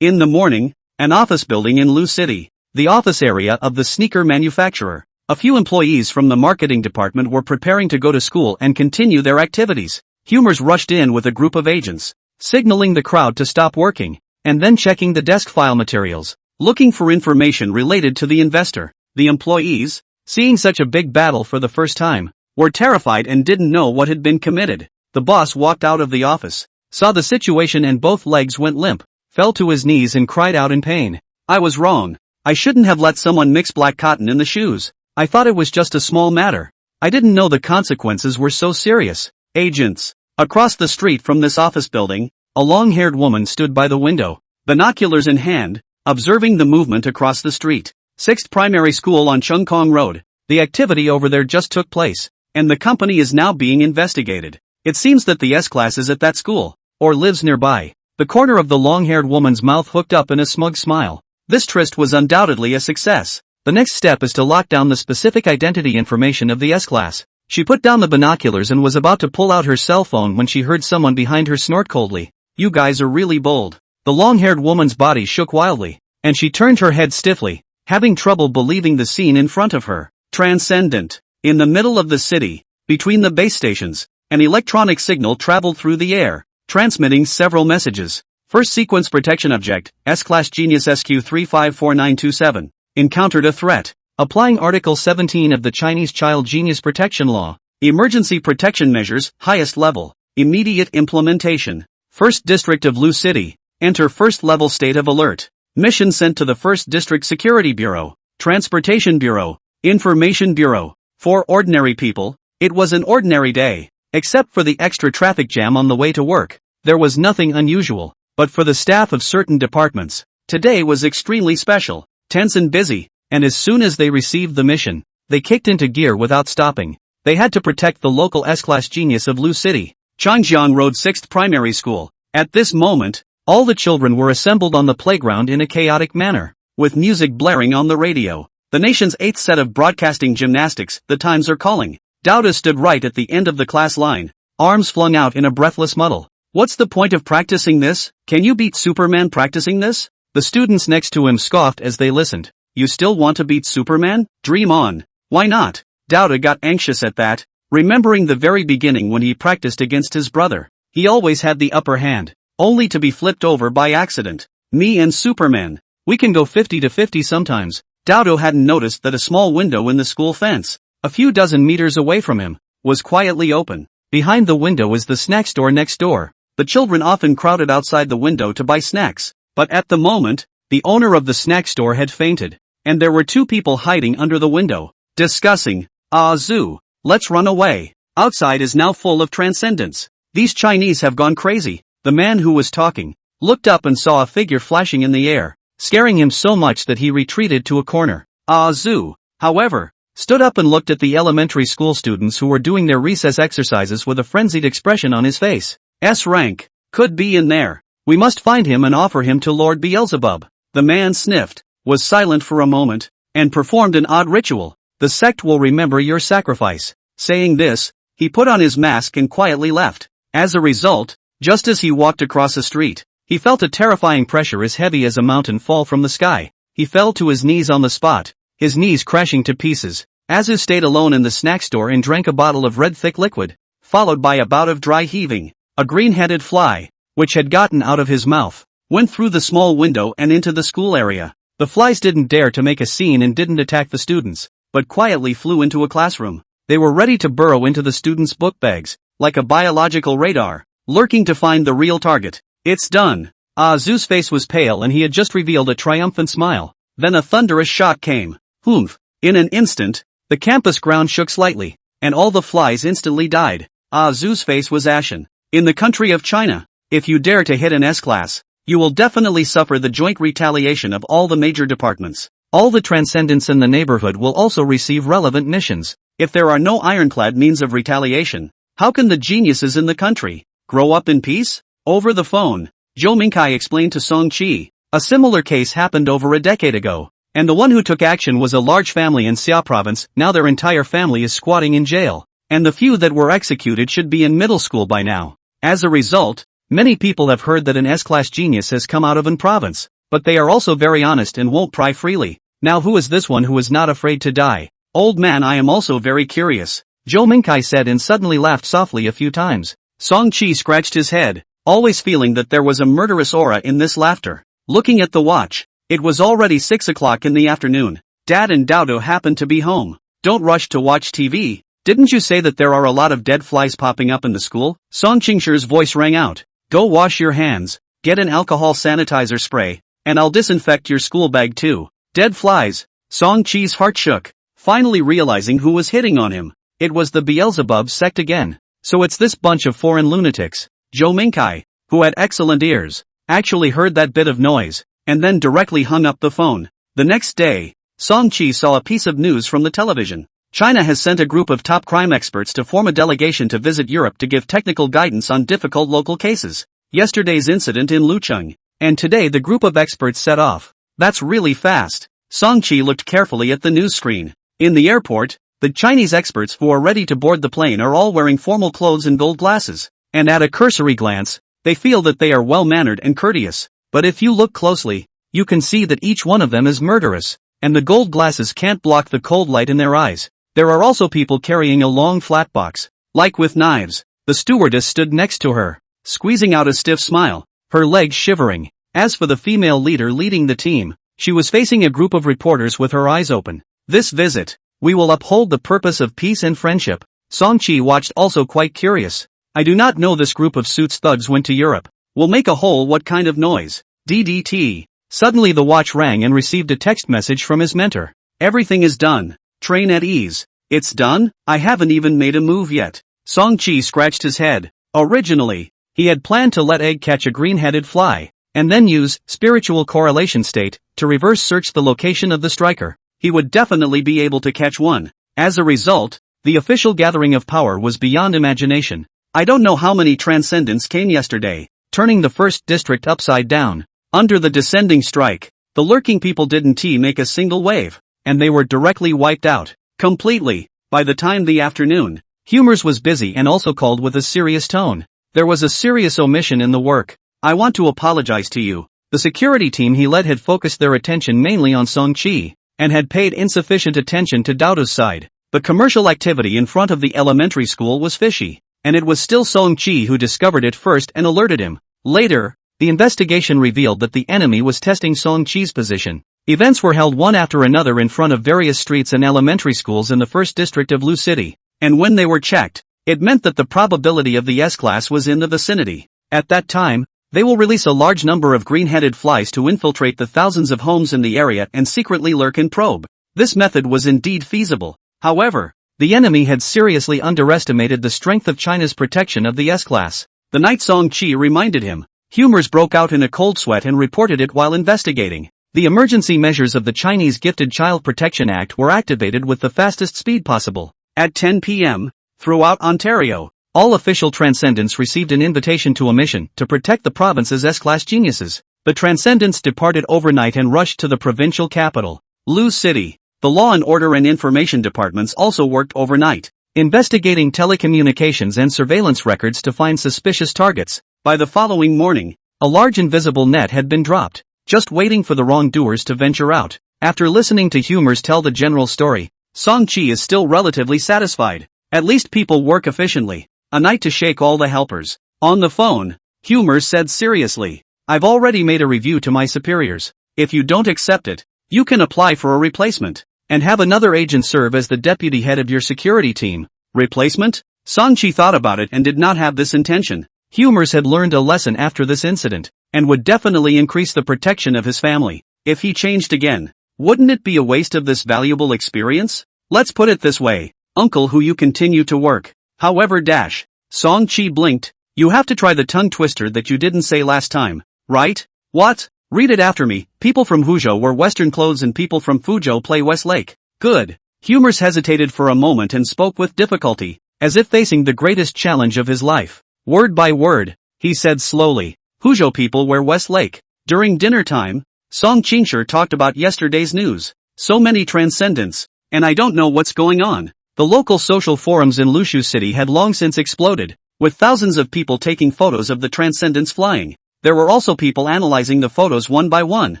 In the morning, an office building in Lu City, the office area of the sneaker manufacturer. A few employees from the marketing department were preparing to go to school and continue their activities. Humors rushed in with a group of agents, signaling the crowd to stop working, and then checking the desk file materials, looking for information related to the investor. The employees, seeing such a big battle for the first time, were terrified and didn't know what had been committed. The boss walked out of the office, saw the situation and both legs went limp, fell to his knees and cried out in pain. I was wrong. I shouldn't have let someone mix black cotton in the shoes. I thought it was just a small matter. I didn't know the consequences were so serious. Agents. Across the street from this office building, a long-haired woman stood by the window, binoculars in hand, observing the movement across the street. 6th Primary School on Chungkong Road. The activity over there just took place, and the company is now being investigated. It seems that the S-class is at that school, or lives nearby. The corner of the long-haired woman's mouth hooked up in a smug smile. This tryst was undoubtedly a success. The next step is to lock down the specific identity information of the S-class. She put down the binoculars and was about to pull out her cell phone when she heard someone behind her snort coldly. You guys are really bold. The long-haired woman's body shook wildly, and she turned her head stiffly, having trouble believing the scene in front of her. Transcendent. In the middle of the city, between the base stations, an electronic signal traveled through the air, transmitting several messages. First sequence protection object, S-Class Genius SQ354927, encountered a threat. Applying Article 17 of the Chinese Child Genius Protection Law. Emergency protection measures, highest level. Immediate implementation. First District of Lu City. Enter first level state of alert. Mission sent to the First District Security Bureau, Transportation Bureau, Information Bureau. For ordinary people, it was an ordinary day. Except for the extra traffic jam on the way to work, there was nothing unusual. But for the staff of certain departments, today was extremely special, tense and busy, and as soon as they received the mission, they kicked into gear without stopping. They had to protect the local S-Class genius of Lu City, Changjiang Road 6th Primary School. At this moment, all the children were assembled on the playground in a chaotic manner, with music blaring on the radio. The nation's 8th set of broadcasting gymnastics, the times are calling. Daoda stood right at the end of the class line, arms flung out in a breathless muddle. What's the point of practicing this? Can you beat Superman practicing this? The students next to him scoffed as they listened. You still want to beat Superman? Dream on. Why not? Daoda got anxious at that, remembering the very beginning when he practiced against his brother. He always had the upper hand, only to be flipped over by accident. Me and Superman, we can go 50-50 sometimes. Daoda hadn't noticed that a small window in the school fence, a few dozen meters away from him, was quietly open. Behind the window is the snack store next door. The children often crowded outside the window to buy snacks, but at the moment, the owner of the snack store had fainted, and there were two people hiding under the window, discussing. Zoo, let's run away. Outside is now full of transcendence. These Chinese have gone crazy. The man who was talking looked up and saw a figure flashing in the air, scaring him so much that he retreated to a corner. Zoo, however, stood up and looked at the elementary school students who were doing their recess exercises with a frenzied expression on his face. S rank, could be in there. We must find him and offer him to Lord Beelzebub. The man sniffed, was silent for a moment, and performed an odd ritual. The sect will remember your sacrifice. Saying this, he put on his mask and quietly left. As a result, just as he walked across the street, he felt a terrifying pressure as heavy as a mountain fall from the sky. he fell to his knees on the spot, his knees crashing to pieces. Azu stayed alone in the snack store and drank a bottle of red thick liquid, followed by a bout of dry heaving. A green-headed fly, which had gotten out of his mouth, went through the small window and into the school area. The flies didn't dare to make a scene and didn't attack the students, but quietly flew into a classroom. They were ready to burrow into the students' book bags, like a biological radar, lurking to find the real target. It's done. Azu's face was pale and he had just revealed a triumphant smile. Then a thunderous shock came. Humph! In an instant, the campus ground shook slightly, and all the flies instantly died. Azu's face was ashen. In the country of China, if you dare to hit an S-class, you will definitely suffer the joint retaliation of all the major departments. All the transcendents in the neighborhood will also receive relevant missions. If there are no ironclad means of retaliation, how can the geniuses in the country grow up in peace? Over the phone, Zhou Mingkai explained to Song Qi, a similar case happened over a decade ago, and the one who took action was a large family in Xia province. Now their entire family is squatting in jail, and the few that were executed should be in middle school by now. As a result, many people have heard that an S-class genius has come out of an province, but they are also very honest and won't pry freely. Now who is this one who is not afraid to die? Old man, I am also very curious, Zhou Mingkai said and suddenly laughed softly a few times. Song Qi scratched his head, always feeling that there was a murderous aura in this laughter. Looking at the watch, it was already 6 o'clock in the afternoon. Dad and Dodo happened to be home. Don't rush to watch TV. Didn't you say that there are a lot of dead flies popping up in the school? Song Qingshi's voice rang out. Go wash your hands, get an alcohol sanitizer spray, and I'll disinfect your school bag too. Dead flies. Song Qi's heart shook, finally realizing who was hitting on him. It was the Beelzebub sect again. So it's this bunch of foreign lunatics. Zhou Mingkai, who had excellent ears, actually heard that bit of noise, and then directly hung up the phone. The next day, Song Qi saw a piece of news from the television. China has sent a group of top crime experts to form a delegation to visit Europe to give technical guidance on difficult local cases. Yesterday's incident in Lucheng, and today the group of experts set off. That's really fast. Song Qi looked carefully at the news screen. In the airport, the Chinese experts who are ready to board the plane are all wearing formal clothes and gold glasses, and at a cursory glance, they feel that they are well-mannered and courteous. But if you look closely, you can see that each one of them is murderous, and the gold glasses can't block the cold light in their eyes. There are also people carrying a long flat box, like with knives. The stewardess stood next to her, squeezing out a stiff smile, her legs shivering. As for the female leader leading the team, she was facing a group of reporters with her eyes open. This visit, we will uphold the purpose of peace and friendship. Song Qi watched, also quite curious. I do not know this group of suits thugs went to Europe. Will make a hole. What kind of noise? DDT. Suddenly the watch rang and received a text message from his mentor. Everything is done. Train at ease. It's done? I haven't even made a move yet. Song Qi scratched his head. Originally, he had planned to let Egg catch a green-headed fly, and then use spiritual correlation state to reverse search the location of the striker. He would definitely be able to catch one. As a result, the official gathering of power was beyond imagination. I don't know how many transcendents came yesterday, turning the first district upside down. Under the descending strike, the lurking people didn't make a single wave, and they were directly wiped out. Completely. By the time the afternoon, Humors was busy and also called with a serious tone. There was a serious omission in the work. I want to apologize to you. The security team he led had focused their attention mainly on Song Qi, and had paid insufficient attention to Daoda's side. The commercial activity in front of the elementary school was fishy, and it was still Song Qi who discovered it first and alerted him. Later, the investigation revealed that the enemy was testing Song Qi's position. Events were held one after another in front of various streets and elementary schools in the first district of Lu City, and when they were checked, it meant that the probability of the S-class was in the vicinity. At that time, they will release a large number of green-headed flies to infiltrate the thousands of homes in the area and secretly lurk and probe. This method was indeed feasible. However, the enemy had seriously underestimated the strength of China's protection of the S-class. The night Song Qi reminded him, Humors broke out in a cold sweat and reported it while investigating. The emergency measures of the Chinese Gifted Child Protection Act were activated with the fastest speed possible. At 10 p.m., throughout Ontario, all official transcendents received an invitation to a mission to protect the province's S-class geniuses. The transcendents departed overnight and rushed to the provincial capital, Lu City. The Law and Order and Information departments also worked overnight, investigating telecommunications and surveillance records to find suspicious targets. By the following morning, a large invisible net had been dropped. just waiting for the wrongdoers to venture out. After listening to Humors tell the general story, Song-chi is still relatively satisfied. At least people work efficiently. A night to shake all the helpers. On the phone, Humors said seriously, "I've already made a review to my superiors. If you don't accept it, you can apply for a replacement, and have another agent serve as the deputy head of your security team." Replacement? Song-chi thought about it and did not have this intention. Humors had learned a lesson after this incident, and would definitely increase the protection of his family. If he changed again, wouldn't it be a waste of this valuable experience? Let's put it this way, uncle who you continue to work. However dash. Song-chi blinked. You have to try the tongue twister that you didn't say last time, right? What? Read it after me. People from Huzhou wear Western clothes and people from Fuzhou play Westlake. Good. Humors hesitated for a moment and spoke with difficulty, as if facing the greatest challenge of his life. Word by word, he said slowly. Huzhou people wear Westlake. During dinner time, Song Qingshi talked about yesterday's news. So many transcendents, and I don't know what's going on. The local social forums in Lushu City had long since exploded, with thousands of people taking photos of the transcendents flying. There were also people analyzing the photos one by one,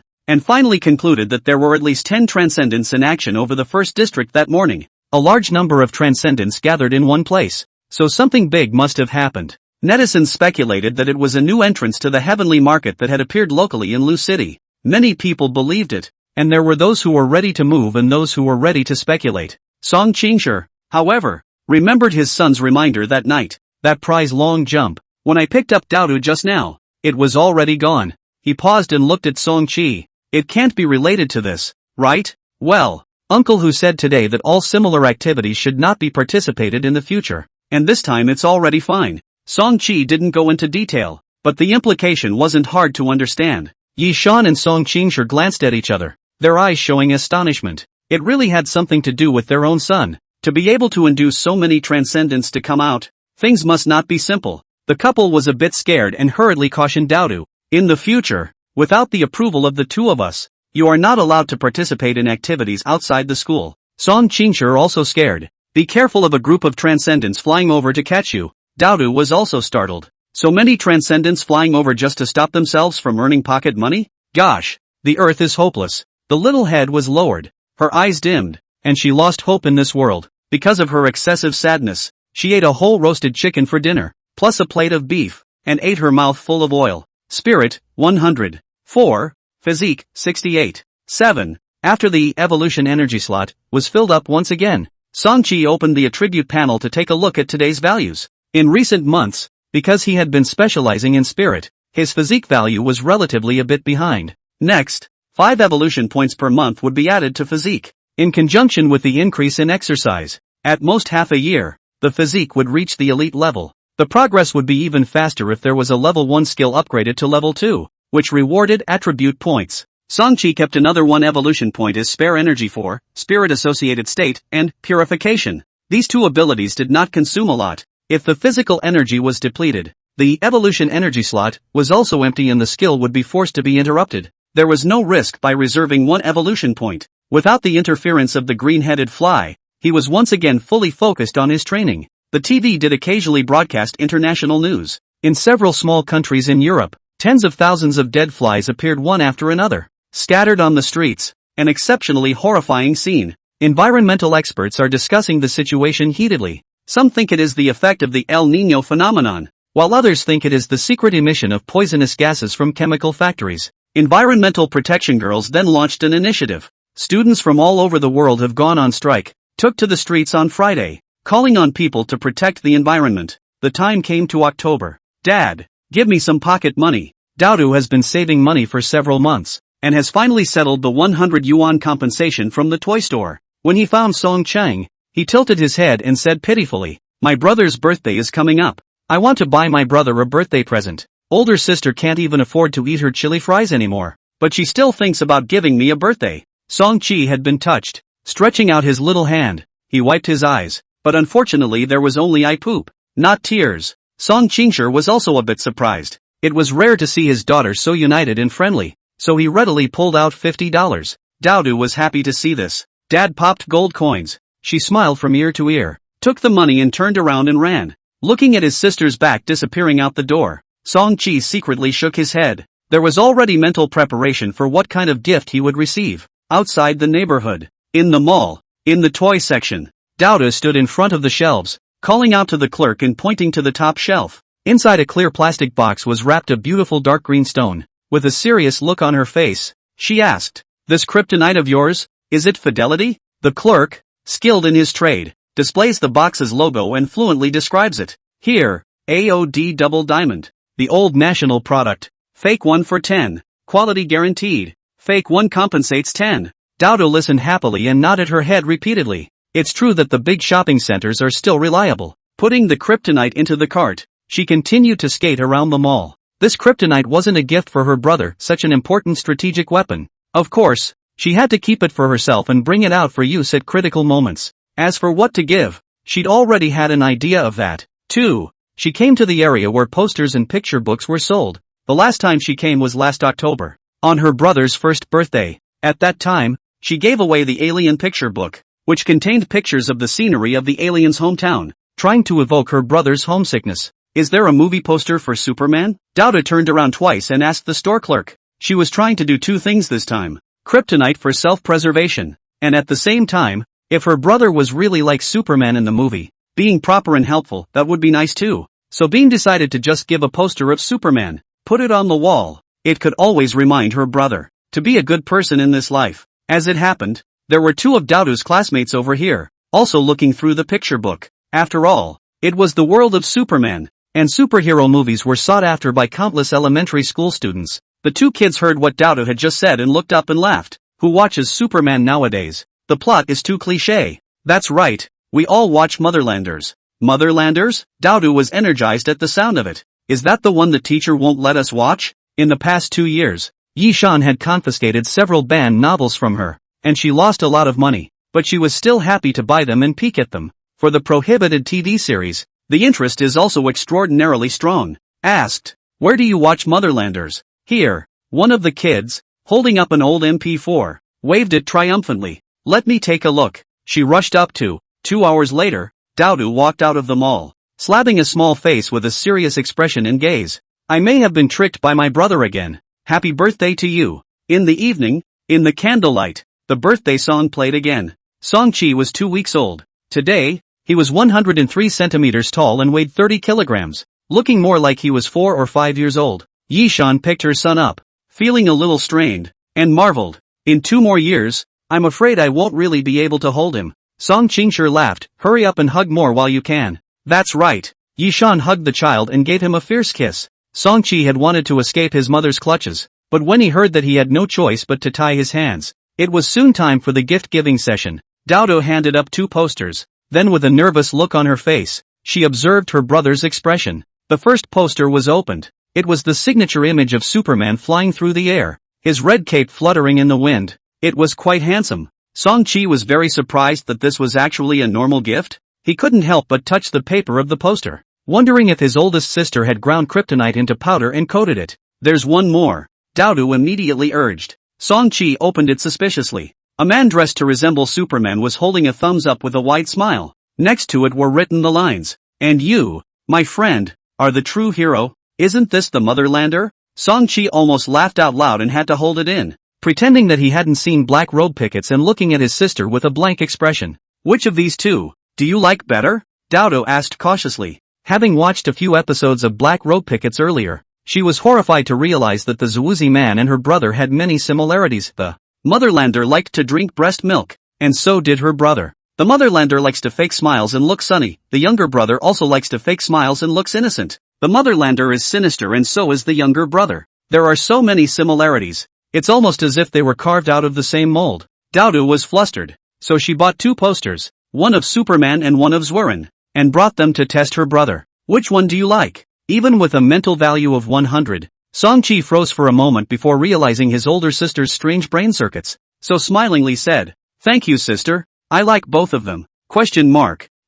and finally concluded that there were at least 10 transcendents in action over the first district that morning. A large number of transcendents gathered in one place, so something big must have happened. Netizens speculated that it was a new entrance to the heavenly market that had appeared locally in Lu City. Many people believed it, and there were those who were ready to move and those who were ready to speculate. Song Qingshi, however, remembered his son's reminder that night. That prize long jump. When I picked up Daodu just now, it was already gone. He paused and looked at Song-chi. It can't be related to this, right? Well, Uncle who said today that all similar activities should not be participated in the future, and this time it's already fine. Song-chi didn't go into detail, but the implication wasn't hard to understand. Yi Shan and Song Qingshi glanced at each other, their eyes showing astonishment. It really had something to do with their own son. To be able to induce so many transcendents to come out, things must not be simple. The couple was a bit scared and hurriedly cautioned Daodu. In the future, without the approval of the two of us, you are not allowed to participate in activities outside the school. Song Qingshi also scared. Be careful of a group of transcendents flying over to catch you. Daodu was also startled. So many transcendents flying over just to stop themselves from earning pocket money? Gosh, the earth is hopeless. The little head was lowered. Her eyes dimmed, and she lost hope in this world. Because of her excessive sadness, she ate a whole roasted chicken for dinner, plus a plate of beef, and ate her mouth full of oil. Spirit, 100. 4. Physique, 68. 7. After the evolution energy slot was filled up once again, Song-chi opened the attribute panel to take a look at today's values. In recent months, because he had been specializing in spirit, his physique value was relatively a bit behind. Next, 5 evolution points per month would be added to physique. In conjunction with the increase in exercise, at most half a year, the physique would reach the elite level. The progress would be even faster if there was a level 1 skill upgraded to level 2, which rewarded attribute points. Song-chi kept another 1 evolution point as spare energy for spirit-associated state and purification. These two abilities did not consume a lot. If the physical energy was depleted, the evolution energy slot was also empty and the skill would be forced to be interrupted. There was no risk by reserving 1 evolution point. Without the interference of the green-headed fly, he was once again fully focused on his training. The TV did occasionally broadcast international news. In several small countries in Europe, tens of thousands of dead flies appeared one after another, scattered on the streets. An exceptionally horrifying scene. Environmental experts are discussing the situation heatedly. Some think it is the effect of the El Niño phenomenon, while others think it is the secret emission of poisonous gases from chemical factories. Environmental protection girls then launched an initiative. Students from all over the world have gone on strike, took to the streets on Friday, calling on people to protect the environment. The time came to October. Dad, give me some pocket money. Daodu has been saving money for several months, and has finally settled the 100 yuan compensation from the toy store. When he found Song Chang, he tilted his head and said pitifully, "My brother's birthday is coming up. I want to buy my brother a birthday present. Older sister can't even afford to eat her chili fries anymore, but she still thinks about giving me a birthday." Song-chi had been touched. Stretching out his little hand, he wiped his eyes, but unfortunately there was only eye poop, not tears. Song Qingshi was also a bit surprised. It was rare to see his daughter so united and friendly, so he readily pulled out $50. Daodu was happy to see this. Dad popped gold coins. She smiled from ear to ear, took the money and turned around and ran, looking at his sister's back disappearing out the door. Song-chi secretly shook his head. There was already mental preparation for what kind of gift he would receive. Outside the neighborhood, in the mall, in the toy section, Douda stood in front of the shelves, calling out to the clerk and pointing to the top shelf. Inside a clear plastic box was wrapped a beautiful dark green stone. With a serious look on her face, she asked, "This kryptonite of yours, is it fidelity?" The clerk, skilled in his trade, displays the box's logo and fluently describes it. Here, AOD double diamond. The old national product. Fake 1 for 10. Quality guaranteed. Fake 1 compensates 10. Douda listened happily and nodded her head repeatedly. It's true that the big shopping centers are still reliable. Putting the kryptonite into the cart, she continued to skate around the mall. This kryptonite wasn't a gift for her brother, such an important strategic weapon. Of course, she had to keep it for herself and bring it out for use at critical moments. As for what to give, she'd already had an idea of that, too. She came to the area where posters and picture books were sold. The last time she came was last October, on her brother's first birthday. At that time, she gave away the alien picture book, which contained pictures of the scenery of the alien's hometown, trying to evoke her brother's homesickness. "Is there a movie poster for Superman?" Douda turned around twice and asked the store clerk. She was trying to do two things this time. Kryptonite for self-preservation, and at the same time, if her brother was really like Superman in the movie, being proper and helpful, that would be nice too. So Bean decided to just give a poster of Superman, put it on the wall. It could always remind her brother to be a good person in this life. As it happened, there were two of Daudu's classmates over here, also looking through the picture book. After all, it was the world of Superman, and superhero movies were sought after by countless elementary school students. The two kids heard what Daudu had just said and looked up and laughed. Who watches Superman nowadays? The plot is too cliché. That's right, we all watch Motherlanders. Motherlanders? Daudu was energized at the sound of it. Is that the one the teacher won't let us watch? In the past 2 years, Yishan had confiscated several banned novels from her, and she lost a lot of money, but she was still happy to buy them and peek at them. For the prohibited TV series, the interest is also extraordinarily strong. Asked, "Where do you watch Motherlanders?" "Here." One of the kids, holding up an old MP4, waved it triumphantly. "Let me take a look." She rushed up to. 2 hours later, Daudu walked out of the mall, slapping a small face with a serious expression and gaze. "I may have been tricked by my brother again. Happy birthday to you." In the evening, in the candlelight, the birthday song played again. Song-chi was 2 weeks old. Today, he was 103 centimeters tall and weighed 30 kilograms, looking more like he was 4 or 5 years old. Yishan picked her son up, feeling a little strained, and marveled. "In 2 more years, I'm afraid I won't really be able to hold him." Song Qingshi laughed. "Hurry up and hug more while you can." "That's right." Yishan hugged the child and gave him a fierce kiss. Song-chi had wanted to escape his mother's clutches, but when he heard that he had no choice but to tie his hands, it was soon time for the gift-giving session. Daudu handed up 2 posters, then with a nervous look on her face, she observed her brother's expression. The first poster was opened. It was the signature image of Superman flying through the air, his red cape fluttering in the wind. It was quite handsome. Song-chi was very surprised that this was actually a normal gift. He couldn't help but touch the paper of the poster, wondering if his oldest sister had ground kryptonite into powder and coated it. "There's one more," Daudu immediately urged. Song-chi opened it suspiciously. A man dressed to resemble Superman was holding a thumbs up with a wide smile. Next to it were written the lines, "And you, my friend, are the true hero. Isn't this the Motherlander?" Song-chi almost laughed out loud and had to hold it in, pretending that he hadn't seen black road pickets and looking at his sister with a blank expression. "Which of these two do you like better?" Daudu asked cautiously. Having watched a few episodes of Black Road Pickets earlier, she was horrified to realize that the Zawuzi man and her brother had many similarities. The Motherlander liked to drink breast milk, and so did her brother. The Motherlander likes to fake smiles and look sunny. The younger brother also likes to fake smiles and looks innocent. The Motherlander is sinister and so is the younger brother. There are so many similarities. It's almost as if they were carved out of the same mold. Daudu was flustered, so she bought 2 posters, one of Superman and one of Zwerin, and brought them to test her brother. "Which one do you like?" Even with a mental value of 100, Song-chi froze for a moment before realizing his older sister's strange brain circuits, so smilingly said, "Thank you, sister, I like both of them."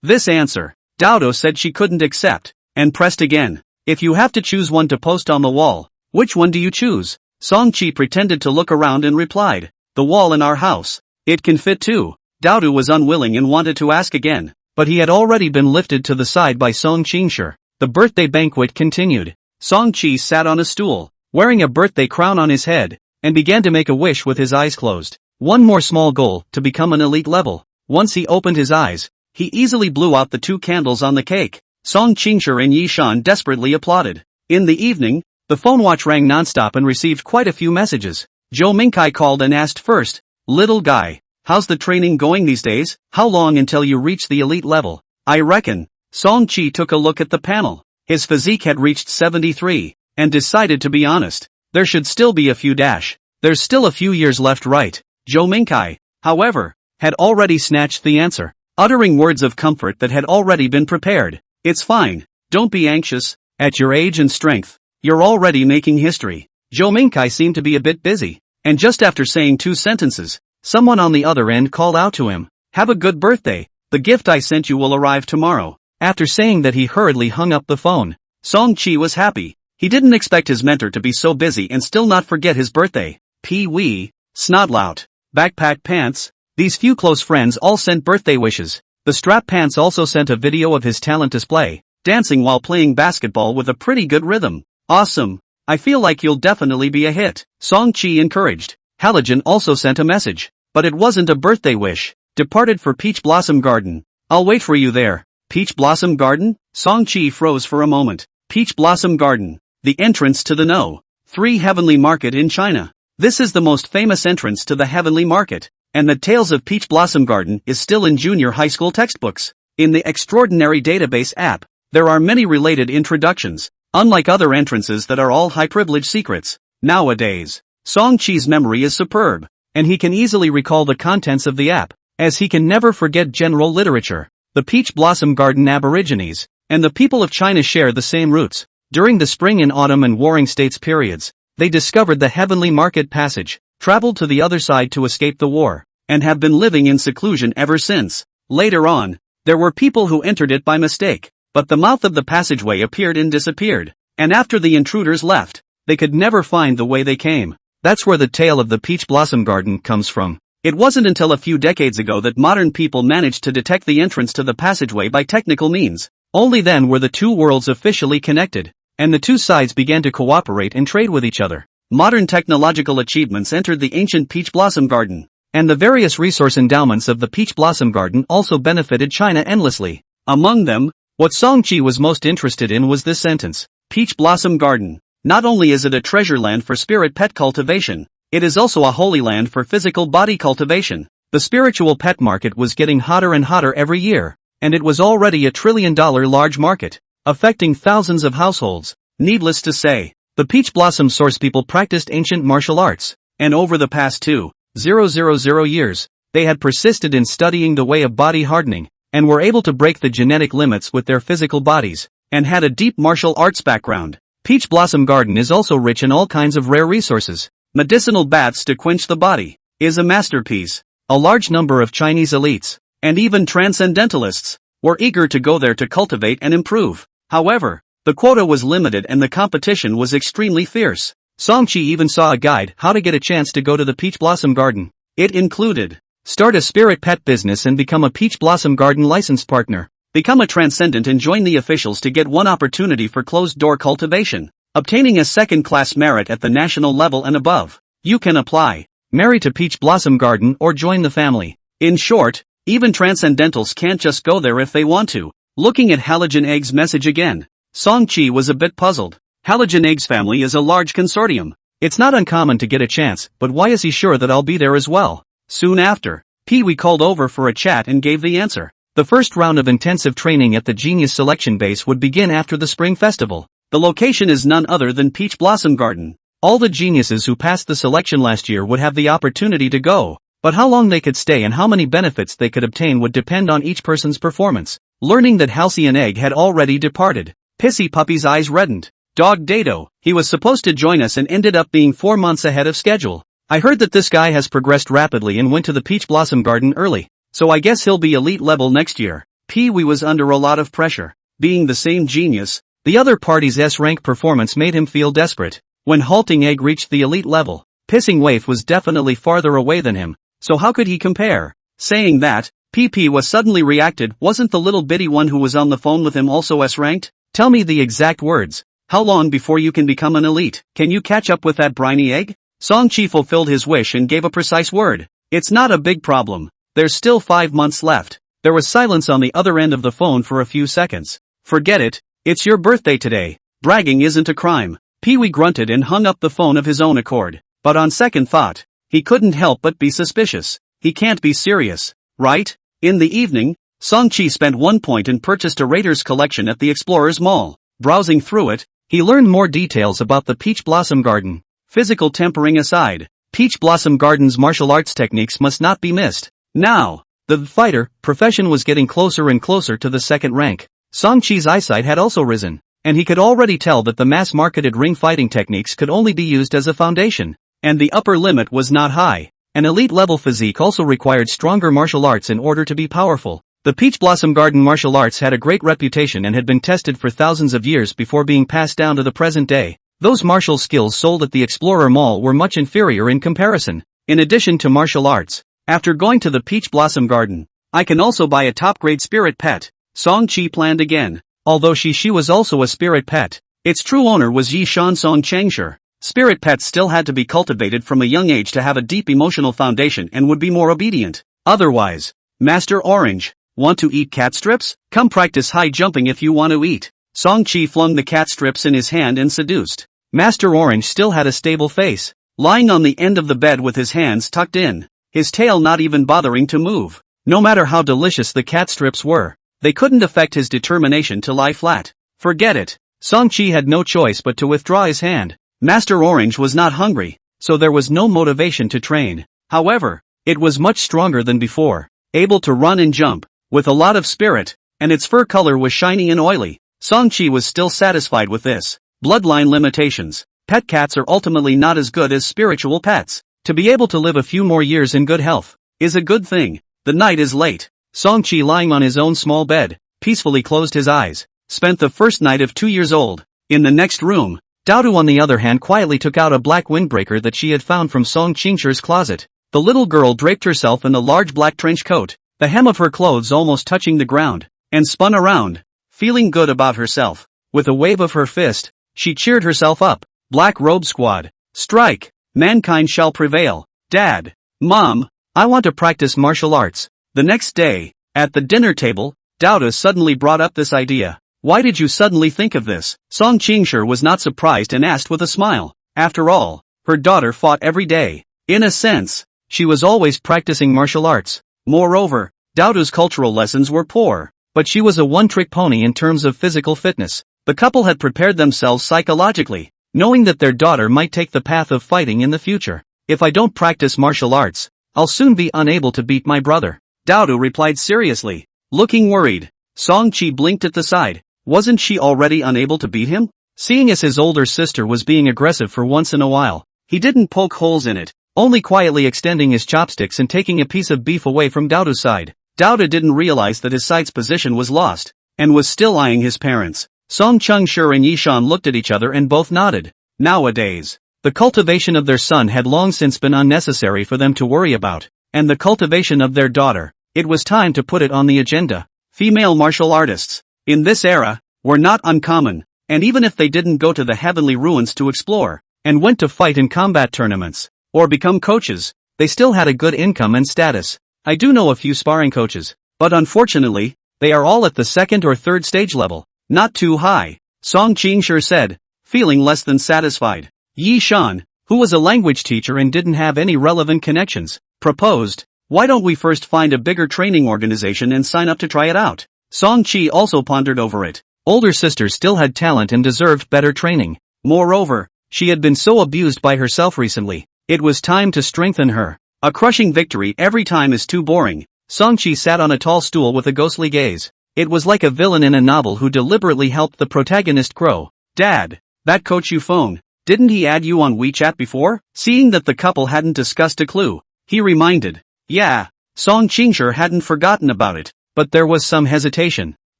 This answer, Daudu said she couldn't accept, and pressed again. "If you have to choose one to post on the wall, which one do you choose?" Song-chi pretended to look around and replied, "The wall in our house. It can fit 2. Daudu was unwilling and wanted to ask again, but he had already been lifted to the side by Song Qingshi. The birthday banquet continued. Song-chi sat on a stool, wearing a birthday crown on his head, and began to make a wish with his eyes closed. One more small goal, to become an elite level. Once he opened his eyes, he easily blew out the 2 candles on the cake. Song Qingshi and Yi Shan desperately applauded. In the evening, the phone watch rang nonstop and received quite a few messages. Zhou Mingkai called and asked first, "Little guy, how's the training going these days? How long until you reach the elite level?" "I reckon." Song Qi took a look at the panel. His physique had reached 73, and decided to be honest. There should still be a few dash. There's still a few years left, right? Zhou Mingkai, however, had already snatched the answer, uttering words of comfort that had already been prepared. "It's fine, don't be anxious, at your age and strength, you're already making history." Zhou Mingkai seemed to be a bit busy, and just after saying 2 sentences, someone on the other end called out to him, "Have a good birthday, the gift I sent you will arrive tomorrow." After saying that, he hurriedly hung up the phone. Song Qi was happy. He didn't expect his mentor to be so busy and still not forget his birthday. Pee-wee, snotlout, backpack pants, these few close friends all sent birthday wishes. The strap pants also sent a video of his talent display, dancing while playing basketball with a pretty good rhythm. "Awesome, I feel like you'll definitely be a hit," Song Qi encouraged. Halogen also sent a message, but it wasn't a birthday wish. "Departed for Peach Blossom Garden. I'll wait for you there." Peach Blossom Garden? Song Qi froze for a moment. Peach Blossom Garden, the entrance to the No. 3 Heavenly Market in China. This is the most famous entrance to the Heavenly Market, and the Tales of Peach Blossom Garden is still in junior high school textbooks. In the Extraordinary Database app, there are many related introductions, unlike other entrances that are all high-privilege secrets. Nowadays, Song Qi's memory is superb, and he can easily recall the contents of the app, as he can never forget general literature. The Peach Blossom Garden Aborigines and the people of China share the same roots. During the spring and autumn and warring states periods, they discovered the Heavenly Market Passage, traveled to the other side to escape the war, and have been living in seclusion ever since. Later on, there were people who entered it by mistake, but the mouth of the passageway appeared and disappeared, and after the intruders left, they could never find the way they came. That's where the tale of the Peach Blossom Garden comes from. It wasn't until a few decades ago that modern people managed to detect the entrance to the passageway by technical means. Only then were the two worlds officially connected, and the two sides began to cooperate and trade with each other. Modern technological achievements entered the ancient Peach Blossom Garden, and the various resource endowments of the Peach Blossom Garden also benefited China endlessly. Among them, what Song Qi was most interested in was this sentence: Peach Blossom Garden. Not only is it a treasure land for spirit pet cultivation, it is also a holy land for physical body cultivation. The spiritual pet market was getting hotter and hotter every year, and it was already a $1 trillion large market, affecting thousands of households. Needless to say, the Peach Blossom Source people practiced ancient martial arts, and over the past 2,000 years, they had persisted in studying the way of body hardening, and were able to break the genetic limits with their physical bodies, and had a deep martial arts background. Peach Blossom Garden is also rich in all kinds of rare resources. Medicinal baths to quench the body is a masterpiece. A large number of Chinese elites, and even transcendentalists, were eager to go there to cultivate and improve. However, the quota was limited and the competition was extremely fierce. Song Qi even saw a guide how to get a chance to go to the Peach Blossom Garden. It included: start a spirit pet business and become a Peach Blossom Garden licensed partner. Become a transcendent and join the officials to get one opportunity for closed-door cultivation. Obtaining a second-class merit at the national level and above. You can apply, marry to Peach Blossom Garden or join the family. In short, even transcendentals can't just go there if they want to. Looking at Halogen Egg's message again, Song Qi was a bit puzzled. Halogen Egg's family is a large consortium. It's not uncommon to get a chance, but why is he sure that I'll be there as well? Soon after, Pee-wee called over for a chat and gave the answer. The first round of intensive training at the Genius Selection Base would begin after the Spring Festival. The location is none other than Peach Blossom Garden. All the geniuses who passed the selection last year would have the opportunity to go, but how long they could stay and how many benefits they could obtain would depend on each person's performance. Learning that Halcyon Egg had already departed, Pissy Puppy's eyes reddened. Dog Dado, he was supposed to join us and ended up being 4 months ahead of schedule. I heard that this guy has progressed rapidly and went to the Peach Blossom Garden early, so I guess he'll be elite level next year. Pee-wee was under a lot of pressure. Being the same genius, the other party's S-rank performance made him feel desperate. When Halting Egg reached the elite level, Pissing Waif was definitely farther away than him, so how could he compare? Saying that, PP was suddenly reacted, wasn't the little bitty one who was on the phone with him also S-ranked? Tell me the exact words. How long before you can become an elite? Can you catch up with that briny egg? Song Chi fulfilled his wish and gave a precise word. It's not a big problem. There's still 5 months left. There was silence on the other end of the phone for a few seconds. Forget it. It's your birthday today. Bragging isn't a crime. Pee-wee grunted and hung up the phone of his own accord. But on second thought, he couldn't help but be suspicious. He can't be serious, right? In the evening, Song Chi spent 1 point and purchased a Raiders collection at the Explorers Mall. Browsing through it, he learned more details about the Peach Blossom Garden. Physical tempering aside, Peach Blossom Garden's martial arts techniques must not be missed. Now, the fighter profession was getting closer and closer to the second rank. Song Chi's eyesight had also risen, and he could already tell that the mass-marketed ring fighting techniques could only be used as a foundation, and the upper limit was not high. An elite-level physique also required stronger martial arts in order to be powerful. The Peach Blossom Garden martial arts had a great reputation and had been tested for thousands of years before being passed down to the present day. Those martial skills sold at the Explorer Mall were much inferior in comparison. In addition to martial arts, after going to the Peach Blossom Garden, I can also buy a top-grade spirit pet. Song Chi planned again. Although she was also a spirit pet, its true owner was Yi Shan Song Changshi. Spirit pets still had to be cultivated from a young age to have a deep emotional foundation and would be more obedient. Otherwise, Master Orange, want to eat cat strips? Come practice high jumping if you want to eat. Song Chi flung the cat strips in his hand and seduced. Master Orange still had a stable face, lying on the end of the bed with his hands tucked in, his tail not even bothering to move. No matter how delicious the cat strips were, they couldn't affect his determination to lie flat. Forget it. Song Chi had no choice but to withdraw his hand. Master Orange was not hungry, so there was no motivation to train. However, it was much stronger than before, able to run and jump, with a lot of spirit, and its fur color was shiny and oily. Song Chi was still satisfied with this. Bloodline limitations. Pet cats are ultimately not as good as spiritual pets. To be able to live a few more years in good health is a good thing. The night is late. Song Chi, lying on his own small bed, peacefully closed his eyes, spent the first night of 2 years old. In the next room, Daodu on the other hand quietly took out a black windbreaker that she had found from Song Chingshi's closet. The little girl draped herself in a large black trench coat, the hem of her clothes almost touching the ground, and spun around, feeling good about herself. With a wave of her fist, she cheered herself up. Black Robe Squad, strike! Mankind shall prevail. Dad, Mom, I want to practice martial arts. The next day, at the dinner table, Daoda suddenly brought up this idea. Why did you suddenly think of this? Song Chingshi was not surprised and asked with a smile. After all, her daughter fought every day. In a sense, she was always practicing martial arts. Moreover, Daoda's cultural lessons were poor, but she was a one-trick pony in terms of physical fitness. The couple had prepared themselves psychologically, knowing that their daughter might take the path of fighting in the future. If I don't practice martial arts, I'll soon be unable to beat my brother. Daoda replied seriously, looking worried. Song Chi blinked at the side. Wasn't she already unable to beat him? Seeing as his older sister was being aggressive for once in a while, he didn't poke holes in it, only quietly extending his chopsticks and taking a piece of beef away from Daoda's side. Daoda didn't realize that his side's position was lost, and was still eyeing his parents. Song Changshi and Yishan looked at each other and both nodded. Nowadays, the cultivation of their son had long since been unnecessary for them to worry about, and the cultivation of their daughter, it was time to put it on the agenda. Female martial artists, in this era, were not uncommon, and even if they didn't go to the heavenly ruins to explore, and went to fight in combat tournaments, or become coaches, they still had a good income and status. I do know a few sparring coaches, but unfortunately, they are all at the second or third stage level, not too high, Song Chingshi said, feeling less than satisfied. Yi Shan, who was a language teacher and didn't have any relevant connections, proposed, why don't we first find a bigger training organization and sign up to try it out? Song Chi also pondered over it. Older sister still had talent and deserved better training. Moreover, she had been so abused by herself recently. It was time to strengthen her. A crushing victory every time is too boring. Song Chi sat on a tall stool with a ghostly gaze. It was like a villain in a novel who deliberately helped the protagonist grow. Dad, that coach you phone, didn't he add you on WeChat before? Seeing that the couple hadn't discussed a clue, he reminded. Yeah, Song Chingshi hadn't forgotten about it, but there was some hesitation.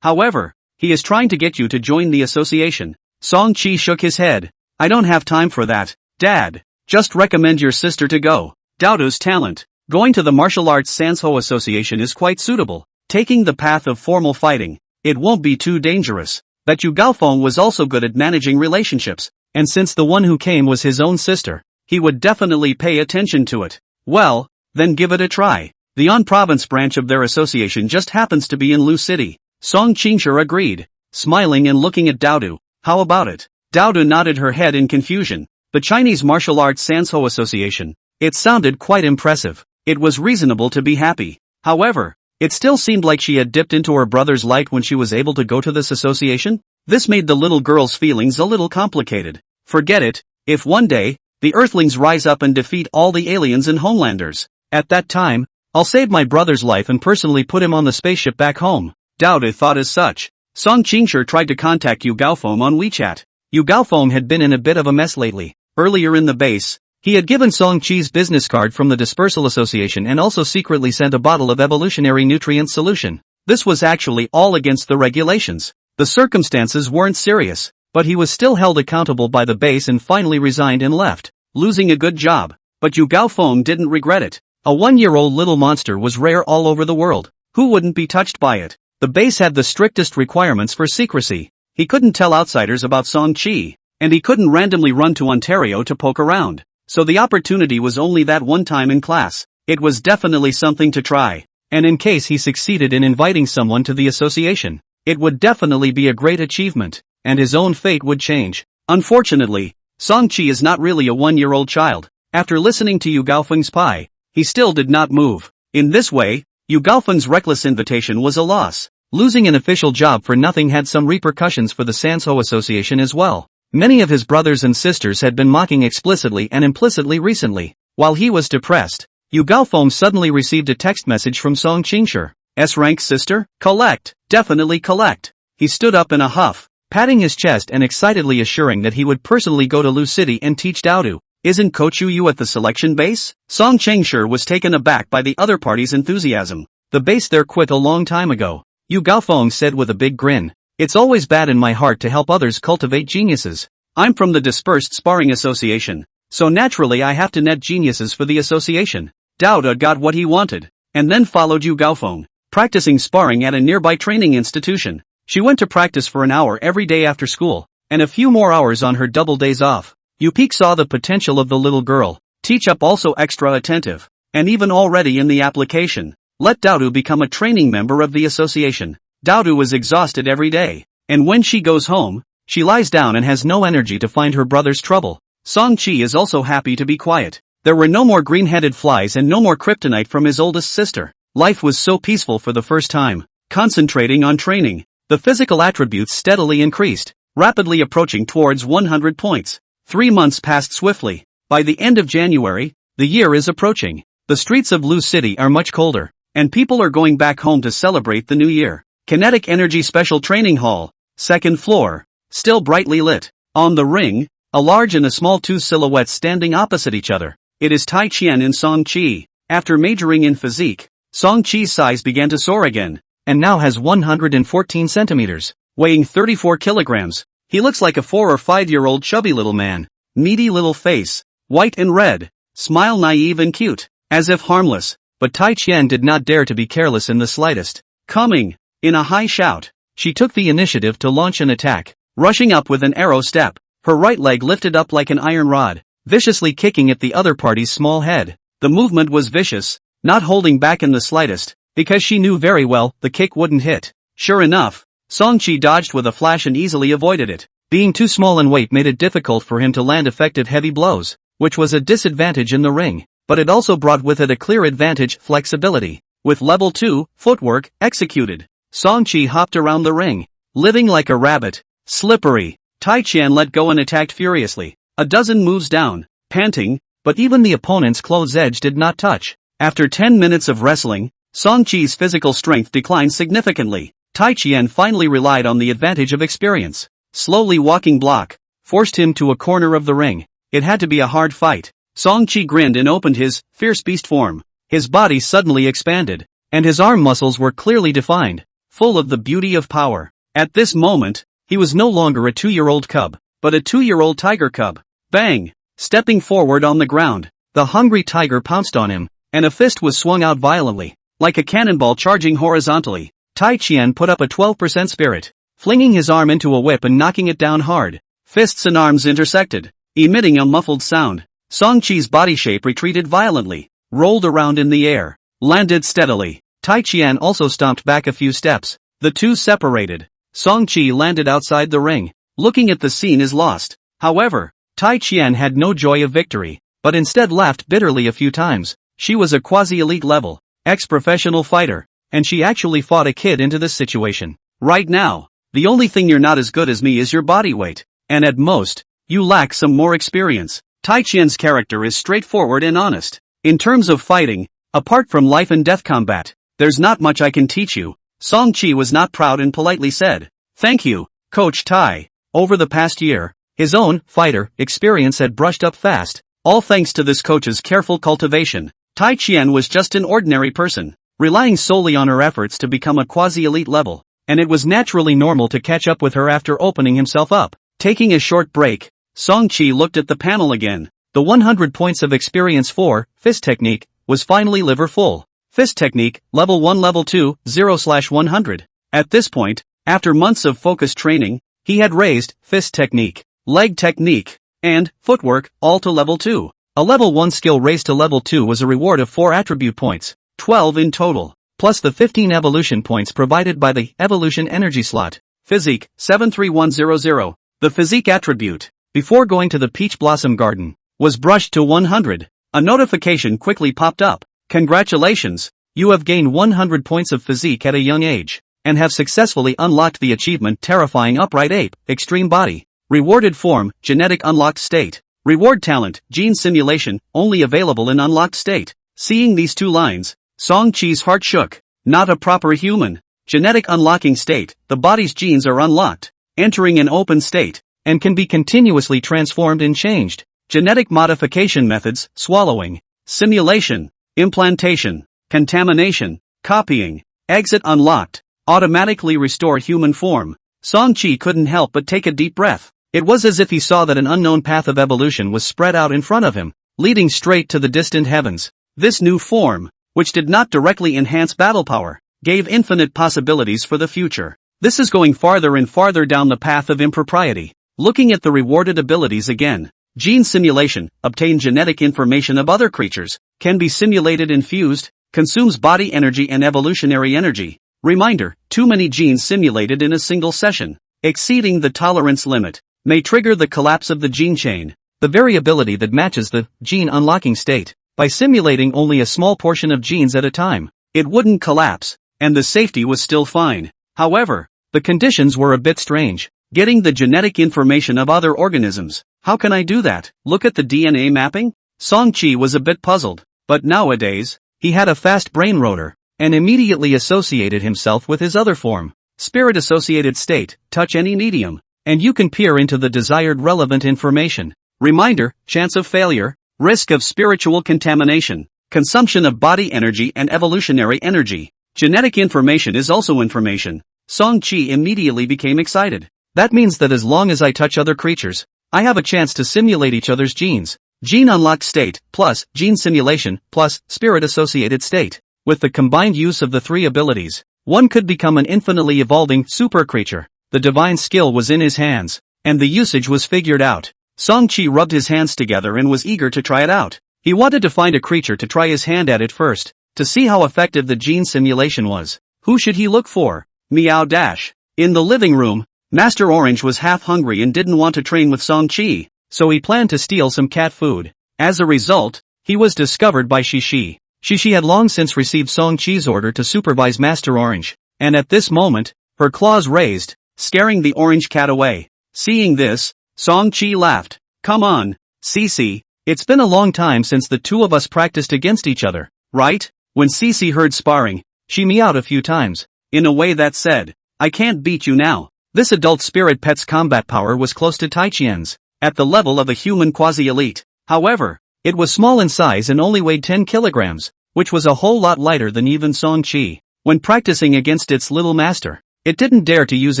However, he is trying to get you to join the association. Song Chi shook his head. I don't have time for that, Dad. Just recommend your sister to go. Daoda's talent. Going to the Martial Arts Sanshou Association is quite suitable. Taking the path of formal fighting, it won't be too dangerous. Bet Yu Gaofeng was also good at managing relationships, and since the one who came was his own sister, he would definitely pay attention to it. Well, then give it a try. The on-province branch of their association just happens to be in Lu City. Song Qingsha agreed, smiling and looking at Daodu. How about it? Daodu nodded her head in confusion. The Chinese Martial Arts Sanshou Association. It sounded quite impressive. It was reasonable to be happy. However, it still seemed like she had dipped into her brother's light when she was able to go to this association. This made the little girl's feelings a little complicated. Forget it. If one day, the Earthlings rise up and defeat all the aliens and Homelanders, at that time, I'll save my brother's life and personally put him on the spaceship back home. Daodu thought as such. Song Qingsha tried to contact Yu Gaofeng on WeChat. Yu Gaofeng had been in a bit of a mess lately. Earlier in the base, he had given Song Qi's business card from the Dispersal Association and also secretly sent a bottle of evolutionary nutrient solution. This was actually all against the regulations. The circumstances weren't serious, but he was still held accountable by the base and finally resigned and left, losing a good job. But Yu Gaofeng didn't regret it. A 1-year-old little monster was rare all over the world. Who wouldn't be touched by it? The base had the strictest requirements for secrecy. He couldn't tell outsiders about Song Qi, and he couldn't randomly run to Ontario to poke around. So the opportunity was only that one time in class. It was definitely something to try. And in case he succeeded in inviting someone to the association, it would definitely be a great achievement, and his own fate would change. Unfortunately, Song Qi is not really a 1-year-old child. After listening to Yu Gaofeng's pie, he still did not move. In this way, Yu Gaofeng's reckless invitation was a loss. Losing an official job for nothing had some repercussions for the Sanshou Association as well. Many of his brothers and sisters had been mocking explicitly and implicitly recently. While he was depressed, Yu Gaofeng suddenly received a text message from Song Qingsha. S-rank sister? Collect. Definitely collect. He stood up in a huff, patting his chest and excitedly assuring that he would personally go to Lu City and teach Daodu. Isn't Coach Yu at the selection base? Song Qingsha was taken aback by the other party's enthusiasm. The base there quit a long time ago. Yu Gaofeng said with a big grin. It's always bad in my heart to help others cultivate geniuses. I'm from the Dispersed Sparring Association, so naturally I have to net geniuses for the association. Daodu got what he wanted, and then followed Yu Gaofeng, practicing sparring at a nearby training institution. She went to practice for an hour every day after school, and a few more hours on her double days off. Yu Peek saw the potential of the little girl. Teach up also extra attentive, and even already in the application. Let Daodu become a training member of the association. Daodu was exhausted every day, and when she goes home, she lies down and has no energy to find her brother's trouble. Song Qi is also happy to be quiet. There were no more green-headed flies and no more kryptonite from his oldest sister. Life was so peaceful for the first time. Concentrating on training, the physical attributes steadily increased, rapidly approaching towards 100 points. 3 months passed swiftly. By the end of January, the year is approaching. The streets of Lu City are much colder, and people are going back home to celebrate the new year. Kinetic Energy Special Training Hall, 2nd floor, still brightly lit. On the ring, a large and a small two silhouettes standing opposite each other. It is Tai Qian and Song Qi. After majoring in physique, Song Qi's size began to soar again, and now has 114 centimeters, weighing 34 kilograms. He looks like a 4 or 5-year-old chubby little man. Meaty little face, white and red, smile naive and cute, as if harmless. But Tai Qian did not dare to be careless in the slightest. Coming, in a high shout, she took the initiative to launch an attack, rushing up with an arrow step, her right leg lifted up like an iron rod, viciously kicking at the other party's small head. The movement was vicious, not holding back in the slightest, because she knew very well the kick wouldn't hit. Sure enough, Song Qi dodged with a flash and easily avoided it. Being too small in weight made it difficult for him to land effective heavy blows, which was a disadvantage in the ring. But it also brought with it a clear advantage: flexibility. With level 2 footwork executed, Song Qi hopped around the ring, living like a rabbit. Slippery. Tai Qian let go and attacked furiously, a dozen moves down, panting, but even the opponent's clothes edge did not touch. After 10 minutes of wrestling, Song Qi's physical strength declined significantly. Tai Qian finally relied on the advantage of experience. Slowly walking block forced him to a corner of the ring. It had to be a hard fight. Song Qi grinned and opened his fierce beast form. His body suddenly expanded, and his arm muscles were clearly defined, full of the beauty of power. At this moment, he was no longer a 2-year-old cub, but a 2-year-old tiger cub. Bang! Stepping forward on the ground, the hungry tiger pounced on him, and a fist was swung out violently, like a cannonball charging horizontally. Tai Qian put up a 12% spirit, flinging his arm into a whip and knocking it down hard. Fists and arms intersected, emitting a muffled sound. Song-chi's body shape retreated violently, rolled around in the air, landed steadily. Tai Qian also stomped back a few steps. The two separated. Song-chi landed outside the ring. Looking at the scene is lost. However, Tai Qian had no joy of victory, but instead laughed bitterly a few times. She was a quasi-elite level, ex-professional fighter, and she actually fought a kid into this situation. Right now, the only thing you're not as good as me is your body weight, and at most, you lack some more experience. Tai Qian's character is straightforward and honest. In terms of fighting, apart from life and death combat, there's not much I can teach you. Song-chi was not proud and politely said, "Thank you, Coach Tai." Over the past year, his own fighter experience had brushed up fast. All thanks to this coach's careful cultivation, Tai Qian was just an ordinary person, relying solely on her efforts to become a quasi-elite level, and it was naturally normal to catch up with her after opening himself up. Taking a short break, Song-chi looked at the panel again. The 100 points of experience for fist technique was finally liver full. Fist technique, level 1 level 2, 0/100. At this point, after months of focused training, he had raised fist technique, leg technique, and footwork all to level 2. A level 1 skill raised to level 2 was a reward of 4 attribute points, 12 in total, plus the 15 evolution points provided by the evolution energy slot. Physique, 73100. The physique attribute, before going to the Peach Blossom Garden, was brushed to 100. A notification quickly popped up. Congratulations, you have gained 100 points of physique at a young age, and have successfully unlocked the achievement Terrifying Upright Ape, Extreme Body. Rewarded form, Genetic Unlocked State. Reward talent, Gene Simulation, only available in unlocked state. Seeing these two lines, Song-chi's heart shook. Not a proper human. Genetic unlocking state, the body's genes are unlocked, entering an open state, and can be continuously transformed and changed. Genetic modification methods, swallowing, simulation, implantation, contamination, copying, exit unlocked, automatically restore human form. Song-chi couldn't help but take a deep breath. It was as if he saw that an unknown path of evolution was spread out in front of him, leading straight to the distant heavens. This new form, which did not directly enhance battle power, gave infinite possibilities for the future. This is going farther and farther down the path of impropriety. Looking at the rewarded abilities again. Gene simulation, obtain genetic information of other creatures, can be simulated and fused, consumes body energy and evolutionary energy. Reminder, too many genes simulated in a single session, exceeding the tolerance limit, may trigger the collapse of the gene chain, the variability that matches the gene unlocking state. By simulating only a small portion of genes at a time, it wouldn't collapse, and the safety was still fine. However, the conditions were a bit strange. Getting the genetic information of other organisms. How can I do that? Look at the DNA mapping? Song-chi was a bit puzzled, but nowadays, he had a fast brain rotor, and immediately associated himself with his other form. Spirit associated state, touch any medium, and you can peer into the desired relevant information. Reminder, chance of failure, risk of spiritual contamination, consumption of body energy and evolutionary energy. Genetic information is also information. Song-chi immediately became excited. That means that as long as I touch other creatures, I have a chance to simulate each other's genes. Gene unlocked state, plus gene simulation, plus spirit associated state. With the combined use of the three abilities, one could become an infinitely evolving super creature. The divine skill was in his hands, and the usage was figured out. Song-chi rubbed his hands together and was eager to try it out. He wanted to find a creature to try his hand at it first, to see how effective the gene simulation was. Who should he look for? Meow dash. In the living room, Master Orange was half hungry and didn't want to train with Song-chi, so he planned to steal some cat food. As a result, he was discovered by Shishi. Shishi had long since received Song-chi's order to supervise Master Orange, and at this moment, her claws raised, scaring the orange cat away. Seeing this, Song-chi laughed. Come on, Cece, it's been a long time since the two of us practiced against each other, right? When Cece heard sparring, she meowed a few times, in a way that said, I can't beat you now. This adult spirit pet's combat power was close to Tai Qian's, at the level of a human quasi-elite. However, it was small in size and only weighed 10 kilograms, which was a whole lot lighter than even Song-chi. When practicing against its little master, it didn't dare to use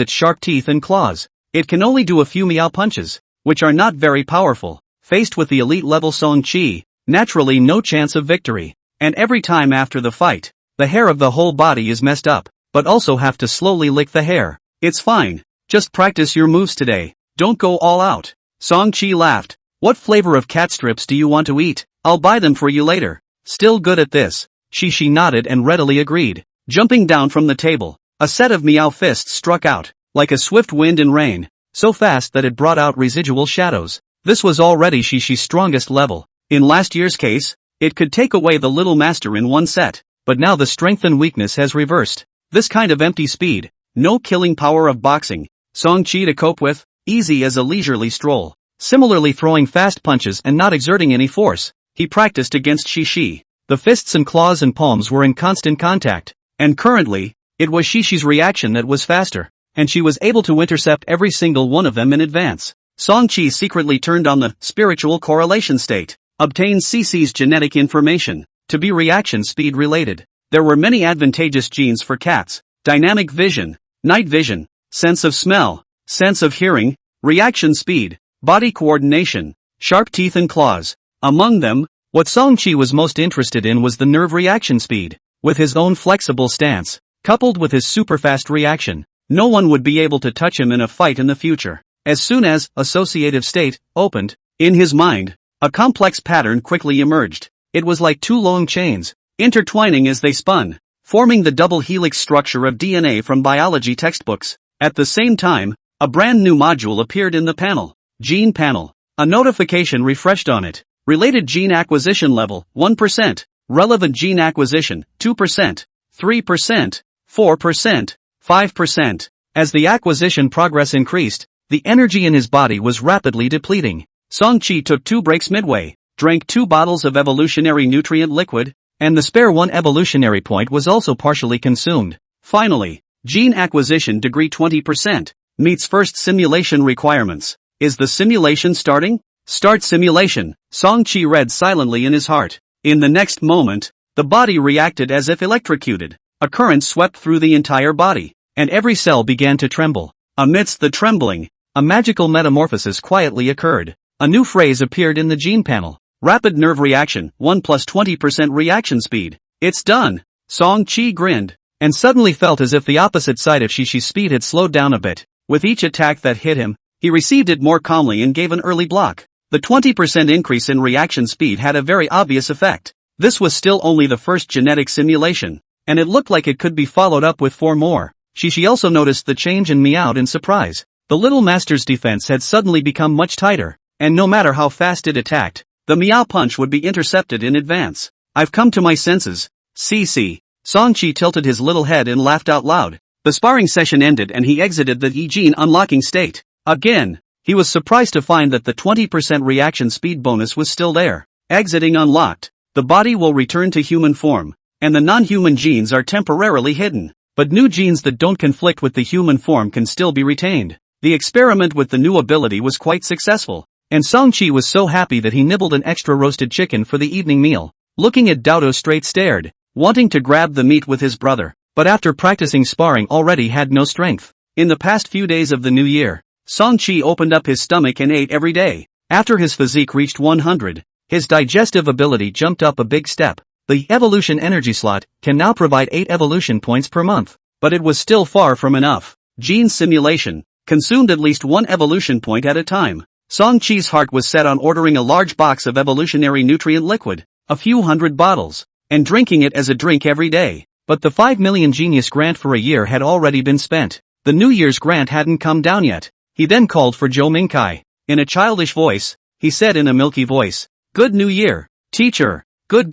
its sharp teeth and claws. It can only do a few meow punches, which are not very powerful. Faced with the elite level Song-chi, naturally no chance of victory. And every time after the fight, the hair of the whole body is messed up, but also have to slowly lick the hair. It's fine, Just practice your moves today. Don't go all out. Song-chi laughed. What flavor of cat strips do you want to eat? I'll buy them for you later. Still good at this. She nodded and readily agreed. Jumping down from the table, a set of meow fists struck out, like a swift wind and rain, so fast that it brought out residual shadows. This was already Shi's strongest level. In last year's case, it could take away the little master in one set, but now the strength and weakness has reversed. This kind of empty speed, no killing power of boxing, Song-chi to cope with, easy as a leisurely stroll. Similarly throwing fast punches and not exerting any force, he practiced against Shi. The fists and claws and palms were in constant contact, and currently, it was Shi's reaction that was faster, and she was able to intercept every single one of them in advance. Song-chi secretly turned on the spiritual correlation state, obtained CC's genetic information, to be reaction speed related. There were many advantageous genes for cats: dynamic vision, night vision, sense of smell, sense of hearing, reaction speed, body coordination, sharp teeth and claws. Among them, what Song-chi was most interested in was the nerve reaction speed. With his own flexible stance, coupled with his super-fast reaction, no one would be able to touch him in a fight in the future. As soon as associative state opened, in his mind, a complex pattern quickly emerged. It was like two long chains, intertwining as they spun, forming the double helix structure of DNA from biology textbooks. At the same time, a brand new module appeared in the panel. Gene panel. A notification refreshed on it. Related gene acquisition level, 1%. Relevant gene acquisition, 2%, 3%, 4%, 5%. As the acquisition progress increased, the energy in his body was rapidly depleting. Song-chi took 2 breaks midway, drank 2 bottles of evolutionary nutrient liquid, and the spare 1 evolutionary point was also partially consumed. Finally, gene acquisition degree 20%, meets first simulation requirements. Is the simulation starting? Start simulation, Song-chi read silently in his heart. In the next moment, the body reacted as if electrocuted. A current swept through the entire body, and every cell began to tremble. Amidst the trembling, a magical metamorphosis quietly occurred. A new phrase appeared in the gene panel. Rapid nerve reaction, 1 plus 20% reaction speed. It's done. Song-chi grinned, and suddenly felt as if the opposite side of Shi's speed had slowed down a bit. With each attack that hit him, he received it more calmly and gave an early block. The 20% increase in reaction speed had a very obvious effect. This was still only the first genetic simulation, and it looked like it could be followed up with 4 more. She also noticed the change and meowed in surprise. The little master's defense had suddenly become much tighter, and no matter how fast it attacked, the meow punch would be intercepted in advance. I've come to my senses. CC. Song-chi tilted his little head and laughed out loud. The sparring session ended and he exited the E-gene unlocking state. Again, he was surprised to find that the 20% reaction speed bonus was still there. Exiting unlocked, the body will return to human form, and the non-human genes are temporarily hidden, but new genes that don't conflict with the human form can still be retained. The experiment with the new ability was quite successful, and Song-chi was so happy that he nibbled an extra roasted chicken for the evening meal. Looking at Dodo straight stared, wanting to grab the meat with his brother, but after practicing sparring already had no strength. In the past few days of the new year, Song-chi opened up his stomach and ate every day. After his physique reached 100, his digestive ability jumped up a big step. The evolution energy slot can now provide 8 evolution points per month, but it was still far from enough. Gene simulation consumed at least 1 evolution point at a time. Song-chi's heart was set on ordering a large box of evolutionary nutrient liquid, a few hundred bottles, and drinking it as a drink every day. But the 5 million genius grant for a year had already been spent. The New Year's grant hadn't come down yet. He then called for Joe Minkai. In a childish voice, he said in a milky voice, "Good New Year, teacher." Good.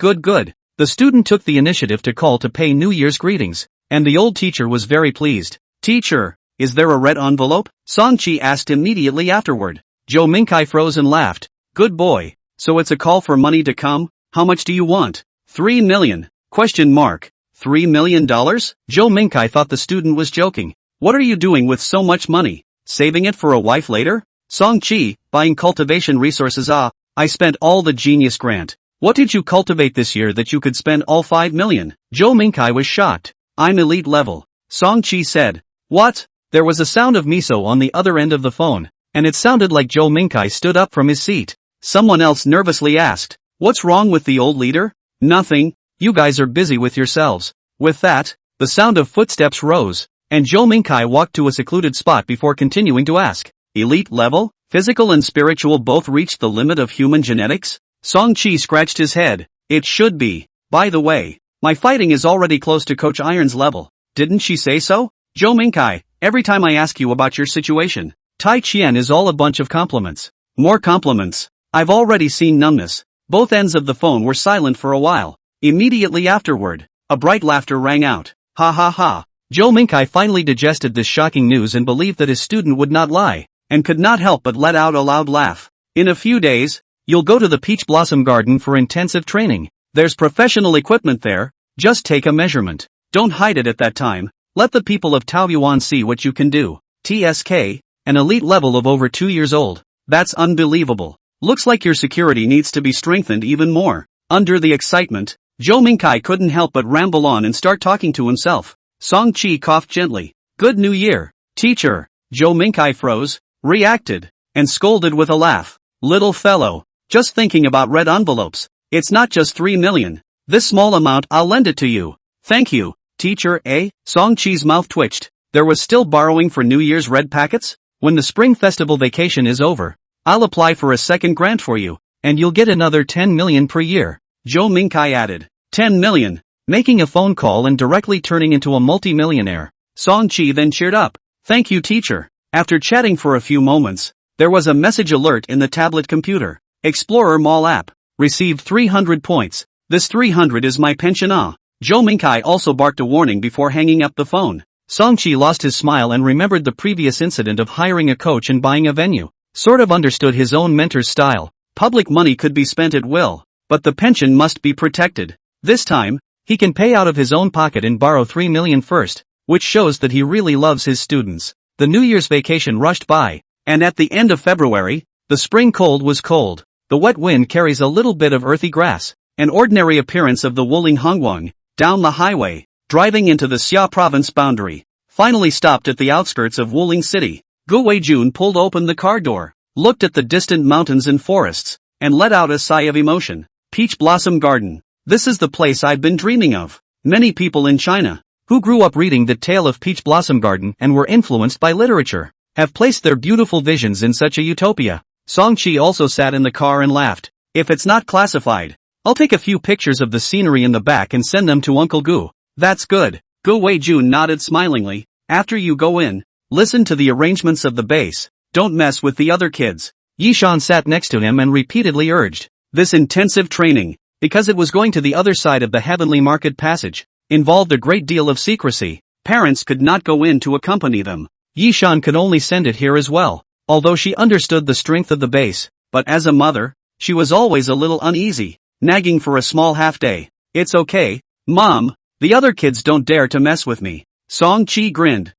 The student took the initiative to call to pay New Year's greetings, and the old teacher was very pleased. "Teacher, is there a red envelope?" Song-chi asked immediately afterward. Joe Minkai froze and laughed. "Good boy. So it's a call for money to come? How much do you want?" 3 million. $3 million? Joe Minkai thought the student was joking. "What are you doing with so much money? Saving it for a wife later?" Song-chi, buying cultivation resources. I spent all the genius grant. What did you cultivate this year that you could spend all 5 million? Joe Minkai was shocked. "I'm elite level." Song-chi said. "What?" There was a sound of miso on the other end of the phone, and it sounded like Joe Minkai stood up from his seat. Someone else nervously asked, "What's wrong with the old leader?" "Nothing, you guys are busy with yourselves." With that, the sound of footsteps rose, and Zhou Mingkai walked to a secluded spot before continuing to ask, elite level? Physical and spiritual both reached the limit of human genetics? Song Chi scratched his head. It should be. By the way, my fighting is already close to Coach Iron's level. Didn't she say so? Zhou Mingkai, every time I ask you about your situation, Tai Qian is all a bunch of compliments. More compliments. I've already seen numbness. Both ends of the phone were silent for a while. Immediately afterward, a bright laughter rang out. Ha ha ha. Zhou Mingkai finally digested this shocking news and believed that his student would not lie, and could not help but let out a loud laugh. In a few days, you'll go to the Peach Blossom Garden for intensive training. There's professional equipment there. Just take a measurement. Don't hide it at that time. Let the people of Taoyuan see what you can do. TSK, an elite level of over 2 years old. That's unbelievable. Looks like your security needs to be strengthened even more. Under the excitement, Zhou Mingkai couldn't help but ramble on and start talking to himself. Song Chi coughed gently. Good New Year, teacher. Zhou Mingkai froze, reacted, and scolded with a laugh. Little fellow, just thinking about red envelopes. It's not just 3 million. This small amount, I'll lend it to you. Thank you, teacher, eh? Song Chi's mouth twitched. There was still borrowing for New Year's red packets? When the spring festival vacation is over, I'll apply for a second grant for you, and you'll get another 10 million per year. Zhou Mingkai added. 10 million. Making a phone call and directly turning into a multi-millionaire. Song Chi then cheered up. Thank you, teacher. After chatting for a few moments, there was a message alert in the tablet computer. Explorer Mall app. Received 300 points. This 300 is my pension. Zhou Mingkai also barked a warning before hanging up the phone. Song Chi lost his smile and remembered the previous incident of hiring a coach and buying a venue. Sort of understood his own mentor's style. Public money could be spent at will, but the pension must be protected. This time, he can pay out of his own pocket and borrow 3 million first, which shows that he really loves his students. The New Year's vacation rushed by, and at the end of February, the spring cold was cold. The wet wind carries a little bit of earthy grass, an ordinary appearance of the Wuling Hongguang, down the highway, driving into the Xia province boundary, finally stopped at the outskirts of Wuling city. Gu Weijun pulled open the car door, looked at the distant mountains and forests, and let out a sigh of emotion. Peach Blossom Garden. This is the place I've been dreaming of. Many people in China, who grew up reading the tale of Peach Blossom Garden and were influenced by literature, have placed their beautiful visions in such a utopia. Song Chi also sat in the car and laughed. If it's not classified, I'll take a few pictures of the scenery in the back and send them to Uncle Gu. That's good. Gu Weijun nodded smilingly. After you go in, listen to the arrangements of the base. Don't mess with the other kids. Yishan sat next to him and repeatedly urged. This intensive training, because it was going to the other side of the heavenly market passage, involved a great deal of secrecy. Parents could not go in to accompany them. Yishan could only send it here as well. Although she understood the strength of the base, but as a mother, she was always a little uneasy, nagging for a small half-day. It's okay, Mom, the other kids don't dare to mess with me. Song Chi grinned.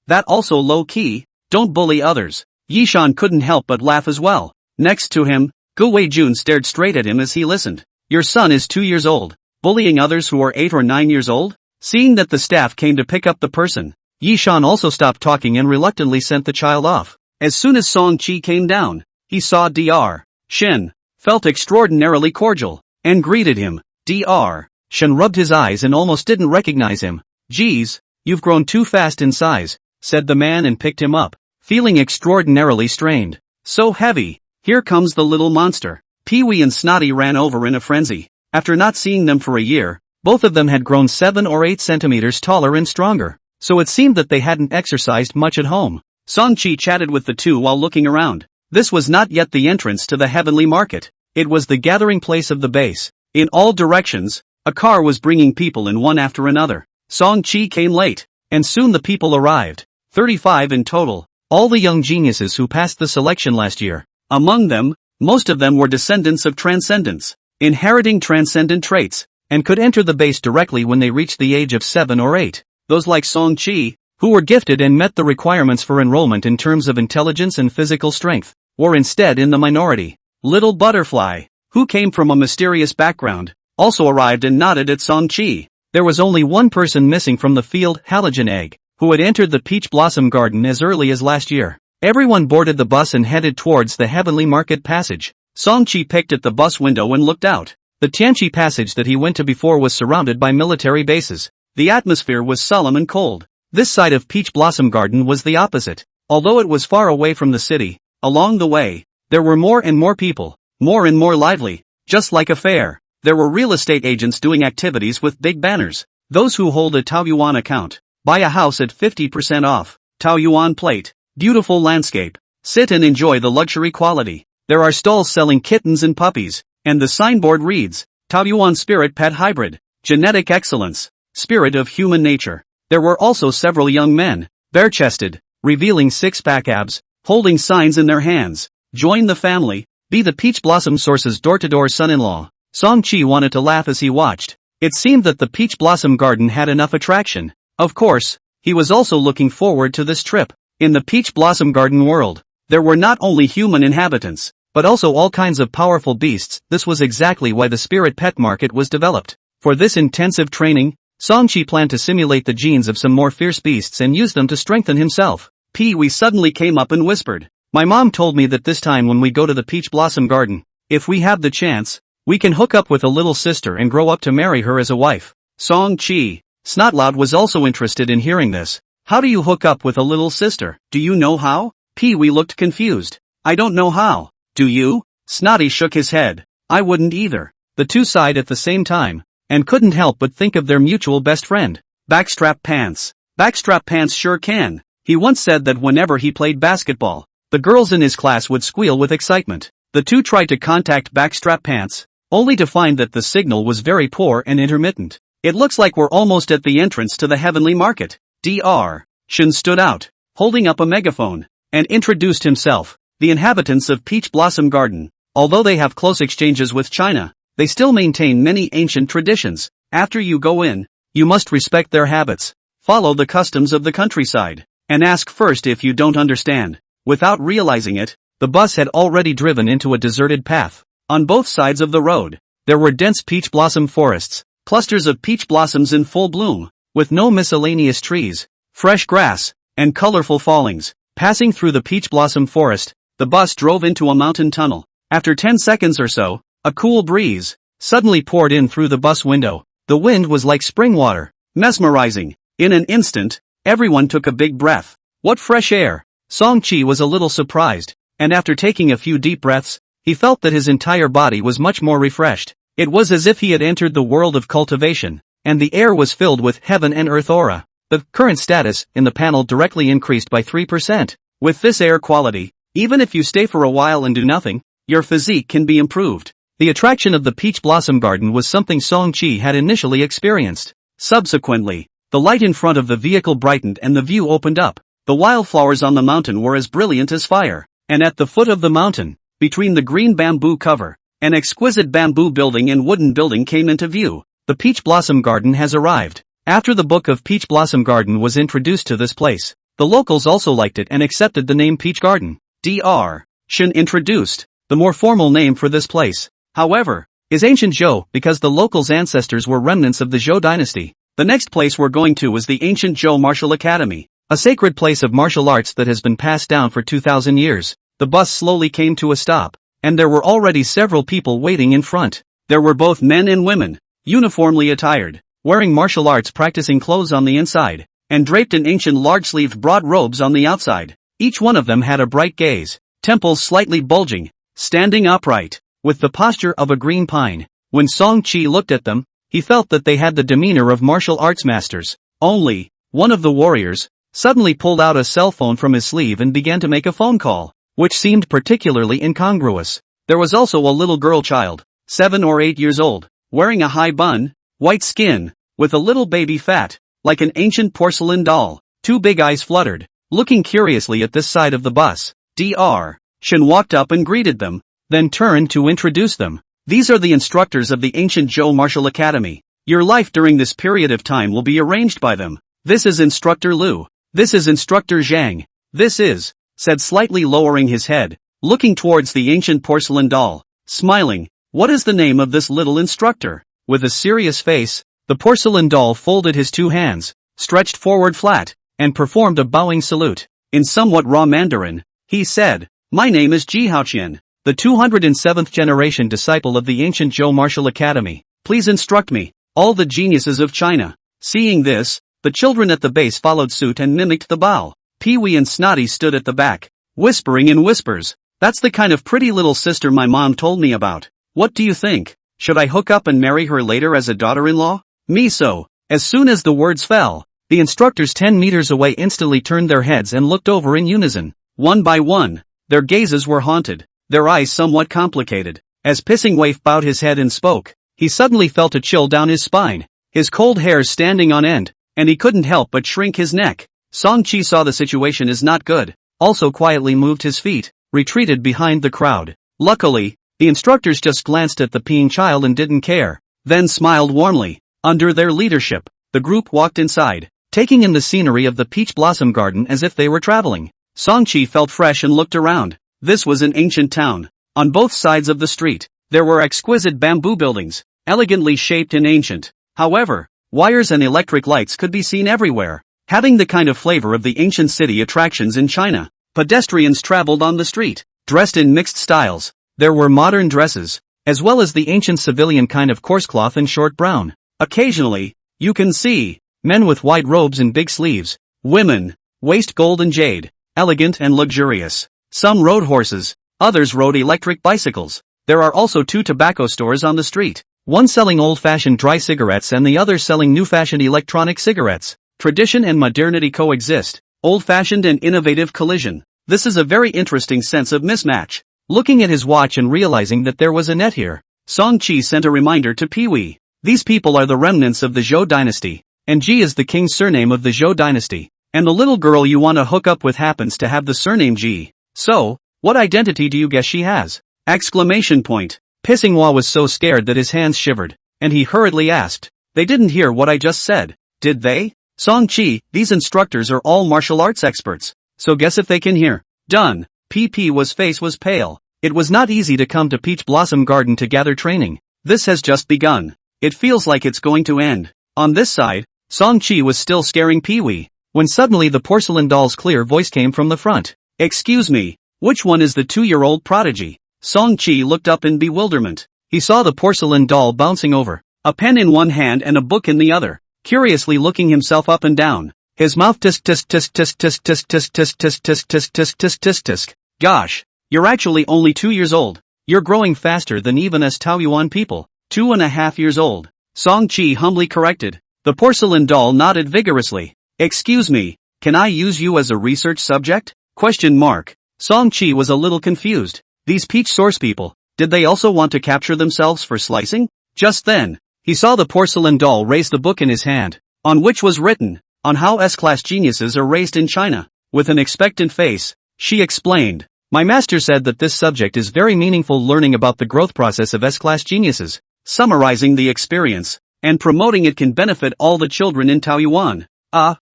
That also low-key, don't bully others. Yishan couldn't help but laugh as well. Next to him, Gu Weijun stared straight at him as he listened. Your son is 2 years old, bullying others who are 8 or 9 years old? Seeing that the staff came to pick up the person, Yishan also stopped talking and reluctantly sent the child off. As soon as Song Chi came down, he saw Dr. Shen, felt extraordinarily cordial, and greeted him. Dr. Shen rubbed his eyes and almost didn't recognize him. Geez, you've grown too fast in size, said the man and picked him up, feeling extraordinarily strained. So heavy. Here comes the little monster. Pee-wee and Snotty ran over in a frenzy. After not seeing them for a year, both of them had grown 7 or 8 centimeters taller and stronger, so it seemed that they hadn't exercised much at home. Song Chi chatted with the two while looking around. This was not yet the entrance to the heavenly market. It was the gathering place of the base. In all directions, a car was bringing people in one after another. Song Chi came late, and soon the people arrived. 35 in total, all the young geniuses who passed the selection last year. Among them, most of them were descendants of transcendents, inheriting transcendent traits, and could enter the base directly when they reached the age of 7 or 8. Those like Song Chi, who were gifted and met the requirements for enrollment in terms of intelligence and physical strength, were instead in the minority. Little Butterfly, who came from a mysterious background, also arrived and nodded at Song Chi. There was only one person missing from the field, Halogen Egg, who had entered the Peach Blossom Garden as early as last year. Everyone boarded the bus and headed towards the heavenly market passage. Song Chi picked at the bus window and looked out. The Tianqi passage that he went to before was surrounded by military bases. The atmosphere was solemn and cold. This side of Peach Blossom Garden was the opposite. Although it was far away from the city, along the way, there were more and more people, more and more lively, just like a fair. There were real estate agents doing activities with big banners. Those who hold a Taoyuan account, buy a house at 50% off, Taoyuan plate, beautiful landscape, sit and enjoy the luxury quality. There are stalls selling kittens and puppies, and the signboard reads, Taoyuan Spirit Pet Hybrid, Genetic Excellence, Spirit of Human Nature. There were also several young men, bare-chested, revealing six-pack abs, holding signs in their hands. Join the family, be the Peach Blossom Source's door-to-door son-in-law. Song-chi wanted to laugh as he watched. It seemed that the Peach Blossom Garden had enough attraction. Of course, he was also looking forward to this trip. In the Peach Blossom Garden world, there were not only human inhabitants, but also all kinds of powerful beasts. This was exactly why the spirit pet market was developed. For this intensive training, Song-chi planned to simulate the genes of some more fierce beasts and use them to strengthen himself. Pee-wee suddenly came up and whispered, "My mom told me that this time when we go to the Peach Blossom Garden, if we have the chance, we can hook up with a little sister and grow up to marry her as a wife." Song-chi, Snotloud, was also interested in hearing this. How do you hook up with a little sister? Do you know how? Pee-wee looked confused. I don't know how. Do you? Snotty shook his head. I wouldn't either. The two sighed at the same time, and couldn't help but think of their mutual best friend. Backstrap Pants. Backstrap Pants sure can. He once said that whenever he played basketball, the girls in his class would squeal with excitement. The two tried to contact Backstrap Pants, only to find that the signal was very poor and intermittent. It looks like we're almost at the entrance to the heavenly market. Dr. Shun stood out, holding up a megaphone, and introduced himself. The inhabitants of Peach Blossom Garden, although they have close exchanges with China, they still maintain many ancient traditions. After you go in, you must respect their habits, follow the customs of the countryside, and ask first if you don't understand. Without realizing it, the bus had already driven into a deserted path. On both sides of the road, there were dense peach blossom forests, clusters of peach blossoms in full bloom, with no miscellaneous trees, fresh grass, and colorful fallings. Passing through the peach blossom forest, the bus drove into a mountain tunnel. After 10 seconds or so, a cool breeze suddenly poured in through the bus window. The wind was like spring water, mesmerizing. In an instant, everyone took a big breath. What fresh air! Song-chi was a little surprised, and after taking a few deep breaths, he felt that his entire body was much more refreshed. It was as if he had entered the world of cultivation, and the air was filled with heaven and earth aura. The current status in the panel directly increased by 3%. With this air quality, even if you stay for a while and do nothing, your physique can be improved. The attraction of the Peach Blossom Garden was something Song-chi had initially experienced. Subsequently, the light in front of the vehicle brightened and the view opened up. The wildflowers on the mountain were as brilliant as fire, and at the foot of the mountain, between the green bamboo cover, an exquisite bamboo building and wooden building came into view. The Peach Blossom Garden has arrived. After the book of Peach Blossom Garden was introduced to this place, the locals also liked it and accepted the name Peach Garden. Dr. Shun introduced the more formal name for this place, however, is Ancient Zhou because the locals' ancestors were remnants of the Zhou dynasty. The next place we're going to is the Ancient Zhou Martial Academy, a sacred place of martial arts that has been passed down for 2,000 years. The bus slowly came to a stop, and there were already several people waiting in front. There were both men and women, uniformly attired, wearing martial arts practicing clothes on the inside, and draped in ancient large-sleeved broad robes on the outside. Each one of them had a bright gaze, temples slightly bulging, standing upright, with the posture of a green pine. When Song-chi looked at them, he felt that they had the demeanor of martial arts masters. Only, one of the warriors suddenly pulled out a cell phone from his sleeve and began to make a phone call, which seemed particularly incongruous. There was also a little girl child, 7 or 8 years old, wearing a high bun, white skin, with a little baby fat, like an ancient porcelain doll. Two big eyes fluttered, looking curiously at this side of the bus. Dr. Shun walked up and greeted them, then turned to introduce them. These are the instructors of the Ancient Zhou Martial Academy. Your life during this period of time will be arranged by them. This is Instructor Liu. This is Instructor Zhang. This is, said slightly lowering his head, looking towards the ancient porcelain doll, smiling. What is the name of this little instructor? With a serious face, the porcelain doll folded his two hands, stretched forward flat, and performed a bowing salute. In somewhat raw Mandarin, he said, "My name is Ji Haoqian, the 207th generation disciple of the Ancient Zhou Martial Academy. Please instruct me, all the geniuses of China." Seeing this, The children at the base followed suit and mimicked the bow. Pee-wee and Snotty stood at the back, whispering in whispers. That's the kind of pretty little sister my mom told me about. What do you think? Should I hook up and marry her later as a daughter-in-law? Me so. As soon as the words fell, the instructors 10 meters away instantly turned their heads and looked over in unison. One by one, their gazes were haunted, their eyes somewhat complicated. As Pissing Waif bowed his head and spoke, he suddenly felt a chill down his spine, his cold hairs standing on end, and he couldn't help but shrink his neck. Song-chi saw the situation is not good, also quietly moved his feet, retreated behind the crowd. Luckily, the instructors just glanced at the peeing child and didn't care, then smiled warmly. Under their leadership, the group walked inside, taking in the scenery of the peach blossom garden as if they were traveling. Song-chi felt fresh and looked around. This was an ancient town. On both sides of the street, there were exquisite bamboo buildings, elegantly shaped and ancient. However, wires and electric lights could be seen everywhere, having the kind of flavor of the ancient city attractions in China. Pedestrians traveled on the street, dressed in mixed styles. There were modern dresses, as well as the ancient civilian kind of coarse cloth and short brown. Occasionally, you can see men with white robes and big sleeves, women, waist gold and jade, elegant and luxurious. Some rode horses, others rode electric bicycles. There are also 2 tobacco stores on the street, one selling old-fashioned dry cigarettes and the other selling new-fashioned electronic cigarettes. Tradition and modernity coexist, old-fashioned and innovative collision. This is a very interesting sense of mismatch. Looking at his watch and realizing that there was a net here, Song-chi sent a reminder to Pee-wee. These people are the remnants of the Zhou dynasty, and Ji is the king's surname of the Zhou dynasty, and the little girl you want to hook up with happens to have the surname Ji. So, what identity do you guess she has? Exclamation point. Pissing-Hua was so scared that his hands shivered, and he hurriedly asked, they didn't hear what I just said, did they? Song-chi, these instructors are all martial arts experts, so guess if they can hear. Done. PP face was pale. It was not easy to come to Peach Blossom Garden to gather training. This has just begun. It feels like it's going to end. On this side, Song-chi was still scaring Pee-wee, when suddenly the porcelain doll's clear voice came from the front. Excuse me, which one is the 2-year-old prodigy? Song-chi looked up in bewilderment. He saw the porcelain doll bouncing over, a pen in one hand and a book in the other, curiously looking himself up and down. His mouth tisk tisk tisk tisk tisk tisk tisk tisk tisk tisk tisk tisk tisk tisk tisk. Gosh, you're actually only 2 years old. You're growing faster than even us Taoyuan people. 2.5 years old. Song-chi humbly corrected. The porcelain doll nodded vigorously. Excuse me, can I use you as a research subject? Question mark. Song-chi was a little confused. These peach source people, did they also want to capture themselves for slicing? Just then, he saw the porcelain doll raise the book in his hand, on which was written, on how S-class geniuses are raised in China. With an expectant face, she explained, my master said that this subject is very meaningful, learning about the growth process of S-class geniuses, summarizing the experience, and promoting it can benefit all the children in Taoyuan.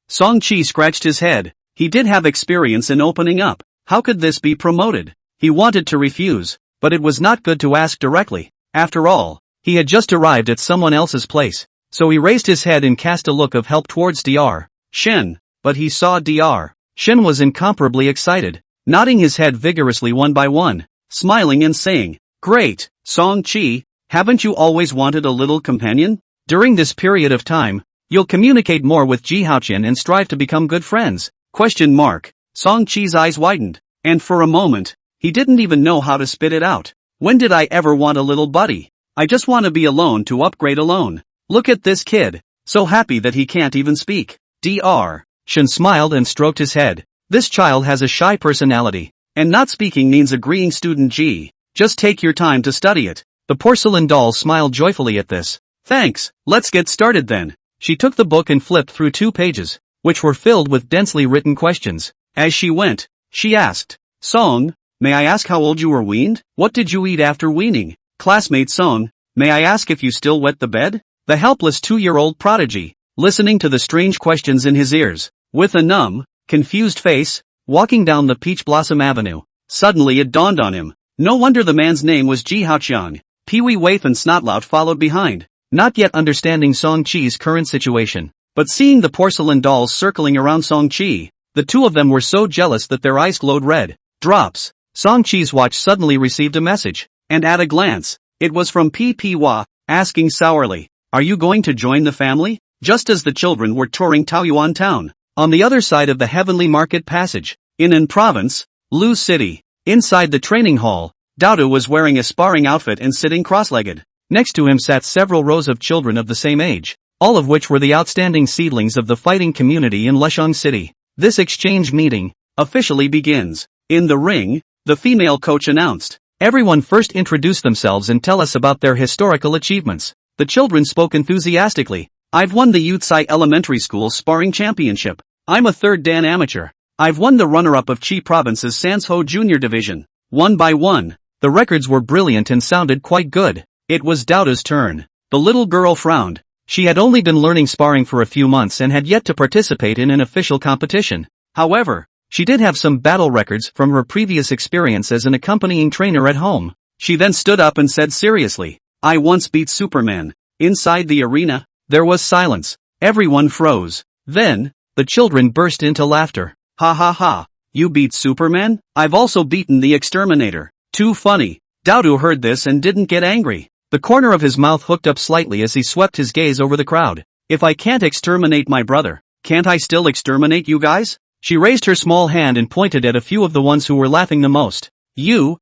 Song-chi scratched his head. He did have experience in opening up. How could this be promoted? He wanted to refuse, but it was not good to ask directly. After all, he had just arrived at someone else's place. So he raised his head and cast a look of help towards Dr. Shen, but he saw Dr. Shen was incomparably excited, nodding his head vigorously one by one, smiling and saying, great, Song-chi, haven't you always wanted a little companion? During this period of time, you'll communicate more with Ji Haoqian and strive to become good friends. Question mark. Song-chi's eyes widened, and for a moment, he didn't even know how to spit it out. When did I ever want a little buddy? I just want to be alone to upgrade alone. Look at this kid, so happy that he can't even speak. Dr. Shen smiled and stroked his head. This child has a shy personality, and not speaking means agreeing. Student G, just take your time to study it. The porcelain doll smiled joyfully at this. Thanks, let's get started then. She took the book and flipped through 2 pages, which were filled with densely written questions. As she went, she asked, Song, may I ask how old you were weaned? What did you eat after weaning? Classmate Song, may I ask if you still wet the bed? The helpless 2-year-old prodigy, listening to the strange questions in his ears, with a numb, confused face, walking down the Peach Blossom Avenue. Suddenly it dawned on him. No wonder the man's name was Ji Haoqian. Pee-wee Waif and Snotlout followed behind, not yet understanding Song-chi's current situation, but seeing the porcelain dolls circling around Song-chi, the 2 of them were so jealous that their eyes glowed red. Drops. Song-chi's watch suddenly received a message, and at a glance, it was from P.P.Hua, asking sourly, are you going to join the family? just as the children were touring Taoyuan town. On the other side of the Heavenly Market Passage, in An Province, Lu City, inside the training hall, Daodu was wearing a sparring outfit and sitting cross-legged. Next to him sat several rows of children of the same age, all of which were the outstanding seedlings of the fighting community in Lesheng City. This exchange meeting officially begins. In the ring, the female coach announced, "Everyone first introduce themselves and tell us about their historical achievements." The children spoke enthusiastically. "I've won the Yutsai Elementary School Sparring Championship. I'm a 3rd Dan amateur. I've won the runner-up of Qi Province's Sansho Junior Division." One by one, the records were brilliant and sounded quite good. It was Daoda's turn. The little girl frowned. She had only been learning sparring for a few months and had yet to participate in an official competition. However, she did have some battle records from her previous experience as an accompanying trainer at home. She then stood up and said seriously, "I once beat Superman." Inside the arena, there was silence. Everyone froze. Then, the children burst into laughter. "Ha ha ha, you beat Superman? I've also beaten the Exterminator." Too funny. Daodu heard this and didn't get angry. The corner of his mouth hooked up slightly as he swept his gaze over the crowd. "If I can't exterminate my brother, can't I still exterminate you guys?" She raised her small hand and pointed at a few of the ones who were laughing the most. You,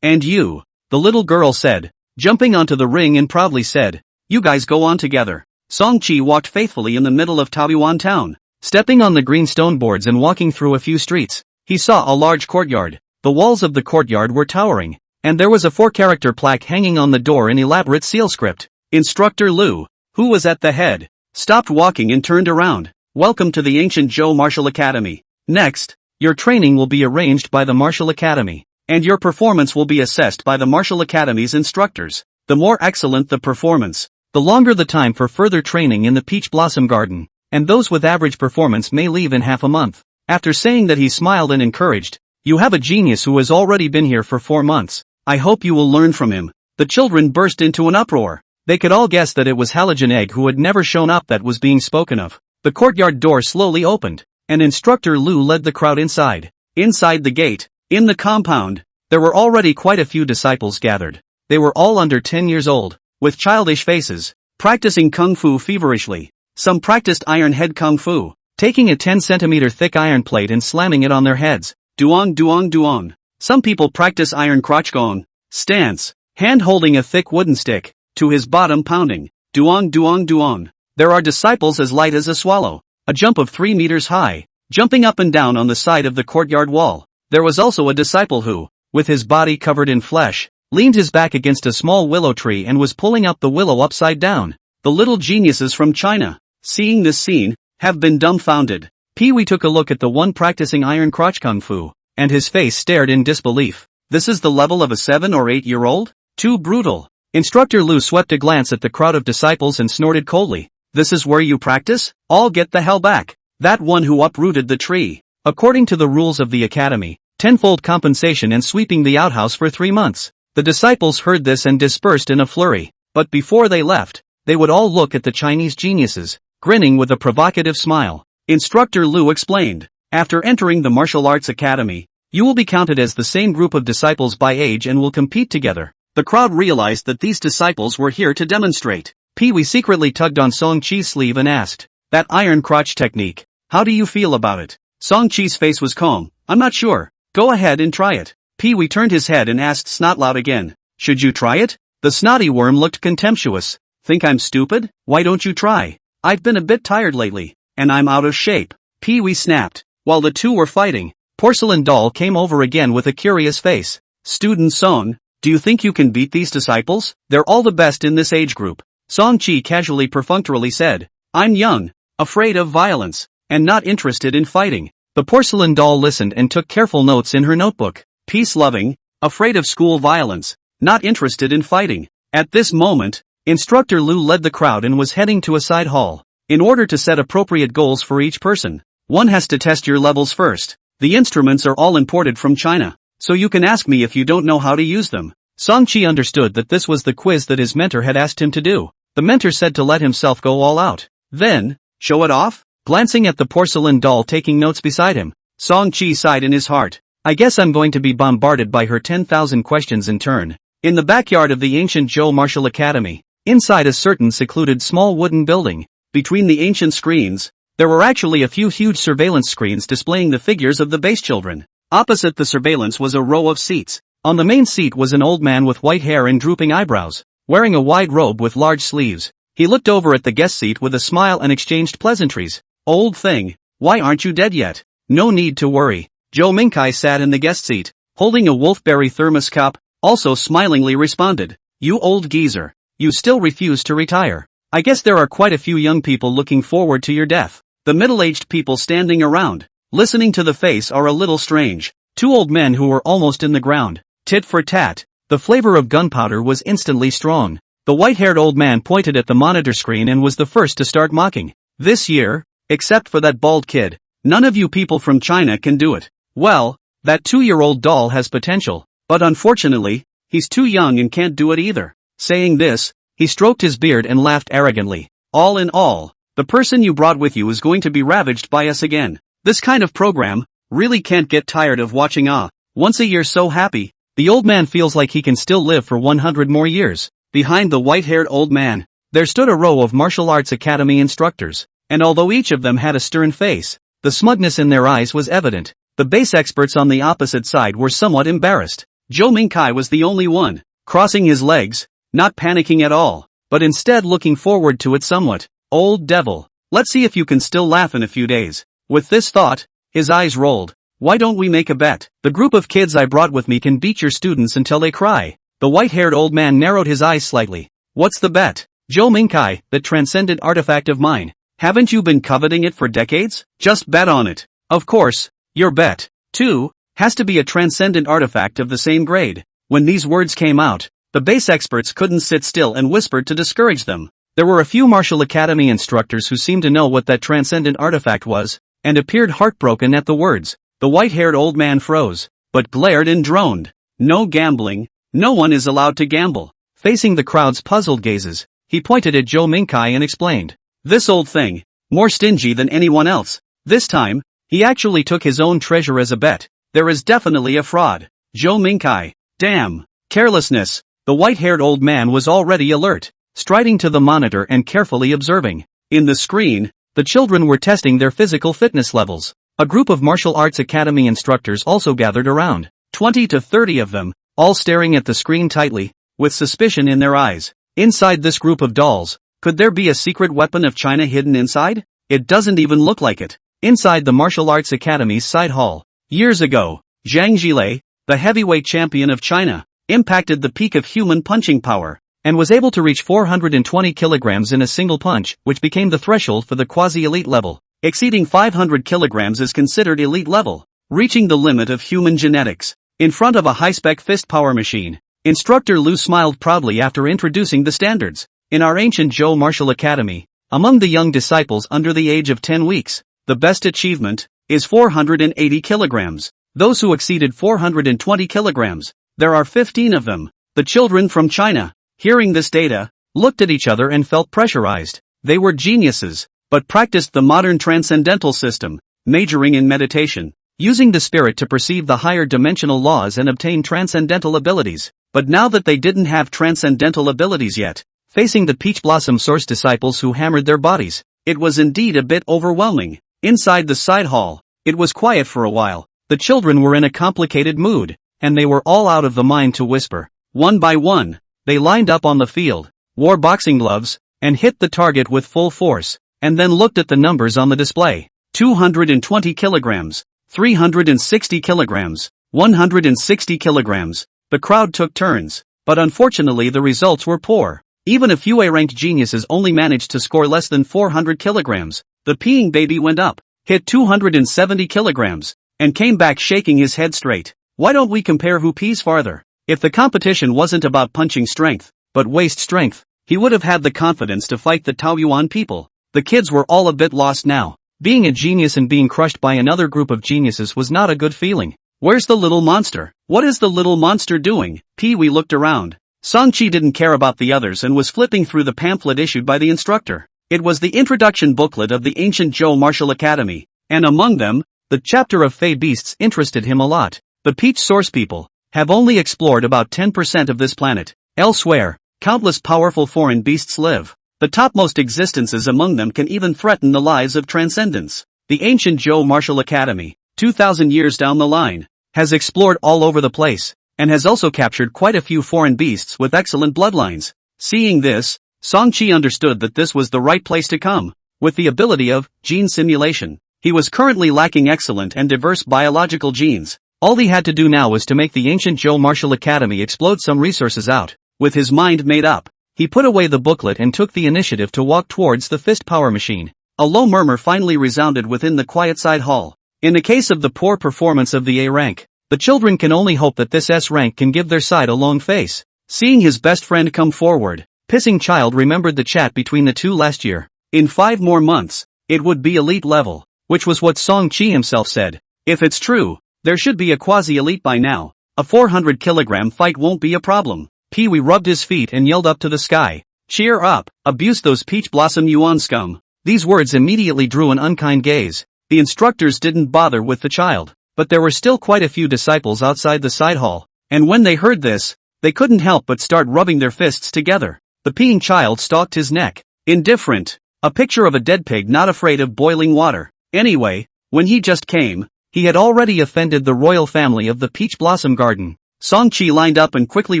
and you," the little girl said, jumping onto the ring and proudly said, "You guys go on together." Songqi walked faithfully in the middle of Taoyuan town, stepping on the green stone boards and walking through a few streets. He saw a large courtyard. The walls of the courtyard were towering, and there was a 4-character plaque hanging on the door in elaborate seal script. Instructor Lu, who was at the head, stopped walking and turned around. "Welcome to the Ancient Zhou Martial Academy. Next, your training will be arranged by the Martial Academy, and your performance will be assessed by the Martial Academy's instructors. The more excellent the performance, the longer the time for further training in the Peach Blossom Garden, and those with average performance may leave in half a month." After saying that, he smiled and encouraged, "You have a genius who has already been here for 4 months. I hope you will learn from him." The children burst into an uproar. They could all guess that it was Halogen Egg who had never shown up that was being spoken of. The courtyard door slowly opened, and Instructor Lu led the crowd inside. Inside the gate, in the compound, there were already quite a few disciples gathered. They were all under 10 years old, with childish faces, practicing kung fu feverishly. Some practiced iron head kung fu, taking a 10-centimeter thick iron plate and slamming it on their heads. Duong duong duong. Some people practice iron crotchgon stance, hand holding a thick wooden stick, to his bottom pounding. Duong duong duong. There are disciples as light as a swallow, a jump of 3 meters high, jumping up and down on the side of the courtyard wall. There was also a disciple who, with his body covered in flesh, leaned his back against a small willow tree and was pulling up the willow upside down. The little geniuses from China, seeing this scene, have been dumbfounded. Pee-wee took a look at the one practicing iron crotch kung fu, and his face stared in disbelief. This is the level of a 7 or 8-year-old? Too brutal. Instructor Lu swept a glance at the crowd of disciples and snorted coldly. "This is where you practice? All get the hell back." That one who uprooted the tree. According to the rules of the academy, 10-fold compensation and sweeping the outhouse for 3 months. The disciples heard this and dispersed in a flurry. But before they left, they would all look at the Chinese geniuses, grinning with a provocative smile. Instructor Lu explained, "After entering the martial arts academy, you will be counted as the same group of disciples by age and will compete together." The crowd realized that these disciples were here to demonstrate. Pee-wee secretly tugged on Song-chi's sleeve and asked, "That iron crotch technique, how do you feel about it?" Song-chi's face was calm. "I'm not sure. Go ahead and try it." Pee-wee turned his head and asked Snotlout again, "Should you try it?" The snotty worm looked contemptuous. "Think I'm stupid? Why don't you try? I've been a bit tired lately, and I'm out of shape." Pee-wee snapped. While the two were fighting, Porcelain Doll came over again with a curious face. "Student Song, do you think you can beat these disciples? They're all the best in this age group." Song-chi casually perfunctorily said, "I'm young, afraid of violence, and not interested in fighting." The Porcelain Doll listened and took careful notes in her notebook. Peace-loving, afraid of school violence, not interested in fighting. At this moment, Instructor Lu led the crowd and was heading to a side hall. In order to set appropriate goals for each person, one has to test your levels first. The instruments are all imported from China, so you can ask me if you don't know how to use them. Song-chi understood that this was the quiz that his mentor had asked him to do. The mentor said to let himself go all out. Then, show it off? Glancing at the Porcelain Doll taking notes beside him, Song-chi sighed in his heart. "I guess I'm going to be bombarded by her 10,000 questions in turn." In the backyard of the ancient Zhou Martial Academy, inside a certain secluded small wooden building, Between the ancient screens, there were actually a few huge surveillance screens displaying the figures of the base children. Opposite the surveillance was a row of seats. On the main seat was an old man with white hair and drooping eyebrows, wearing a wide robe with large sleeves. He looked over at the guest seat with a smile and exchanged pleasantries. "Old thing, why aren't you dead yet?" "No need to worry." Joe Minkai sat in the guest seat, holding a wolfberry thermos cup, also smilingly responded. "You old geezer, you still refuse to retire. I guess there are quite a few young people looking forward to your death." The middle-aged people standing around, listening to the face are a little strange. Two old men who were almost in the ground. Tit for tat. The flavor of gunpowder was instantly strong. The white-haired old man pointed at the monitor screen and was the first to start mocking. "This year, except for that bald kid, none of you people from China can do it. Well, that 2-year-old doll has potential, but unfortunately, he's too young and can't do it either." Saying this, he stroked his beard and laughed arrogantly. "All in all, the person you brought with you is going to be ravaged by us again. This kind of program really can't get tired of watching. Once a year so happy." The old man feels like he can still live for 100 more years. Behind the white-haired old man, there stood a row of martial arts academy instructors, and although each of them had a stern face, the smugness in their eyes was evident. The base experts on the opposite side were somewhat embarrassed. Joe Minkai was the only one, crossing his legs, not panicking at all, but instead looking forward to it somewhat. "Old devil, let's see if you can still laugh in a few days." With this thought, his eyes rolled. "Why don't we make a bet? The group of kids I brought with me can beat your students until they cry." The white-haired old man narrowed his eyes slightly. "What's the bet?" "Joe Minkai, that transcendent artifact of mine. Haven't you been coveting it for decades? Just bet on it." "Of course, your bet, too, has to be a transcendent artifact of the same grade." When these words came out, the base experts couldn't sit still and whispered to discourage them. There were a few martial academy instructors who seemed to know what that transcendent artifact was, and appeared heartbroken at the words. The white-haired old man froze, but glared and droned. "No gambling, no one is allowed to gamble." Facing the crowd's puzzled gazes, he pointed at Joe Minkai and explained. "This old thing, more stingy than anyone else. This time, he actually took his own treasure as a bet. There is definitely a fraud." Joe Minkai, damn, carelessness. The white-haired old man was already alert, striding to the monitor and carefully observing. In the screen, the children were testing their physical fitness levels. A group of martial arts academy instructors also gathered around, 20 to 30 of them, all staring at the screen tightly, with suspicion in their eyes. Inside this group of dolls, could there be a secret weapon of China hidden inside? It doesn't even look like it. Inside the martial arts academy's side hall, years ago, Zhang Jilei, the heavyweight champion of China, impacted the peak of human punching power, and was able to reach 420 kilograms in a single punch, which became the threshold for the quasi-elite level. Exceeding 500 kilograms is considered elite level, reaching the limit of human genetics. In front of a high-spec fist power machine, Instructor Liu smiled proudly after introducing the standards. In our ancient Zhou Martial Academy, among the young disciples under the age of 10 weeks, the best achievement is 480 kilograms. Those who exceeded 420 kilograms, there are 15 of them. The children from China, hearing this data, looked at each other and felt pressurized. They were geniuses, but practiced the modern transcendental system, majoring in meditation, using the spirit to perceive the higher dimensional laws and obtain transcendental abilities. But now that they didn't have transcendental abilities yet, facing the Peach Blossom Source disciples who hammered their bodies, it was indeed a bit overwhelming. Inside the side hall, it was quiet for a while. The children were in a complicated mood, and they were all out of the mind to whisper. One by one, they lined up on the field, wore boxing gloves, and hit the target with full force, and then looked at the numbers on the display. 220 kilograms, 360 kilograms, 160 kilograms. The crowd took turns, but unfortunately the results were poor. Even a few A-ranked geniuses only managed to score less than 400 kilograms. The peeing baby went up, hit 270 kilograms, and came back shaking his head straight. Why don't we compare who pees farther? If the competition wasn't about punching strength, but waist strength, he would have had the confidence to fight the Taoyuan people. The kids were all a bit lost now. Being a genius and being crushed by another group of geniuses was not a good feeling. Where's the little monster? What is the little monster doing? Pee-wee looked around. Song-chi didn't care about the others and was flipping through the pamphlet issued by the instructor. It was the introduction booklet of the ancient Zhou Martial Academy, and among them, the chapter of Fey Beasts interested him a lot. The Peach Source people have only explored about 10% of this planet. Elsewhere, countless powerful foreign beasts live. The topmost existences among them can even threaten the lives of transcendents. The ancient Zhou Martial Academy, 2,000 years down the line, has explored all over the place, and has also captured quite a few foreign beasts with excellent bloodlines. Seeing this, Song-chi understood that this was the right place to come. With the ability of gene simulation, he was currently lacking excellent and diverse biological genes. All he had to do now was to make the ancient Zhou Martial Academy explode some resources out. With his mind made up, he put away the booklet and took the initiative to walk towards the fist power machine. A low murmur finally resounded within the quiet side hall. In the case of the poor performance of the A rank, the children can only hope that this S rank can give their side a long face. Seeing his best friend come forward, Pissing Child remembered the chat between the two last year. In 5 more months, it would be elite level, which was what Song-chi himself said. If it's true, there should be a quasi-elite by now. A 400-kilogram fight won't be a problem. Pee-wee rubbed his feet and yelled up to the sky. Cheer up, abuse those peach blossom yuan scum. These words immediately drew an unkind gaze. The instructors didn't bother with the child, but there were still quite a few disciples outside the side hall, and when they heard this, they couldn't help but start rubbing their fists together. The peeing child stalked his neck. Indifferent. A picture of a dead pig not afraid of boiling water. Anyway, when he just came, he had already offended the royal family of the Peach Blossom Garden. Song-chi lined up and quickly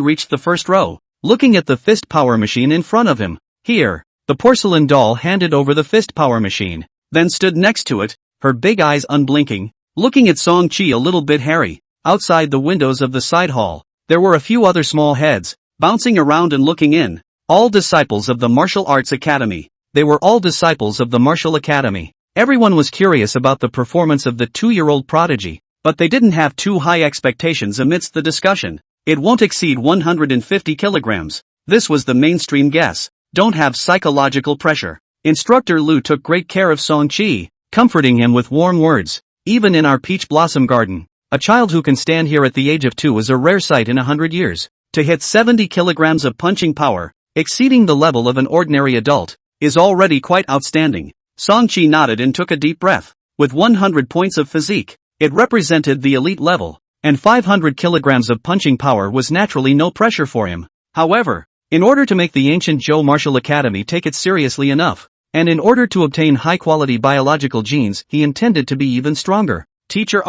reached the first row, looking at the fist power machine in front of him. Here, the porcelain doll handed over the fist power machine, then stood next to it, her big eyes unblinking, looking at Song-chi a little bit hairy. Outside the windows of the side hall, there were a few other small heads, bouncing around and looking in. All disciples of the Martial Arts Academy. They were all disciples of the Martial Academy. Everyone was curious about the performance of the 2-year-old prodigy, but they didn't have too high expectations amidst the discussion. It won't exceed 150 kilograms. This was the mainstream guess. Don't have psychological pressure. Instructor Lu took great care of Song-chi, comforting him with warm words. Even in our Peach Blossom Garden, a child who can stand here at the age of 2 is a rare sight in 100 years. To hit 70 kilograms of punching power, exceeding the level of an ordinary adult, is already quite outstanding. Song-chi nodded and took a deep breath. With 100 points of physique, it represented the elite level, and 500 kilograms of punching power was naturally no pressure for him. However, in order to make the ancient Zhou Martial Academy take it seriously enough, and in order to obtain high-quality biological genes, he intended to be even stronger. Teacher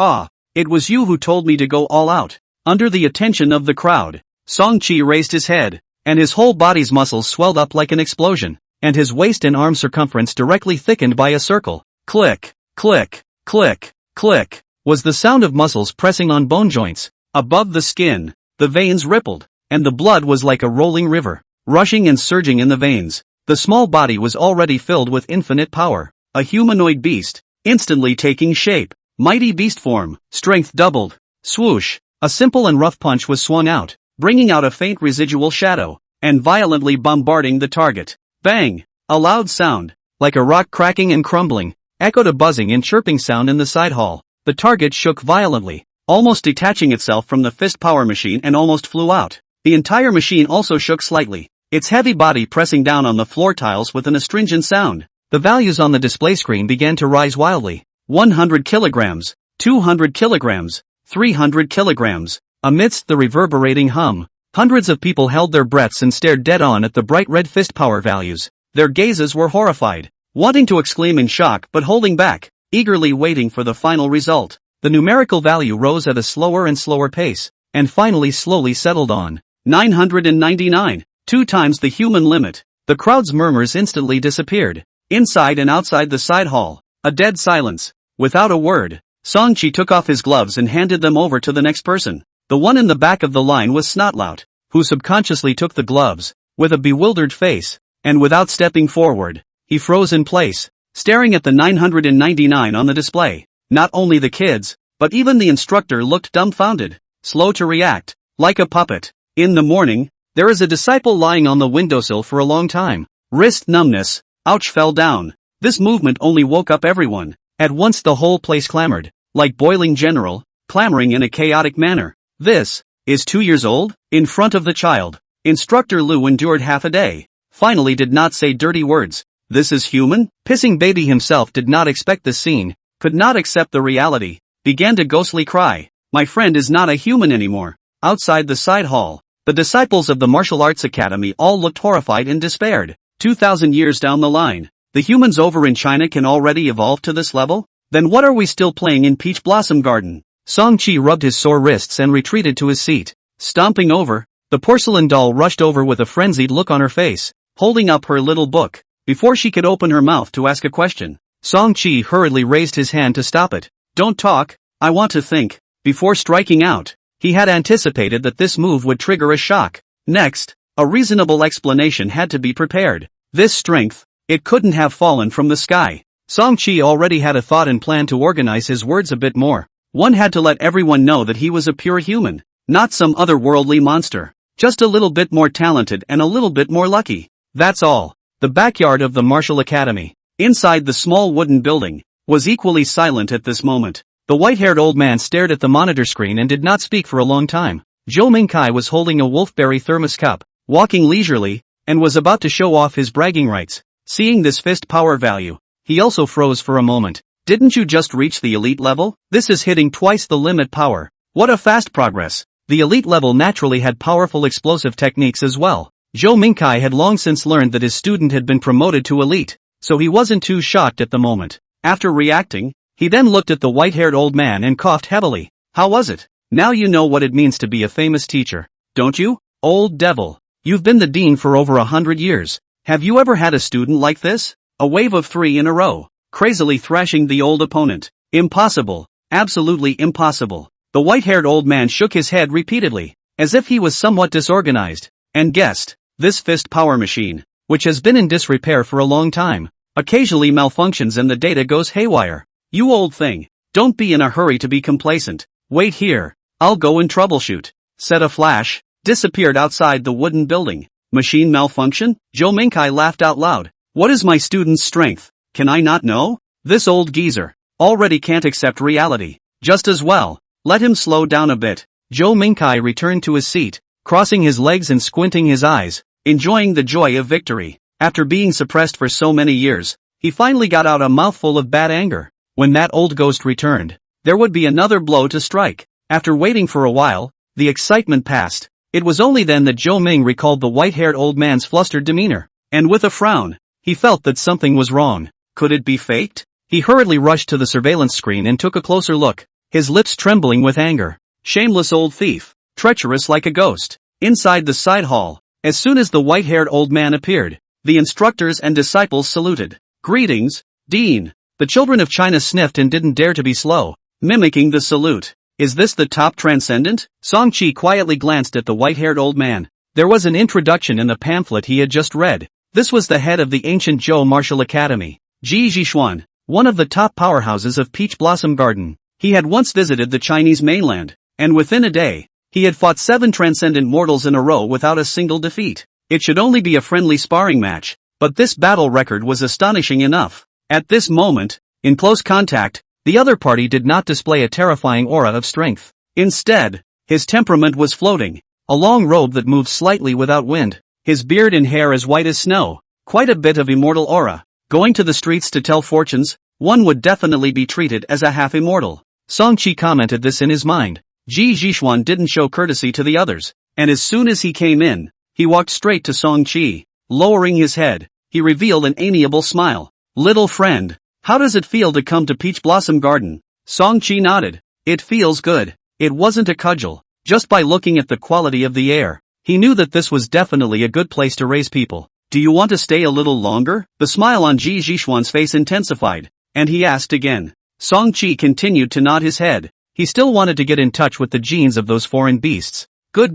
it was you who told me to go all out. Under the attention of the crowd, Song-chi raised his head, and his whole body's muscles swelled up like an explosion, and his waist and arm circumference directly thickened by a circle. Click, click, click, click, was the sound of muscles pressing on bone joints. Above the skin, the veins rippled, and the blood was like a rolling river, rushing and surging in the veins. The small body was already filled with infinite power. A humanoid beast, instantly taking shape. Mighty beast form, strength doubled. Swoosh, a simple and rough punch was swung out, bringing out a faint residual shadow, and violently bombarding the target. Bang! A loud sound, like a rock cracking and crumbling, echoed a buzzing and chirping sound in the side hall. The target shook violently, almost detaching itself from the fist power machine and almost flew out. The entire machine also shook slightly, its heavy body pressing down on the floor tiles with an astringent sound. The values on the display screen began to rise wildly. 100 kilograms, 200 kilograms, 300 kilograms. Amidst the reverberating hum, hundreds of people held their breaths and stared dead on at the bright red fist power values. Their gazes were horrified, wanting to exclaim in shock but holding back, eagerly waiting for the final result. The numerical value rose at a slower and slower pace, and finally slowly settled on 999, 2 times the human limit. The crowd's murmurs instantly disappeared. Inside and outside the side hall, a dead silence. Without a word, Song-chi took off his gloves and handed them over to the next person. The one in the back of the line was Snotlout, who subconsciously took the gloves, with a bewildered face, and without stepping forward, he froze in place, staring at the 999 on the display. Not only the kids, but even the instructor looked dumbfounded, slow to react, like a puppet. In the morning, there is a disciple lying on the windowsill for a long time. Wrist numbness, ouch, fell down. This movement only woke up everyone. At once the whole place clamored, like boiling general, clamoring in a chaotic manner. This is 2 years old? In front of the child. Instructor Lu endured half a day, finally did not say dirty words. This is human? Pissing baby himself did not expect this scene, could not accept the reality, began to ghostly cry. My friend is not a human anymore. Outside the side hall, the disciples of the Martial Arts Academy all looked horrified and despaired. 2,000 years down the line, the humans over in China can already evolve to this level? Then what are we still playing in Peach Blossom Garden? Song-chi rubbed his sore wrists and retreated to his seat. Stomping over, the porcelain doll rushed over with a frenzied look on her face, holding up her little book. Before she could open her mouth to ask a question, Song-chi hurriedly raised his hand to stop it. Don't talk, I want to think. Before striking out, he had anticipated that this move would trigger a shock. Next, a reasonable explanation had to be prepared. This strength, it couldn't have fallen from the sky. Song-chi already had a thought and plan to organize his words a bit more. One had to let everyone know that he was a pure human, not some otherworldly monster. Just a little bit more talented and a little bit more lucky. That's all. The backyard of the Martial Academy, inside the small wooden building, was equally silent at this moment. The white-haired old man stared at the monitor screen and did not speak for a long time. Zhou Mingkai was holding a wolfberry thermos cup, walking leisurely, and was about to show off his bragging rights. Seeing this fist power value, he also froze for a moment. Didn't you just reach the elite level? This is hitting twice the limit power. What a fast progress. The elite level naturally had powerful explosive techniques as well. Zhou Mingkai had long since learned that his student had been promoted to elite, so he wasn't too shocked at the moment. After reacting, he then looked at the white-haired old man and coughed heavily. How was it? Now you know what it means to be a famous teacher, don't you? Old devil. You've been the dean for over 100 years. Have you ever had a student like this? A wave of 3 in a row, crazily thrashing the old opponent. Impossible. Absolutely impossible. The white-haired old man shook his head repeatedly, as if he was somewhat disorganized, and guessed, this fist power machine, which has been in disrepair for a long time, occasionally malfunctions and the data goes haywire. You old thing, don't be in a hurry to be complacent. Wait here, I'll go and troubleshoot. Said a flash, disappeared outside the wooden building. Machine malfunction? Zhou Mingkai laughed out loud. What is my student's strength? Can I not know? This old geezer already can't accept reality. Just as well. Let him slow down a bit. Zhou Mingkai returned to his seat, crossing his legs and squinting his eyes, enjoying the joy of victory. After being suppressed for so many years, he finally got out a mouthful of bad anger. When that old ghost returned, there would be another blow to strike. After waiting for a while, the excitement passed. It was only then that Zhou Ming recalled the white-haired old man's flustered demeanor, and with a frown, he felt that something was wrong. Could it be faked? He hurriedly rushed to the surveillance screen and took a closer look, his lips trembling with anger. Shameless old thief, treacherous like a ghost. Inside the side hall, as soon as the white-haired old man appeared, the instructors and disciples saluted. Greetings, Dean. The children of China sniffed and didn't dare to be slow, mimicking the salute. Is this the top transcendent? Song-chi quietly glanced at the white-haired old man. There was an introduction in the pamphlet he had just read. This was the head of the ancient Zhou Martial Academy, Ji Zhishuan, one of the top powerhouses of Peach Blossom Garden. He had once visited the Chinese mainland, and within a day, he had fought 7 transcendent mortals in a row without a single defeat. It should only be a friendly sparring match, but this battle record was astonishing enough. At this moment, in close contact, the other party did not display a terrifying aura of strength. Instead, his temperament was floating, a long robe that moved slightly without wind, his beard and hair as white as snow, quite a bit of immortal aura. Going to the streets to tell fortunes, one would definitely be treated as a half-immortal. Song-chi commented this in his mind. Ji Zhishuan didn't show courtesy to the others, and as soon as he came in, he walked straight to Song-chi. Lowering his head, he revealed an amiable smile. Little friend, how does it feel to come to Peach Blossom Garden? Song-chi nodded. It feels good. It wasn't a cudgel. Just by looking at the quality of the air, he knew that this was definitely a good place to raise people. Do you want to stay a little longer? The smile on Ji Zhishuan's face intensified, and he asked again. Song-chi continued to nod his head. He still wanted to get in touch with the genes of those foreign beasts. Good.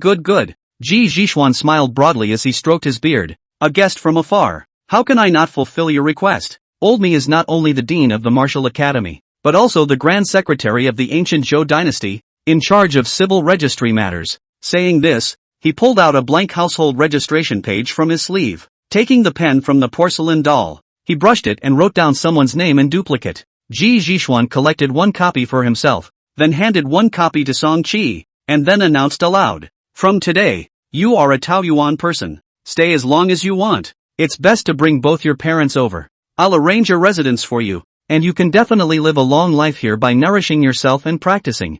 Ji Zhishuan smiled broadly as he stroked his beard. A guest from afar. How can I not fulfill your request? Old me is not only the dean of the Martial Academy, but also the grand secretary of the ancient Zhou dynasty, in charge of civil registry matters. Saying this, he pulled out a blank household registration page from his sleeve. Taking the pen from the porcelain doll, he brushed it and wrote down someone's name in duplicate. Ji Zhishuan collected 1 copy for himself, then handed 1 copy to Song-chi, and then announced aloud. From today, you are a Taoyuan person. Stay as long as you want. It's best to bring both your parents over. I'll arrange a residence for you, and you can definitely live a long life here by nourishing yourself and practicing. ?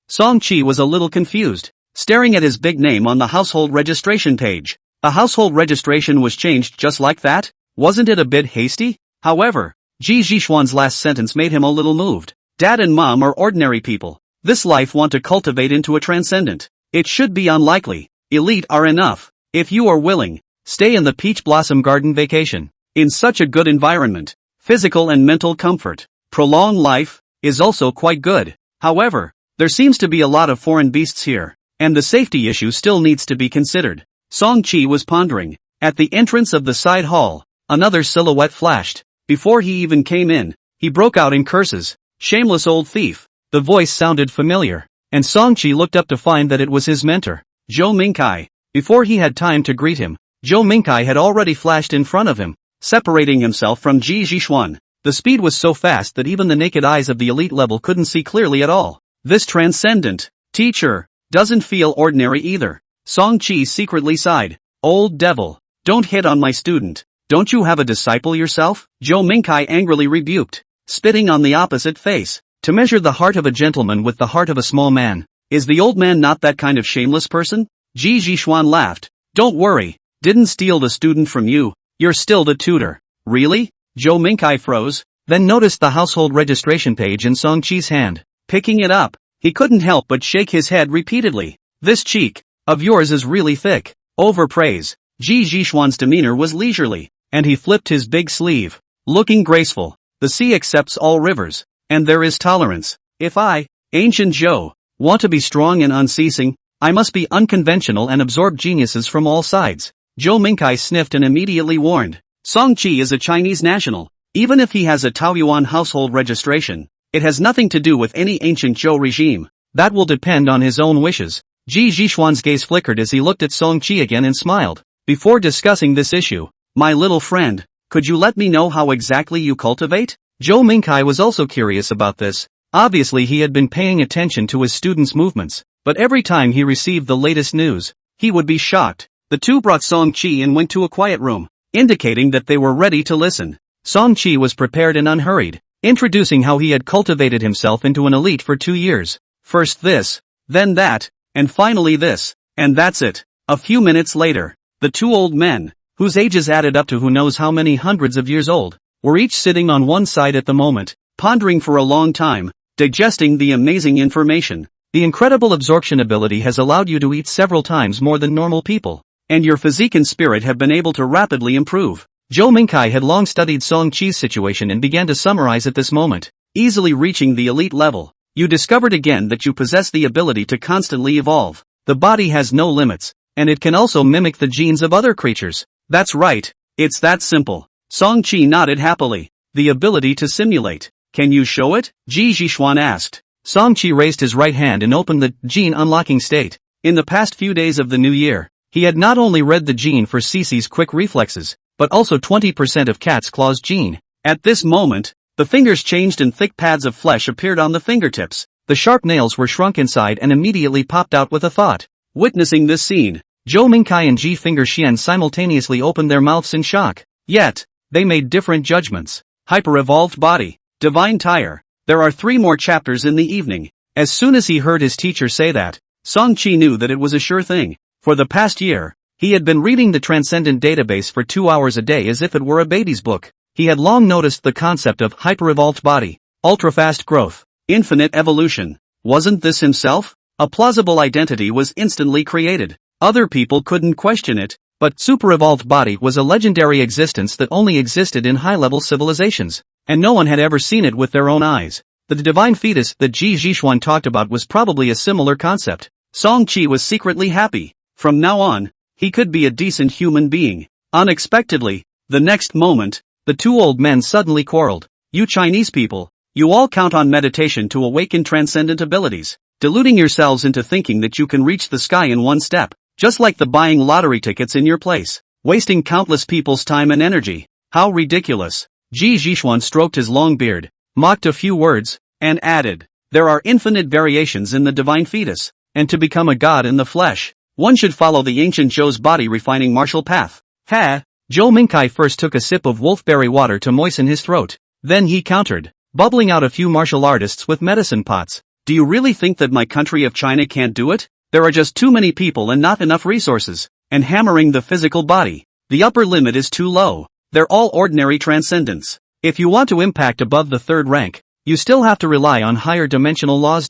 Song-chi was a little confused, staring at his big name on the household registration page. A household registration was changed just like that? Wasn't it a bit hasty? However, Ji Zhixuan's last sentence made him a little moved. Dad and mom are ordinary people. This life want to cultivate into a transcendent. It should be unlikely. Elite are enough. If you are willing, stay in the Peach Blossom Garden vacation. In such a good environment, physical and mental comfort, prolonged life, is also quite good. However, there seems to be a lot of foreign beasts here, and the safety issue still needs to be considered. Song Chi was pondering. At the entrance of the side hall, another silhouette flashed. Before he even came in, he broke out in curses. Shameless old thief. The voice sounded familiar, and Song Chi looked up to find that it was his mentor, Zhou Mingkai. Before he had time to greet him, Zhou Mingkai had already flashed in front of him, separating himself from Ji Zhixuan. The speed was so fast that even the naked eyes of the elite level couldn't see clearly at all. This transcendent teacher doesn't feel ordinary either. Song Chi secretly sighed. Old devil, don't hit on my student. Don't you have a disciple yourself? Zhou Mingkai angrily rebuked, spitting on the opposite face. To measure the heart of a gentleman with the heart of a small man, is the old man not that kind of shameless person? Ji Zhixuan laughed. Don't worry, didn't steal the student from you, you're still the tutor. Really? Zhou Mingkai froze, then noticed the household registration page in Song Chi's hand. Picking it up, he couldn't help but shake his head repeatedly. This cheek of yours is really thick. Overpraise. Ji Zhixuan's demeanor was leisurely, and he flipped his big sleeve, looking graceful. The sea accepts all rivers, and there is tolerance. If I, ancient Zhou, want to be strong and unceasing, I must be unconventional and absorb geniuses from all sides. Zhou Mingkai sniffed and immediately warned. Song Chi is a Chinese national. Even if he has a Taoyuan household registration, it has nothing to do with any ancient Zhou regime. That will depend on his own wishes. Ji Zhixuan's gaze flickered as he looked at Song Chi again and smiled. Before discussing this issue, my little friend, could you let me know how exactly you cultivate? Zhou Mingkai was also curious about this. Obviously he had been paying attention to his students' movements, but every time he received the latest news, he would be shocked. The two brought Song Chi and went to a quiet room, indicating that they were ready to listen. Song Chi was prepared and unhurried, introducing how he had cultivated himself into an elite for 2 years. First this, then that, and finally this, and that's it. A few minutes later, the two old men, whose ages added up to who knows how many hundreds of years old, were each sitting on one side at the moment, pondering for a long time, digesting the amazing information. The incredible absorption ability has allowed you to eat several times more than normal people, and your physique and spirit have been able to rapidly improve. Zhou Mingkai had long studied Song Chi's situation and began to summarize at this moment. Easily reaching the elite level, you discovered again that you possess the ability to constantly evolve. The body has no limits, and it can also mimic the genes of other creatures. That's right, it's that simple. Song Chi nodded happily. The ability to simulate. Can you show it? Ji Zhixuan asked. Song Chi raised his right hand and opened the gene unlocking state. In the past few days of the new year, he had not only read the gene for Cece's quick reflexes, but also 20% of Cat's Claw's gene. At this moment, the fingers changed and thick pads of flesh appeared on the fingertips. The sharp nails were shrunk inside and immediately popped out with a thought. Witnessing this scene, Zhou Mingkai and Ji Finger Xian simultaneously opened their mouths in shock. Yet, they made different judgments. Hyper-evolved body. Divine tire. There are 3 more chapters in the evening. As soon as he heard his teacher say that, Song Chi knew that it was a sure thing. For the past year, he had been reading the Transcendent database for 2 hours a day as if it were a baby's book. He had long noticed the concept of hyper-evolved body, ultra-fast growth, infinite evolution. Wasn't this himself? A plausible identity was instantly created. Other people couldn't question it, but super-evolved body was a legendary existence that only existed in high-level civilizations, and no one had ever seen it with their own eyes. The divine fetus that Ji Zhixuan talked about was probably a similar concept. Song Chi was secretly happy. From now on, he could be a decent human being. Unexpectedly, the next moment, the two old men suddenly quarreled. You Chinese people, you all count on meditation to awaken transcendent abilities, deluding yourselves into thinking that you can reach the sky in one step, just like the buying lottery tickets in your place, wasting countless people's time and energy. How ridiculous. Ji Zhixuan stroked his long beard, mocked a few words, and added, there are infinite variations in the divine fetus, and to become a god in the flesh, one should follow the ancient Zhou's body refining martial path. Ha! Zhou Mingkai first took a sip of wolfberry water to moisten his throat. Then he countered, bubbling out a few martial artists with medicine pots. Do you really think that my country of China can't do it? There are just too many people and not enough resources. and hammering the physical body. The upper limit is too low. They're all ordinary transcendents. If you want to impact above the third rank, you still have to rely on higher dimensional laws.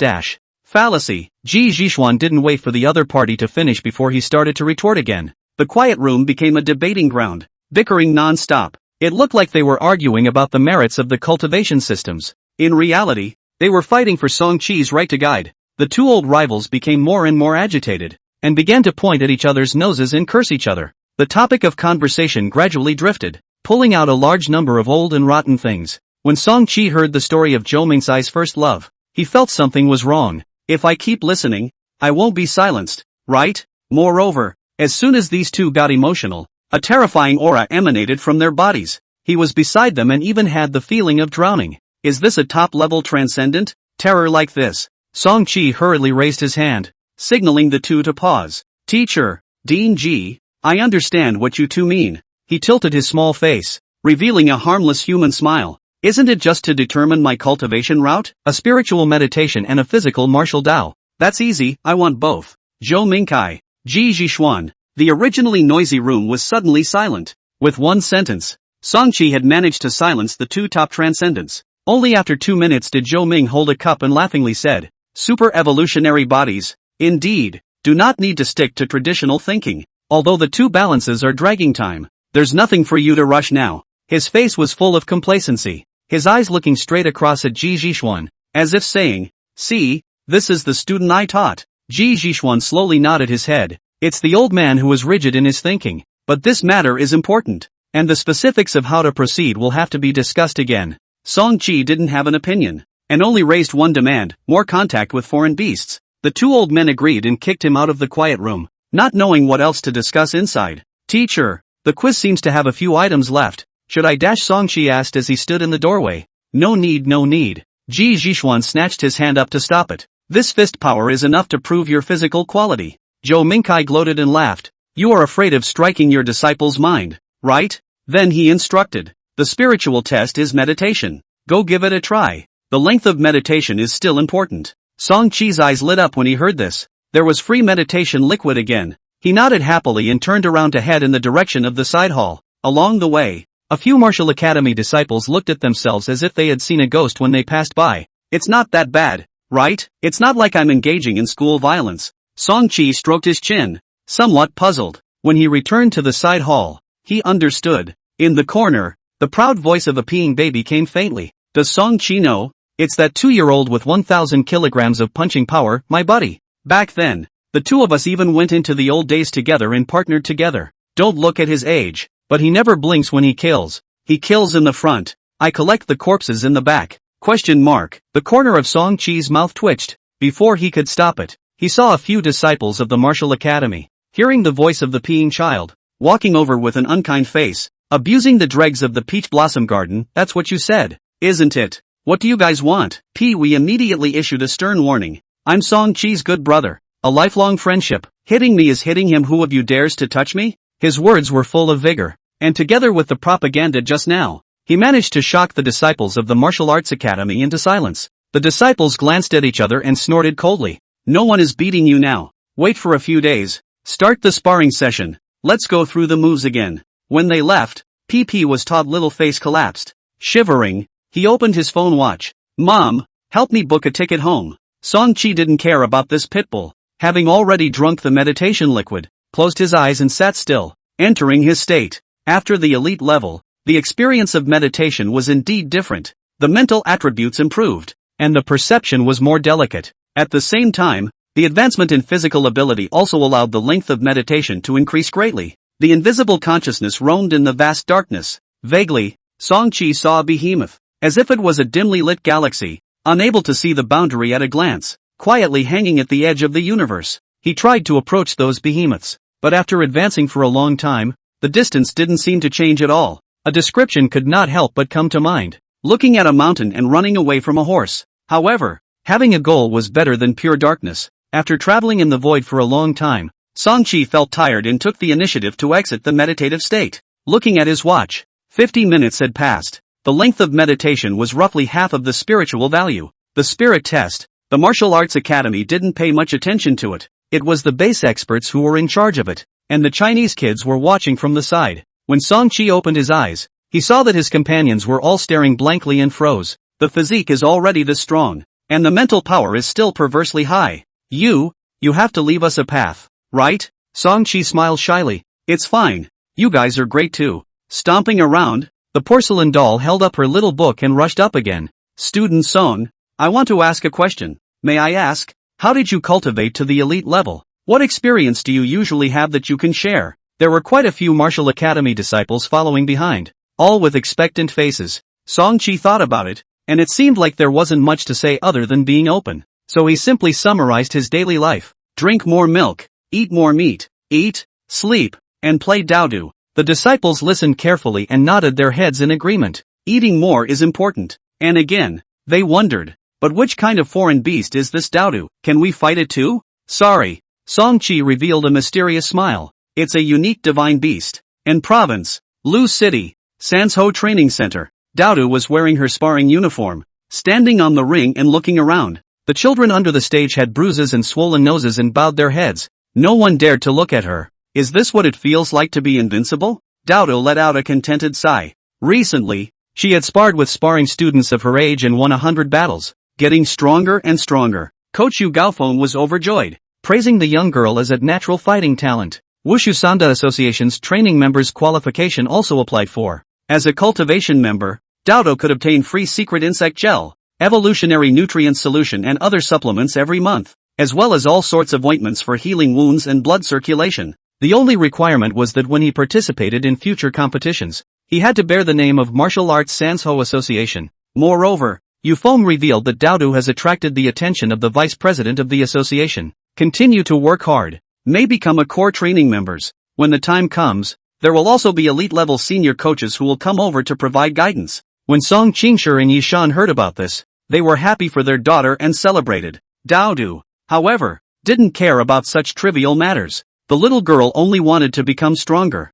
Fallacy. Ji Zhixuan didn't wait for the other party to finish before he started to retort again. The quiet room became a debating ground, bickering non-stop. It looked like they were arguing about the merits of the cultivation systems. In reality, they were fighting for Song-Chi's right to guide. The two old rivals became more and more agitated, and began to point at each other's noses and curse each other. The topic of conversation gradually drifted, pulling out a large number of old and rotten things. When Song-Chi heard the story of Zhou Mingcai's first love, he felt something was wrong. If I keep listening, I won't be silenced, right? Moreover, as soon as these two got emotional, a terrifying aura emanated from their bodies. He was beside them and even had the feeling of drowning. Is this a top-level transcendent? Terror like this? Song-Chi hurriedly raised his hand, signaling the two to pause. Teacher, Dean Ji, I understand what you two mean. He tilted his small face, revealing a harmless human smile. Isn't it just to determine my cultivation route? A spiritual meditation and a physical martial Dao. That's easy, I want both. Zhou Mingcai, Ji Zhixuan. The originally noisy room was suddenly silent. With one sentence, Song-Chi had managed to silence the two top transcendents. Only after 2 minutes did Zhou Ming hold a cup and laughingly said, Super evolutionary bodies, indeed, do not need to stick to traditional thinking. Although the two balances are dragging time, there's nothing for you to rush now. His face was full of complacency, his eyes looking straight across at Ji Zhixuan, as if saying, see, this is the student I taught. Ji Zhixuan slowly nodded his head. It's the old man who was rigid in his thinking. But this matter is important, and the specifics of how to proceed will have to be discussed again. Song-Chi didn't have an opinion, and only raised one demand, more contact with foreign beasts. The two old men agreed and kicked him out of the quiet room, not knowing what else to discuss inside. Teacher, the quiz seems to have a few items left. Should I dash? Song-Chi asked as he stood in the doorway. No need, no need. Ji Zhixuan snatched his hand up to stop it. This fist power is enough to prove your physical quality. Zhou Mingcai gloated and laughed. You are afraid of striking your disciple's mind, right? Then he instructed. The spiritual test is meditation. Go give it a try. The length of meditation is still important. Song-Chi's eyes lit up when he heard this. There was free meditation liquid again. He nodded happily and turned around to head in the direction of the side hall. Along the way, a few Martial Academy disciples looked at themselves as if they had seen a ghost when they passed by. It's not that bad, right? It's not like I'm engaging in school violence. Song-Chi stroked his chin, somewhat puzzled. When he returned to the side hall, he understood. In the corner, the proud voice of a peeing baby came faintly. Does Song-Chi know? It's that 2-year-old with 1,000 kilograms of punching power, my buddy. Back then, the two of us even went into the old days together and partnered together. Don't look at his age, but he never blinks when he kills. He kills in the front. I collect the corpses in the back. ? The corner of Song-Chi's mouth twitched. Before he could stop it, he saw a few disciples of the Martial Academy, hearing the voice of the peeing child, walking over with an unkind face, abusing the dregs of the peach blossom garden. That's what you said, isn't it? What do you guys want? We immediately issued a stern warning. I'm Song-Chi's good brother. A lifelong friendship. Hitting me is hitting him. Who of you dares to touch me? His words were full of vigor, and together with the propaganda just now, he managed to shock the disciples of the Martial Arts Academy into silence. The disciples glanced at each other and snorted coldly. No one is beating you now. Wait for a few days. Start the sparring session. Let's go through the moves again. When they left, PP was Todd. Little face collapsed. Shivering, he opened his phone watch. Mom, help me book a ticket home. Song-Chi didn't care about this pitbull, having already drunk the meditation liquid, closed his eyes and sat still, entering his state. After the elite level, the experience of meditation was indeed different. The mental attributes improved, and the perception was more delicate. At the same time, the advancement in physical ability also allowed the length of meditation to increase greatly. The invisible consciousness roamed in the vast darkness. Vaguely, Song-Chi saw a behemoth, as if it was a dimly lit galaxy, unable to see the boundary at a glance, quietly hanging at the edge of the universe. He tried to approach those behemoths, but after advancing for a long time, the distance didn't seem to change at all. A description could not help but come to mind. Looking at a mountain and running away from a horse. However, having a goal was better than pure darkness. After traveling in the void for a long time, Song-Chi felt tired and took the initiative to exit the meditative state. Looking at his watch, 50 minutes had passed. The length of meditation was roughly half of the spiritual value. The spirit test, the Martial Arts Academy didn't pay much attention to it. It was the base experts who were in charge of it. and the Chinese kids were watching from the side. When Song-chi opened his eyes, he saw that his companions were all staring blankly and froze. The physique is already this strong, and the mental power is still perversely high. You have to leave us a path, right? Song-chi smiled shyly. It's fine. You guys are great too. Stomping around, the porcelain doll held up her little book and rushed up again. Student Song, I want to ask a question. May I ask, how did you cultivate to the elite level? What experience do you usually have that you can share? There were quite a few martial academy disciples following behind, all with expectant faces. Song-chi thought about it, and it seemed like there wasn't much to say other than being open. So he simply summarized his daily life. Drink more milk, eat more meat, eat, sleep, and play dowdo. The disciples listened carefully and nodded their heads in agreement. Eating more is important. And again, they wondered, but which kind of foreign beast is this dowdo? Can we fight it too? Sorry. Song-chi revealed a mysterious smile. It's a unique divine beast. In province, Lu City, Sansho Training Center, Dowdo was wearing her sparring uniform, standing on the ring and looking around. The children under the stage had bruises and swollen noses and bowed their heads. No one dared to look at her. Is this what it feels like to be invincible? Dowdo let out a contented sigh. Recently, she had sparred with sparring students of her age and won 100 battles, getting stronger and stronger. Coach Yu Gaofeng was overjoyed, praising the young girl as a natural fighting talent. Wushu Sanda Association's training members' qualification also applied for. As a cultivation member, Dowdo could obtain free secret insect gel, evolutionary nutrient solution and other supplements every month, as well as all sorts of ointments for healing wounds and blood circulation. The only requirement was that when he participated in future competitions, he had to bear the name of Martial Arts Sansho Association. Moreover, Yufeng revealed that Dowdo has attracted the attention of the vice president of the association. Continue to work hard. May become a core training members. When the time comes, there will also be elite-level senior coaches who will come over to provide guidance. When Song Qingshi and Yishan heard about this, they were happy for their daughter and celebrated. Dowdo, however, didn't care about such trivial matters. The little girl only wanted to become stronger,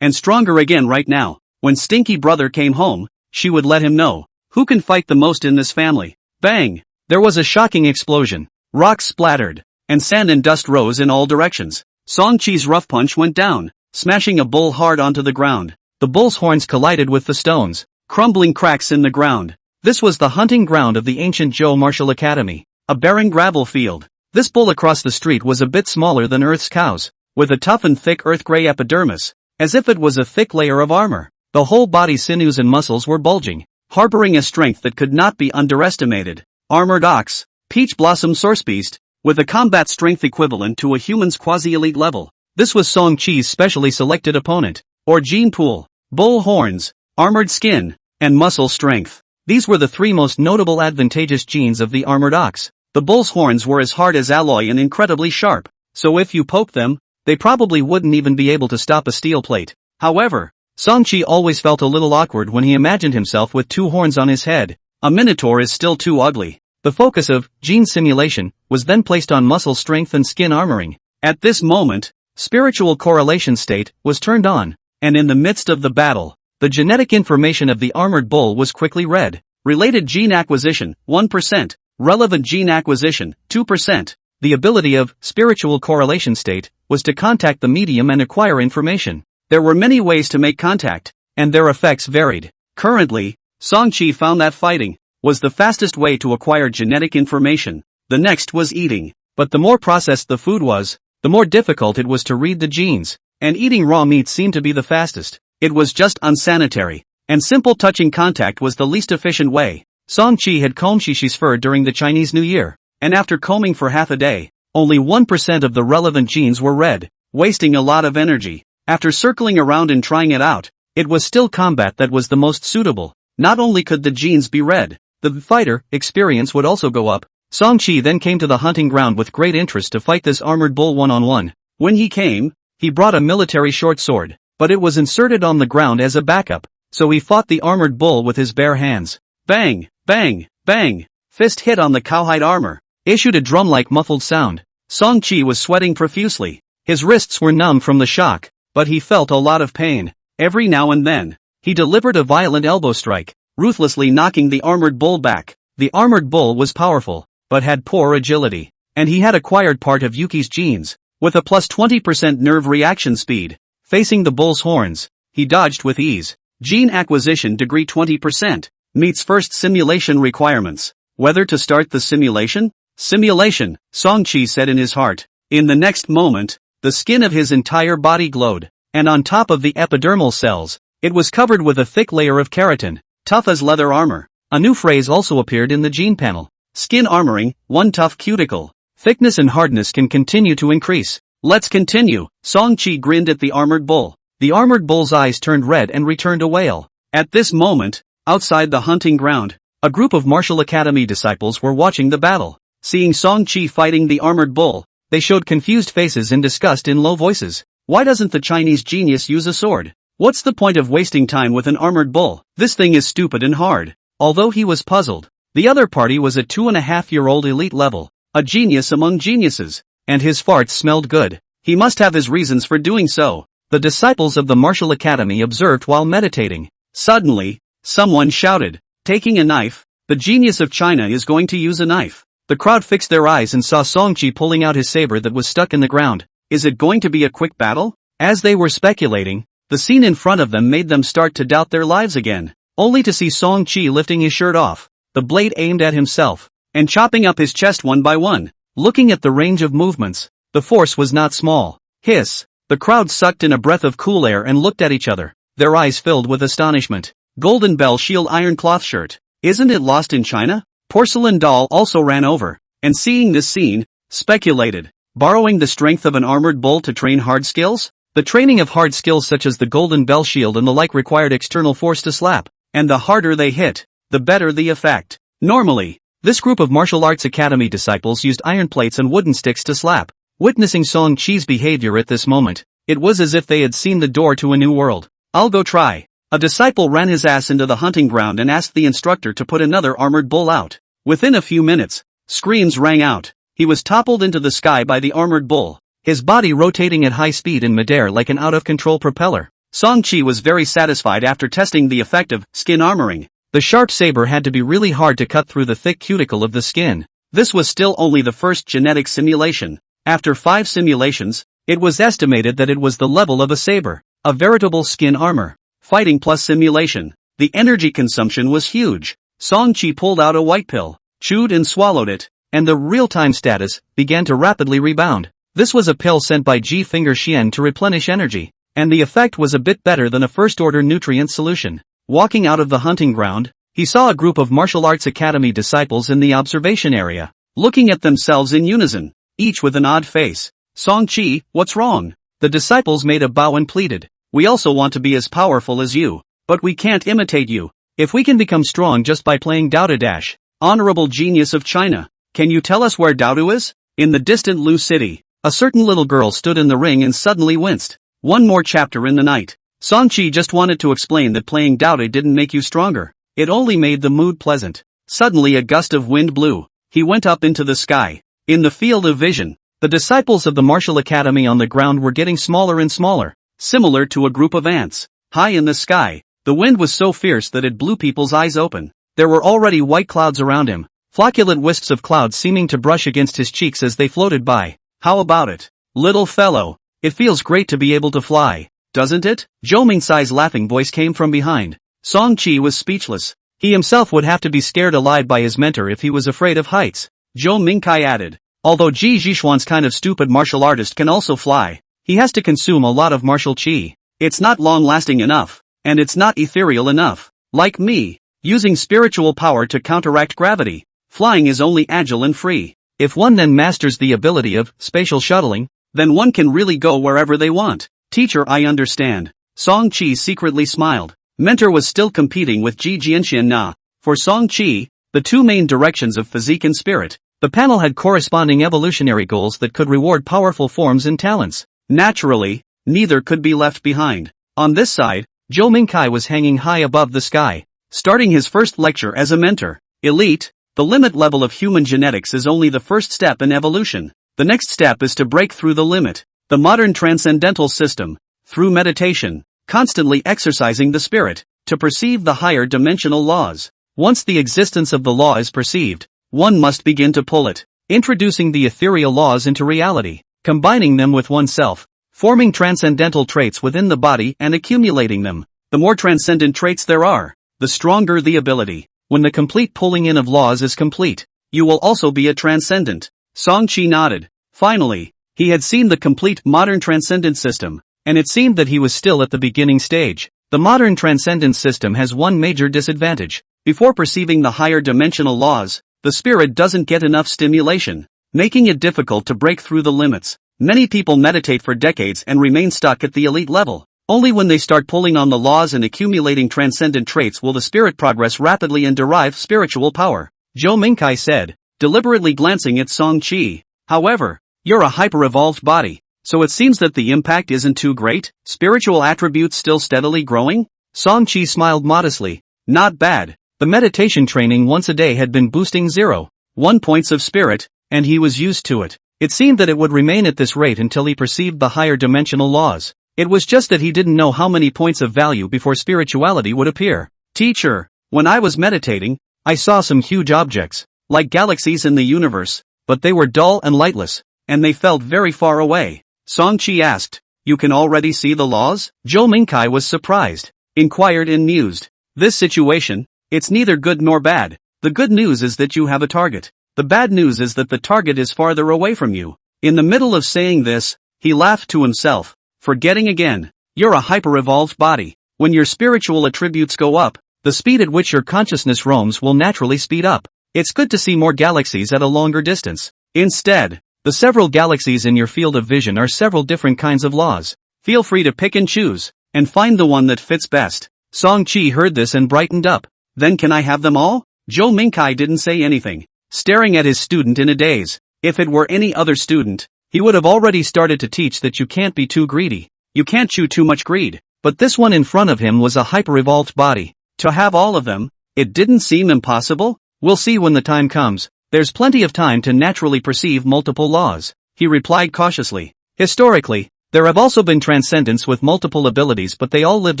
and stronger again right now. When Stinky Brother came home, she would let him know, who can fight the most in this family? Bang! There was a shocking explosion. Rocks splattered, and sand and dust rose in all directions. Song-chi's rough punch went down, smashing a bull hard onto the ground. The bull's horns collided with the stones, crumbling cracks in the ground. This was the hunting ground of the ancient Zhou Martial Academy, a barren gravel field. This bull across the street was a bit smaller than Earth's cows, with a tough and thick earth-gray epidermis, as if it was a thick layer of armor. The whole body's sinews and muscles were bulging, harboring a strength that could not be underestimated. Armored ox, peach blossom sourcebeast, with a combat strength equivalent to a human's quasi-elite level. This was Song-chi's specially selected opponent, or gene pool. Bull horns, armored skin, and muscle strength. These were the three most notable advantageous genes of the armored ox. The bull's horns were as hard as alloy and incredibly sharp, so if you poked them, they probably wouldn't even be able to stop a steel plate. However, Song-chi always felt a little awkward when he imagined himself with two horns on his head. A minotaur is still too ugly. The focus of gene simulation was then placed on muscle strength and skin armoring. At this moment, spiritual correlation state was turned on, and in the midst of the battle, the genetic information of the armored bull was quickly read. Related gene acquisition, 1%. Relevant gene acquisition, 2%. The ability of spiritual correlation state was to contact the medium and acquire information. There were many ways to make contact, and their effects varied. Currently, Song-chi found that fighting was the fastest way to acquire genetic information. The next was eating, but the more processed the food was, the more difficult it was to read the genes, and eating raw meat seemed to be the fastest. It was just unsanitary, and simple touching contact was the least efficient way. Song-chi had combed Shishi's fur during the Chinese New Year, and after combing for half a day, only 1% of the relevant genes were read, wasting a lot of energy. After circling around and trying it out, it was still combat that was the most suitable. Not only could the genes be read, the fighter experience would also go up. Song-chi then came to the hunting ground with great interest to fight this armored bull one-on-one. When he came, he brought a military short sword, but it was inserted on the ground as a backup, so he fought the armored bull with his bare hands. Bang, bang, bang, fist hit on the cowhide armor, issued a drum-like muffled sound. Song-chi was sweating profusely. His wrists were numb from the shock, but he felt a lot of pain. Every now and then, he delivered a violent elbow strike, ruthlessly knocking the armored bull back. The armored bull was powerful, but had poor agility, and he had acquired part of Yuki's genes. With a plus 20% nerve reaction speed, facing the bull's horns, he dodged with ease. Gene acquisition degree 20%. Meets first simulation requirements. Whether to start the simulation? Simulation, Song-chi said in his heart. In the next moment, the skin of his entire body glowed, and on top of the epidermal cells, it was covered with a thick layer of keratin, tough as leather armor. A new phrase also appeared in the gene panel. Skin armoring, one tough cuticle. Thickness and hardness can continue to increase. Let's continue. Song-chi grinned at the armored bull. The armored bull's eyes turned red and returned a wail. At this moment, outside the hunting ground, a group of martial academy disciples were watching the battle. Seeing Song-chi fighting the armored bull, they showed confused faces and disgust in low voices. Why doesn't the Chinese genius use a sword? What's the point of wasting time with an armored bull? This thing is stupid and hard. Although he was puzzled, the other party was a 2.5-year-old elite level, a genius among geniuses, and his farts smelled good. He must have his reasons for doing so. The disciples of the martial academy observed while meditating. Suddenly, someone shouted, taking a knife, the genius of China is going to use a knife. The crowd fixed their eyes and saw Song-chi pulling out his saber that was stuck in the ground. Is it going to be a quick battle? As they were speculating, the scene in front of them made them start to doubt their lives again, only to see Song-chi lifting his shirt off, the blade aimed at himself, and chopping up his chest one by one. Looking at the range of movements, the force was not small. Hiss! The crowd sucked in a breath of cool air and looked at each other, their eyes filled with astonishment. Golden Bell Shield iron cloth shirt. Isn't it lost in China? Porcelain doll also ran over, and seeing this scene, speculated, borrowing the strength of an armored bull to train hard skills? The training of hard skills such as the Golden Bell Shield and the like required external force to slap, and the harder they hit, the better the effect. Normally, this group of martial arts academy disciples used iron plates and wooden sticks to slap. Witnessing Song-chi's behavior at this moment, it was as if they had seen the door to a new world. I'll go try. A disciple ran his ass into the hunting ground and asked the instructor to put another armored bull out. Within a few minutes, screams rang out. He was toppled into the sky by the armored bull, his body rotating at high speed in midair like an out-of-control propeller. Song-chi was very satisfied after testing the effect of skin armoring. The sharp saber had to be really hard to cut through the thick cuticle of the skin. This was still only the first genetic simulation. After 5 simulations, it was estimated that it was the level of a saber, a veritable skin armor. Fighting plus simulation. The energy consumption was huge. Song-chi pulled out a white pill, chewed and swallowed it, and the real-time status began to rapidly rebound. This was a pill sent by Ji Finger Xian to replenish energy, and the effect was a bit better than a first-order nutrient solution. Walking out of the hunting ground, he saw a group of martial arts academy disciples in the observation area, looking at themselves in unison, each with an odd face. Song-chi, what's wrong? The disciples made a bow and pleaded. We also want to be as powerful as you, but we can't imitate you. If we can become strong just by playing Dota Dash, honorable genius of China, can you tell us where Daodu is? In the distant Lu City, a certain little girl stood in the ring and suddenly winced. One more chapter in the night. Song-chi just wanted to explain that playing Dota didn't make you stronger. It only made the mood pleasant. Suddenly a gust of wind blew. He went up into the sky. In the field of vision, the disciples of the martial academy on the ground were getting smaller and smaller, similar to a group of ants. High in the sky, the wind was so fierce that it blew people's eyes open. There were already white clouds around him, flocculent wisps of clouds seeming to brush against his cheeks as they floated by. How about it, little fellow? It feels great to be able to fly, doesn't it? Zhou Mingcai's laughing voice came from behind. Song-chi was speechless. He himself would have to be scared alive by his mentor if he was afraid of heights. Zhou Mingcai added, although Ji Zhishuan's kind of stupid martial artist can also fly, he has to consume a lot of martial qi. It's not long-lasting enough, and it's not ethereal enough. Like me, using spiritual power to counteract gravity, flying is only agile and free. If one then masters the ability of spatial shuttling, then one can really go wherever they want. Teacher, I understand. Song-chi secretly smiled. Mentor was still competing with Ji Jianxian Na. For Song-chi, the two main directions of physique and spirit, the panel had corresponding evolutionary goals that could reward powerful forms and talents. Naturally, neither could be left behind. On this side, Zhou Mingcai was hanging high above the sky, starting his first lecture as a mentor. Elite, the limit level of human genetics is only the first step in evolution. The next step is to break through the limit. The modern transcendental system, through meditation, constantly exercising the spirit, to perceive the higher dimensional laws. Once the existence of the law is perceived, one must begin to pull it, introducing the ethereal laws into reality. combining them with oneself, forming transcendental traits within the body and accumulating them. The more transcendent traits there are, the stronger the ability. When the complete pulling in of laws is complete, you will also be a transcendent. Song-chi nodded. Finally, he had seen the complete modern transcendent system, and it seemed that he was still at the beginning stage. The modern transcendent system has one major disadvantage. Before perceiving the higher dimensional laws, the spirit doesn't get enough stimulation, making it difficult to break through the limits. Many people meditate for decades and remain stuck at the elite level. Only when they start pulling on the laws and accumulating transcendent traits will the spirit progress rapidly and derive spiritual power, Zhou Mingkai said, deliberately glancing at Song-chi. However, you're a hyper-evolved body, so it seems that the impact isn't too great. Spiritual attributes still steadily growing? Song-chi smiled modestly. Not bad. The meditation training once a day had been boosting 0.1 points of spirit, and he was used to it. It seemed that it would remain at this rate until he perceived the higher dimensional laws. It was just that he didn't know how many points of value before spirituality would appear. Teacher, when I was meditating, I saw some huge objects, like galaxies in the universe, but they were dull and lightless, and they felt very far away. Song-chi asked, you can already see the laws? Zhou Mingkai was surprised, inquired and mused. This situation, it's neither good nor bad. The good news is that you have a target. The bad news is that the target is farther away from you. In the middle of saying this, he laughed to himself, forgetting again. You're a hyper-evolved body. When your spiritual attributes go up, the speed at which your consciousness roams will naturally speed up. It's good to see more galaxies at a longer distance. Instead, the several galaxies in your field of vision are several different kinds of laws. Feel free to pick and choose, and find the one that fits best. Song-chi heard this and brightened up. Then can I have them all? Zhou Mingkai didn't say anything, staring at his student in a daze. If it were any other student, he would have already started to teach that you can't be too greedy. You can't chew too much greed. But this one in front of him was a hyper-evolved body. To have all of them, it didn't seem impossible. We'll see when the time comes. There's plenty of time to naturally perceive multiple laws, he replied cautiously. Historically, there have also been transcendents with multiple abilities, but they all lived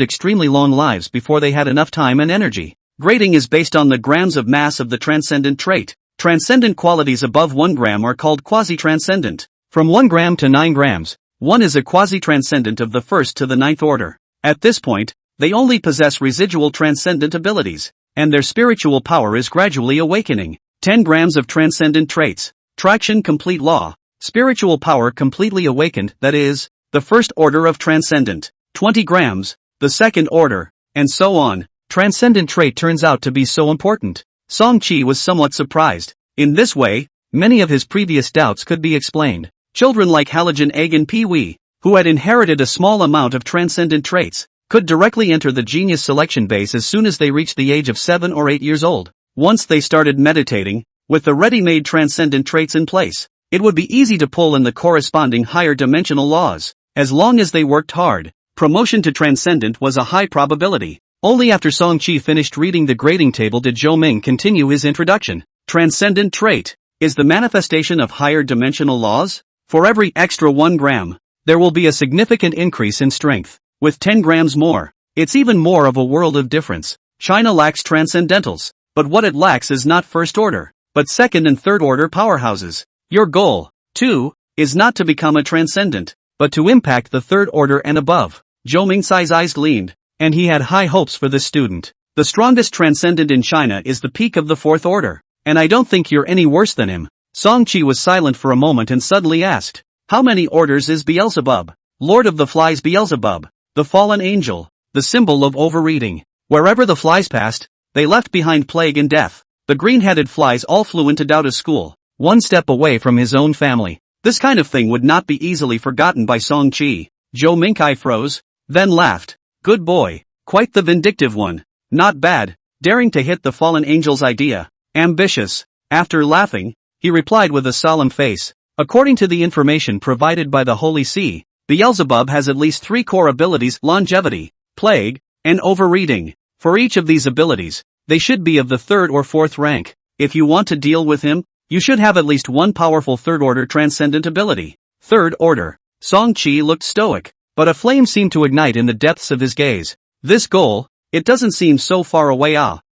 extremely long lives before they had enough time and energy. Grading is based on the grams of mass of the transcendent trait. Transcendent qualities above 1 gram are called quasi-transcendent. From 1 gram to 9 grams, one is a quasi-transcendent of the first to the 9th order. At this point, they only possess residual transcendent abilities, and their spiritual power is gradually awakening. 10 grams of transcendent traits. Traction complete law. Spiritual power completely awakened, that is, the first order of transcendent. 20 grams, the second order, and so on. Transcendent trait turns out to be so important. Song-chi was somewhat surprised. In this way, many of his previous doubts could be explained. Children like Halogen Egg and Pee-wee, who had inherited a small amount of transcendent traits, could directly enter the genius selection base as soon as they reached the age of 7 or 8 years old. Once they started meditating, with the ready-made transcendent traits in place, it would be easy to pull in the corresponding higher dimensional laws, as long as they worked hard. Promotion to transcendent was a high probability. Only after Song-chi finished reading the grading table did Zhou Ming continue his introduction. Transcendent trait is the manifestation of higher dimensional laws. For every extra 1 gram, there will be a significant increase in strength. With 10 grams more, it's even more of a world of difference. China lacks transcendentals, but what it lacks is not first order, but second and third order powerhouses. Your goal, too, is not to become a transcendent, but to impact the third order and above. Zhou Mingcai's eyes gleamed, and he had high hopes for this student. The strongest transcendent in China is the peak of the fourth order, and I don't think you're any worse than him. Song-chi was silent for a moment and suddenly asked, how many orders is Beelzebub? Lord of the Flies Beelzebub, the fallen angel, the symbol of overeating. Wherever the flies passed, they left behind plague and death. The green-headed flies all flew into Daoda's school, one step away from his own family. This kind of thing would not be easily forgotten by Song-chi. Zhou Mingkai froze, then laughed. Good boy, quite the vindictive one. Not bad, daring to hit the fallen angel's idea. Ambitious. After laughing, he replied with a solemn face. According to the information provided by the Holy See, Beelzebub has at least 3 core abilities: longevity, plague, and overeating. For each of these abilities, they should be of the 3rd or 4th rank. If you want to deal with him, you should have at least one powerful 3rd order transcendent ability. 3rd order. Song-chi looked stoic, but a flame seemed to ignite in the depths of his gaze. This goal, it doesn't seem so far away.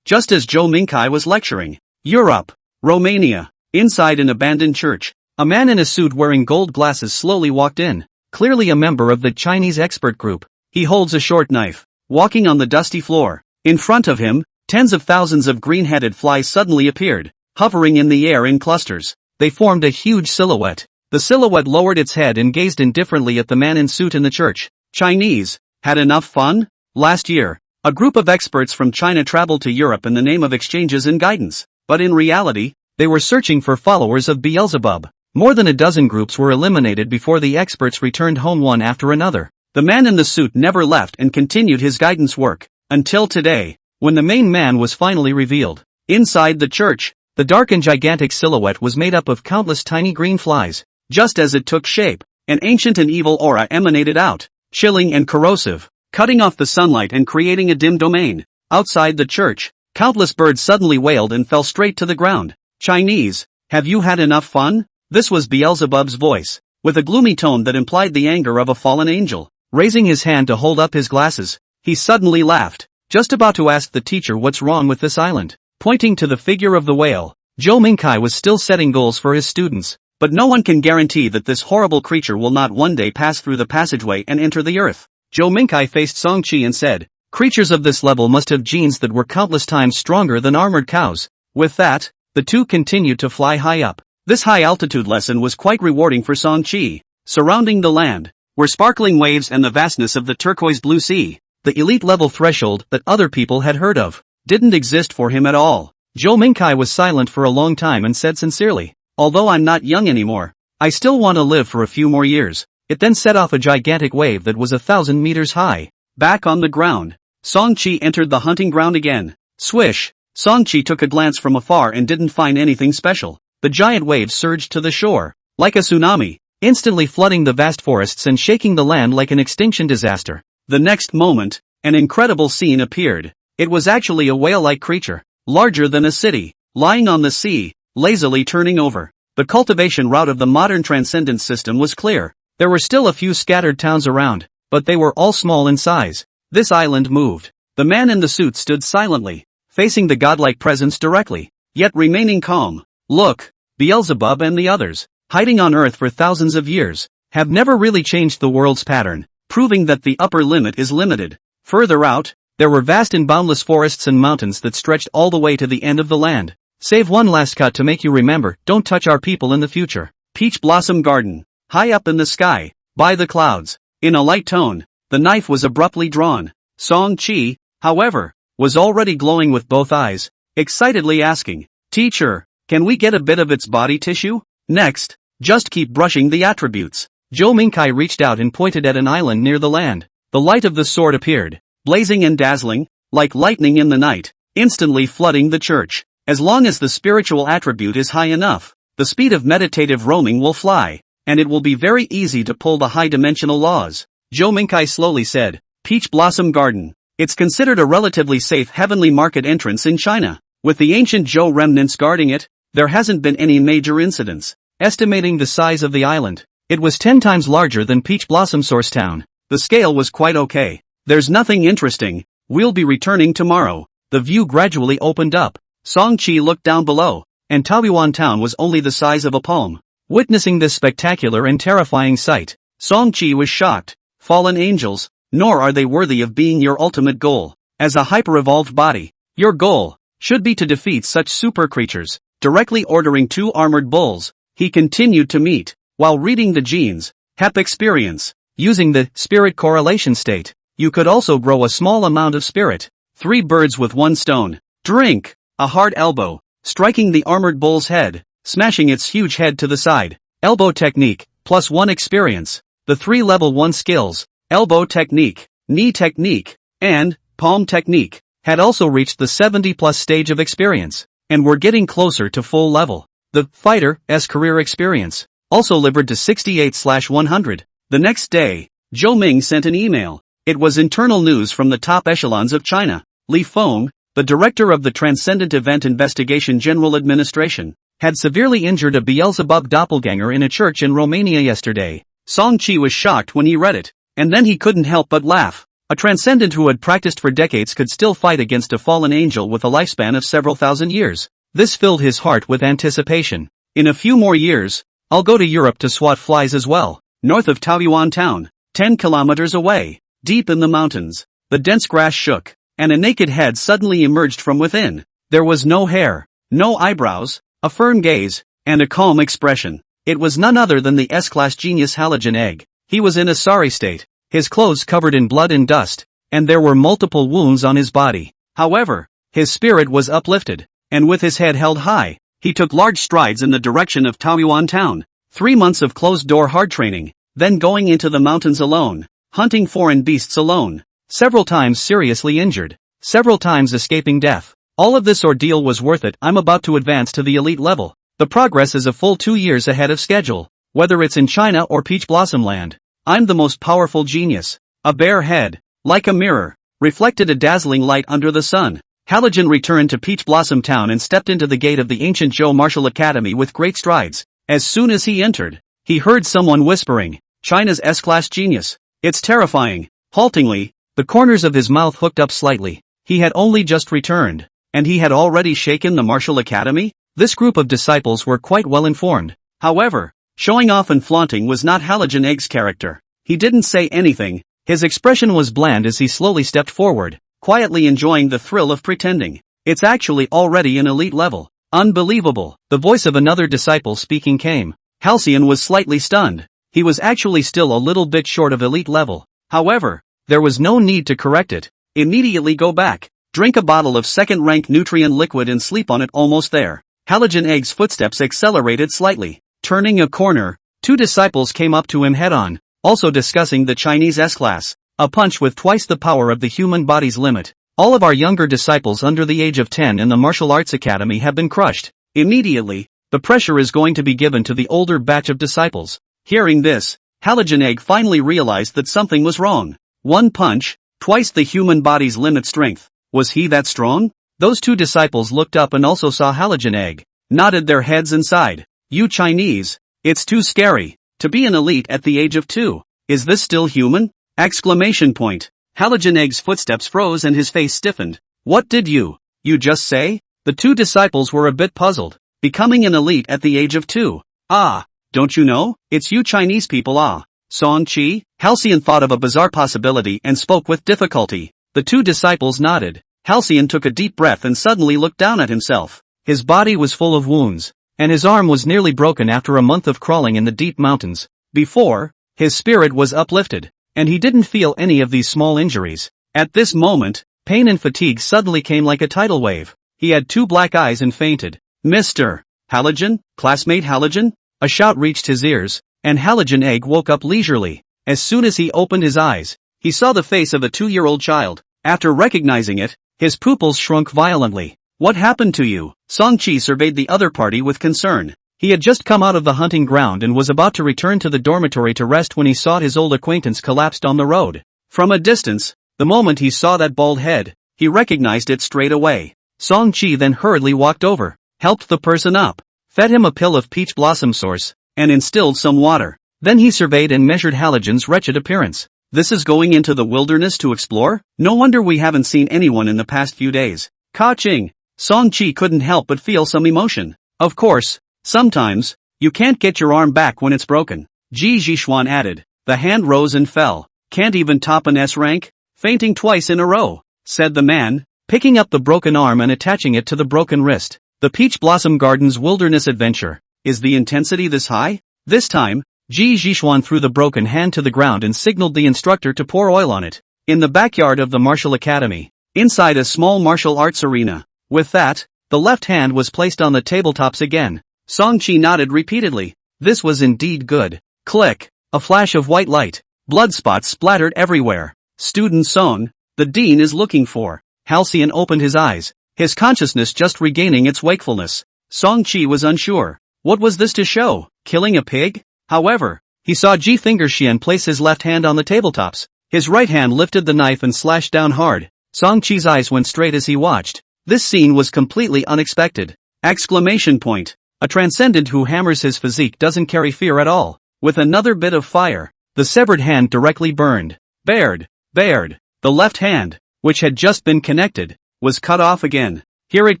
Just as Zhou Mingkai was lecturing. Europe. Romania. Inside an abandoned church, A man in a suit wearing gold glasses slowly walked in, clearly a member of the Chinese expert group. He holds a short knife, walking on the dusty floor. In front of him, tens of thousands of green-headed flies suddenly appeared, hovering in the air in clusters. They formed a huge silhouette. The silhouette lowered its head and gazed indifferently at the man in suit in the church. Chinese, had enough fun? Last year, a group of experts from China traveled to Europe in the name of exchanges and guidance. But in reality, they were searching for followers of Beelzebub. More than a dozen groups were eliminated before the experts returned home one after another. The man in the suit never left and continued his guidance work, until today, when the main man was finally revealed. Inside the church, the dark and gigantic silhouette was made up of countless tiny green flies. Just as it took shape, an ancient and evil aura emanated out, chilling and corrosive, cutting off the sunlight and creating a dim domain. Outside the church, countless birds suddenly wailed and fell straight to the ground. Chinese, have you had enough fun? This was Beelzebub's voice, with a gloomy tone that implied the anger of a fallen angel. Raising his hand to hold up his glasses, he suddenly laughed, just about to ask the teacher what's wrong with this island. Pointing to the figure of the whale, Zhou Mingkai was still setting goals for his students, but no one can guarantee that this horrible creature will not one day pass through the passageway and enter the earth. Zhou Mingkai faced Song Qi and said, creatures of this level must have genes that were countless times stronger than armored cows. With that, the two continued to fly high up. This high-altitude lesson was quite rewarding for Song Qi. Surrounding the land were sparkling waves and the vastness of the turquoise blue sea. The elite-level threshold that other people had heard of didn't exist for him at all. Zhou Mingkai was silent for a long time and said sincerely, although I'm not young anymore, I still want to live for a few more years. It then set off a gigantic wave that was 1,000 meters high. Back on the ground, Song Qi entered the hunting ground again. Swish! Song Qi took a glance from afar and didn't find anything special. The giant wave surged to the shore, like a tsunami, instantly flooding the vast forests and shaking the land like an extinction disaster. The next moment, an incredible scene appeared. It was actually a whale-like creature, larger than a city, lying on the sea, lazily turning over. The cultivation route of the modern transcendence system was clear. There were still a few scattered towns around, but they were all small in size. This island moved. The man in the suit stood silently, facing the godlike presence directly, yet remaining calm. Look, Beelzebub and the others, hiding on Earth for thousands of years, have never really changed the world's pattern, proving that the upper limit is limited. Further out, there were vast and boundless forests and mountains that stretched all the way to the end of the land. Save one last cut to make you remember, don't touch our people in the future. Peach Blossom Garden, high up in the sky, by the clouds. In a light tone, the knife was abruptly drawn. Song Qi, however, was already glowing with both eyes, excitedly asking, teacher, can we get a bit of its body tissue? Next, just keep brushing the attributes. Zhou Mingkai reached out and pointed at an island near the land. The light of the sword appeared, blazing and dazzling, like lightning in the night, instantly flooding the church. As long as the spiritual attribute is high enough, the speed of meditative roaming will fly, and it will be very easy to pull the high-dimensional laws. Zhou Mingkai slowly said, Peach Blossom Garden. It's considered a relatively safe heavenly market entrance in China. With the ancient Zhou remnants guarding it, there hasn't been any major incidents. Estimating the size of the island, it was 10 times larger than Peach Blossom Source Town. The scale was quite okay. There's nothing interesting. We'll be returning tomorrow. The view gradually opened up. Song Qi looked down below, and Taoyuan Town was only the size of a palm. Witnessing this spectacular and terrifying sight, Song Qi was shocked. Fallen angels, nor are they worthy of being your ultimate goal. As a hyper-evolved body, your goal should be to defeat such super creatures. Directly ordering 2 armored bulls, he continued to meet, while reading the genes, HEP experience. Using the spirit correlation state, you could also grow a small amount of spirit. 3 birds with 1 stone. Drink! A hard elbow, striking the armored bull's head, smashing its huge head to the side. Elbow technique, plus 1 experience. The 3 level 1 skills, elbow technique, knee technique, and palm technique, had also reached the 70+ stage of experience, and were getting closer to full level. The fighter's career experience also levered to 68/100. The next day, Zhou Ming sent an email. It was internal news from the top echelons of China. Li Feng, the director of the Transcendent Event Investigation General Administration, had severely injured a Beelzebub doppelganger in a church in Romania yesterday. Song Qi was shocked when he read it, and then he couldn't help but laugh. A transcendent who had practiced for decades could still fight against a fallen angel with a lifespan of several thousand years. This filled his heart with anticipation. In a few more years, I'll go to Europe to swat flies as well. North of Taoyuan town, 10 kilometers away, deep in the mountains, the dense grass shook, and a naked head suddenly emerged from within. There was no hair, no eyebrows, a firm gaze, and a calm expression. It was none other than the S-class genius Halogen Egg. He was in a sorry state, his clothes covered in blood and dust, and there were multiple wounds on his body. However, his spirit was uplifted, and with his head held high, he took large strides in the direction of Taoyuan town. 3 months of closed-door hard training, then going into the mountains alone, hunting foreign beasts alone, several times seriously injured, several times escaping death. All of this ordeal was worth it. I'm about to advance to the elite level. The progress is a full 2 years ahead of schedule. Whether it's in China or Peach Blossom Land, I'm the most powerful genius. A bare head, like a mirror, reflected a dazzling light under the sun. Halogen returned to Peach Blossom Town and stepped into the gate of the ancient Zhou Martial Academy with great strides. As soon as he entered, he heard someone whispering, China's S-class genius. It's terrifying. Haltingly, the corners of his mouth hooked up slightly. He had only just returned, and he had already shaken the Martial Academy? This group of disciples were quite well informed. However, showing off and flaunting was not Halogen Egg's character. He didn't say anything. His expression was bland as he slowly stepped forward, quietly enjoying the thrill of pretending. It's actually already an elite level. Unbelievable. The voice of another disciple speaking came. Halcyon was slightly stunned. He was actually still a little bit short of elite level. However, there was no need to correct it. Immediately go back, drink a bottle of second-rank nutrient liquid and sleep on it. Almost there. Halogen Egg's footsteps accelerated slightly. Turning a corner, 2 disciples came up to him head-on, also discussing the Chinese S-class. A punch with twice the power of the human body's limit. All of our younger disciples under the age of 10 in the Martial Arts Academy have been crushed. Immediately, the pressure is going to be given to the older batch of disciples. Hearing this, Halogen Egg finally realized that something was wrong. 1 punch, twice the human body's limit strength. Was he that strong? Those 2 disciples looked up and also saw Halogen Egg, nodded their heads and sighed. You Chinese, it's too scary, to be an elite at the age of 2. Is this still human? Exclamation point. Halogen Egg's footsteps froze and his face stiffened. What did you just say? The 2 disciples were a bit puzzled. Becoming an elite at the age of 2. Ah, don't you know? It's you Chinese people. Ah. Song-Chi? Halcyon thought of a bizarre possibility and spoke with difficulty. The 2 disciples nodded. Halcyon took a deep breath and suddenly looked down at himself. His body was full of wounds, and his arm was nearly broken after a month of crawling in the deep mountains. Before, his spirit was uplifted, and he didn't feel any of these small injuries. At this moment, pain and fatigue suddenly came like a tidal wave. He had 2 black eyes and fainted. Mr. Halogen? Classmate Halogen? A shout reached his ears, and Halogen Egg woke up leisurely. As soon as he opened his eyes, he saw the face of a 2-year-old child. After recognizing it, his pupils shrunk violently. What happened to you? Song-Chi surveyed the other party with concern. He had just come out of the hunting ground and was about to return to the dormitory to rest when he saw his old acquaintance collapsed on the road. From a distance, the moment he saw that bald head, he recognized it straight away. Song-Chi then hurriedly walked over, helped the person up, fed him a pill of peach blossom source, and instilled some water. Then he surveyed and measured Halogen's wretched appearance. This is going into the wilderness to explore? No wonder we haven't seen anyone in the past few days. Ka-ching! Song-Chi couldn't help but feel some emotion. Of course, sometimes, you can't get your arm back when it's broken. Ji Zhishuan added. The hand rose and fell. Can't even top an S rank? Fainting twice in a row, said the man, picking up the broken arm and attaching it to the broken wrist. The Peach Blossom Garden's wilderness adventure. Is the intensity this high? This time, Ji Zhishuan threw the broken hand to the ground and signaled the instructor to pour oil on it. In the backyard of the Martial Academy, inside a small martial arts arena. With that, the left hand was placed on the tabletops again. Song-Chi nodded repeatedly. This was indeed good. Click. A flash of white light. Blood spots splattered everywhere. Student Song, the dean is looking for. Halcyon opened his eyes, his consciousness just regaining its wakefulness. Song-Chi was unsure. What was this to show? Killing a pig? However, he saw Ji Fingerxian place his left hand on the tabletops. His right hand lifted the knife and slashed down hard. Song-Chi's eyes went straight as he watched. This scene was completely unexpected. Exclamation point. A transcendent who hammers his physique doesn't carry fear at all. With another bit of fire, the severed hand directly burned. Bared. The left hand, which had just been connected, was cut off again. Here it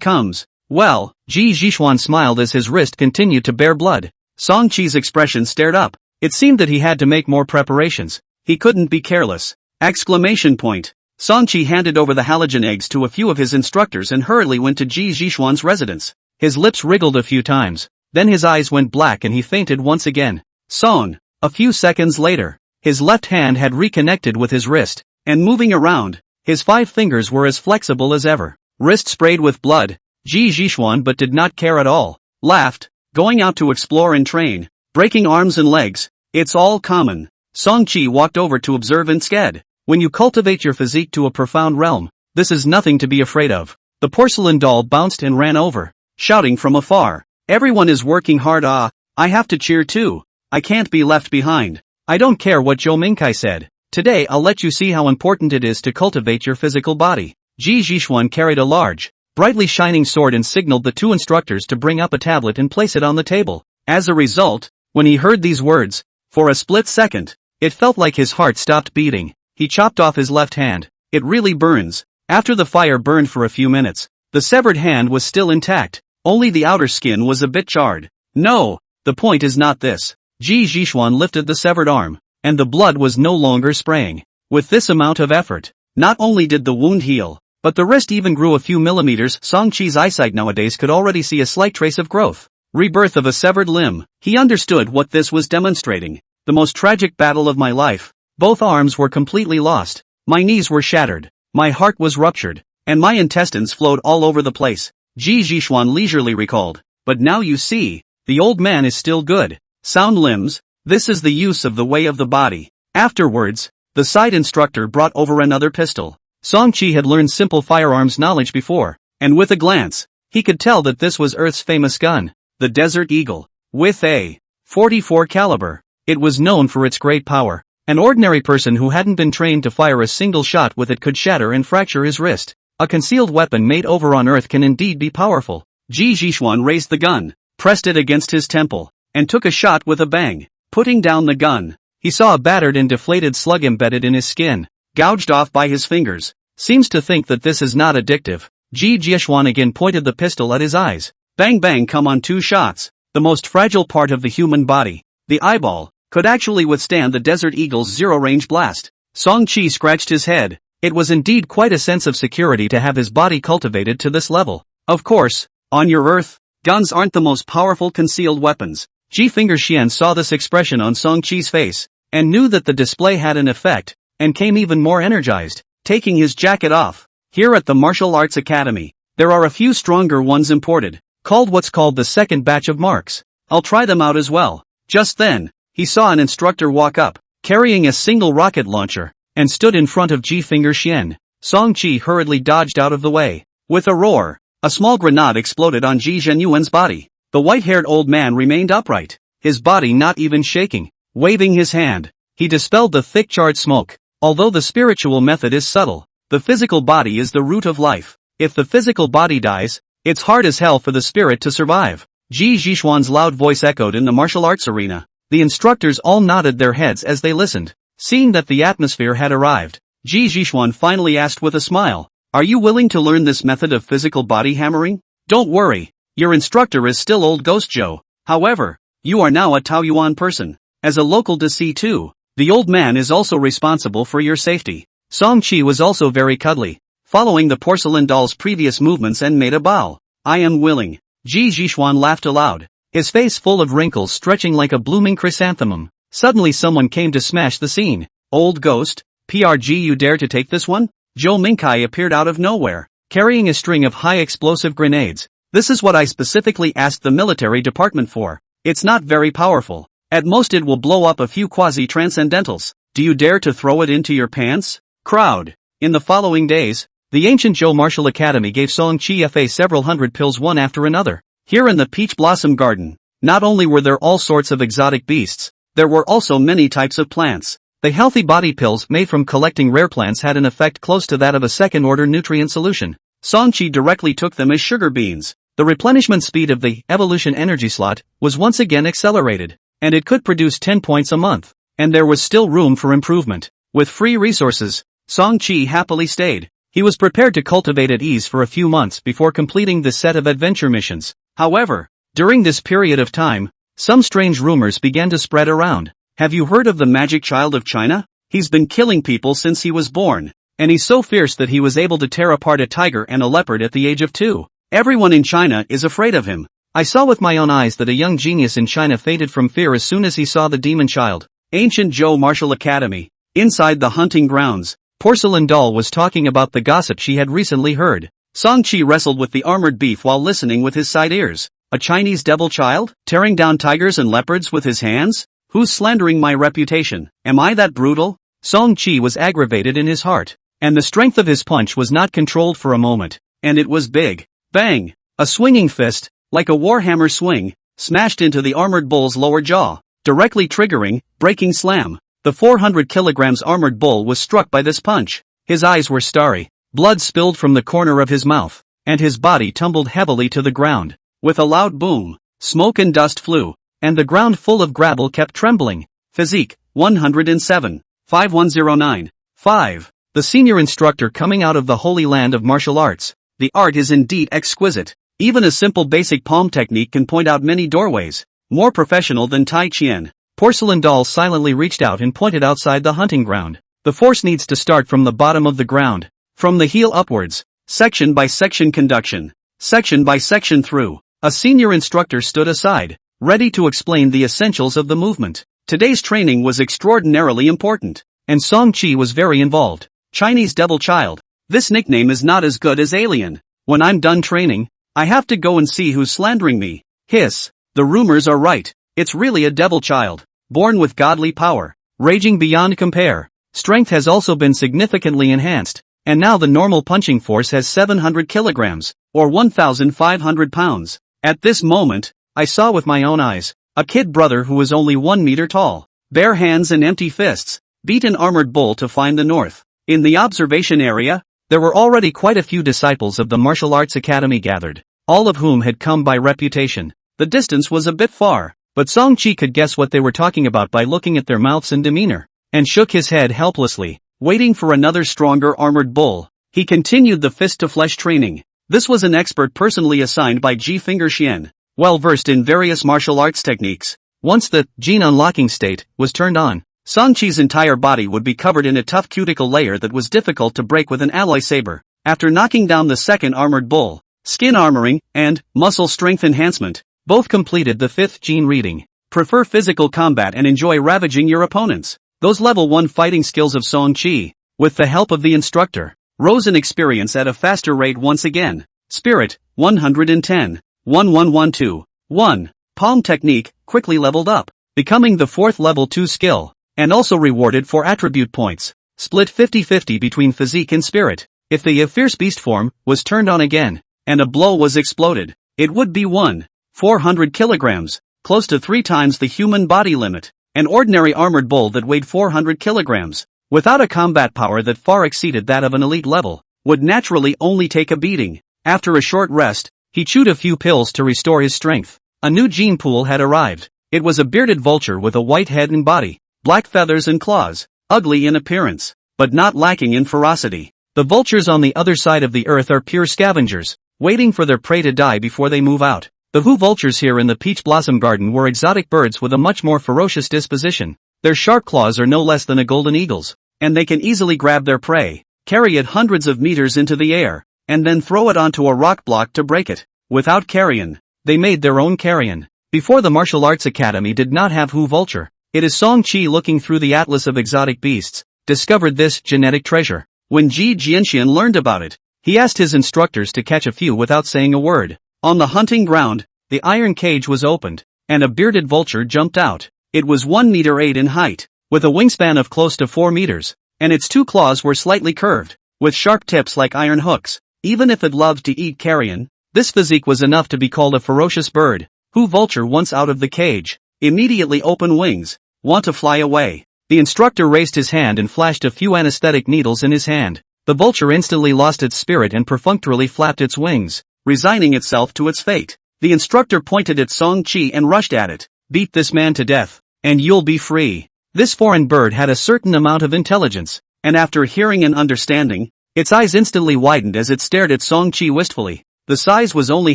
comes. Well, Ji Zhishuan smiled as his wrist continued to bear blood. Song-chi's expression stared up. It seemed that he had to make more preparations. He couldn't be careless. Exclamation point. Song-chi handed over the halogen eggs to a few of his instructors and hurriedly went to Ji Zhishuan's residence. His lips wriggled a few times. Then his eyes went black and he fainted once again. Song. A few seconds later, his left hand had reconnected with his wrist, and moving around, his 5 fingers were as flexible as ever. Wrist sprayed with blood, Ji Zhishuan but did not care at all. Laughed, going out to explore and train, breaking arms and legs, it's all common. Song-chi walked over to observe instead. When you cultivate your physique to a profound realm, this is nothing to be afraid of. The porcelain doll bounced and ran over, shouting from afar. Everyone is working hard. I have to cheer too. I can't be left behind. I don't care what Zhou Mingkai said. Today I'll let you see how important it is to cultivate your physical body. Ji Zhishuan carried a large, brightly shining sword and signaled the 2 instructors to bring up a tablet and place it on the table. As a result, when he heard these words, for a split second, it felt like his heart stopped beating. He chopped off his left hand. It really burns. After the fire burned for a few minutes, the severed hand was still intact. Only the outer skin was a bit charred. No, the point is not this. Ji Zhishuan lifted the severed arm, and the blood was no longer spraying. With this amount of effort, not only did the wound heal, but the wrist even grew a few millimeters. Song-chi's eyesight nowadays could already see a slight trace of growth. Rebirth of a severed limb. He understood what this was demonstrating. The most tragic battle of my life. Both arms were completely lost. My knees were shattered. My heart was ruptured. And my intestines flowed all over the place. Ji Zhishuan leisurely recalled. But now you see, the old man is still good. Sound limbs. This is the use of the way of the body. Afterwards, the side instructor brought over another pistol. Song-chi had learned simple firearms knowledge before, and with a glance, he could tell that this was Earth's famous gun, the Desert Eagle, with a .44 caliber. It was known for its great power. An ordinary person who hadn't been trained to fire a single shot with it could shatter and fracture his wrist. A concealed weapon made over on Earth can indeed be powerful. Ji Zhishuan raised the gun, pressed it against his temple, and took a shot with a bang. Putting down the gun, he saw a battered and deflated slug embedded in his skin, gouged off by his fingers. Seems to think that this is not addictive. Ji Zhishuan again pointed the pistol at his eyes. Bang bang, come on, 2 shots. The most fragile part of the human body, the eyeball, could actually withstand the Desert Eagle's zero-range blast. Song-chi scratched his head. It was indeed quite a sense of security to have his body cultivated to this level. Of course, on your Earth, guns aren't the most powerful concealed weapons. Ji Fingerxian saw this expression on Song-chi's face, and knew that the display had an effect, and came even more energized. Taking his jacket off. Here at the Martial Arts Academy, there are a few stronger ones imported, called what's called the second batch of marks. I'll try them out as well. Just then, he saw an instructor walk up, carrying a single rocket launcher, and stood in front of Ji Fingerxian. Song-chi hurriedly dodged out of the way. With a roar, a small grenade exploded on Ji Zhenyuan's body. The white-haired old man remained upright, his body not even shaking. Waving his hand, he dispelled the thick charred smoke. Although the spiritual method is subtle, the physical body is the root of life. If the physical body dies, it's hard as hell for the spirit to survive. Ji Zhishuan's loud voice echoed in the martial arts arena. The instructors all nodded their heads as they listened. Seeing that the atmosphere had arrived, Ji Zhishuan finally asked with a smile, "Are you willing to learn this method of physical body hammering? Don't worry, your instructor is still old Ghost Joe. However, you are now a Taoyuan person. As a local to see too, the old man is also responsible for your safety." Song-chi was also very cuddly, following the porcelain doll's previous movements and made a bow. "I am willing." Ji Zhishuan laughed aloud, his face full of wrinkles stretching like a blooming chrysanthemum. Suddenly someone came to smash the scene. "Old ghost, PRG, you dare to take this one?" Zhou Mingkai appeared out of nowhere, carrying a string of high-explosive grenades. "This is what I specifically asked the military department for. It's not very powerful. At most it will blow up a few quasi-transcendentals. Do you dare to throw it into your pants?" Crowd. In the following days, the ancient Zhou Martial Academy gave Song-chi Fa several hundred pills one after another. Here in the Peach Blossom Garden, not only were there all sorts of exotic beasts, there were also many types of plants. The healthy body pills made from collecting rare plants had an effect close to that of a second-order nutrient solution. Song-chi directly took them as sugar beans. The replenishment speed of the evolution energy slot was once again accelerated, and it could produce 10 points a month. And there was still room for improvement. With free resources, Song-chi happily stayed. He was prepared to cultivate at ease for a few months before completing the set of adventure missions. However, during this period of time, some strange rumors began to spread around. Have you heard of the magic child of China? He's been killing people since he was born. And he's so fierce that he was able to tear apart a tiger and a leopard at the age of 2. Everyone in China is afraid of him. I saw with my own eyes that a young genius in China fainted from fear as soon as he saw the demon child. Ancient Zhou Martial Academy. Inside the hunting grounds, Porcelain Doll was talking about the gossip she had recently heard. Song-chi wrestled with the armored beef while listening with his side ears. A Chinese devil child? Tearing down tigers and leopards with his hands? Who's slandering my reputation? Am I that brutal? Song-chi was aggravated in his heart. And the strength of his punch was not controlled for a moment. And it was big. Bang! A swinging fist, like a warhammer swing, smashed into the armored bull's lower jaw, directly triggering, breaking slam. The 400 kilograms armored bull was struck by this punch. His eyes were starry, blood spilled from the corner of his mouth, and his body tumbled heavily to the ground. With a loud boom, smoke and dust flew, and the ground full of gravel kept trembling. Physique, 107. 5109. 5. The senior instructor coming out of the holy land of martial arts. The art is indeed exquisite. Even a simple basic palm technique can point out many doorways. More professional than Tai Chien. Porcelain Doll silently reached out and pointed outside the hunting ground. The force needs to start from the bottom of the ground. From the heel upwards. Section by section conduction. Section by section through. A senior instructor stood aside, ready to explain the essentials of the movement. Today's training was extraordinarily important. And Song-chi was very involved. Chinese devil child. This nickname is not as good as alien. When I'm done training, I have to go and see who's slandering me. Hiss. The rumors are right. It's really a devil child. Born with godly power. Raging beyond compare. Strength has also been significantly enhanced. And now the normal punching force has 700 kilograms, or 1,500 pounds. At this moment, I saw with my own eyes, a kid brother who was only 1 meter tall. Bare hands and empty fists. Beat an armored bull to find the north. In the observation area, there were already quite a few disciples of the martial arts academy gathered, all of whom had come by reputation. The distance was a bit far, but Song-chi could guess what they were talking about by looking at their mouths and demeanor, and shook his head helplessly, waiting for another stronger armored bull. He continued the fist-to-flesh training. This was an expert personally assigned by Ji Fingerxian, well versed in various martial arts techniques. Once the gene unlocking state was turned on, Song-chi's entire body would be covered in a tough cuticle layer that was difficult to break with an alloy saber. After knocking down the second armored bull, skin armoring, and muscle strength enhancement, both completed the 5th gene reading. Prefer physical combat and enjoy ravaging your opponents. Those level 1 fighting skills of Song-chi, with the help of the instructor, rose in experience at a faster rate once again. Spirit, 110. 1112. 1. Palm technique, quickly leveled up, becoming the 4th level 2 skill. And also rewarded for attribute points. Split 50-50 between physique and spirit. If the fierce beast form was turned on again, and a blow was exploded, it would be 400 kilograms, close to 3 times the human body limit. An ordinary armored bull that weighed 400 kilograms, without a combat power that far exceeded that of an elite level, would naturally only take a beating. After a short rest, he chewed a few pills to restore his strength. A new gene pool had arrived. It was a bearded vulture with a white head and body, black feathers and claws, ugly in appearance, but not lacking in ferocity. The vultures on the other side of the earth are pure scavengers, waiting for their prey to die before they move out. The Hu vultures here in the Peach Blossom Garden were exotic birds with a much more ferocious disposition. Their sharp claws are no less than a golden eagle's, and they can easily grab their prey, carry it hundreds of meters into the air, and then throw it onto a rock block to break it. Without carrion, they made their own carrion. Before the Martial Arts Academy did not have Hu vulture. It is Song-chi looking through the atlas of exotic beasts, discovered this genetic treasure. When Ji Jianxian learned about it, he asked his instructors to catch a few without saying a word. On the hunting ground, the iron cage was opened, and a bearded vulture jumped out. It was 1 meter 8 in height, with a wingspan of close to 4 meters, and its 2 claws were slightly curved, with sharp tips like iron hooks. Even if it loved to eat carrion, this physique was enough to be called a ferocious bird. Hu vulture once out of the cage, immediately open wings. Want to fly away. The instructor raised his hand and flashed a few anesthetic needles in his hand. The vulture instantly lost its spirit and perfunctorily flapped its wings, resigning itself to its fate. The instructor pointed at Song-chi and rushed at it. Beat this man to death, and you'll be free. This foreign bird had a certain amount of intelligence, and after hearing and understanding, its eyes instantly widened as it stared at Song-chi wistfully. The size was only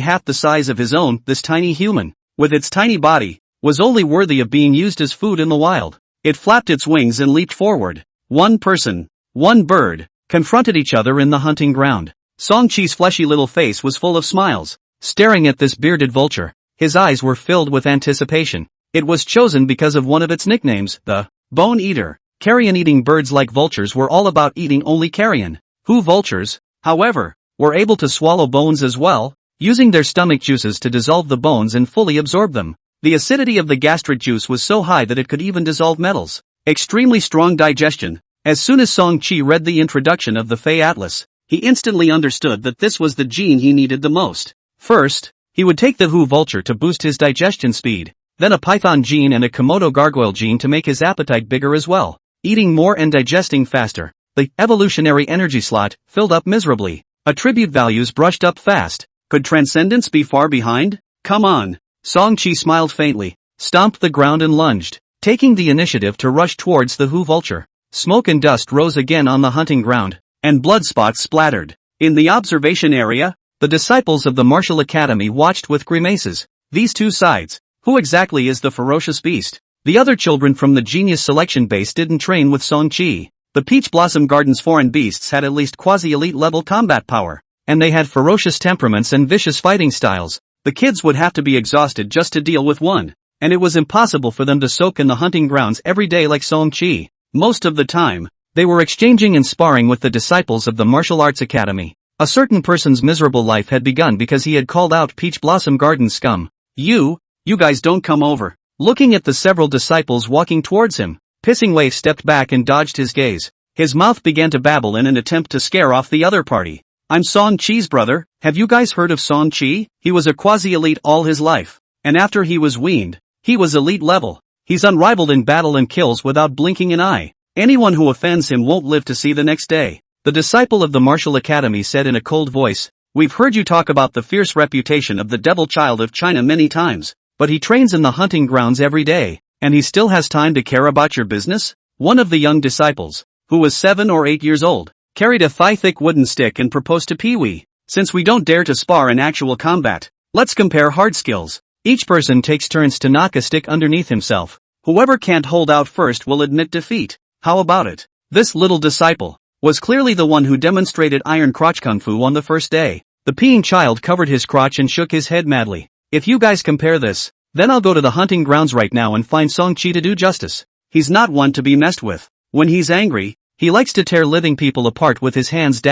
half the size of his own, this tiny human. With its tiny body, was only worthy of being used as food in the wild. It flapped its wings and leaped forward. One person, one bird, confronted each other in the hunting ground. Song-chi's fleshy little face was full of smiles, staring at this bearded vulture. His eyes were filled with anticipation. It was chosen because of one of its nicknames, the bone eater. Carrion-eating birds like vultures were all about eating only carrion. Vultures, however, were able to swallow bones as well, using their stomach juices to dissolve the bones and fully absorb them. The acidity of the gastric juice was so high that it could even dissolve metals. Extremely strong digestion. As soon as Song-chi read the introduction of the Fey Atlas, he instantly understood that this was the gene he needed the most. First, he would take the vulture to boost his digestion speed, then a python gene and a Komodo gargoyle gene to make his appetite bigger as well, eating more and digesting faster. The evolutionary energy slot filled up miserably. Attribute values brushed up fast. Could transcendence be far behind? Come on. Song-chi smiled faintly, stomped the ground and lunged, taking the initiative to rush towards the vulture. Smoke and dust rose again on the hunting ground, and blood spots splattered. In the observation area, the disciples of the martial academy watched with grimaces. These two sides. Who exactly is the ferocious beast? The other children from the genius selection base didn't train with Song-chi. The Peach Blossom Garden's foreign beasts had at least quasi-elite level combat power, and they had ferocious temperaments and vicious fighting styles. The kids would have to be exhausted just to deal with one, and it was impossible for them to soak in the hunting grounds every day like Song-chi. Most of the time, they were exchanging and sparring with the disciples of the martial arts academy. A certain person's miserable life had begun because he had called out Peach Blossom Garden scum. You guys don't come over. Looking at the several disciples walking towards him, Pissing Wave stepped back and dodged his gaze. His mouth began to babble in an attempt to scare off the other party. I'm Song-chi's brother. Have you guys heard of Song-chi? He was a quasi-elite all his life, and after he was weaned, he was elite level. He's unrivaled in battle and kills without blinking an eye. Anyone who offends him won't live to see the next day. The disciple of the martial academy said in a cold voice, We've heard you talk about the fierce reputation of the devil child of China many times, but he trains in the hunting grounds every day, and he still has time to care about your business? One of the young disciples, who was 7 or 8 years old, carried a thigh-thick wooden stick and proposed to Pee-wee, Since we don't dare to spar in actual combat, let's compare hard skills. Each person takes turns to knock a stick underneath himself. Whoever can't hold out first will admit defeat. How about it? This little disciple was clearly the one who demonstrated iron crotch kung fu on the first day. The peeing child covered his crotch and shook his head madly. If you guys compare this, then I'll go to the hunting grounds right now and find Song-chi to do justice. He's not one to be messed with. When he's angry, he likes to tear living people apart with his hands.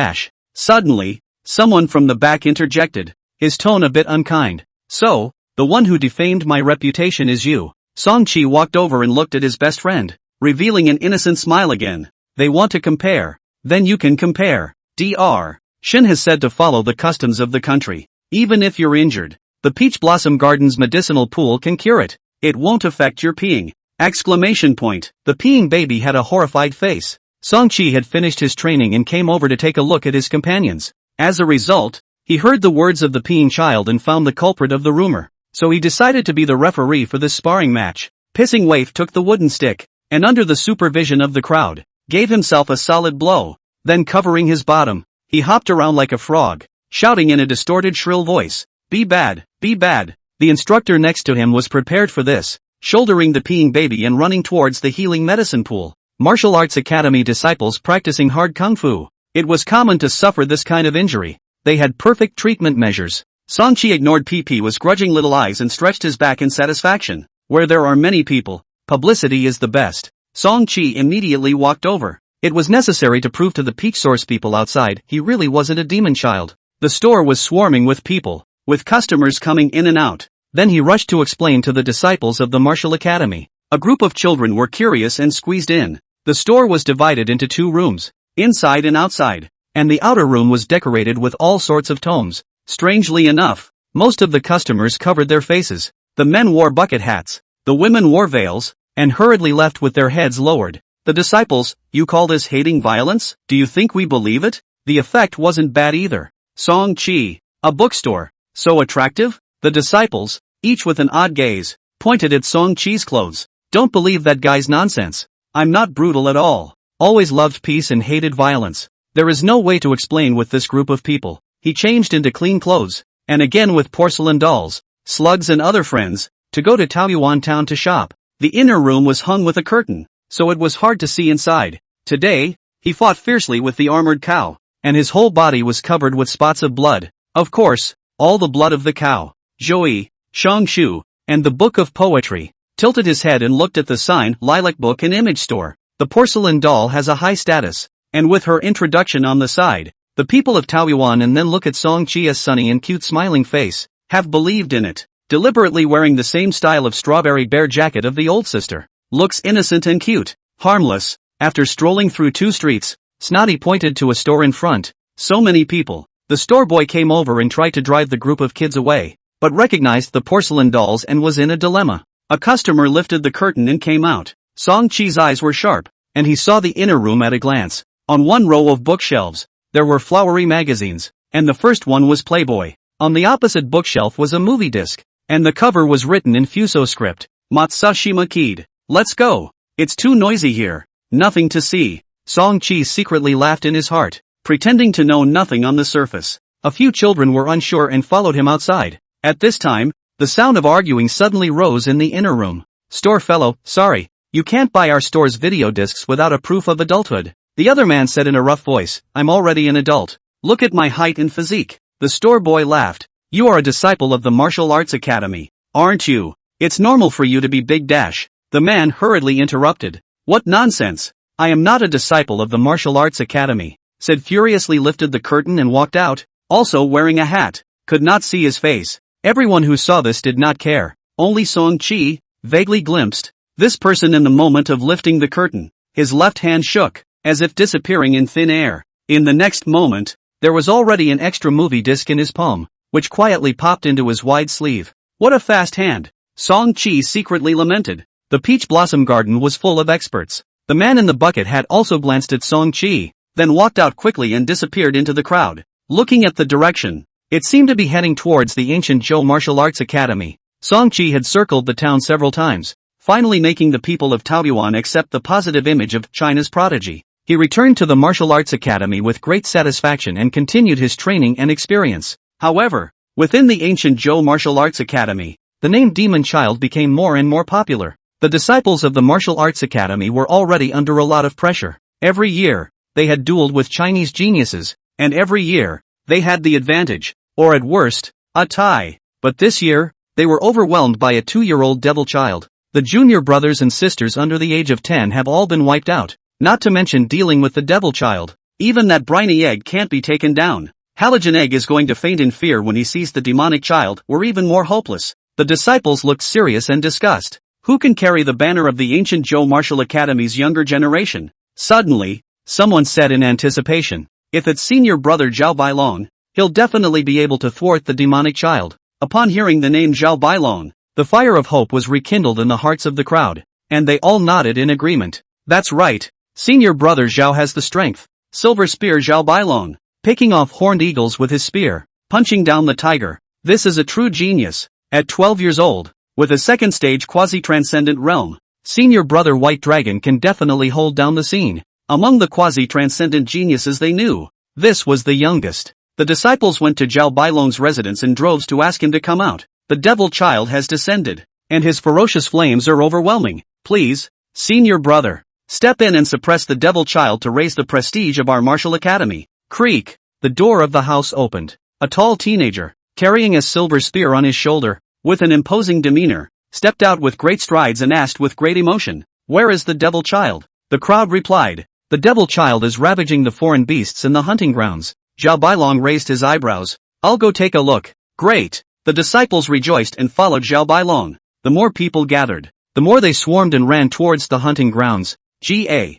Suddenly, someone from the back interjected, his tone a bit unkind. So, the one who defamed my reputation is you. Song-chi walked over and looked at his best friend, revealing an innocent smile again. They want to compare. Then you can compare. Dr. Shin has said to follow the customs of the country. Even if you're injured, the Peach Blossom Garden's medicinal pool can cure it. It won't affect your peeing. ! The peeing baby had a horrified face. Song-chi had finished his training and came over to take a look at his companions. As a result, he heard the words of the peeing child and found the culprit of the rumor. So he decided to be the referee for this sparring match. Pissing Wave took the wooden stick, and under the supervision of the crowd, gave himself a solid blow. Then covering his bottom, he hopped around like a frog, shouting in a distorted shrill voice, Be bad, be bad. The instructor next to him was prepared for this, shouldering the peeing baby and running towards the healing medicine pool. Martial Arts Academy disciples practicing hard kung fu. It was common to suffer this kind of injury. They had perfect treatment measures. Song-chi ignored P.P.'s grudging little eyes and stretched his back in satisfaction. Where there are many people, publicity is the best. Song-chi immediately walked over. It was necessary to prove to the Peach Source people outside he really wasn't a demon child. The store was swarming with people, with customers coming in and out. Then he rushed to explain to the disciples of the Martial Academy. A group of children were curious and squeezed in. The store was divided into 2 rooms, inside and outside, and the outer room was decorated with all sorts of tomes. Strangely enough, most of the customers covered their faces. The men wore bucket hats, the women wore veils, and hurriedly left with their heads lowered. The disciples, you call this hating violence? Do you think we believe it? The effect wasn't bad either. Song-chi, a bookstore, so attractive? The disciples, each with an odd gaze, pointed at Song-chi's clothes. Don't believe that guy's nonsense. I'm not brutal at all. Always loved peace and hated violence. There is no way to explain with this group of people. He changed into clean clothes, and again with porcelain dolls, slugs and other friends, to go to Taoyuan town to shop. The inner room was hung with a curtain, so it was hard to see inside. Today, he fought fiercely with the armored cow, and his whole body was covered with spots of blood. Of course, all the blood of the cow. Joey, Shongshu, and the book of poetry, tilted his head and looked at the sign, Lilac Book and Image Store. The porcelain doll has a high status, and with her introduction on the side, the people of Taoyuan and then look at Song Chi's sunny and cute smiling face, have believed in it. Deliberately wearing the same style of strawberry bear jacket of the old sister. Looks innocent and cute, harmless. After strolling through 2 streets, Snotty pointed to a store in front. So many people. The store boy came over and tried to drive the group of kids away, but recognized the porcelain dolls and was in a dilemma. A customer lifted the curtain and came out. Song Chi's eyes were sharp, and he saw the inner room at a glance. On one row of bookshelves, there were flowery magazines, and the first one was Playboy. On the opposite bookshelf was a movie disc, and the cover was written in Fuso script. Matsushima Kid. Let's go. It's too noisy here. Nothing to see. Song Chi secretly laughed in his heart, pretending to know nothing on the surface. A few children were unsure and followed him outside. At this time, the sound of arguing suddenly rose in the inner room. Store fellow, sorry, you can't buy our store's video discs without a proof of adulthood. The other man said in a rough voice, I'm already an adult. Look at my height and physique. The store boy laughed. You are a disciple of the Martial Arts Academy, aren't you? It's normal for you to be big dash. The man hurriedly interrupted. What nonsense. I am not a disciple of the Martial Arts Academy, said furiously lifted the curtain and walked out, also wearing a hat. Could not see his face. Everyone who saw this did not care. Only Song Chi, vaguely glimpsed this person in the moment of lifting the curtain. His left hand shook, as if disappearing in thin air. In the next moment, there was already an extra movie disc in his palm, which quietly popped into his wide sleeve. What a fast hand. Song Chi secretly lamented. The peach blossom garden was full of experts. The man in the bucket hat also glanced at Song Chi, then walked out quickly and disappeared into the crowd. Looking at the direction, it seemed to be heading towards the ancient Zhou Martial Arts Academy. Song Chi had circled the town several times, finally making the people of Taoyuan accept the positive image of China's prodigy. He returned to the Martial Arts Academy with great satisfaction and continued his training and experience. However, within the ancient Zhou Martial Arts Academy, the name Demon Child became more and more popular. The disciples of the Martial Arts Academy were already under a lot of pressure. Every year, they had dueled with Chinese geniuses, and every year, they had the advantage, or at worst, a tie. But this year, they were overwhelmed by a 2-year-old devil child. The junior brothers and sisters under the age of 10 have all been wiped out, not to mention dealing with the devil child. Even that briny egg can't be taken down. Halogen Egg is going to faint in fear when he sees the demonic child, or even more hopeless. The disciples looked serious and discussed. Who can carry the banner of the ancient Zhou Martial Academy's younger generation? Suddenly, someone said in anticipation, if it's senior brother Zhao Bailong, he'll definitely be able to thwart the demonic child. Upon hearing the name Zhao Bailong, the fire of hope was rekindled in the hearts of the crowd, and they all nodded in agreement. That's right, senior brother Zhao has the strength. Silver Spear Zhao Bailong, picking off horned eagles with his spear, punching down the tiger. This is a true genius. At 12 years old, with a second stage quasi-transcendent realm, senior brother White Dragon can definitely hold down the scene. Among the quasi-transcendent geniuses they knew, this was the youngest. The disciples went to Zhao Bailong's residence in droves to ask him to come out. The devil child has descended, and his ferocious flames are overwhelming. Please, senior brother, step in and suppress the devil child to raise the prestige of our martial academy. Creak. The door of the house opened. A tall teenager, carrying a silver spear on his shoulder, with an imposing demeanor, stepped out with great strides and asked with great emotion, where is the devil child? The crowd replied, the devil child is ravaging the foreign beasts in the hunting grounds. Zhao Bailong raised his eyebrows. I'll go take a look. Great. The disciples rejoiced and followed Zhao Bailong. The more people gathered, the more they swarmed and ran towards the hunting grounds. Ga.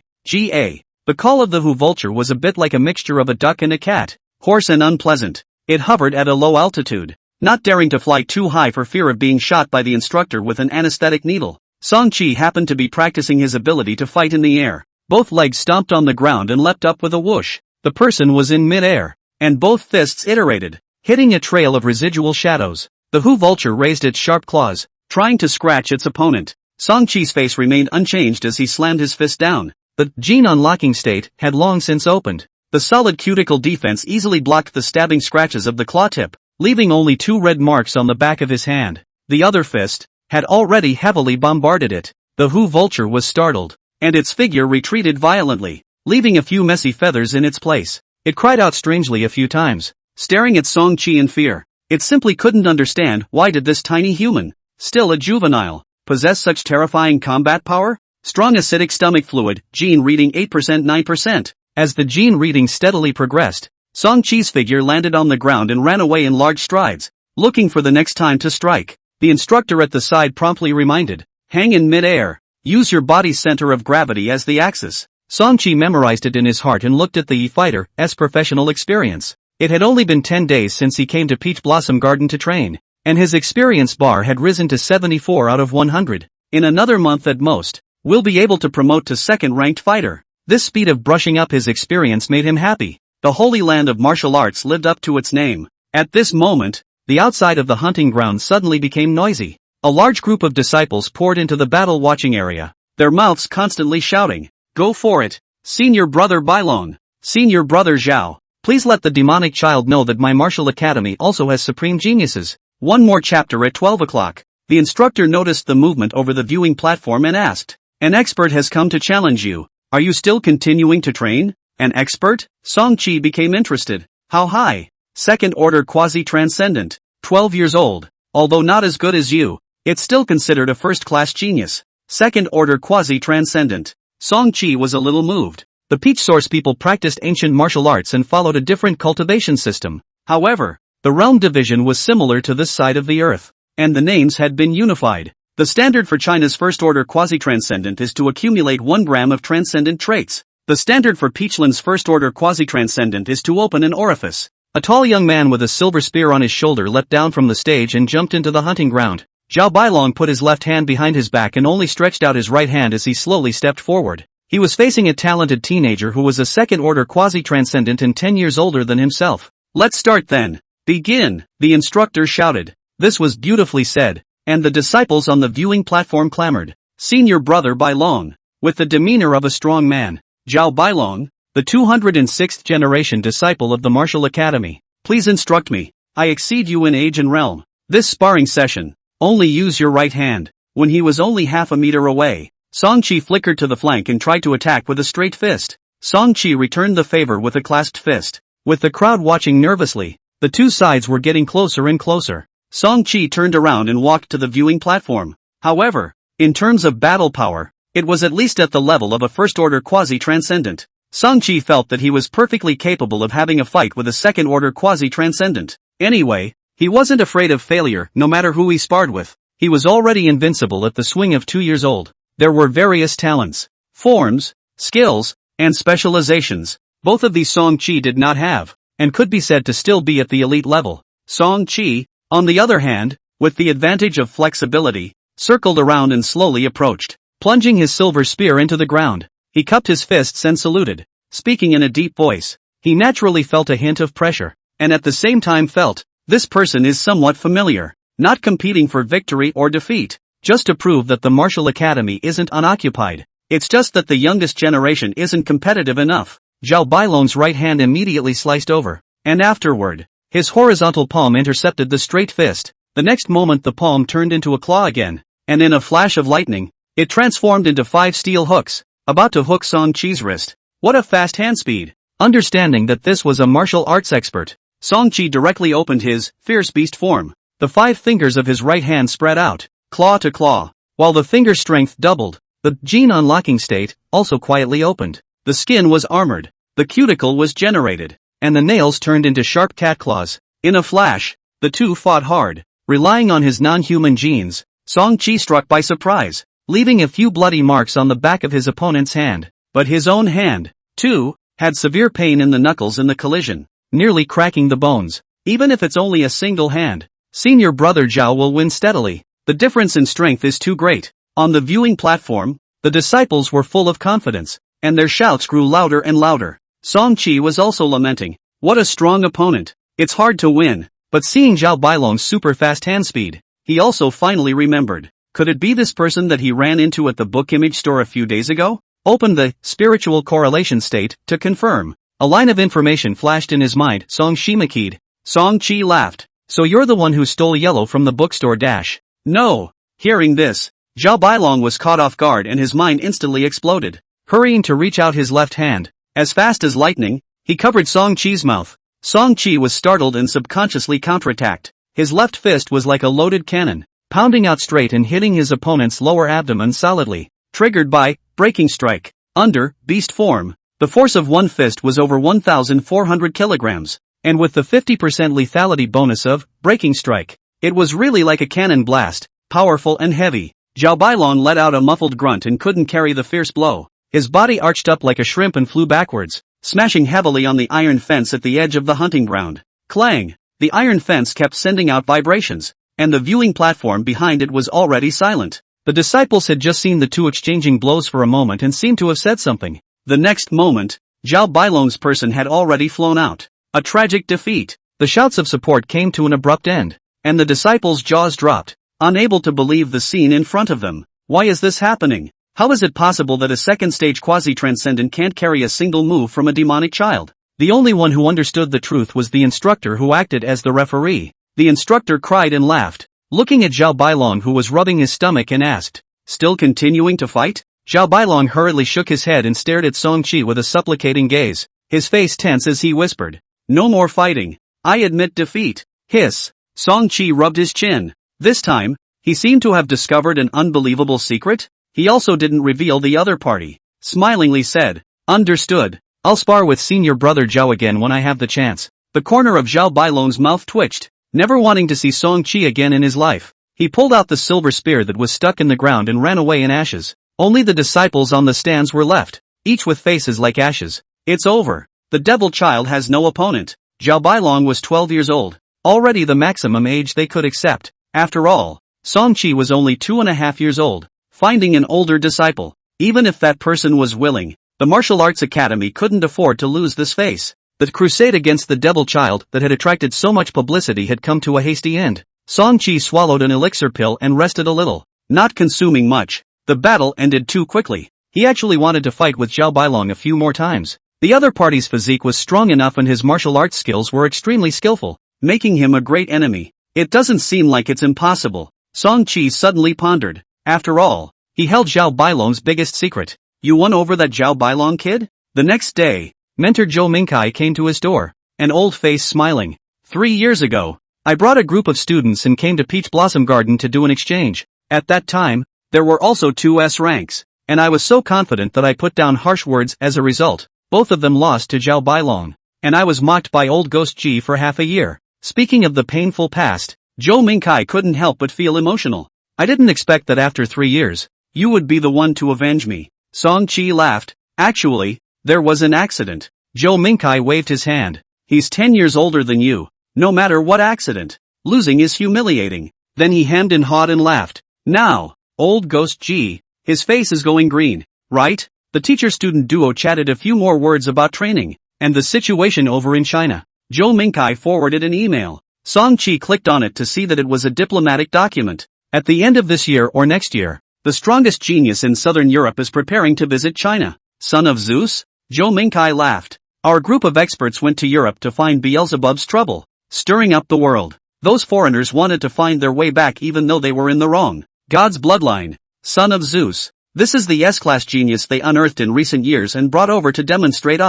The call of the Hu vulture was a bit like a mixture of a duck and a cat, hoarse and unpleasant. It hovered at a low altitude, not daring to fly too high for fear of being shot by the instructor with an anesthetic needle. Song Chi happened to be practicing his ability to fight in the air. Both legs stomped on the ground and leapt up with a whoosh. The person was in mid-air, and both fists iterated, hitting a trail of residual shadows. The Hu vulture raised its sharp claws, trying to scratch its opponent. Song Chi's face remained unchanged as he slammed his fist down. The gene unlocking state had long since opened. The solid cuticle defense easily blocked the stabbing scratches of the claw tip, leaving only 2 red marks on the back of his hand. The other fist, had already heavily bombarded it. The Hu vulture was startled, and its figure retreated violently, leaving a few messy feathers in its place. It cried out strangely a few times, staring at Song-chi in fear. It simply couldn't understand why did this tiny human, still a juvenile, possess such terrifying combat power? Strong acidic stomach fluid, gene reading 8% 9%. As the gene reading steadily progressed, Song-chi's figure landed on the ground and ran away in large strides, looking for the next time to strike. The instructor at the side promptly reminded, hang in mid-air, use your body's center of gravity as the axis. Song-chi memorized it in his heart and looked at the fighter's professional experience. It had only been 10 days since he came to Peach Blossom Garden to train, and his experience bar had risen to 74 out of 100. In another month at most, we'll be able to promote to second-ranked fighter. This speed of brushing up his experience made him happy. The holy land of martial arts lived up to its name. At this moment, the outside of the hunting ground suddenly became noisy. A large group of disciples poured into the battle watching area, their mouths constantly shouting, "Go for it, Senior Brother Bailong, Senior Brother Zhao. Please let the demonic child know that my martial academy also has supreme geniuses." One more chapter at 12 o'clock. The instructor noticed the movement over the viewing platform and asked, "An expert has come to challenge you. Are you still continuing to train?" An expert? Song-chi became interested. How high? Second order quasi-transcendent. 12 years old. Although not as good as you, it's still considered a first-class genius. Second order quasi-transcendent. Song-chi was a little moved. The Peach Source people practiced ancient martial arts and followed a different cultivation system. However, the realm division was similar to this side of the earth, and the names had been unified. The standard for China's first order quasi-transcendent is to accumulate 1 gram of transcendent traits. The standard for Peachland's first order quasi-transcendent is to open an orifice. A tall young man with a silver spear on his shoulder leapt down from the stage and jumped into the hunting ground. Zhao Bailong put his left hand behind his back and only stretched out his right hand as he slowly stepped forward. He was facing a talented teenager who was a second-order quasi-transcendent and 10 years older than himself. "Let's start then. Begin," the instructor shouted. This was beautifully said, and the disciples on the viewing platform clamored. Senior Brother Bailong, with the demeanor of a strong man. Zhao Bailong, the 206th generation disciple of the Martial Academy. Please instruct me. I exceed you in age and realm. This sparring session, only use your right hand. When he was only half a meter away, Song-chi flickered to the flank and tried to attack with a straight fist. Song-chi returned the favor with a clasped fist. With the crowd watching nervously, the two sides were getting closer and closer. Song-chi turned around and walked to the viewing platform. However, in terms of battle power, it was at least at the level of a first-order quasi-transcendent. Song-chi felt that he was perfectly capable of having a fight with a second-order quasi-transcendent. Anyway, he wasn't afraid of failure, no matter who he sparred with. He was already invincible at the swing of 2 years old. There were various talents, forms, skills, and specializations. Both of these Song-chi did not have, and could be said to still be at the elite level. Song-chi, on the other hand, with the advantage of flexibility, circled around and slowly approached. Plunging his silver spear into the ground, he cupped his fists and saluted. Speaking in a deep voice, he naturally felt a hint of pressure, and at the same time felt, this person is somewhat familiar, not competing for victory or defeat, just to prove that the Martial Academy isn't unoccupied. It's just that the youngest generation isn't competitive enough. Zhao Bailong's right hand immediately sliced over, and afterward, his horizontal palm intercepted the straight fist. The next moment the palm turned into a claw again, and in a flash of lightning, it transformed into 5 steel hooks, about to hook Song-chi's wrist. What a fast hand speed! Understanding that this was a martial arts expert, Song-chi directly opened his fierce beast form. The 5 fingers of his right hand spread out, claw to claw, while the finger strength doubled. The gene unlocking state also quietly opened. The skin was armored, the cuticle was generated, and the nails turned into sharp cat claws. In a flash, the two fought hard. Relying on his non-human genes, Song-chi struck by surprise, leaving a few bloody marks on the back of his opponent's hand. But his own hand, too, had severe pain in the knuckles in the collision, nearly cracking the bones. Even if it's only a single hand, Senior Brother Zhao will win steadily. The difference in strength is too great. On the viewing platform, the disciples were full of confidence, and their shouts grew louder and louder. Song-chi was also lamenting. What a strong opponent. It's hard to win. But seeing Zhao Bailong's super fast hand speed, he also finally remembered. Could it be this person that he ran into at the book image store a few days ago? Opened the spiritual correlation state to confirm. A line of information flashed in his mind. Song-chi keyed. Song-chi laughed. So you're the one who stole yellow from the bookstore dash. No. Hearing this, Zhao Bailong was caught off guard and his mind instantly exploded. Hurrying to reach out his left hand, as fast as lightning, he covered Song Qi's mouth. Song Qi was startled and subconsciously counterattacked. His left fist was like a loaded cannon, pounding out straight and hitting his opponent's lower abdomen solidly. Triggered by breaking strike. Under beast form, the force of one fist was over 1,400 kilograms, and with the 50% lethality bonus of breaking strike, it was really like a cannon blast, powerful and heavy. Zhao Bailong let out a muffled grunt and couldn't carry the fierce blow. His body arched up like a shrimp and flew backwards, smashing heavily on the iron fence at the edge of the hunting ground. Clang! The iron fence kept sending out vibrations, and the viewing platform behind it was already silent. The disciples had just seen the two exchanging blows for a moment and seemed to have said something. The next moment, Zhao Bailong's person had already flown out. A tragic defeat. The shouts of support came to an abrupt end, and the disciples' jaws dropped, unable to believe the scene in front of them. Why is this happening? How is it possible that a second-stage quasi-transcendent can't carry a single move from a demonic child? The only one who understood the truth was the instructor who acted as the referee. The instructor cried and laughed, looking at Zhao Bailong who was rubbing his stomach and asked, "Still continuing to fight?" Zhao Bailong hurriedly shook his head and stared at Song Qi with a supplicating gaze, his face tense as he whispered, "No more fighting. I admit defeat." Hiss. Song Qi rubbed his chin. This time, he seemed to have discovered an unbelievable secret. He also didn't reveal the other party. Smilingly said, "Understood. I'll spar with senior brother Zhao again when I have the chance." The corner of Zhao Bailong's mouth twitched, never wanting to see Song Qi again in his life. He pulled out the silver spear that was stuck in the ground and ran away in ashes. Only the disciples on the stands were left, each with faces like ashes. It's over. The devil child has no opponent. Zhao Bailong was 12 years old, already the maximum age they could accept. After all, Song Qi was only 2.5 years old. Finding an older disciple, even if that person was willing, the martial arts academy couldn't afford to lose this face. The crusade against the devil child that had attracted so much publicity had come to a hasty end. Song Qi swallowed an elixir pill and rested a little, not consuming much. The battle ended too quickly. He actually wanted to fight with Zhao Bailong a few more times. The other party's physique was strong enough and his martial arts skills were extremely skillful, making him a great enemy. It doesn't seem like it's impossible. Song Qi suddenly pondered. After all, he held Zhao Bailong's biggest secret. You won over that Zhao Bailong kid? The next day, Mentor Zhou Mingkai came to his door, an old face smiling. 3 years ago, I brought a group of students and came to Peach Blossom Garden to do an exchange. At that time, there were also 2 S ranks, and I was so confident that I put down harsh words as a result. Both of them lost to Zhao Bailong, and I was mocked by old Ghost Ji for half a year. Speaking of the painful past, Zhou Mingkai couldn't help but feel emotional. I didn't expect that after 3 years, you would be the one to avenge me. Song Qi laughed. Actually, there was an accident. Zhou Mingkai waved his hand. He's 10 years older than you. No matter what accident, losing is humiliating. Then he hemmed and hawed and laughed. Now, old Ghost Ji, his face is going green, right? The teacher-student duo chatted a few more words about training, and the situation over in China. Zhou Mingkai forwarded an email. Song Qi clicked on it to see that it was a diplomatic document. At the end of this year or next year, the strongest genius in southern Europe is preparing to visit China. Son of Zeus? Zhou Mingkai laughed. Our group of experts went to Europe to find Beelzebub's trouble, stirring up the world. Those foreigners wanted to find their way back even though they were in the wrong. God's bloodline. Son of Zeus. This is the S-class genius they unearthed in recent years and brought over to demonstrate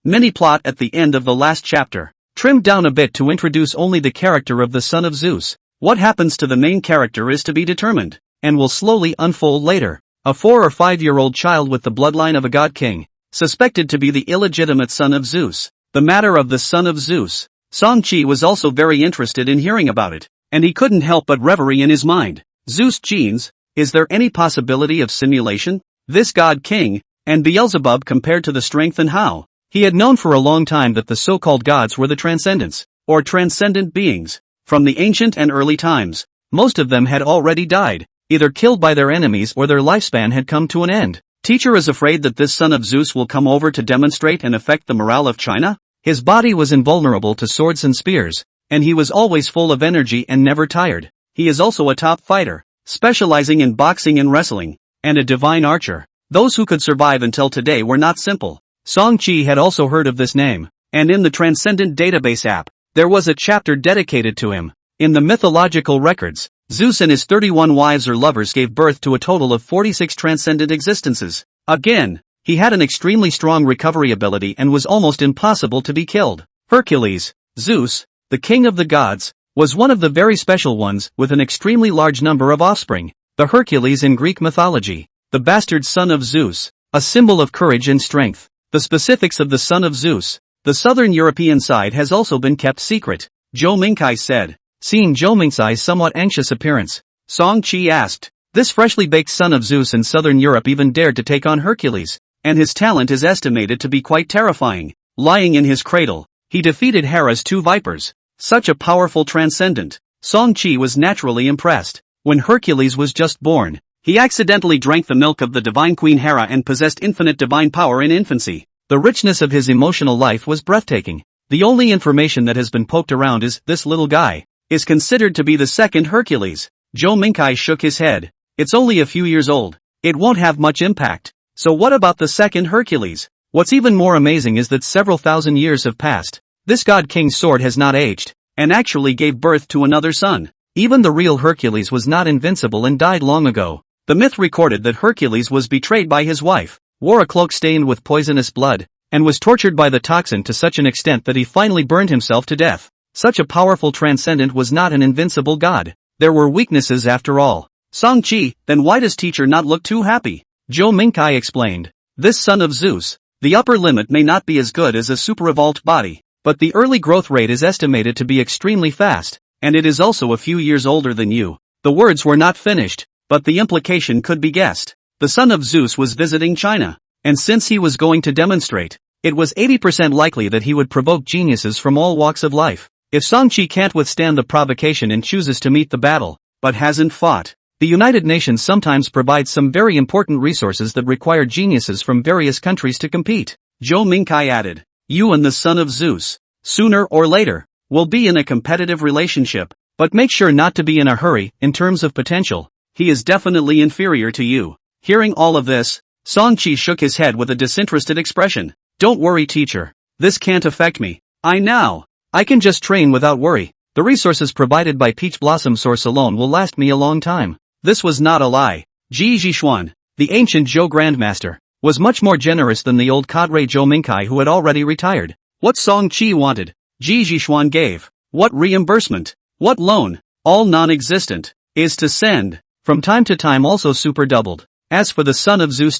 mini plot at the end of the last chapter. Trimmed down a bit to introduce only the character of the son of Zeus. What happens to the main character is to be determined, and will slowly unfold later. A 4 or 5-year-old child with the bloodline of a god king, suspected to be the illegitimate son of Zeus. The matter of the son of Zeus. Song Qi was also very interested in hearing about it, and he couldn't help but reverie in his mind. Zeus genes, is there any possibility of simulation? This god king, and Beelzebub compared to the strength and how? He had known for a long time that the so-called gods were the transcendents, or transcendent beings. From the ancient and early times, most of them had already died, either killed by their enemies or their lifespan had come to an end. Teacher is afraid that this son of Zeus will come over to demonstrate and affect the morale of China? His body was invulnerable to swords and spears, and he was always full of energy and never tired. He is also a top fighter, specializing in boxing and wrestling, and a divine archer. Those who could survive until today were not simple. Song Qi had also heard of this name, and in the Transcendent database app, there was a chapter dedicated to him. In the mythological records, Zeus and his 31 wives or lovers gave birth to a total of 46 transcendent existences. Again, he had an extremely strong recovery ability and was almost impossible to be killed. Hercules, Zeus, the king of the gods, was one of the very special ones with an extremely large number of offspring. The Hercules in Greek mythology, the bastard son of Zeus, a symbol of courage and strength. The specifics of the son of Zeus. The southern European side has also been kept secret, Zhou Mingkai said. Seeing Zhou Mingkai's somewhat anxious appearance, Song Chi asked, "This freshly baked son of Zeus in southern Europe even dared to take on Hercules, and his talent is estimated to be quite terrifying. Lying in his cradle, he defeated Hera's 2 vipers. Such a powerful transcendent." Song Chi was naturally impressed. When Hercules was just born, he accidentally drank the milk of the divine queen Hera and possessed infinite divine power in infancy. The richness of his emotional life was breathtaking. The only information that has been poked around is, this little guy is considered to be the second Hercules. Zhou Mingkai shook his head. It's only a few years old. It won't have much impact. So what about the second Hercules? What's even more amazing is that several thousand years have passed. This god king's sword has not aged, and actually gave birth to another son. Even the real Hercules was not invincible and died long ago. The myth recorded that Hercules was betrayed by his wife, wore a cloak stained with poisonous blood, and was tortured by the toxin to such an extent that he finally burned himself to death. Such a powerful transcendent was not an invincible god. There were weaknesses after all. Song Chi, then why does teacher not look too happy? Zhou Mingkai explained. This son of Zeus, the upper limit may not be as good as a super-evolved body, but the early growth rate is estimated to be extremely fast, and it is also a few years older than you. The words were not finished, but the implication could be guessed. The son of Zeus was visiting China, and since he was going to demonstrate, it was 80% likely that he would provoke geniuses from all walks of life. If Song Chi can't withstand the provocation and chooses to meet the battle, but hasn't fought, the United Nations sometimes provides some very important resources that require geniuses from various countries to compete. Zhou Mingkai added, you and the son of Zeus, sooner or later, will be in a competitive relationship, but make sure not to be in a hurry. In terms of potential, he is definitely inferior to you. Hearing all of this, Song Chi shook his head with a disinterested expression. Don't worry, teacher. This can't affect me. I can just train without worry. The resources provided by Peach Blossom Source alone will last me a long time. This was not a lie. Ji Zhishuan, the ancient Zhou Grandmaster, was much more generous than the old cadre Zhou Mingkai who had already retired. What Song Chi wanted, Ji Zhishuan gave. What reimbursement, what loan, all non-existent, is to send. From time to time also super doubled. As for the son of Zeus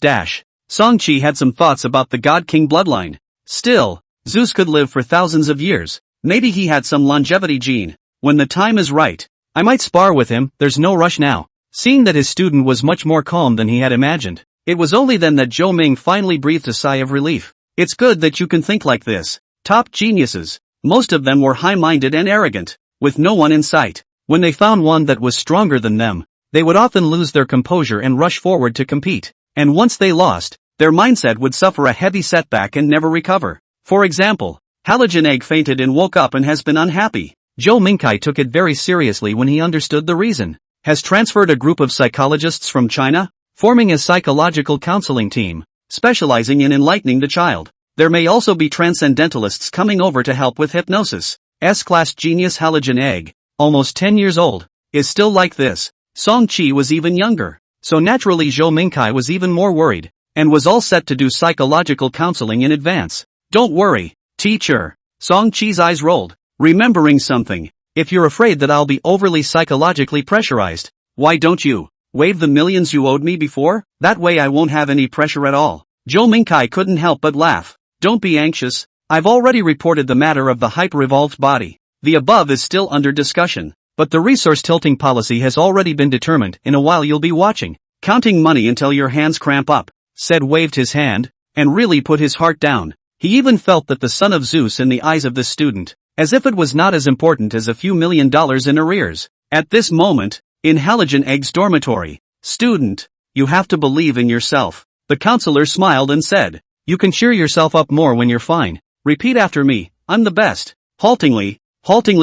Song Chi had some thoughts about the god-king bloodline. Still, Zeus could live for thousands of years. Maybe he had some longevity gene. When the time is right, I might spar with him. There's no rush now. Seeing that his student was much more calm than he had imagined, it was only then that Zhou Ming finally breathed a sigh of relief. It's good that you can think like this. Top geniuses. Most of them were high-minded and arrogant, with no one in sight. When they found one that was stronger than them, they would often lose their composure and rush forward to compete. And once they lost, their mindset would suffer a heavy setback and never recover. For example, Halogen Egg fainted and woke up and has been unhappy. Zhou Mingkai took it very seriously when he understood the reason. Has transferred a group of psychologists from China, forming a psychological counseling team, specializing in enlightening the child. There may also be transcendentalists coming over to help with hypnosis. S-class genius Halogen Egg, almost 10 years old, is still like this. Song Chi was even younger, so naturally Zhou Mingkai was even more worried, and was all set to do psychological counseling in advance. Don't worry, teacher. Song Chi's eyes rolled, remembering something. If you're afraid that I'll be overly psychologically pressurized, why don't you waive the millions you owed me before? That way I won't have any pressure at all. Zhou Mingkai couldn't help but laugh. Don't be anxious. I've already reported the matter of the hyper-evolved body. The above is still under discussion, but the resource tilting policy has already been determined. In a while you'll be watching, counting money until your hands cramp up. Said waved his hand, and really put his heart down. He even felt that the son of Zeus in the eyes of this student, as if it was not as important as a few $1 million in arrears. At this moment, in Halogen Egg's dormitory, student, you have to believe in yourself. The counselor smiled and said, you can cheer yourself up more when you're fine. Repeat after me, I'm the best. Haltingly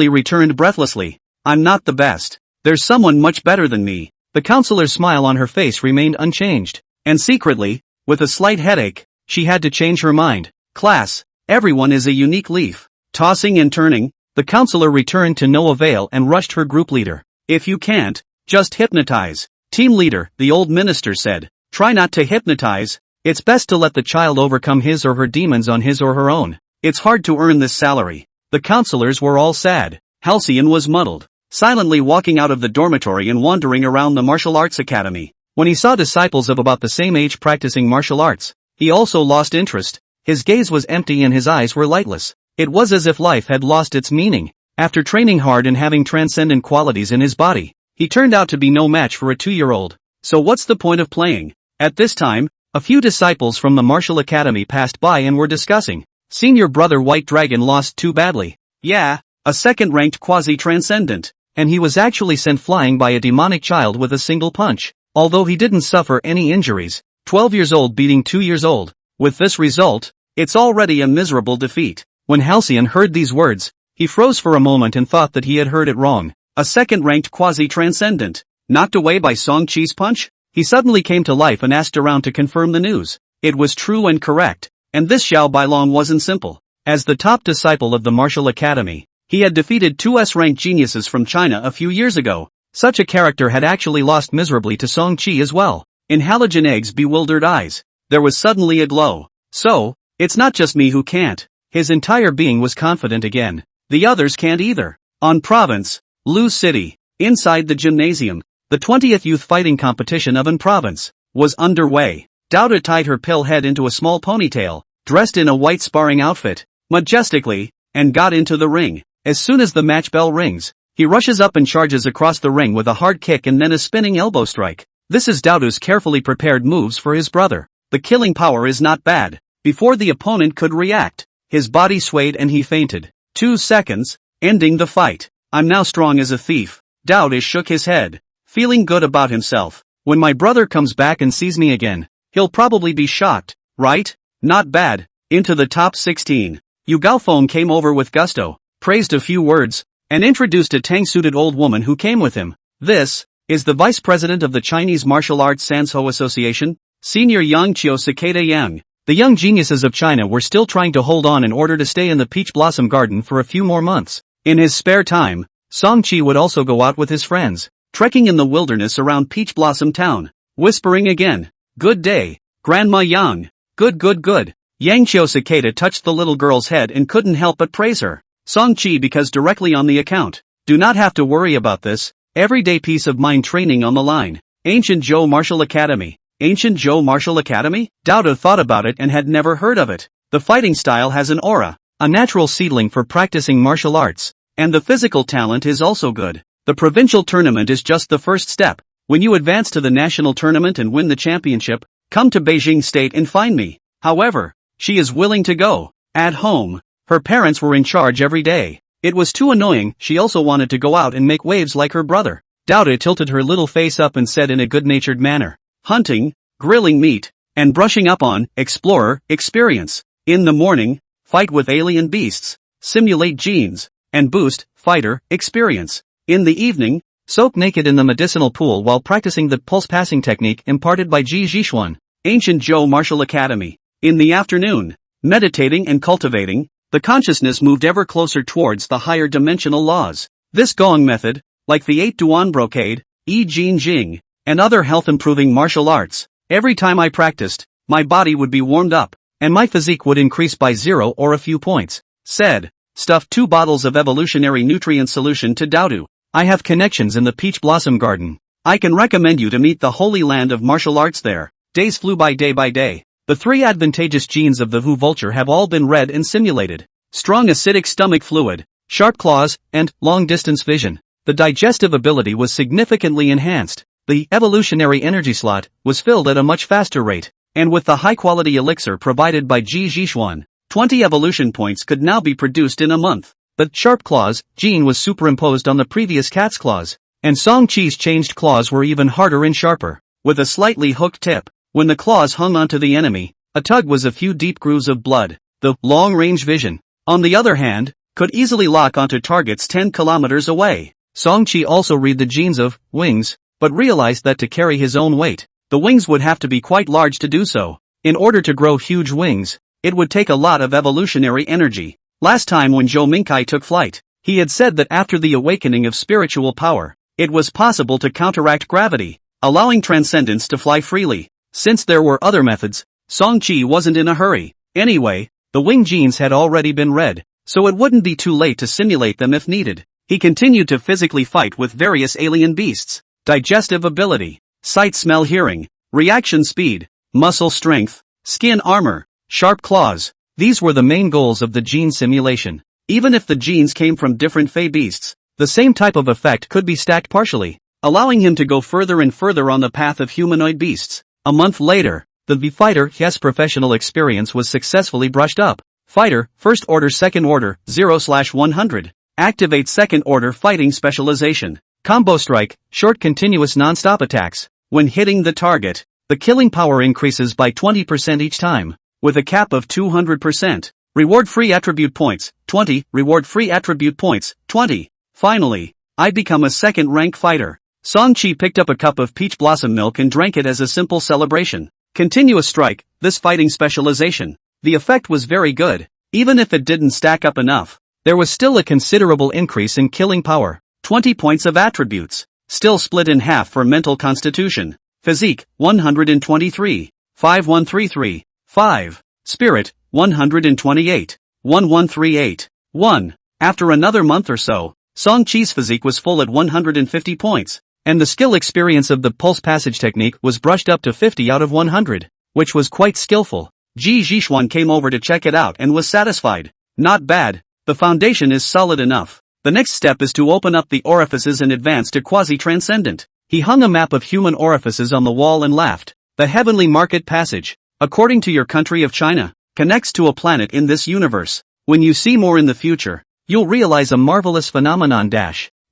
returned breathlessly, I'm not the best. There's someone much better than me. The counselor's smile on her face remained unchanged, and secretly, with a slight headache, she had to change her mind. Class, everyone is a unique leaf. Tossing and turning, the counselor returned to no avail and rushed her group leader. If you can't Just hypnotize. Team leader, the old minister said. Try not to hypnotize. It's best to let the child overcome his or her demons on his or her own. It's hard to earn this salary. The counselors were all sad. Halcyon was muddled, silently walking out of the dormitory and wandering around the martial arts academy. When he saw disciples of about the same age practicing martial arts, he also lost interest. His gaze was empty and his eyes were lightless. It was as if life had lost its meaning. After training hard and having transcendent qualities in his body, he turned out to be no match for a 2-year-old. So what's the point of playing? At this time, a few disciples from the martial academy passed by and were discussing. Senior brother White Dragon lost too badly. Yeah, a second-ranked quasi-transcendent, and he was actually sent flying by a demonic child with a single punch. Although he didn't suffer any injuries, 12 years old beating 2 years old. With this result, it's already a miserable defeat. When Halcyon heard these words, he froze for a moment and thought that he had heard it wrong. A second-ranked quasi-transcendent, knocked away by Song Chi's punch? He suddenly came to life and asked around to confirm the news. It was true and correct, and this Xiao Bailong wasn't simple. As the top disciple of the martial academy, he had defeated 2 S-ranked geniuses from China a few years ago. Such a character had actually lost miserably to Song Chi as well. In Halogen Egg's bewildered eyes, there was suddenly a glow. So, it's not just me who can't. His entire being was confident again. The others can't either. On Province, Lu City, inside the gymnasium, the 20th Youth Fighting Competition of An Province was underway. Douda tied her pill head into a small ponytail, dressed in a white sparring outfit, majestically, and got into the ring. As soon as the match bell rings, he rushes up and charges across the ring with a hard kick and then a spinning elbow strike. This is Douda's carefully prepared moves for his brother. The killing power is not bad. Before the opponent could react, his body swayed and he fainted. 2 seconds, ending the fight. I'm now strong as a thief. Douda shook his head, feeling good about himself. When my brother comes back and sees me again, he'll probably be shocked, right? Not bad. Into the top 16. Yu Gaofeng came over with gusto, praised a few words, and introduced a tang-suited old woman who came with him. This is the vice president of the Chinese Martial Arts Sanshou Association, Senior Yang Chiu Cicada Yang. The young geniuses of China were still trying to hold on in order to stay in the Peach Blossom Garden for a few more months. In his spare time, Song Chi would also go out with his friends, trekking in the wilderness around Peach Blossom Town, whispering again, "Good day, Grandma Yang. Good. Yang Chiu Cicada touched the little girl's head and couldn't help but praise her. Song Chi because directly on the account. Do not have to worry about this. Everyday peace of mind training on the line. Ancient Zhou Martial Academy. Ancient Zhou Martial Academy? Douda thought about it and had never heard of it. The fighting style has an aura, a natural seedling for practicing martial arts, and the physical talent is also good. The provincial tournament is just the first step. When you advance to the national tournament and win the championship, come to Beijing State and find me. However, she is willing to go. At home, her parents were in charge every day. It was too annoying. She also wanted to go out and make waves like her brother. Douda tilted her little face up and said in a good-natured manner, "Hunting, grilling meat, and brushing up on explorer experience. In the morning, fight with alien beasts, simulate genes, and boost fighter experience. In the evening, soak naked in the medicinal pool while practicing the pulse passing technique imparted by Ji Zhishuan, Ancient Zhou Martial Academy. In the afternoon, meditating and cultivating, the consciousness moved ever closer towards the higher dimensional laws. This Gong method, like the 8 Duan Brocade, Yi Jin Jing, and other health-improving martial arts, every time I practiced, my body would be warmed up, and my physique would increase by 0 or a few points." Said, stuffed 2 bottles of evolutionary nutrient solution to Doudu. "I have connections in the Peach Blossom Garden. I can recommend you to meet the holy land of martial arts there." Days flew by day by day. The 3 advantageous genes of the Hu vulture have all been read and simulated. Strong acidic stomach fluid, sharp claws, and long-distance vision. The digestive ability was significantly enhanced. The evolutionary energy slot was filled at a much faster rate, and with the high-quality elixir provided by Ji Zhishuan, 20 evolution points could now be produced in a month. The sharp claws gene was superimposed on the previous cat's claws, and Song Chi's changed claws were even harder and sharper, with a slightly hooked tip. When the claws hung onto the enemy, a tug was a few deep grooves of blood. The long-range vision, on the other hand, could easily lock onto targets 10 kilometers away. Song Chi also read the genes of wings, but realized that to carry his own weight, the wings would have to be quite large to do so. In order to grow huge wings, it would take a lot of evolutionary energy. Last time when Zhou Mingkai took flight, he had said that after the awakening of spiritual power, it was possible to counteract gravity, allowing transcendence to fly freely. Since there were other methods, Song-chi wasn't in a hurry. Anyway, the wing genes had already been read, so it wouldn't be too late to simulate them if needed. He continued to physically fight with various alien beasts: digestive ability, sight, smell, hearing, reaction speed, muscle strength, skin armor, sharp claws. These were the main goals of the gene simulation. Even if the genes came from different fey beasts, the same type of effect could be stacked partially, allowing him to go further and further on the path of humanoid beasts. A month later, the V-Fighter's professional experience was successfully brushed up. Fighter, First Order, Second Order, 0/100. Activate Second Order Fighting Specialization. Combo Strike, short continuous non-stop attacks. When hitting the target, the killing power increases by 20% each time, with a cap of 200%. Reward free attribute points, 20. Reward free attribute points, 20. Finally, I become a second-rank fighter. Song-chi picked up a cup of peach blossom milk and drank it as a simple celebration. Continuous strike, this fighting specialization. The effect was very good. Even if it didn't stack up enough, there was still a considerable increase in killing power. 20 points of attributes, still split in half for mental constitution. Physique, 123. 5133. 5. Spirit, 128. 1138. 1. After another month or so, Song-chi's physique was full at 150 points, and the skill experience of the pulse passage technique was brushed up to 50 out of 100, which was quite skillful. Ji Zhixuan came over to check it out and was satisfied. Not bad, the foundation is solid enough. The next step is to open up the orifices and advance to quasi-transcendent. He hung a map of human orifices on the wall and laughed. The heavenly market passage, according to your country of China, connects to a planet in this universe. When you see more in the future, you'll realize a marvelous phenomenon.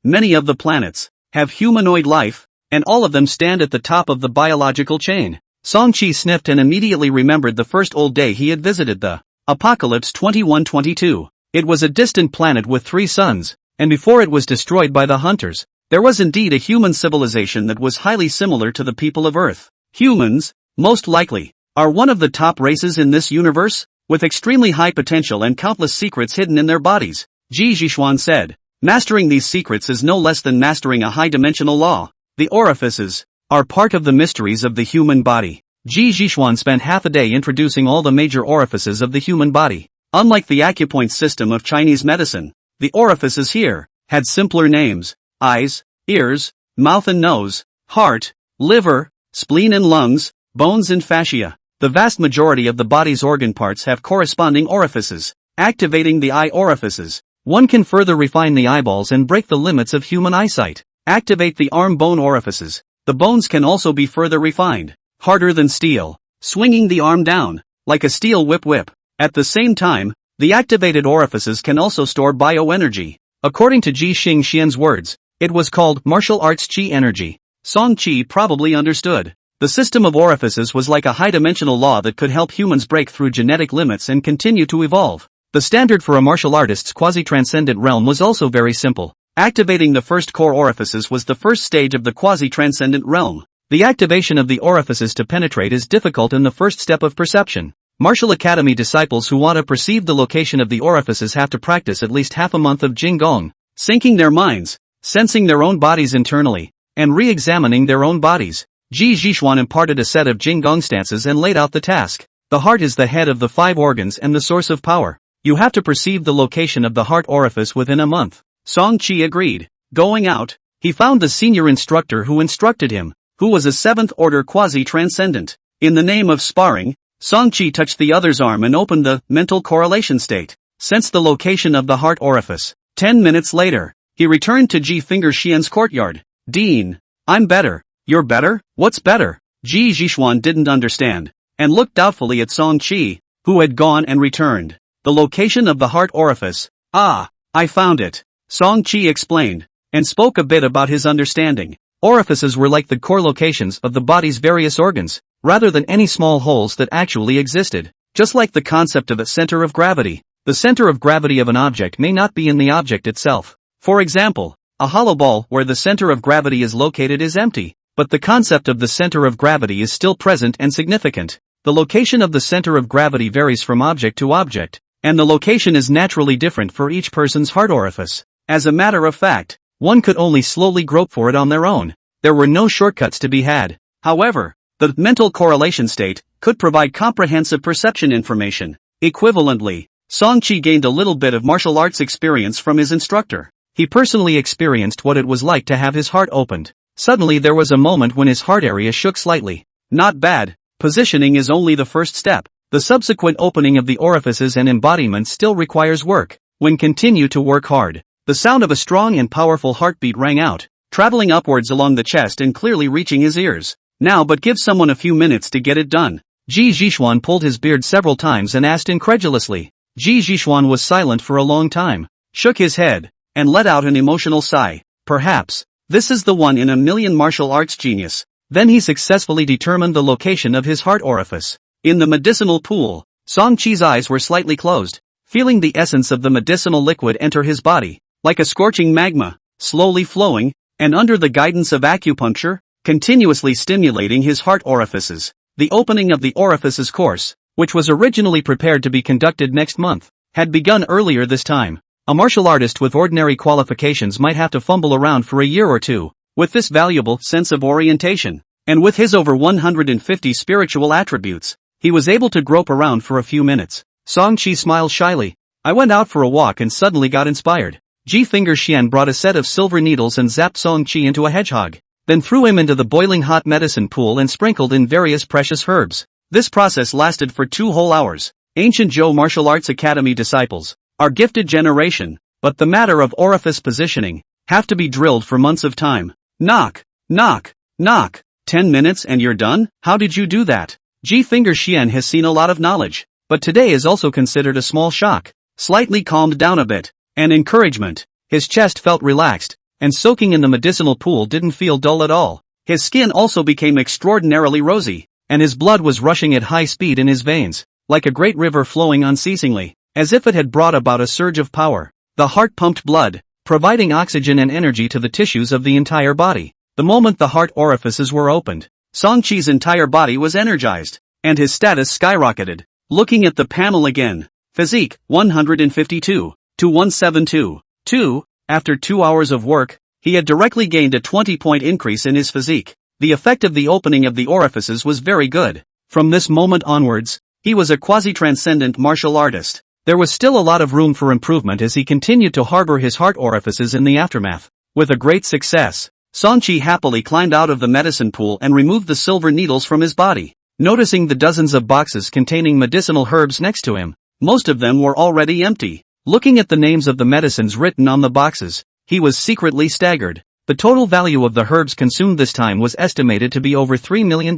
Many of the planets have humanoid life, and all of them stand at the top of the biological chain. Song-chi sniffed and immediately remembered the first old day he had visited the Apocalypse 2122. It was a distant planet with 3 suns, and before it was destroyed by the hunters, there was indeed a human civilization that was highly similar to the people of Earth. Humans, most likely, are one of the top races in this universe, with extremely high potential and countless secrets hidden in their bodies, Ji Zhixuan said. Mastering these secrets is no less than mastering a high-dimensional law. The orifices are part of the mysteries of the human body. Ji Zhixuan spent half a day introducing all the major orifices of the human body. Unlike the acupoint system of Chinese medicine, the orifices here had simpler names: eyes, ears, mouth and nose, heart, liver, spleen and lungs, bones and fascia. The vast majority of the body's organ parts have corresponding orifices. Activating the eye orifices, one can further refine the eyeballs and break the limits of human eyesight. Activate the arm bone orifices. The bones can also be further refined, harder than steel, swinging the arm down, like a steel whip. At the same time, the activated orifices can also store bioenergy. According to Ji Xingxian's words, it was called martial arts chi energy. Song-chi probably understood. The system of orifices was like a high-dimensional law that could help humans break through genetic limits and continue to evolve. The standard for a martial artist's quasi-transcendent realm was also very simple. Activating the first core orifices was the first stage of the quasi-transcendent realm. The activation of the orifices to penetrate is difficult in the first step of perception. Martial Academy disciples who want to perceive the location of the orifices have to practice at least half a month of Jingong, syncing their minds, sensing their own bodies internally, and re-examining their own bodies. Ji Zhixuan imparted a set of Jingong stances and laid out the task. The heart is the head of the 5 organs and the source of power. You have to perceive the location of the heart orifice within a month. Song-chi agreed. Going out, he found the senior instructor who instructed him, who was a 7th order quasi-transcendent. In the name of sparring, Song-chi touched the other's arm and opened the mental correlation state. Sensed the location of the heart orifice. 10 minutes later, he returned to Ji Fingerxian's courtyard. Dean, I'm better. You're better? What's better? Ji Zhixuan didn't understand, and looked doubtfully at Song-chi, who had gone and returned. The location of the heart orifice. Ah, I found it. Song-chi explained, and spoke a bit about his understanding. Orifices were like the core locations of the body's various organs, rather than any small holes that actually existed. Just like the concept of a center of gravity, the center of gravity of an object may not be in the object itself. For example, a hollow ball where the center of gravity is located is empty, but the concept of the center of gravity is still present and significant. The location of the center of gravity varies from object to object, and the location is naturally different for each person's heart orifice. As a matter of fact, one could only slowly grope for it on their own. There were no shortcuts to be had. However, the mental correlation state could provide comprehensive perception information. Equivalently, Song-chi gained a little bit of martial arts experience from his instructor. He personally experienced what it was like to have his heart opened. Suddenly there was a moment when his heart area shook slightly. Not bad. Positioning is only the first step. The subsequent opening of the orifices and embodiment still requires work. When continue to work hard, the sound of a strong and powerful heartbeat rang out, traveling upwards along the chest and clearly reaching his ears. Now but give someone a few minutes to get it done. Ji Jishuan pulled his beard several times and asked incredulously. Ji Jishuan was silent for a long time, shook his head, and let out an emotional sigh. Perhaps, this is the one in a million martial arts genius. Then he successfully determined the location of his heart orifice. In the medicinal pool, Song-chi's eyes were slightly closed, feeling the essence of the medicinal liquid enter his body, like a scorching magma, slowly flowing, and under the guidance of acupuncture, continuously stimulating his heart orifices. The opening of the orifices course, which was originally prepared to be conducted next month, had begun earlier this time. A martial artist with ordinary qualifications might have to fumble around for a year or two. With this valuable sense of orientation, and with his over 150 spiritual attributes, he was able to grope around for a few minutes. Song-chi smiled shyly. I went out for a walk and suddenly got inspired. Ji Finger Xian brought a set of silver needles and zapped Song-chi into a hedgehog, then threw him into the boiling hot medicine pool and sprinkled in various precious herbs. This process lasted for 2 whole hours. Ancient Zhou Martial Arts Academy disciples are gifted generation, but the matter of orifice positioning have to be drilled for months of time. Knock, knock, knock. 10 minutes and you're done? How did you do that? Ji Finger Xian has seen a lot of knowledge, but today is also considered a small shock. Slightly calmed down a bit, and encouragement. His chest felt relaxed, and soaking in the medicinal pool didn't feel dull at all. His skin also became extraordinarily rosy, and his blood was rushing at high speed in his veins, like a great river flowing unceasingly, as if it had brought about a surge of power. The heart pumped blood, providing oxygen and energy to the tissues of the entire body. The moment the heart orifices were opened, Song-chi's entire body was energized, and his status skyrocketed. Looking at the panel again. Physique, 152 to 172. 2. After 2 hours of work, he had directly gained a 20-point increase in his physique. The effect of the opening of the orifices was very good. From this moment onwards, he was a quasi-transcendent martial artist. There was still a lot of room for improvement as he continued to harbor his heart orifices in the aftermath. With a great success, Song-chi happily climbed out of the medicine pool and removed the silver needles from his body. Noticing the dozens of boxes containing medicinal herbs next to him, most of them were already empty. Looking at the names of the medicines written on the boxes, he was secretly staggered. The total value of the herbs consumed this time was estimated to be over $3 million.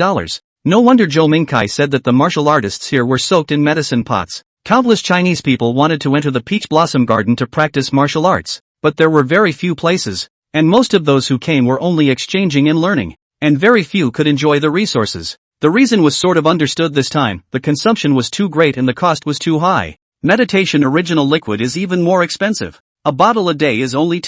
No wonder Zhou Mingkai said that the martial artists here were soaked in medicine pots. Countless Chinese people wanted to enter the Peach Blossom Garden to practice martial arts, but there were very few places, and most of those who came were only exchanging and learning, and very few could enjoy the resources. The reason was sort of understood this time: the consumption was too great and the cost was too high. Meditation original liquid is even more expensive. A bottle a day is only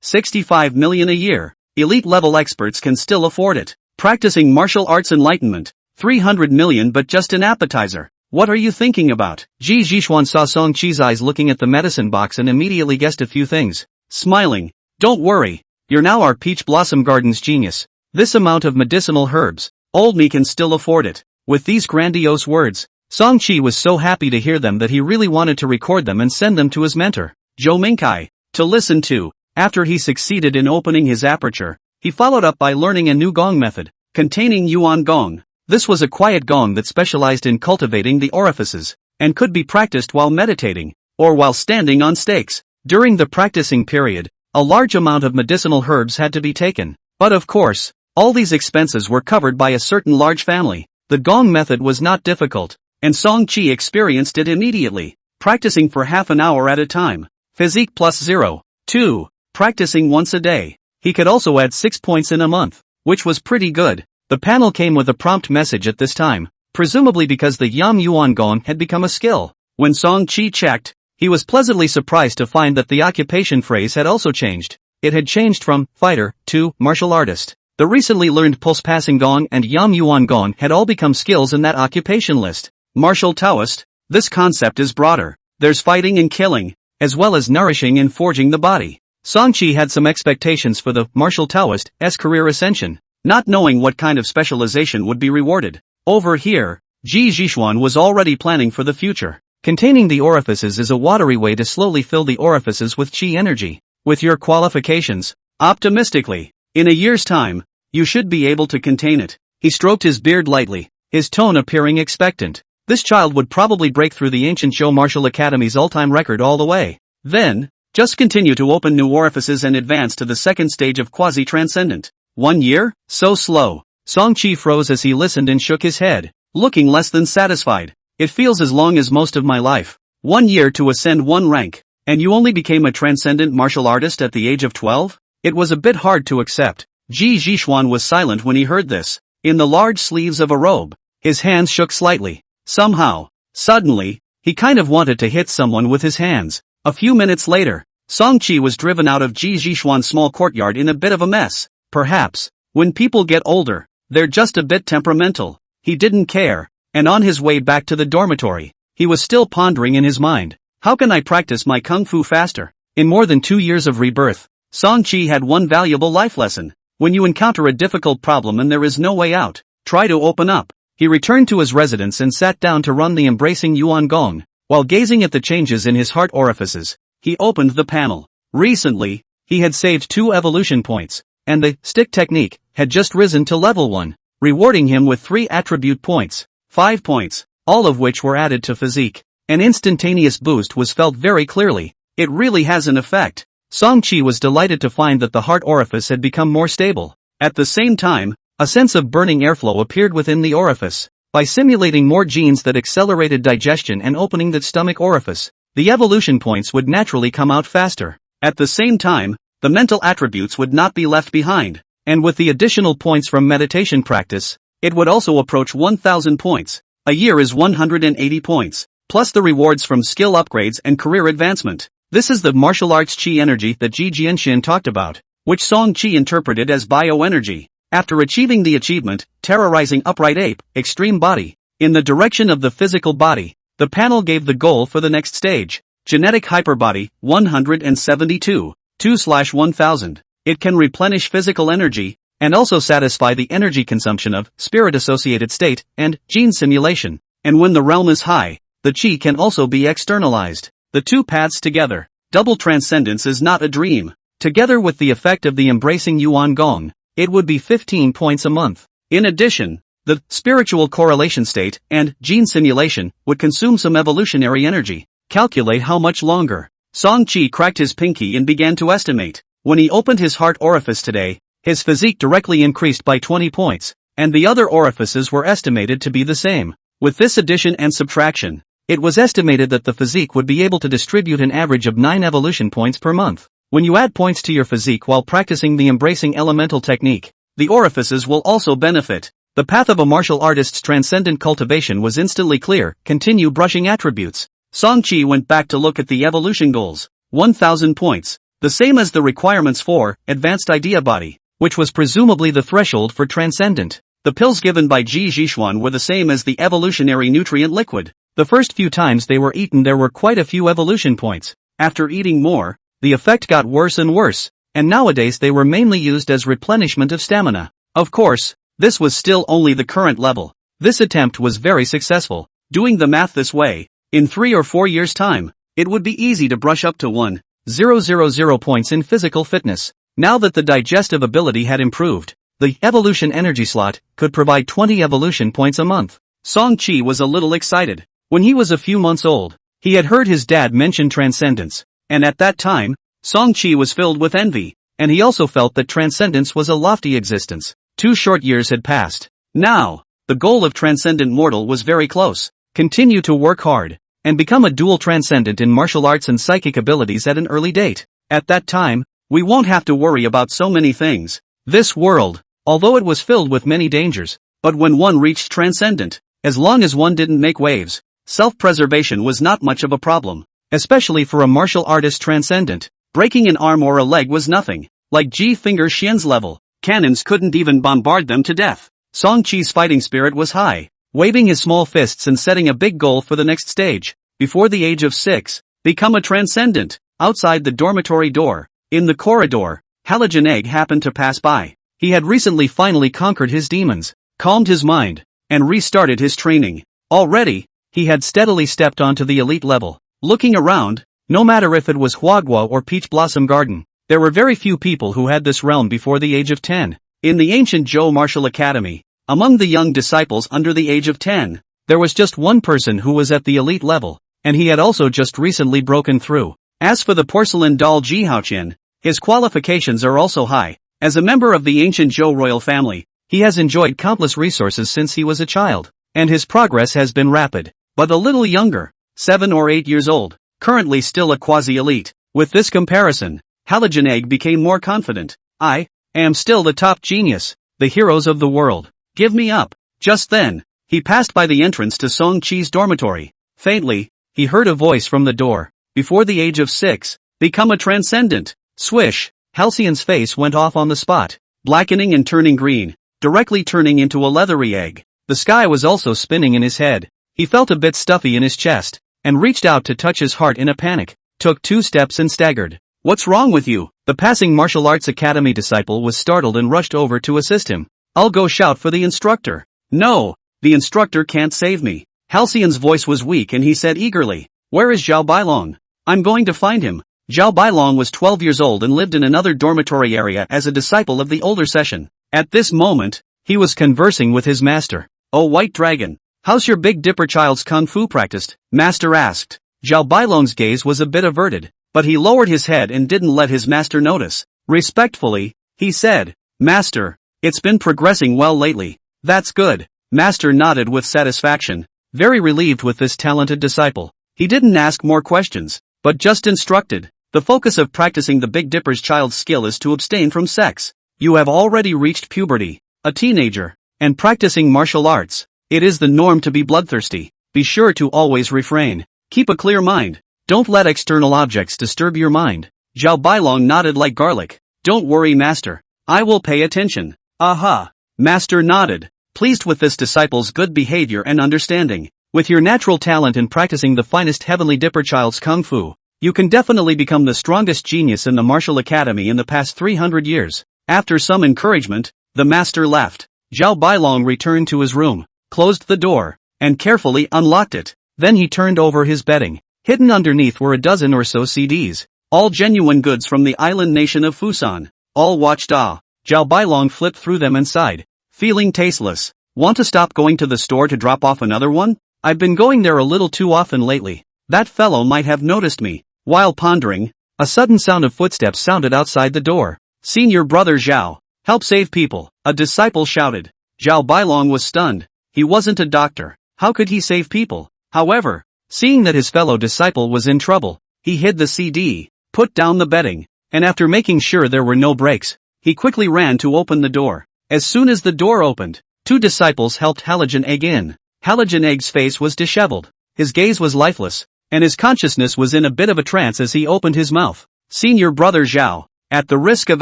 65 million a year. Elite level experts can still afford it. Practicing martial arts enlightenment, 300 million but just an appetizer. What are you thinking about? Ji Jishuan saw Song-chi's eyes looking at the medicine box and immediately guessed a few things. Smiling, don't worry, you're now our Peach Blossom Garden's genius. This amount of medicinal herbs, old me can still afford it. With these grandiose words, Song-chi was so happy to hear them that he really wanted to record them and send them to his mentor, Zhou Mingkai, to listen to. After he succeeded in opening his aperture, he followed up by learning a new gong method, containing yuan gong. This was a quiet gong that specialized in cultivating the orifices, and could be practiced while meditating, or while standing on stakes. During the practicing period, a large amount of medicinal herbs had to be taken. But of course, all these expenses were covered by a certain large family. The gong method was not difficult, and Song-chi experienced it immediately, practicing for half an hour at a time. Physique plus 0. 2. Practicing once a day. He could also add 6 points in a month, which was pretty good. The panel came with a prompt message at this time, presumably because the Yam Yuan Gong had become a skill. When Song-chi checked, he was pleasantly surprised to find that the occupation phrase had also changed. It had changed from fighter to martial artist. The recently learned pulse passing gong and Yam Yuan Gong had all become skills in that occupation list. Martial Taoist, this concept is broader. There's fighting and killing, as well as nourishing and forging the body. Songqi had some expectations for the martial Taoist's career ascension, not knowing what kind of specialization would be rewarded. Over here, Ji Zhishuan was already planning for the future. Containing the orifices is a watery way to slowly fill the orifices with qi energy. With your qualifications, optimistically, in a year's time, you should be able to contain it. He stroked his beard lightly, his tone appearing expectant. This child would probably break through the ancient Zhou Martial Academy's all-time record all the way. Then, just continue to open new orifices and advance to the second stage of quasi-transcendent. 1 year? So slow. Songqi froze as he listened and shook his head, looking less than satisfied. It feels as long as most of my life. 1 year to ascend 1 rank, and you only became a transcendent martial artist at the age of 12? It was a bit hard to accept. Ji Zhishuan was silent when he heard this. In the large sleeves of a robe, his hands shook slightly. Somehow, suddenly, he kind of wanted to hit someone with his hands. A few minutes later, Songqi was driven out of Ji Zhishuan's small courtyard in a bit of a mess. Perhaps, when people get older, they're just a bit temperamental. He didn't care, and on his way back to the dormitory, he was still pondering in his mind, how can I practice my kung fu faster? In more than 2 years of rebirth, Songqi had one valuable life lesson. When you encounter a difficult problem and there is no way out, try to open up. He returned to his residence and sat down to run the embracing Yuan Gong. While gazing at the changes in his heart orifices, he opened the panel. Recently, he had saved 2 evolution points, and the stick technique had just risen to level 1, rewarding him with 3 attribute points, 5 points, all of which were added to physique. An instantaneous boost was felt very clearly. It really has an effect. Songqi was delighted to find that the heart orifice had become more stable. At the same time, a sense of burning airflow appeared within the orifice. By simulating more genes that accelerated digestion and opening the stomach orifice, the evolution points would naturally come out faster. At the same time, the mental attributes would not be left behind, and with the additional points from meditation practice, it would also approach 1,000 points. A year is 180 points, plus the rewards from skill upgrades and career advancement. This is the martial arts qi energy that Ji Jianxin talked about, which Songqi interpreted as bioenergy. After achieving the achievement, terrorizing upright ape, extreme body, in the direction of the physical body, the panel gave the goal for the next stage, genetic hyperbody, 172, 2/1000. It can replenish physical energy, and also satisfy the energy consumption of spirit-associated state and gene simulation. And when the realm is high, the qi can also be externalized. The 2 paths together, double transcendence is not a dream. Together with the effect of the embracing Yuan Gong, it would be 15 points a month. In addition, the spiritual correlation state and gene simulation would consume some evolutionary energy. Calculate how much longer. Songqi cracked his pinky and began to estimate. When he opened his heart orifice today, his physique directly increased by 20 points, and the other orifices were estimated to be the same. With this addition and subtraction, it was estimated that the physique would be able to distribute an average of 9 evolution points per month. When you add points to your physique while practicing the embracing elemental technique, the orifices will also benefit. The path of a martial artist's transcendent cultivation was instantly clear. Continue brushing attributes. Songqi went back to look at the evolution goals. 1,000 points, the same as the requirements for advanced idea body, which was presumably the threshold for transcendent. The pills given by Ji Zhishuan were the same as the evolutionary nutrient liquid. The first few times they were eaten there were quite a few evolution points. After eating more, the effect got worse and worse, and nowadays they were mainly used as replenishment of stamina. Of course, this was still only the current level. This attempt was very successful. Doing the math this way, in 3 or 4 years' time, it would be easy to brush up to 1,000 points in physical fitness. Now that the digestive ability had improved, the evolution energy slot could provide 20 evolution points a month. Songqi was a little excited. When he was a few months old, he had heard his dad mention transcendence, and at that time, Songqi was filled with envy, and he also felt that transcendence was a lofty existence. 2 short years had passed. Now, the goal of transcendent mortal was very close. Continue to work hard, and become a dual transcendent in martial arts and psychic abilities at an early date. At that time, we won't have to worry about so many things. This world, although it was filled with many dangers, but when one reached transcendent, as long as one didn't make waves, self-preservation was not much of a problem. Especially for a martial artist transcendent, breaking an arm or a leg was nothing. Like Ji Finger Xian's level, cannons couldn't even bombard them to death. Songqi's fighting spirit was high, waving his small fists and setting a big goal for the next stage. Before the age of 6, Become a transcendent. Outside the dormitory door, in the corridor, Halogen Egg happened to pass by. He had recently finally conquered his demons, calmed his mind, and restarted his training. Already, he had steadily stepped onto the elite level. Looking around, no matter if it was Huagua or Peach Blossom Garden, there were very few people who had this realm before the age of 10. In the ancient Zhou Martial Academy, among the young disciples under the age of 10, there was just one person who was at the elite level, and he had also just recently broken through. As for the porcelain doll Ji Haoqian, his qualifications are also high. As a member of the ancient Zhou royal family, he has enjoyed countless resources since he was a child, and his progress has been rapid. But a little younger, 7 or 8 years old, currently still a quasi-elite. With this comparison, Halogen Egg became more confident. I am still the top genius, the heroes of the world. Give me up. Just then, he passed by the entrance to Song Chi's dormitory. Faintly, he heard a voice from the door. Before the age of 6, become a transcendent. Swish, Halcyon's face went off on the spot, blackening and turning green, directly turning into a leathery egg. The sky was also spinning in his head. He felt a bit stuffy in his chest, and reached out to touch his heart in a panic, took 2 steps and staggered. What's wrong with you? The passing martial arts academy disciple was startled and rushed over to assist him. I'll go shout for the instructor. No, the instructor can't save me. Halcyon's voice was weak and he said eagerly, where is Zhao Bailong? I'm going to find him. Zhao Bailong was 12 years old and lived in another dormitory area as a disciple of the older session. At this moment, he was conversing with his master. Oh White Dragon, how's your Big Dipper child's kung fu practiced? Master asked. Zhao Bailong's gaze was a bit averted, but he lowered his head and didn't let his master notice. Respectfully, he said, Master, it's been progressing well lately. That's good. Master nodded with satisfaction, very relieved with this talented disciple. He didn't ask more questions, but just instructed. The focus of practicing the Big Dipper's child's skill is to abstain from sex. You have already reached puberty, a teenager, and practicing martial arts. It is the norm to be bloodthirsty. Be sure to always refrain. Keep a clear mind. Don't let external objects disturb your mind. Zhao Bailong nodded like garlic. Don't worry, Master. I will pay attention. Aha. Master nodded, pleased with this disciple's good behavior and understanding. With your natural talent in practicing the finest Heavenly Dipper child's kung fu, you can definitely become the strongest genius in the martial academy in the past 300 years. After some encouragement, the master left. Zhao Bailong returned to his room, closed the door, and carefully unlocked it. Then he turned over his bedding. Hidden underneath were a dozen or so CDs, all genuine goods from the island nation of Fusan. All watched awe. Zhao Bailong flipped through them and sighed, feeling tasteless. Want to stop going to the store to drop off another one? I've been going there a little too often lately. That fellow might have noticed me. While pondering, a sudden sound of footsteps sounded outside the door. Senior brother Zhao, help save people, a disciple shouted. Zhao Bailong was stunned. He wasn't a doctor. How could he save people? However, seeing that his fellow disciple was in trouble, he hid the CD, put down the bedding, and after making sure there were no breaks, he quickly ran to open the door. As soon as the door opened, 2 disciples helped Halogen Egg in. Halogen Egg's face was disheveled, his gaze was lifeless, and his consciousness was in a bit of a trance as he opened his mouth. Senior brother Zhao, at the risk of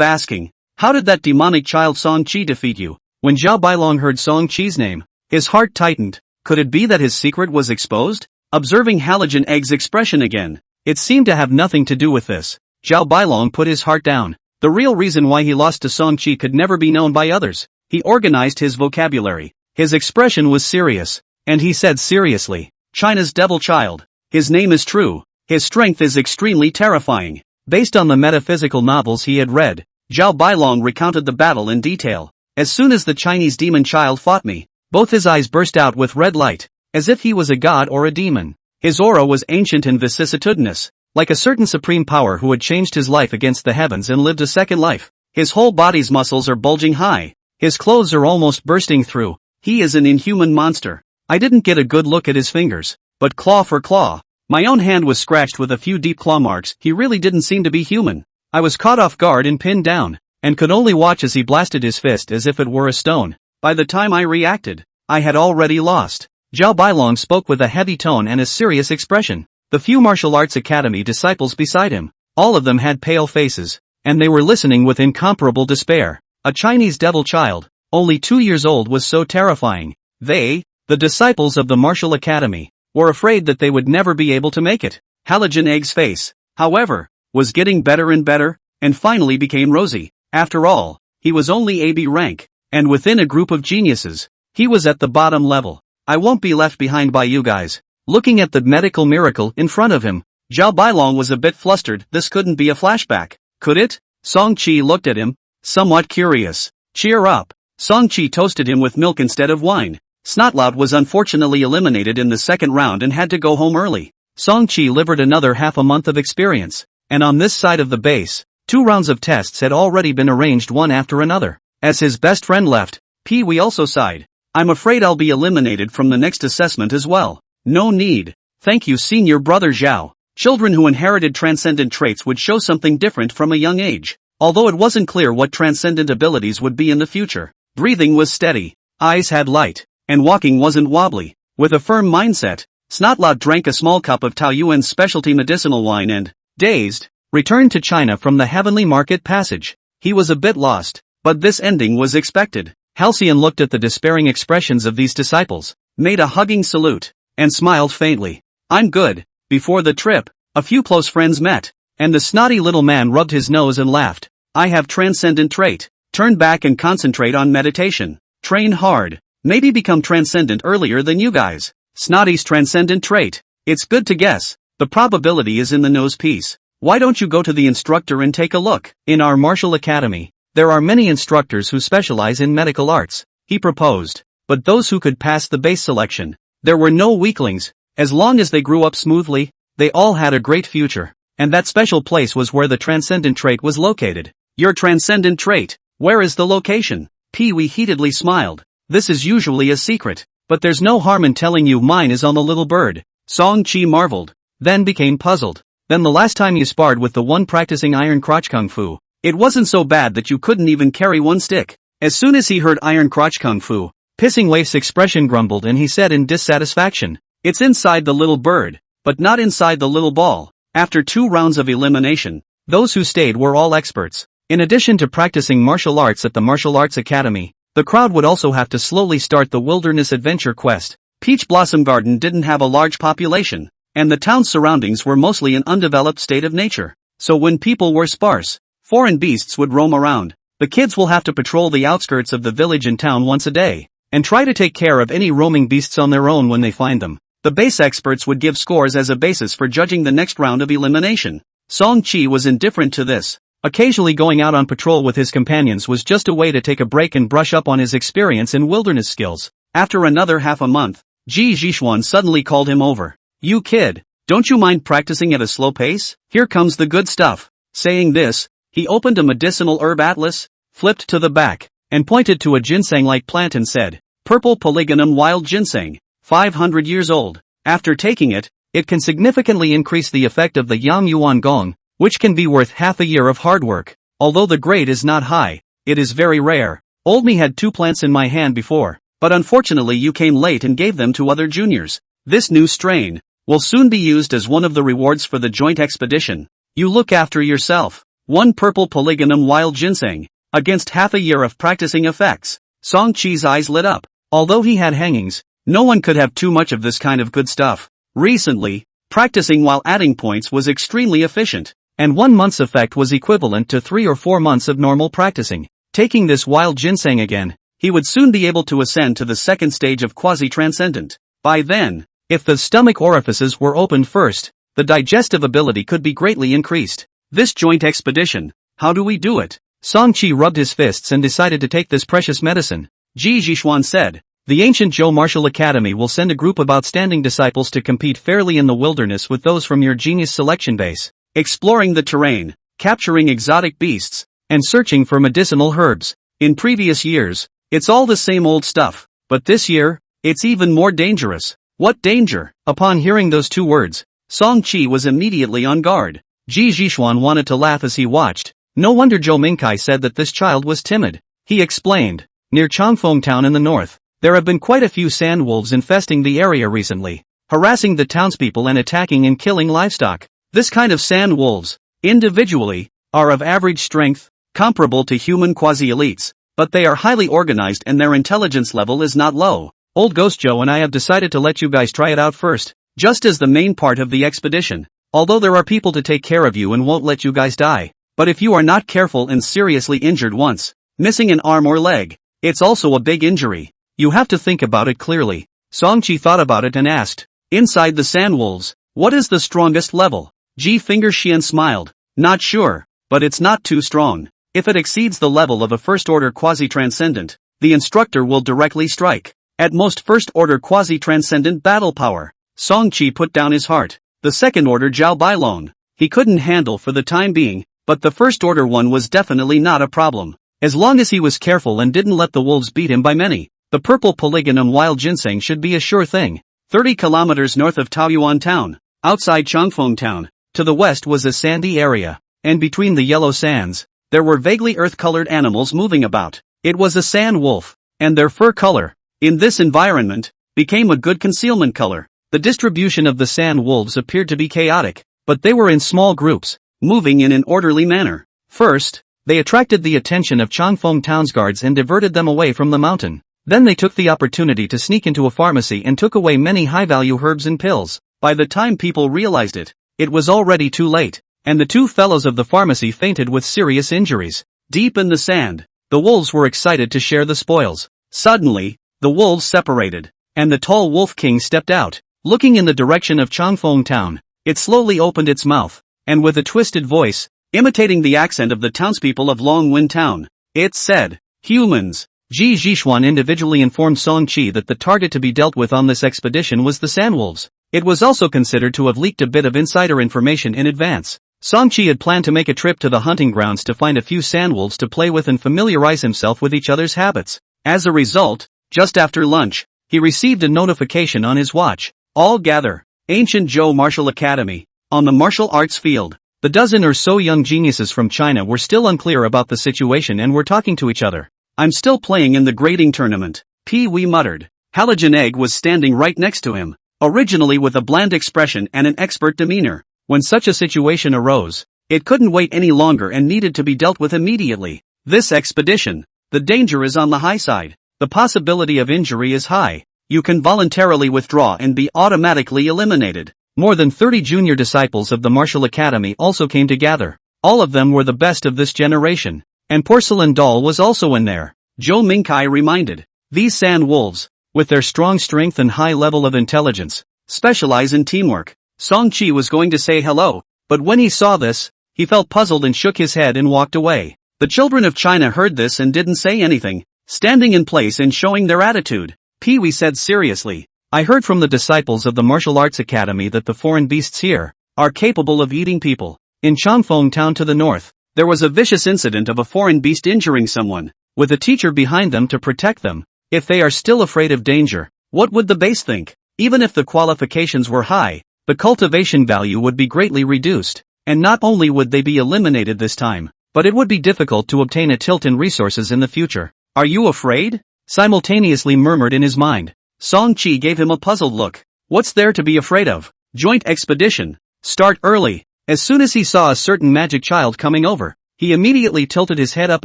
asking, how did that demonic child Song Chi defeat you? When Zhao Bailong heard Song Chi's name, his heart tightened. Could it be that his secret was exposed? Observing Halogen Egg's expression again, it seemed to have nothing to do with this. Zhao Bailong put his heart down. The real reason why he lost to Song Chi could never be known by others. He organized his vocabulary. His expression was serious, and he said seriously, China's devil child. His name is true. His strength is extremely terrifying. Based on the metaphysical novels he had read, Zhao Bailong recounted the battle in detail. As soon as the Chinese demon child fought me, both his eyes burst out with red light, as if he was a god or a demon. His aura was ancient and vicissitudinous, like a certain supreme power who had changed his life against the heavens and lived a second life. His whole body's muscles are bulging high. His clothes are almost bursting through. He is an inhuman monster. I didn't get a good look at his fingers, but claw for claw, my own hand was scratched with a few deep claw marks. He really didn't seem to be human. I was caught off guard and pinned down, and could only watch as he blasted his fist as if it were a stone. By the time I reacted, I had already lost. Zhao Bailong spoke with a heavy tone and a serious expression. The few martial arts academy disciples beside him, all of them had pale faces, and they were listening with incomparable despair. A Chinese devil child, only 2 years old, was so terrifying. They, the disciples of the martial academy, were afraid that they would never be able to make it. halogen egg's face, however, was getting better and better, and finally became rosy. After all, he was only AB rank, and within a group of geniuses, he was at the bottom level. I won't be left behind by you guys. Looking at the medical miracle in front of him, Zhao Bailong was a bit flustered. This couldn't be a flashback, could it? Song-chi looked at him, somewhat curious. Cheer up. Song-chi toasted him with milk instead of wine. Snotlout was unfortunately eliminated in the second round and had to go home early. Song-chi livered another half a month of experience, and on this side of the base, 2 rounds of tests had already been arranged one after another. As his best friend left, Pee-wee also sighed. I'm afraid I'll be eliminated from the next assessment as well. No need. Thank you, senior brother Zhao. Children who inherited transcendent traits would show something different from a young age, although it wasn't clear what transcendent abilities would be in the future. Breathing was steady, eyes had light, and walking wasn't wobbly. With a firm mindset, Snotlout drank a small cup of Taoyuan's specialty medicinal wine and, dazed, returned to China from the heavenly market passage. He was a bit lost, but this ending was expected. Halcyon looked at the despairing expressions of these disciples, made a hugging salute, and smiled faintly. I'm good. Before the trip, a few close friends met, and the snotty little man rubbed his nose and laughed. I have transcendent trait. Turn back and concentrate on meditation. Train hard. Maybe become transcendent earlier than you guys. Snotty's transcendent trait. It's good to guess. The probability is in the nose piece. Why don't you go to the instructor and take a look? In our martial academy, there are many instructors who specialize in medical arts, he proposed. But those who could pass the base selection. There were no weaklings. As long as they grew up smoothly, they all had a great future. And that special place was where the transcendent trait was located. Your transcendent trait. Where is the location? Pee-wee heatedly smiled. This is usually a secret, but there's no harm in telling you mine is on the little bird. Song-chi marveled, then became puzzled. Then the last time you sparred with the one practicing iron crotch kung fu, it wasn't so bad that you couldn't even carry one stick. As soon as he heard iron crotch kung fu, Pissing Waif's expression grumbled and he said in dissatisfaction, it's inside the little bird, but not inside the little ball. After 2 rounds of elimination, those who stayed were all experts. In addition to practicing martial arts at the Martial Arts Academy, the crowd would also have to slowly start the wilderness adventure quest. Peach Blossom Garden didn't have a large population, and the town's surroundings were mostly an undeveloped state of nature. So when people were sparse, foreign beasts would roam around. The kids will have to patrol the outskirts of the village and town once a day, and try to take care of any roaming beasts on their own when they find them. The base experts would give scores as a basis for judging the next round of elimination. Song-chi was indifferent to this. Occasionally going out on patrol with his companions was just a way to take a break and brush up on his experience in wilderness skills. After another half a month, Ji Jishuan suddenly called him over. You kid, don't you mind practicing at a slow pace? Here comes the good stuff. Saying this, he opened a medicinal herb atlas, flipped to the back, and pointed to a ginseng-like plant and said, Purple Polygonum Wild Ginseng, 500 years old. After taking it, it can significantly increase the effect of the Yang Yuan Gong, which can be worth half a year of hard work. Although the grade is not high, it is very rare. Old me had 2 plants in my hand before, but unfortunately you came late and gave them to other juniors. This new strain will soon be used as one of the rewards for the joint expedition. You look after yourself. 1 Purple Polygonum Wild Ginseng, against half a year of practicing effects. Song-chi's eyes lit up. Although he had hangings, no one could have too much of this kind of good stuff. Recently, practicing while adding points was extremely efficient, and 1 month's effect was equivalent to 3 or 4 months of normal practicing. Taking this wild ginseng again, he would soon be able to ascend to the second stage of quasi-transcendent. By then, if the stomach orifices were opened first, the digestive ability could be greatly increased. This joint expedition, how do we do it? Song-chi rubbed his fists and decided to take this precious medicine. Ji Jishuan said, the ancient Zhou Martial Academy will send a group of outstanding disciples to compete fairly in the wilderness with those from your genius selection base, exploring the terrain, capturing exotic beasts, and searching for medicinal herbs. In previous years, it's all the same old stuff, but this year, it's even more dangerous. What danger? Upon hearing those 2 words, Song-chi was immediately on guard. Ji Jishuan wanted to laugh as he watched. No wonder Zhou Mingkai said that this child was timid. He explained, near Changfeng town in the north, there have been quite a few sand wolves infesting the area recently, harassing the townspeople and attacking and killing livestock. This kind of sand wolves, individually, are of average strength, comparable to human quasi-elites, but they are highly organized and their intelligence level is not low. Old Ghost Joe and I have decided to let you guys try it out first, just as the main part of the expedition. Although there are people to take care of you and won't let you guys die. But if you are not careful and seriously injured once, missing an arm or leg, it's also a big injury. You have to think about it clearly. Song-chi thought about it and asked, inside the sand wolves, what is the strongest level? Finger Xian smiled, not sure, but it's not too strong. If it exceeds the level of a first-order quasi-transcendent, the instructor will directly strike. At most first-order quasi-transcendent battle power. Song-chi put down his heart. The second-order Zhao Bailong, he couldn't handle for the time being, but the first-order one was definitely not a problem. As long as he was careful and didn't let the wolves beat him by many, the purple polygon on wild ginseng should be a sure thing. 30 kilometers north of Taoyuan town, outside Changfeng town, to the west was a sandy area, and between the yellow sands, there were vaguely earth-colored animals moving about. It was a sand wolf, and their fur color, in this environment, became a good concealment color. The distribution of the sand wolves appeared to be chaotic, but they were in small groups, moving in an orderly manner. First, they attracted the attention of Changfeng town's guards and diverted them away from the mountain. Then they took the opportunity to sneak into a pharmacy and took away many high-value herbs and pills. By the time people realized it, it was already too late, and the two fellows of the pharmacy fainted with serious injuries. Deep in the sand, the wolves were excited to share the spoils. Suddenly, the wolves separated, and the tall wolf king stepped out. Looking in the direction of Changfeng town, it slowly opened its mouth, and with a twisted voice, imitating the accent of the townspeople of Longwen town, it said, humans. Ji Zhishuan individually informed Song-chi that the target to be dealt with on this expedition was the sandwolves. It was also considered to have leaked a bit of insider information in advance. Song-chi had planned to make a trip to the hunting grounds to find a few sandwolves to play with and familiarize himself with each other's habits. As a result, just after lunch, he received a notification on his watch. All gather. Ancient Zhou Martial Academy. On the martial arts field, the dozen or so young geniuses from China were still unclear about the situation and were talking to each other. I'm still playing in the grading tournament. Pee Wee muttered. Halogen Egg was standing right next to him, originally with a bland expression and an expert demeanor. When such a situation arose, it couldn't wait any longer and needed to be dealt with immediately. This expedition, the danger is on the high side. The possibility of injury is high. You can voluntarily withdraw and be automatically eliminated. More than 30 junior disciples of the Martial Academy also came to gather. All of them were the best of this generation. And Porcelain Doll was also in there. Zhou Mingkai reminded. These sand wolves, with their strong strength and high level of intelligence, specialize in teamwork. Song-chi was going to say hello, but when he saw this, he felt puzzled and shook his head and walked away. The children of China heard this and didn't say anything, standing in place and showing their attitude. Pee Wee said seriously, I heard from the disciples of the Martial Arts Academy that the foreign beasts here are capable of eating people. In Changfeng town to the north, there was a vicious incident of a foreign beast injuring someone, with a teacher behind them to protect them. If they are still afraid of danger, what would the base think? Even if the qualifications were high, the cultivation value would be greatly reduced, and not only would they be eliminated this time, but it would be difficult to obtain a tilt in resources in the future. Are you afraid? Simultaneously murmured in his mind. Song-chi gave him a puzzled look. What's there to be afraid of? Joint expedition. Start early. As soon as he saw a certain magic child coming over, he immediately tilted his head up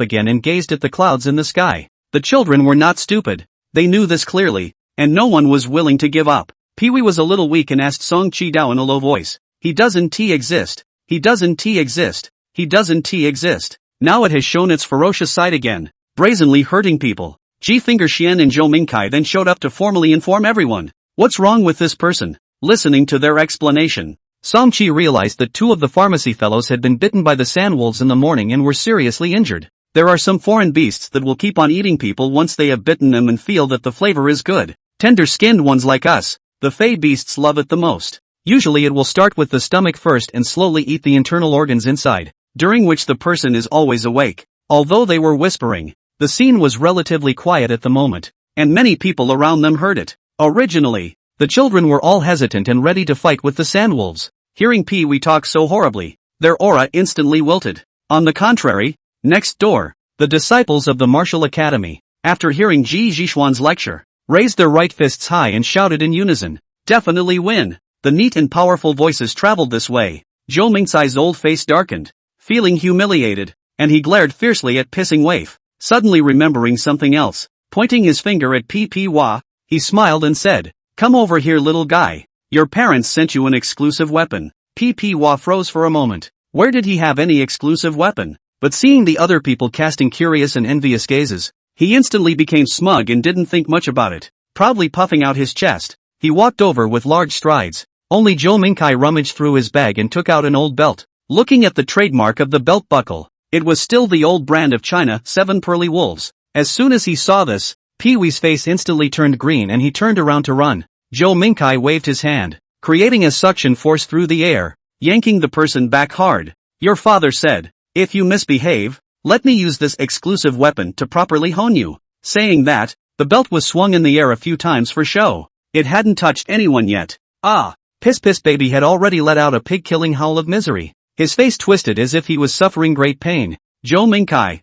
again and gazed at the clouds in the sky. The children were not stupid. They knew this clearly, and no one was willing to give up. Pee Wee was a little weak and asked Song-chi Dao in a low voice. He doesn't exist. He doesn't exist. He doesn't exist. Now it has shown its ferocious side again, brazenly hurting people. Finger Xian and Zhou Mingkai then showed up to formally inform everyone. What's wrong with this person? Listening to their explanation, Song-chi realized that two of the pharmacy fellows had been bitten by the sandwolves in the morning and were seriously injured. There are some foreign beasts that will keep on eating people once they have bitten them and feel that the flavor is good. Tender-skinned ones like us, the fey beasts love it the most. Usually it will start with the stomach first and slowly eat the internal organs inside, during which the person is always awake. Although they were whispering, the scene was relatively quiet at the moment, and many people around them heard it. Originally, the children were all hesitant and ready to fight with the sandwolves. Hearing Pee Wee talk so horribly, their aura instantly wilted. On the contrary, next door, the disciples of the Martial Academy, after hearing Ji Zhishuan's lecture, raised their right fists high and shouted in unison, "Definitely win!" The neat and powerful voices traveled this way. Zhou Mingcai's old face darkened, feeling humiliated, and he glared fiercely at Pissing Waif. Suddenly remembering something else, pointing his finger at Ppwa, he smiled and said, "Come over here, little guy. Your parents sent you an exclusive weapon." Manhwa froze for a moment. Where did he have any exclusive weapon? But seeing the other people casting curious and envious gazes, he instantly became smug and didn't think much about it. Proudly puffing out his chest, he walked over with large strides. Only Zhou Mingkai rummaged through his bag and took out an old belt. Looking at the trademark of the belt buckle, it was still the old brand of China, 7 Pearly Wolves. As soon as he saw this, Pee-wee's face instantly turned green and he turned around to run. Zhou Mingkai waved his hand, creating a suction force through the air, yanking the person back hard. Your father said, if you misbehave, let me use this exclusive weapon to properly hone you. Saying that, the belt was swung in the air a few times for show. It hadn't touched anyone yet. Ah! Piss Baby had already let out a pig-killing howl of misery. His face twisted as if he was suffering great pain. Zhou Mingkai, ?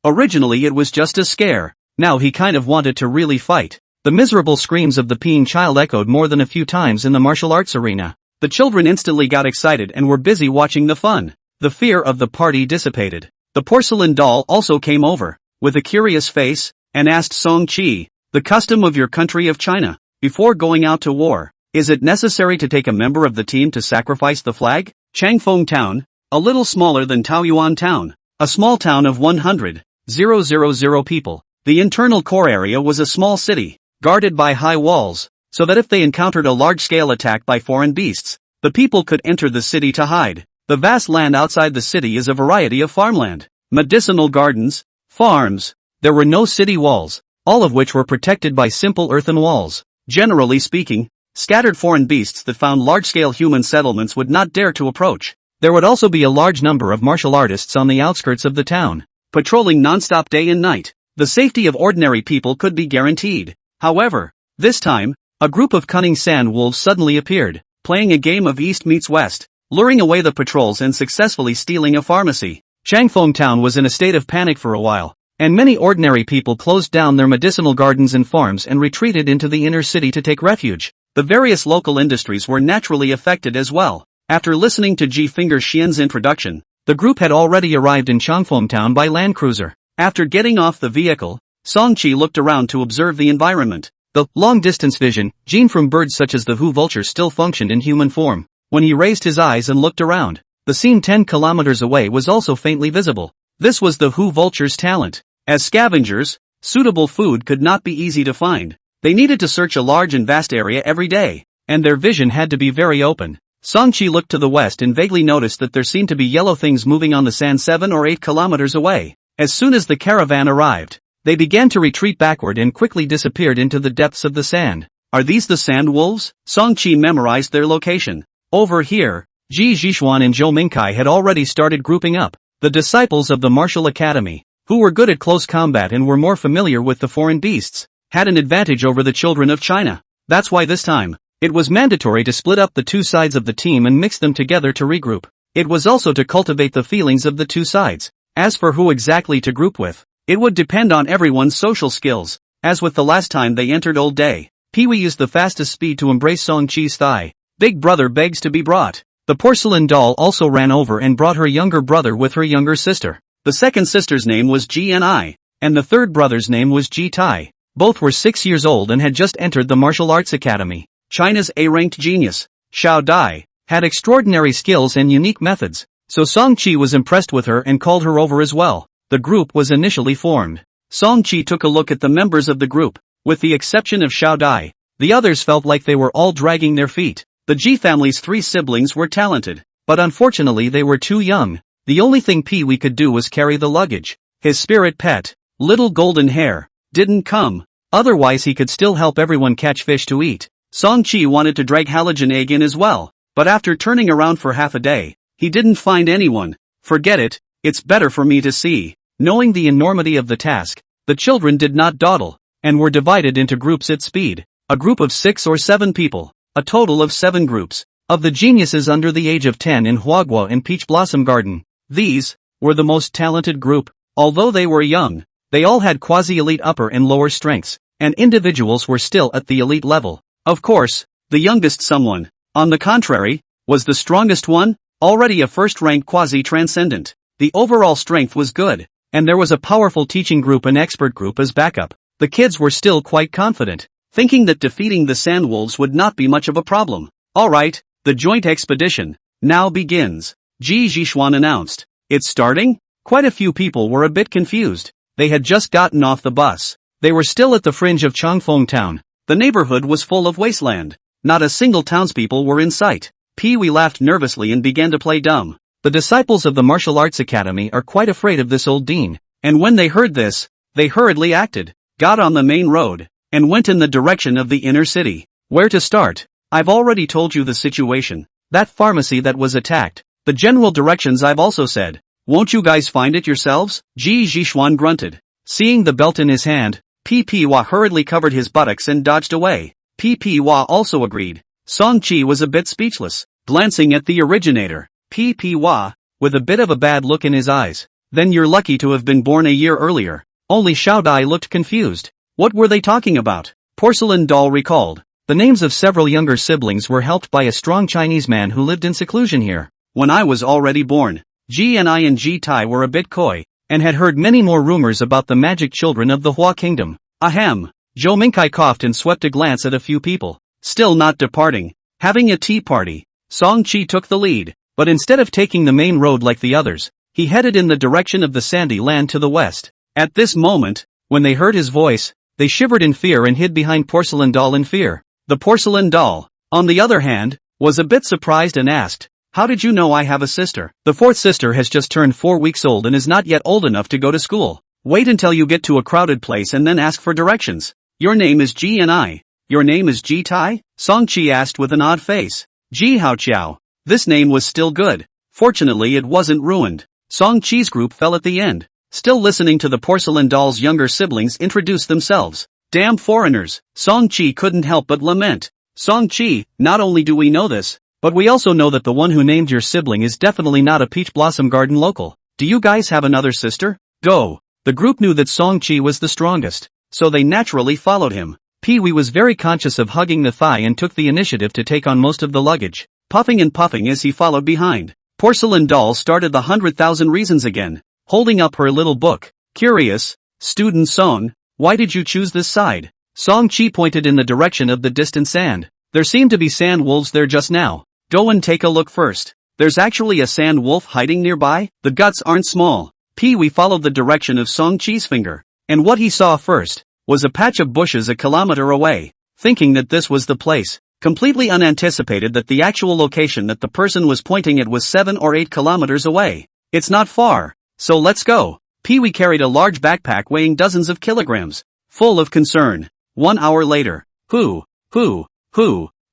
Originally it was just a scare. Now he kind of wanted to really fight. The miserable screams of the peeing child echoed more than a few times in the martial arts arena. The children instantly got excited and were busy watching the fun. The fear of the party dissipated. The porcelain doll also came over, with a curious face, and asked Song Chi, the custom of your country of China, before going out to war, is it necessary to take a member of the team to sacrifice the flag? Changfeng Town, a little smaller than Taoyuan Town, a small town of 100,000 people. The internal core area was a small city, guarded by high walls, so that if they encountered a large-scale attack by foreign beasts, the people could enter the city to hide. The vast land outside the city is a variety of farmland, medicinal gardens, farms. There were no city walls, all of which were protected by simple earthen walls. Generally speaking, scattered foreign beasts that found large-scale human settlements would not dare to approach. There would also be a large number of martial artists on the outskirts of the town, patrolling non-stop day and night. The safety of ordinary people could be guaranteed. However, this time, a group of cunning sand wolves suddenly appeared, playing a game of East meets West, luring away the patrols and successfully stealing a pharmacy. Changfeng Town was in a state of panic for a while, and many ordinary people closed down their medicinal gardens and farms and retreated into the inner city to take refuge. The various local industries were naturally affected as well. After listening to Ji Finger Xian's introduction, the group had already arrived in Changfeng Town by land cruiser. After getting off the vehicle, Song Chi looked around to observe the environment. The long-distance vision gene from birds such as the Hu vulture still functioned in human form. When he raised his eyes and looked around, the scene 10 kilometers away was also faintly visible. This was the Hu vulture's talent. As scavengers, suitable food could not be easy to find. They needed to search a large and vast area every day, and their vision had to be very open. Song Chi looked to the west and vaguely noticed that there seemed to be yellow things moving on the sand 7 or 8 kilometers away. As soon as the caravan arrived, they began to retreat backward and quickly disappeared into the depths of the sand. Are these the sand wolves? Song Chi memorized their location. Over here, Ji Zhishuan and Zhou Mingkai had already started grouping up. The disciples of the martial academy, who were good at close combat and were more familiar with the foreign beasts, had an advantage over the children of China. That's why this time, it was mandatory to split up the two sides of the team and mix them together to regroup. It was also to cultivate the feelings of the two sides. As for who exactly to group with, it would depend on everyone's social skills. As with the last time they entered Old Day, Pee-wee used the fastest speed to embrace Song Chi's thigh. Big brother begs to be brought. The porcelain doll also ran over and brought her younger brother with her younger sister. The second sister's name was Ji Ni, and the third brother's name was Ji Tai. Both were 6 years old and had just entered the martial arts academy. China's A-ranked genius, Xiao Dai, had extraordinary skills and unique methods, so Song Chi was impressed with her and called her over as well. The group was initially formed. Song Chi took a look at the members of the group. With the exception of Xiao Dai, the others felt like they were all dragging their feet. The Ji family's 3 siblings were talented, but unfortunately they were too young. The only thing Pee-wee could do was carry the luggage. His spirit pet, Little Golden Hair, didn't come. Otherwise he could still help everyone catch fish to eat. Song Chi wanted to drag Halogen Egg in as well, but after turning around for half a day, he didn't find anyone. Forget it, it's better for me to see. Knowing the enormity of the task, the children did not dawdle, and were divided into groups at speed. A group of 6 or 7 people, a total of 7 groups, of the geniuses under the age of 10 in Huagua and Peach Blossom Garden. These were the most talented group. Although they were young, they all had quasi-elite upper and lower strengths, and individuals were still at the elite level. Of course, the youngest someone, on the contrary, was the strongest one, already a first-rank quasi-transcendent. The overall strength was good, and there was a powerful teaching group and expert group as backup. The kids were still quite confident, thinking that defeating the Sandwolves would not be much of a problem. Alright, The joint expedition now begins, Ji Zhishuan announced. It's starting? Quite a few people were a bit confused. They had just gotten off the bus. They were still at the fringe of Changfeng town. The neighborhood was full of wasteland. Not a single townspeople were in sight. Pee-wee laughed nervously and began to play dumb. The disciples of the martial arts academy are quite afraid of this old dean. And when they heard this, they hurriedly acted, got on the main road, and went in the direction of the inner city. Where to start? I've already told you the situation. That pharmacy that was attacked. The general directions I've also said. Won't you guys find it yourselves? Ji Zhishuan grunted. Seeing the belt in his hand, Pee-wee hurriedly covered his buttocks and dodged away. Pee-wee also agreed. Song-chi was a bit speechless, glancing at the originator. Pee-wee, with a bit of a bad look in his eyes. Then you're lucky to have been born a year earlier. Only Xiaodai looked confused. What were they talking about? Porcelain Doll recalled. The names of several younger siblings were helped by a strong Chinese man who lived in seclusion here. When I was already born, Ji-ni and Ji-tai were a bit coy, and had heard many more rumors about the magic children of the Hua kingdom. Ahem. Zhou Mingkai coughed and swept a glance at a few people. Still not departing. Having a tea party. Song-chi took the lead, but instead of taking the main road like the others, he headed in the direction of the sandy land to the west. At this moment, when they heard his voice, they shivered in fear and hid behind Porcelain Doll in fear. The Porcelain Doll, on the other hand, was a bit surprised and asked, "How did you know I have a sister?" The fourth sister has just turned 4 weeks old and is not yet old enough to go to school. Wait until you get to a crowded place and then ask for directions. Your name is Ji-ni. Your name is Ji-tai? Song-chi asked with an odd face. Ji Hao-chiao. This name was still good. Fortunately it wasn't ruined. Song-chi's group fell at the end. Still listening to the Porcelain Doll's younger siblings introduce themselves. Damn foreigners. Song-chi couldn't help but lament. Song-chi, not only do we know this, but we also know that the one who named your sibling is definitely not a Peach Blossom Garden local. Do you guys have another sister? Go. The group knew that Song-chi was the strongest, so they naturally followed him. Pee-wee was very conscious of hugging the thigh and took the initiative to take on most of the luggage, puffing and puffing as he followed behind. Porcelain Doll started the 100,000 reasons again, holding up her little book. Curious, student Song, why did you choose this side? Song-chi pointed in the direction of the distant sand. There seemed to be sand wolves there just now. Go and take a look first. There's actually a sand wolf hiding nearby? The guts aren't small. Pee-wee followed the direction of Song-chi's finger, and what he saw first was a patch of bushes a kilometer away. Thinking that this was the place, completely unanticipated that the actual location that the person was pointing at was 7 or 8 kilometers away. It's not far, so let's go. Pee-wee carried a large backpack weighing dozens of kilograms, full of concern. 1 hour later. Who?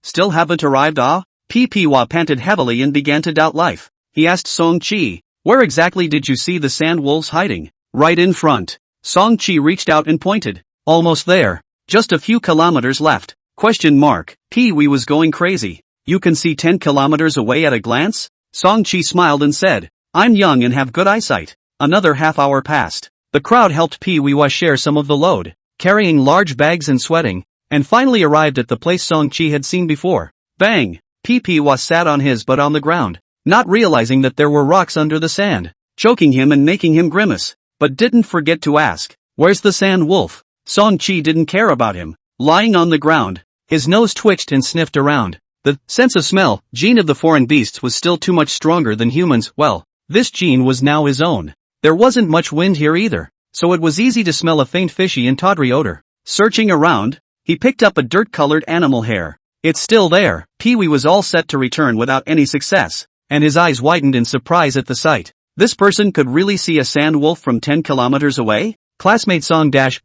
Still haven't arrived? Pee-wee panted heavily and began to doubt life. He asked Song-chi, where exactly did you see the sand wolves hiding? Right in front. Song-chi reached out and pointed. Almost there. Just a few kilometers left. ? Pee-wee was going crazy. You can see 10 kilometers away at a glance? Song-chi smiled and said, I'm young and have good eyesight. Another half hour passed. The crowd helped Pee-wee share some of the load, carrying large bags and sweating, and finally arrived at the place Song-chi had seen before. Bang! Pee-wee sat on his butt on the ground, not realizing that there were rocks under the sand, choking him and making him grimace, but didn't forget to ask, where's the sand wolf? Song-chi didn't care about him. Lying on the ground, his nose twitched and sniffed around. The sense of smell gene of the foreign beasts was still too much stronger than humans. Well, this gene was now his own. There wasn't much wind here either, so it was easy to smell a faint fishy and tawdry odor. Searching around, he picked up a dirt-colored animal hair. It's still there. Pee-wee was all set to return without any success, and his eyes widened in surprise at the sight. This person could really see a sand wolf from 10 kilometers away? Classmate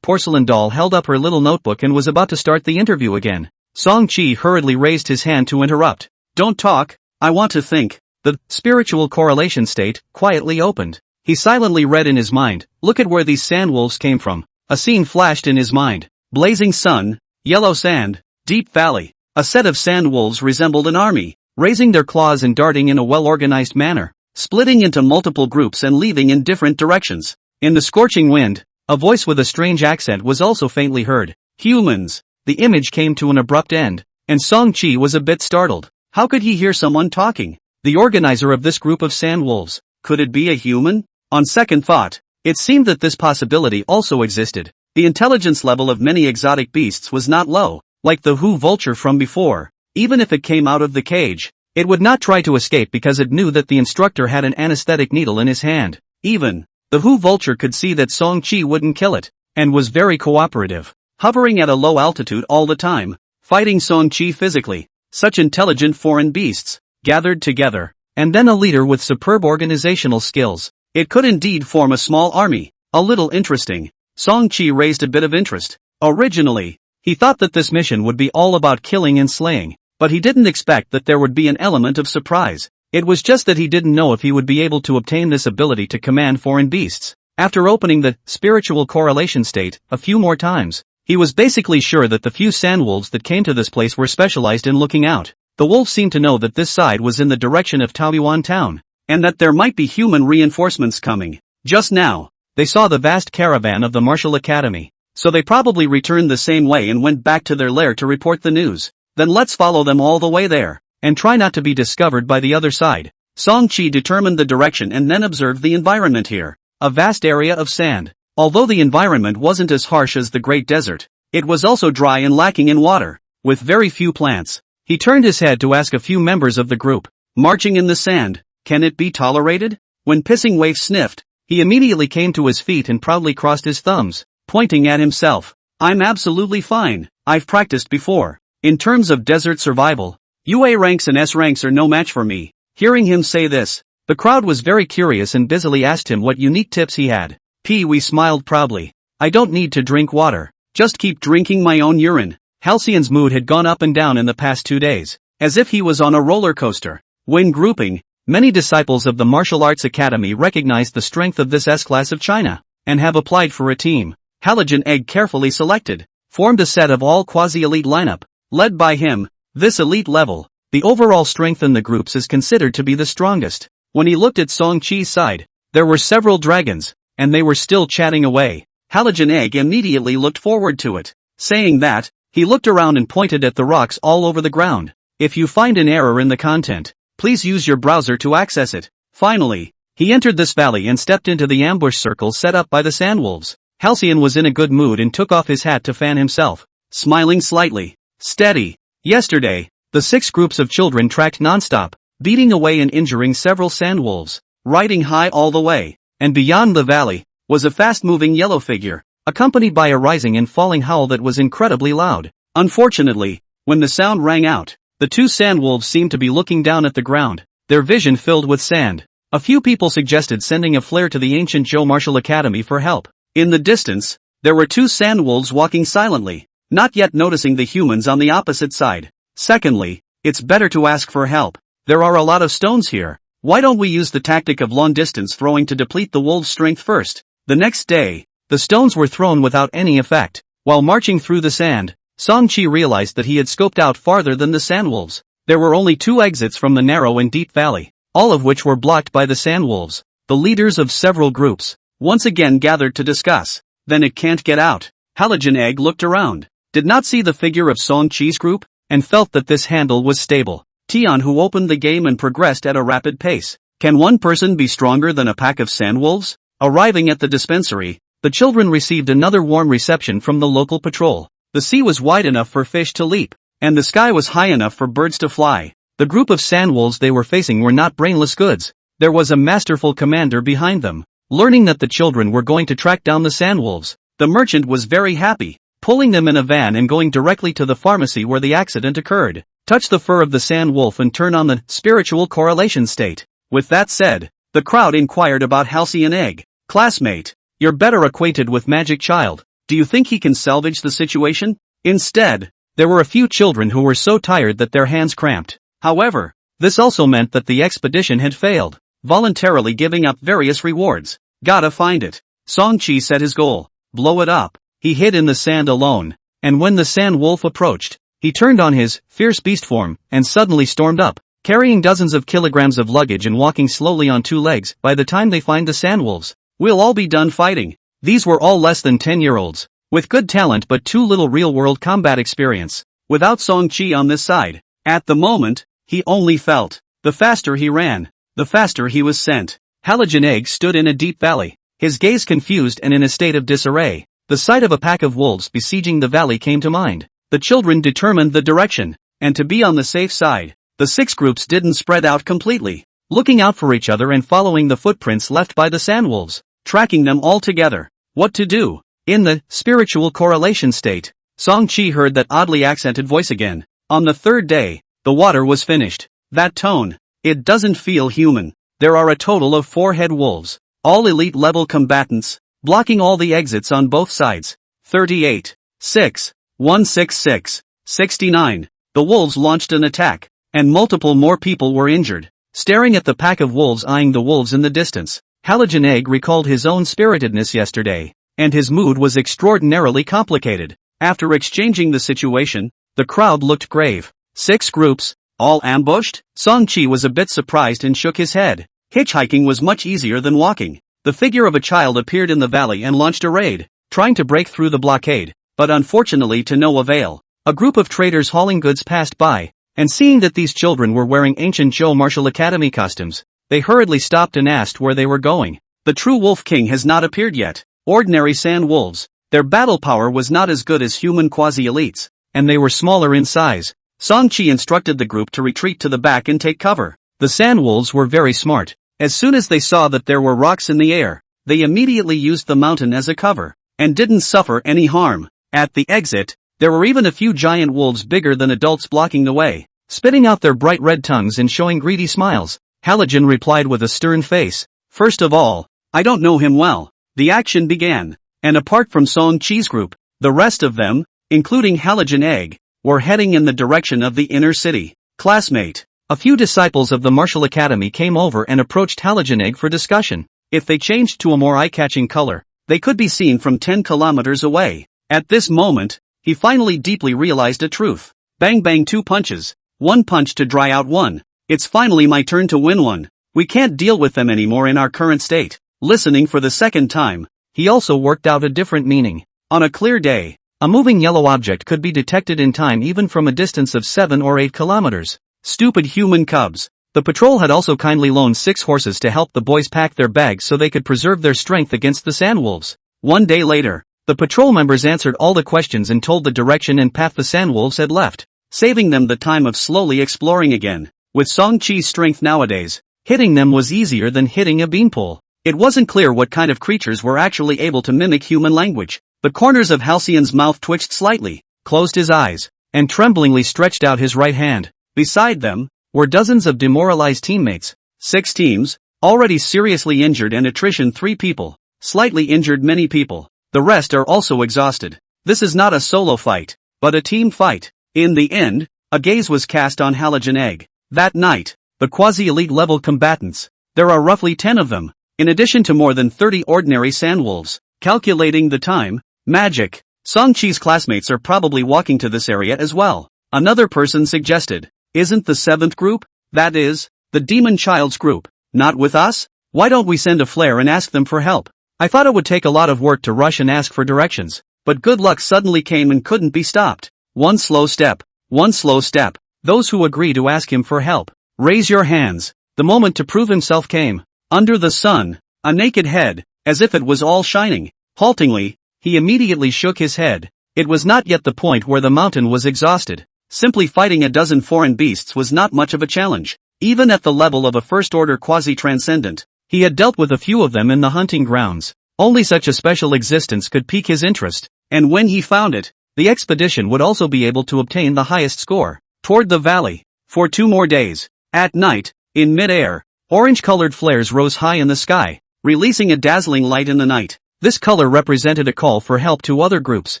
Porcelain Doll held up her little notebook and was about to start the interview again. Song-chi hurriedly raised his hand to interrupt. Don't talk, I want to think. The spiritual correlation state quietly opened. He silently read in his mind, look at where these sand wolves came from. A scene flashed in his mind. Blazing sun, yellow sand, deep valley. A set of sand wolves resembled an army, raising their claws and darting in a well-organized manner, splitting into multiple groups and leaving in different directions. In the scorching wind, a voice with a strange accent was also faintly heard. Humans. The image came to an abrupt end, and Song-chi was a bit startled. How could he hear someone talking? The organizer of this group of sand wolves. Could it be a human? On second thought, it seemed that this possibility also existed. The intelligence level of many exotic beasts was not low, like the Hu vulture from before. Even if it came out of the cage, It would not try to escape because it knew that the instructor had an anesthetic needle in his hand. Even the Hu vulture could see that Song-chi wouldn't kill it, and was very cooperative, hovering at a low altitude all the time, fighting Song-chi physically. Such intelligent foreign beasts, gathered together, and then a leader with superb organizational skills. It could indeed form a small army. A little interesting. Song-chi raised a bit of interest. Originally, he thought that this mission would be all about killing and slaying, but he didn't expect that there would be an element of surprise. It was just that he didn't know if he would be able to obtain this ability to command foreign beasts. After opening the spiritual correlation state a few more times, he was basically sure that the few sandwolves that came to this place were specialized in looking out. The wolves seemed to know that this side was in the direction of Taoyuan town, and that there might be human reinforcements coming. Just now, they saw the vast caravan of the martial academy, so they probably returned the same way and went back to their lair to report the news. Then let's follow them all the way there, and try not to be discovered by the other side. Song-chi determined the direction and then observed the environment here. A vast area of sand. Although the environment wasn't as harsh as the Great Desert, it was also dry and lacking in water, with very few plants. He turned his head to ask a few members of the group, marching in the sand, can it be tolerated? When Pissing Wave sniffed, he immediately came to his feet and proudly crossed his thumbs, pointing at himself. I'm absolutely fine, I've practiced before. In terms of desert survival, UA ranks and S ranks are no match for me. Hearing him say this, the crowd was very curious and busily asked him what unique tips he had. Pee-wee smiled proudly. I don't need to drink water, just keep drinking my own urine. Halcyon's mood had gone up and down in the past 2 days, as if he was on a roller coaster. When grouping, many disciples of the Martial Arts Academy recognized the strength of this S-class of China, and have applied for a team. Halogen Egg carefully selected, formed a set of all quasi-elite lineup, led by him. This elite level, the overall strength in the groups is considered to be the strongest. When he looked at Song-chi's side, there were several dragons, and they were still chatting away. Halogen Egg immediately looked forward to it. Saying that, he looked around and pointed at the rocks all over the ground. If you find an error in the content, please use your browser to access it. Finally, he entered this valley and stepped into the ambush circle set up by the sandwolves. Halcyon was in a good mood and took off his hat to fan himself, smiling slightly. Steady. Yesterday, the 6 groups of children tracked non-stop, beating away and injuring several sandwolves. Riding high all the way, and beyond the valley, was a fast-moving yellow figure, accompanied by a rising and falling howl that was incredibly loud. Unfortunately, when the sound rang out, the 2 sandwolves seemed to be looking down at the ground, their vision filled with sand. A few people suggested sending a flare to the ancient Zhou Martial Academy for help. In the distance, there were 2 sandwolves walking silently, not yet noticing the humans on the opposite side. Secondly, it's better to ask for help. There are a lot of stones here. Why don't we use the tactic of long-distance throwing to deplete the wolves' strength first? The next day, the stones were thrown without any effect. While marching through the sand, Song-chi realized that he had scoped out farther than the sandwolves. There were only 2 exits from the narrow and deep valley, all of which were blocked by the sandwolves. The leaders of several groups once again gathered to discuss. Then it can't get out. Halogen Egg looked around, did not see the figure of Song-chi's group, and felt that this handle was stable. Tian, who opened the game and progressed at a rapid pace. Can one person be stronger than a pack of sandwolves? Arriving at the dispensary, the children received another warm reception from the local patrol. The sea was wide enough for fish to leap, and the sky was high enough for birds to fly. The group of sandwolves they were facing were not brainless goods. There was a masterful commander behind them. Learning that the children were going to track down the sandwolves, the merchant was very happy, pulling them in a van and going directly to the pharmacy where the accident occurred. Touch the fur of the sand wolf and turn on the spiritual correlation state. With that said, the crowd inquired about Halcyon Egg. Classmate, you're better acquainted with Magic Child. Do you think he can salvage the situation? Instead, there were a few children who were so tired that their hands cramped. However, this also meant that the expedition had failed, voluntarily giving up various rewards. Gotta find it. Song-chi set his goal. Blow it up. He hid in the sand alone, and when the sand wolf approached, he turned on his fierce beast form and suddenly stormed up, carrying dozens of kilograms of luggage and walking slowly on 2 legs. By the time they find the sandwolves, we'll all be done fighting. These were all less than 10-year-olds, with good talent but too little real-world combat experience. Without Song-chi on this side, at the moment, he only felt. The faster he ran, the faster he was sent. Halogen Egg stood in a deep valley, his gaze confused and in a state of disarray. The sight of a pack of wolves besieging the valley came to mind. The children determined the direction, and to be on the safe side, the 6 groups didn't spread out completely, looking out for each other and following the footprints left by the sandwolves, tracking them all together. What to do? In the spiritual correlation state, Song-chi heard that oddly accented voice again. On the 3rd day, the water was finished. That tone. It doesn't feel human. There are a total of 4 head wolves, all elite level combatants, blocking all the exits on both sides. 38. 6. 166. 69. The wolves launched an attack, and multiple more people were injured. Staring at the pack of wolves eyeing the wolves in the distance, Halogen Egg recalled his own spiritedness yesterday, and his mood was extraordinarily complicated. After exchanging the situation, the crowd looked grave. 6 groups, all ambushed? Song-chi was a bit surprised and shook his head. Hitchhiking was much easier than walking. The figure of a child appeared in the valley and launched a raid, trying to break through the blockade, but unfortunately to no avail. A group of traders hauling goods passed by, and seeing that these children were wearing ancient Zhou Martial Academy costumes, they hurriedly stopped and asked where they were going. The true Wolf King has not appeared yet. Ordinary sand wolves. Their battle power was not as good as human quasi-elites, and they were smaller in size. Song-chi instructed the group to retreat to the back and take cover. The sand wolves were very smart. As soon as they saw that there were rocks in the air, they immediately used the mountain as a cover, and didn't suffer any harm. At the exit, there were even a few giant wolves bigger than adults blocking the way, spitting out their bright red tongues and showing greedy smiles. Halogen replied with a stern face, "First of all, I don't know him well." The action began, and apart from Song-chi's group, the rest of them, including Halogen Egg, were heading in the direction of the inner city. Classmate. A few disciples of the Martial Academy came over and approached Halogen Egg for discussion. If they changed to a more eye-catching color, they could be seen from 10 kilometers away. At this moment, he finally deeply realized a truth. Bang bang 2 punches. 1 punch to dry out 1. It's finally my turn to win one. We can't deal with them anymore in our current state. Listening for the second time, he also worked out a different meaning. On a clear day, a moving yellow object could be detected in time even from a distance of 7 or 8 kilometers. Stupid human cubs. The patrol had also kindly loaned 6 horses to help the boys pack their bags so they could preserve their strength against the sandwolves. 1 day later, the patrol members answered all the questions and told the direction and path the sandwolves had left, saving them the time of slowly exploring again. With Song-chi's strength nowadays, hitting them was easier than hitting a beanpole. It wasn't clear what kind of creatures were actually able to mimic human language. The corners of Halcyon's mouth twitched slightly, closed his eyes, and tremblingly stretched out his right hand. Beside them were dozens of demoralized teammates. 6 teams, already seriously injured, and attrition 3 people, slightly injured many people. The rest are also exhausted. This is not a solo fight, but a team fight. In the end, a gaze was cast on Halogen Egg. That night, the quasi-elite level combatants, there are roughly 10 of them, in addition to more than 30 ordinary sandwolves. Calculating the time, magic. Song-chi's classmates are probably walking to this area as well. Another person suggested, isn't the 7th group, that is, the demon child's group, not with us? Why don't we send a flare and ask them for help? I thought it would take a lot of work to rush and ask for directions, but good luck suddenly came and couldn't be stopped. One slow step. Those who agree to ask him for help, raise your hands. The moment to prove himself came. Under the sun, a naked head, as if it was all shining. Haltingly, he immediately shook his head. It was not yet the point where the mountain was exhausted. Simply fighting a dozen foreign beasts was not much of a challenge. Even at the level of a first-order quasi-transcendent, he had dealt with a few of them in the hunting grounds. Only such a special existence could pique his interest, and when he found it, the expedition would also be able to obtain the highest score. Toward the valley, for 2 more days. At night, in mid-air, orange-colored flares rose high in the sky, releasing a dazzling light in the night. This color represented a call for help to other groups,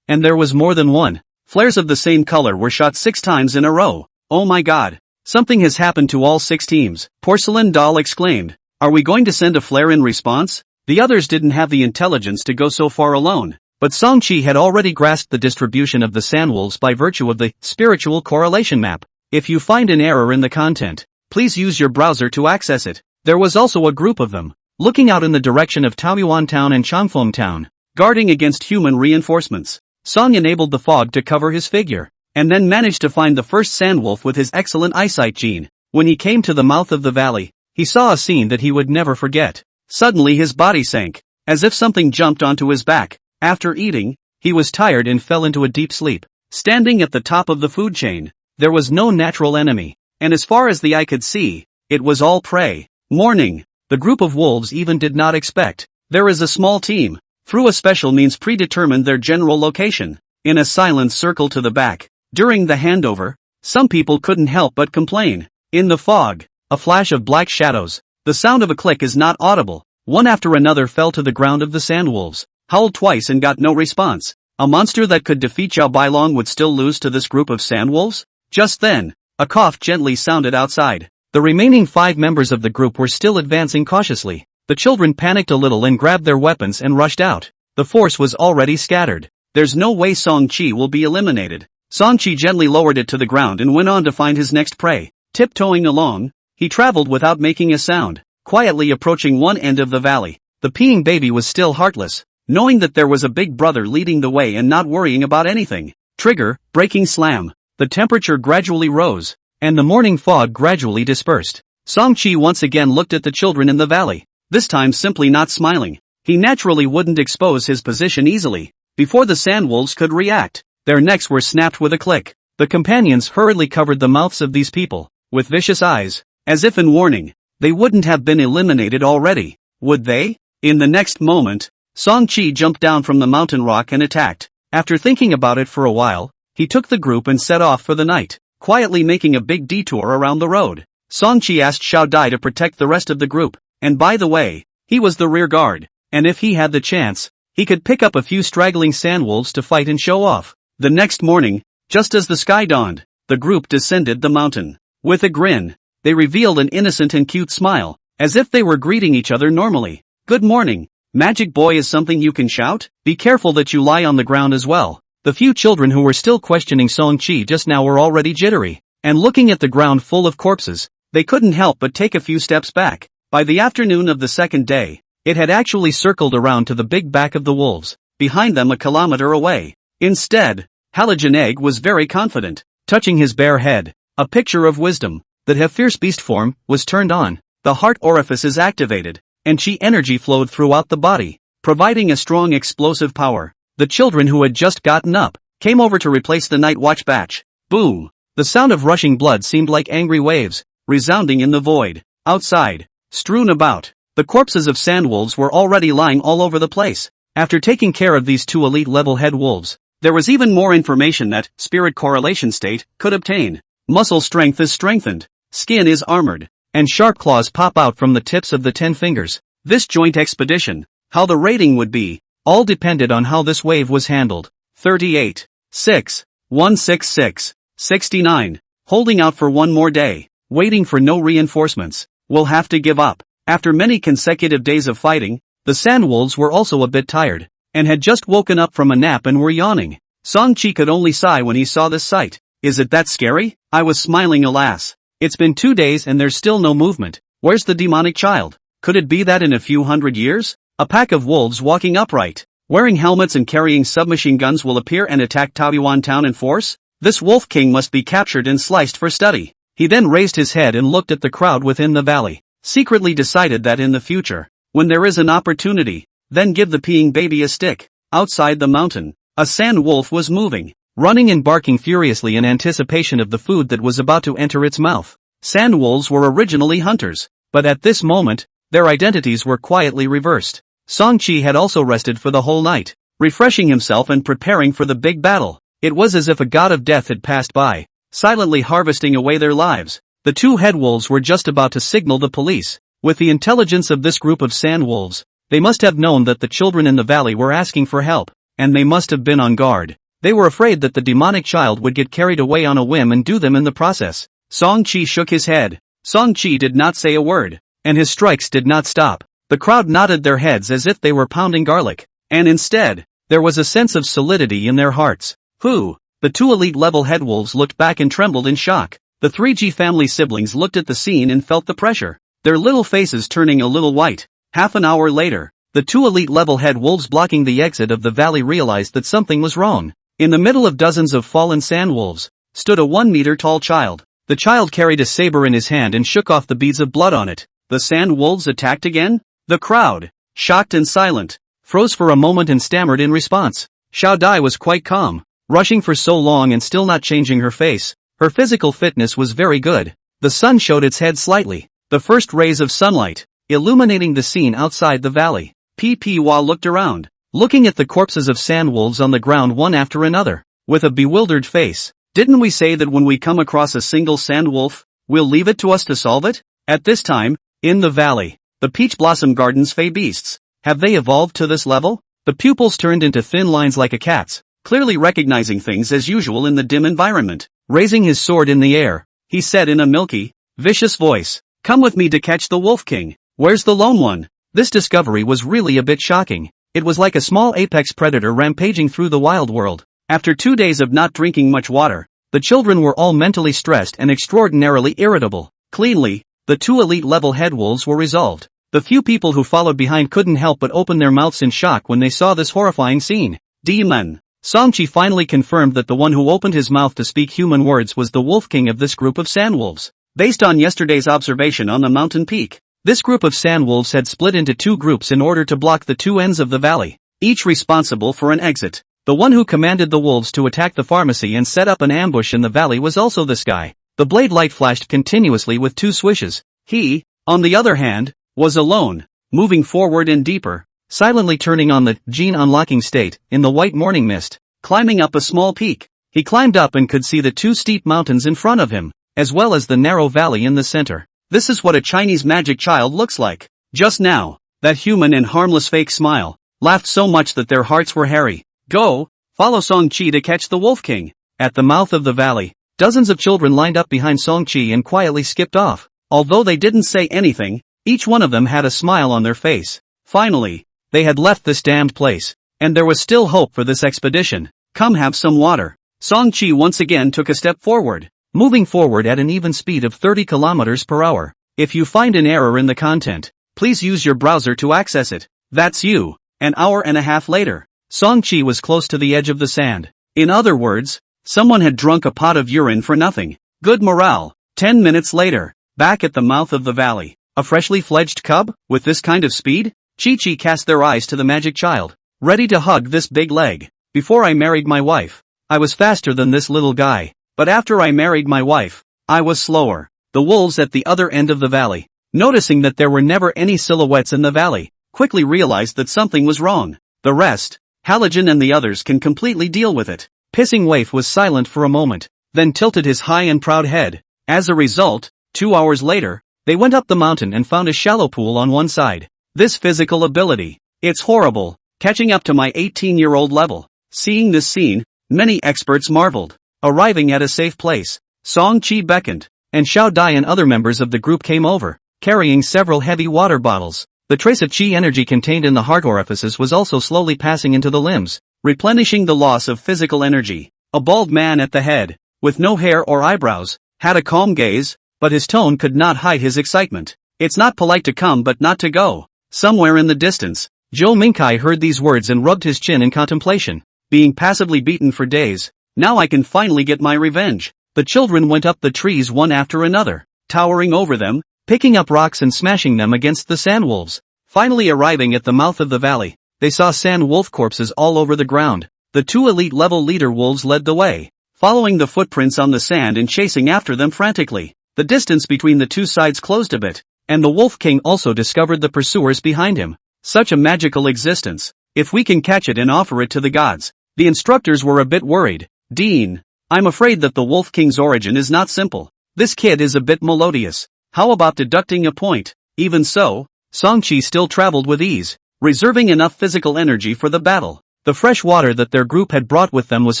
and there was more than one. Flares of the same color were shot 6 times in a row. Oh my god. Something has happened to all 6 teams. Porcelain Doll exclaimed. Are we going to send a flare in response? The others didn't have the intelligence to go so far alone, but Song-chi had already grasped the distribution of the sandwolves by virtue of the spiritual correlation map. If you find an error in the content, please use your browser to access it. There was also a group of them, looking out in the direction of Taoyuan Town and Changfeng Town, guarding against human reinforcements. Song enabled the fog to cover his figure, and then managed to find the first sandwolf with his excellent eyesight gene. When he came to the mouth of the valley, he saw a scene that he would never forget. Suddenly his body sank, as if something jumped onto his back. After eating, he was tired and fell into a deep sleep. Standing at the top of the food chain, there was no natural enemy. and as far as the eye could see, it was all prey. Morning. The group of wolves even did not expect. There is a small team, through a special means predetermined their general location, in a silent circle to the back. During the handover, some people couldn't help but complain. In the fog, a flash of black shadows, the sound of a click is not audible. One after another fell to the ground of the sandwolves, howled twice and got no response. A monster that could defeat Xiao Bailong would still lose to this group of sandwolves? Just then, a cough gently sounded outside. The remaining 5 members of the group were still advancing cautiously. The children panicked a little and grabbed their weapons and rushed out. The force was already scattered. There's no way Song-chi will be eliminated. Song-chi gently lowered it to the ground and went on to find his next prey. Tiptoeing along, he traveled without making a sound, quietly approaching one end of the valley. The peeing baby was still heartless, knowing that there was a big brother leading the way and not worrying about anything. Trigger, breaking slam. The temperature gradually rose, and the morning fog gradually dispersed. Song-chi once again looked at the children in the valley, this time simply not smiling. He naturally wouldn't expose his position easily. Before the sandwolves could react, their necks were snapped with a click. The companions hurriedly covered the mouths of these people with vicious eyes, as if in warning. They wouldn't have been eliminated already, would they? In the next moment, Song-chi jumped down from the mountain rock and attacked. After thinking about it for a while, he took the group and set off for the night, quietly making a big detour around the road. Song-chi asked Xiao Dai to protect the rest of the group, and by the way, he was the rear guard, and if he had the chance, he could pick up a few straggling sandwolves to fight and show off. The next morning, just as the sky dawned, the group descended the mountain. With a grin, they revealed an innocent and cute smile, as if they were greeting each other normally. Good morning. Magic boy is something you can shout? Be careful that you lie on the ground as well. The few children who were still questioning Song-chi just now were already jittery, and looking at the ground full of corpses, they couldn't help but take a few steps back. By the afternoon of the second day, it had actually circled around to the big back of the wolves, behind them a kilometer away. Instead, Halogenegg was very confident, touching his bare head. A picture of wisdom, that fierce beast form, was turned on. The heart orifice is activated, and chi energy flowed throughout the body, providing a strong explosive power. The children who had just gotten up, came over to replace the night watch batch. Boom! The sound of rushing blood seemed like angry waves, resounding in the void. Outside, strewn about, the corpses of sandwolves were already lying all over the place. After taking care of these 2 elite level head wolves, there was even more information that spirit correlation state could obtain. Muscle strength is strengthened, skin is armored, and sharp claws pop out from the tips of the 10 fingers. This joint expedition, how the rating would be, all depended on how this wave was handled. 38. 6. 166. 69. Holding out for one more day, waiting for no reinforcements. We'll have to give up. After many consecutive days of fighting, the sandwolves were also a bit tired, and had just woken up from a nap and were yawning. Song-chi could only sigh when he saw this sight. Is it that scary? I was smiling, alas. It's been 2 days and there's still no movement. Where's the demonic child? Could it be that in a few hundred years, a pack of wolves walking upright, wearing helmets and carrying submachine guns will appear and attack Taoyuan town in force? This wolf king must be captured and sliced for study. He then raised his head and looked at the crowd within the valley, secretly decided that in the future, when there is an opportunity, then give the peeing baby a stick. Outside the mountain, a sand wolf was moving, running and barking furiously in anticipation of the food that was about to enter its mouth. Sand wolves were originally hunters, but at this moment, their identities were quietly reversed. Song-chi had also rested for the whole night, refreshing himself and preparing for the big battle. It was as if a god of death had passed by, silently harvesting away their lives. The 2 head wolves were just about to signal the police. With the intelligence of this group of sand wolves, they must have known that the children in the valley were asking for help, and they must have been on guard. They were afraid that the demonic child would get carried away on a whim and do them in the process. Song-chi shook his head. Song-chi did not say a word, and his strikes did not stop. The crowd nodded their heads as if they were pounding garlic, and instead, there was a sense of solidity in their hearts. Who? The 2 elite level head wolves looked back and trembled in shock. The 3G family siblings looked at the scene and felt the pressure, their little faces turning a little white. Half an hour later, the 2 elite level head wolves blocking the exit of the valley realized that something was wrong. In the middle of dozens of fallen sand wolves, stood a 1-meter tall child. The child carried a saber in his hand and shook off the beads of blood on it. The sand wolves attacked again? The crowd, shocked and silent, froze for a moment and stammered in response. Xiao Dai was quite calm, rushing for so long and still not changing her face. Her physical fitness was very good. The sun showed its head slightly, the first rays of sunlight, illuminating the scene outside the valley. Pwa looked around, looking at the corpses of sandwolves on the ground one after another, with a bewildered face. Didn't we say that when we come across a single sandwolf, we'll leave it to us to solve it? At this time, in the valley, the peach blossom garden's fey beasts, have they evolved to this level? The pupils turned into thin lines like a cat's, clearly recognizing things as usual in the dim environment. Raising his sword in the air, he said in a milky, vicious voice, "Come with me to catch the Wolf King. Where's the lone one?" This discovery was really a bit shocking. It was like a small apex predator rampaging through the wild world. After 2 days of not drinking much water, the children were all mentally stressed and extraordinarily irritable. Cleanly, the 2 elite-level head wolves were resolved. The few people who followed behind couldn't help but open their mouths in shock when they saw this horrifying scene. Demon. Songchi finally confirmed that the one who opened his mouth to speak human words was the Wolf King of this group of sandwolves. Based on yesterday's observation on the mountain peak, this group of sandwolves had split into 2 groups in order to block the 2 ends of the valley, each responsible for an exit. The one who commanded the wolves to attack the pharmacy and set up an ambush in the valley was also this guy. The blade light flashed continuously with 2 swishes. He, on the other hand, was alone, moving forward and deeper, silently turning on the gene unlocking state in the white morning mist, climbing up a small peak. He climbed up and could see the 2 steep mountains in front of him, as well as the narrow valley in the center. This is what a Chinese magic child looks like. Just now, that human and harmless fake smile, laughed so much that their hearts were hairy. Go, follow Song-chi to catch the Wolf King. At the mouth of the valley, dozens of children lined up behind Song-chi and quietly skipped off. Although they didn't say anything, each one of them had a smile on their face. Finally, they had left this damned place, and there was still hope for this expedition. Come have some water. Song-chi once again took a step forward, moving forward at an even speed of 30 kilometers per hour. If you find an error in the content, please use your browser to access it. That's you. An hour and a half later, Song-chi was close to the edge of the sand. In other words, someone had drunk a pot of urine for nothing. Good morale. 10 minutes later, back at the mouth of the valley, a freshly fledged cub? With this kind of speed? Chi-Chi cast their eyes to the magic child, ready to hug this big leg. Before I married my wife, I was faster than this little guy. But after I married my wife, I was slower. The wolves at the other end of the valley, noticing that there were never any silhouettes in the valley, quickly realized that something was wrong. The rest, Halogen and the others can completely deal with it. Pissing Waif was silent for a moment, then tilted his high and proud head. As a result, 2 hours later, they went up the mountain and found a shallow pool on one side. This physical ability, it's horrible, catching up to my 18-year-old level. Seeing this scene, many experts marveled. Arriving at a safe place, Song-chi beckoned, and Xiao Dai and other members of the group came over, carrying several heavy water bottles. The trace of chi energy contained in the heart orifices was also slowly passing into the limbs, replenishing the loss of physical energy. A bald man at the head, with no hair or eyebrows, had a calm gaze, but his tone could not hide his excitement. It's not polite to come but not to go. Somewhere in the distance, Zhou Mingkai heard these words and rubbed his chin in contemplation. Being passively beaten for days, now I can finally get my revenge. The children went up the trees one after another, towering over them, picking up rocks and smashing them against the sandwolves. Finally arriving at the mouth of the valley, they saw sandwolf corpses all over the ground. The 2 elite-level leader wolves led the way, following the footprints on the sand and chasing after them frantically. The distance between the 2 sides closed a bit, and the Wolf King also discovered the pursuers behind him. Such a magical existence. If we can catch it and offer it to the gods. The instructors were a bit worried. Dean, I'm afraid that the Wolf King's origin is not simple. This kid is a bit melodious. How about deducting a point? Even so, Song-chi still traveled with ease, reserving enough physical energy for the battle. The fresh water that their group had brought with them was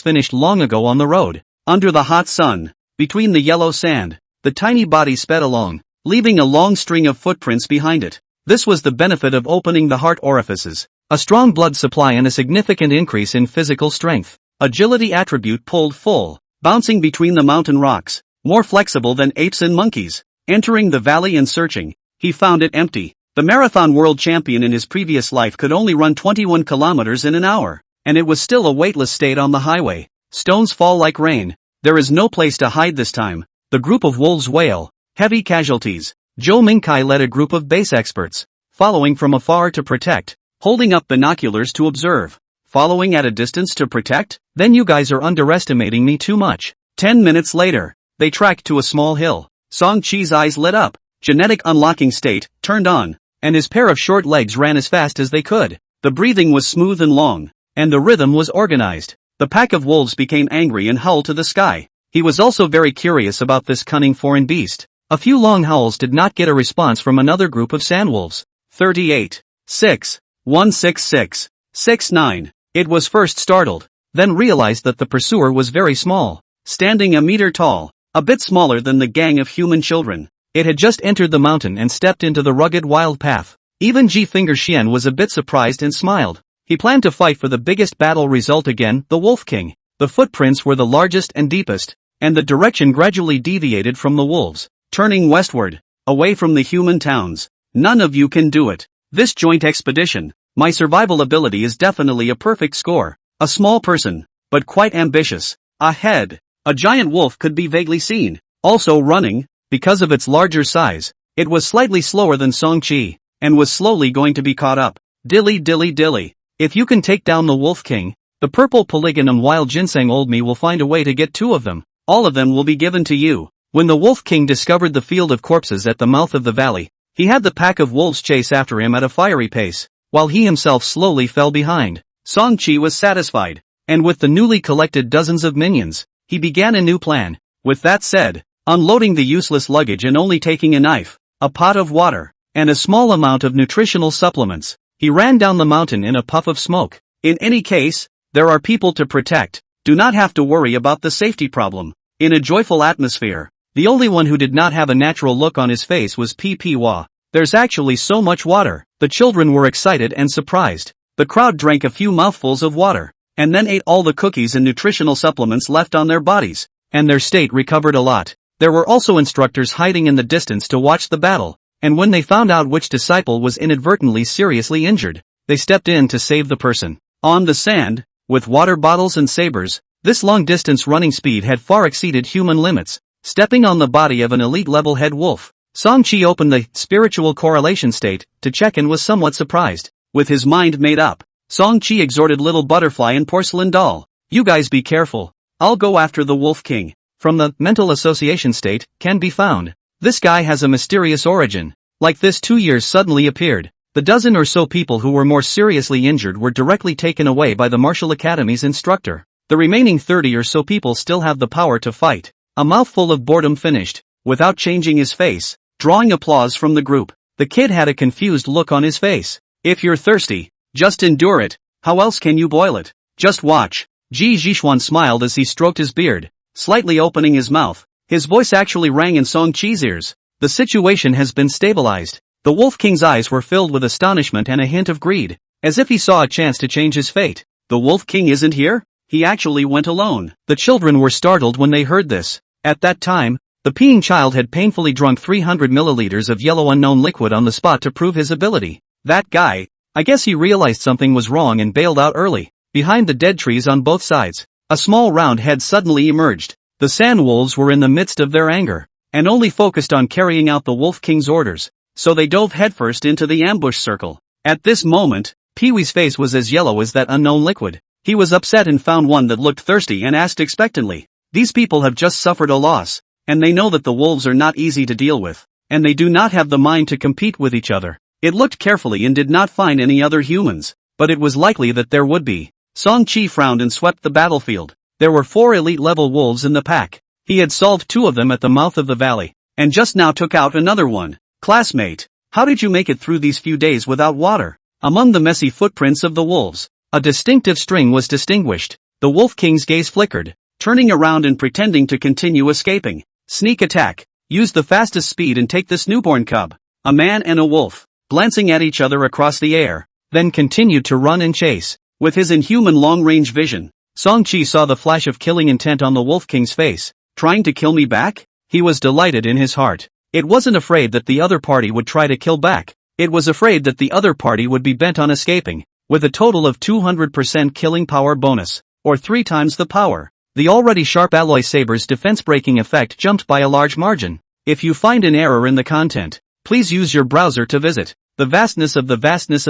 finished long ago on the road. Under the hot sun, between the yellow sand, the tiny body sped along, leaving a long string of footprints behind it. This was the benefit of opening the heart orifices. A strong blood supply and a significant increase in physical strength. Agility attribute pulled full, bouncing between the mountain rocks, more flexible than apes and monkeys. Entering the valley and searching, he found it empty. The marathon world champion in his previous life could only run 21 kilometers in an hour, and it was still a weightless state on the highway. Stones fall like rain. There is no place to hide this time. The group of wolves wail. Heavy casualties. Zhou Mingkai led a group of base experts, following from afar to protect, holding up binoculars to observe. Following at a distance to protect? Then you guys are underestimating me too much. 10 minutes later, they tracked to a small hill. Song-chi's eyes lit up. Genetic unlocking state, turned on. And his pair of short legs ran as fast as they could. The breathing was smooth and long. And the rhythm was organized. The pack of wolves became angry and howled to the sky. He was also very curious about this cunning foreign beast. A few long howls did not get a response from another group of sandwolves. 38. 6. 166. 69. It was first startled, then realized that the pursuer was very small, standing a meter tall, a bit smaller than the gang of human children. It had just entered the mountain and stepped into the rugged wild path. Even G-Finger Xian was a bit surprised and smiled. He planned to fight for the biggest battle result again, the Wolf King. The footprints were the largest and deepest, and the direction gradually deviated from the wolves, turning westward, away from the human towns. None of you can do it. This joint expedition, my survival ability is definitely a perfect score. A small person, but quite ambitious. Ahead, a giant wolf could be vaguely seen, also running. Because of its larger size, it was slightly slower than Song-chi, and was slowly going to be caught up. Dilly dilly dilly. If you can take down the Wolf King, the purple polygon and wild ginseng old me will find a way to get 2 of them. All of them will be given to you. When the Wolf King discovered the field of corpses at the mouth of the valley, he had the pack of wolves chase after him at a fiery pace, while he himself slowly fell behind. Song-chi was satisfied, and with the newly collected dozens of minions, he began a new plan. With that said, unloading the useless luggage and only taking a knife, a pot of water, and a small amount of nutritional supplements, he ran down the mountain in a puff of smoke. In any case, there are people to protect. Do not have to worry about the safety problem. In a joyful atmosphere, the only one who did not have a natural look on his face was Ppwa. There's actually so much water. The children were excited and surprised. The crowd drank a few mouthfuls of water, and then ate all the cookies and nutritional supplements left on their bodies, and their state recovered a lot. There were also instructors hiding in the distance to watch the battle, and when they found out which disciple was inadvertently seriously injured, they stepped in to save the person. On the sand, with water bottles and sabers, this long-distance running speed had far exceeded human limits. Stepping on the body of an elite-level head wolf, Song-chi opened the spiritual correlation state to check and was somewhat surprised. With his mind made up, Song-chi exhorted little butterfly and porcelain doll, "You guys be careful. I'll go after the Wolf King." From the mental association state can be found. This guy has a mysterious origin. Like this 2 years suddenly appeared. The dozen or so people who were more seriously injured were directly taken away by the martial academy's instructor. The remaining 30 or so people still have the power to fight. A mouthful of boredom finished, without changing his face, drawing applause from the group. The kid had a confused look on his face. If you're thirsty, just endure it. How else can you boil it? Just watch. Ji Zhishuan smiled as he stroked his beard, slightly opening his mouth. His voice actually rang in Song-chi's ears. The situation has been stabilized. The Wolf King's eyes were filled with astonishment and a hint of greed, as if he saw a chance to change his fate. The Wolf King isn't here? He actually went alone. The children were startled when they heard this. At that time, the peeing child had painfully drunk 300 milliliters of yellow unknown liquid on the spot to prove his ability. That guy, I guess he realized something was wrong and bailed out early. Behind the dead trees on both sides, a small round head suddenly emerged. The sand wolves were in the midst of their anger, and only focused on carrying out the Wolf King's orders, so they dove headfirst into the ambush circle. At this moment, Pee-wee's face was as yellow as that unknown liquid. He was upset and found one that looked thirsty and asked expectantly, "These people have just suffered a loss, and they know that the wolves are not easy to deal with, and they do not have the mind to compete with each other." It looked carefully and did not find any other humans, but it was likely that there would be. Song-chi frowned and swept the battlefield. There were 4 elite-level wolves in the pack. He had solved 2 of them at the mouth of the valley, and just now took out another one. "Classmate, how did you make it through these few days without water?" Among the messy footprints of the wolves, a distinctive string was distinguished. The Wolf King's gaze flickered, turning around and pretending to continue escaping. "Sneak attack. Use the fastest speed and take this newborn cub." A man and a wolf, glancing at each other across the air, then continued to run and chase. With his inhuman long-range vision, Song-chi saw the flash of killing intent on the Wolf King's face. "Trying to kill me back?" He was delighted in his heart. It wasn't afraid that the other party would try to kill back. It was afraid that the other party would be bent on escaping. With a total of 200% killing power bonus, or 3 times the power, the already sharp alloy saber's defense-breaking effect jumped by a large margin. If you find an error in the content, please use your browser to visit. The vastness of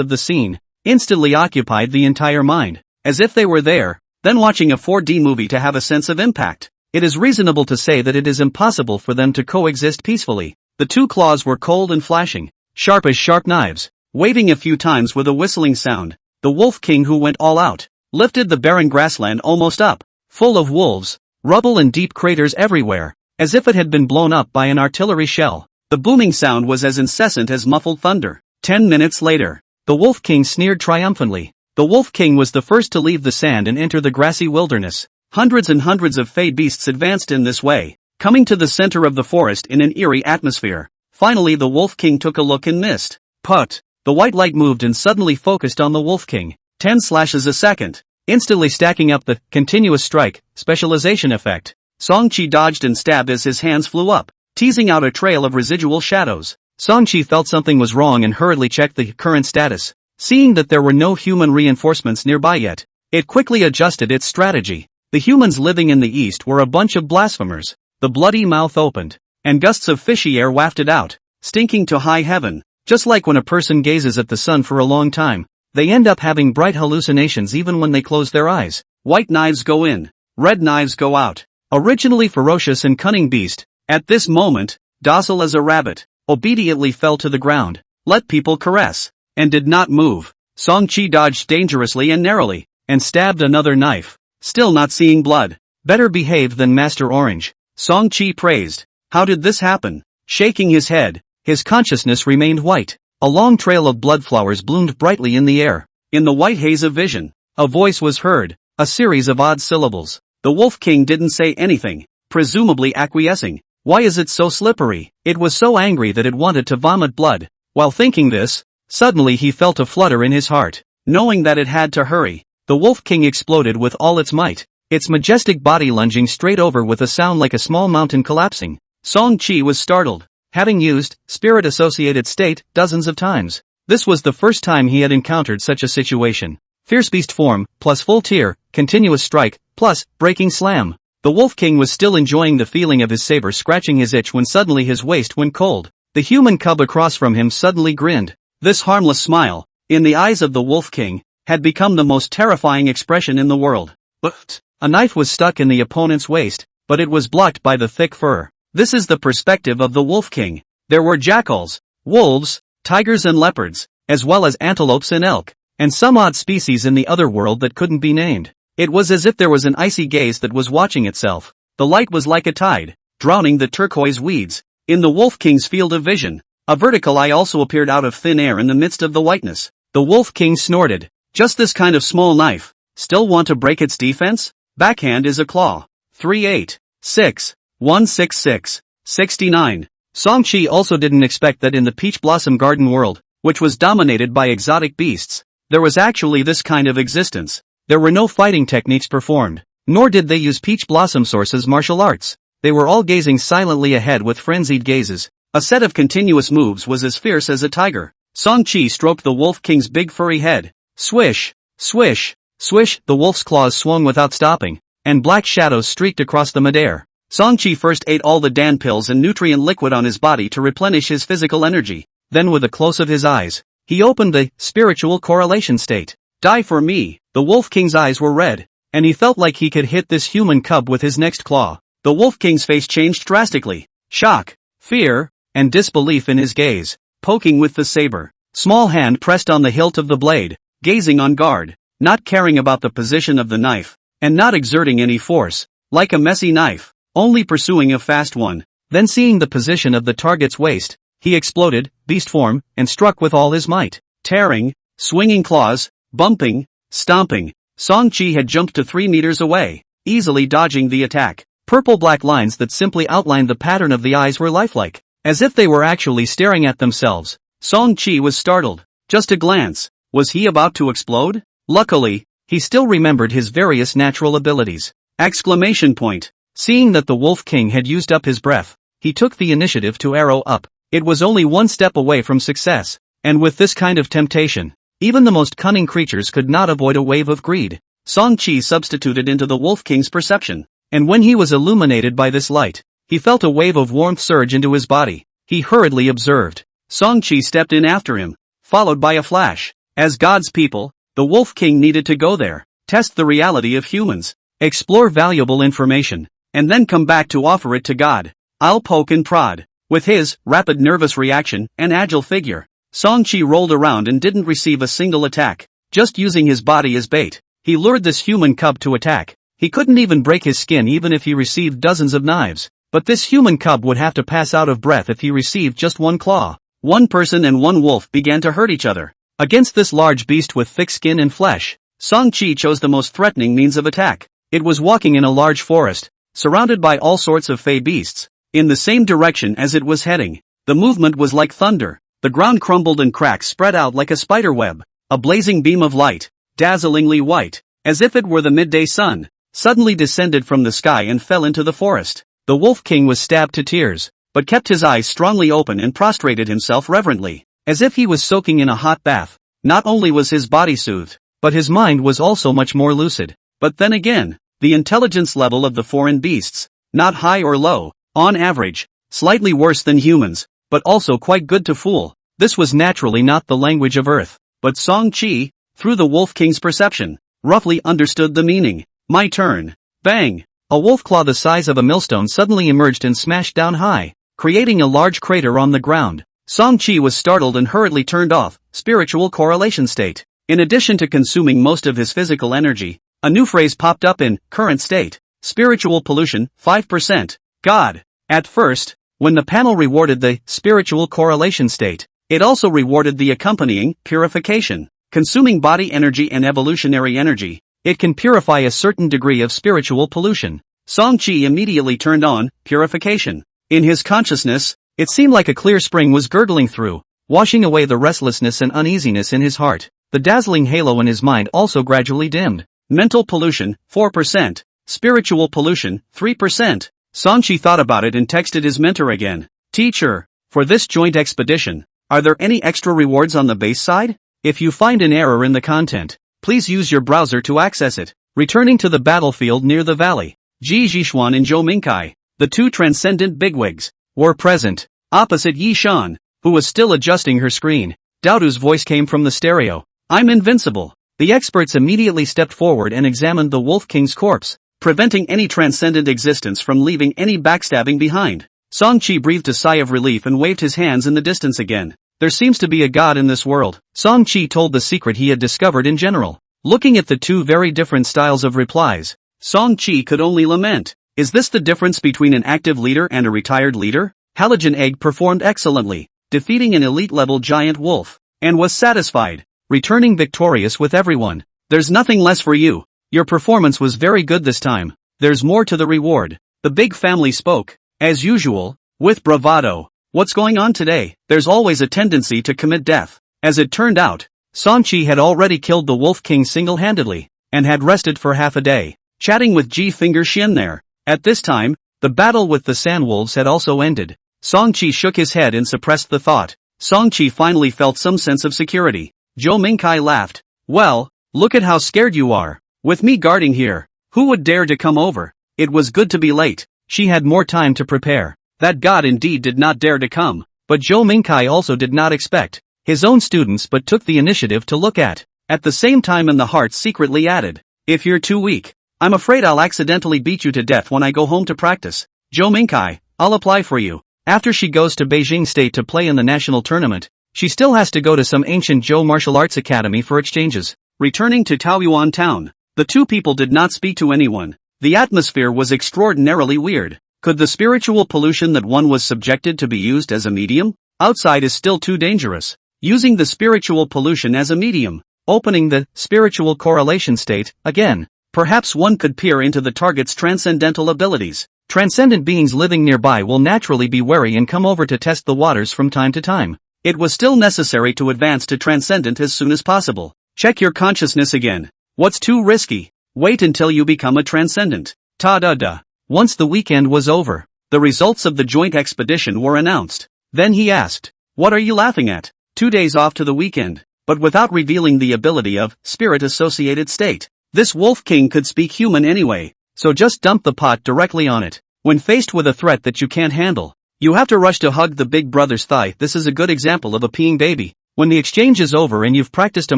the scene instantly occupied the entire mind, as if they were there, then watching a 4D movie to have a sense of impact. it is reasonable to say that it is impossible for them to coexist peacefully. The two claws were cold and flashing, sharp as sharp knives. Waving a few times with a whistling sound, the Wolf King, who went all out, lifted the barren grassland almost up, full of wolves, rubble and deep craters everywhere, as if it had been blown up by an artillery shell. The booming sound was as incessant as muffled thunder. 10 minutes later, the Wolf King sneered triumphantly. The Wolf King was the first to leave the sand and enter the grassy wilderness. Hundreds and hundreds of fey beasts advanced in this way, coming to the center of the forest in an eerie atmosphere. Finally the Wolf King took a look and missed. Put! The white light moved and suddenly focused on the Wolf King. 10 slashes a second, instantly stacking up the continuous strike specialization effect. Song-Chi dodged and stabbed as his hands flew up, teasing out a trail of residual shadows. Song-Chi felt something was wrong and hurriedly checked the current status. Seeing that there were no human reinforcements nearby yet, it quickly adjusted its strategy. The humans living in the east were a bunch of blasphemers. The bloody mouth opened, and gusts of fishy air wafted out, stinking to high heaven. Just like when a person gazes at the sun for a long time, they end up having bright hallucinations even when they close their eyes. White knives go in, red knives go out. Originally ferocious and cunning beast, at this moment, docile as a rabbit, obediently fell to the ground, let people caress, and did not move. Song-Chi dodged dangerously and narrowly, and stabbed another knife, still not seeing blood. Better behaved than Master Orange, Song-Chi praised. How did this happen? Shaking his head, his consciousness remained white. A long trail of blood flowers bloomed brightly in the air. In the white haze of vision, a voice was heard, a series of odd syllables. The Wolf King didn't say anything, presumably acquiescing. Why is it so slippery? It was so angry that it wanted to vomit blood. While thinking this, suddenly he felt a flutter in his heart. Knowing that it had to hurry, the Wolf King exploded with all its might, its majestic body lunging straight over with a sound like a small mountain collapsing. Song-Chi was startled. Having used spirit-associated state dozens of times, this was the first time he had encountered such a situation. Fierce beast form, plus full tier, continuous strike, plus breaking slam. The Wolf King was still enjoying the feeling of his saber scratching his itch when suddenly his waist went cold. The human cub across from him suddenly grinned. This harmless smile, in the eyes of the Wolf King, had become the most terrifying expression in the world. But a knife was stuck in the opponent's waist, but it was blocked by the thick fur. This is the perspective of the Wolf King. There were jackals, wolves, tigers and leopards, as well as antelopes and elk, and some odd species in the other world that couldn't be named. It was as if there was an icy gaze that was watching itself. The light was like a tide, drowning the turquoise weeds. In the Wolf King's field of vision, a vertical eye also appeared out of thin air in the midst of the whiteness. The Wolf King snorted. Just this kind of small knife. Still want to break its defense? Backhand is a claw. 386. 166. 69. Song-Chi also didn't expect that in the Peach Blossom Garden world, which was dominated by exotic beasts, there was actually this kind of existence. There were no fighting techniques performed, nor did they use Peach Blossom Source's martial arts. They were all gazing silently ahead with frenzied gazes. A set of continuous moves was as fierce as a tiger. Song-Chi stroked the Wolf King's big furry head. Swish, swish, swish, the wolf's claws swung without stopping, and black shadows streaked across the midair. Song-Chi first ate all the Dan pills and nutrient liquid on his body to replenish his physical energy. Then with a close of his eyes, he opened the spiritual correlation state. Die for me. The Wolf King's eyes were red, and he felt like he could hit this human cub with his next claw. The Wolf King's face changed drastically. Shock, fear, and disbelief in his gaze. Poking with the saber. Small hand pressed on the hilt of the blade, gazing on guard, not caring about the position of the knife, and not exerting any force. Like a messy knife, only pursuing a fast one. Then seeing the position of the target's waist, he exploded, beast form, and struck with all his might. Tearing, swinging claws, bumping, stomping. Song-Chi had jumped to 3 meters away, easily dodging the attack. Purple-black lines that simply outlined the pattern of the eyes were lifelike, as if they were actually staring at themselves. Song-Chi was startled. Just a glance. Was he about to explode? Luckily, he still remembered his various natural abilities. Exclamation point. Seeing that the Wolf King had used up his breath, he took the initiative to arrow up. It was only one step away from success, and with this kind of temptation, even the most cunning creatures could not avoid a wave of greed. Song-Chi substituted into the Wolf King's perception, and when he was illuminated by this light, he felt a wave of warmth surge into his body. He hurriedly observed. Song-Chi stepped in after him, followed by a flash. As God's people, the Wolf King needed to go there, test the reality of humans, explore valuable information, and then come back to offer it to God. I'll poke and prod. With his rapid nervous reaction and agile figure, Song-chi rolled around and didn't receive a single attack. Just using his body as bait, he lured this human cub to attack. He couldn't even break his skin even if he received dozens of knives. But this human cub would have to pass out of breath if he received just one claw. One person and one wolf began to hurt each other. Against this large beast with thick skin and flesh, Song-chi chose the most threatening means of attack. It was walking in a large forest, surrounded by all sorts of fey beasts, in the same direction as it was heading. The movement was like thunder. The ground crumbled and cracks spread out like a spider web. A blazing beam of light, dazzlingly white, as if it were the midday sun, suddenly descended from the sky and fell into the forest. The Wolf King was stabbed to tears, but kept his eyes strongly open and prostrated himself reverently, as if he was soaking in a hot bath. Not only was his body soothed, but his mind was also much more lucid. But then again, the intelligence level of the foreign beasts, not high or low, on average, slightly worse than humans, but also quite good to fool. This was naturally not the language of Earth, but Song-chi, through the Wolf King's perception, roughly understood the meaning. My turn. Bang! A wolf claw the size of a millstone suddenly emerged and smashed down high, creating a large crater on the ground. Song-chi was startled and hurriedly turned off spiritual correlation state. In addition to consuming most of his physical energy, a new phrase popped up in current state. Spiritual pollution, 5%. God. At first, when the panel rewarded the spiritual correlation state, it also rewarded the accompanying purification. Consuming body energy and evolutionary energy, it can purify a certain degree of spiritual pollution. Song-chi immediately turned on purification. In his consciousness, it seemed like a clear spring was gurgling through, washing away the restlessness and uneasiness in his heart. The dazzling halo in his mind also gradually dimmed. Mental pollution, 4%. Spiritual pollution, 3%. Song-chi thought about it and texted his mentor again. Teacher, for this joint expedition, are there any extra rewards on the base side? If you find an error in the content, please use your browser to access it. Returning to the battlefield near the valley, Ji Jishuan and Zhou Mingkai, the two transcendent bigwigs, were present. Opposite Yi Shan, who was still adjusting her screen, Daodu's voice came from the stereo. I'm invincible. The experts immediately stepped forward and examined the Wolf King's corpse, preventing any transcendent existence from leaving any backstabbing behind. Song-chi breathed a sigh of relief and waved his hands in the distance again. There seems to be a god in this world. Song-chi told the secret he had discovered in general. Looking at the two very different styles of replies, Song-chi could only lament. Is this the difference between an active leader and a retired leader? Halogen Egg performed excellently, defeating an elite-level giant wolf, and was satisfied, returning victorious with everyone. There's nothing less for you. Your performance was very good this time. There's more to the reward. The big family spoke, as usual, with bravado. What's going on today? There's always a tendency to commit death. As it turned out, Song-chi had already killed the Wolf King single-handedly, and had rested for half a day, chatting with Ji Finger Shin there. At this time, the battle with the Sandwolves had also ended. Song-chi shook his head and suppressed the thought. Song-chi finally felt some sense of security. Zhou Mingkai laughed. Well, look at how scared you are. With me guarding here, who would dare to come over? It was good to be late. She had more time to prepare. That god indeed did not dare to come, but Zhou Mingkai also did not expect his own students but took the initiative to look at the same time, and the heart secretly added, if you're too weak, I'm afraid I'll accidentally beat you to death when I go home to practice. Zhou Mingkai, I'll apply for you. After she goes to Beijing State to play in the national tournament, she still has to go to some ancient Zhou martial arts academy for exchanges. Returning to Taoyuan town, the two people did not speak to anyone. The atmosphere was extraordinarily weird. Could the spiritual pollution that one was subjected to be used as a medium? Outside is still too dangerous. Using the spiritual pollution as a medium, opening the spiritual correlation state, again, perhaps one could peer into the target's transcendental abilities. Transcendent beings living nearby will naturally be wary and come over to test the waters from time to time. It was still necessary to advance to transcendent as soon as possible. Check your consciousness again. What's too risky? Wait until you become a transcendent. Ta-da-da. Once the weekend was over, the results of the joint expedition were announced. Then he asked, what are you laughing at? 2 days off to the weekend, but without revealing the ability of spirit-associated state. This Wolf King could speak human anyway, so just dump the pot directly on it. When faced with a threat that you can't handle, you have to rush to hug the big brother's thigh. This is a good example of a peeing baby. When the exchange is over and you've practiced a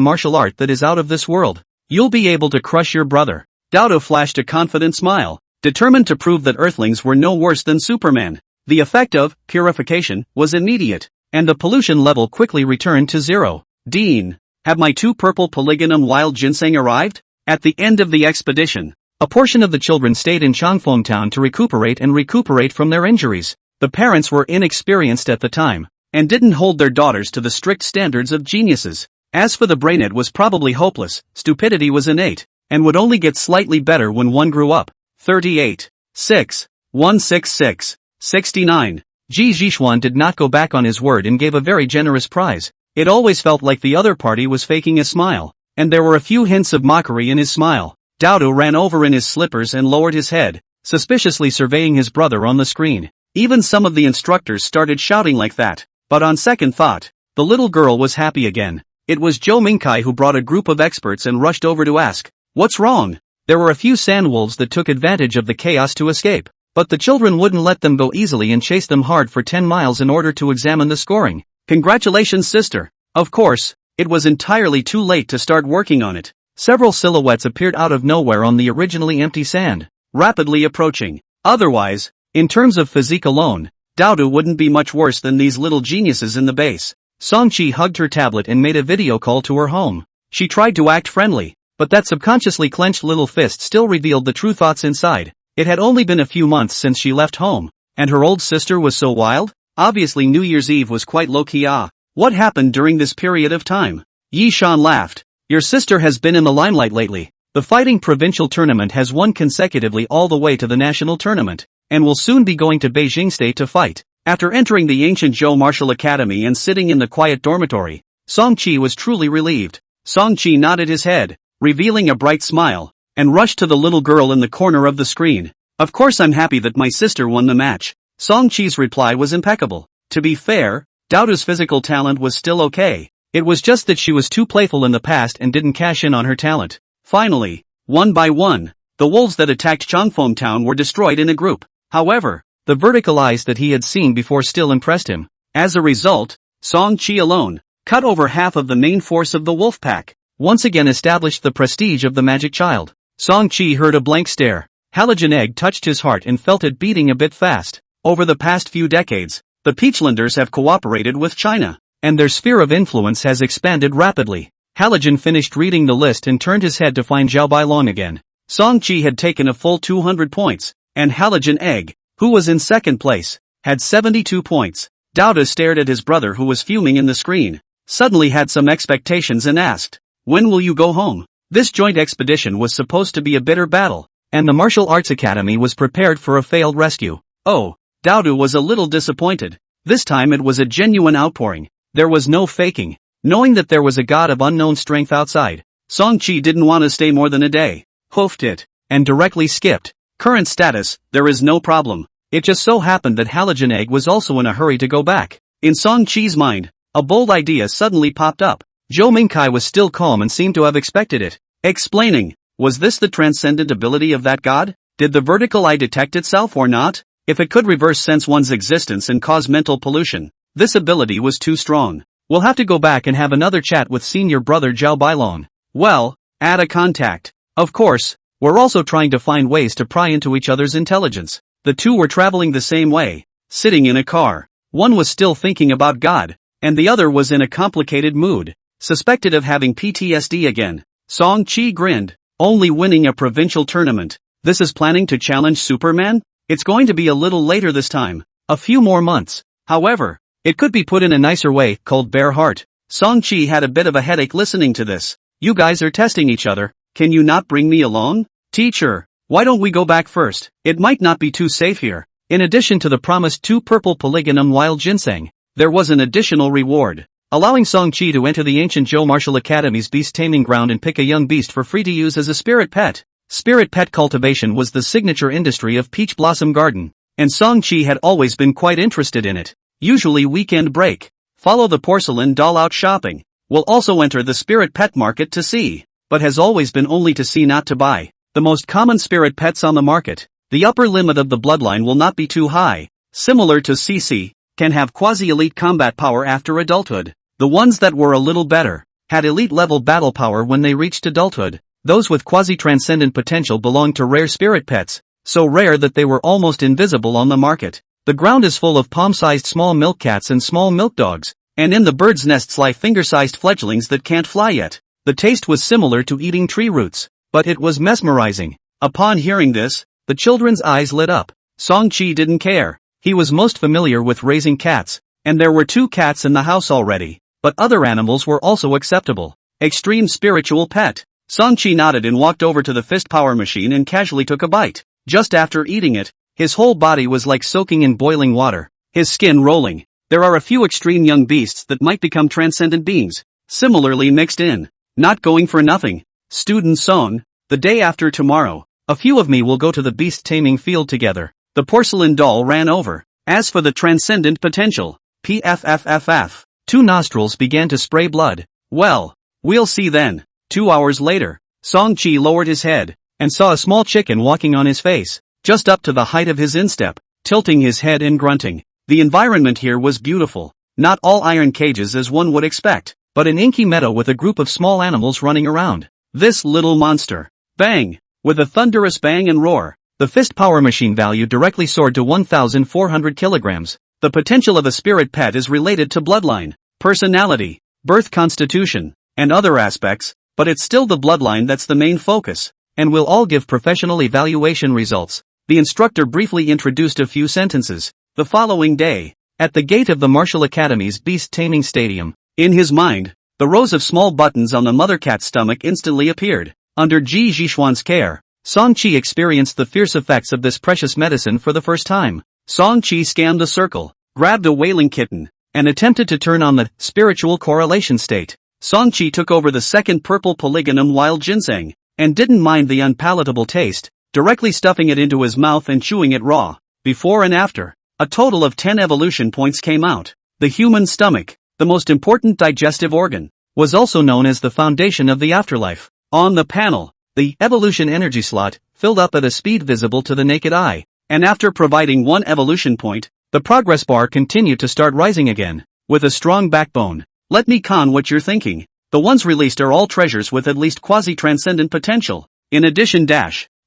martial art that is out of this world, you'll be able to crush your brother. Daodu flashed a confident smile. determined to prove that Earthlings were no worse than Superman. The effect of purification was immediate, and the pollution level quickly returned to zero. Dean, have my 2 purple polygonum wild ginseng arrived? At the end of the expedition, a portion of the children stayed in Changfeng town to recuperate from their injuries. The parents were inexperienced at the time, and didn't hold their daughters to the strict standards of geniuses. As for the brain, it was probably hopeless. Stupidity was innate, and would only get slightly better when one grew up. 38. 6. 166. 69. Ji Zhixuan did not go back on his word and gave a very generous prize. It always felt like the other party was faking a smile, and there were a few hints of mockery in his smile. Dowdo ran over in his slippers and lowered his head, suspiciously surveying his brother on the screen. Even some of the instructors started shouting like that. But on second thought, the little girl was happy again. It was Zhou Mingkai who brought a group of experts and rushed over to ask, "What's wrong?" There were a few sandwolves that took advantage of the chaos to escape, but the children wouldn't let them go easily and chased them hard for 10 miles in order to examine the scoring. Congratulations, sister. Of course, it was entirely too late to start working on it. Several silhouettes appeared out of nowhere on the originally empty sand, rapidly approaching. Otherwise, in terms of physique alone, Dowdo wouldn't be much worse than these little geniuses in the base. Songqi hugged her tablet and made a video call to her home. She tried to act friendly, but that subconsciously clenched little fist still revealed the true thoughts inside. It had only been a few months since she left home, and her old sister was so wild? Obviously New Year's Eve was quite low-key. What happened during this period of time? Yi Shan laughed. Your sister has been in the limelight lately. The fighting provincial tournament has won consecutively all the way to the national tournament, and will soon be going to Beijing State to fight. After entering the ancient Zhou Martial Academy and sitting in the quiet dormitory, Songqi was truly relieved. Songqi nodded his head, revealing a bright smile, and rushed to the little girl in the corner of the screen. Of course I'm happy that my sister won the match. Songqi's reply was impeccable. To be fair, Dowdo's physical talent was still okay. It was just that she was too playful in the past and didn't cash in on her talent. Finally, one by one, the wolves that attacked Changfeng town were destroyed in a group. However, the vertical eyes that he had seen before still impressed him. As a result, Songqi alone cut over half of the main force of the wolf pack, once again established the prestige of the magic child. Songqi heard a blank stare. Halogen egg touched his heart and felt it beating a bit fast. Over the past few decades, the Peachlanders have cooperated with China, and their sphere of influence has expanded rapidly. Halogen finished reading the list and turned his head to find Zhao Bailong again. Songqi had taken a full 200 points, and Halogen Egg, who was in second place, had 72 points. Dowdo stared at his brother who was fuming in the screen, suddenly had some expectations and asked, "When will you go home?" This joint expedition was supposed to be a bitter battle, and the Martial Arts Academy was prepared for a failed rescue. Oh, Dowdo was a little disappointed. This time it was a genuine outpouring. There was no faking. Knowing that there was a god of unknown strength outside, Songqi didn't want to stay more than a day. Hoofed it, and directly skipped. Current status, there is no problem. It just so happened that Halogen Egg was also in a hurry to go back. In Songqi's mind, a bold idea suddenly popped up. Zhou Mingkai was still calm and seemed to have expected it. Explaining, was this the transcendent ability of that god? Did the vertical eye detect itself or not? If it could reverse sense one's existence and cause mental pollution, this ability was too strong. We'll have to go back and have another chat with senior brother Zhao Bailong. Well, add a contact. Of course, we're also trying to find ways to pry into each other's intelligence. The two were traveling the same way, sitting in a car. One was still thinking about God, and the other was in a complicated mood, suspected of having PTSD again. Songqi grinned. Only winning a provincial tournament. This is planning to challenge Superman? It's going to be a little later this time. A few more months. However, it could be put in a nicer way, called bare heart. Songqi had a bit of a headache listening to this. You guys are testing each other. Can you not bring me along? Teacher, why don't we go back first? It might not be too safe here. In addition to the promised 2 purple polygonum wild ginseng, there was an additional reward, allowing Songqi to enter the ancient Zhou Martial Academy's beast taming ground and pick a young beast for free to use as a spirit pet. Spirit pet cultivation was the signature industry of Peach Blossom Garden, and Songqi had always been quite interested in it. Usually weekend break, follow the porcelain doll out shopping. Will also enter the spirit pet market to see, but has always been only to see not to buy. The most common spirit pets on the market, the upper limit of the bloodline will not be too high, similar to CC, can have quasi-elite combat power after adulthood. The ones that were a little better, had elite level battle power when they reached adulthood. Those with quasi-transcendent potential belonged to rare spirit pets. so rare that they were almost invisible on the market. The ground is full of palm-sized small milk cats and small milk dogs, and in the birds' nests lie finger-sized fledglings that can't fly yet. The taste was similar to eating tree roots, but it was mesmerizing. Upon hearing this, the children's eyes lit up. Song-chi didn't care. He was most familiar with raising cats, and there were 2 cats in the house already, but other animals were also acceptable. Extreme spiritual pet. Song-chi nodded and walked over to the fist power machine and casually took a bite. Just after eating it, his whole body was like soaking in boiling water, his skin rolling. There are a few extreme young beasts that might become transcendent beings, similarly mixed in. Not going for nothing. Student Song, the day after tomorrow, a few of me will go to the beast taming field together. The porcelain doll ran over. As for the transcendent potential, PFFFF. 2 nostrils began to spray blood. Well, we'll see then. 2 hours later, Song-chi lowered his head, and saw a small chicken walking on his face, just up to the height of his instep, tilting his head and grunting. The environment here was beautiful. Not all iron cages as one would expect, but an inky meadow with a group of small animals running around. This little monster. Bang! With a thunderous bang and roar, the fist power machine value directly soared to 1,400 kilograms. The potential of a spirit pet is related to bloodline, personality, birth constitution, and other aspects, but it's still the bloodline that's the main focus, and will all give professional evaluation results. The instructor briefly introduced a few sentences. The following day, at the gate of the Martial Academy's Beast Taming Stadium, in his mind, the rows of small buttons on the mother cat's stomach instantly appeared. Under Ji Jishuan's care, Song-chi experienced the fierce effects of this precious medicine for the first time. Song-chi scanned the circle, grabbed a wailing kitten, and attempted to turn on the spiritual correlation state. Song-chi took over the second purple polygonum wild ginseng, and didn't mind the unpalatable taste, directly stuffing it into his mouth and chewing it raw. Before and after, a total of 10 evolution points came out. The human stomach, the most important digestive organ, was also known as the foundation of the afterlife. On the panel, the evolution energy slot filled up at a speed visible to the naked eye, and after providing 1 evolution point, the progress bar continued to start rising again. With a strong backbone, let me con what you're thinking. The ones released are all treasures with at least quasi-transcendent potential. In addition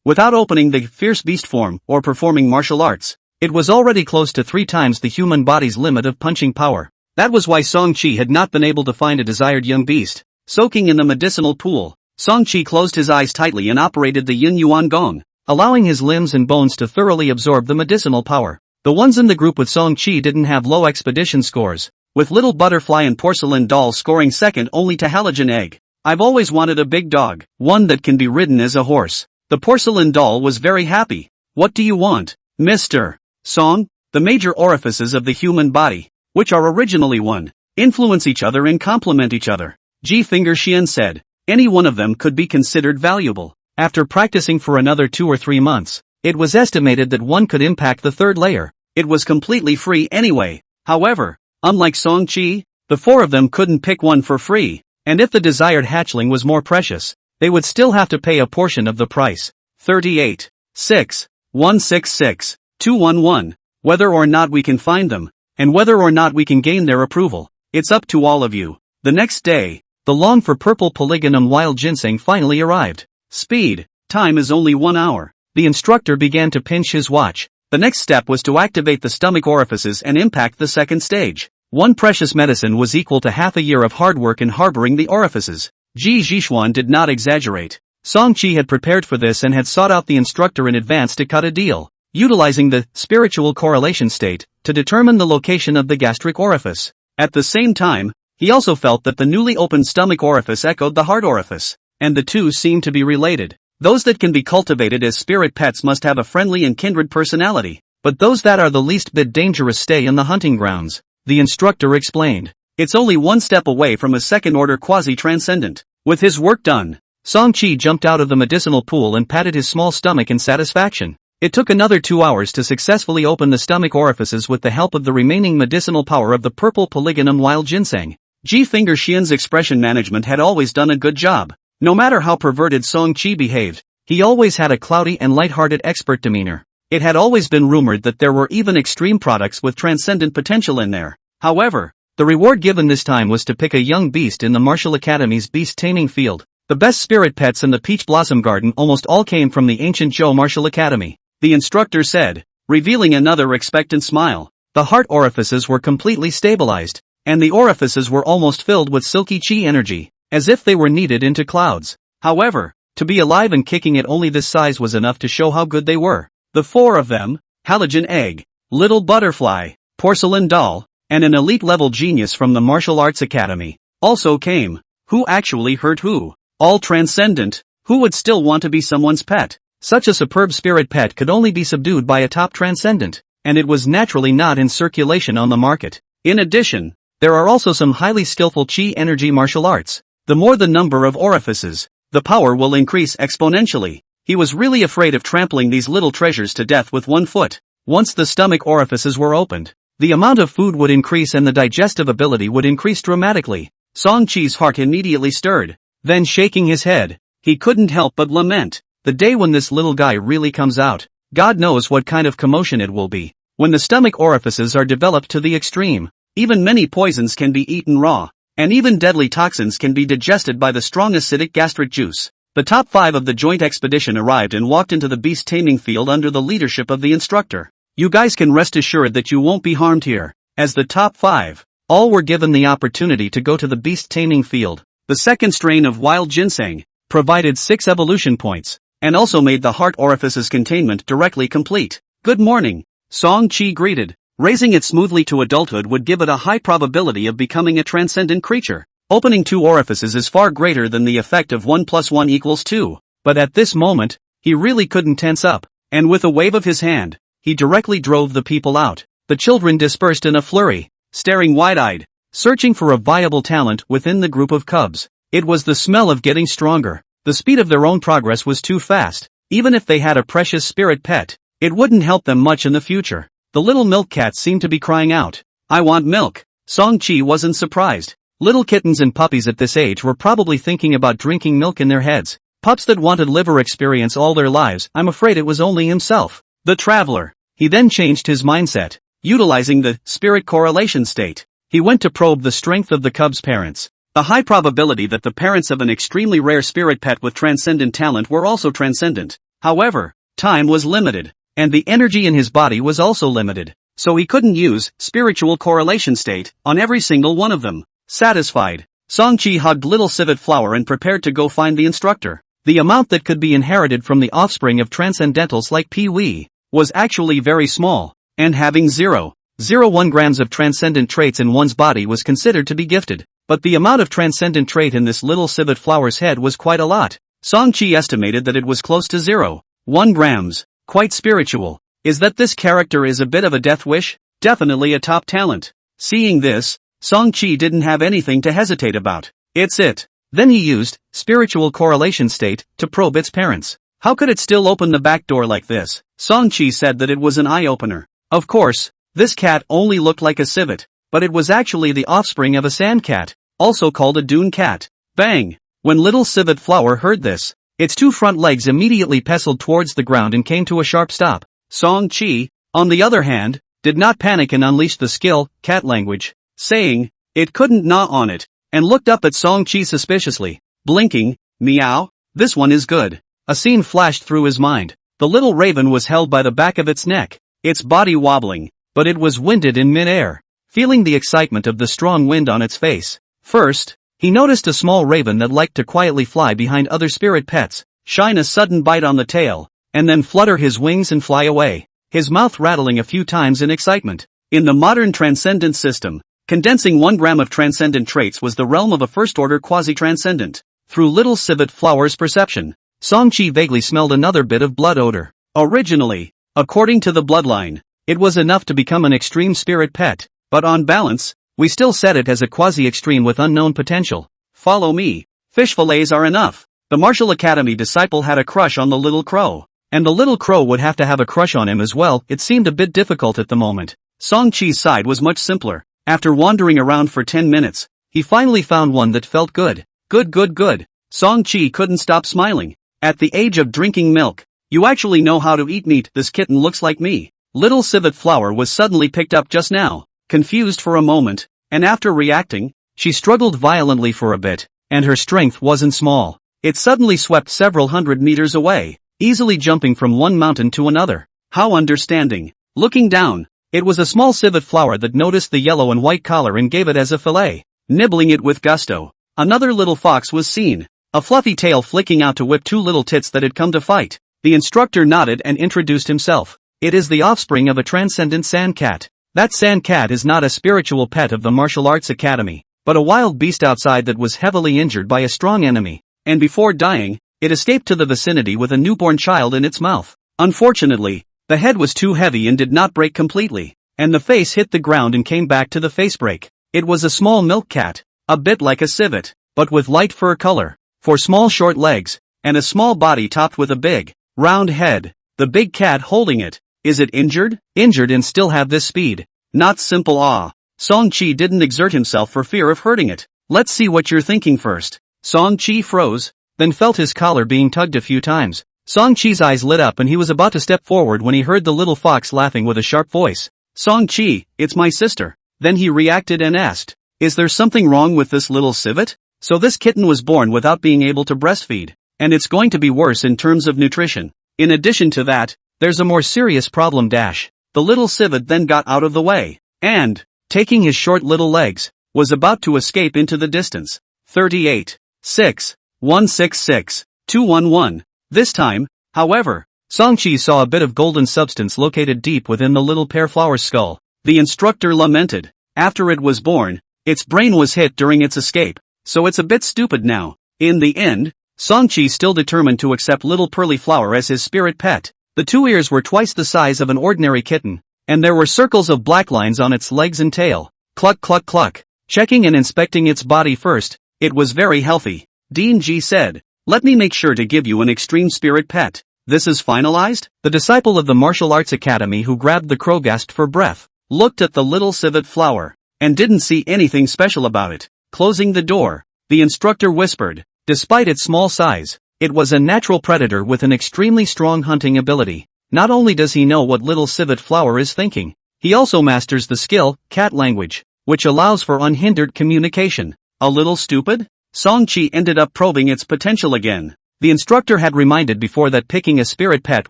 without opening the fierce beast form or performing martial arts, it was already close to 3 times the human body's limit of punching power. That was why Song-chi had not been able to find a desired young beast. Soaking in the medicinal pool, Song-chi closed his eyes tightly and operated the yin yuan gong, allowing his limbs and bones to thoroughly absorb the medicinal power. The ones in the group with Song-chi didn't have low expedition scores, with Little Butterfly and Porcelain Doll scoring second only to Halogen Egg. I've always wanted a big dog, one that can be ridden as a horse. The Porcelain Doll was very happy. What do you want, Mr. Song? The major orifices of the human body, which are originally one, influence each other and complement each other. Ji Finger Xian said. Any one of them could be considered valuable. After practicing for another 2 or 3 months, it was estimated that one could impact the 3rd layer. It was completely free anyway. However, unlike Song-chi, the 4 of them couldn't pick one for free, and if the desired hatchling was more precious, they would still have to pay a portion of the price. 38. 6. 166. 211. Whether or not we can find them, and whether or not we can gain their approval, it's up to all of you. The next day, the longed for purple polygonum wild ginseng finally arrived. Speed. Time is only 1 hour. The instructor began to pinch his watch. The next step was to activate the stomach orifices and impact the second stage. 1 precious medicine was equal to half a year of hard work in harboring the orifices. Ji Jishuan did not exaggerate. Song-chi had prepared for this and had sought out the instructor in advance to cut a deal, utilizing the spiritual correlation state to determine the location of the gastric orifice. At the same time, he also felt that the newly opened stomach orifice echoed the heart orifice, and the two seemed to be related. Those that can be cultivated as spirit pets must have a friendly and kindred personality, but those that are the least bit dangerous stay in the hunting grounds, the instructor explained. It's only 1 step away from a second-order quasi-transcendent. With his work done, Song-chi jumped out of the medicinal pool and patted his small stomach in satisfaction. It took another 2 hours to successfully open the stomach orifices with the help of the remaining medicinal power of the purple polygonum wild ginseng. Ji Finger Xian's expression management had always done a good job. No matter how perverted Song-chi behaved, he always had a cloudy and light-hearted expert demeanor. It had always been rumored that there were even extreme products with transcendent potential in there. However, the reward given this time was to pick a young beast in the Martial Academy's beast taming field. The best spirit pets in the Peach Blossom Garden almost all came from the ancient Zhou Martial Academy. the instructor said, revealing another expectant smile. The heart orifices were completely stabilized, and the orifices were almost filled with silky chi energy, as if they were kneaded into clouds. However, to be alive and kicking at only this size was enough to show how good they were. The four of them, halogen egg, little butterfly, porcelain doll, and an elite-level genius from the martial arts academy, also came. Who actually hurt who? All transcendent. Who would still want to be someone's pet? Such a superb spirit pet could only be subdued by a top transcendent, and it was naturally not in circulation on the market. In addition, there are also some highly skillful chi energy martial arts. The more the number of orifices, the power will increase exponentially. He was really afraid of trampling these little treasures to death with 1 foot. Once the stomach orifices were opened, the amount of food would increase and the digestive ability would increase dramatically. Song Chi's heart immediately stirred. Then shaking his head, he couldn't help but lament. The day when this little guy really comes out, God knows what kind of commotion it will be. When the stomach orifices are developed to the extreme, even many poisons can be eaten raw, and even deadly toxins can be digested by the strong acidic gastric juice. The top 5 of the joint expedition arrived and walked into the beast taming field under the leadership of the instructor. You guys can rest assured that you won't be harmed here. As the top 5, all were given the opportunity to go to the beast taming field. The second strain of wild ginseng provided 6 evolution points, and also made the heart orifice's containment directly complete. Good morning, Song Chi greeted. Raising it smoothly to adulthood would give it a high probability of becoming a transcendent creature. Opening 2 orifices is far greater than the effect of 1 + 1 = 2. But at this moment, he really couldn't tense up, and with a wave of his hand, he directly drove the people out. The children dispersed in a flurry, staring wide-eyed, searching for a viable talent within the group of cubs. It was the smell of getting stronger. The speed of their own progress was too fast. Even if they had a precious spirit pet, it wouldn't help them much in the future. The little milk cats seemed to be crying out, "I want milk." Song Chi wasn't surprised. Little kittens and puppies at this age were probably thinking about drinking milk in their heads. Pups that wanted liver experience all their lives. I'm afraid it was only himself, the traveler. He then changed his mindset. Utilizing the spirit correlation state, he went to probe the strength of the cub's parents. The high probability that the parents of an extremely rare spirit pet with transcendent talent were also transcendent. However, time was limited, and the energy in his body was also limited, so he couldn't use spiritual correlation state on every single one of them. Satisfied, Song Chi hugged little civet flower and prepared to go find the instructor. The amount that could be inherited from the offspring of transcendentals like Pee-wee was actually very small, and having 0.01 grams of transcendent traits in one's body was considered to be gifted. But the amount of transcendent trait in this little civet flower's head was quite a lot. Song Chi estimated that it was close to 0.1 grams. Quite spiritual. Is that this character is a bit of a death wish? Definitely a top talent. Seeing this, Song Chi didn't have anything to hesitate about. It's it. Then he used spiritual correlation state to probe its parents. How could it still open the back door like this? Song Chi said that it was an eye-opener. Of course, this cat only looked like a civet, but it was actually the offspring of a sand cat, also called a dune cat. Bang! When little civet flower heard this, its 2 front legs immediately pestled towards the ground and came to a sharp stop. Song Chi, on the other hand, did not panic and unleashed the skill, cat language, saying it couldn't gnaw on it, and looked up at Song Chi suspiciously, blinking. Meow, this one is good. A scene flashed through his mind. The little raven was held by the back of its neck, its body wobbling, but it was winded in mid-air. Feeling the excitement of the strong wind on its face, first, he noticed a small raven that liked to quietly fly behind other spirit pets, shine a sudden bite on the tail, and then flutter his wings and fly away, his mouth rattling a few times in excitement. In the modern transcendent system, condensing 1 gram of transcendent traits was the realm of a first-order quasi-transcendent. Through little civet flower's perception, Song Chi vaguely smelled another bit of blood odor. Originally, according to the bloodline, it was enough to become an extreme spirit pet. But on balance, we still set it as a quasi-extreme with unknown potential. Follow me. Fish fillets are enough. The Martial Academy disciple had a crush on the little crow, and the little crow would have to have a crush on him as well. It seemed a bit difficult at the moment. Song Chi's side was much simpler. After wandering around for 10 minutes, he finally found one that felt good. Good. Song Chi couldn't stop smiling. At the age of drinking milk, you actually know how to eat meat. This kitten looks like me. Little civet flower was suddenly picked up just now. Confused for a moment, and after reacting, she struggled violently for a bit, and her strength wasn't small. It suddenly swept several hundred meters away, easily jumping from one mountain to another. How understanding. Looking down, it was a small civet flower that noticed the yellow and white collar and gave it as a fillet, nibbling it with gusto. Another little fox was seen, a fluffy tail flicking out to whip two little tits that had come to fight. The instructor nodded and introduced himself. It is the offspring of a transcendent sand cat. That sand cat is not a spiritual pet of the martial arts academy, but a wild beast outside that was heavily injured by a strong enemy, and before dying, it escaped to the vicinity with a newborn child in its mouth. Unfortunately, the head was too heavy and did not break completely, and the face hit the ground and came back to the face break. It was a small milk cat, a bit like a civet, but with light fur color, for small short legs, and a small body topped with a big, round head. The big cat holding it. Is it injured? Injured and still have this speed? Not simple. Song-chi didn't exert himself for fear of hurting it. Let's see what you're thinking first. Song-chi froze, then felt his collar being tugged a few times. Song-chi's eyes lit up and he was about to step forward when he heard the little fox laughing with a sharp voice. Song-chi, it's my sister. Then he reacted and asked, is there something wrong with this little civet? So this kitten was born without being able to breastfeed, and it's going to be worse in terms of nutrition. In addition to that, there's a more serious problem. The little civet then got out of the way, and, taking his short little legs, was about to escape into the distance. 38. 6. 166. 211. This time, however, Song-chi saw a bit of golden substance located deep within the little pear flower's skull. The instructor lamented. After it was born, its brain was hit during its escape, so it's a bit stupid now. In the end, Song-chi still determined to accept little pearly flower as his spirit pet. The two ears were twice the size of an ordinary kitten, and there were circles of black lines on its legs and tail. Cluck cluck cluck. Checking and inspecting its body first, it was very healthy. Dean Ji said, let me make sure to give you an extreme spirit pet. This is finalized? The disciple of the martial arts academy who grabbed the crow gasped for breath, looked at the little civet flower, and didn't see anything special about it. Closing the door, the instructor whispered, despite its small size, it was a natural predator with an extremely strong hunting ability. Not only does he know what little civet flower is thinking, he also masters the skill, cat language, which allows for unhindered communication. A little stupid? Song-chi ended up probing its potential again. The instructor had reminded before that picking a spirit pet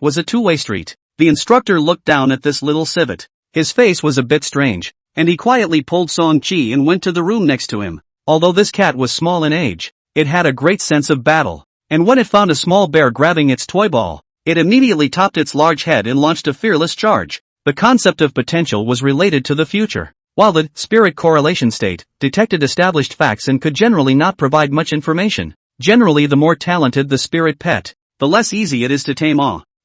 was a two-way street. The instructor looked down at this little civet. His face was a bit strange, and he quietly pulled Song-chi and went to the room next to him. Although this cat was small in age, it had a great sense of battle, and when it found a small bear grabbing its toy ball, it immediately topped its large head and launched a fearless charge. The concept of potential was related to the future, while the spirit correlation state detected established facts and could generally not provide much information. Generally, the more talented the spirit pet, the less easy it is to tame.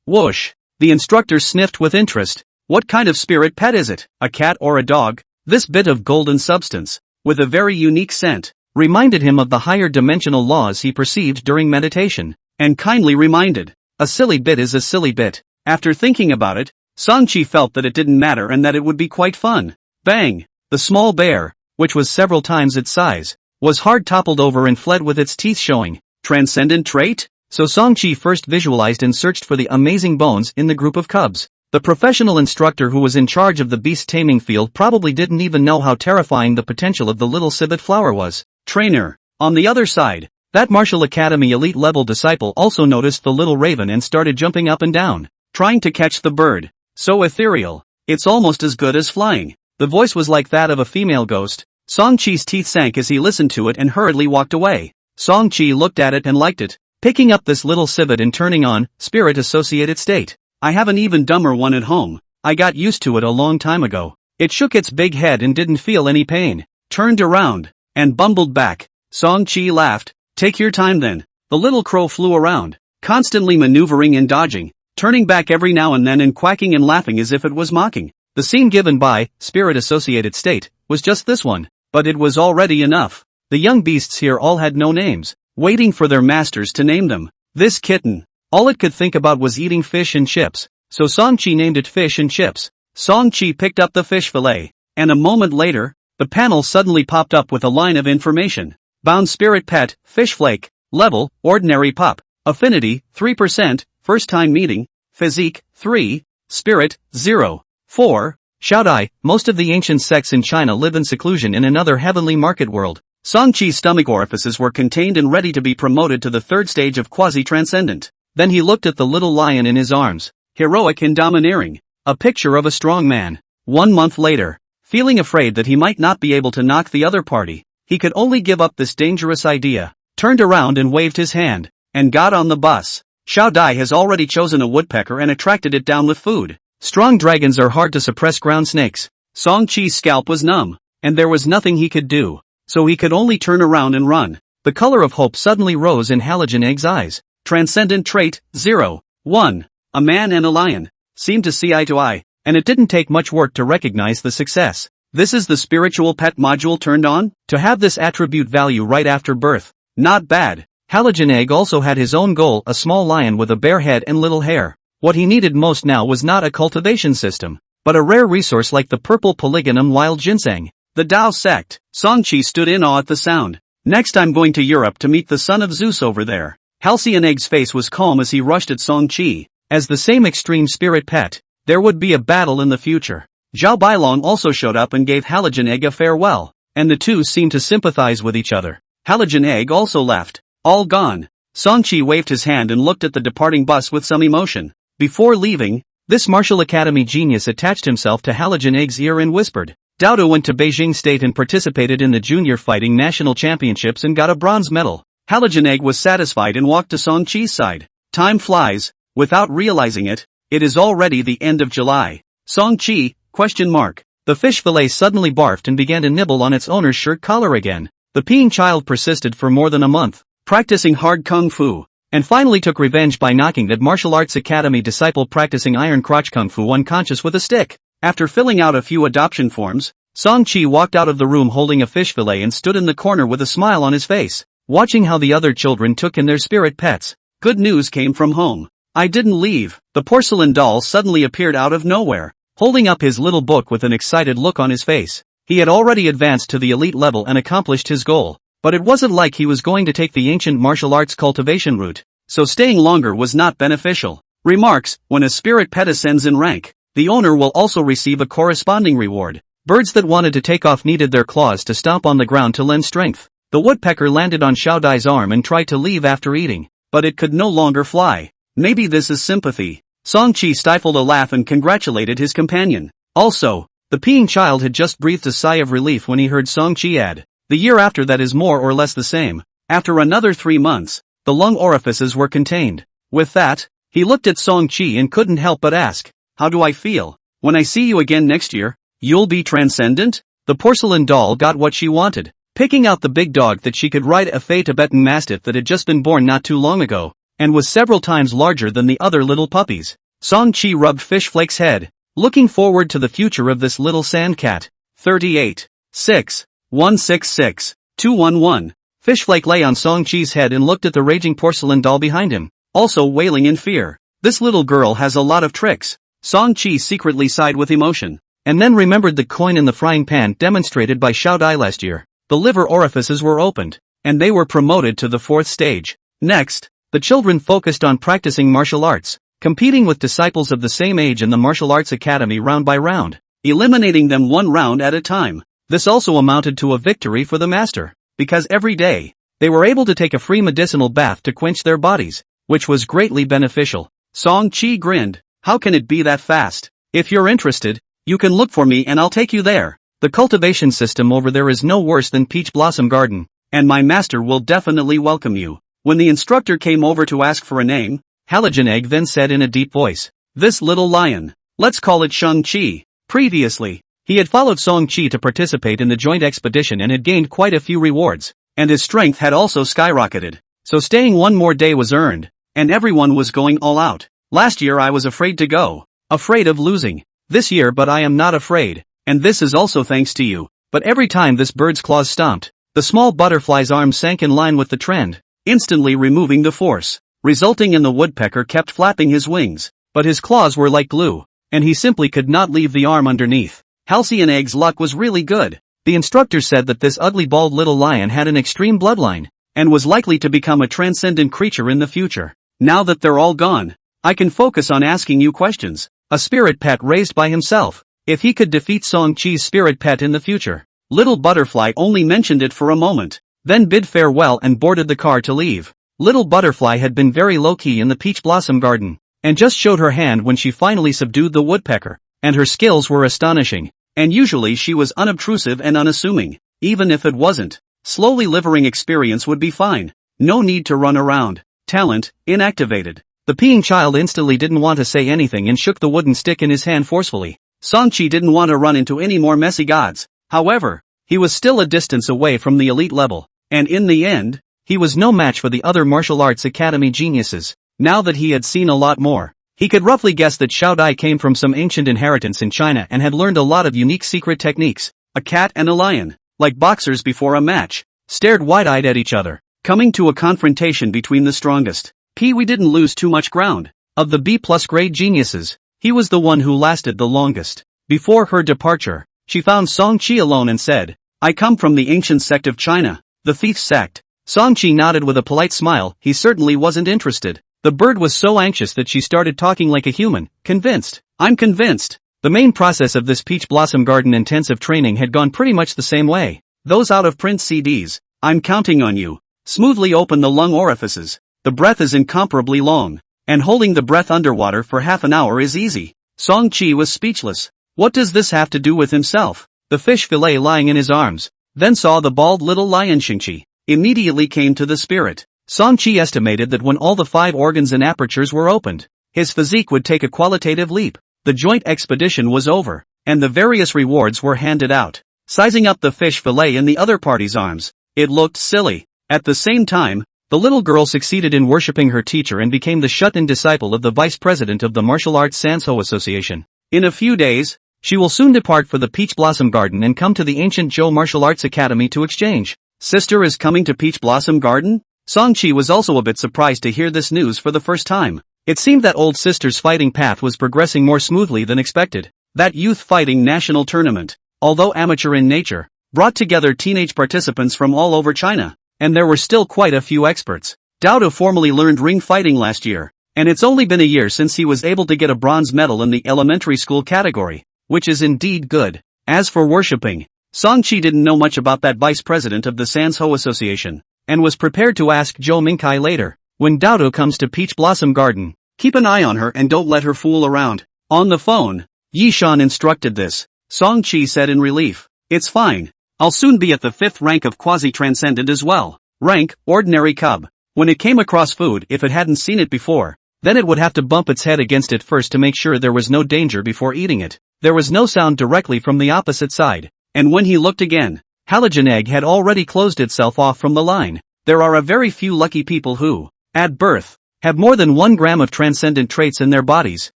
Whoosh! The instructor sniffed with interest. What kind of spirit pet is it? A cat or a dog? This bit of golden substance, with a very unique scent, reminded him of the higher dimensional laws he perceived during meditation, and kindly reminded, a silly bit is a silly bit. After thinking about it, Song-chi felt that it didn't matter and that it would be quite fun. Bang! The small bear, which was several times its size, was hard toppled over and fled with its teeth showing. Transcendent trait? So Song-chi first visualized and searched for the amazing bones in the group of cubs. The professional instructor who was in charge of the beast taming field probably didn't even know how terrifying the potential of the little civet flower was. Trainer. On the other side, that martial academy elite level disciple also noticed the little raven and started jumping up and down, trying to catch the bird. So ethereal. It's almost as good as flying. The voice was like that of a female ghost. Song-chi's teeth sank as he listened to it and hurriedly walked away. Song-chi looked at it and liked it, picking up this little civet and turning on spirit associated state. I have an even dumber one at home. I got used to it a long time ago. It shook its big head and didn't feel any pain, turned around, and bumbled back. Song-chi laughed. Take your time then. The little crow flew around, constantly maneuvering and dodging, turning back every now and then and quacking and laughing as if it was mocking. The scene given by spirit associated state was just this one, but it was already enough. The young beasts here all had no names, waiting for their masters to name them. This kitten, all it could think about was eating fish and chips, so Song-chi named it Fish and Chips. Song-chi picked up the fish fillet, and a moment later, the panel suddenly popped up with a line of information. Bound spirit pet, fish flake, level, ordinary pup, affinity, 3%, first time meeting, physique, 3, spirit, 0, 4, Shout-I, most of the ancient sects in China live in seclusion in another heavenly market world. Song-chi's stomach orifices were contained and ready to be promoted to the third stage of quasi-transcendent. Then he looked at the little lion in his arms. heroic and domineering. A picture of a strong man. 1 month later, feeling afraid that he might not be able to knock the other party, he could only give up this dangerous idea, turned around and waved his hand, and got on the bus. Xiao Dai has already chosen a woodpecker and attracted it down with food. Strong dragons are hard to suppress ground snakes. Song Chi's scalp was numb, and there was nothing he could do, so he could only turn around and run. The color of hope suddenly rose in Halogen Egg's eyes. Transcendent trait, 0. 1. A man and a lion seemed to see eye to eye, and it didn't take much work to recognize the success. This is the spiritual pet module turned on? To have this attribute value right after birth. Not bad. Halogen Egg also had his own goal, a small lion with a bare head and little hair. What he needed most now was not a cultivation system, but a rare resource like the purple polygonum wild ginseng. The Tao sect. Song Chi stood in awe at the sound. Next I'm going to Europe to meet the son of Zeus over there. Halcyon Egg's face was calm as he rushed at Song Chi. As the same extreme spirit pet, there would be a battle in the future. Zhao Bailong also showed up and gave Halogen Egg a farewell, and the two seemed to sympathize with each other. Halogen Egg also left. All gone. Song Chi waved his hand and looked at the departing bus with some emotion. Before leaving, this martial academy genius attached himself to Halogen Egg's ear and whispered. Dao went to Beijing State and participated in the junior fighting national championships and got a bronze medal. Halogen Egg was satisfied and walked to Song Chi's side. Time flies. Without realizing it, it is already the end of July. Song Chi, ? The fish fillet suddenly barfed and began to nibble on its owner's shirt collar again. The peeing child persisted for more than a month, practicing hard kung fu, and finally took revenge by knocking that martial arts academy disciple practicing iron crotch kung fu unconscious with a stick. After filling out a few adoption forms, Song Chi walked out of the room holding a fish fillet and stood in the corner with a smile on his face, watching how the other children took in their spirit pets. Good news came from home. I didn't leave. The porcelain doll suddenly appeared out of nowhere, holding up his little book with an excited look on his face. He had already advanced to the elite level and accomplished his goal. But it wasn't like he was going to take the ancient martial arts cultivation route, so staying longer was not beneficial. Remarks, when a spirit pet ascends in rank, the owner will also receive a corresponding reward. Birds that wanted to take off needed their claws to stomp on the ground to lend strength. The woodpecker landed on Xiao Dai's arm and tried to leave after eating, but it could no longer fly. Maybe this is sympathy. Song Chi stifled a laugh and congratulated his companion. Also, the peeing child had just breathed a sigh of relief when he heard Song Chi add, the year after that is more or less the same. After another 3 months, the lung orifices were contained. With that, he looked at Song Chi and couldn't help but ask, how do I feel? When I see you again next year, you'll be transcendent? The porcelain doll got what she wanted, picking out the big dog that she could ride, a Fey Tibetan Mastiff that had just been born not too long ago, and was several times larger than the other little puppies. Song Chi rubbed Fish Flake's head, looking forward to the future of this little sand cat. 38. 6. 166. 211. Fishflake lay on Song Chi's head and looked at the raging porcelain doll behind him, also wailing in fear. This little girl has a lot of tricks. Song Chi secretly sighed with emotion, and then remembered the coin in the frying pan demonstrated by Xiao Dai last year. The liver orifices were opened, and they were promoted to the 4th stage. Next, the children focused on practicing martial arts, competing with disciples of the same age in the martial arts academy round by round, eliminating them 1 round at a time. This also amounted to a victory for the master, because every day, they were able to take a free medicinal bath to quench their bodies, which was greatly beneficial. Song Chi grinned. How can it be that fast? If you're interested, you can look for me and I'll take you there. The cultivation system over there is no worse than Peach Blossom Garden, and my master will definitely welcome you. When the instructor came over to ask for a name, Halogen Egg then said in a deep voice, this little lion, let's call it Shang Chi. Previously, he had followed Song Chi to participate in the joint expedition and had gained quite a few rewards, and his strength had also skyrocketed. So staying 1 more day was earned, and everyone was going all out. Last year I was afraid to go, afraid of losing. This year but I am not afraid, and this is also thanks to you. But every time this bird's claws stomped, the small butterfly's arm sank in line with the trend, instantly removing the force, resulting in the woodpecker kept flapping his wings, but his claws were like glue, and he simply could not leave the arm underneath. Halcyon Egg's luck was really good. The instructor said that this ugly bald little lion had an extreme bloodline, and was likely to become a transcendent creature in the future. Now that they're all gone, I can focus on asking you questions. A spirit pet raised by himself. If he could defeat Song Chi's spirit pet in the future. Little Butterfly only mentioned it for a moment, then bid farewell and boarded the car to leave. Little Butterfly had been very low-key in the Peach Blossom Garden, and just showed her hand when she finally subdued the woodpecker, and her skills were astonishing. And usually she was unobtrusive and unassuming. Even if it wasn't, slowly livering experience would be fine. No need to run around. Talent, inactivated. The peeing child instantly didn't want to say anything and shook the wooden stick in his hand forcefully. Songchi didn't want to run into any more messy gods. However, he was still a distance away from the elite level, and in the end, he was no match for the other martial arts academy geniuses. Now that he had seen a lot more, he could roughly guess that Xiao Dai came from some ancient inheritance in China and had learned a lot of unique secret techniques. A cat and a lion, like boxers before a match, stared wide-eyed at each other, coming to a confrontation between the strongest. We didn't lose too much ground. Of the B+ grade geniuses, he was the one who lasted the longest. Before her departure, she found Songqi alone and said, "I come from the ancient sect of China, the thief sect." Songqi nodded with a polite smile. He certainly wasn't interested. The bird was so anxious that she started talking like a human, convinced. "I'm convinced." The main process of this Peach Blossom Garden intensive training had gone pretty much the same way. Those out-of-print CDs, "I'm counting on you." Smoothly open the lung orifices. The breath is incomparably long, and holding the breath underwater for half an hour is easy. Songqi was speechless. What does this have to do with himself? The fish fillet lying in his arms, then saw the bald little lion Xingqi, immediately came to the spirit. Songqi estimated that when all the 5 organs and apertures were opened, his physique would take a qualitative leap. The joint expedition was over, and the various rewards were handed out. Sizing up the fish fillet in the other party's arms, it looked silly. At the same time, the little girl succeeded in worshipping her teacher and became the shut-in disciple of the vice president of the Martial Arts Sanso Association. In a few days, she will soon depart for the Peach Blossom Garden and come to the ancient Zhou Martial Arts Academy to exchange. Sister is coming to Peach Blossom Garden? Songqi was also a bit surprised to hear this news for the first time. It seemed that old sister's fighting path was progressing more smoothly than expected. That youth fighting national tournament, although amateur in nature, brought together teenage participants from all over China. And there were still quite a few experts. Dowdo formally learned ring fighting last year, and it's only been a year since he was able to get a bronze medal in the elementary school category, which is indeed good. As for worshipping, Songqi didn't know much about that vice president of the Sanso Association, and was prepared to ask Zhou Mingkai later. When Dowdo comes to Peach Blossom Garden, keep an eye on her and don't let her fool around. On the phone, Yi Shan instructed this. Songqi said in relief, "It's fine. I'll soon be at the 5th rank of quasi-transcendent as well. Rank, ordinary cub. When it came across food, if it hadn't seen it before, then it would have to bump its head against it first to make sure there was no danger before eating it." There was no sound directly from the opposite side, and when he looked again, halogen egg had already closed itself off from the line. There are a very few lucky people who, at birth, have more than 1 gram of transcendent traits in their bodies,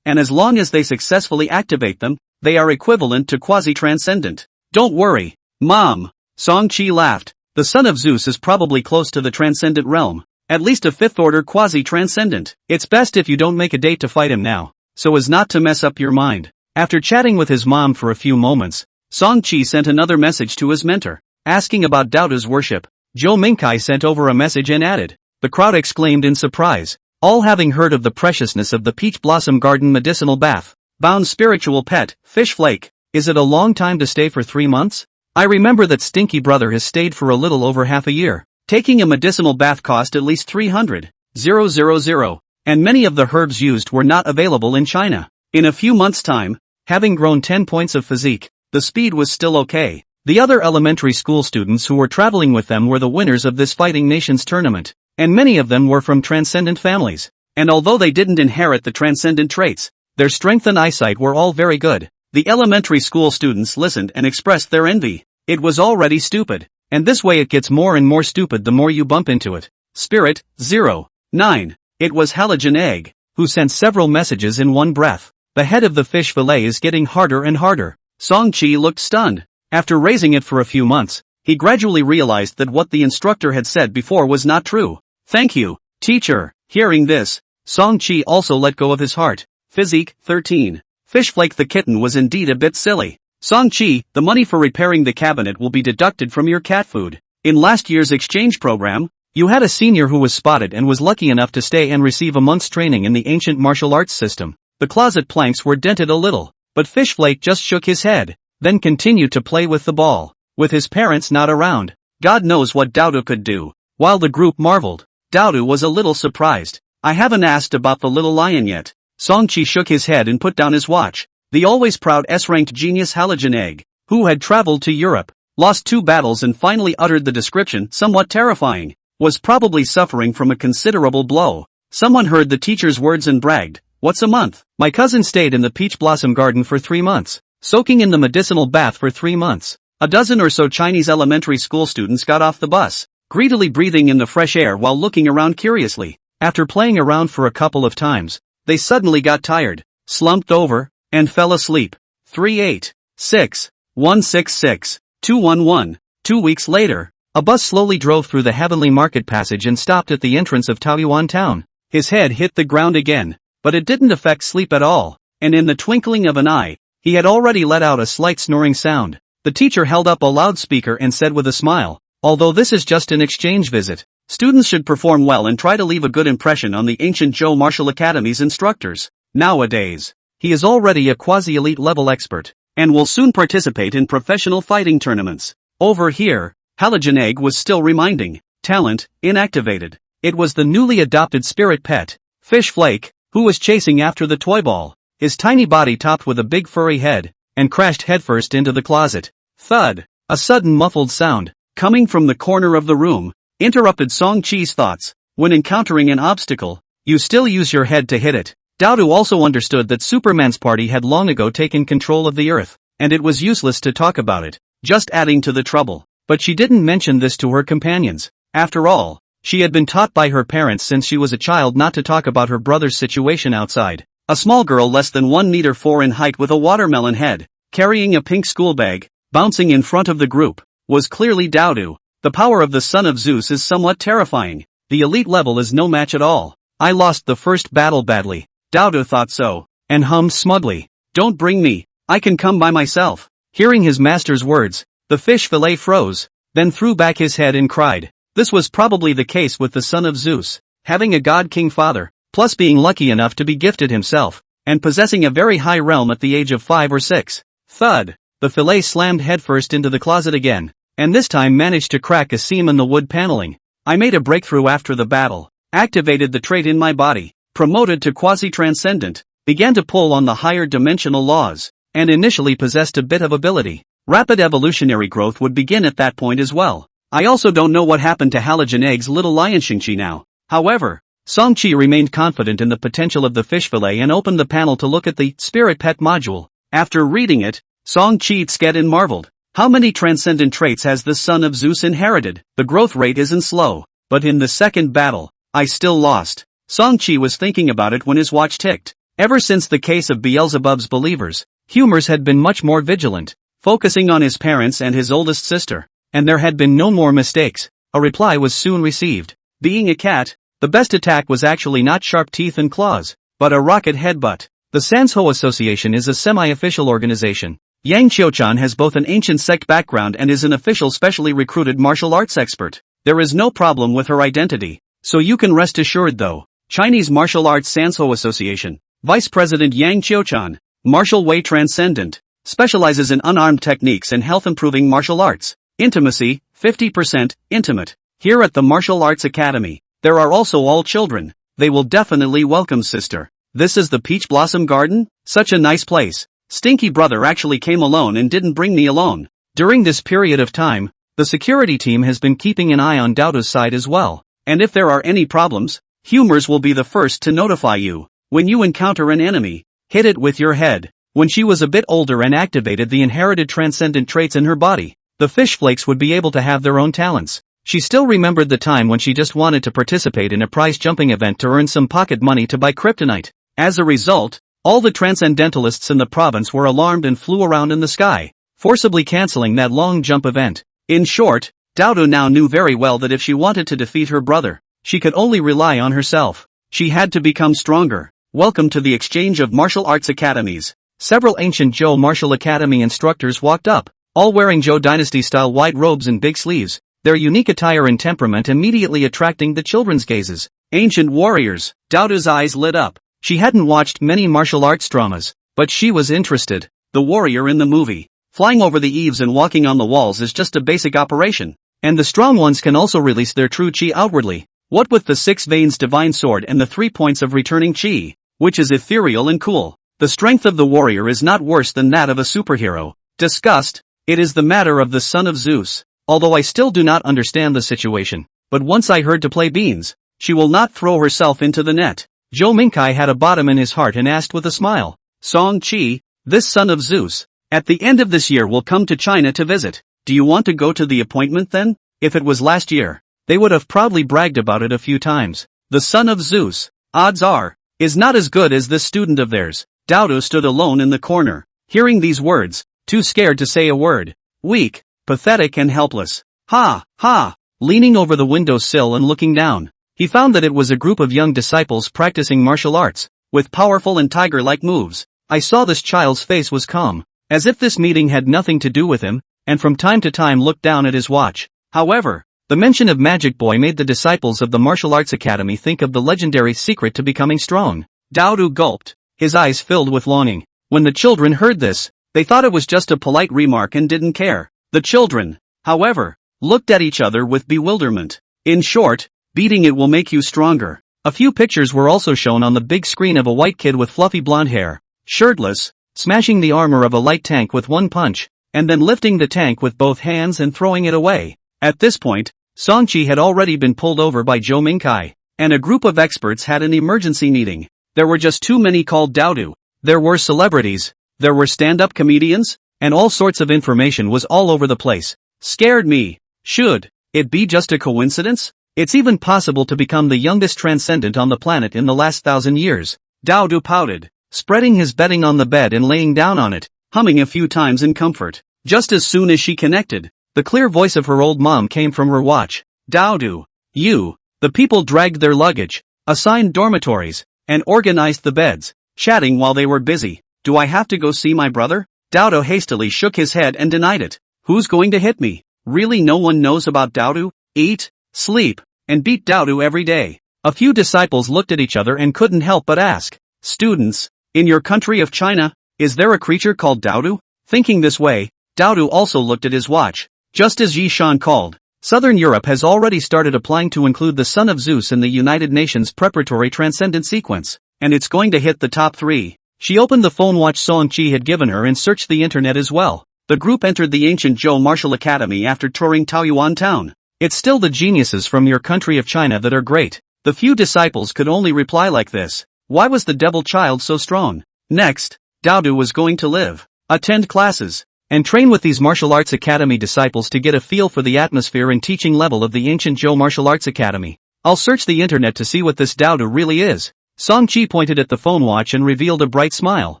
and as long as they successfully activate them, they are equivalent to quasi-transcendent. "Don't worry, Mom," Songqi laughed. "The son of Zeus is probably close to the transcendent realm, at least a 5th-order quasi-transcendent. It's best if you don't make a date to fight him now, so as not to mess up your mind." After chatting with his mom for a few moments, Songqi sent another message to his mentor, asking about Dowdo's worship. Zhou Mingkai sent over a message and added. The crowd exclaimed in surprise, all having heard of the preciousness of the Peach Blossom Garden medicinal bath. Bound spiritual pet, fish flake. Is it a long time to stay for 3 months? I remember that Stinky Brother has stayed for a little over half a year. Taking a medicinal bath cost at least 300,000, and many of the herbs used were not available in China. In a few months' time, having grown 10 points of physique, the speed was still okay. The other elementary school students who were traveling with them were the winners of this Fighting Nations tournament, and many of them were from transcendent families. And although they didn't inherit the transcendent traits, their strength and eyesight were all very good. The elementary school students listened and expressed their envy. It was already stupid, and this way it gets more and more stupid the more you bump into it. Spirit, 09. It was Halogen Egg, who sent several messages in one breath. The head of the fish fillet is getting harder and harder. Songqi looked stunned. After raising it for a few months, he gradually realized that what the instructor had said before was not true. "Thank you, teacher." Hearing this, Songqi also let go of his heart. Physique, 13. Fishflake the kitten was indeed a bit silly. "Songqi, the money for repairing the cabinet will be deducted from your cat food. In last year's exchange program, you had a senior who was spotted and was lucky enough to stay and receive a month's training in the ancient martial arts system." The closet planks were dented a little, but Fishflake just shook his head, then continued to play with the ball. With his parents not around, God knows what Dowdo could do. While the group marveled, Dowdo was a little surprised. "I haven't asked about the little lion yet. Song-chi shook his head and put down his watch. The always proud S-ranked genius Halogen Egg, who had traveled to Europe, lost 2 battles and finally uttered the description, somewhat terrifying, was probably suffering from a considerable blow. Someone heard the teacher's words and bragged, "What's a month? My cousin stayed in the peach blossom garden for 3 months, soaking in the medicinal bath for 3 months. A dozen or so Chinese elementary school students got off the bus, greedily breathing in the fresh air while looking around curiously. After playing around for a couple of times, they suddenly got tired, slumped over, and fell asleep. 386-166211. 2 weeks later, a bus slowly drove through the heavenly market passage and stopped at the entrance of Taoyuan town. His head hit the ground again, but it didn't affect sleep at all, and in the twinkling of an eye, he had already let out a slight snoring sound. The teacher held up a loudspeaker and said with a smile, "Although this is just an exchange visit, students should perform well and try to leave a good impression on the ancient Zhou Martial Academy's instructors. Nowadays, he is already a quasi-elite level expert, and will soon participate in professional fighting tournaments." Over here, Halogen Egg was still reminding, talent, inactivated. It was the newly adopted spirit pet, Fish Flake, who was chasing after the toy ball, his tiny body topped with a big furry head, and crashed headfirst into the closet. Thud! A sudden muffled sound, coming from the corner of the room, interrupted Song-chi's thoughts. When encountering an obstacle, you still use your head to hit it. Daodu also understood that Superman's party had long ago taken control of the Earth, and it was useless to talk about it, just adding to the trouble. But she didn't mention this to her companions. After all, she had been taught by her parents since she was a child not to talk about her brother's situation outside. A small girl less than 1 meter 4 in height with a watermelon head, carrying a pink school bag, bouncing in front of the group, was clearly Daodu. The power of the son of Zeus is somewhat terrifying. The elite level is no match at all. I lost the first battle badly. Daodu thought so, and hummed smugly, "Don't bring me, I can come by myself." Hearing his master's words, the fish fillet froze, then threw back his head and cried. This was probably the case with the son of Zeus, having a god-king father, plus being lucky enough to be gifted himself, and possessing a very high realm at the age of 5 or 6. Thud! The fillet slammed headfirst into the closet again, and this time managed to crack a seam in the wood paneling. I made a breakthrough after the battle, activated the trait in my body, promoted to quasi-transcendent, began to pull on the higher dimensional laws, and initially possessed a bit of ability. Rapid evolutionary growth would begin at that point as well. I also don't know what happened to Halogen Egg's little lion Xingqi now. However, Song-chi remained confident in the potential of the fish fillet and opened the panel to look at the Spirit Pet module. After reading it, Song-chi sked and marveled. How many transcendent traits has the son of Zeus inherited? The growth rate isn't slow, but in the second battle, I still lost. Song-chi was thinking about it when his watch ticked. Ever since the case of Beelzebub's believers, Humors had been much more vigilant, focusing on his parents and his oldest sister, and there had been no more mistakes. A reply was soon received. Being a cat, the best attack was actually not sharp teeth and claws, but a rocket headbutt. The Sanshou Association is a semi-official organization. Yang Qiuchan has both an ancient sect background and is an official specially recruited martial arts expert. There is no problem with her identity, so you can rest assured though. Chinese Martial Arts Sanshou Association, Vice President Yang Qiuchan, Martial Way Transcendent, specializes in unarmed techniques and health-improving martial arts. Intimacy, 50%, intimate. Here at the Martial Arts Academy, there are also all children. They will definitely welcome sister. This is the Peach Blossom Garden? Such a nice place. Stinky brother actually came alone and didn't bring me alone. During this period of time, the security team has been keeping an eye on Daoda's side as well. And if there are any problems, Humors will be the first to notify you. When you encounter an enemy, hit it with your head. When she was a bit older and activated the inherited transcendent traits in her body, the fish flakes would be able to have their own talents. She still remembered the time when she just wanted to participate in a prize jumping event to earn some pocket money to buy kryptonite. As a result, all the transcendentalists in the province were alarmed and flew around in the sky, forcibly canceling that long jump event. In short, Daoda now knew very well that if she wanted to defeat her brother, she could only rely on herself. She had to become stronger. Welcome to the exchange of martial arts academies. Several ancient Zhou Martial Academy instructors walked up, all wearing Zhou Dynasty-style white robes and big sleeves, their unique attire and temperament immediately attracting the children's gazes. Ancient warriors. Daoda's eyes lit up. She hadn't watched many martial arts dramas, but she was interested. The warrior in the movie, flying over the eaves and walking on the walls is just a basic operation, and the strong ones can also release their true chi outwardly. What with the 6 veins divine sword and the 3 points of returning chi? which is ethereal and cool. The strength of the warrior is not worse than that of a superhero. Disgust, it is the matter of the son of Zeus. Although I still do not understand the situation, but once I heard to play beans, she will not throw herself into the net. Zhou Mingkai had a bottom in his heart and asked with a smile, Song Qi, this son of Zeus, at the end of this year will come to China to visit. Do you want to go to the appointment then? If it was last year, they would have probably bragged about it a few times. The son of Zeus, odds are, is not as good as this student of theirs. Dodo stood alone in the corner, hearing these words, too scared to say a word. Weak, pathetic and helpless. Ha, ha! Leaning over the windowsill and looking down, he found that it was a group of young disciples practicing martial arts, with powerful and tiger-like moves. I saw this child's face was calm, as if this meeting had nothing to do with him, and from time to time looked down at his watch. However, the mention of Magic Boy made the disciples of the Martial Arts Academy think of the legendary secret to becoming strong. Dodo gulped, his eyes filled with longing. When the children heard this, they thought it was just a polite remark and didn't care. The children, however, looked at each other with bewilderment. In short, beating it will make you stronger. A few pictures were also shown on the big screen of a white kid with fluffy blonde hair, shirtless, smashing the armor of a light tank with one punch, and then lifting the tank with both hands and throwing it away. At this point, Songqi had already been pulled over by Zhou Mingkai, and a group of experts had an emergency meeting. There were just too many called Dodo. There were celebrities, there were stand-up comedians, and all sorts of information was all over the place. Scared me. Should it be just a coincidence? It's even possible to become the youngest transcendent on the planet in the last 1,000 years. Dodo pouted, spreading his bedding on the bed and laying down on it, humming a few times in comfort. Just as soon as she connected, the clear voice of her old mom came from her watch. Dodo, you. The people dragged their luggage, assigned dormitories, and organized the beds, chatting while they were busy. Do I have to go see my brother? Dodo hastily shook his head and denied it. Who's going to hit me? Really, no one knows about Dodo? Eat, sleep, and beat Dodo every day. A few disciples looked at each other and couldn't help but ask, students, in your country of China, is there a creature called Dodo? Thinking this way, Dodo also looked at his watch. Just as Yi Shan called, Southern Europe has already started applying to include the son of Zeus in the United Nations preparatory transcendent sequence, and it's going to hit the top 3. She opened the phone watch Song-Chi had given her and searched the internet as well. The group entered the ancient Zhou Martial Academy after touring Taoyuan town. It's still the geniuses from your country of China that are great. The few disciples could only reply like this. Why was the devil child so strong? Next, Dodo was going to live, attend classes, and train with these martial arts academy disciples to get a feel for the atmosphere and teaching level of the ancient Zhou Martial Arts Academy. I'll search the internet to see what this Dodo really is. Song-Chi pointed at the phone watch and revealed a bright smile,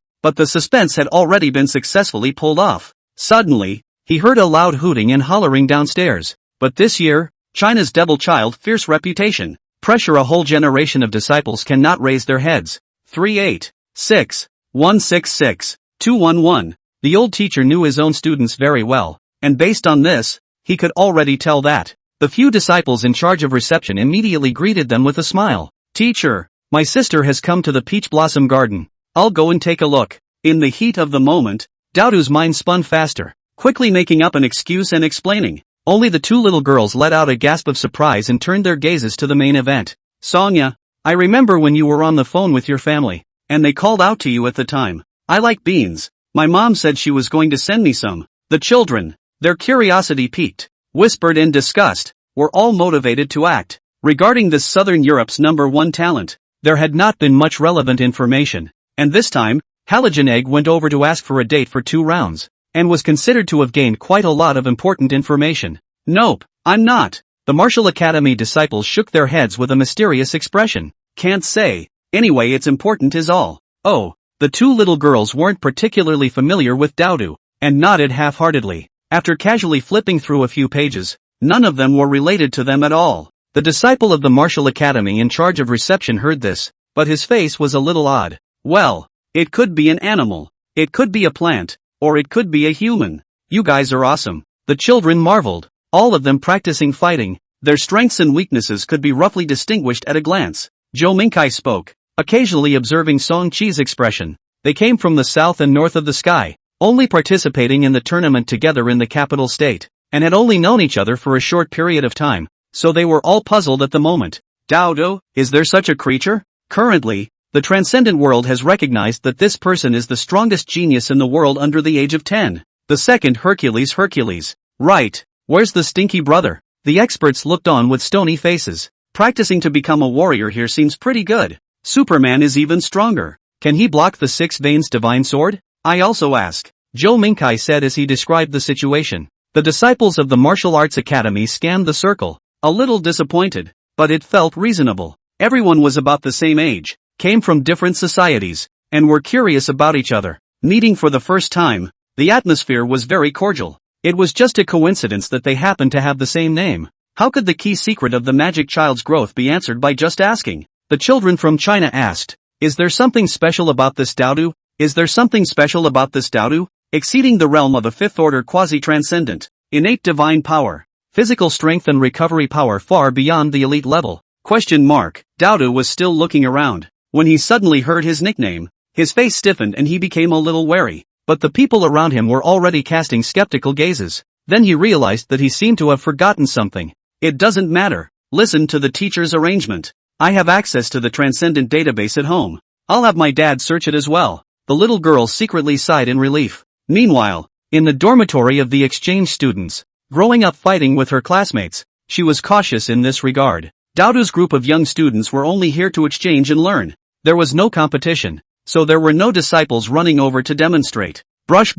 but the suspense had already been successfully pulled off. Suddenly, he heard a loud hooting and hollering downstairs. But this year, China's devil child fierce reputation, pressure a whole generation of disciples cannot raise their heads. 386-166-211. The old teacher knew his own students very well, and based on this, he could already tell that. The few disciples in charge of reception immediately greeted them with a smile. Teacher, my sister has come to the Peach Blossom Garden. I'll go and take a look. In the heat of the moment, Dodo's mind spun faster, quickly making up an excuse and explaining. Only the two little girls let out a gasp of surprise and turned their gazes to the main event. Sonia, I remember when you were on the phone with your family, and they called out to you at the time. I like beans. My mom said she was going to send me some. The children, their curiosity piqued, whispered in disgust, were all motivated to act. Regarding this Southern Europe's #1 talent, there had not been much relevant information, and this time, Halogen Egg went over to ask for a date for 2 rounds, and was considered to have gained quite a lot of important information. Nope, I'm not. The Martial Academy disciples shook their heads with a mysterious expression. Can't say. Anyway, it's important is all. Oh, the two little girls weren't particularly familiar with Dodo, and nodded half-heartedly. After casually flipping through a few pages, none of them were related to them at all. The disciple of the Martial Academy in charge of reception heard this, but his face was a little odd. Well, it could be an animal, it could be a plant, or it could be a human. You guys are awesome. The children marveled, all of them practicing fighting. Their strengths and weaknesses could be roughly distinguished at a glance. Zhou Mingkai spoke, occasionally observing Song-Chi's expression. They came from the south and north of the sky, only participating in the tournament together in the capital state, and had only known each other for a short period of time, so they were all puzzled at the moment. Dodo, is there such a creature? Currently, The transcendent world has recognized that this person is the strongest genius in the world under the age of 10. The second Hercules. Right. Where's the stinky brother? The experts looked on with stony faces. Practicing to become a warrior here seems pretty good. Superman is even stronger. Can he block the 6 veins divine sword? I also ask. Joe Minkai said as he described the situation. The disciples of the martial arts academy scanned the circle, a little disappointed, but it felt reasonable. Everyone was about the same age, came from different societies, and were curious about each other. Meeting for the first time, the atmosphere was very cordial. It was just a coincidence that they happened to have the same name. How could the key secret of the magic child's growth be answered by just asking? The children from China asked, "Is there something special about this Daodu? Is there something special about this Daodu? Exceeding the realm of a fifth-order quasi-transcendent, innate divine power, physical strength and recovery power far beyond the elite level?" Daodu was still looking around. When he suddenly heard his nickname, his face stiffened and he became a little wary. But the people around him were already casting skeptical gazes. Then he realized that he seemed to have forgotten something. It doesn't matter. Listen to the teacher's arrangement. I have access to the transcendent database at home. I'll have my dad search it as well. The little girl secretly sighed in relief. Meanwhile, in the dormitory of the exchange students, growing up fighting with her classmates, she was cautious in this regard. Daodu's group of young students were only here to exchange and learn. There was no competition, so there were no disciples running over to demonstrate. Brush.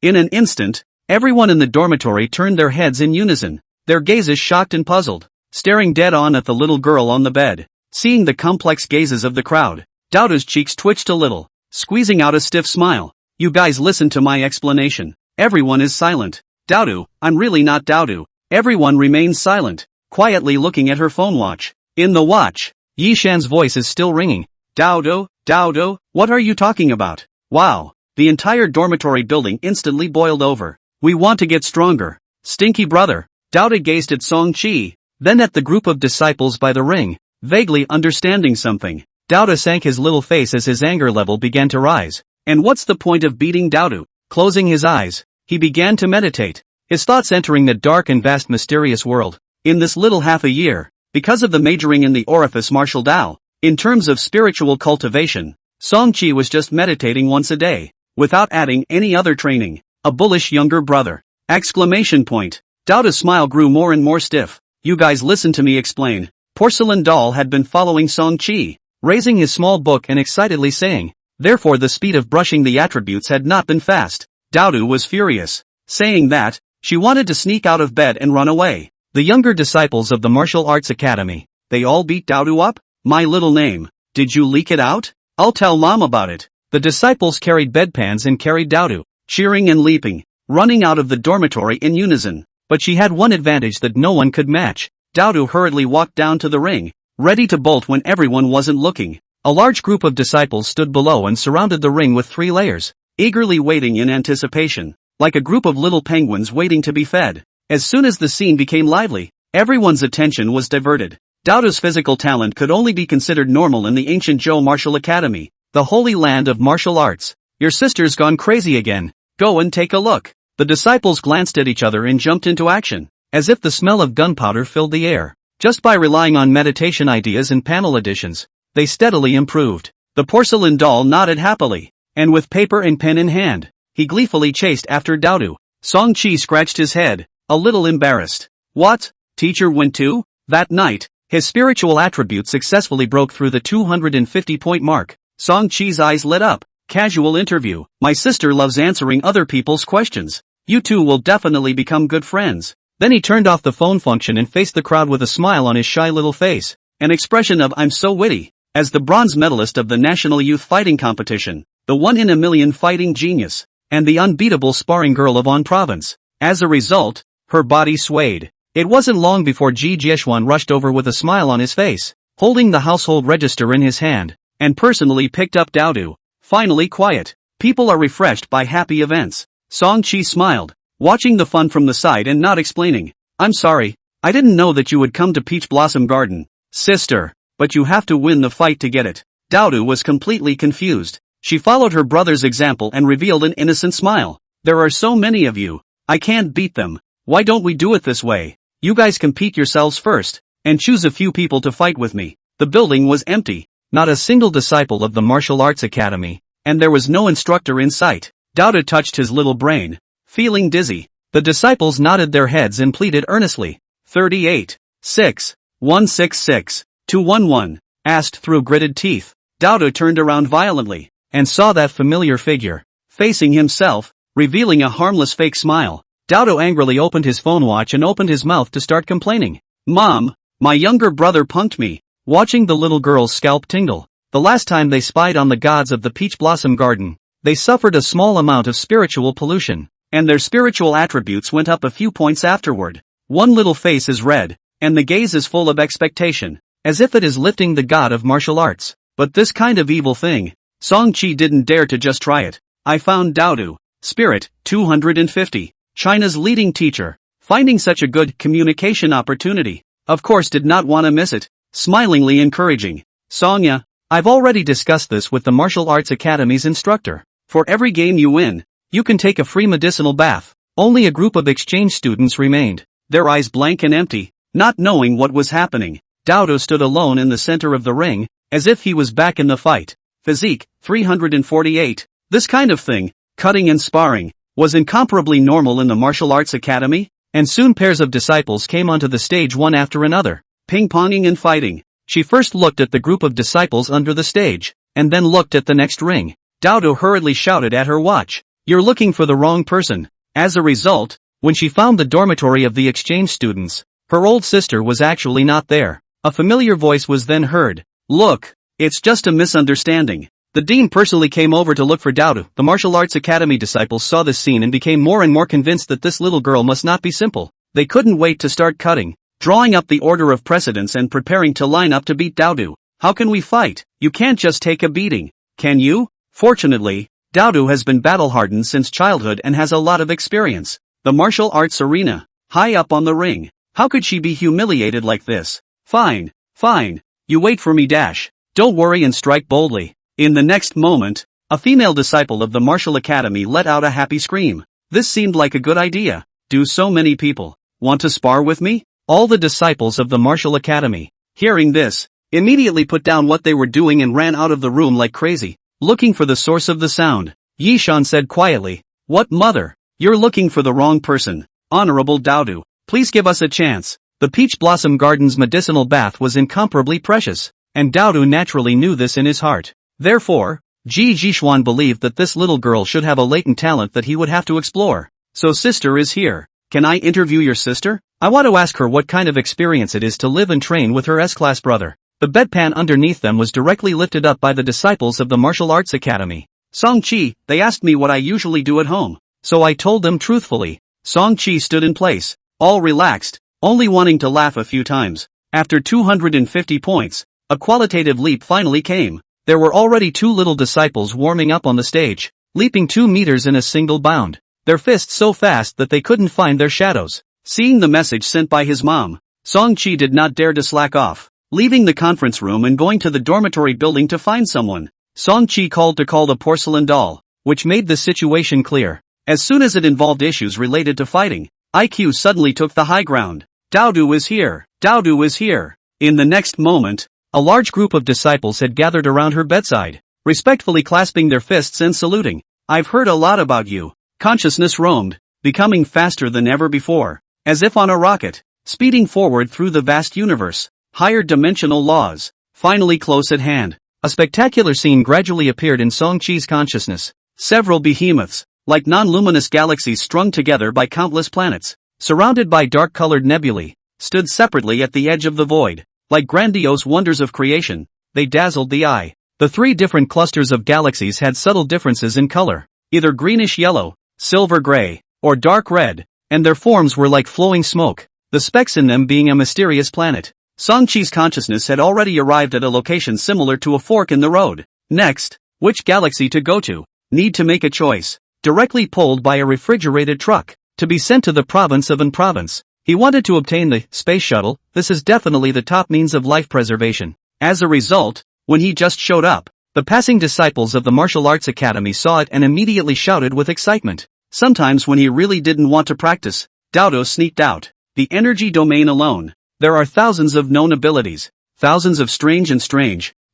In an instant, everyone in the dormitory turned their heads in unison, their gazes shocked and puzzled, staring dead on at the little girl on the bed. Seeing the complex gazes of the crowd, Daodu's cheeks twitched a little, squeezing out a stiff smile. You guys listen to my explanation. Everyone is silent. Daodu, I'm really not Daodu. Everyone remains silent, quietly looking at her phone watch. In the watch, Yi Shan's voice is still ringing. Daodu, what are you talking about? Wow. The entire dormitory building instantly boiled over. We want to get stronger. Stinky brother. Daodu gazed at Song Chi, then at the group of disciples by the ring, vaguely understanding something. Daodu sank his little face as his anger level began to rise. And what's the point of beating Daodu? Closing his eyes, he began to meditate, his thoughts entering the dark and vast mysterious world. In this little half a year, because of the majoring in the orifice martial Dao, in terms of spiritual cultivation, Song Chi was just meditating once a day, without adding any other training. A bullish younger brother! Daodu's smile grew more and more stiff. You guys listen to me explain. Porcelain Doll had been following Song Chi, raising his small book and excitedly saying. Therefore the speed of brushing the attributes had not been fast. Daodu was furious. Saying that, she wanted to sneak out of bed and run away. The younger disciples of the martial arts academy, they all beat Daodu up? My little name. Did you leak it out? I'll tell mom about it. The disciples carried bedpans and carried Daodu, cheering and leaping, running out of the dormitory in unison. But she had one advantage that no one could match. Daodu hurriedly walked down to the ring, ready to bolt when everyone wasn't looking. A large group of disciples stood below and surrounded the ring with 3 layers, eagerly waiting in anticipation, like a group of little penguins waiting to be fed. As soon as the scene became lively, everyone's attention was diverted. Daodu's physical talent could only be considered normal in the ancient Zhou Martial Academy, the holy land of martial arts. Your sister's gone crazy again. Go and take a look. The disciples glanced at each other and jumped into action, as if the smell of gunpowder filled the air. Just by relying on meditation ideas and panel additions, they steadily improved. The porcelain doll nodded happily, and with paper and pen in hand, he gleefully chased after Daodu. Song Chi scratched his head, a little embarrassed. What? Teacher went too? That night, his spiritual attributes successfully broke through the 250-point mark. Song Chi's eyes lit up. Casual interview. My sister loves answering other people's questions. You two will definitely become good friends. Then he turned off the phone function and faced the crowd with a smile on his shy little face, an expression of I'm so witty. As the bronze medalist of the National Youth Fighting Competition, the 1-in-a-million fighting genius, and the unbeatable sparring girl of On Province. As a result, her body swayed. It wasn't long before Ji Jieshuan rushed over with a smile on his face, holding the household register in his hand, and personally picked up Daodu. Finally quiet. People are refreshed by happy events. Song Chi smiled, watching the fun from the side and not explaining. I'm sorry, I didn't know that you would come to Peach Blossom Garden. Sister. But you have to win the fight to get it. Daodu was completely confused. She followed her brother's example and revealed an innocent smile. There are so many of you. I can't beat them. Why don't we do it this way? You guys compete yourselves first, and choose a few people to fight with me. The building was empty. not a single disciple of the martial arts academy, and there was no instructor in sight. Doubta touched his little brain, feeling dizzy. The disciples nodded their heads and pleaded earnestly. 38. 6. 166. 211. Asked through gritted teeth. Doubta turned around violently, and saw that familiar figure, facing himself, revealing a harmless fake smile. Doubta angrily opened his phone watch and opened his mouth to start complaining. Mom, my younger brother punked me. Watching the little girl's scalp tingle. The last time they spied on the gods of the Peach Blossom Garden, they suffered a small amount of spiritual pollution, and their spiritual attributes went up a few points afterward. One little face is red, and the gaze is full of expectation, as if it is lifting the god of martial arts. But this kind of evil thing, Song-chi didn't dare to just try it. I found Doubta, Spirit, 250, China's leading teacher, finding such a good communication opportunity, of course did not want to miss it, smilingly encouraging. Songya, I've already discussed this with the Martial Arts Academy's instructor. For every game you win, you can take a free medicinal bath. Only a group of exchange students remained, their eyes blank and empty, not knowing what was happening. Doubta stood alone in the center of the ring, as if he was back in the fight. Physique, 348. This kind of thing, cutting and sparring, was incomparably normal in the Martial Arts Academy, and soon pairs of disciples came onto the stage one after another, ping-ponging and fighting. She first looked at the group of disciples under the stage, and then looked at the next ring. Doubta hurriedly shouted at her watch, "You're looking for the wrong person." As a result, when she found the dormitory of the exchange students, her old sister was actually not there. A familiar voice was then heard. "Look, it's just a misunderstanding." The dean personally came over to look for Doubta. The Martial Arts Academy disciples saw this scene and became more and more convinced that this little girl must not be simple. They couldn't wait to start cutting, drawing up the order of precedence and preparing to line up to beat Doubta. "How can we fight? You can't just take a beating, can you?" Fortunately, Doubta has been battle-hardened since childhood and has a lot of experience. The martial arts arena, high up on the ring. How could she be humiliated like this? Fine, fine. You wait for me dash. Don't worry and strike boldly. In the next moment, a female disciple of the Martial Academy let out a happy scream. This seemed like a good idea. Do so many people want to spar with me? All the disciples of the Martial Academy, hearing this, immediately put down what they were doing and ran out of the room like crazy, looking for the source of the sound. Yishan said quietly, "What mother? You're looking for the wrong person. Honorable Doubta, please give us a chance." The Peach Blossom Garden's medicinal bath was incomparably precious, and Doubta naturally knew this in his heart. Therefore, Ji Jishuan believed that this little girl should have a latent talent that he would have to explore. "So sister is here. Can I interview your sister? I want to ask her what kind of experience it is to live and train with her S-class brother." The bedpan underneath them was directly lifted up by the disciples of the Martial Arts Academy. "Song-chi, they asked me what I usually do at home, so I told them truthfully." Song-chi stood in place, all relaxed, only wanting to laugh a few times. After 250 points, a qualitative leap finally came. There were already two little disciples warming up on the stage, leaping 2 meters in a single bound, their fists so fast that they couldn't find their shadows. Seeing the message sent by his mom, Song-chi did not dare to slack off, leaving the conference room and going to the dormitory building to find someone. Song-chi called the porcelain doll, which made the situation clear. As soon as it involved issues related to fighting, IQ suddenly took the high ground. "Doubta is here! Doubta is here!" In the next moment, a large group of disciples had gathered around her bedside, respectfully clasping their fists and saluting. "I've heard a lot about you." Consciousness roamed, becoming faster than ever before, as if on a rocket, speeding forward through the vast universe. Higher dimensional laws, finally close at hand. A spectacular scene gradually appeared in Song-chi's consciousness. Several behemoths, like non-luminous galaxies strung together by countless planets, surrounded by dark-colored nebulae, stood separately at the edge of the void. Like grandiose wonders of creation, they dazzled the eye. The 3 different clusters of galaxies had subtle differences in color, either greenish-yellow, silver-gray, or dark red, and their forms were like flowing smoke, the specks in them being a mysterious planet. Song-chi's consciousness had already arrived at a location similar to a fork in the road. Next, which galaxy to go to? Need to make a choice. Directly pulled by a refrigerated truck, to be sent to the province of an province. He wanted to obtain the space shuttle. This is definitely the top means of life preservation. As a result, when he just showed up, the passing disciples of the Martial Arts Academy saw it and immediately shouted with excitement. Sometimes when he really didn't want to practice, Doubta sneaked out. The energy domain alone. There are thousands of known abilities, thousands of strange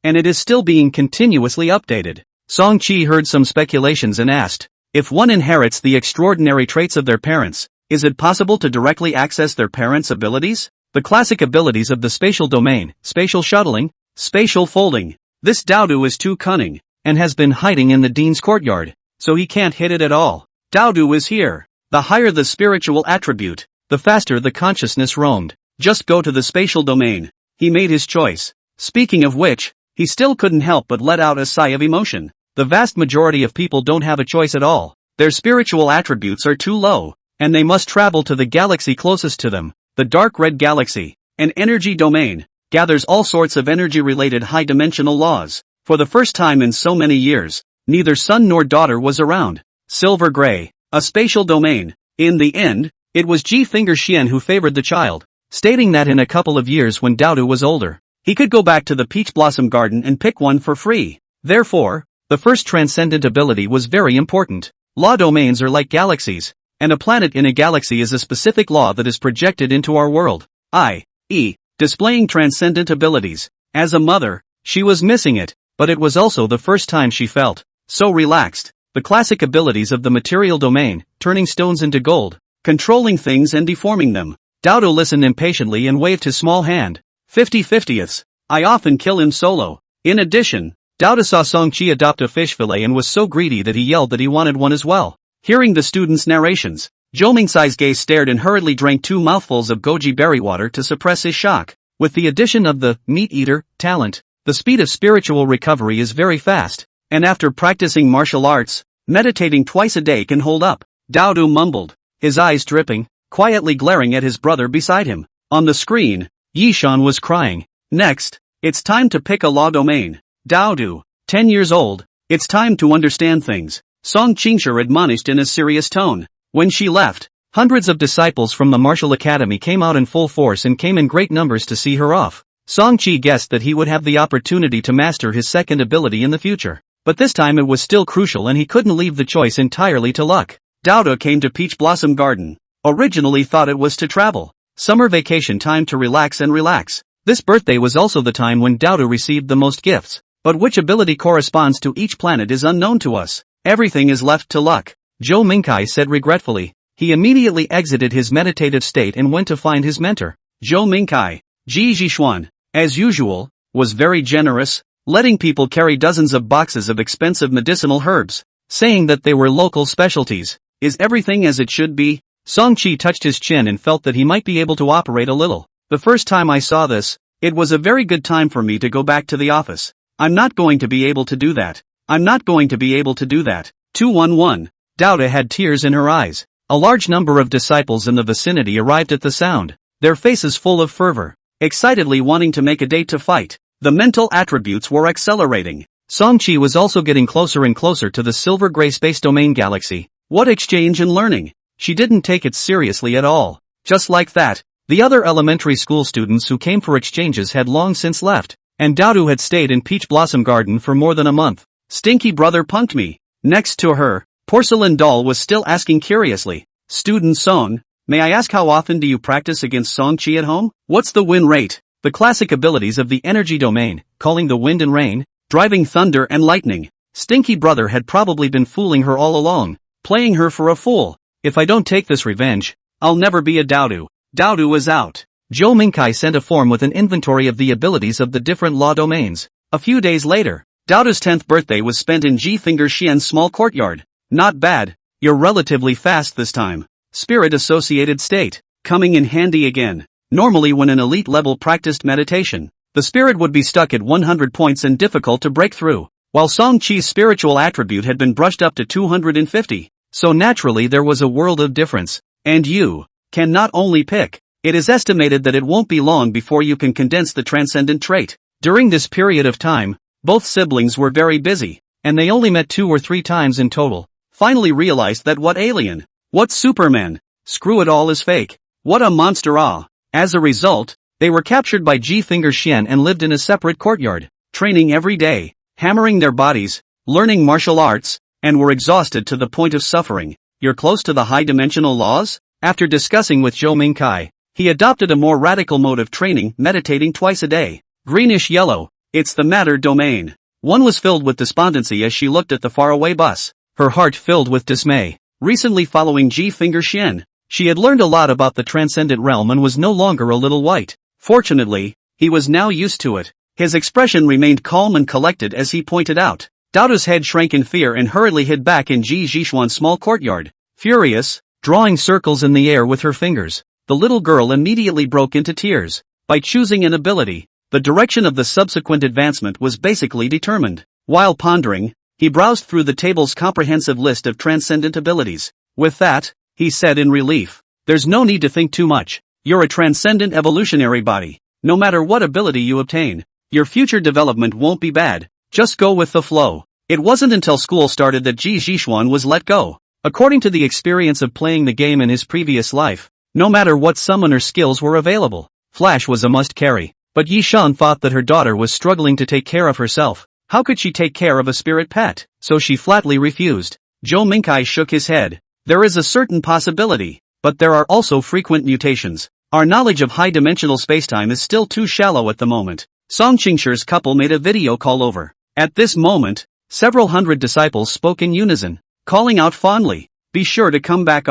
and it is still being continuously updated. Song-chi heard some speculations and asked, if one inherits the extraordinary traits of their parents, is it possible to directly access their parents' abilities? The classic abilities of the spatial domain, spatial shuttling, spatial folding. This Daodu is too cunning, and has been hiding in the dean's courtyard, so he can't hit it at all. Daodu is here. The higher the spiritual attribute, the faster the consciousness roamed. Just go to the spatial domain. He made his choice. Speaking of which, he still couldn't help but let out a sigh of emotion. The vast majority of people don't have a choice at all. Their spiritual attributes are too low, and they must travel to the galaxy closest to them. The dark red galaxy, an energy domain, gathers all sorts of energy-related high-dimensional laws. For the first time in so many years, neither son nor daughter was around. Silver gray, a spatial domain. In the end, it was Ji-Finger who favored the child, stating that in a couple of years when Daodu was older, he could go back to the Peach Blossom Garden and pick one for free. Therefore, the first transcendent ability was very important. Law domains are like galaxies, and a planet in a galaxy is a specific law that is projected into our world, i.e., displaying transcendent abilities. As a mother, she was missing it, but it was also the first time she felt so relaxed. The classic abilities of the material domain, turning stones into gold, controlling things and deforming them. Daodu listened impatiently and waved his small hand. 50/50ths. I often kill him solo. In addition, Daodu saw Song-chi adopt a fish fillet and was so greedy that he yelled that he wanted one as well. Hearing the students' narrations, Zhou Mingcai's gaze stared and hurriedly drank 2 mouthfuls of goji berry water to suppress his shock. With the addition of the meat-eater talent, the speed of spiritual recovery is very fast, and after practicing martial arts, meditating twice a day can hold up. Daodu mumbled, his eyes dripping, quietly glaring at his brother beside him. On the screen, Yishan was crying. Next, it's time to pick a law domain. Daodu, 10 years old, it's time to understand things, Song Qingshi admonished in a serious tone. When she left, hundreds of disciples from the martial academy came out in full force and came in great numbers to see her off. Song-chi guessed that he would have the opportunity to master his second ability in the future, but this time it was still crucial and he couldn't leave the choice entirely to luck. Daodu came to Peach Blossom Garden. Originally thought it was to travel. Summer vacation time to relax and relax. This birthday was also the time when Daodu received the most gifts. But which ability corresponds to each planet is unknown to us. Everything is left to luck. Zhou Mingcai said regretfully. He immediately exited his meditative state and went to find his mentor. Zhou Mingcai, Ji Zhishuan, as usual, was very generous, letting people carry dozens of boxes of expensive medicinal herbs, saying that they were local specialties. Is everything as it should be? Song-chi touched his chin and felt that he might be able to operate a little. The first time I saw this, it was a very good time for me to go back to the office. I'm not going to be able to do that. I'm not going to be able to do that. 211. Daodu had tears in her eyes. A large number of disciples in the vicinity arrived at the sound, their faces full of fervor, excitedly wanting to make a date to fight. The mental attributes were accelerating. Song-chi was also getting closer and closer to the silver gray space domain galaxy. What exchange and learning! She didn't take it seriously at all. Just like that, the other elementary school students who came for exchanges had long since left, and Daodu had stayed in Peach Blossom Garden for more than a month. Stinky brother punked me. Next to her, Porcelain Doll was still asking curiously, Student Song, may I ask how often do you practice against Song-chi at home? What's the win rate? The classic abilities of the energy domain, calling the wind and rain, driving thunder and lightning. Stinky brother had probably been fooling her all along, playing her for a fool. If I don't take this revenge, I'll never be a Daodu. Daodu is out. Zhou Mingcai sent a form with an inventory of the abilities of the different law domains. A few days later, Daodu's 10th birthday was spent in Ji-Finger small courtyard. Not bad. You're relatively fast this time. Spirit-associated state. Coming in handy again. Normally when an elite level practiced meditation, the spirit would be stuck at 100 points and difficult to break through, while Song-chi's spiritual attribute had been brushed up to 250. So naturally there was a world of difference. And you can not only pick. It is estimated that it won't be long before you can condense the transcendent trait. During this period of time, both siblings were very busy, and they only met 2 or 3 times in total. Finally realized that what alien, what Superman, screw it all is fake. What a monster As a result, they were captured by Ji-Finger and lived in a separate courtyard, training every day, hammering their bodies, learning martial arts, and were exhausted to the point of suffering. You're close to the high-dimensional laws? After discussing with Zhou Mingcai, he adopted a more radical mode of training, meditating twice a day. Greenish-yellow, It's the matter domain. One was filled with despondency as she looked at the faraway bus, her heart filled with dismay. Recently following Ji Finger Xian, she had learned a lot about the transcendent realm and was no longer a little white. Fortunately, he was now used to it. His expression remained calm and collected as he pointed out. Daoda's head shrank in fear and hurriedly hid back in Ji Zhishuan's small courtyard. Furious, drawing circles in the air with her fingers, the little girl immediately broke into tears. By choosing an ability, the direction of the subsequent advancement was basically determined. While pondering, he browsed through the table's comprehensive list of transcendent abilities. With that, he said in relief, there's no need to think too much. You're a transcendent evolutionary body. No matter what ability you obtain, your future development won't be bad. Just go with the flow. It wasn't until school started that Ji Zhishuan was let go. According to the experience of playing the game in his previous life, no matter what summoner skills were available, Flash was a must-carry. But Yi Shan thought that her daughter was struggling to take care of herself. How could she take care of a spirit pet? So she flatly refused. Zhou Mingkai shook his head. There is a certain possibility, but there are also frequent mutations. Our knowledge of high-dimensional spacetime is still too shallow at the moment. Song Qingshi's couple made a video call over. At this moment, several hundred disciples spoke in unison, calling out fondly, "Be sure to come back,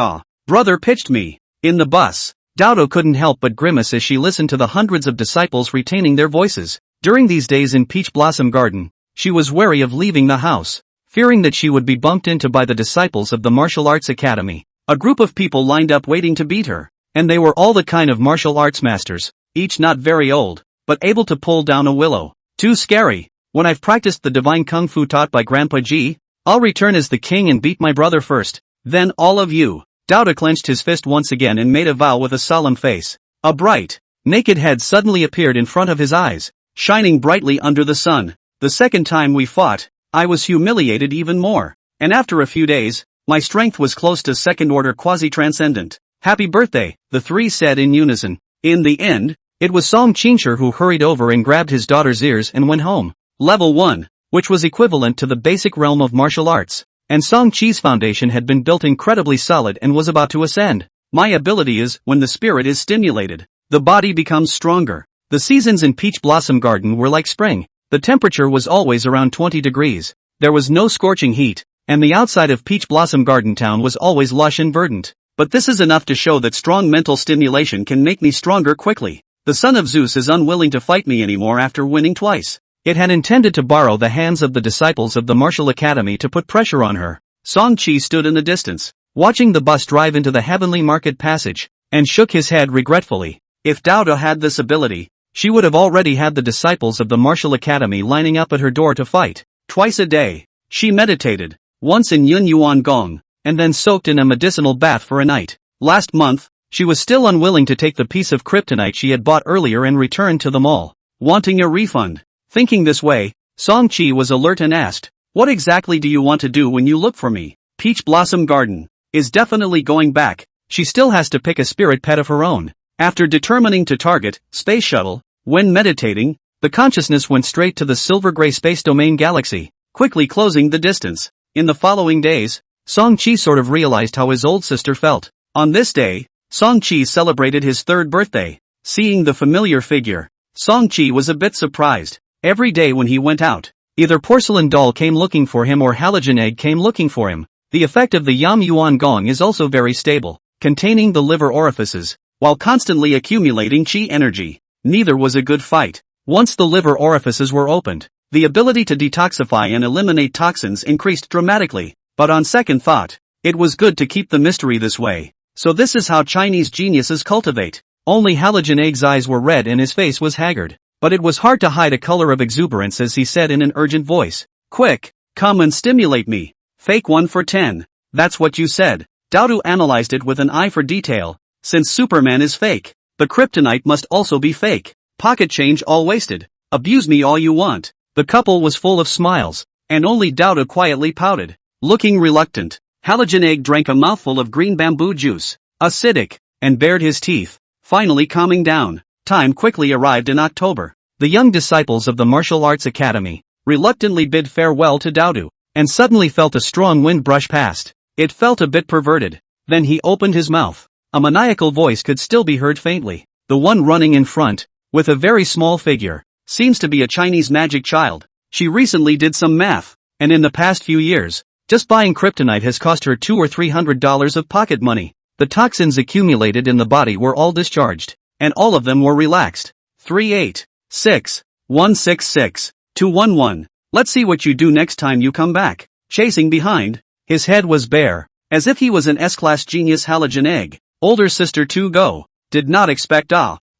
brother pitched me." In the bus, Daoda couldn't help but grimace as she listened to the hundreds of disciples retaining their voices. During these days in Peach Blossom Garden, she was wary of leaving the house, fearing that she would be bumped into by the disciples of the Martial Arts Academy. A group of people lined up waiting to beat her, and they were all the kind of martial arts masters, each not very old, but able to pull down a willow. Too scary. When I've practiced the divine kung fu taught by Grandpa Ji, I'll return as the king and beat my brother first, then all of you. Daoda clenched his fist once again and made a vow with a solemn face. A bright, naked head suddenly appeared in front of his eyes, shining brightly under the sun. The second time we fought, I was humiliated even more, and after a few days, my strength was close to second-order quasi-transcendent. Happy birthday, the three said in unison. In the end, it was Song Qingshi who hurried over and grabbed his daughter's ears and went home. Level 1, which was equivalent to the basic realm of martial arts, and Song Qi's foundation had been built incredibly solid and was about to ascend. My ability is, when the spirit is stimulated, the body becomes stronger. The seasons in Peach Blossom Garden were like spring. The temperature was always around 20 degrees. There was no scorching heat, and the outside of Peach Blossom Garden Town was always lush and verdant. But this is enough to show that strong mental stimulation can make me stronger quickly. The son of Zeus is unwilling to fight me anymore after winning twice. It had intended to borrow the hands of the disciples of the Martial Academy to put pressure on her. Song Qi stood in the distance, watching the bus drive into the heavenly market passage, and shook his head regretfully. If Daoda had this ability, she would have already had the disciples of the Martial Academy lining up at her door to fight. Twice a day, she meditated, once in Yun Yuan Gong, and then soaked in a medicinal bath for a night. Last month, she was still unwilling to take the piece of kryptonite she had bought earlier and return to the mall, wanting a refund. Thinking this way, Song Qi was alert and asked, "What exactly do you want to do when you look for me?" Peach Blossom Garden is definitely going back. She still has to pick a spirit pet of her own. After determining to target Space Shuttle, when meditating, the consciousness went straight to the silver-gray space domain galaxy, quickly closing the distance. In the following days, Song Qi sort of realized how his old sister felt. On this day, Song Qi celebrated his third birthday. Seeing the familiar figure, Song Qi was a bit surprised. Every day when he went out, either porcelain doll came looking for him or halogen egg came looking for him. The effect of the Yam Yuan Gong is also very stable, containing the liver orifices, while constantly accumulating qi energy. Neither was a good fight. Once the liver orifices were opened, the ability to detoxify and eliminate toxins increased dramatically. But on second thought, it was good to keep the mystery this way. So this is how Chinese geniuses cultivate. Only halogen egg's eyes were red and his face was haggard. But it was hard to hide a color of exuberance as he said in an urgent voice, "Quick, come and stimulate me. Fake 1 for 10. That's what you said." Daodu analyzed it with an eye for detail. Since Superman is fake, the kryptonite must also be fake. Pocket change all wasted. Abuse me all you want. The couple was full of smiles, and only Daodu quietly pouted. Looking reluctant, halogen egg drank a mouthful of green bamboo juice, acidic, and bared his teeth, finally calming down. Time quickly arrived in October. The young disciples of the Martial Arts Academy reluctantly bid farewell to Daodu, and suddenly felt a strong wind brush past. It felt a bit perverted. Then he opened his mouth. A maniacal voice could still be heard faintly. The one running in front, with a very small figure, seems to be a Chinese magic child. She recently did some math, and in the past few years, just buying kryptonite has cost her $200 or $300 of pocket money. The toxins accumulated in the body were all discharged, and all of them were relaxed. 386-166-211. Let's see what you do next time you come back. Chasing behind, his head was bare, as if he was an S-class genius halogen egg. Older sister 2 go. Did not expect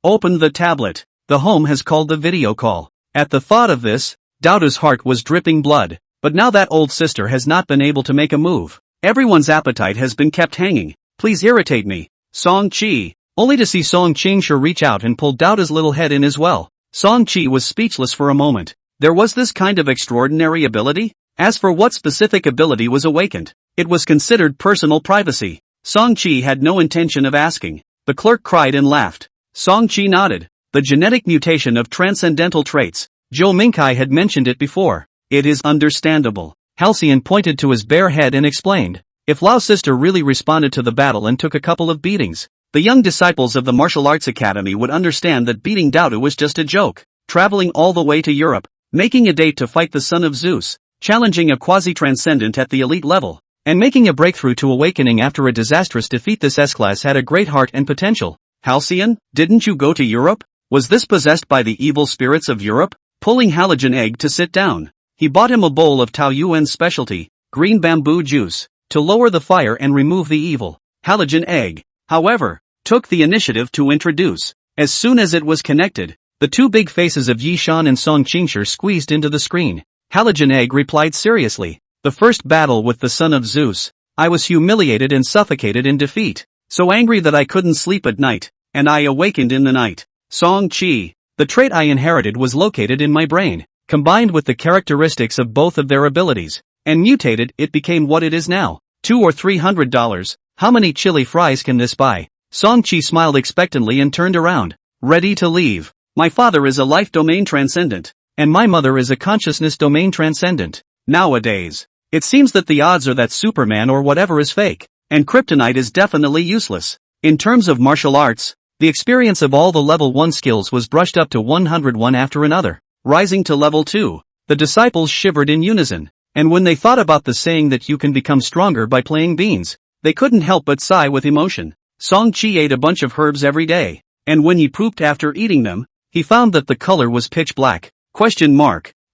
Opened the tablet. The home has called the video call. At the thought of this, Dodo's heart was dripping blood, but now that old sister has not been able to make a move. Everyone's appetite has been kept hanging. Please irritate me. Song-chi. Only to see Song-Ching reach out and pull Dodo's little head in as well. Song-chi was speechless for a moment. There was this kind of extraordinary ability? As for what specific ability was awakened, it was considered personal privacy. Song-chi had no intention of asking. The clerk cried and laughed. Song-chi nodded. The genetic mutation of transcendental traits. Joe Minkai had mentioned it before. It is understandable. Halcyon pointed to his bare head and explained. If Lao's sister really responded to the battle and took a couple of beatings, the young disciples of the martial arts academy would understand that beating Dodo was just a joke. Traveling all the way to Europe, making a date to fight the son of Zeus, challenging a quasi-transcendent at the elite level, and making a breakthrough to awakening after a disastrous defeat. This S-class had a great heart and potential. Halcyon, didn't you go to Europe? Was this possessed by the evil spirits of Europe? Pulling Halogen Egg to sit down, he bought him a bowl of Tao Yuan's specialty, green bamboo juice, to lower the fire and remove the evil. Halogen Egg, however, took the initiative to introduce. As soon as it was connected, the two big faces of Yi Shan and Song Qingshi squeezed into the screen. Halogen Egg replied seriously. The first battle with the son of Zeus, I was humiliated and suffocated in defeat. So angry that I couldn't sleep at night, and I awakened in the night. Song-chi. The trait I inherited was located in my brain, combined with the characteristics of both of their abilities, and mutated, it became what it is now. $200 or $300. How many chili fries can this buy? Song-chi smiled expectantly and turned around, ready to leave. My father is a life domain transcendent, and my mother is a consciousness domain transcendent. Nowadays, it seems that the odds are that Superman or whatever is fake, and kryptonite is definitely useless. In terms of martial arts, the experience of all the level 1 skills was brushed up to 101 after another. Rising to level 2, the disciples shivered in unison, and when they thought about the saying that you can become stronger by playing beans, they couldn't help but sigh with emotion. Song-chi ate a bunch of herbs every day, and when he pooped after eating them, he found that the color was pitch black.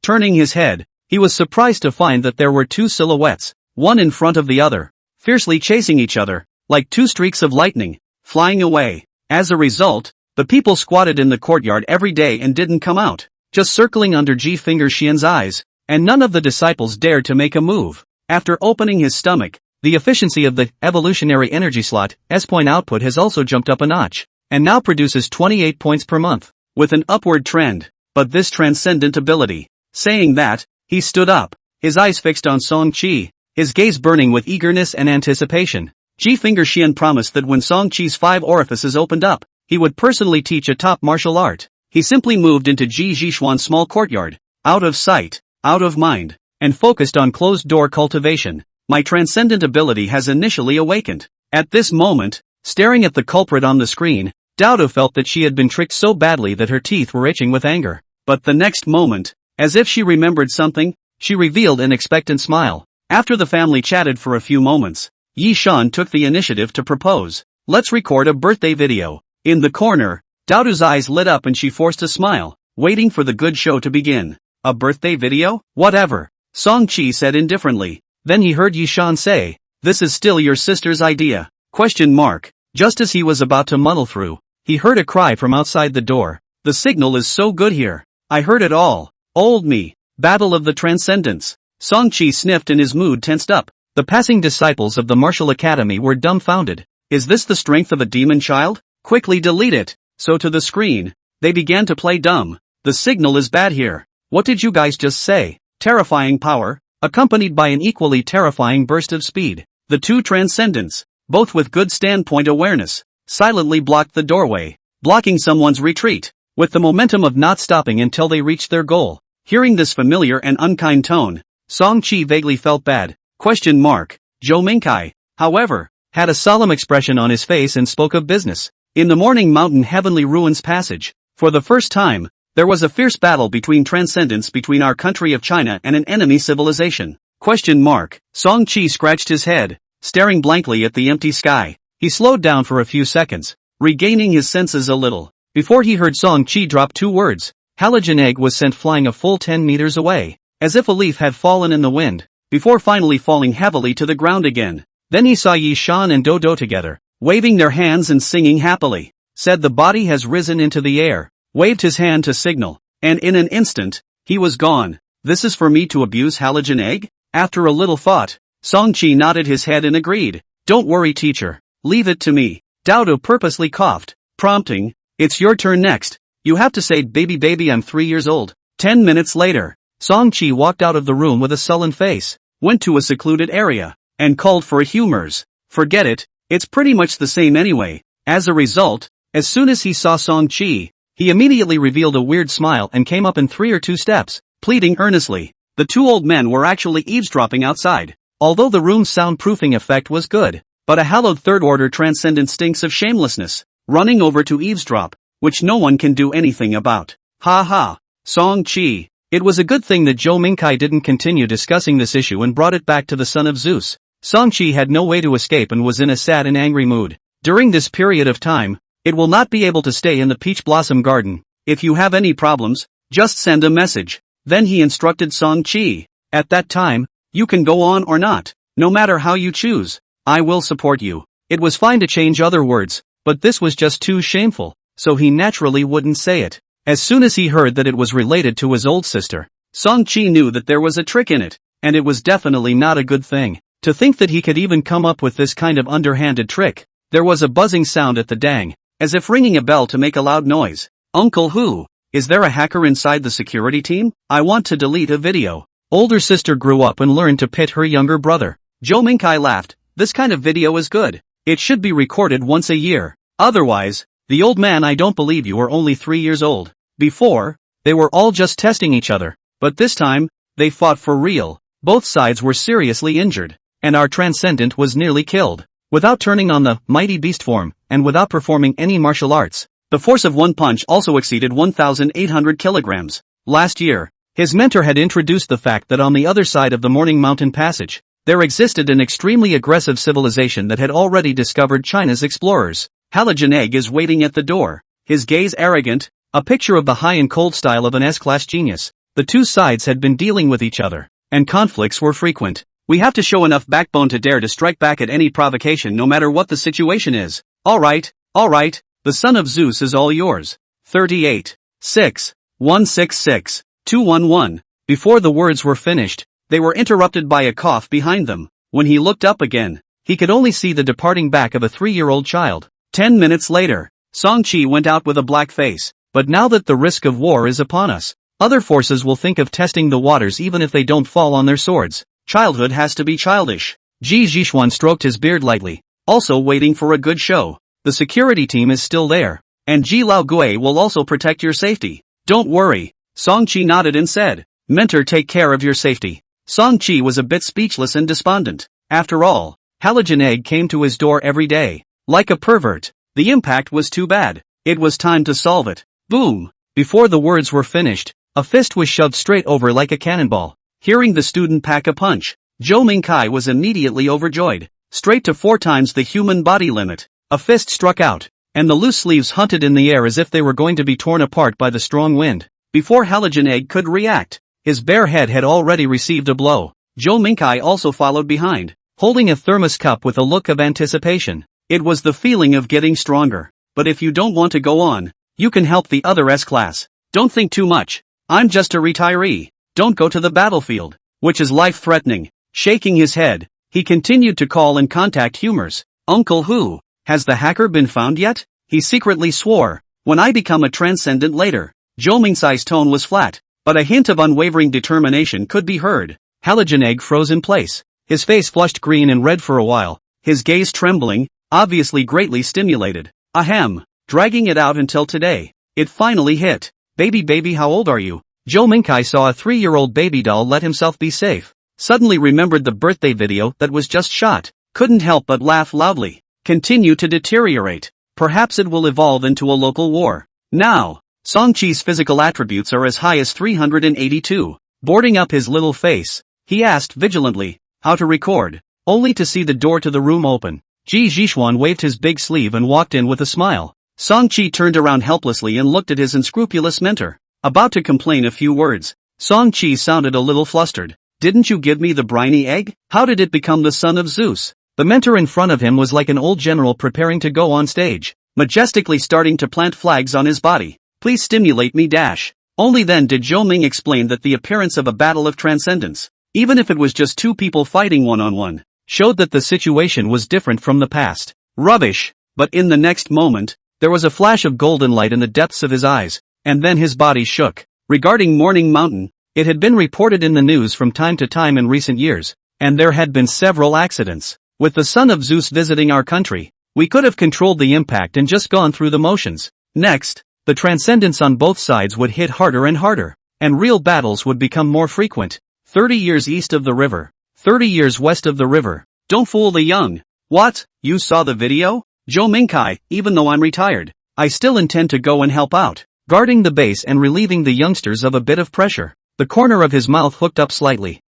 Turning his head, he was surprised to find that there were two silhouettes, one in front of the other, fiercely chasing each other, like two streaks of lightning, flying away. As a result, the people squatted in the courtyard every day and didn't come out, just circling under Xian's eyes, and none of the disciples dared to make a move. After opening his stomach, the efficiency of the evolutionary energy slot S-point output has also jumped up a notch, and now produces 28 points per month, with an upward trend. But this transcendent ability. Saying that, he stood up, his eyes fixed on Song-chi, his gaze burning with eagerness and anticipation. Xian promised that when Song-chi's 5 orifices opened up, he would personally teach a top martial art. He simply moved into Jishuan's small courtyard, out of sight, out of mind, and focused on closed-door cultivation. My transcendent ability has initially awakened. At this moment, staring at the culprit on the screen, Dodo felt that she had been tricked so badly that her teeth were itching with anger. But the next moment, as if she remembered something, she revealed an expectant smile. After the family chatted for a few moments, Yi Shan took the initiative to propose. Let's record a birthday video. In the corner, Dodo's eyes lit up and she forced a smile, waiting for the good show to begin. A birthday video? Whatever, Song-chi said indifferently. Then he heard Yi Shan say, "This is still your sister's idea?" Just as he was about to muddle through, he heard a cry from outside the door. The signal is so good here. I heard it all. Old me. Battle of the Transcendents. Song-chi sniffed and his mood tensed up. The passing disciples of the martial academy were dumbfounded. Is this the strength of a demon child? Quickly delete it. So to the screen, they began to play dumb. The signal is bad here. What did you guys just say? Terrifying power, accompanied by an equally terrifying burst of speed. The two transcendents, both with good standpoint awareness, silently blocked the doorway, blocking someone's retreat, with the momentum of not stopping until they reached their goal. Hearing this familiar and unkind tone, Song-chi vaguely felt bad. Joe Minkai, however, had a solemn expression on his face and spoke of business. In the Morning Mountain Heavenly Ruins passage, for the first time, There was a fierce battle between transcendence between our country of China and an enemy civilization. Question mark. Song Chi scratched his head, staring blankly at the empty sky. He slowed down for a few seconds, regaining his senses a little, before he heard Song Chi drop two words. Halogen egg was sent flying a full 10 meters away, as if a leaf had fallen in the wind, before finally falling heavily to the ground again. Then he saw Yi Shan and Dodo together, waving their hands and singing happily. Said the body has risen into the air, waved his hand to signal, and in an instant, he was gone. This is for me to abuse halogen egg? After a little thought, Song Chi nodded his head and agreed. Don't worry teacher, leave it to me. Dodo purposely coughed, prompting, it's your turn next. You have to say baby I'm 3 years old. 10 minutes later, Song Chi walked out of the room with a sullen face, went to a secluded area, and called for a humors. Forget it, it's pretty much the same anyway. As a result, as soon as he saw Song Chi, he immediately revealed a weird smile and came up in 3 or 2 steps, pleading earnestly. The two old men were actually eavesdropping outside. Although the room's soundproofing effect was good, but a hallowed third-order transcendent stinks of shamelessness, running over to eavesdrop, which no one can do anything about. Ha ha. Song Chi. It was a good thing that Zhou Mingkai didn't continue discussing this issue and brought it back to the son of Zeus. Song Chi had no way to escape and was in a sad and angry mood. During this period of time, it will not be able to stay in the Peach Blossom Garden. If you have any problems, just send a message. Then he instructed Song Chi. At that time, you can go on or not, no matter how you choose. I will support you. It was fine to change other words, but this was just too shameful, so he naturally wouldn't say it. As soon as he heard that it was related to his old sister, Song Chi knew that there was a trick in it, and it was definitely not a good thing. To think that he could even come up with this kind of underhanded trick. There was a buzzing sound at the dang, as if ringing a bell to make a loud noise. Uncle Hu, is there a hacker inside the security team? I want to delete a video. Older sister grew up and learned to pit her younger brother. Zhou Mingkai laughed. This kind of video is good. It should be recorded once a year. Otherwise, the old man, I don't believe you are only 3 years old. Before, they were all just testing each other, but this time, they fought for real. Both sides were seriously injured, and our transcendent was nearly killed. Without turning on the mighty beast form, and without performing any martial arts, the force of one punch also exceeded 1,800 kilograms. Last year, his mentor had introduced the fact that on the other side of the Morning Mountain Passage, there existed an extremely aggressive civilization that had already discovered China's explorers. Halogen Egg is waiting at the door, his gaze arrogant, a picture of the high and cold style of an S-class genius. The two sides had been dealing with each other, and conflicts were frequent. We have to show enough backbone to dare to strike back at any provocation no matter what the situation is. Alright, the son of Zeus is all yours. 38. 6. 166. 211. Before the words were finished, they were interrupted by a cough behind them. When he looked up again, he could only see the departing back of a 3-year-old child. 10 minutes later, Song Chi went out with a black face. But now that the risk of war is upon us, other forces will think of testing the waters even if they don't fall on their swords. Childhood has to be childish. Ji Zhishuan stroked his beard lightly, also waiting for a good show. The security team is still there, and Ji Lao Gui will also protect your safety. Don't worry. Song Chi nodded and said, Mentor, take care of your safety. Song Chi was a bit speechless and despondent. After all, Halogen Egg came to his door every day. Like a pervert. The impact was too bad. It was time to solve it. Boom! Before the words were finished, a fist was shoved straight over like a cannonball. Hearing the student pack a punch, Zhou Mingkai was immediately overjoyed. Straight to 4 times the human body limit. A fist struck out, and the loose sleeves hunted in the air as if they were going to be torn apart by the strong wind. Before Halogen Egg could react, his bare head had already received a blow. Zhou Mingkai also followed behind, holding a thermos cup with a look of anticipation. It was the feeling of getting stronger. But if you don't want to go on, you can help the other S-class. Don't think too much. I'm just a retiree. Don't go to the battlefield, which is life-threatening. Shaking his head, he continued to call and contact humors. Uncle Hu, has the hacker been found yet? He secretly swore. When I become a transcendent later. Zhou Mingkai's tone was flat, but a hint of unwavering determination could be heard. Halogen Egg froze in place. His face flushed green and red for a while, his gaze trembling, obviously greatly stimulated. Ahem, dragging it out until today. It finally hit. Baby, how old are you? Zhou Mingkai saw a 3-year-old baby doll let himself be safe. Suddenly remembered the birthday video that was just shot. Couldn't help but laugh loudly. Continue to deteriorate. Perhaps it will evolve into a local war. Now, Songchi's physical attributes are as high as 382. Boarding up his little face, he asked vigilantly, how to record, only to see the door to the room open. Ji Zhixuan waved his big sleeve and walked in with a smile. Songchi turned around helplessly and looked at his unscrupulous mentor. About to complain a few words, Songchi sounded a little flustered. Didn't you give me the briny egg? How did it become the son of Zeus? The mentor in front of him was like an old general preparing to go on stage, majestically starting to plant flags on his body. Please stimulate me dash. Only then did Zhou Ming explain that the appearance of a battle of transcendence, even if it was just two people fighting one-on-one, showed that the situation was different from the past. Rubbish. But in the next moment, there was a flash of golden light in the depths of his eyes, and then his body shook. Regarding Morning Mountain, it had been reported in the news from time to time in recent years, and there had been several accidents. With the son of Zeus visiting our country, we could have controlled the impact and just gone through the motions. Next, the transcendence on both sides would hit harder and harder, and real battles would become more frequent. 30 years east of the river, 30 years west of the river. Don't fool the young. What? You saw the video? Zhou Mingkai, even though I'm retired, I still intend to go and help out, guarding the base and relieving the youngsters of a bit of pressure. The corner of his mouth hooked up slightly.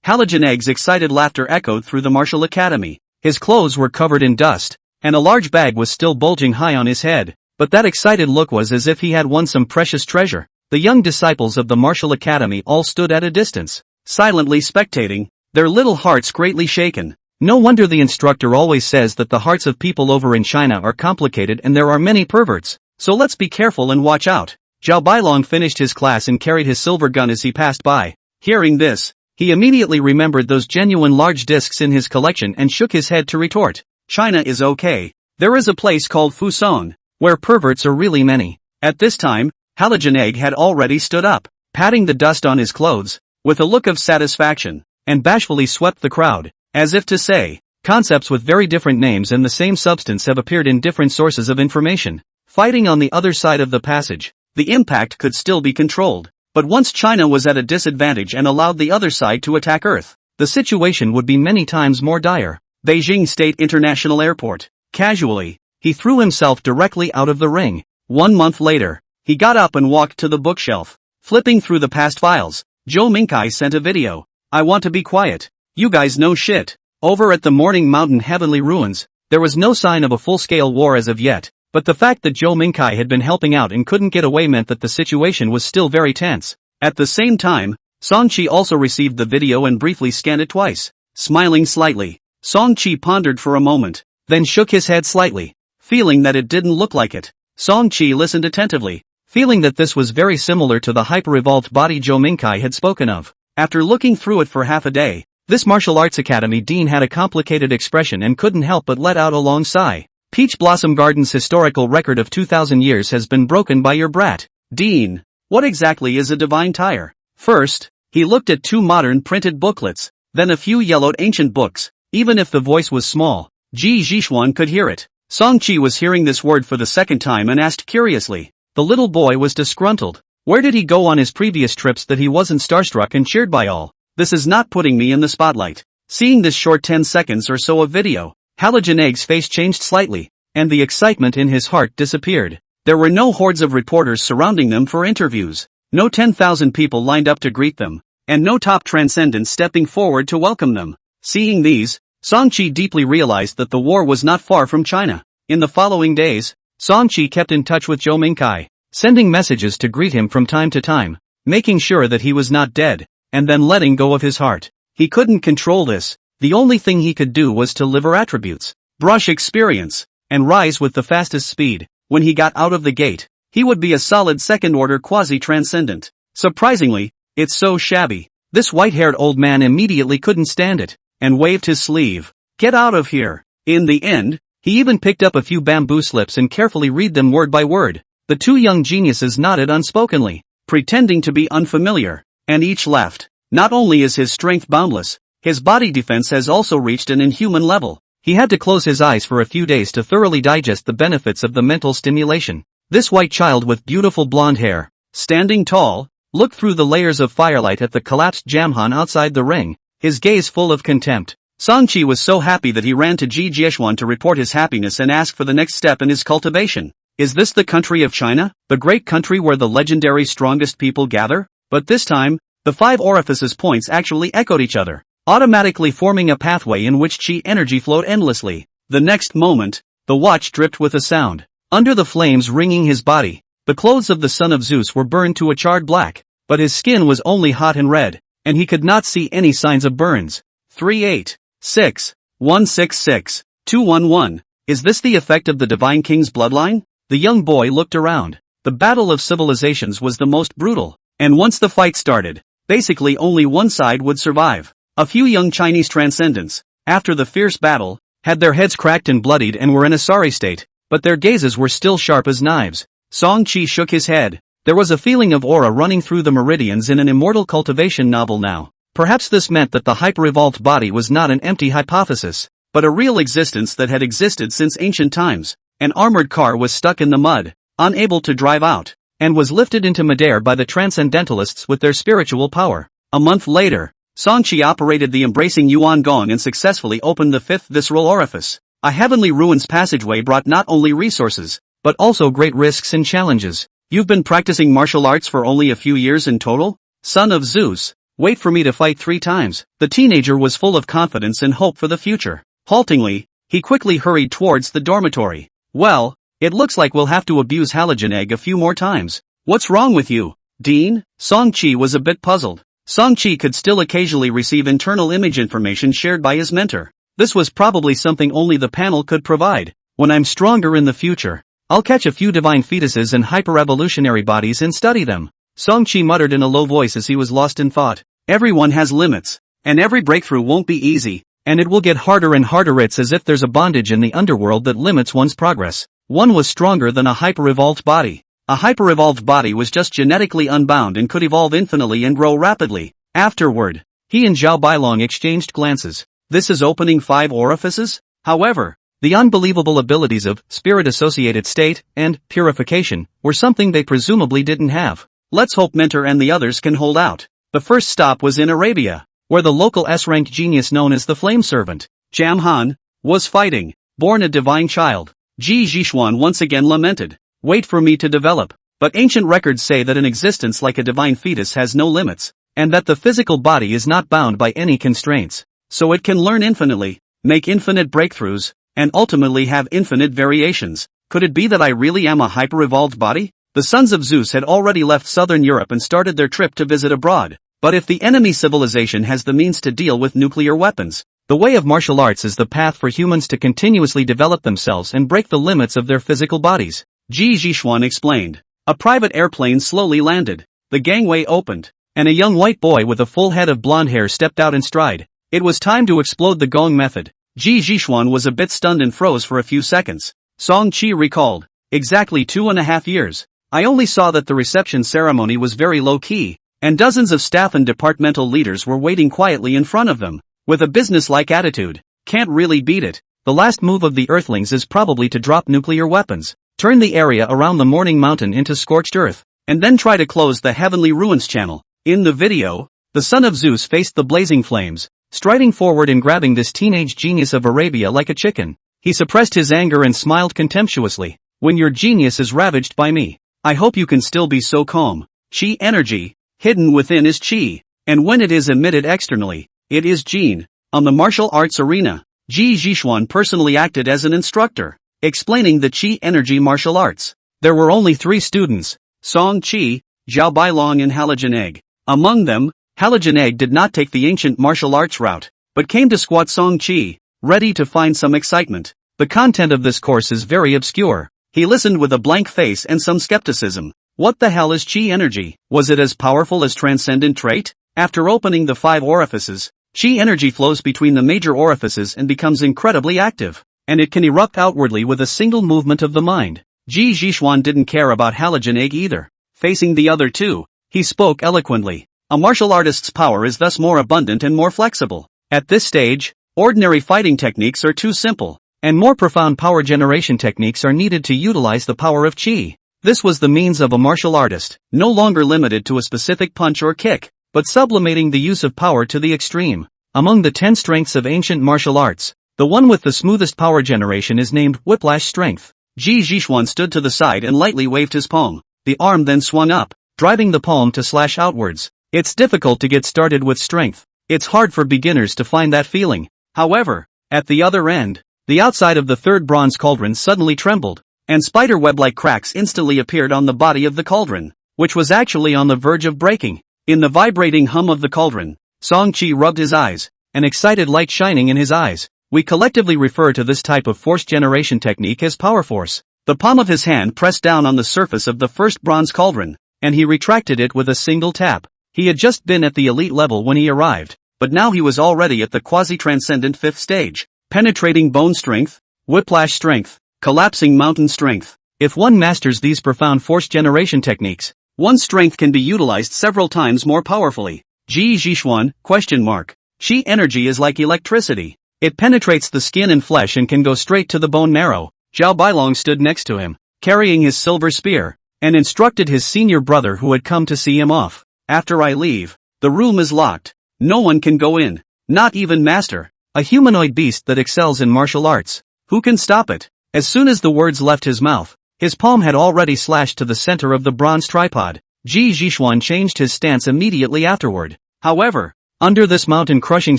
Halogen Egg's excited laughter echoed through the martial academy. His clothes were covered in dust, and a large bag was still bulging high on his head, but that excited look was as if he had won some precious treasure. The young disciples of the martial academy all stood at a distance, silently spectating, their little hearts greatly shaken. No wonder the instructor always says that the hearts of people over in China are complicated and there are many perverts, so let's be careful and watch out. Zhao Bailong finished his class and carried his silver gun as he passed by. Hearing this, he immediately remembered those genuine large discs in his collection and shook his head to retort. China is okay. There is a place called Fusong, where perverts are really many. At this time, Halogen Egg had already stood up, patting the dust on his clothes, with a look of satisfaction, and bashfully swept the crowd, as if to say, concepts with very different names and the same substance have appeared in different sources of information. Fighting on the other side of the passage, the impact could still be controlled, but once China was at a disadvantage and allowed the other side to attack Earth, the situation would be many times more dire. Beijing State International Airport. Casually, he threw himself directly out of the ring. 1 month later, he got up and walked to the bookshelf. Flipping through the past files, Zhou Mingkai sent a video. I want to be quiet. You guys know shit. Over at the Morning Mountain Heavenly Ruins, there was no sign of a full-scale war as of yet. But the fact that Zhou Mingkai had been helping out and couldn't get away meant that the situation was still very tense. At the same time, Songchi also received the video and briefly scanned it twice. Smiling slightly, Songchi pondered for a moment, then shook his head slightly, feeling that it didn't look like it. Songchi listened attentively, feeling that this was very similar to the hyper-evolved body Zhou Mingkai had spoken of. After looking through it for half a day, this martial arts academy dean had a complicated expression and couldn't help but let out a long sigh. Peach Blossom Garden's historical record of 2,000 years has been broken by your brat. Dean, what exactly is a divine tire? First, he looked at 2 modern printed booklets, then a few yellowed ancient books. Even if the voice was small, Ji Zhixuan could hear it. Songchi was hearing this word for the second time and asked curiously. The little boy was disgruntled. Where did he go on his previous trips that he wasn't starstruck and cheered by all? This is not putting me in the spotlight. Seeing this short 10 seconds or so of video, Halogen Egg's face changed slightly, and the excitement in his heart disappeared. There were no hordes of reporters surrounding them for interviews, no 10,000 people lined up to greet them, and no top transcendents stepping forward to welcome them. Seeing these, Songchi deeply realized that the war was not far from China. In the following days, Songchi kept in touch with Zhou Mingkai, sending messages to greet him from time to time, making sure that he was not dead, and then letting go of his heart. He couldn't control this. The only thing he could do was to liver attributes, brush experience, and rise with the fastest speed. When he got out of the gate, he would be a solid second-order quasi-transcendent. Surprisingly, it's so shabby. This white-haired old man immediately couldn't stand it, and waved his sleeve. Get out of here. In the end, he even picked up a few bamboo slips and carefully read them word by word. The 2 young geniuses nodded unspokenly, pretending to be unfamiliar, and each laughed. Not only is his strength boundless, his body defense has also reached an inhuman level. He had to close his eyes for a few days to thoroughly digest the benefits of the mental stimulation. This white child with beautiful blonde hair, standing tall, looked through the layers of firelight at the collapsed Jamhan outside the ring, his gaze full of contempt. Song-chi was so happy that he ran to Ji Jiexuan to report his happiness and ask for the next step in his cultivation. Is this the country of China, the great country where the legendary strongest people gather? But this time, the 5 orifices points actually echoed each other, automatically forming a pathway in which chi energy flowed endlessly. The next moment, the watch dripped with a sound. Under the flames ringing his body, the clothes of the son of Zeus were burned to a charred black, but his skin was only hot and red, and he could not see any signs of burns. 386-166-211. Is this the effect of the Divine King's bloodline? The young boy looked around. The battle of civilizations was the most brutal, and once the fight started, basically only one side would survive. A few young Chinese transcendents, after the fierce battle, had their heads cracked and bloodied and were in a sorry state, but their gazes were still sharp as knives. Song-chi shook his head. There was a feeling of aura running through the meridians in an immortal cultivation novel now. Perhaps this meant that the hyper-evolved body was not an empty hypothesis, but a real existence that had existed since ancient times. An armored car was stuck in the mud, unable to drive out, and was lifted into midair by the transcendentalists with their spiritual power. A month later, Song-chi operated the embracing Yuan Gong and successfully opened the 5th visceral orifice. A heavenly ruins passageway brought not only resources, but also great risks and challenges. You've been practicing martial arts for only a few years in total? Son of Zeus, wait for me to fight 3 times. The teenager was full of confidence and hope for the future. Haltingly, he quickly hurried towards the dormitory. Well, it looks like we'll have to abuse halogen egg a few more times. What's wrong with you, Dean? Song-chi was a bit puzzled. Song-chi could still occasionally receive internal image information shared by his mentor. This was probably something only the panel could provide. When I'm stronger in the future, I'll catch a few divine fetuses and hyper-evolutionary bodies and study them. Song-chi muttered in a low voice as he was lost in thought. Everyone has limits, and every breakthrough won't be easy, and it will get harder and harder. It's as if there's a bondage in the underworld that limits one's progress. One was stronger than a hyper-evolved body. A hyper-evolved body was just genetically unbound and could evolve infinitely and grow rapidly. Afterward, he and Zhao Bailong exchanged glances. This is opening 5 orifices? However, the unbelievable abilities of spirit-associated state and purification were something they presumably didn't have. Let's hope Mentor and the others can hold out. The first stop was in Arabia, where the local S-rank genius known as the Flame Servant, Jam Han, was fighting. Born a divine child, Ji Jiexuan once again lamented. Wait for me to develop. But ancient records say that an existence like a divine fetus has no limits, and that the physical body is not bound by any constraints. So it can learn infinitely, make infinite breakthroughs, and ultimately have infinite variations. Could it be that I really am a hyper-evolved body? The sons of Zeus had already left southern Europe and started their trip to visit abroad. But if the enemy civilization has the means to deal with nuclear weapons, the way of martial arts is the path for humans to continuously develop themselves and break the limits of their physical bodies. Ji Jiexuan explained. A private airplane slowly landed. The gangway opened, and a young white boy with a full head of blonde hair stepped out in stride. It was time to explode the gong method. Ji Jiexuan was a bit stunned and froze for a few seconds. Song-chi recalled. Exactly 2.5 years. I only saw that the reception ceremony was very low-key, and dozens of staff and departmental leaders were waiting quietly in front of them, with a business-like attitude. Can't really beat it. The last move of the Earthlings is probably to drop nuclear weapons, turn the area around the Morning Mountain into scorched earth, and then try to close the Heavenly Ruins channel. In the video, the son of Zeus faced the blazing flames, striding forward and grabbing this teenage genius of Arabia like a chicken. He suppressed his anger and smiled contemptuously. When your genius is ravaged by me, I hope you can still be so calm. Chi energy, hidden within is chi, and when it is emitted externally, it is Jin. On the martial arts arena, Ji Jiexuan personally acted as an instructor, explaining the chi energy martial arts. There were only 3 students, Song-chi, Zhao Bailong and Halogen Egg. Among them, Halogen Egg did not take the ancient martial arts route, but came to squat Song-chi, ready to find some excitement. The content of this course is very obscure. He listened with a blank face and some skepticism. What the hell is chi energy? Was it as powerful as transcendent trait? After opening the 5 orifices, chi energy flows between the major orifices and becomes incredibly active, and it can erupt outwardly with a single movement of the mind. Ji Jiexuan didn't care about Halogen Egg either. Facing the other 2, he spoke eloquently. A martial artist's power is thus more abundant and more flexible. At this stage, ordinary fighting techniques are too simple, and more profound power generation techniques are needed to utilize the power of chi. This was the means of a martial artist, no longer limited to a specific punch or kick, but sublimating the use of power to the extreme. Among the 10 strengths of ancient martial arts, the one with the smoothest power generation is named Whiplash Strength. Ji Zhixuan stood to the side and lightly waved his palm. The arm then swung up, driving the palm to slash outwards. It's difficult to get started with strength. It's hard for beginners to find that feeling. However, at the other end, the outside of the third bronze cauldron suddenly trembled, and spiderweb-like cracks instantly appeared on the body of the cauldron, which was actually on the verge of breaking. In the vibrating hum of the cauldron, Song Qi rubbed his eyes, an excited light shining in his eyes. We collectively refer to this type of force generation technique as power force. The palm of his hand pressed down on the surface of the first bronze cauldron, and he retracted it with a single tap. He had just been at the elite level when he arrived, but now he was already at the quasi-transcendent 5th stage. Penetrating bone strength, whiplash strength, collapsing mountain strength. If one masters these profound force generation techniques, one's strength can be utilized several times more powerfully. Ji Zhixuan, ? Qi energy is like electricity. It penetrates the skin and flesh and can go straight to the bone marrow. Zhao Bailong stood next to him, carrying his silver spear, and instructed his senior brother who had come to see him off. After I leave, the room is locked. No one can go in, not even master. A humanoid beast that excels in martial arts. Who can stop it? As soon as the words left his mouth, his palm had already slashed to the center of the bronze tripod. Ji Zhixuan changed his stance immediately afterward. However, under this mountain-crushing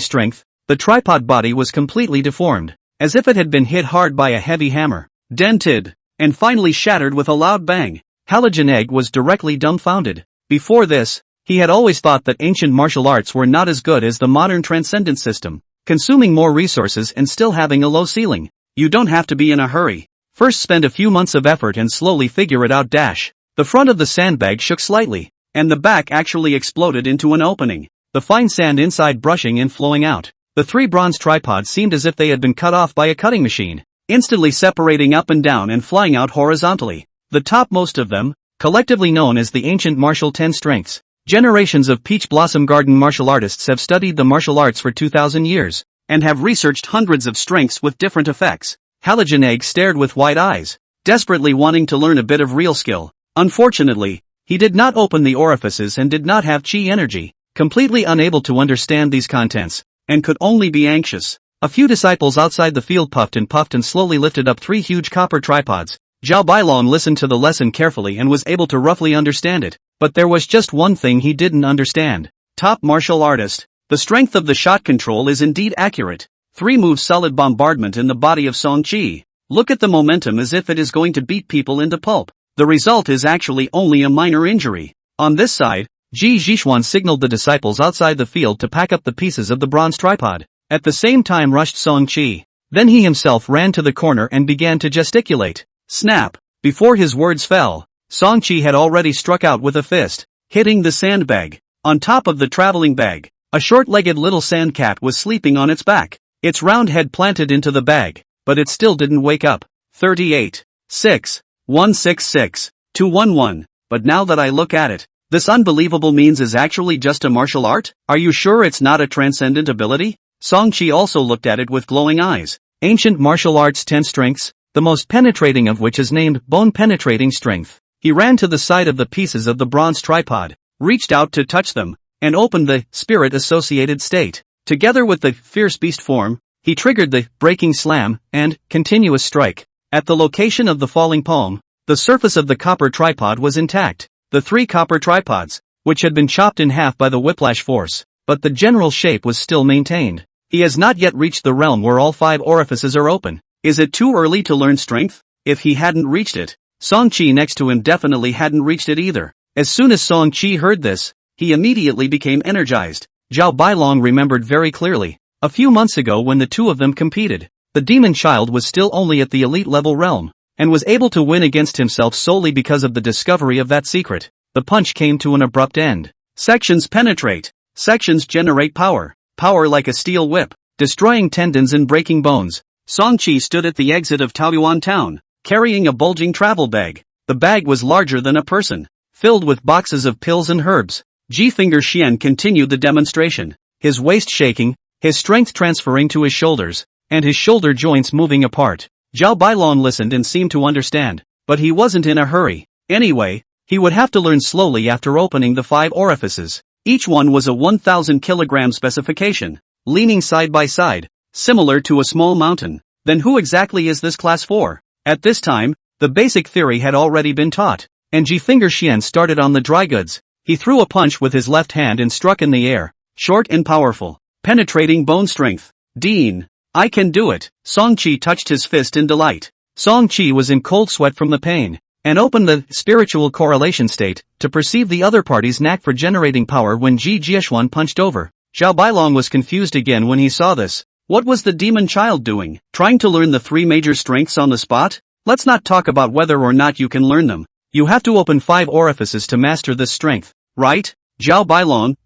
strength, the tripod body was completely deformed, as if it had been hit hard by a heavy hammer, dented, and finally shattered with a loud bang. Halogen Egg was directly dumbfounded. Before this, he had always thought that ancient martial arts were not as good as the modern transcendent system, consuming more resources and still having a low ceiling. You don't have to be in a hurry. First spend a few months of effort and slowly figure it out. The front of the sandbag shook slightly, and the back actually exploded into an opening, the fine sand inside brushing and flowing out. The 3 bronze tripods seemed as if they had been cut off by a cutting machine, instantly separating up and down and flying out horizontally. The topmost of them, collectively known as the ancient martial 10 strengths. Generations of Peach Blossom Garden martial artists have studied the martial arts for 2,000 years, and have researched hundreds of strengths with different effects. Halogen Egg stared with wide eyes, desperately wanting to learn a bit of real skill. Unfortunately, he did not open the orifices and did not have chi energy, completely unable to understand these contents, and could only be anxious. A few disciples outside the field puffed and slowly lifted up 3 huge copper tripods. Zhao Bailong listened to the lesson carefully and was able to roughly understand it. But there was just one thing he didn't understand. Top martial artist. The strength of the shot control is indeed accurate. 3 moves solid bombardment in the body of Song Qi. Look at the momentum as if it is going to beat people into pulp. The result is actually only a minor injury. On this side, Ji Zhixuan signaled the disciples outside the field to pack up the pieces of the bronze tripod. At the same time rushed Song Qi. Then he himself ran to the corner and began to gesticulate. Snap! Before his words fell, Song Qi had already struck out with a fist, hitting the sandbag. On top of the traveling bag, a short-legged little sand cat was sleeping on its back, its round head planted into the bag, but it still didn't wake up. 38. 6. 166. 211. But now that I look at it, this unbelievable means is actually just a martial art? Are you sure it's not a transcendent ability? Song Qi also looked at it with glowing eyes. Ancient martial arts 10 strengths, the most penetrating of which is named bone-penetrating strength. He ran to the side of the pieces of the bronze tripod, reached out to touch them, and opened the spirit-associated state. Together with the fierce beast form, he triggered the breaking slam and continuous strike. At the location of the falling palm, the surface of the copper tripod was intact. The 3 copper tripods, which had been chopped in half by the whiplash force, but the general shape was still maintained. He has not yet reached the realm where all 5 orifices are open. Is it too early to learn strength? If he hadn't reached it, Song Qi next to him definitely hadn't reached it either. As soon as Song Qi heard this, he immediately became energized. Zhao Bailong remembered very clearly. A few months ago when the 2 of them competed, the demon child was still only at the elite level realm, and was able to win against himself solely because of the discovery of that secret. The punch came to an abrupt end. Sections penetrate. Sections generate power. Power like a steel whip, destroying tendons and breaking bones. Song Qi stood at the exit of Taoyuan town, carrying a bulging travel bag. The bag was larger than a person, filled with boxes of pills and herbs. Ji Finger Xian continued the demonstration, his waist shaking, his strength transferring to his shoulders, and his shoulder joints moving apart. Zhao Bailong listened and seemed to understand, but he wasn't in a hurry. Anyway, he would have to learn slowly after opening the 5 orifices. Each one was a 1,000 kilogram specification. leaning side by side, similar to a small mountain. Then who exactly is this class for? At this time, the basic theory had already been taught, and Ji Finger Xian started on the dry goods. He threw a punch with his left hand and struck in the air, short and powerful, penetrating bone strength. Dean, I can do it. Song Qi touched his fist in delight. Song Qi was in cold sweat from the pain, and opened the spiritual correlation state to perceive the other party's knack for generating power when Ji Jieshuan punched over. Zhao Bailong was confused again when he saw this. What was the demon child doing? Trying to learn the 3 major strengths on the spot? Let's not talk about whether or not you can learn them. You have to open 5 orifices to master this strength, right? Zhao Bailong, ?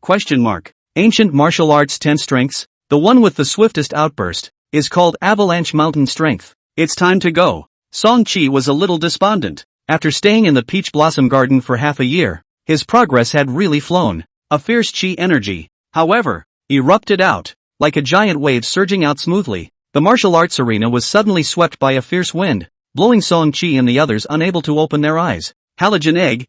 Ancient martial arts 10 strengths, the one with the swiftest outburst, is called Avalanche Mountain Strength. It's time to go. Song Qi was a little despondent. After staying in the Peach Blossom Garden for half a year, his progress had really flown. A fierce Qi energy, however, erupted out. Like a giant wave surging out smoothly, the martial arts arena was suddenly swept by a fierce wind, blowing Song Qi and the others unable to open their eyes. Halogen egg!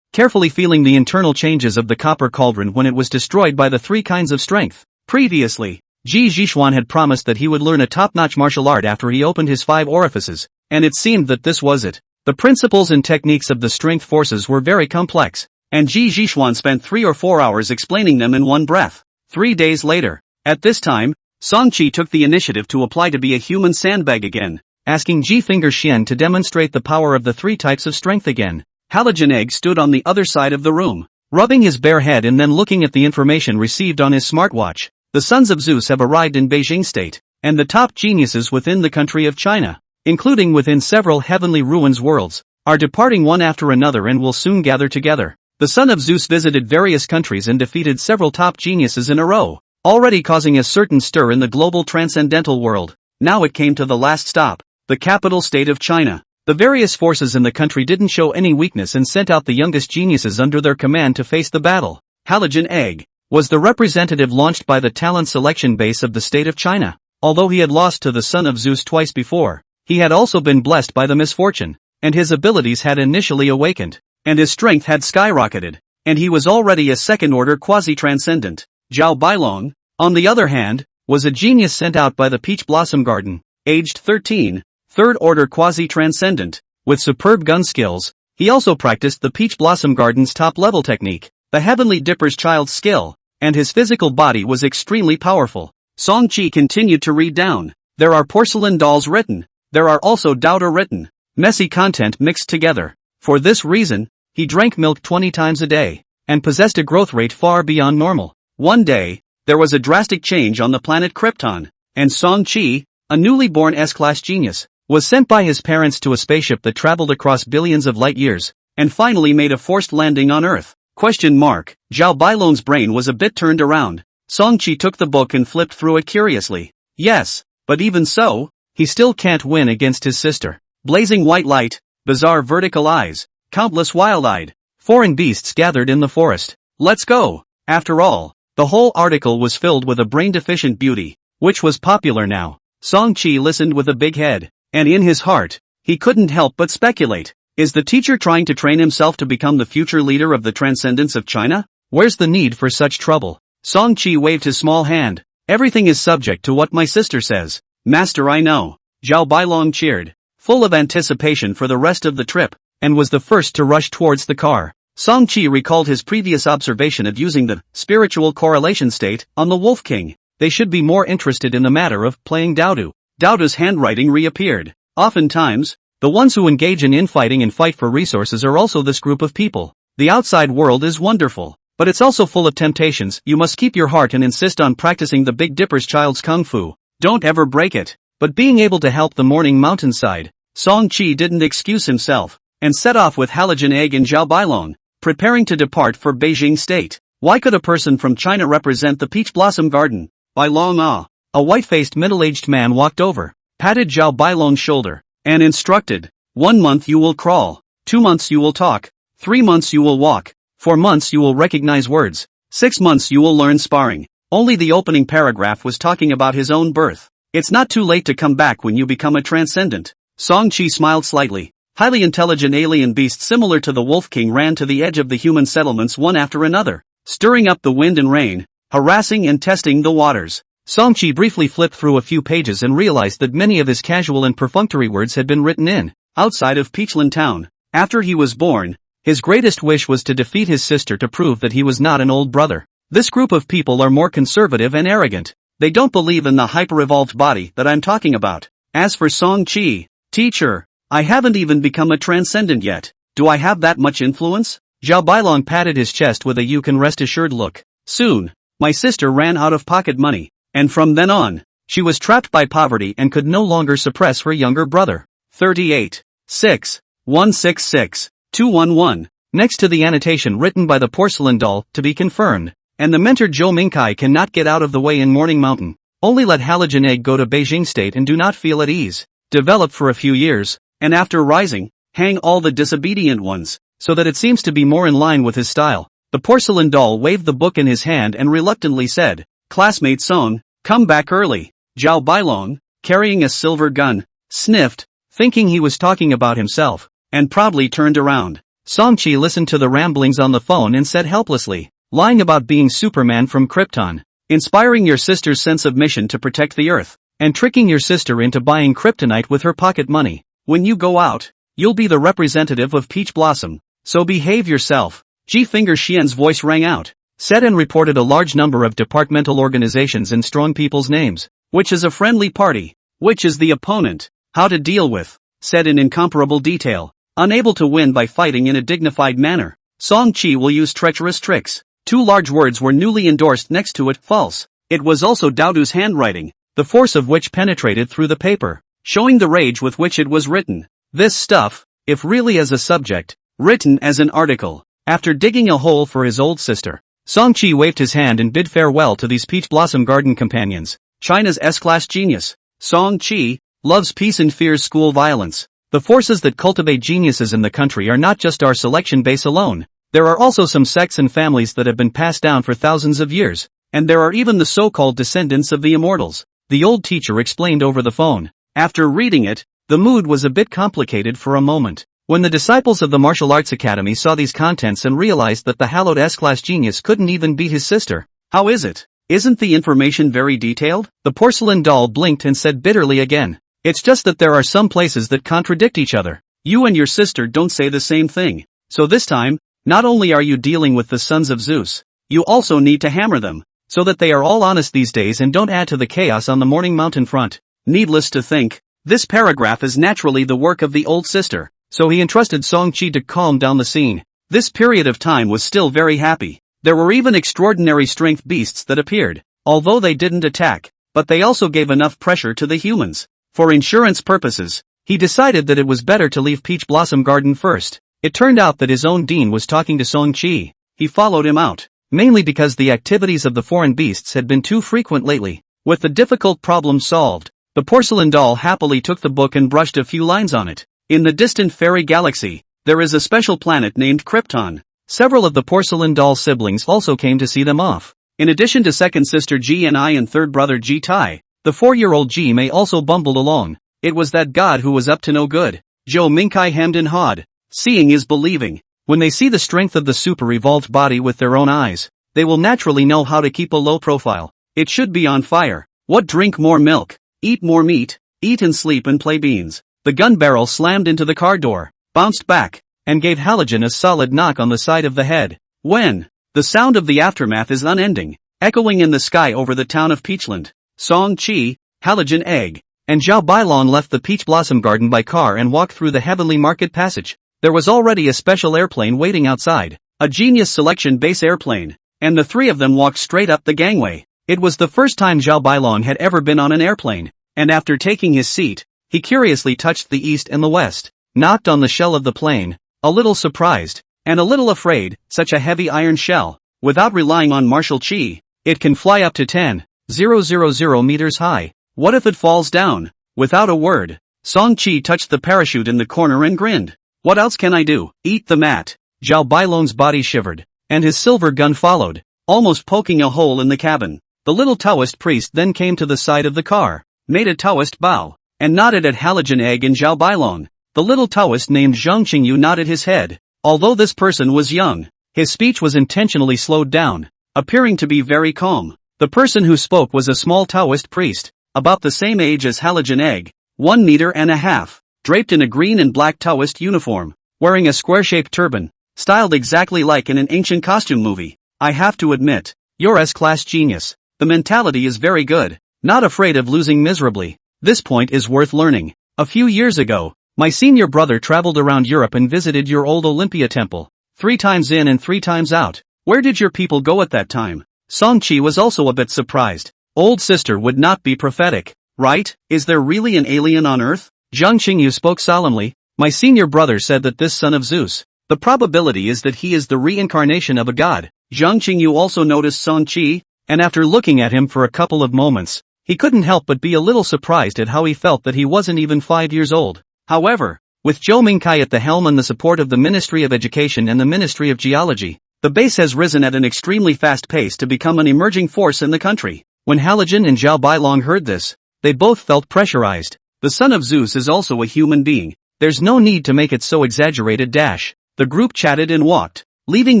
Carefully feeling the internal changes of the copper cauldron when it was destroyed by the 3 kinds of strength. Previously, Ji Jieshuan had promised that he would learn a top-notch martial art after he opened his 5 orifices, and it seemed that this was it. The principles and techniques of the strength forces were very complex, and Ji Jieshuan spent 3 or 4 hours explaining them in one breath. 3 days later, at this time, Song Qi took the initiative to apply to be a human sandbag again, asking Ji Finger Xian to demonstrate the power of the 3 types of strength again. Halogen Egg stood on the other side of the room, rubbing his bare head and then looking at the information received on his smartwatch. The sons of Zeus have arrived in Beijing State, and the top geniuses within the country of China, including within several heavenly ruins worlds, are departing one after another and will soon gather together. The son of Zeus visited various countries and defeated several top geniuses in a row, already causing a certain stir in the global transcendental world. Now it came to the last stop, the capital state of China. The various forces in the country didn't show any weakness and sent out the youngest geniuses under their command to face the battle. Halogen Egg was the representative launched by the talent selection base of the state of China. Although he had lost to the son of Zeus twice before, he had also been blessed by the misfortune, and his abilities had initially awakened, and his strength had skyrocketed, and he was already a second-order quasi-transcendent. Zhao Bailong, on the other hand, was a genius sent out by the Peach Blossom Garden, aged 13, third-order quasi-transcendent, with superb gun skills. He also practiced the Peach Blossom Garden's top-level technique, the Heavenly Dipper's child's skill, and his physical body was extremely powerful. Song Qi continued to read down. There are porcelain dolls written. There are also Dowder written. Messy content mixed together. For this reason, he drank milk 20 times a day, and possessed a growth rate far beyond normal. One day, there was a drastic change on the planet Krypton, and Song Qi, a newly born S-class genius, was sent by his parents to a spaceship that traveled across billions of light years, and finally made a forced landing on Earth. Zhao Bailong's brain was a bit turned around. Song Qi took the book and flipped through it curiously. Yes, but even so, he still can't win against his sister. Blazing white light, bizarre vertical eyes, countless wild-eyed, foreign beasts gathered in the forest. Let's go. After all, the whole article was filled with a brain-deficient beauty, which was popular now. Song Qi listened with a big head, and in his heart, he couldn't help but speculate. Is the teacher trying to train himself to become the future leader of the transcendence of China? Where's the need for such trouble? Song Qi waved his small hand. Everything is subject to what my sister says. Master, I know. Zhao Bailong cheered, full of anticipation for the rest of the trip, and was the first to rush towards the car. Song Qi recalled his previous observation of using the spiritual correlation state on the Wolf King. They should be more interested in the matter of playing Dowdu. Dowdu's handwriting reappeared. Oftentimes, the ones who engage in infighting and fight for resources are also this group of people. The outside world is wonderful, but it's also full of temptations. You must keep your heart and insist on practicing the Big Dipper's child's kung fu. Don't ever break it. But being able to help the morning mountainside, Song Qi didn't excuse himself, and set off with Halogen Egg and Zhao Bailong, preparing to depart for Beijing State. Why could a person from China represent the Peach Blossom Garden? Bailong A white-faced middle-aged man walked over, patted Zhao Bailong's shoulder, and instructed, 1 month you will crawl, 2 months you will talk, 3 months you will walk, 4 months you will recognize words, 6 months you will learn sparring. Only the opening paragraph was talking about his own birth. It's not too late to come back when you become a transcendent. Song Qi smiled slightly. Highly intelligent alien beasts similar to the Wolf King ran to the edge of the human settlements one after another, stirring up the wind and rain. harassing and testing the waters. Songchi briefly flipped through a few pages and realized that many of his casual and perfunctory words had been written in, outside of Peachland town. After he was born, his greatest wish was to defeat his sister to prove that he was not an old brother. This group of people are more conservative and arrogant. They don't believe in the hyper-evolved body that I'm talking about. As for Songchi, teacher, I haven't even become a transcendent yet. Do I have that much influence? Zhao Bailong patted his chest with a you can rest assured look. Soon, my sister ran out of pocket money, and from then on, she was trapped by poverty and could no longer suppress her younger brother. 38. 6. 166. 211. Next to the annotation written by the porcelain doll, to be confirmed, and the mentor Zhou Mingkai cannot get out of the way in Morning Mountain. Only let halogen egg go to Beijing State and do not feel at ease. Develop for a few years, and after rising, hang all the disobedient ones, so that it seems to be more in line with his style. The porcelain doll waved the book in his hand and reluctantly said, Classmate Song, come back early. Zhao Bailong, carrying a silver gun, sniffed, thinking he was talking about himself, and proudly turned around. Songchi listened to the ramblings on the phone and said helplessly, lying about being Superman from Krypton, inspiring your sister's sense of mission to protect the Earth, and tricking your sister into buying kryptonite with her pocket money. When you go out, you'll be the representative of Peach Blossom, so behave yourself. G. Finger Xian's voice rang out, said and reported a large number of departmental organizations and strong people's names. Which is a friendly party? Which is the opponent? How to deal with? Said in incomparable detail. Unable to win by fighting in a dignified manner, Songchi will use treacherous tricks. 2 large words were newly endorsed next to it, false. It was also Daodu's handwriting, the force of which penetrated through the paper, showing the rage with which it was written. This stuff, if really as a subject, written as an article. After digging a hole for his old sister, Songchi waved his hand and bid farewell to these Peach Blossom Garden companions. China's S-class genius. Songchi loves peace and fears school violence. The forces that cultivate geniuses in the country are not just our selection base alone. There are also some sects and families that have been passed down for thousands of years, and there are even the so-called descendants of the immortals, the old teacher explained over the phone. After reading it, the mood was a bit complicated for a moment. When the disciples of the Martial Arts Academy saw these contents and realized that the hallowed S-class genius couldn't even beat his sister. How is it? Isn't the information very detailed? The porcelain doll blinked and said bitterly again. It's just that there are some places that contradict each other. You and your sister don't say the same thing. So this time, not only are you dealing with the sons of Zeus, you also need to hammer them, so that they are all honest these days and don't add to the chaos on the Morning Mountain front. Needless to think, this paragraph is naturally the work of the old sister, so he entrusted Songchi to calm down the scene. This period of time was still very happy. There were even extraordinary strength beasts that appeared, although they didn't attack, but they also gave enough pressure to the humans. For insurance purposes, he decided that it was better to leave Peach Blossom Garden first. It turned out that his own dean was talking to Songchi. He followed him out, mainly because the activities of the foreign beasts had been too frequent lately. With the difficult problem solved, the porcelain doll happily took the book and brushed a few lines on it. In the distant fairy galaxy, there is a special planet named Krypton. Several of the porcelain doll siblings also came to see them off. In addition to second sister Ji and I and third brother Ji Tai, the 4-year-old Ji Mei also bumbled along. It was that god who was up to no good. Zhou Mingkai hemmed and hawed. Seeing is believing. When they see the strength of the super-evolved body with their own eyes, they will naturally know how to keep a low profile. It should be on fire. What? Drink more milk, eat more meat, eat and sleep and play beans. The gun barrel slammed into the car door, bounced back, and gave Halogen a solid knock on the side of the head. When? The sound of the aftermath is unending, echoing in the sky over the town of Peachland. Songchi, Halogen egg, and Zhao Bailong left the Peach Blossom Garden by car and walked through the heavenly market passage. There was already a special airplane waiting outside, a genius selection base airplane, and the 3 of them walked straight up the gangway. It was the first time Zhao Bailong had ever been on an airplane, and after taking his seat, he curiously touched the east and the west, knocked on the shell of the plane, a little surprised, and a little afraid. Such a heavy iron shell, without relying on martial chi, it can fly up to 10,000 meters high. What if it falls down? Without a word, Songchi touched the parachute in the corner and grinned. What else can I do? Eat the mat. Zhao Bailong's body shivered, and his silver gun followed, almost poking a hole in the cabin. The little Taoist priest then came to the side of the car, made a Taoist bow, and nodded at Halogen egg and Zhao Bailong. The little Taoist named Zhang Qingyu nodded his head. Although this person was young, his speech was intentionally slowed down. appearing to be very calm. The person who spoke was a small Taoist priest, about the same age as Halogen Egg, 1.5 meters, draped in a green and black Taoist uniform, wearing a square-shaped turban, styled exactly like in an ancient costume movie. I have to admit, you're S-class genius. The mentality is very good, not afraid of losing miserably. This point is worth learning. A few years ago, my senior brother traveled around Europe and visited your old Olympia temple. 3 times in and 3 times out. Where did your people go at that time? Song-chi was also a bit surprised. Old sister would not be prophetic, right? Is there really an alien on Earth? Zhang Qingyu spoke solemnly. My senior brother said that this son of Zeus, the probability is that he is the reincarnation of a god. Zhang Qingyu also noticed Song-chi, and after looking at him for a couple of moments, he couldn't help but be a little surprised at how he felt that he wasn't even 5 years old. However, with Zhou Mingkai at the helm and the support of the Ministry of Education and the Ministry of Geology, the base has risen at an extremely fast pace to become an emerging force in the country. When Halogen and Zhao Bailong heard this, they both felt pressurized. The son of Zeus is also a human being. There's no need to make it so exaggerated. The group chatted and walked, leaving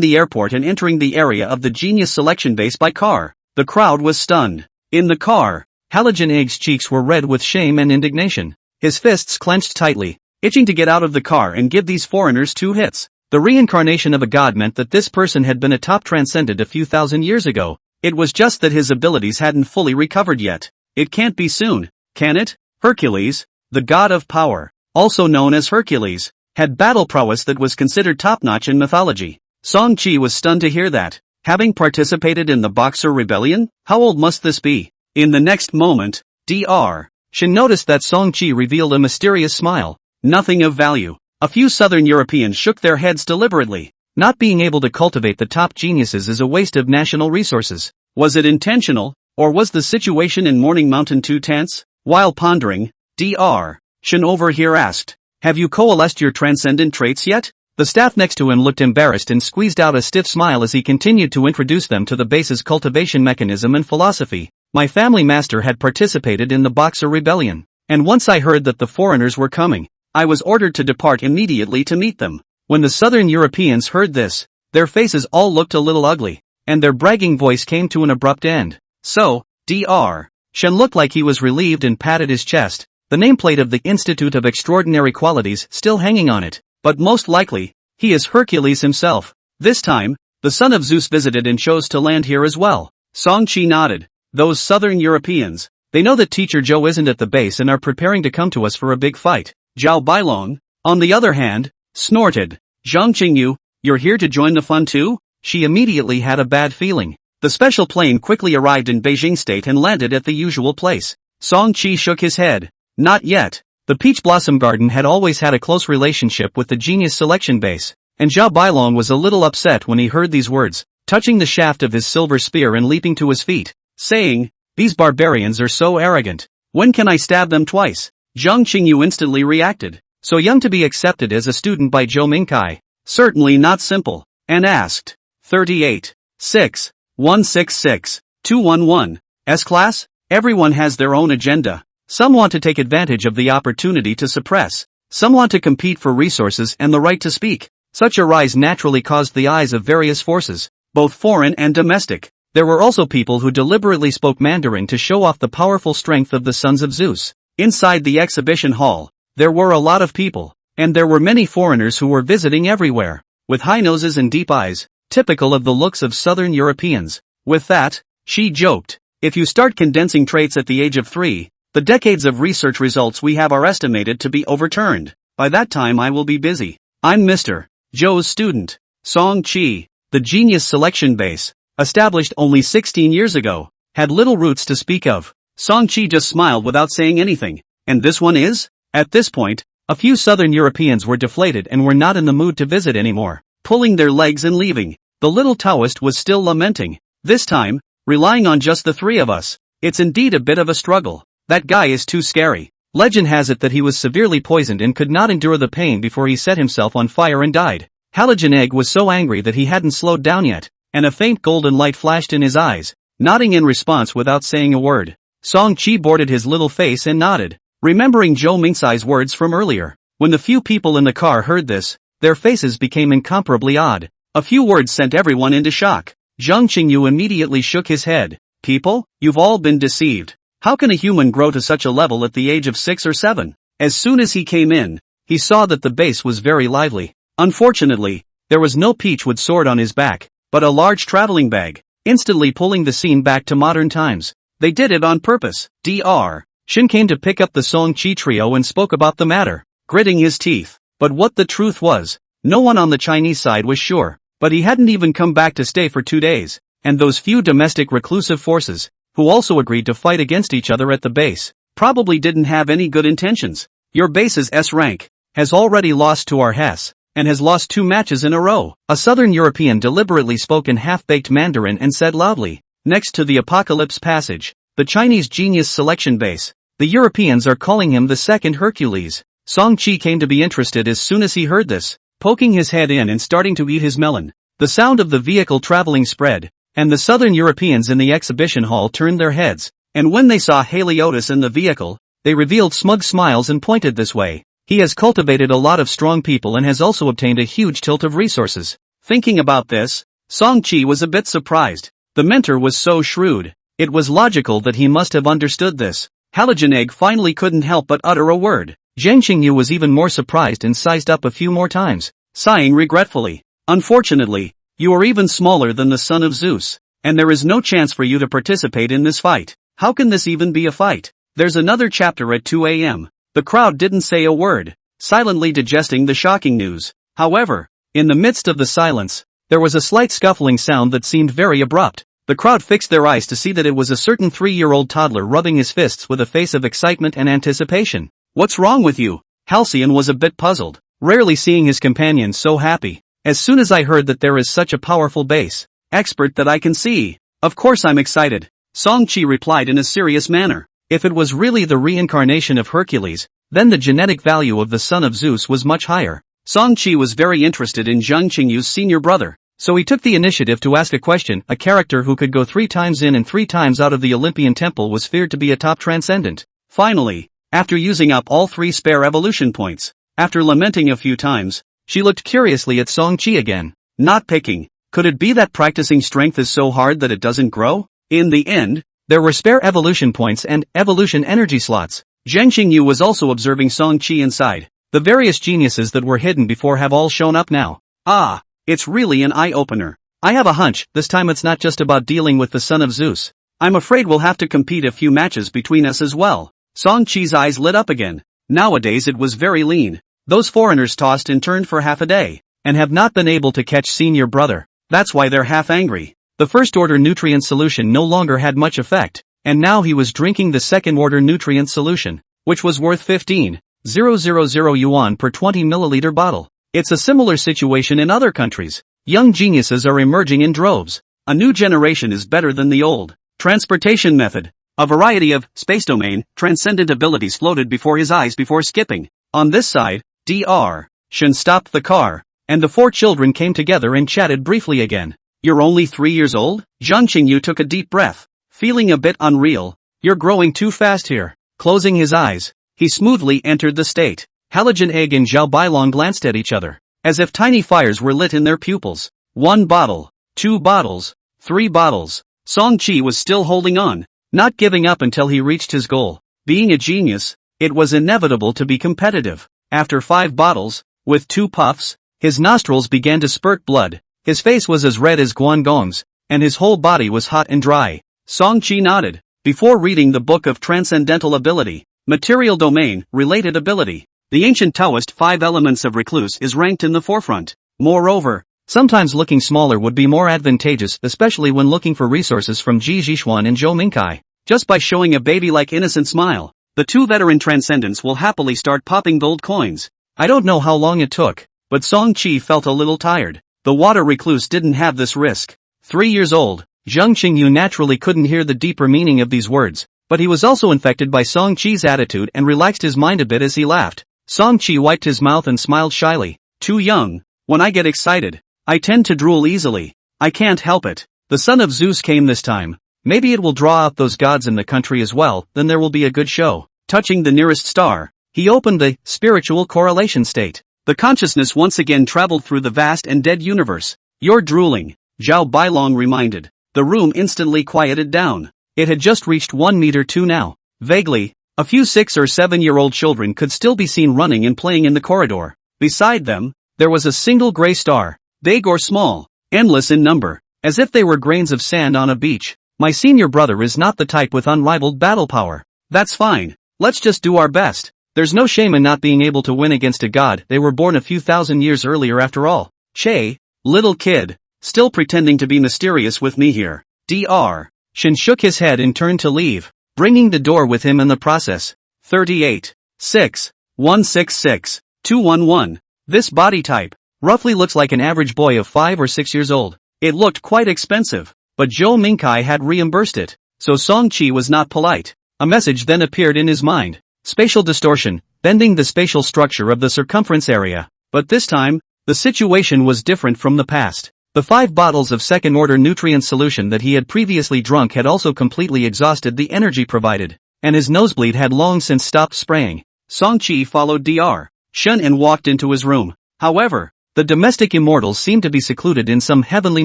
the airport and entering the area of the Genius Selection Base by car. The crowd was stunned. In the car, Halogen Egg's cheeks were red with shame and indignation. His fists clenched tightly, itching to get out of the car and give these foreigners 2 hits. The reincarnation of a god meant that this person had been a top transcendent a few thousand years ago. It was just that his abilities hadn't fully recovered yet. It can't be soon, can it? Hercules, the god of power, also known as Hercules, had battle prowess that was considered top-notch in mythology. Song-chi was stunned to hear that. Having participated in the Boxer Rebellion? How old must this be? In the next moment, Dr. Shin noticed that Song-chi revealed a mysterious smile. Nothing of value. A few Southern Europeans shook their heads deliberately. Not being able to cultivate the top geniuses is a waste of national resources. Was it intentional, or was the situation in Morning Mountain too tense? While pondering, Dr. Shin over here asked, have you coalesced your transcendent traits yet? The staff next to him looked embarrassed and squeezed out a stiff smile as he continued to introduce them to the base's cultivation mechanism and philosophy. My family master had participated in the Boxer Rebellion, and once I heard that the foreigners were coming, I was ordered to depart immediately to meet them. When the Southern Europeans heard this, their faces all looked a little ugly, and their bragging voice came to an abrupt end. So, Dr. Shen looked like he was relieved and patted his chest, the nameplate of the Institute of Extraordinary Qualities still hanging on it. But most likely, he is Hercules himself. This time, the son of Zeus visited and chose to land here as well. Song-chi nodded. Those Southern Europeans, they know that Teacher Zhou isn't at the base and are preparing to come to us for a big fight. Zhao Bailong, on the other hand, snorted. Zhang Qingyu, you're here to join the fun too? She immediately had a bad feeling. The special plane quickly arrived in Beijing State and landed at the usual place. Song-chi shook his head. Not yet. The Peach Blossom Garden had always had a close relationship with the Genius Selection Base, and Zhao Bailong was a little upset when he heard these words, touching the shaft of his silver spear and leaping to his feet, saying, these barbarians are so arrogant. When can I stab them twice? Zhang Qingyu instantly reacted. So young to be accepted as a student by Zhou Mingkai? Certainly not simple. And asked, 38, 6, 166, 211, S-class? Everyone has their own agenda. Some want to take advantage of the opportunity to suppress. Some want to compete for resources and the right to speak. Such a rise naturally caused the eyes of various forces, both foreign and domestic. There were also people who deliberately spoke Mandarin to show off the powerful strength of the sons of Zeus. Inside the exhibition hall, there were a lot of people, and there were many foreigners who were visiting everywhere, with high noses and deep eyes, typical of the looks of Southern Europeans. With that, she joked, if you start condensing traits at the age of 3, the decades of research results we have are estimated to be overturned. By that time I will be busy. I'm Mr. Zhou's student, Song-chi. The Genius Selection Base, established only 16 years ago, had little roots to speak of. Song-chi just smiled without saying anything. And this one is? At this point, a few Southern Europeans were deflated and were not in the mood to visit anymore, pulling their legs and leaving. The little Taoist was still lamenting. This time, relying on just the 3 of us. It's indeed a bit of a struggle. That guy is too scary. Legend has it that he was severely poisoned and could not endure the pain before he set himself on fire and died. Halogen Egg was so angry that he hadn't slowed down yet, and a faint golden light flashed in his eyes, nodding in response without saying a word. Song-chi boarded his little face and nodded, remembering Zhou Mingcai's words from earlier. When the few people in the car heard this, their faces became incomparably odd. A few words sent everyone into shock. Zhang Qingyu immediately shook his head. People, you've all been deceived. How can a human grow to such a level at the age of 6 or 7? As soon as he came in, he saw that the base was very lively. Unfortunately, there was no peachwood sword on his back, but a large traveling bag, instantly pulling the scene back to modern times. They did it on purpose. Dr. Shin came to pick up the Song Chi trio and spoke about the matter, gritting his teeth. But what the truth was, no one on the Chinese side was sure. But he hadn't even come back to stay for 2 days, and those few domestic reclusive forces, who also agreed to fight against each other at the base, probably didn't have any good intentions. Your base's S rank has already lost to our Hess, and has lost 2 matches in a row. A Southern European deliberately spoke in half-baked Mandarin and said loudly, next to the Apocalypse Passage, the Chinese genius selection base. The Europeans are calling him the second Hercules. Song Chi came to be interested as soon as he heard this, poking his head in and starting to eat his melon. The sound of the vehicle traveling spread, and the Southern Europeans in the exhibition hall turned their heads, and when they saw Haliotis in the vehicle, they revealed smug smiles and pointed this way. He has cultivated a lot of strong people and has also obtained a huge tilt of resources. Thinking about this, Song Chi was a bit surprised. The mentor was so shrewd. It was logical that he must have understood this. Halogen Egg finally couldn't help but utter a word. Zhang Qingyu was even more surprised and sized up a few more times, sighing regretfully. Unfortunately, you are even smaller than the son of Zeus, and there is no chance for you to participate in this fight. How can this even be a fight? There's another chapter at 2 a.m. The crowd didn't say a word, silently digesting the shocking news. However, in the midst of the silence, there was a slight scuffling sound that seemed very abrupt. The crowd fixed their eyes to see that it was a certain 3-year-old toddler rubbing his fists with a face of excitement and anticipation. What's wrong with you? Halcyon was a bit puzzled, rarely seeing his companion so happy. As soon as I heard that there is such a powerful base expert that I can see. Of course I'm excited. Song Chi replied in a serious manner. If it was really the reincarnation of Hercules, then the genetic value of the son of Zeus was much higher. Song Chi was very interested in Zhang Qingyu's senior brother, so he took the initiative to ask a question. A character who could go 3 times in and 3 times out of the Olympian temple was feared to be a top transcendent. Finally, after using up all 3 spare evolution points, after lamenting a few times, she looked curiously at Song Chi again. Not picking. Could it be that practicing strength is so hard that it doesn't grow? In the end, there were spare evolution points and evolution energy slots. Zhang Qingyu was also observing Song Chi inside. The various geniuses that were hidden before have all shown up now. Ah, it's really an eye-opener. I have a hunch, this time it's not just about dealing with the son of Zeus. I'm afraid we'll have to compete a few matches between us as well. Song Chi's eyes lit up again. Nowadays it was very lean. Those foreigners tossed and turned for half a day, and have not been able to catch senior brother. That's why they're half angry. The first-order nutrient solution no longer had much effect, and now he was drinking the second-order nutrient solution, which was worth 15,000 yuan per 20 milliliter bottle. It's a similar situation in other countries. Young geniuses are emerging in droves. A new generation is better than the old. Transportation method. A variety of space domain, transcendent abilities floated before his eyes before skipping. On this side, Dr. Shin stopped the car, and the 4 children came together and chatted briefly again. You're only 3 years old? Zhang Qingyu took a deep breath, feeling a bit unreal. You're growing too fast here. Closing his eyes, he smoothly entered the state. Halogen Egg and Zhao Bailong glanced at each other, as if tiny fires were lit in their pupils. 1 bottle, 2 bottles, 3 bottles. Song Chi was still holding on, not giving up until he reached his goal. Being a genius, it was inevitable to be competitive. After 5 bottles, with 2 puffs, his nostrils began to spurt blood. His face was as red as Guangdong's, and his whole body was hot and dry. Song Chi nodded, before reading the Book of Transcendental Ability, Material Domain, Related Ability. The ancient Taoist 5 elements of recluse is ranked in the forefront. Moreover, sometimes looking smaller would be more advantageous, especially when looking for resources from Ji Zhishuan and Zhou Mingkai. Just by showing a baby-like innocent smile, the 2 veteran transcendents will happily start popping gold coins. I don't know how long it took, but Song Chi felt a little tired. The water recluse didn't have this risk. 3 years old, Zhang Qingyu naturally couldn't hear the deeper meaning of these words, but he was also infected by Song Chi's attitude and relaxed his mind a bit as he laughed. Song Chi wiped his mouth and smiled shyly. Too young. When I get excited, I tend to drool easily. I can't help it. The son of Zeus came this time. Maybe it will draw out those gods in the country as well, then there will be a good show. Touching the nearest star, he opened the spiritual correlation state. The consciousness once again traveled through the vast and dead universe. You're drooling. Zhao Bailong reminded. The room instantly quieted down. It had just reached 1 meter 2 now. Vaguely, a few 6 or 7-year-old children could still be seen running and playing in the corridor. Beside them, there was a single gray star, big or small, endless in number, as if they were grains of sand on a beach. My senior brother is not the type with unrivaled battle power. That's fine. Let's just do our best. There's no shame in not being able to win against a god. They were born a few thousand years earlier after all. Che, little kid, still pretending to be mysterious with me here. Dr. Shin shook his head and turned to leave, bringing the door with him in the process. 38. 6. 166. 211. This body type roughly looks like an average boy of 5 or 6 years old. It looked quite expensive, but Zhou Mingkai had reimbursed it, so Song Qi was not polite. A message then appeared in his mind. Spatial distortion, bending the spatial structure of the circumference area. But this time, the situation was different from the past. The 5 bottles of second-order nutrient solution that he had previously drunk had also completely exhausted the energy provided, and his nosebleed had long since stopped spraying. Song Qi followed Dr. Shen and walked into his room. However, the domestic immortals seemed to be secluded in some heavenly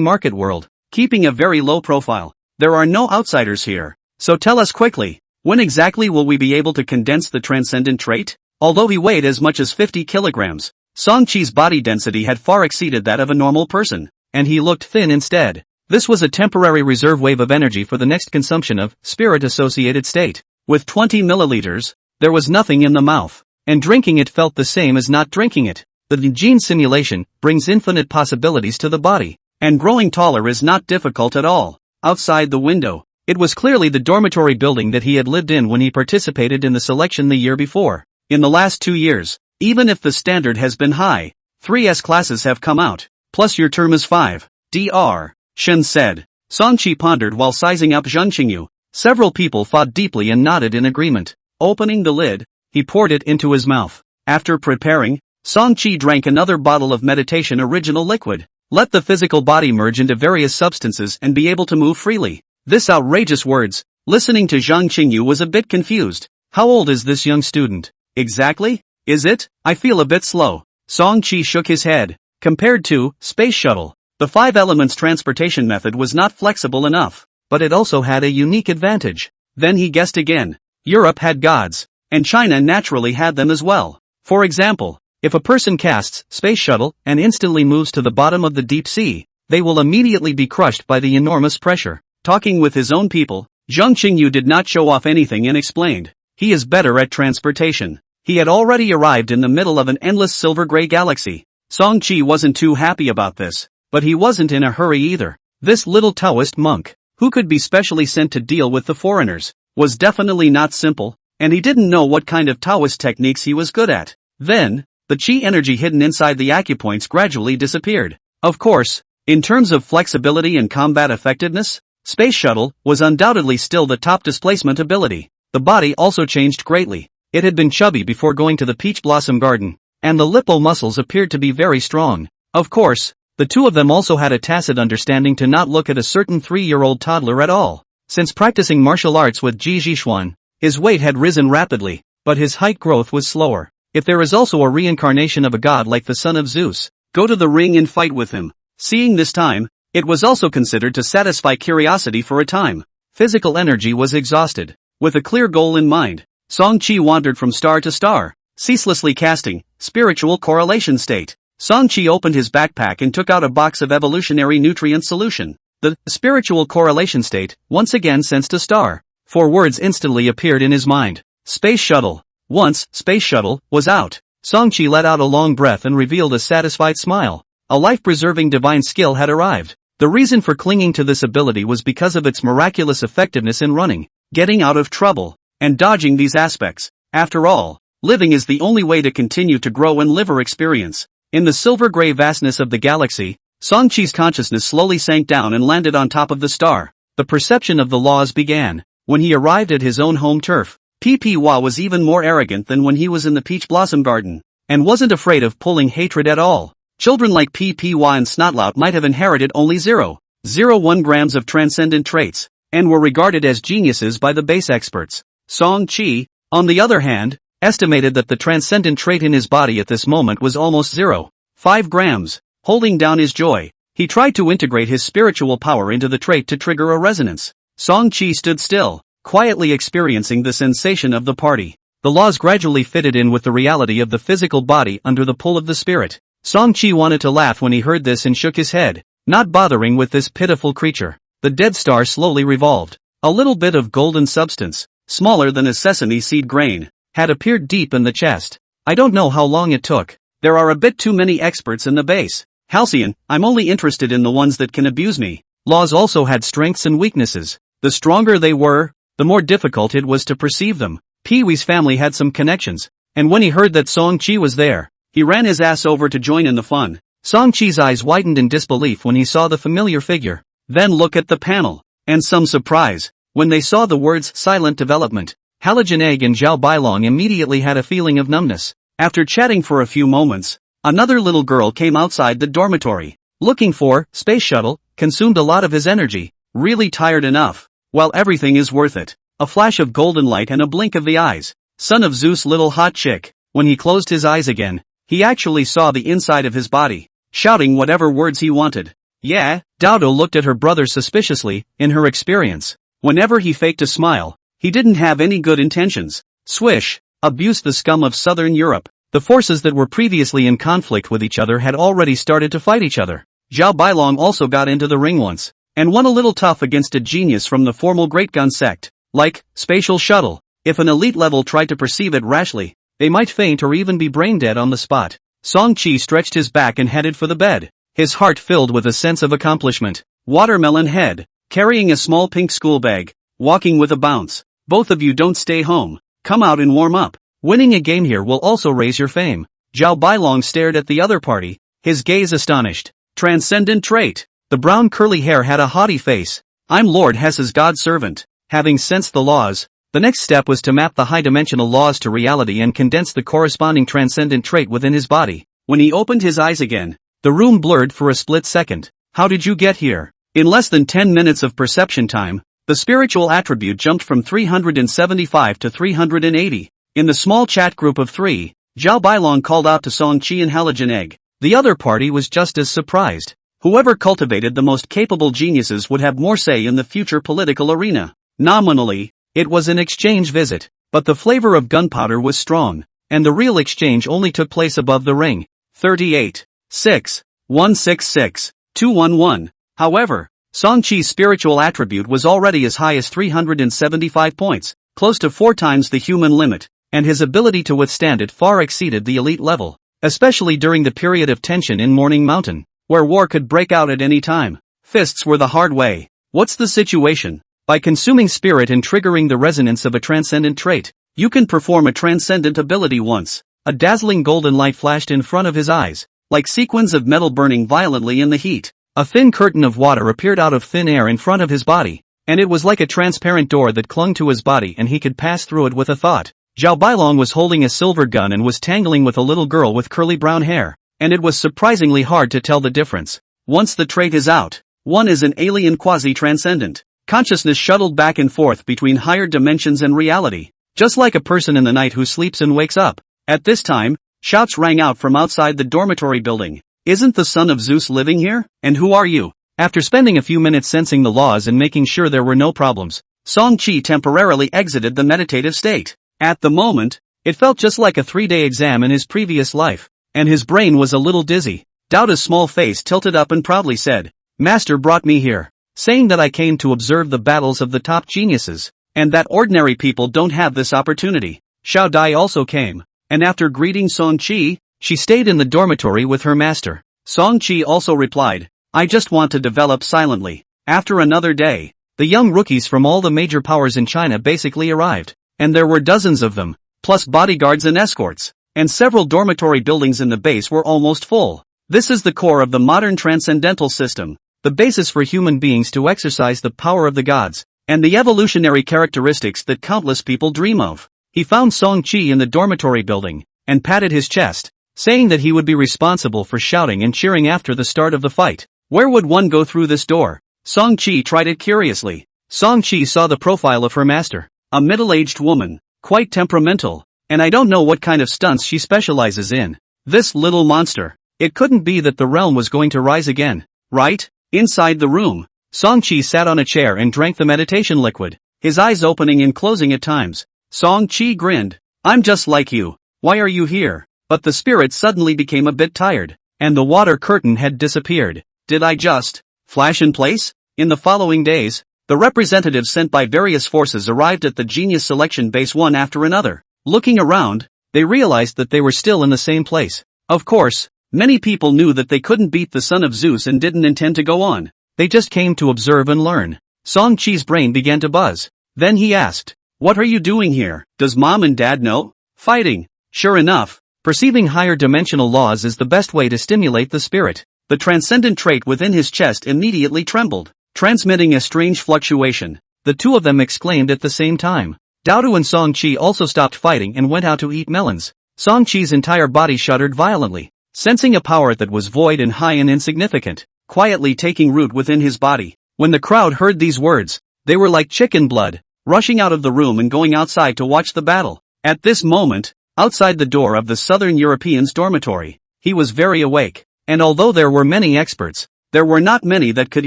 market world, keeping a very low profile. There are no outsiders here, so tell us quickly, when exactly will we be able to condense the transcendent trait? Although he weighed as much as 50 kilograms, Song Qi's body density had far exceeded that of a normal person, and he looked thin instead. This was a temporary reserve wave of energy for the next consumption of spirit-associated state. With 20 milliliters, there was nothing in the mouth, and drinking it felt the same as not drinking it. The gene simulation brings infinite possibilities to the body, and growing taller is not difficult at all. Outside the window, it was clearly the dormitory building that he had lived in when he participated in the selection the year before. In the last 2 years, even if the standard has been high, 3 S-classes have come out, plus your term is 5. Dr. Shen said. Song Qi pondered while sizing up Zheng Qingyu. Several people thought deeply and nodded in agreement. Opening the lid, he poured it into his mouth. After preparing, Song Qi drank another bottle of meditation original liquid. Let the physical body merge into various substances and be able to move freely. This outrageous words. Listening to Zheng Qingyu was a bit confused. How old is this young student? Exactly? Is it? I feel a bit slow. Song Qi shook his head. Compared to Space Shuttle, the 5 elements transportation method was not flexible enough, but it also had a unique advantage. Then he guessed again. Europe had gods, and China naturally had them as well. For example, if a person casts Space Shuttle and instantly moves to the bottom of the deep sea, they will immediately be crushed by the enormous pressure. Talking with his own people, Zheng Qingyu did not show off anything and explained. He is better at transportation. He had already arrived in the middle of an endless silver-gray galaxy. Song Qi wasn't too happy about this, but he wasn't in a hurry either. This little Taoist monk, who could be specially sent to deal with the foreigners, was definitely not simple, and he didn't know what kind of Taoist techniques he was good at. Then, the Qi energy hidden inside the acupoints gradually disappeared. Of course, in terms of flexibility and combat effectiveness, Space Shuttle was undoubtedly still the top displacement ability. The body also changed greatly. It had been chubby before going to the Peach Blossom Garden, and the lipo muscles appeared to be very strong. Of course, the two of them also had a tacit understanding to not look at a certain 3-year-old toddler at all. Since practicing martial arts with Ji Zixuan, his weight had risen rapidly, but his height growth was slower. If there is also a reincarnation of a god like the son of Zeus, go to the ring and fight with him. Seeing this time, it was also considered to satisfy curiosity for a time. Physical energy was exhausted. With a clear goal in mind, Song Qi wandered from star to star, ceaselessly casting spiritual correlation state. Song Qi opened his backpack and took out a box of evolutionary nutrient solution. The spiritual correlation state once again sensed a star. 4 words instantly appeared in his mind. Space Shuttle. Once Space Shuttle was out, Song Qi let out a long breath and revealed a satisfied smile. A life-preserving divine skill had arrived. The reason for clinging to this ability was because of its miraculous effectiveness in running, getting out of trouble, and dodging these aspects. After all, living is the only way to continue to grow and live or experience. In the silver-gray vastness of the galaxy, Song Qi's consciousness slowly sank down and landed on top of the star. The perception of the laws began. When he arrived at his own home turf, Ppwa was even more arrogant than when he was in the Peach Blossom Garden, and wasn't afraid of pulling hatred at all. Children like Ppwa and Snotlout might have inherited only 0.01 grams of transcendent traits, and were regarded as geniuses by the base experts. Song Qi, on the other hand, estimated that the transcendent trait in his body at this moment was almost 0.5 grams. Holding down his joy, He tried to integrate his spiritual power into the trait to trigger a resonance. Song-chi stood still, quietly experiencing the sensation of the party. The laws gradually fitted in with the reality of the physical body under the pull of the spirit. Song-chi wanted to laugh when he heard this and shook his head, not bothering with this pitiful creature. The dead star slowly revolved. A little bit of golden substance, smaller than a sesame seed grain, had appeared deep in the chest. I don't know how long it took. There are a bit too many experts in the base. Halcyon, I'm only interested in the ones that can abuse me. Laws also had strengths and weaknesses. The stronger they were, the more difficult it was to perceive them. Pee-wee's family had some connections, and when he heard that Song-chi was there, he ran his ass over to join in the fun. Song-chi's eyes widened in disbelief when he saw the familiar figure. Then look at the panel. And some surprise, when they saw the words silent development. Halogen Egg and Zhao Bailong immediately had a feeling of numbness. After chatting for a few moments, another little girl came outside the dormitory. Looking for space shuttle, consumed a lot of his energy. Really tired enough. Well, everything is worth it. A flash of golden light and a blink of the eyes. Son of Zeus, little hot chick. When he closed his eyes again, he actually saw the inside of his body, shouting whatever words he wanted. Yeah, Dodo looked at her brother suspiciously. In her experience, whenever he faked a smile, he didn't have any good intentions. Swish, abuse the scum of southern Europe. The forces that were previously in conflict with each other had already started to fight each other. Zhao Bailong also got into the ring once, and won a little tough against a genius from the formal Great Gun sect. Like, spatial shuttle. If an elite level tried to perceive it rashly, they might faint or even be brain dead on the spot. Song-chi stretched his back and headed for the bed, his heart filled with a sense of accomplishment. Watermelon head, carrying a small pink school bag, walking with a bounce. Both of you don't stay home, come out and warm up. Winning a game here will also raise your fame. Zhao Bailong stared at the other party, his gaze astonished. Transcendent trait. The brown curly hair had a haughty face. I'm Lord Hess's god servant. Having sensed the laws, the next step was to map the high-dimensional laws to reality and condense the corresponding transcendent trait within his body. When he opened his eyes again, the room blurred for a split second. How did you get here? In less than 10 minutes of perception time, the spiritual attribute jumped from 375 to 380. In the small chat group of 3, Zhao Bailong called out to Song-chi and Halogen Egg. The other party was just as surprised. Whoever cultivated the most capable geniuses would have more say in the future political arena. Nominally, it was an exchange visit, but the flavor of gunpowder was strong, and the real exchange only took place above the ring. 38. 6. 166. 211. However, Song-chi's spiritual attribute was already as high as 375 points, close to 4 times the human limit, and his ability to withstand it far exceeded the elite level, especially during the period of tension in Morning Mountain, where war could break out at any time. Fists were the hard way. What's the situation? By consuming spirit and triggering the resonance of a transcendent trait, you can perform a transcendent ability once. A dazzling golden light flashed in front of his eyes, like sequins of metal burning violently in the heat. A thin curtain of water appeared out of thin air in front of his body, and it was like a transparent door that clung to his body and he could pass through it with a thought. Zhao Bailong was holding a silver gun and was tangling with a little girl with curly brown hair, and it was surprisingly hard to tell the difference. Once the trait is out, one is an alien quasi-transcendent. Consciousness shuttled back and forth between higher dimensions and reality, just like a person in the night who sleeps and wakes up. At this time, shouts rang out from outside the dormitory building. Isn't the son of Zeus living here? And who are you? After spending a few minutes sensing the laws and making sure there were no problems, Song-chi temporarily exited the meditative state. At the moment, it felt just like a 3-day exam in his previous life, and his brain was a little dizzy. Doubta's small face tilted up and proudly said, Master brought me here, saying that I came to observe the battles of the top geniuses, and that ordinary people don't have this opportunity. Xiao Dai also came, and after greeting Song-chi, she stayed in the dormitory with her master. Song-chi also replied, I just want to develop silently. After another day, the young rookies from all the major powers in China basically arrived, and there were dozens of them, plus bodyguards and escorts, and several dormitory buildings in the base were almost full. This is the core of the modern transcendental system, the basis for human beings to exercise the power of the gods, and the evolutionary characteristics that countless people dream of. He found Song-chi in the dormitory building, and patted his chest, saying that he would be responsible for shouting and cheering after the start of the fight. Where would one go through this door? Song-chi tried it curiously. Song-chi saw the profile of her master, a middle-aged woman, quite temperamental, and I don't know what kind of stunts she specializes in. This little monster. It couldn't be that the realm was going to rise again. right? Inside the room, Song-chi sat on a chair and drank the meditation liquid, his eyes opening and closing at times. Song-chi grinned. I'm just like you. Why are you here? But the spirit suddenly became a bit tired, and the water curtain had disappeared. Did I just flash in place? In the following days, the representatives sent by various forces arrived at the genius selection base one after another. Looking around, they realized that they were still in the same place. Of course, many people knew that they couldn't beat the son of Zeus and didn't intend to go on. They just came to observe and learn. Song-chi's brain began to buzz. Then he asked, "What are you doing here? Does mom and dad know?" "Fighting." Sure enough, perceiving higher dimensional laws is the best way to stimulate the spirit. The transcendent trait within his chest immediately trembled, transmitting a strange fluctuation. The two of them exclaimed at the same time. Daodu and Song-chi also stopped fighting and went out to eat melons. Song-chi's entire body shuddered violently, sensing a power that was void and high and insignificant, quietly taking root within his body. When the crowd heard these words, they were like chicken blood, rushing out of the room and going outside to watch the battle. At this moment, outside the door of the Southern European's dormitory, he was very awake, and although there were many experts, there were not many that could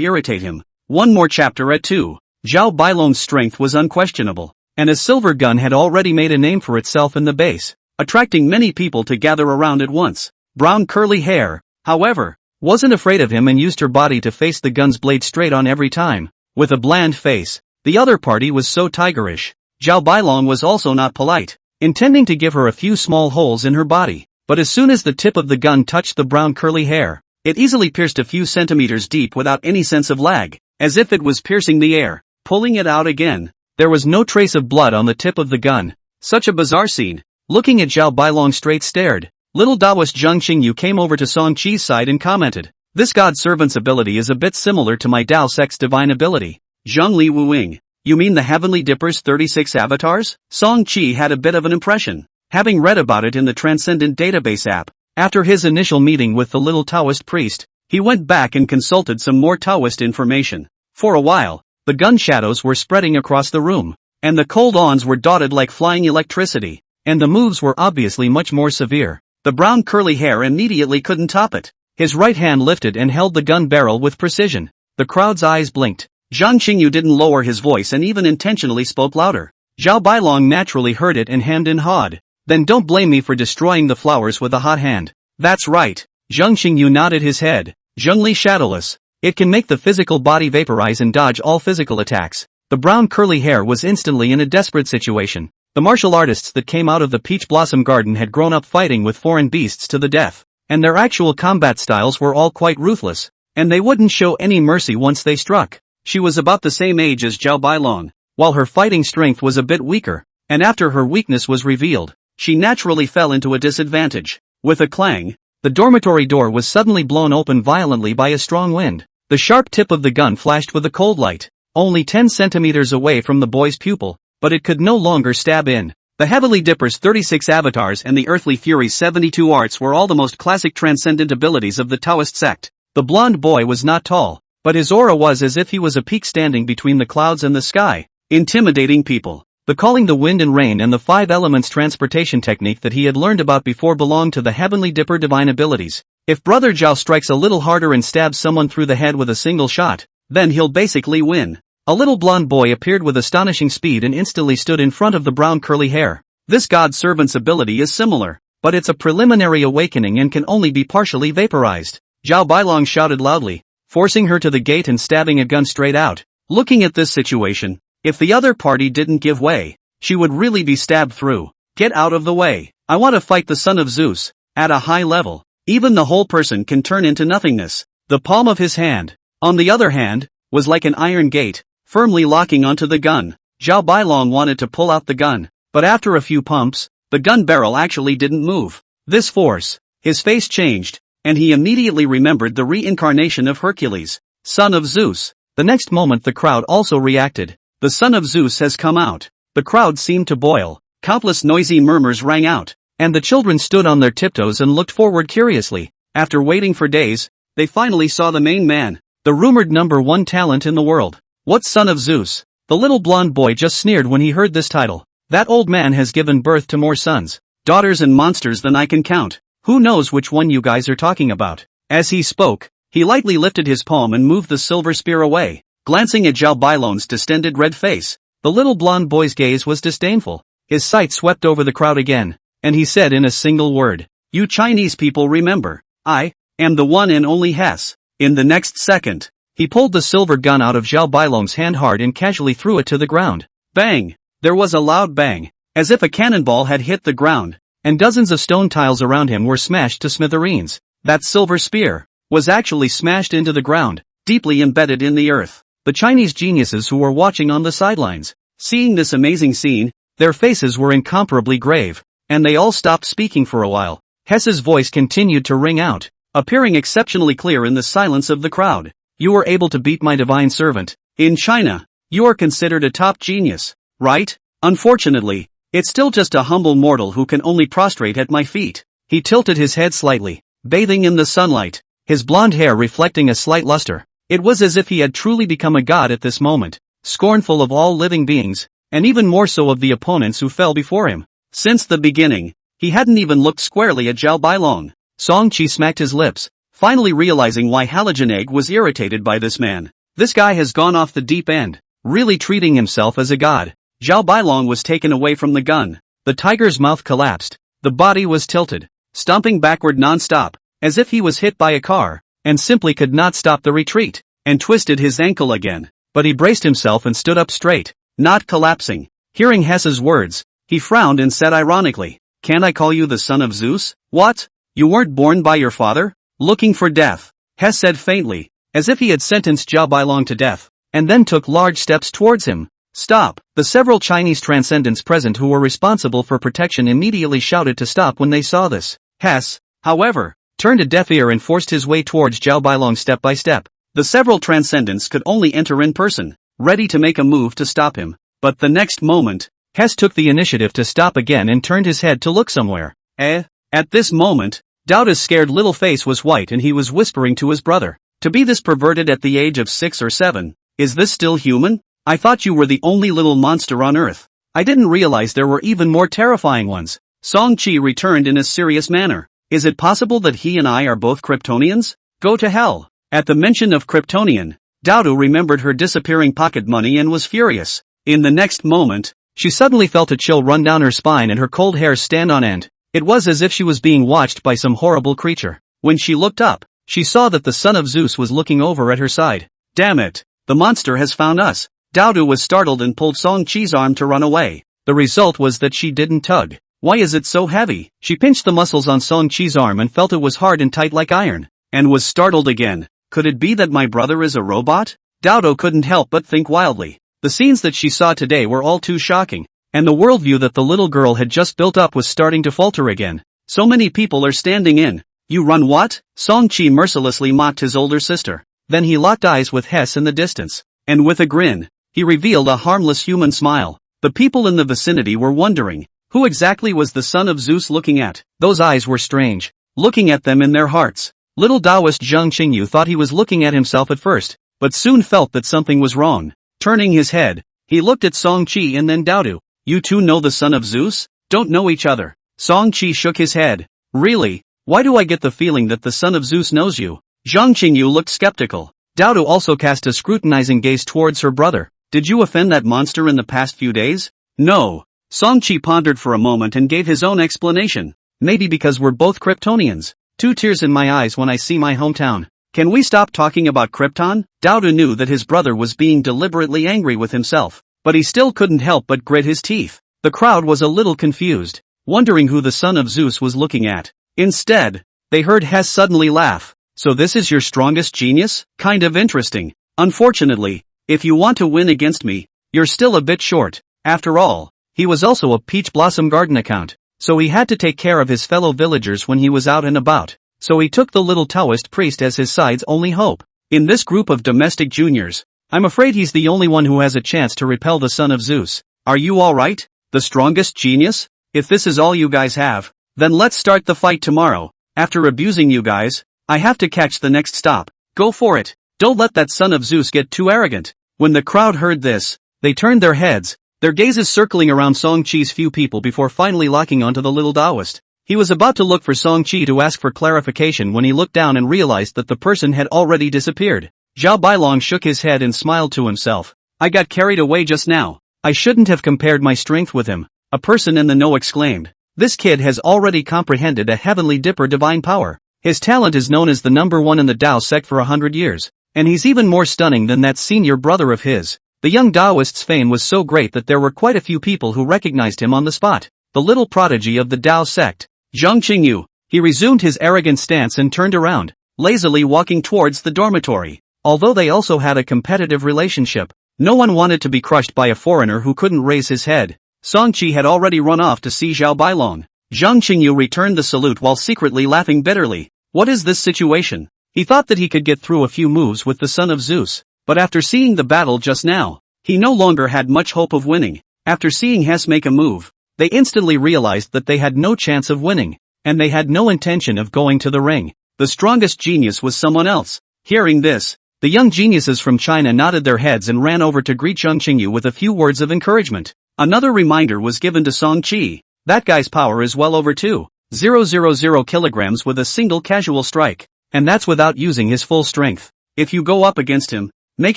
irritate him. One more chapter at 2. Zhao Bailong's strength was unquestionable, and a silver gun had already made a name for itself in the base, attracting many people to gather around at once. Brown curly hair, however, wasn't afraid of him and used her body to face the gun's blade straight on every time. With a bland face, the other party was so tigerish. Zhao Bailong was also not polite, intending to give her a few small holes in her body, but as soon as the tip of the gun touched the brown curly hair, it easily pierced a few centimeters deep without any sense of lag, as if it was piercing the air. Pulling it out again, there was no trace of blood on the tip of the gun. Such a bizarre scene. Looking at Zhao Bailong straight stared, little Taoist Zheng Xingyu came over to Song-chi's side and commented, "This god-servant's ability is a bit similar to my Dao Sect's divine ability." Zheng Li Wuing, "You mean the Heavenly Dipper's 36 avatars?" Song-chi had a bit of an impression, having read about it in the Transcendent Database app. After his initial meeting with the little Taoist priest, he went back and consulted some more Taoist information. For a while, the gun shadows were spreading across the room, and the cold ons were dotted like flying electricity, and the moves were obviously much more severe. The brown curly hair immediately couldn't top it. His right hand lifted and held the gun barrel with precision. The crowd's eyes blinked. Zhang Xingyu didn't lower his voice and even intentionally spoke louder. Zhao Bailong naturally heard it and hemmed and hawed. "Then don't blame me for destroying the flowers with a hot hand." "That's right." Zhang Xingyu nodded his head. Zhengli Shadowless. It can make the physical body vaporize and dodge all physical attacks. The brown curly hair was instantly in a desperate situation. The martial artists that came out of the Peach Blossom Garden had grown up fighting with foreign beasts to the death, and their actual combat styles were all quite ruthless, and they wouldn't show any mercy once they struck. She was about the same age as Zhao Bailong, while her fighting strength was a bit weaker, and after her weakness was revealed, she naturally fell into a disadvantage. With a clang, the dormitory door was suddenly blown open violently by a strong wind. The sharp tip of the gun flashed with a cold light, only 10 centimeters away from the boy's pupil, but it could no longer stab in. The Heavenly Dipper's 36 avatars and the Earthly Fury's 72 arts were all the most classic transcendent abilities of the Taoist sect. The blonde boy was not tall, but his aura was as if he was a peak standing between the clouds and the sky, intimidating people. The calling the wind and rain and the 5 elements transportation technique that he had learned about before belonged to the Heavenly Dipper divine abilities. If Brother Zhao strikes a little harder and stabs someone through the head with a single shot, then he'll basically win. A little blonde boy appeared with astonishing speed and instantly stood in front of the brown curly hair. This god-servant's ability is similar, but it's a preliminary awakening and can only be partially vaporized. Zhao Bailong shouted loudly, forcing her to the gate and stabbing a gun straight out. Looking at this situation, if the other party didn't give way, she would really be stabbed through. "Get out of the way. I want to fight the son of Zeus, at a high level." Even the whole person can turn into nothingness. The palm of his hand, on the other hand, was like an iron gate, firmly locking onto the gun. Zhao Bailong wanted to pull out the gun, but after a few pumps, the gun barrel actually didn't move. This force, his face changed, and he immediately remembered the reincarnation of Hercules, son of Zeus. The next moment the crowd also reacted. "The son of Zeus has come out." The crowd seemed to boil, countless noisy murmurs rang out, and the children stood on their tiptoes and looked forward curiously. After waiting for days, they finally saw the main man, the rumored #1 talent in the world. What son of Zeus? The little blonde boy just sneered when he heard this title. That old man has given birth to more sons, daughters and monsters than I can count. Who knows which one you guys are talking about? As he spoke, He lightly lifted his palm and moved the silver spear away. Glancing at Zhao Bailong's distended red face, the little blonde boy's gaze was disdainful. His sight swept over the crowd again, and he said in a single word, "You Chinese people remember, I am the one and only Hess." In the next second, he pulled the silver gun out of Zhao Bailong's hand hard and casually threw it to the ground. Bang! There was a loud bang, as if a cannonball had hit the ground, and dozens of stone tiles around him were smashed to smithereens. That silver spear was actually smashed into the ground, deeply embedded in the earth. The Chinese geniuses who were watching on the sidelines, seeing this amazing scene, their faces were incomparably grave, and they all stopped speaking for a while. Hess's voice continued to ring out, appearing exceptionally clear in the silence of the crowd. "You were able to beat my divine servant. In China, you are considered a top genius, right? Unfortunately, it's still just a humble mortal who can only prostrate at my feet." He tilted his head slightly, bathing in the sunlight, his blonde hair reflecting a slight luster. It was as if he had truly become a god at this moment, scornful of all living beings, and even more so of the opponents who fell before him. Since the beginning, he hadn't even looked squarely at Zhao Bailong. Song Qi smacked his lips, finally realizing why Halogen Egg was irritated by this man. This guy has gone off the deep end, really treating himself as a god. Zhao Bailong was taken away from the gun. The tiger's mouth collapsed, the body was tilted, stomping backward non-stop, as if he was hit by a car, and simply could not stop the retreat, and twisted his ankle again. But he braced himself and stood up straight, not collapsing. Hearing Hess's words, he frowned and said ironically, "Can't I call you the son of Zeus? What? You weren't born by your father? Looking for death?" Hess said faintly, as if he had sentenced Zhao Bailong to death, and then took large steps towards him. "Stop!" The several Chinese transcendents present who were responsible for protection immediately shouted to stop when they saw this. Hess, however, turned a deaf ear and forced his way towards Zhao Bailong step by step. The several transcendents could only enter in person, ready to make a move to stop him. But the next moment, Hess took the initiative to stop again and turned his head to look somewhere. At this moment, Daoda's scared little face was white and he was whispering to his brother, "To be this perverted at the age of 6 or 7, is this still human? I thought you were the only little monster on earth. I didn't realize there were even more terrifying ones." Song Qi returned in a serious manner. "Is it possible that he and I are both Kryptonians? Go to hell." At the mention of Kryptonian, Daoda remembered her disappearing pocket money and was furious. In the next moment, she suddenly felt a chill run down her spine and her cold hair stand on end. It was as if she was being watched by some horrible creature. When she looked up, she saw that the son of Zeus was looking over at her side. "Damn it, the monster has found us." Daoda was startled and pulled Song Qi's arm to run away. The result was that she didn't tug. "Why is it so heavy?" She pinched the muscles on Song Qi's arm and felt it was hard and tight like iron, and was startled again. Could it be that my brother is a robot? Daoda couldn't help but think wildly. The scenes that she saw today were all too shocking, and the worldview that the little girl had just built up was starting to falter again. "So many people are standing in. You run what?" Song Qi mercilessly mocked his older sister. Then he locked eyes with Hess in the distance, and with a grin, he revealed a harmless human smile. The people in the vicinity were wondering, who exactly was the son of Zeus looking at? Those eyes were strange, looking at them in their hearts. Little Taoist Zhang Qingyu thought he was looking at himself at first, but soon felt that something was wrong. Turning his head, he looked at Song Qi and then Daoda. "You two know the son of Zeus? Don't know each other?" Song Qi shook his head. "Really? Why do I get the feeling that the son of Zeus knows you?" Zhang Qingyu looked skeptical. Daoda also cast a scrutinizing gaze towards her brother. "Did you offend that monster in the past few days?" "No." Song Qi pondered for a moment and gave his own explanation. "Maybe because we're both Kryptonians. 2 tears in my eyes when I see my hometown. Can we stop talking about Krypton?" Daoda knew that his brother was being deliberately angry with himself, but he still couldn't help but grit his teeth. The crowd was a little confused, wondering who the son of Zeus was looking at. Instead, they heard Hess suddenly laugh. "So this is your strongest genius? Kind of interesting. Unfortunately, if you want to win against me, you're still a bit short." After all, he was also a Peach Blossom Garden account, so he had to take care of his fellow villagers when he was out and about. So he took the little Taoist priest as his side's only hope. In this group of domestic juniors, I'm afraid he's the only one who has a chance to repel the son of Zeus. "Are you alright? The strongest genius? If this is all you guys have, then let's start the fight tomorrow. After abusing you guys, I have to catch the next stop. Go for it. Don't let that son of Zeus get too arrogant." When the crowd heard this, they turned their heads, their gazes circling around Song Qi's few people before finally locking onto the little Taoist. He was about to look for Song Chi to ask for clarification when he looked down and realized that the person had already disappeared. Zhao Bailong shook his head and smiled to himself. I got carried away just now. I shouldn't have compared my strength with him. A person in the know exclaimed. This kid has already comprehended a heavenly dipper divine power. His talent is known as the number one in the Tao sect for 100 years. And he's even more stunning than that senior brother of his. The young Taoist's fame was so great that there were quite a few people who recognized him on the spot. The little prodigy of the Tao sect. Zhang Qingyu. He resumed his arrogant stance and turned around, lazily walking towards the dormitory. Although they also had a competitive relationship, no one wanted to be crushed by a foreigner who couldn't raise his head. Song Chi had already run off to see Zhao Bailong. Zhang Qingyu returned the salute while secretly laughing bitterly. What is this situation? He thought that he could get through a few moves with the son of Zeus, but after seeing the battle just now, he no longer had much hope of winning. After seeing Hess make a move, they instantly realized that they had no chance of winning, and they had no intention of going to the ring. The strongest genius was someone else. Hearing this, the young geniuses from China nodded their heads and ran over to greet Zhang Qingyu with a few words of encouragement. Another reminder was given to Song Chi. That guy's power is well over 2,000 kilograms with a single casual strike, and that's without using his full strength. If you go up against him, make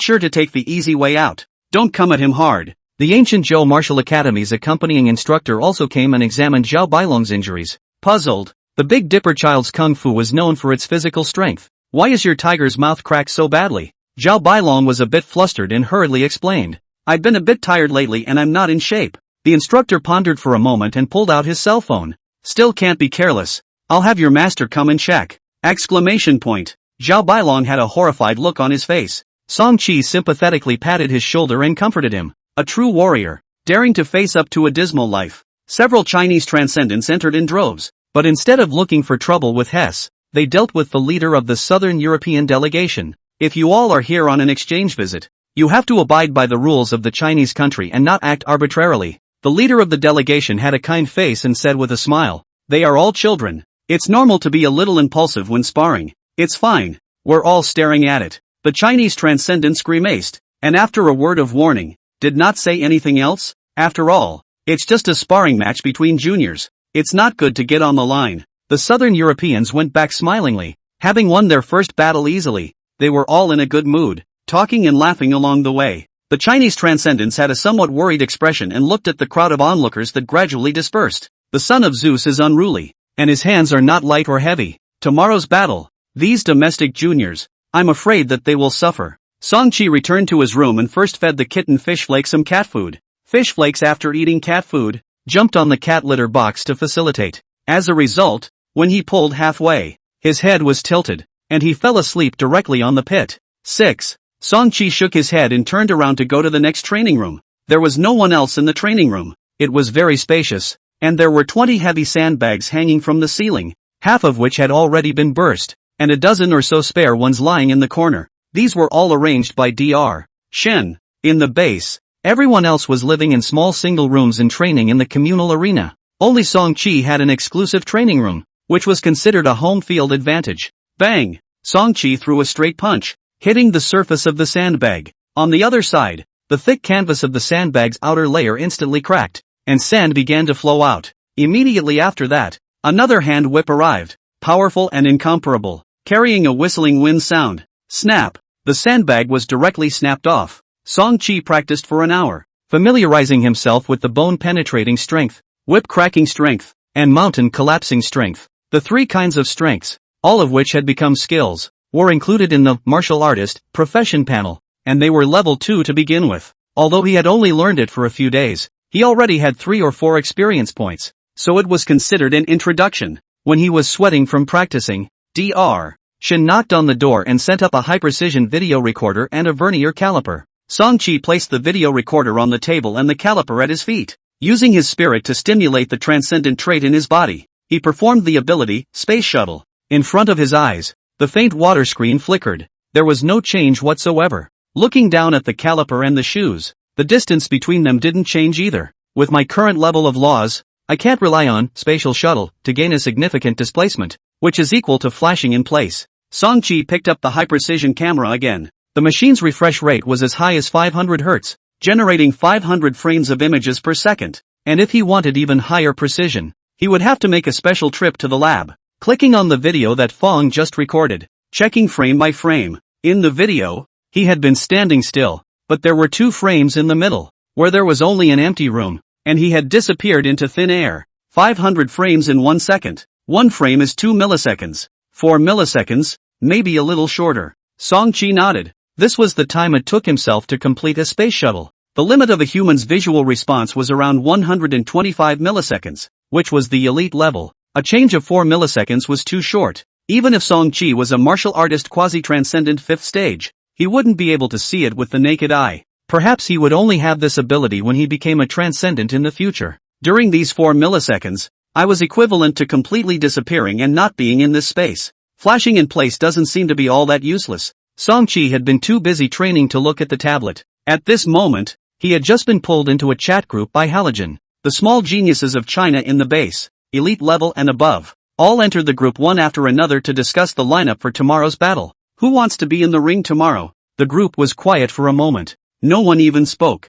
sure to take the easy way out. Don't come at him hard. The ancient Zhou Martial Academy's accompanying instructor also came and examined Zhao Bailong's injuries. Puzzled, the Big Dipper child's kung fu was known for its physical strength. Why is your tiger's mouth cracked so badly? Zhao Bailong was a bit flustered and hurriedly explained. I've been a bit tired lately and I'm not in shape. The instructor pondered for a moment and pulled out his cell phone. Still can't be careless. I'll have your master come and check. Exclamation point. Zhao Bailong had a horrified look on his face. Song Chi sympathetically patted his shoulder and comforted him. A true warrior, daring to face up to a dismal life. Several Chinese transcendents entered in droves, but instead of looking for trouble with Hess, they dealt with the leader of the Southern European delegation. If you all are here on an exchange visit, you have to abide by the rules of the Chinese country and not act arbitrarily. The leader of the delegation had a kind face and said with a smile, they are all children. It's normal to be a little impulsive when sparring. It's fine. We're all staring at it. The Chinese transcendents grimaced, and after a word of warning, did not say anything else. After all, it's just a sparring match between juniors. It's not good to get on the line. The Southern Europeans went back smilingly, having won their first battle easily. They were all in a good mood, talking and laughing along the way. The Chinese transcendents had a somewhat worried expression and looked at the crowd of onlookers that gradually dispersed. The son of Zeus is unruly, and his hands are not light or heavy. Tomorrow's battle. These domestic juniors, I'm afraid that they will suffer. Song Chi returned to his room and first fed the kitten Fish Flake some cat food. Fish Flakes, after eating cat food, jumped on the cat litter box to facilitate. As a result, when he pulled halfway, his head was tilted, and he fell asleep directly on the pit. 6. Song Chi shook his head and turned around to go to the next training room. There was no one else in the training room. It was very spacious, and there were 20 heavy sandbags hanging from the ceiling, half of which had already been burst, and a dozen or so spare ones lying in the corner. These were all arranged by Dr. Shen. In the base, everyone else was living in small single rooms and training in the communal arena. Only Song Chi had an exclusive training room, which was considered a home field advantage. Bang! Song Chi threw a straight punch, hitting the surface of the sandbag. On the other side, the thick canvas of the sandbag's outer layer instantly cracked, and sand began to flow out. Immediately after that, another hand whip arrived, powerful and incomparable, carrying a whistling wind sound. Snap! The sandbag was directly snapped off. Song Chi practiced for an hour, familiarizing himself with the bone-penetrating strength, whip-cracking strength, and mountain-collapsing strength. The 3 kinds of strengths, all of which had become skills, were included in the martial artist profession panel, and they were level 2 to begin with. Although he had only learned it for a few days, he already had 3 or 4 experience points, so it was considered an introduction. When he was sweating from practicing, Dr. Shen knocked on the door and sent up a high-precision video recorder and a vernier caliper. Song Chi placed the video recorder on the table and the caliper at his feet. Using his spirit to stimulate the transcendent trait in his body, he performed the ability, Space Shuttle. In front of his eyes, the faint water screen flickered. There was no change whatsoever. Looking down at the caliper and the shoes, the distance between them didn't change either. With my current level of laws, I can't rely on Spatial Shuttle to gain a significant displacement, which is equal to flashing in place. Song Chi picked up the high-precision camera again. The machine's refresh rate was as high as 500 Hz, generating 500 frames of images per second, and if he wanted even higher precision, he would have to make a special trip to the lab. Clicking on the video that Fong just recorded, checking frame by frame. In the video, he had been standing still, but there were 2 frames in the middle, where there was only an empty room, and he had disappeared into thin air. 500 frames in 1 second. 1 frame is 2 milliseconds. 4 milliseconds, maybe a little shorter. Song-chi nodded. This was the time it took himself to complete a space shuttle. The limit of a human's visual response was around 125 milliseconds, which was the elite level. A change of 4 milliseconds was too short. Even if Song-chi was a martial artist quasi-transcendent 5th stage, he wouldn't be able to see it with the naked eye. Perhaps he would only have this ability when he became a transcendent in the future. During these 4 milliseconds, I was equivalent to completely disappearing and not being in this space. Flashing in place doesn't seem to be all that useless. Song-chi had been too busy training to look at the tablet. At this moment, he had just been pulled into a chat group by Halogen. The small geniuses of China in the base, elite level and above, all entered the group one after another to discuss the lineup for tomorrow's battle. Who wants to be in the ring tomorrow? The group was quiet for a moment. No one even spoke.